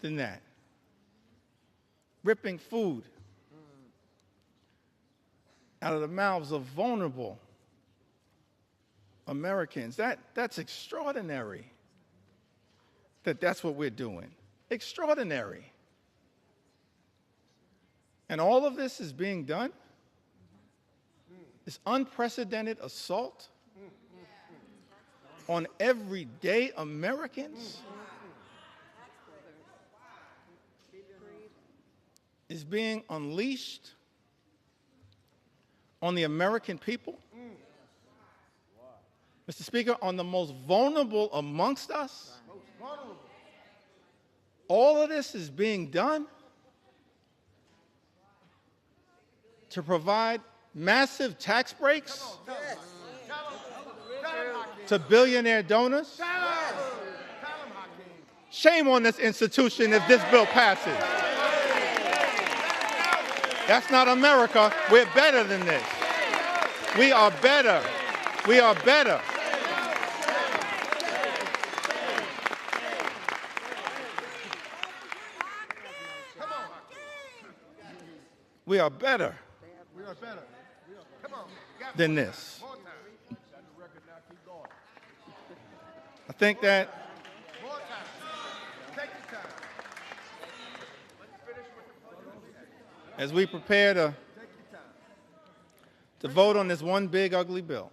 than that. Ripping food out of the mouths of vulnerable Americans. That's extraordinary that's what we're doing. Extraordinary. And all of this is being done, this unprecedented assault on everyday Americans is being unleashed on the American people. Mr. Speaker, on the most vulnerable amongst us. All of this is being done to provide massive tax breaks to billionaire donors. Shame on this institution if this bill passes. That's not America. We're better than this. We are better. We are better. We are better than this. I think that as we prepare to vote on this one big, ugly bill,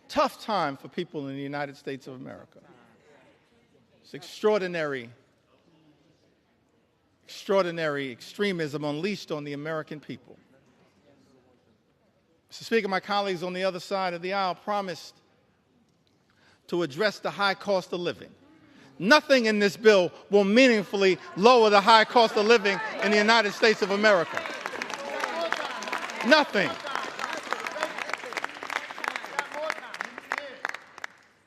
tough time for people in the United States of America. It's extraordinary extremism unleashed on the American people. Mr. Speaker, my colleagues on the other side of the aisle promised to address the high cost of living. Nothing in this bill will meaningfully lower the high cost of living in the United States of America. Nothing.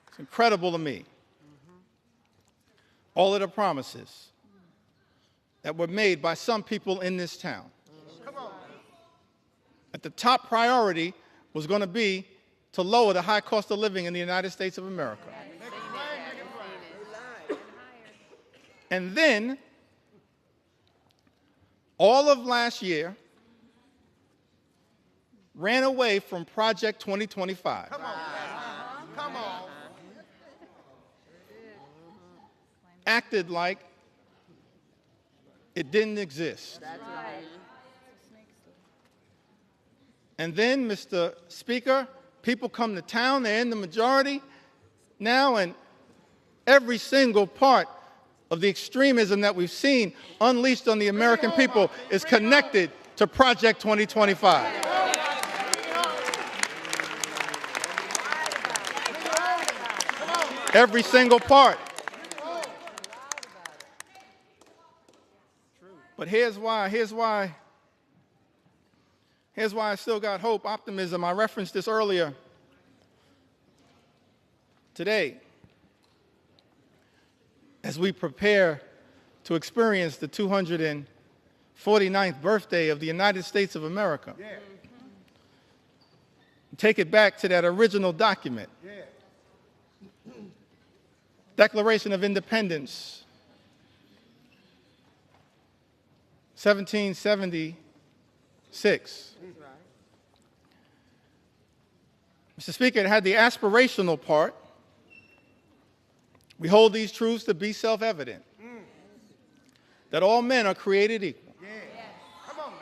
It's incredible to me. All of the promises that were made by some people in this town. That the top priority was going to be to lower the high cost of living in the United States of America. And then, all of last year, ran away from Project 2025. Come on. Acted like it didn't exist. And then, Mr. Speaker, people come to town, they're in the majority now, and every single part of the extremism that we've seen unleashed on the American people is connected to Project 2025. Every single part. But here's why I still got hope, optimism. I referenced this earlier today as we prepare to experience the 249th birthday of the United States of America. Yeah. Take it back to that original document. Yeah. Declaration of Independence, 1776. Mr. Speaker, it had the aspirational part. We hold these truths to be self-evident, that all men are created equal, come on now.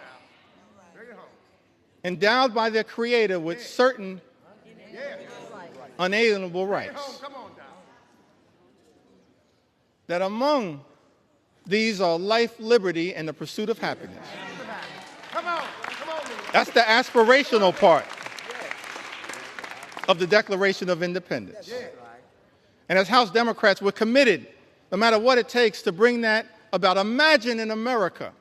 Bring it home. Endowed by their Creator with certain unalienable rights, that among these are life, liberty, and the pursuit of happiness. That's the aspirational part of the Declaration of Independence. And as House Democrats, we're committed, no matter what it takes, to bring that about. Imagine an America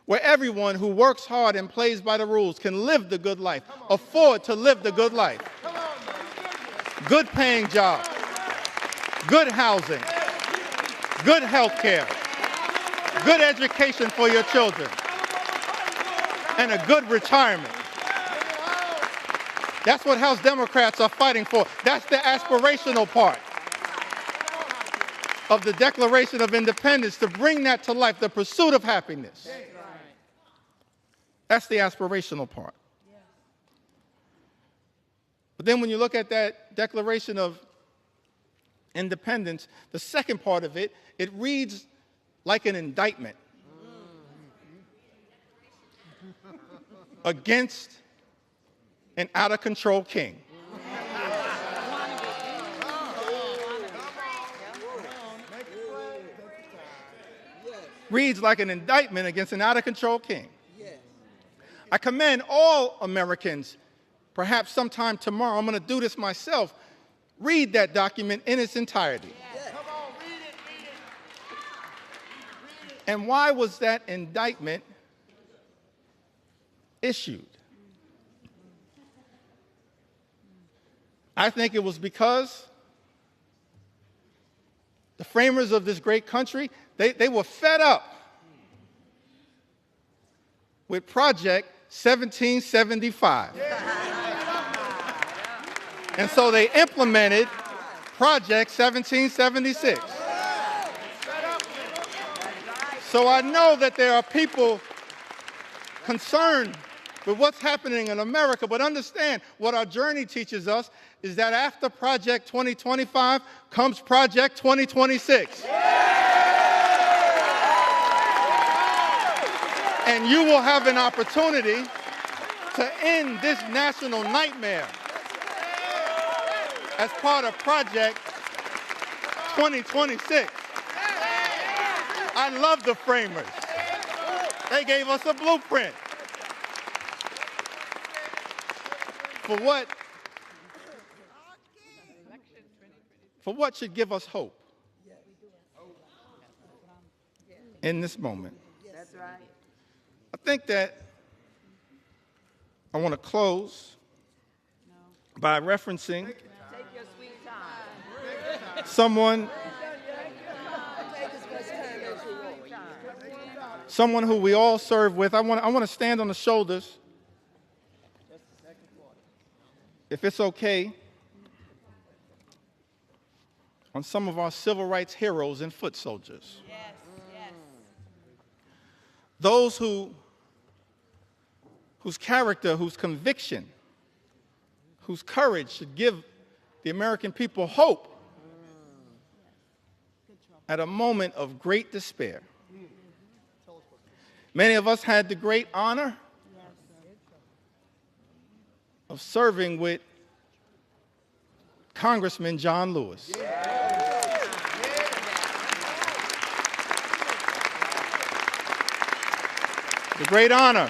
where everyone who works hard and plays by the rules can live the good life, afford to live the good life. Good paying jobs, good housing, good health care, good education for your children, and a good retirement. That's what House Democrats are fighting for. That's the aspirational part of the Declaration of Independence, to bring that to life, the pursuit of happiness. That's the aspirational part. But then when you look at that Declaration of Independence, the second part of it, it reads like an indictment against an out-of-control king. Reads like an indictment against an out-of-control king. I commend all Americans, perhaps sometime tomorrow, I'm going to do this myself, read that document in its entirety. And why was that indictment issued? I think it was because the framers of this great country, they were fed up with Project 1775. And so they implemented Project 1776. So I know that there are people concerned with what's happening in America, but understand what our journey teaches us is that after Project 2025 comes Project 2026. And you will have an opportunity to end this national nightmare as part of Project 2026. I love the framers. They gave us a blueprint for what should give us hope in this moment. That's right. I think that I want to close by referencing someone who we all serve with. I want to stand on the shoulders, if it's okay, on some of our civil rights heroes and foot soldiers. Yes, yes. Those whose character, whose conviction, whose courage should give the American people hope at a moment of great despair. Many of us had the great honor of serving with Congressman John Lewis. The great honor,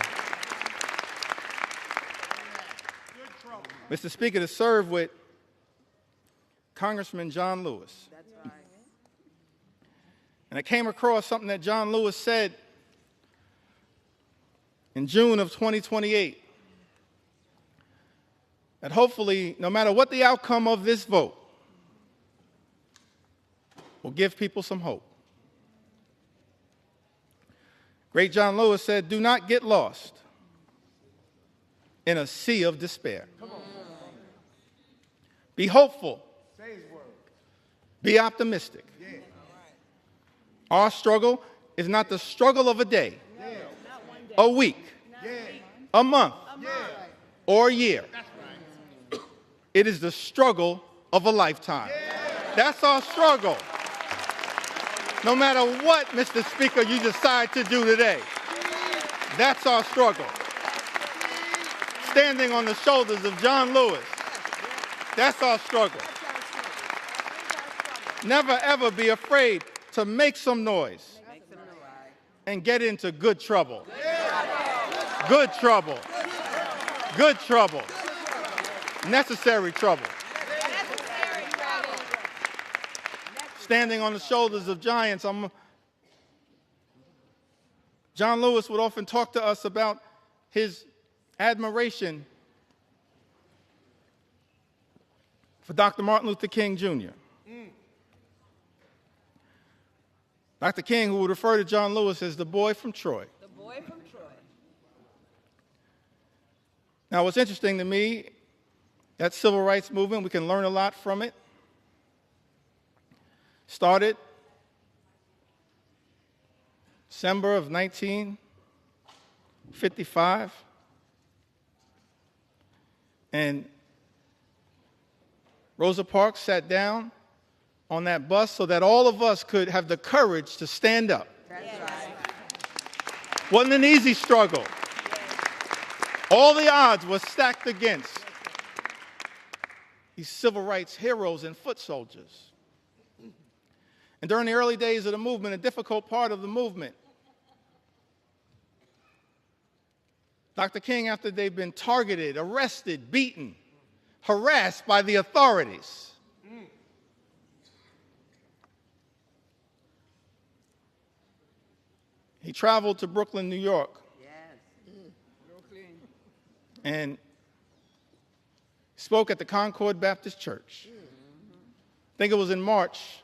Mr. Speaker, to serve with Congressman John Lewis. That's right. And I came across something that John Lewis said in June of 2028, that hopefully, no matter what the outcome of this vote, will give people some hope. Great John Lewis said, "Do not get lost in a sea of despair. Be hopeful. Be optimistic. Our struggle is not the struggle of a day, a week, a month, or a year. It is the struggle of a lifetime." That's our struggle. No matter what, Mr. Speaker, you decide to do today, that's our struggle. Standing on the shoulders of John Lewis, that's our struggle. Never, ever be afraid to make some noise and get into good trouble. Good trouble. Good trouble. Necessary trouble. Standing on the shoulders of giants, John Lewis would often talk to us about his admiration for Dr. Martin Luther King Jr. Dr. King, who would refer to John Lewis as the boy from Troy. The boy from Troy. Now, what's interesting to me, that civil rights movement, we can learn a lot from it. Started December of 1955, and Rosa Parks sat down on that bus so that all of us could have the courage to stand up. That's right. Wasn't an easy struggle. All the odds were stacked against these civil rights heroes and foot soldiers. And during the early days of the movement, a difficult part of the movement, Dr. King, after they've been targeted, arrested, beaten, harassed by the authorities, he traveled to Brooklyn, New York, and spoke at the Concord Baptist Church. I think it was in March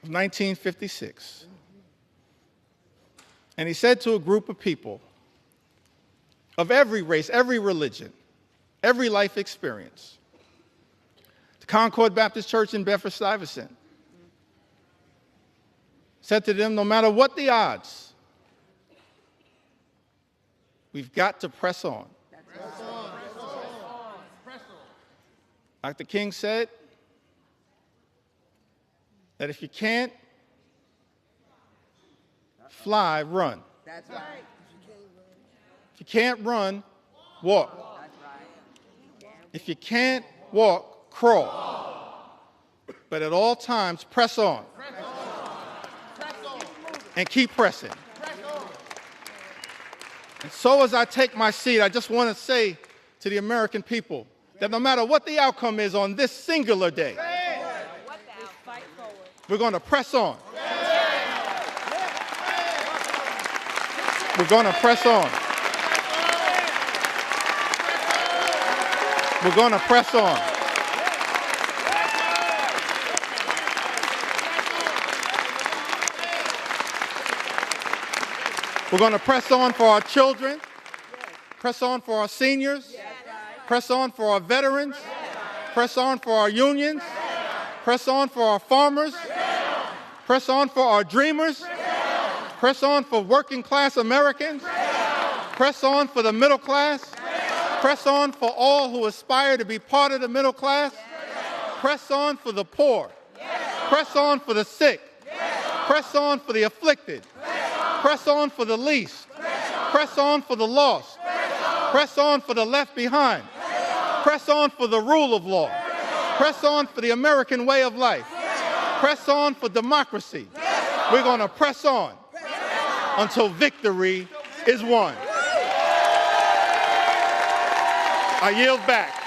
of 1956. And he said to a group of people of every race, every religion, every life experience, the Concord Baptist Church in Bedford-Stuyvesant, said to them, no matter what the odds, we've got to press on. Press on. Press on. Dr. King said that if you can't fly, run. That's right. If you can't run, walk. If you can't walk, crawl. But at all times, press on. And keep pressing. And so as I take my seat, I just want to say to the American people that no matter what the outcome is on this singular day, we're going to press on. We're going to press on. We're going to press on. We're going to press on for our children, press on for our seniors, press on for our veterans, press on for our unions, press on for our farmers, press on for our dreamers, press on for working class Americans, press on for the middle class, press on for all who aspire to be part of the middle class, press on for the poor, press on for the sick, press on for the afflicted, press on for the least, press on for the lost, press on for the left behind, press on for the rule of law, press on for the American way of life, press on for democracy. We're going to press on. until victory is won. I yield back.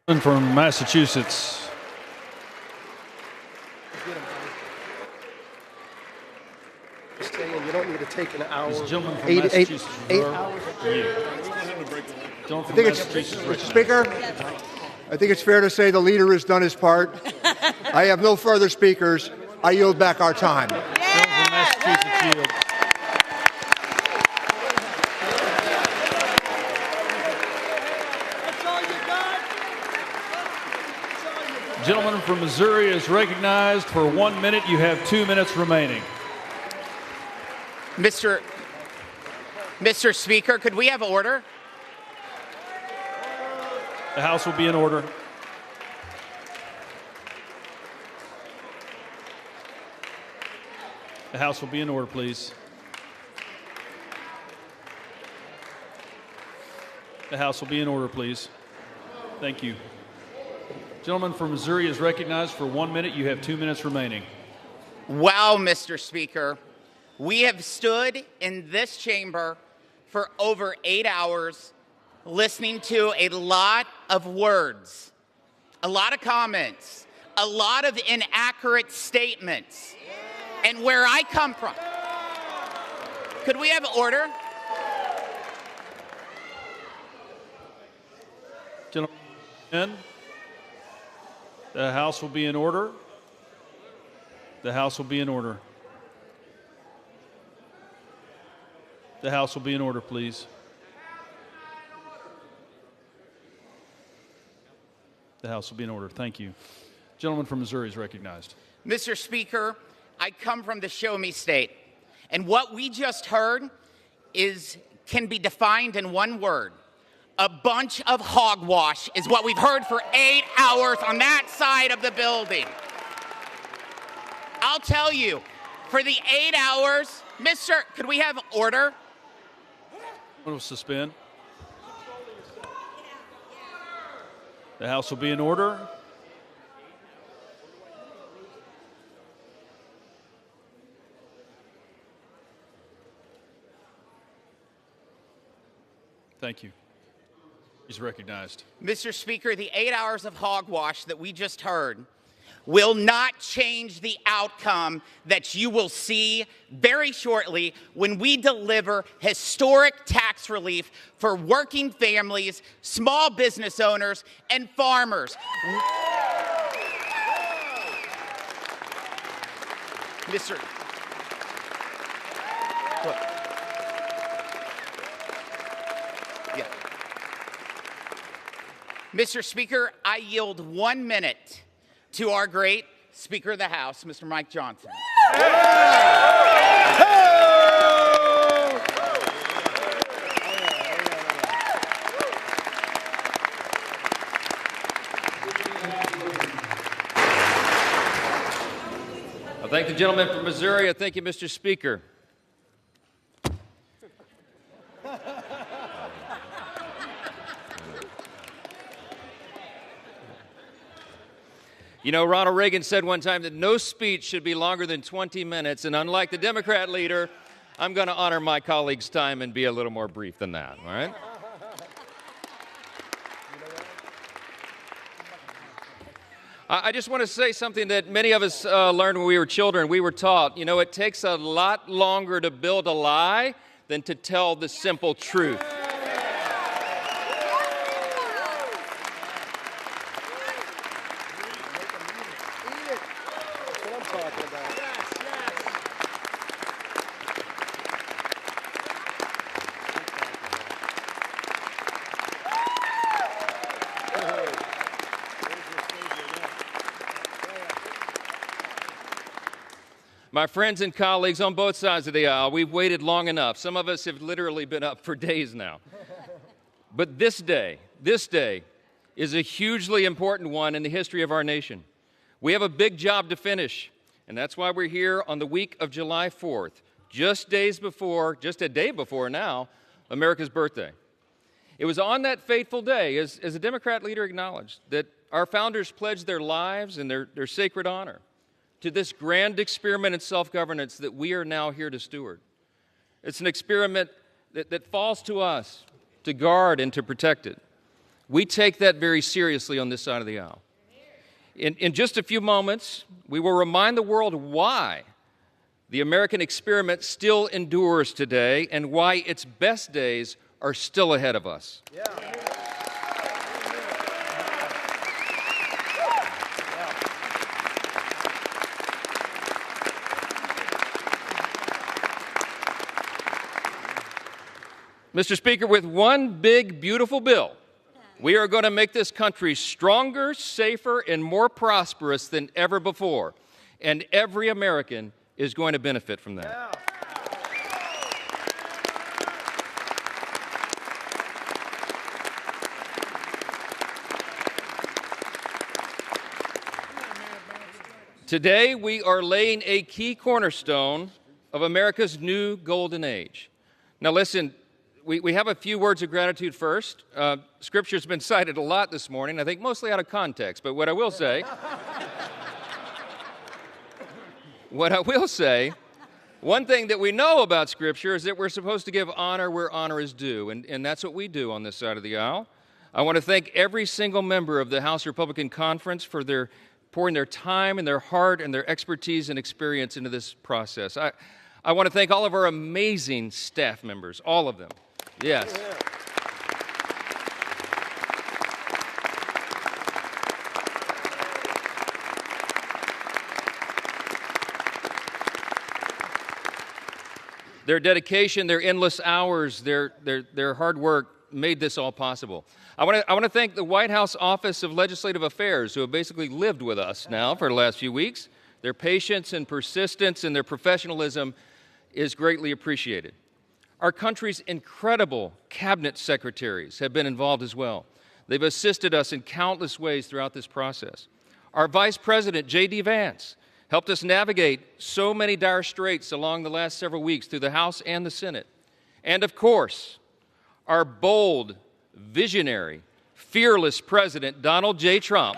Gentleman from Massachusetts. You don't need to take an hour. This gentleman from Eight Massachusetts. hours. Gentleman I from think it's, Massachusetts. Mr. Speaker, I think it's fair to say the leader has done his part. I have no further speakers. I yield back our time. Gentleman from Massachusetts yields. Gentleman from Missouri is recognized for 1 minute. You have 2 minutes remaining. Mr. Speaker, could we have order? The House will be in order. The House will be in order, please. The House will be in order, please. Thank you. Gentleman from Missouri is recognized for 1 minute. You have 2 minutes remaining. Wow, Mr. Speaker. We have stood in this chamber for over 8 hours listening to a lot of words, a lot of comments, a lot of inaccurate statements. And where I come from, could we have order? Gentlemen, the House will be in order. The House will be in order. The House will be in order, please. The House will be in order. Thank you. Gentleman from Missouri is recognized. Mr. Speaker, I come from the Show Me State, and what we just heard can be defined in one word. A bunch of hogwash is what we've heard for 8 hours on that side of the building. I'll tell you, for the 8 hours, could we have order? We'll suspend. The House will be in order. Thank you. He's recognized. Mr. Speaker, the 8 hours of hogwash that we just heard will not change the outcome that you will see very shortly when we deliver historic tax relief for working families, small business owners, and farmers. Mr. Speaker, I yield 1 minute to our great Speaker of the House, Mr. Mike Johnson. I thank the gentleman from Missouri. I thank you, Mr. Speaker. You know, Ronald Reagan said one time that no speech should be longer than 20 minutes, and unlike the Democrat leader, I'm going to honor my colleague's time and be a little more brief than that, all right? I just want to say something that many of us learned when we were children. We were taught, you know, it takes a lot longer to build a lie than to tell the simple truth. My friends and colleagues on both sides of the aisle, we've waited long enough. Some of us have literally been up for days now. But this day is a hugely important one in the history of our nation. We have a big job to finish, and that's why we're here on the week of July 4th, just a day before now, America's birthday. It was on that fateful day, as a Democrat leader acknowledged, that our founders pledged their lives and their sacred honor to this grand experiment in self-governance that we are now here to steward. It's an experiment that falls to us to guard and to protect it. We take that very seriously on this side of the aisle. In just a few moments, we will remind the world why the American experiment still endures today and why its best days are still ahead of us. Yeah. Mr. Speaker, with one big, beautiful bill, we are going to make this country stronger, safer, and more prosperous than ever before. And every American is going to benefit from that. Yeah. Today, we are laying a key cornerstone of America's new golden age. Now listen, we have a few words of gratitude first. Scripture's been cited a lot this morning, I think mostly out of context, but what I will say, one thing that we know about Scripture is that we're supposed to give honor where honor is due, and that's what we do on this side of the aisle. I want to thank every single member of the House Republican Conference for their pouring their time and their heart and their expertise and experience into this process. I want to thank all of our amazing staff members, all of them. Yes. Their dedication, their endless hours, their hard work made this all possible. I want to thank the White House Office of Legislative Affairs, who have basically lived with us now for the last few weeks. Their patience and persistence and their professionalism is greatly appreciated. Our country's incredible cabinet secretaries have been involved as well. They've assisted us in countless ways throughout this process. Our Vice President, J.D. Vance, helped us navigate so many dire straits along the last several weeks through the House and the Senate. And of course, our bold, visionary, fearless President, Donald J. Trump.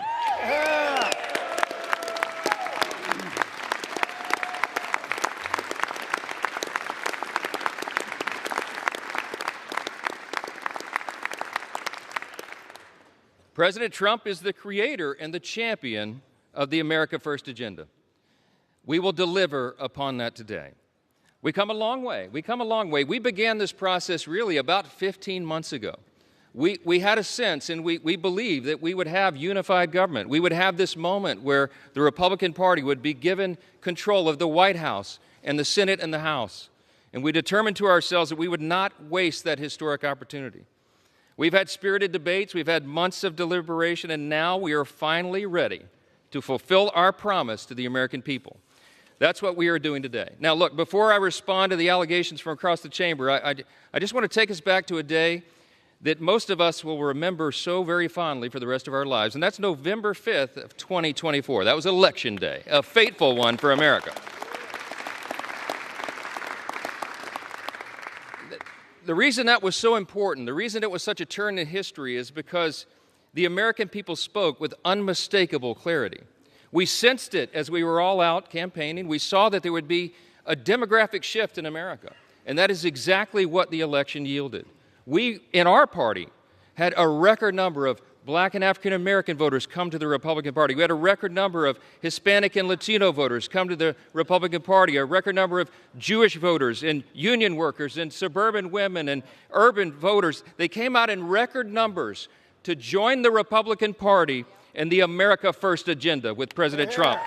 President Trump is the creator and the champion of the America First agenda. We will deliver upon that today. We come a long way. We began this process really about 15 months ago. We had a sense and we believed that we would have unified government. We would have this moment where the Republican Party would be given control of the White House and the Senate and the House. And we determined to ourselves that we would not waste that historic opportunity. We've had spirited debates, we've had months of deliberation, and now we are finally ready to fulfill our promise to the American people. That's what we are doing today. Now, look, before I respond to the allegations from across the chamber, I just want to take us back to a day that most of us will remember so very fondly for the rest of our lives, and that's November 5th of 2024. That was Election Day, a fateful one for America. The reason that was so important, the reason it was such a turn in history is because the American people spoke with unmistakable clarity. We sensed it as we were all out campaigning. We saw that there would be a demographic shift in America, and that is exactly what the election yielded. We, in our party, had a record number of Black and African American voters come to the Republican Party. We had a record number of Hispanic and Latino voters come to the Republican Party, a record number of Jewish voters and union workers and suburban women and urban voters. They came out in record numbers to join the Republican Party and the America First agenda with President Trump.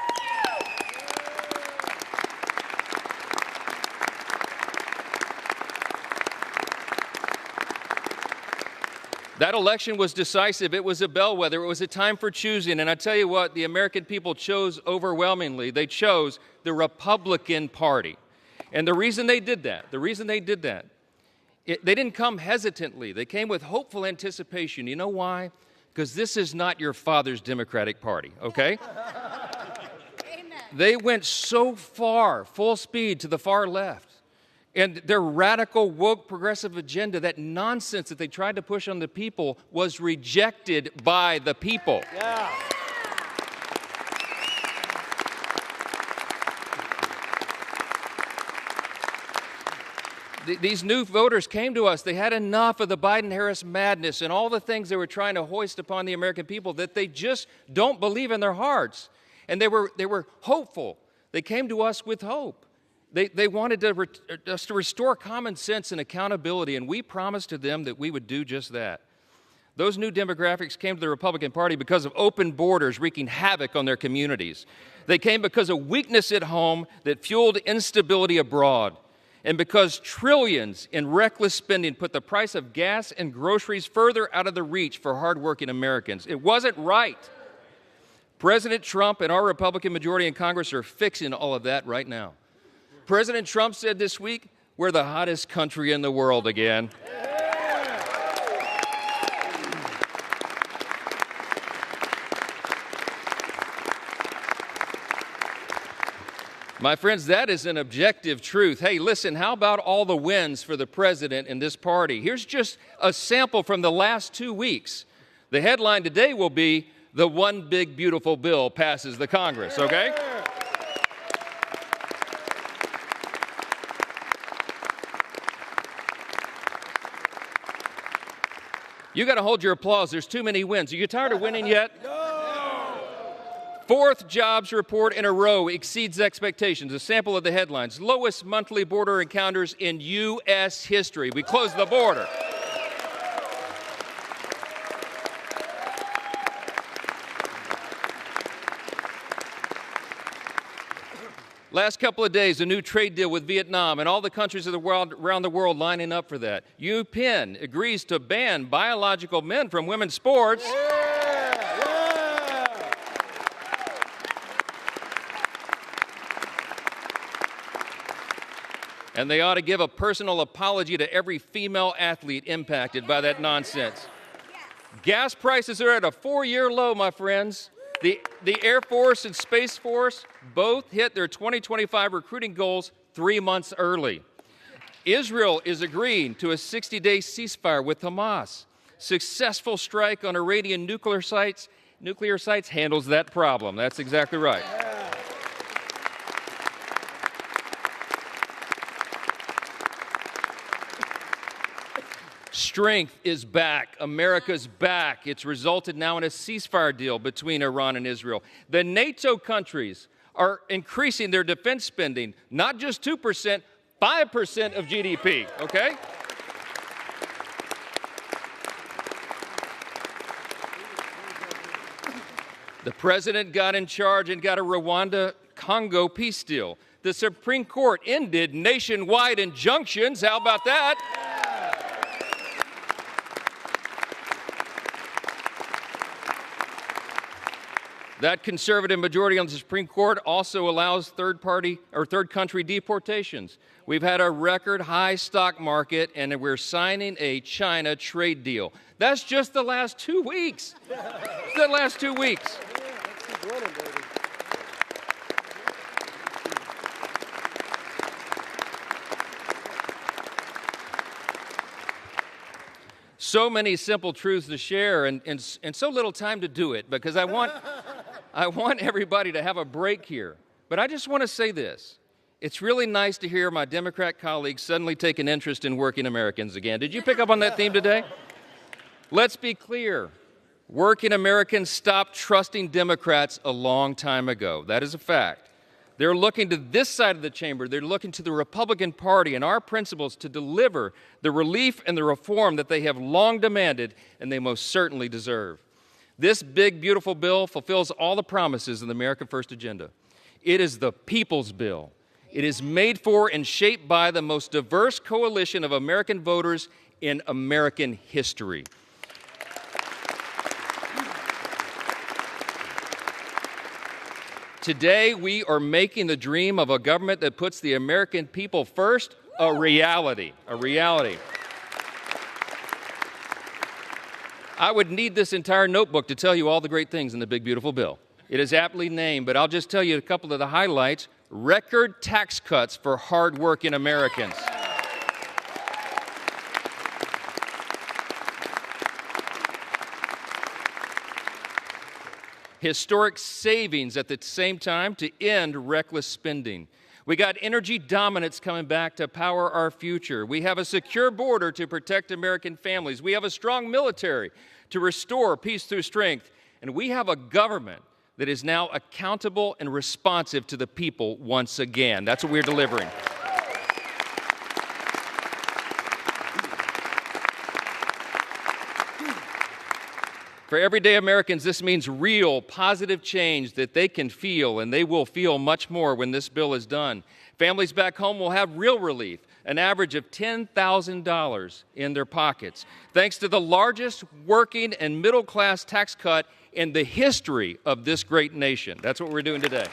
That election was decisive. It was a bellwether. It was a time for choosing. And I tell you what, the American people chose overwhelmingly. They chose the Republican Party. And the reason they did that, they didn't come hesitantly. They came with hopeful anticipation. You know why? Because this is not your father's Democratic Party, okay? They went so far, full speed, to the far left. And their radical, woke, progressive agenda, that nonsense that they tried to push on the people, was rejected by the people. Yeah. These new voters came to us. They had enough of the Biden-Harris madness and all the things they were trying to hoist upon the American people that they just don't believe in their hearts. And they were hopeful. They came to us with hope. They wanted us to restore common sense and accountability, and we promised to them that we would do just that. Those new demographics came to the Republican Party because of open borders wreaking havoc on their communities. They came because of weakness at home that fueled instability abroad, and because trillions in reckless spending put the price of gas and groceries further out of the reach for hardworking Americans. It wasn't right. President Trump and our Republican majority in Congress are fixing all of that right now. President Trump said this week, we're the hottest country in the world again. My friends, that is an objective truth. Hey, listen, how about all the wins for the president and this party? Here's just a sample from the last 2 weeks. The headline today will be, the one big beautiful bill passes the Congress, okay? You got to hold your applause. There's too many wins. Are you tired of winning yet? No. Fourth jobs report in a row exceeds expectations. A sample of the headlines. Lowest monthly border encounters in U.S. history. We closed the border. Last couple of days, a new trade deal with Vietnam and all the countries of the world, around the world lining up for that. UPenn agrees to ban biological men from women's sports. And they ought to give a personal apology to every female athlete impacted by that nonsense. Gas prices are at a 4-year low, my friends. The Air Force and Space Force both hit their 2025 recruiting goals 3 months early. Israel is agreeing to a 60-day ceasefire with Hamas. Successful strike on Iranian nuclear sites handles that problem. That's exactly right. Strength is back. America's back. It's resulted now in a ceasefire deal between Iran and Israel. The NATO countries are increasing their defense spending, not just 2%, 5% of GDP, okay? The president got in charge and got a Rwanda-Congo peace deal. The Supreme Court ended nationwide injunctions. How about that? That conservative majority on the Supreme Court also allows third country deportations. We've had a record high stock market, and we're signing a China trade deal. That's just the last 2 weeks. The last 2 weeks. So many simple truths to share and so little time to do it, because I I want everybody to have a break here. But I just want to say this. It's really nice to hear my Democrat colleagues suddenly take an interest in working Americans again. Did you pick up on that theme today? Let's be clear. Working Americans stopped trusting Democrats a long time ago. That is a fact. They're looking to this side of the chamber. They're looking to the Republican Party and our principles to deliver the relief and the reform that they have long demanded and they most certainly deserve. This big, beautiful bill fulfills all the promises of the America First agenda. It is the people's bill. It is made for and shaped by the most diverse coalition of American voters in American history. Today, we are making the dream of a government that puts the American people first a reality, a reality. I would need this entire notebook to tell you all the great things in the big, beautiful bill. It is aptly named, but I'll just tell you a couple of the highlights. Record tax cuts for hardworking Americans. Historic savings at the same time to end reckless spending. We got energy dominance coming back to power our future. We have a secure border to protect American families. We have a strong military to restore peace through strength. And we have a government that is now accountable and responsive to the people once again. That's what we're delivering. For everyday Americans, this means real, positive change that they can feel, and they will feel much more when this bill is done. Families back home will have real relief, an average of $10,000 in their pockets, thanks to the largest working and middle-class tax cut in the history of this great nation. That's what we're doing today.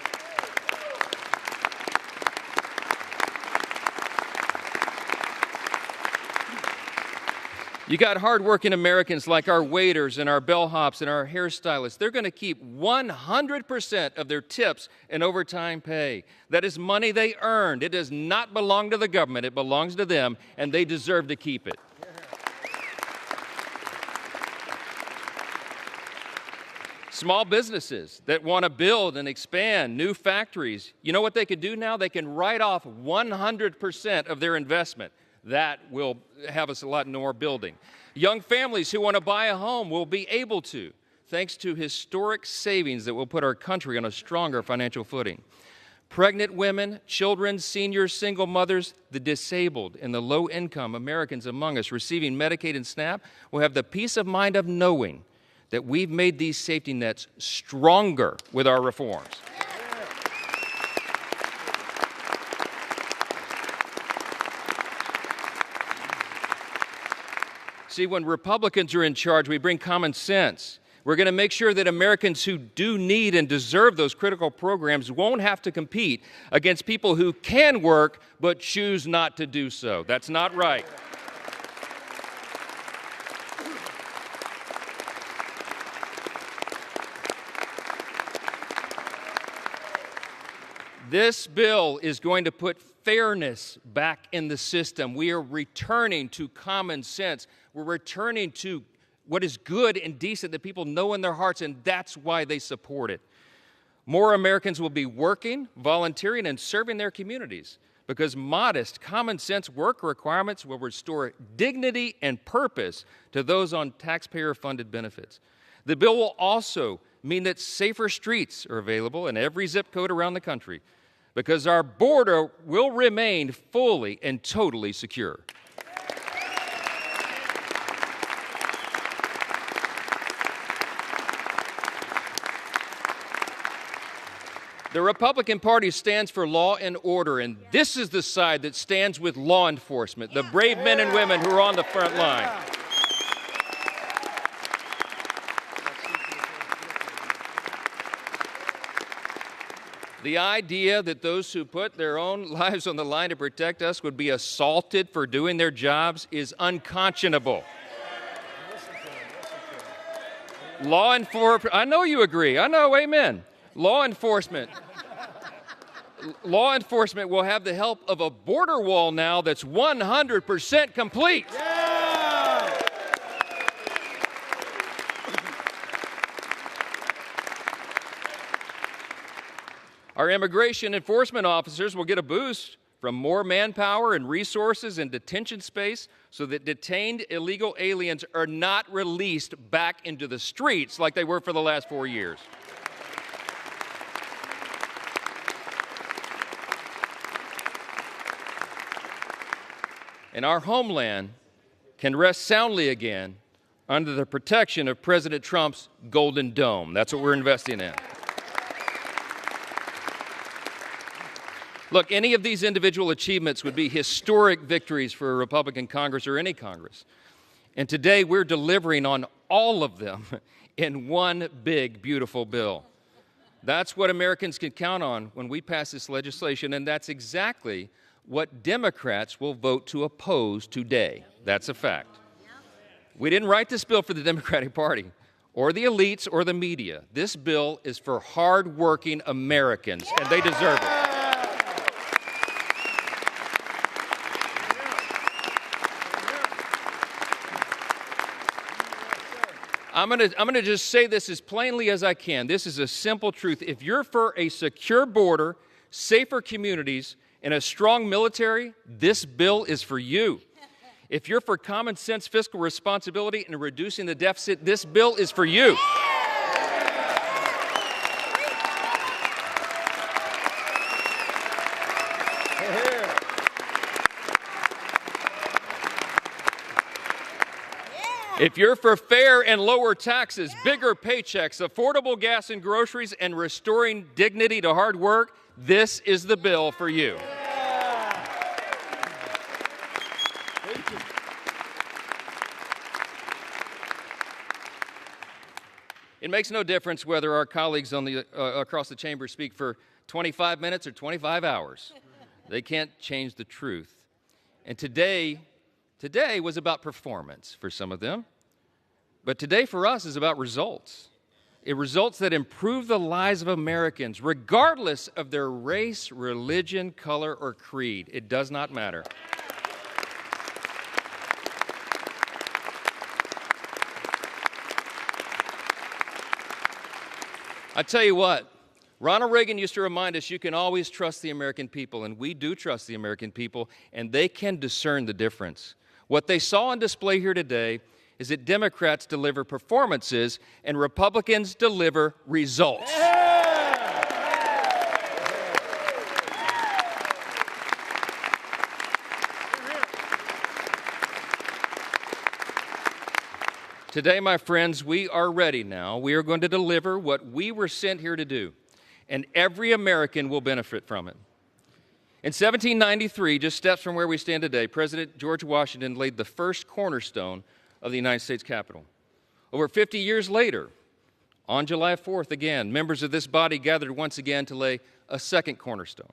You got hardworking Americans like our waiters and our bellhops and our hairstylists. They're going to keep 100% of their tips and overtime pay. That is money they earned. It does not belong to the government. It belongs to them, and they deserve to keep it. Small businesses that want to build and expand new factories, you know what they can do now? They can write off 100% of their investment. That will have us a lot more building. Young families who want to buy a home will be able to, thanks to historic savings that will put our country on a stronger financial footing. Pregnant women, children, seniors, single mothers, the disabled, and the low-income Americans among us receiving Medicaid and SNAP will have the peace of mind of knowing that we've made these safety nets stronger with our reforms. See, when Republicans are in charge, we bring common sense. We're going to make sure that Americans who do need and deserve those critical programs won't have to compete against people who can work but choose not to do so. That's not right. This bill is going to put fairness back in the system. We are returning to common sense. We're returning to what is good and decent that people know in their hearts, and that's why they support it. More Americans will be working, volunteering, and serving their communities because modest, common sense work requirements will restore dignity and purpose to those on taxpayer-funded benefits. The bill will also mean that safer streets are available in every zip code around the country because our border will remain fully and totally secure. The Republican Party stands for law and order, and this is the side that stands with law enforcement, the brave men and women who are on the front line. The idea that those who put their own lives on the line to protect us would be assaulted for doing their jobs is unconscionable. Law enforcement, I know you agree. I know, amen. Law enforcement will have the help of a border wall now that's 100% complete. Yeah! Our immigration enforcement officers will get a boost from more manpower and resources and detention space so that detained illegal aliens are not released back into the streets like they were for the last 4 years. And our homeland can rest soundly again under the protection of President Trump's Golden Dome. That's what we're investing in. Look, any of these individual achievements would be historic victories for a Republican Congress or any Congress. And today we're delivering on all of them in one big, beautiful bill. That's what Americans can count on when we pass this legislation, and that's exactly what Democrats will vote to oppose today. That's a fact. We didn't write this bill for the Democratic Party or the elites or the media. This bill is for hard-working Americans, and they deserve it. I'm going to just say this as plainly as I can. This is a simple truth. If you're for a secure border, safer communities, and a strong military, this bill is for you. If you're for common sense fiscal responsibility and reducing the deficit, this bill is for you. If you're for fair and lower taxes, bigger paychecks, affordable gas and groceries, and restoring dignity to hard work, this is the bill for you. It makes no difference whether our colleagues on across the chamber speak for 25 minutes or 25 hours. They can't change the truth. And today was about performance for some of them. But today for us is about results. Results that improve the lives of Americans, regardless of their race, religion, color, or creed. It does not matter. I tell you what, Ronald Reagan used to remind us you can always trust the American people, and we do trust the American people, and they can discern the difference. What they saw on display here today is that Democrats deliver performances and Republicans deliver results. Today, my friends, we are ready now. We are going to deliver what we were sent here to do, and every American will benefit from it. In 1793, just steps from where we stand today, President George Washington laid the first cornerstone of the United States Capitol. Over 50 years later, on July 4th again, members of this body gathered once again to lay a second cornerstone.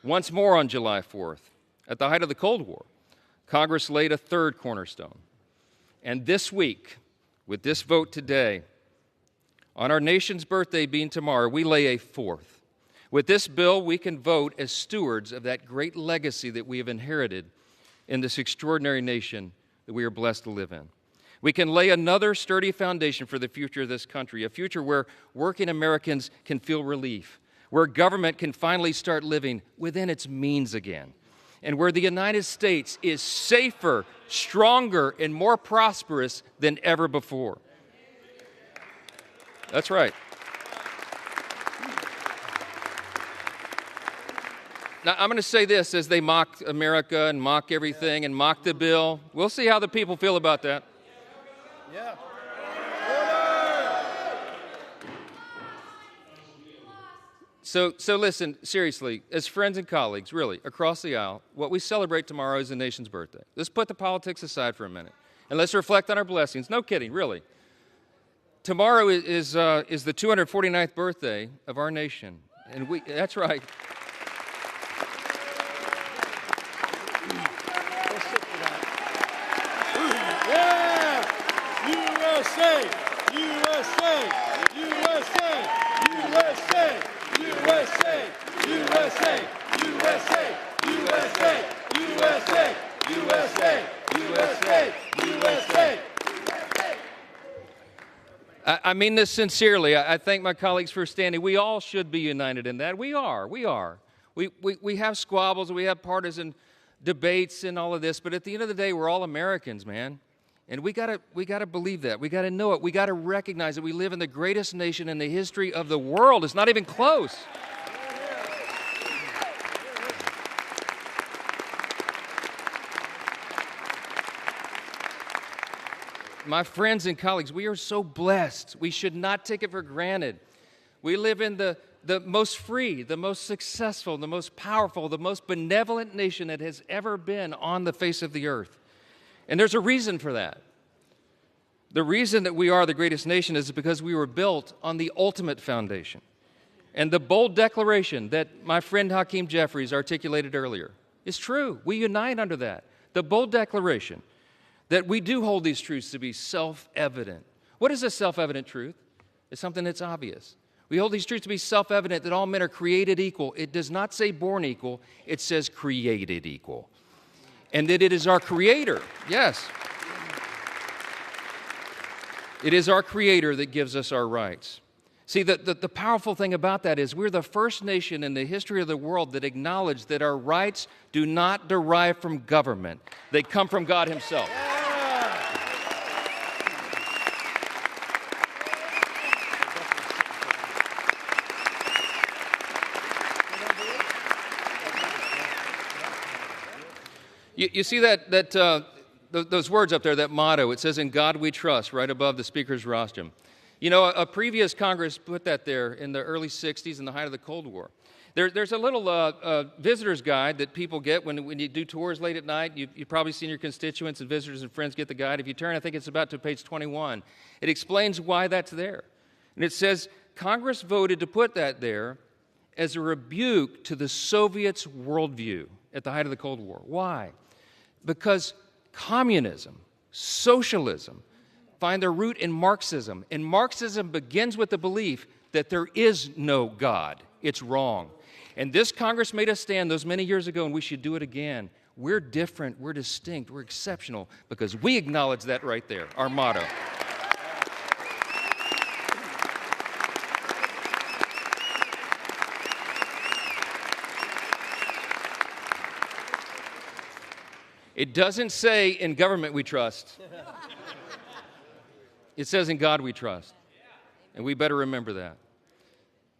Once more on July 4th, at the height of the Cold War, Congress laid a third cornerstone. And this week, with this vote today, on our nation's birthday being tomorrow, we lay a fourth. With this bill, we can vote as stewards of that great legacy that we have inherited in this extraordinary nation that we are blessed to live in. We can lay another sturdy foundation for the future of this country, a future where working Americans can feel relief, where government can finally start living within its means again, and where the United States is safer, stronger, and more prosperous than ever before. That's right. Now, I'm going to say this as they mock America and mock everything and mock the bill. We'll see how the people feel about that. Yeah. So listen, seriously, as friends and colleagues, really, across the aisle, what we celebrate tomorrow is the nation's birthday. Let's put the politics aside for a minute, and let's reflect on our blessings. No kidding, really. Tomorrow is the 249th birthday of our nation, and that's right. USA! USA! USA! USA! USA! USA! USA! USA! USA! USA! USA! USA! I mean this sincerely. I thank my colleagues for standing. We all should be united in that. We are. We have squabbles, we have partisan debates and all of this, but at the end of the day, we're all Americans, man. And we gotta believe that. We gotta know it. We gotta recognize that we live in the greatest nation in the history of the world. It's not even close. My friends and colleagues, we are so blessed. We should not take it for granted. We live in the most free, the most successful, the most powerful, the most benevolent nation that has ever been on the face of the earth. And there's a reason for that. The reason that we are the greatest nation is because we were built on the ultimate foundation. And the bold declaration that my friend Hakeem Jeffries articulated earlier is true. We unite under that. The bold declaration that we do hold these truths to be self-evident. What is a self-evident truth? It's something that's obvious. We hold these truths to be self-evident that all men are created equal. It does not say born equal, it says created equal. And that it is our Creator, yes. It is our Creator that gives us our rights. See, the powerful thing about that is we're the first nation in the history of the world that acknowledged that our rights do not derive from government. They come from God Himself. You see those words up there, that motto, it says, "In God we trust," right above the Speaker's rostrum. You know, a previous Congress put that there in the early 60s in the height of the Cold War. There's a little visitor's guide that people get when you do tours late at night. You've probably seen your constituents and visitors and friends get the guide. If you turn, I think it's about to page 21. It explains why that's there. And it says, Congress voted to put that there as a rebuke to the Soviets' worldview at the height of the Cold War. Why? Because communism, socialism, find their root in Marxism. And Marxism begins with the belief that there is no God. It's wrong. And this Congress made us stand those many years ago, and we should do it again. We're different, we're distinct, we're exceptional, because we acknowledge that right there, our motto. It doesn't say in government we trust. It says in God we trust. And we better remember that.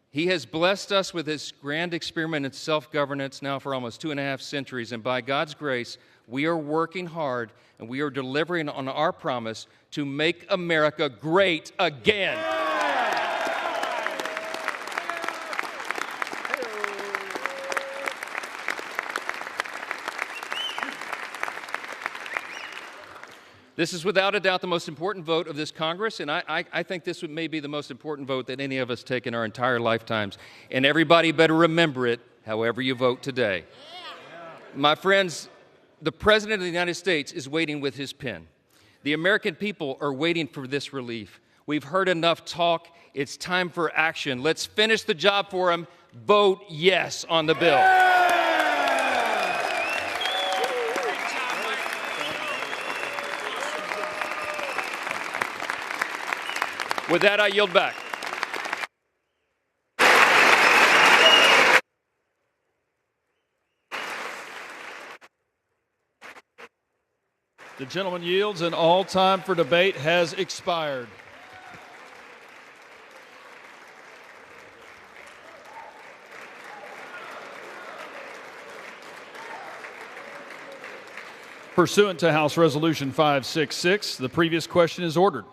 He has blessed us with His grand experiment in self-governance now for almost 2.5 centuries. And by God's grace, we are working hard and we are delivering on our promise to make America great again. This is without a doubt the most important vote of this Congress, and I think this may be the most important vote that any of us take in our entire lifetimes. And everybody better remember it, however you vote today. My friends, the President of the United States is waiting with his pen. The American people are waiting for this relief. We've heard enough talk. It's time for action. Let's finish the job for him. Vote yes on the bill. With that, I yield back. The gentleman yields, and all time for debate has expired. Pursuant to House Resolution 566, the previous question is ordered.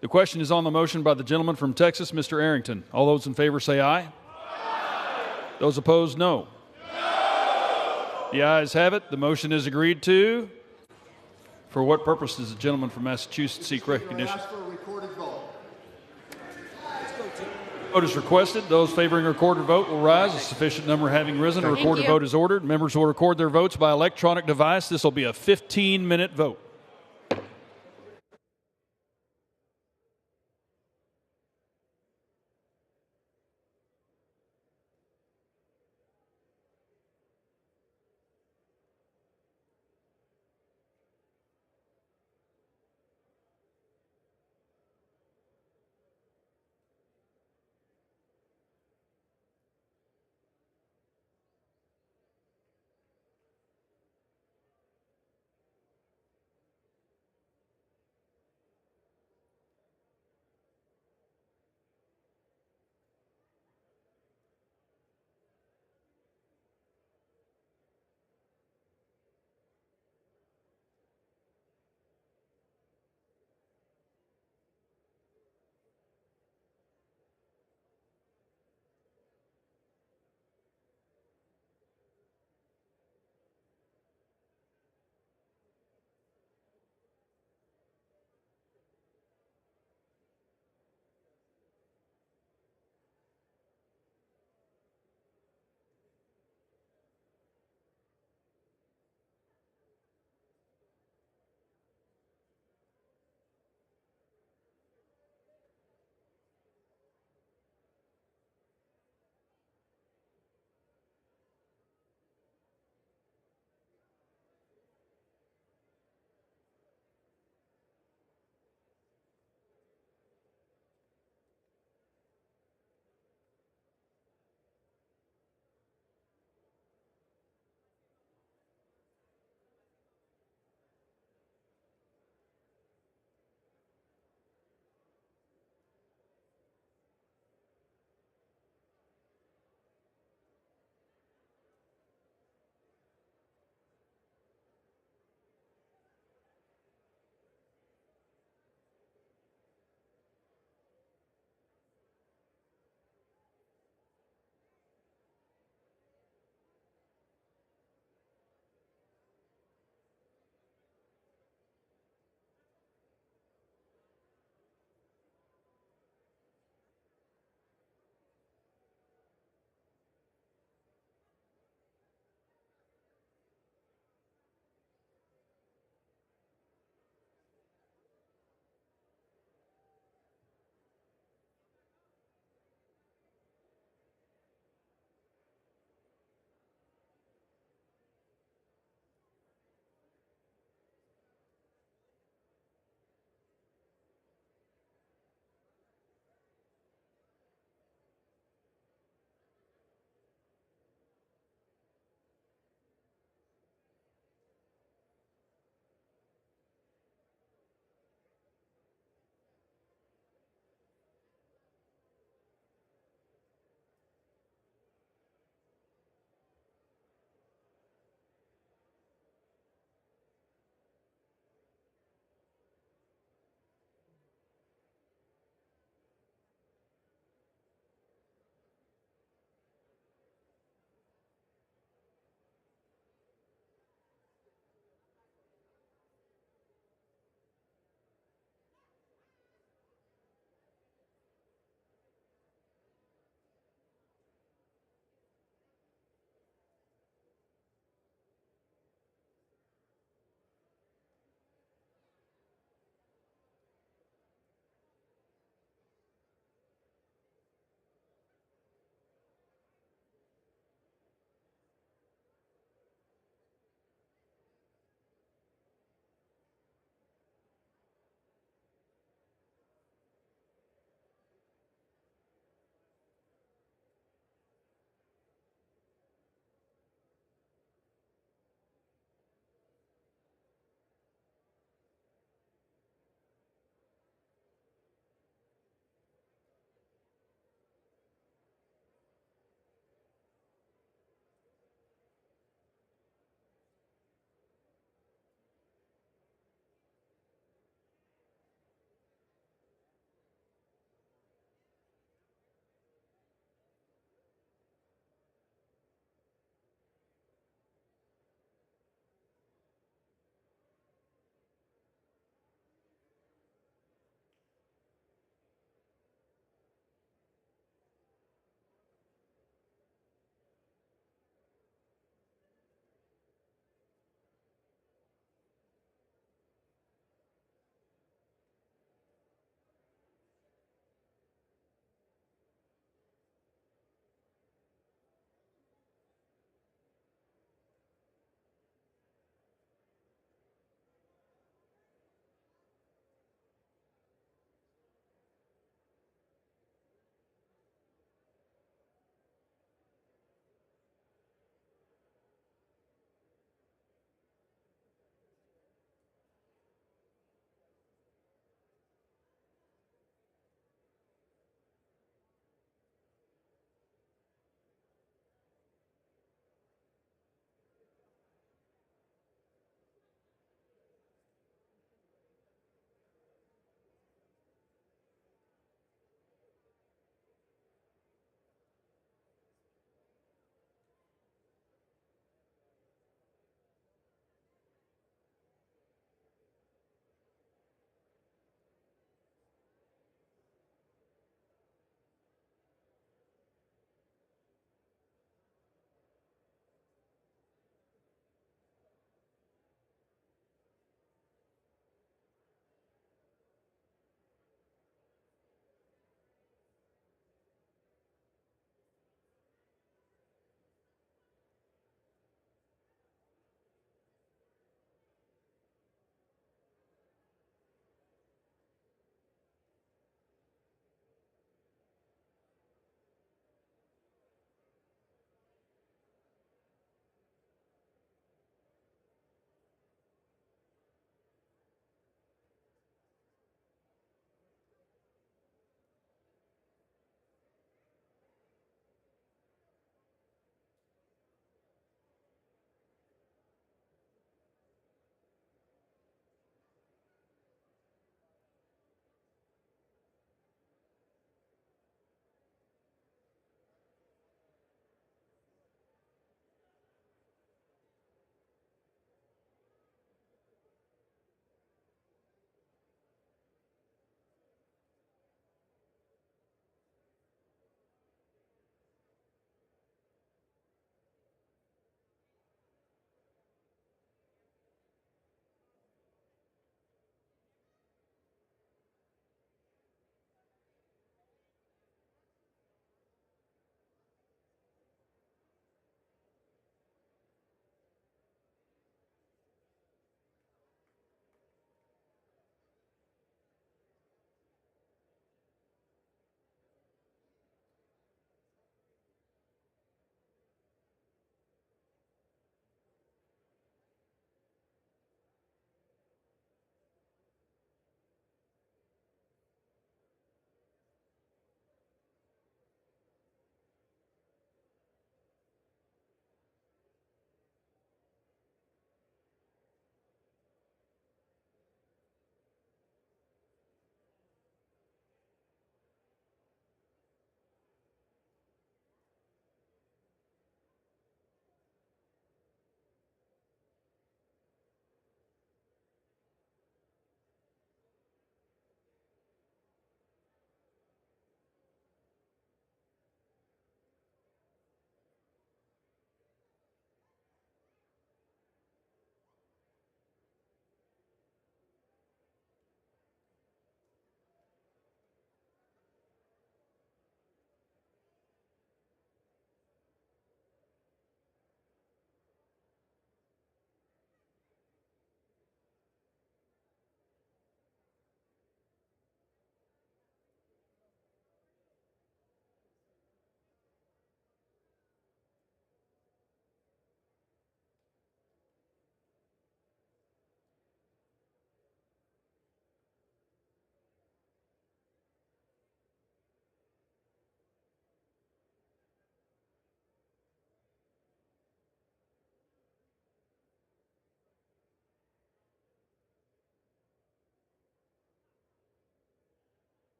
The question is on the motion by the gentleman from Texas, Mr. Arrington. All those in favor say aye. Aye. Those opposed, no. No. The ayes have it. The motion is agreed to. For what purpose does the gentleman from Massachusetts seek recognition? Vote is requested. Those favoring a recorded vote will rise. A sufficient number having risen, a recorded vote is ordered. Members will record their votes by electronic device. This will be a 15-minute vote.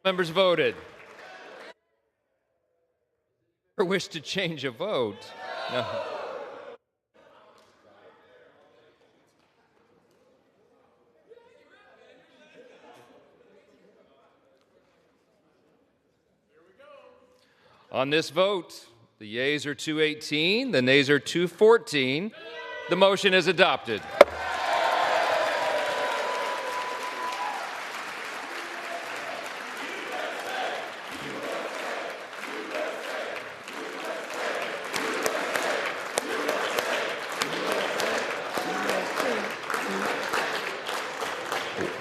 Members voted. Or wish to change a vote? No. On this vote, the yeas are 218, the nays are 214. The motion is adopted.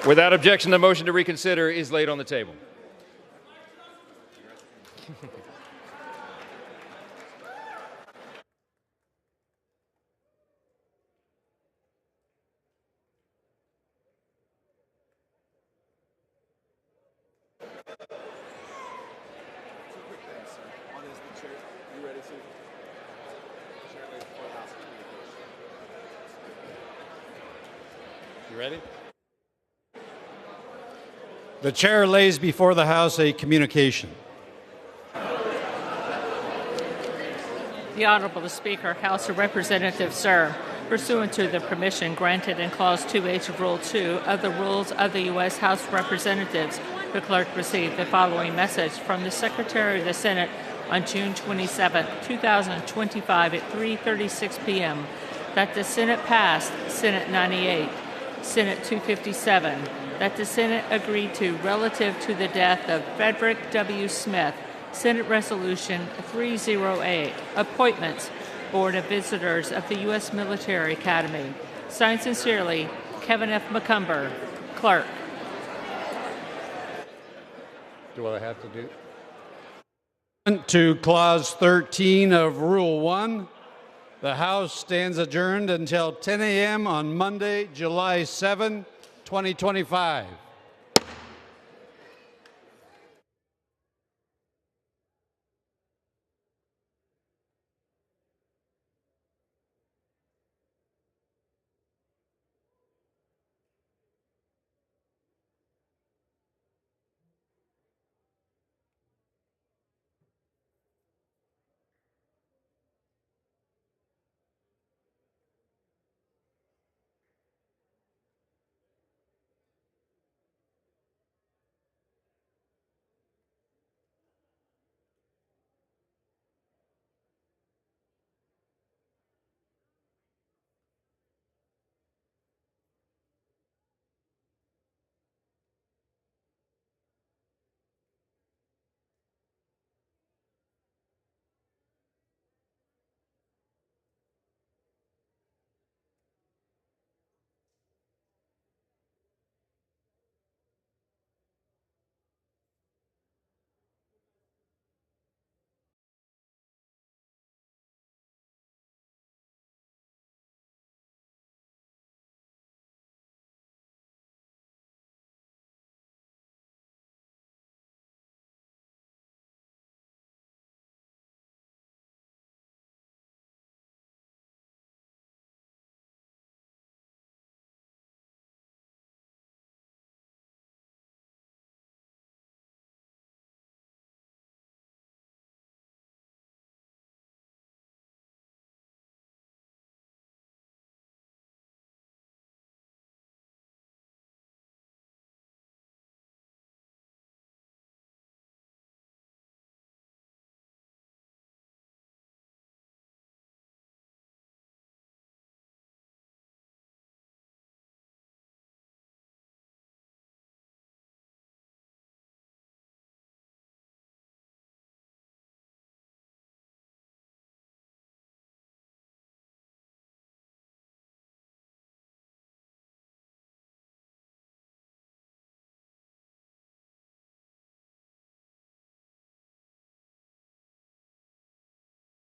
Without objection, the motion to reconsider is laid on the table. You ready? The chair lays before the House a communication. The Honorable Speaker, House of Representatives, sir, pursuant to the permission granted in Clause 2H of Rule 2 of the Rules of the U.S. House of Representatives, the clerk received the following message from the Secretary of the Senate on June 27, 2025 at 3:36 p.m. that the Senate passed Senate 98, Senate 257, that the Senate agreed to relative to the death of Frederick W. Smith, Senate Resolution 308, Appointments, Board of Visitors of the U.S. Military Academy. Signed sincerely, Kevin F. McCumber, Clerk. Do what I have to do? To Clause 13 of Rule 1, the House stands adjourned until 10 a.m. on Monday, July 7, 2025.